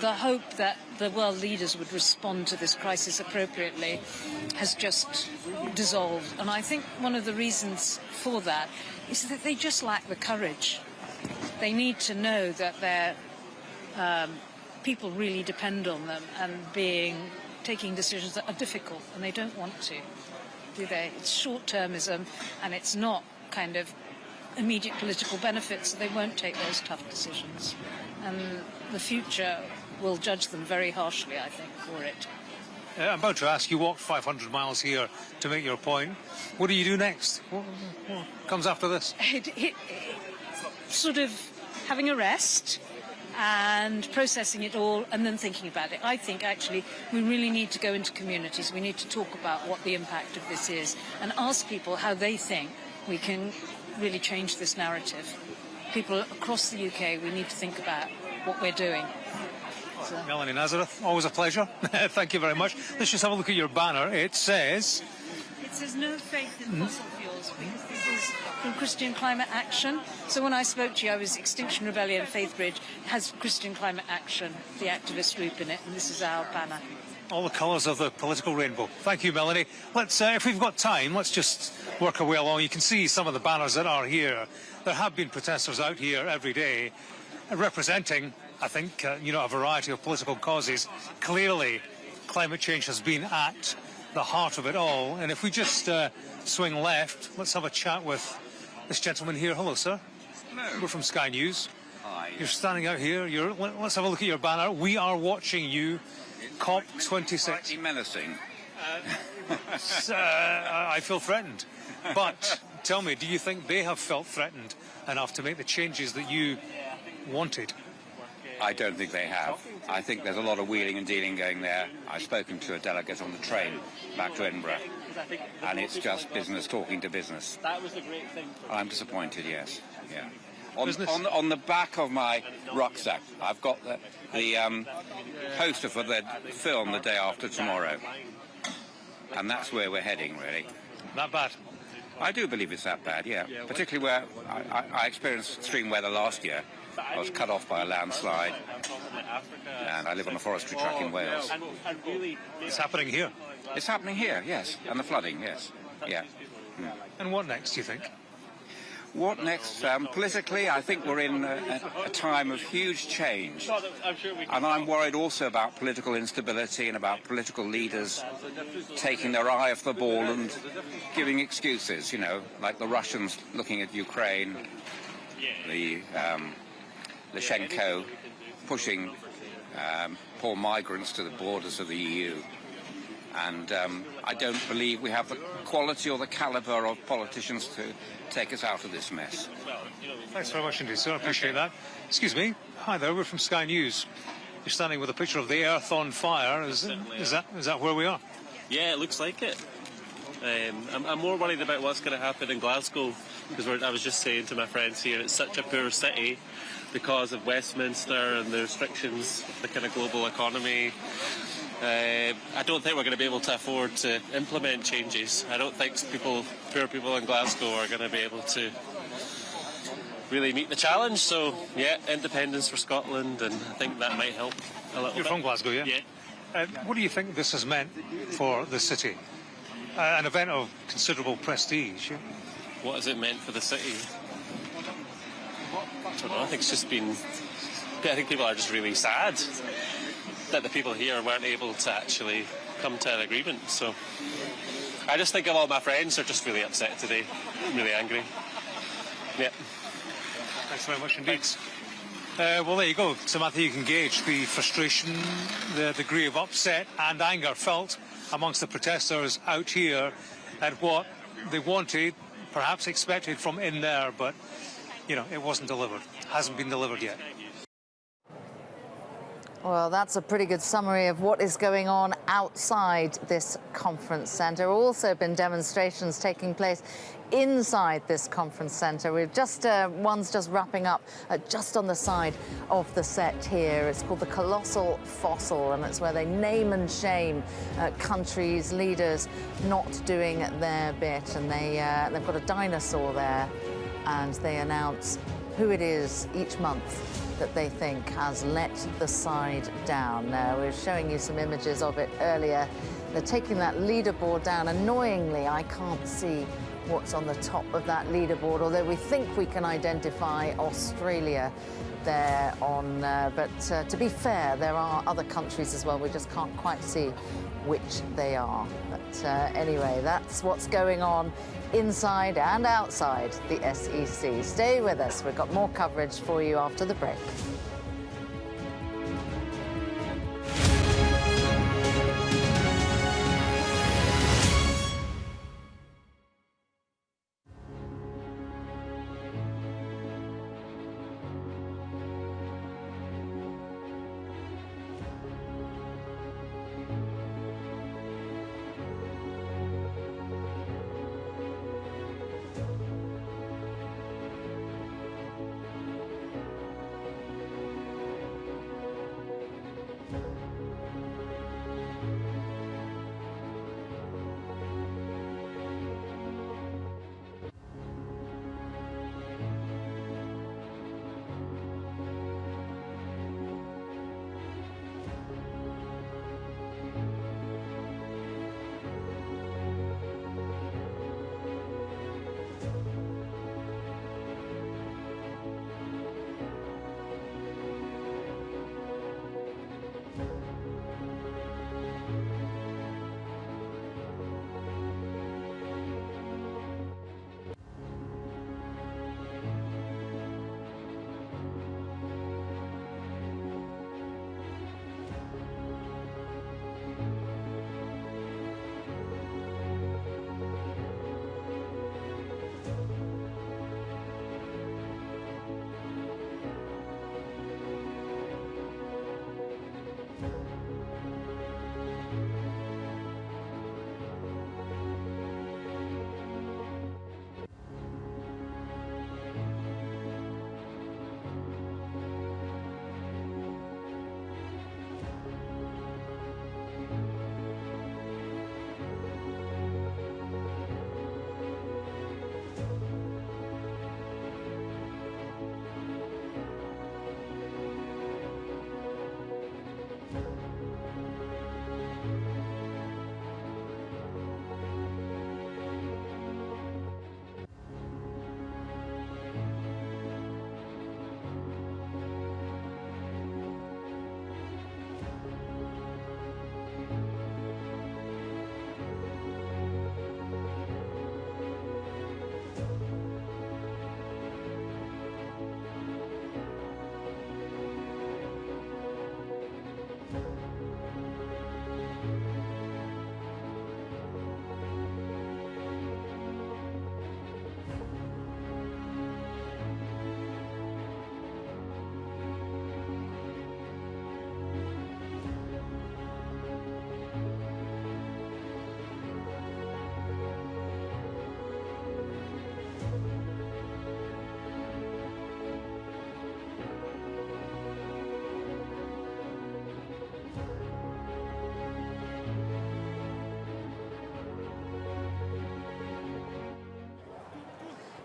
the hope that the world leaders would respond to this crisis appropriately has just dissolved. And I think one of the reasons for that is that they just lack the courage. They need to know that their people really depend on them and taking decisions that are difficult, and they don't want to, do they? It's short-termism, and it's not kind of immediate political benefits, so they won't take those tough decisions. And the future will judge them very harshly, I think, for it. I'm about to ask, you walked 500 miles here to make your point. What do you do next? What comes after this? Sort of having a rest and processing it all and then thinking about it. I think, actually, we really need to go into communities. We need to talk about what the impact of this is and ask people how they think we can really change this narrative. People across the UK, we need to think about what we're doing. So. Melanie Nazareth, always a pleasure. Thank you very much. Let's just have a look at your banner. It says no faith in fossil fuels, because this is from Christian Climate Action. So when I spoke to you, I was Extinction Rebellion Faith Bridge. It has Christian Climate Action, the activist group, in it, and this is our banner. All the colours of the political rainbow. Thank you, Melanie. Let's, if we've got time, let's just work our way along. You can see some of the banners that are here. There have been protesters out here every day representing, I think, a variety of political causes. Clearly, climate change has been at the heart of it all. And if we just swing left, let's have a chat with this gentleman here. Hello, sir. Hello. We're from Sky News. Hi. You're standing out here. Let's have a look at your banner. We are watching you. COP26. Slightly menacing. I feel threatened. But tell me, do you think they have felt threatened enough to make the changes that you wanted? I don't think they have. I think there's a lot of wheeling and dealing going there. I've spoken to a delegate on the train back to Edinburgh, and it's just business talking to business. That was the great thing. I'm disappointed, yes. Yeah. On the back of my rucksack, I've got the poster for the film The Day After Tomorrow. And that's where we're heading, really. That bad? I do believe it's that bad, yeah. Particularly where I experienced extreme weather last year. I was cut off by a landslide, and I live on a forestry track in Wales. It's happening here? It's happening here, yes. And the flooding, yes. Yeah. And what next, do you think? What next? Politically, I think we're in a time of huge change. And I'm worried also about political instability and about political leaders taking their eye off the ball and giving excuses, you know, like the Russians looking at Ukraine, the Lukashenko pushing poor migrants to the borders of the EU. And I don't believe we have the quality or the calibre of politicians to take us out of this mess. Thanks very much indeed, sir. I appreciate that. Excuse me. Hi there. We're from Sky News. You're standing with a picture of the Earth on fire. Is that where we are? Yeah, it looks like it. I'm more worried about what's going to happen in Glasgow, because I was just saying to my friends here, it's such a poor city because of Westminster and the restrictions, the kind of global economy. I don't think we're going to be able to afford to implement changes. I don't think poor people in Glasgow are going to be able to really meet the challenge. So, yeah, independence for Scotland, and I think that might help a little bit. You're from Glasgow, yeah? Yeah. What do you think this has meant for the city? An event of considerable prestige. Yeah? What has it meant for the city? I don't know. I think it's just been... I think people are just really sad that the people here weren't able to actually come to an agreement. So I just think of all my friends are just really upset today, really angry. Yeah. Thanks very much indeed. Well, there you go. Samantha, you can gauge the frustration, the degree of upset and anger felt amongst the protesters out here at what they wanted, perhaps expected from in there, but, you know, it wasn't delivered. Hasn't been delivered yet. Well, that's a pretty good summary of what is going on outside this conference centre. Also been demonstrations taking place inside this conference centre. We've just, one's just wrapping up just on the side of the set here. It's called the Colossal Fossil, and it's where they name and shame countries, leaders not doing their bit. And they've got a dinosaur there, and they announce who it is each month that they think has let the side down. Now, we were showing you some images of it earlier. They're taking that leaderboard down. Annoyingly, I can't see what's on the top of that leaderboard, although we think we can identify Australia there on, but to be fair, there are other countries as well. We just can't quite see which they are. But anyway, that's what's going on inside and outside the SEC. Stay with us. We've got more coverage for you after the break.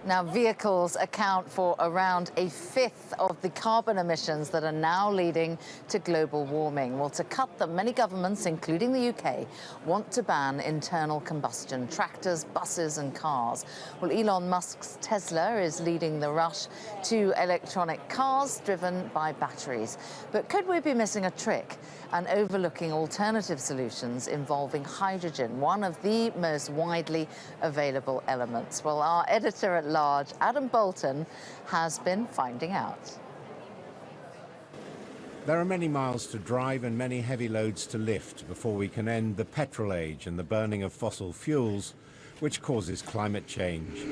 Now, vehicles account for around a fifth of the carbon emissions that are now leading to global warming. Well, to cut them, many governments, including the UK, want to ban internal combustion tractors, buses and cars. Well, Elon Musk's Tesla is leading the rush to electronic cars driven by batteries. But could we be missing a trick and overlooking alternative solutions involving hydrogen, one of the most widely available elements? Well, our editor-at-large, Adam Bolton, has been finding out. There are many miles to drive and many heavy loads to lift before we can end the petrol age and the burning of fossil fuels, which causes climate change.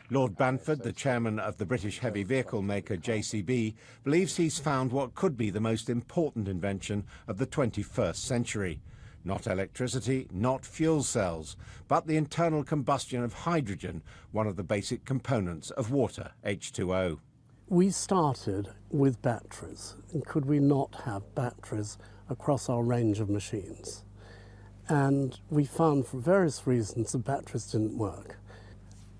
Lord Banford, the chairman of the British heavy vehicle maker JCB, believes he's found what could be the most important invention of the 21st century. Not electricity, not fuel cells, but the internal combustion of hydrogen, one of the basic components of water, H2O. We started with batteries, and could we not have batteries across our range of machines? And we found for various reasons the batteries didn't work.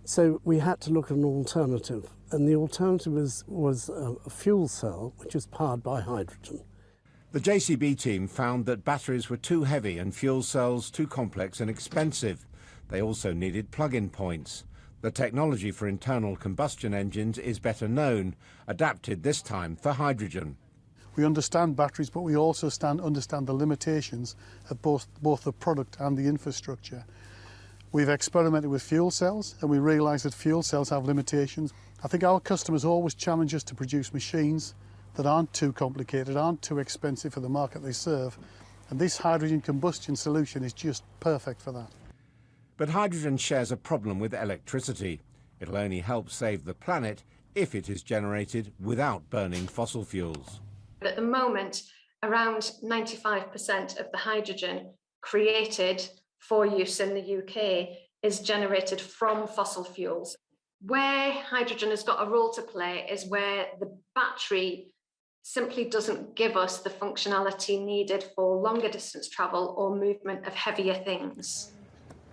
So we had to look at an alternative, and the alternative was a fuel cell which is powered by hydrogen. The JCB team found that batteries were too heavy and fuel cells too complex and expensive. They also needed plug-in points. The technology for internal combustion engines is better known, adapted this time for hydrogen. We understand batteries, but we also understand the limitations of both the product and the infrastructure. We've experimented with fuel cells, and we realise that fuel cells have limitations. I think our customers always challenge us to produce machines that aren't too complicated, aren't too expensive for the market they serve, and this hydrogen combustion solution is just perfect for that. But hydrogen shares a problem with electricity. It'll only help save the planet if it is generated without burning fossil fuels. At the moment, around 95% of the hydrogen created for use in the UK is generated from fossil fuels. Where hydrogen has got a role to play is where the battery simply doesn't give us the functionality needed for longer distance travel or movement of heavier things.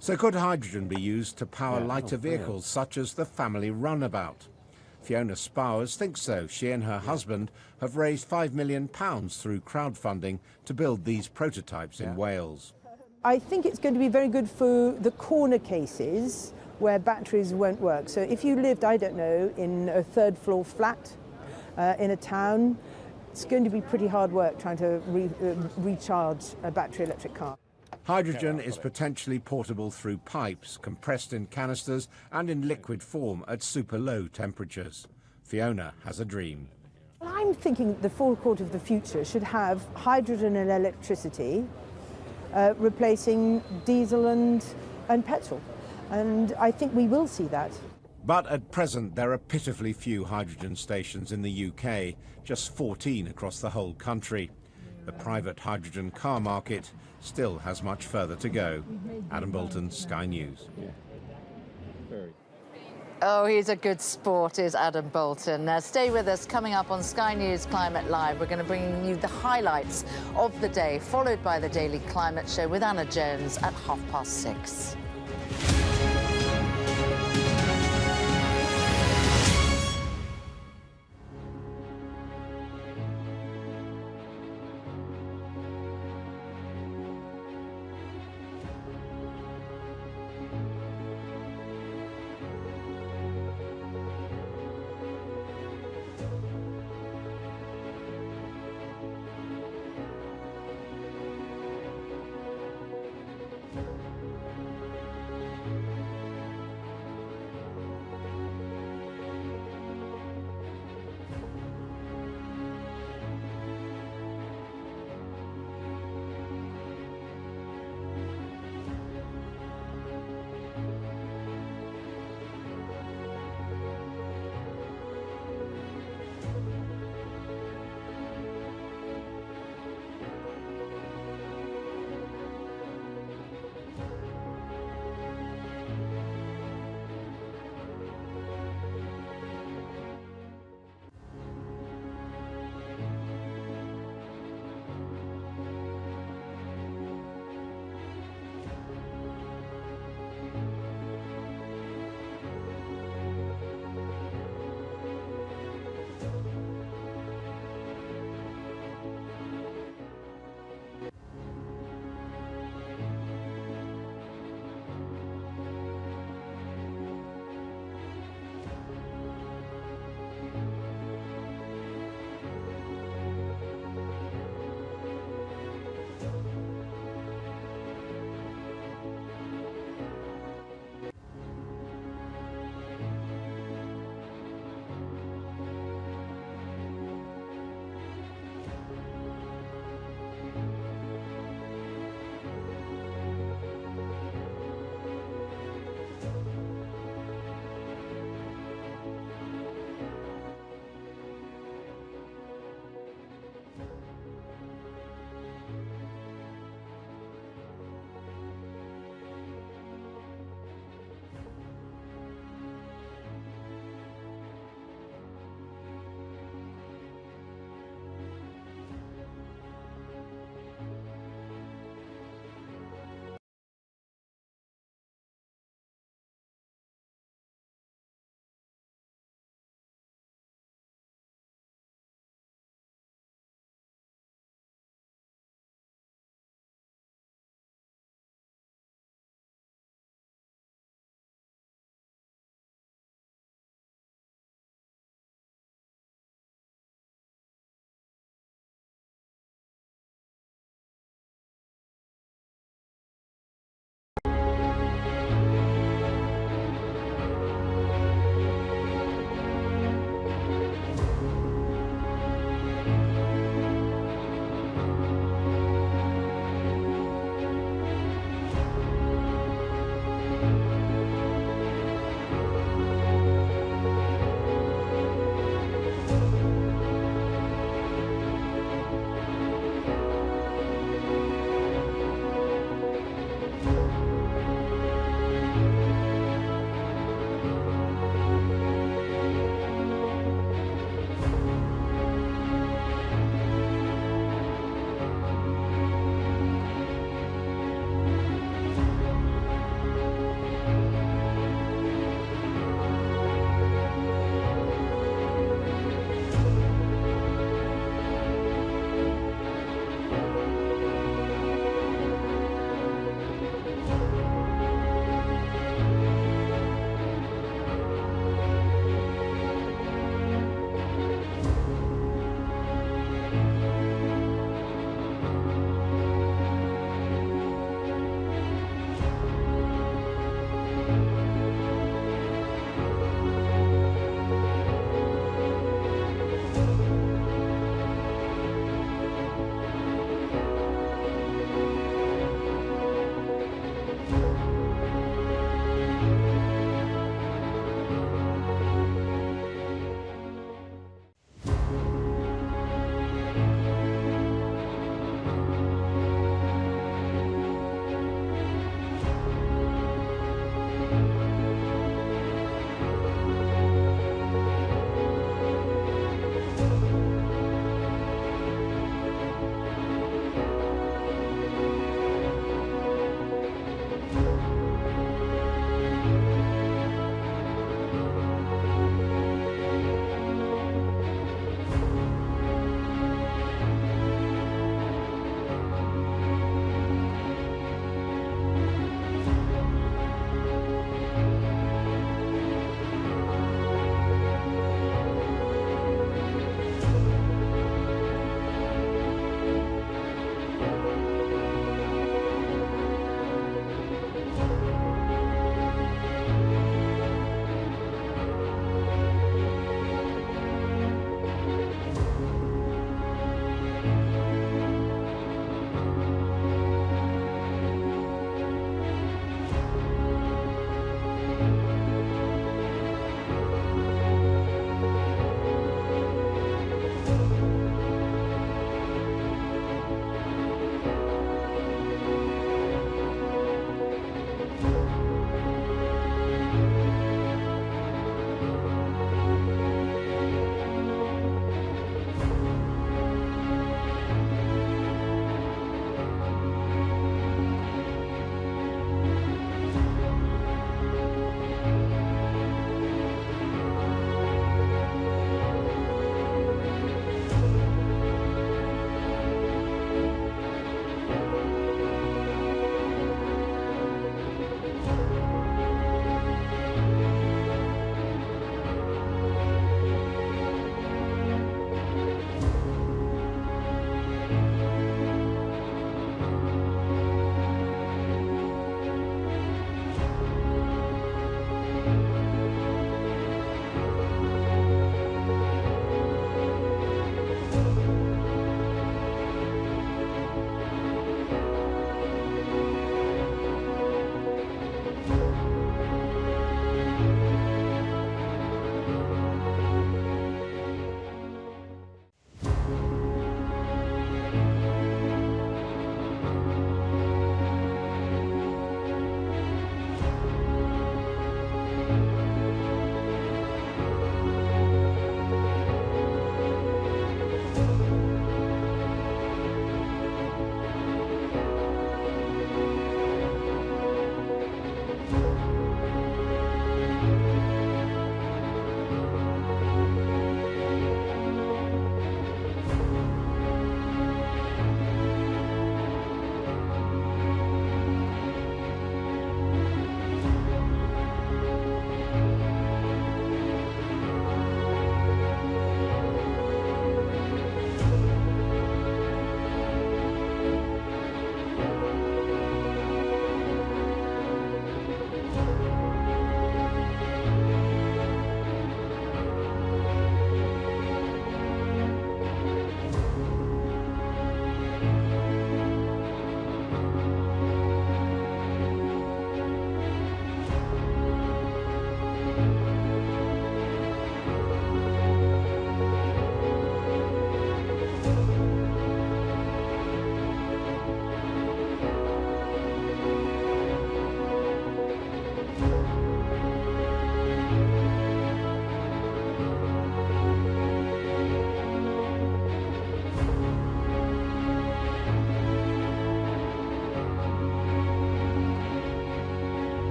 So could hydrogen be used to power lighter vehicles such as the family runabout? Fiona Spowers thinks so. She and her husband have raised £5 million through crowdfunding to build these prototypes in Wales. I think it's going to be very good for the corner cases where batteries won't work. So if you lived, I don't know, in a third floor flat in a town, it's going to be pretty hard work trying to recharge a battery electric car. Hydrogen is potentially portable through pipes, compressed in canisters and in liquid form at super low temperatures. Fiona has a dream. Well, I'm thinking the forecourt of the future should have hydrogen and electricity replacing diesel and petrol. And I think we will see that. But at present, there are pitifully few hydrogen stations in the UK, just 14 across the whole country. The private hydrogen car market still has much further to go. Adam Bolton, Sky News. Oh, he's a good sport, is Adam Bolton. Stay with us. Coming up on Sky News Climate Live, we're going to bring you the highlights of the day, followed by the Daily Climate Show with Anna Jones at 6:30.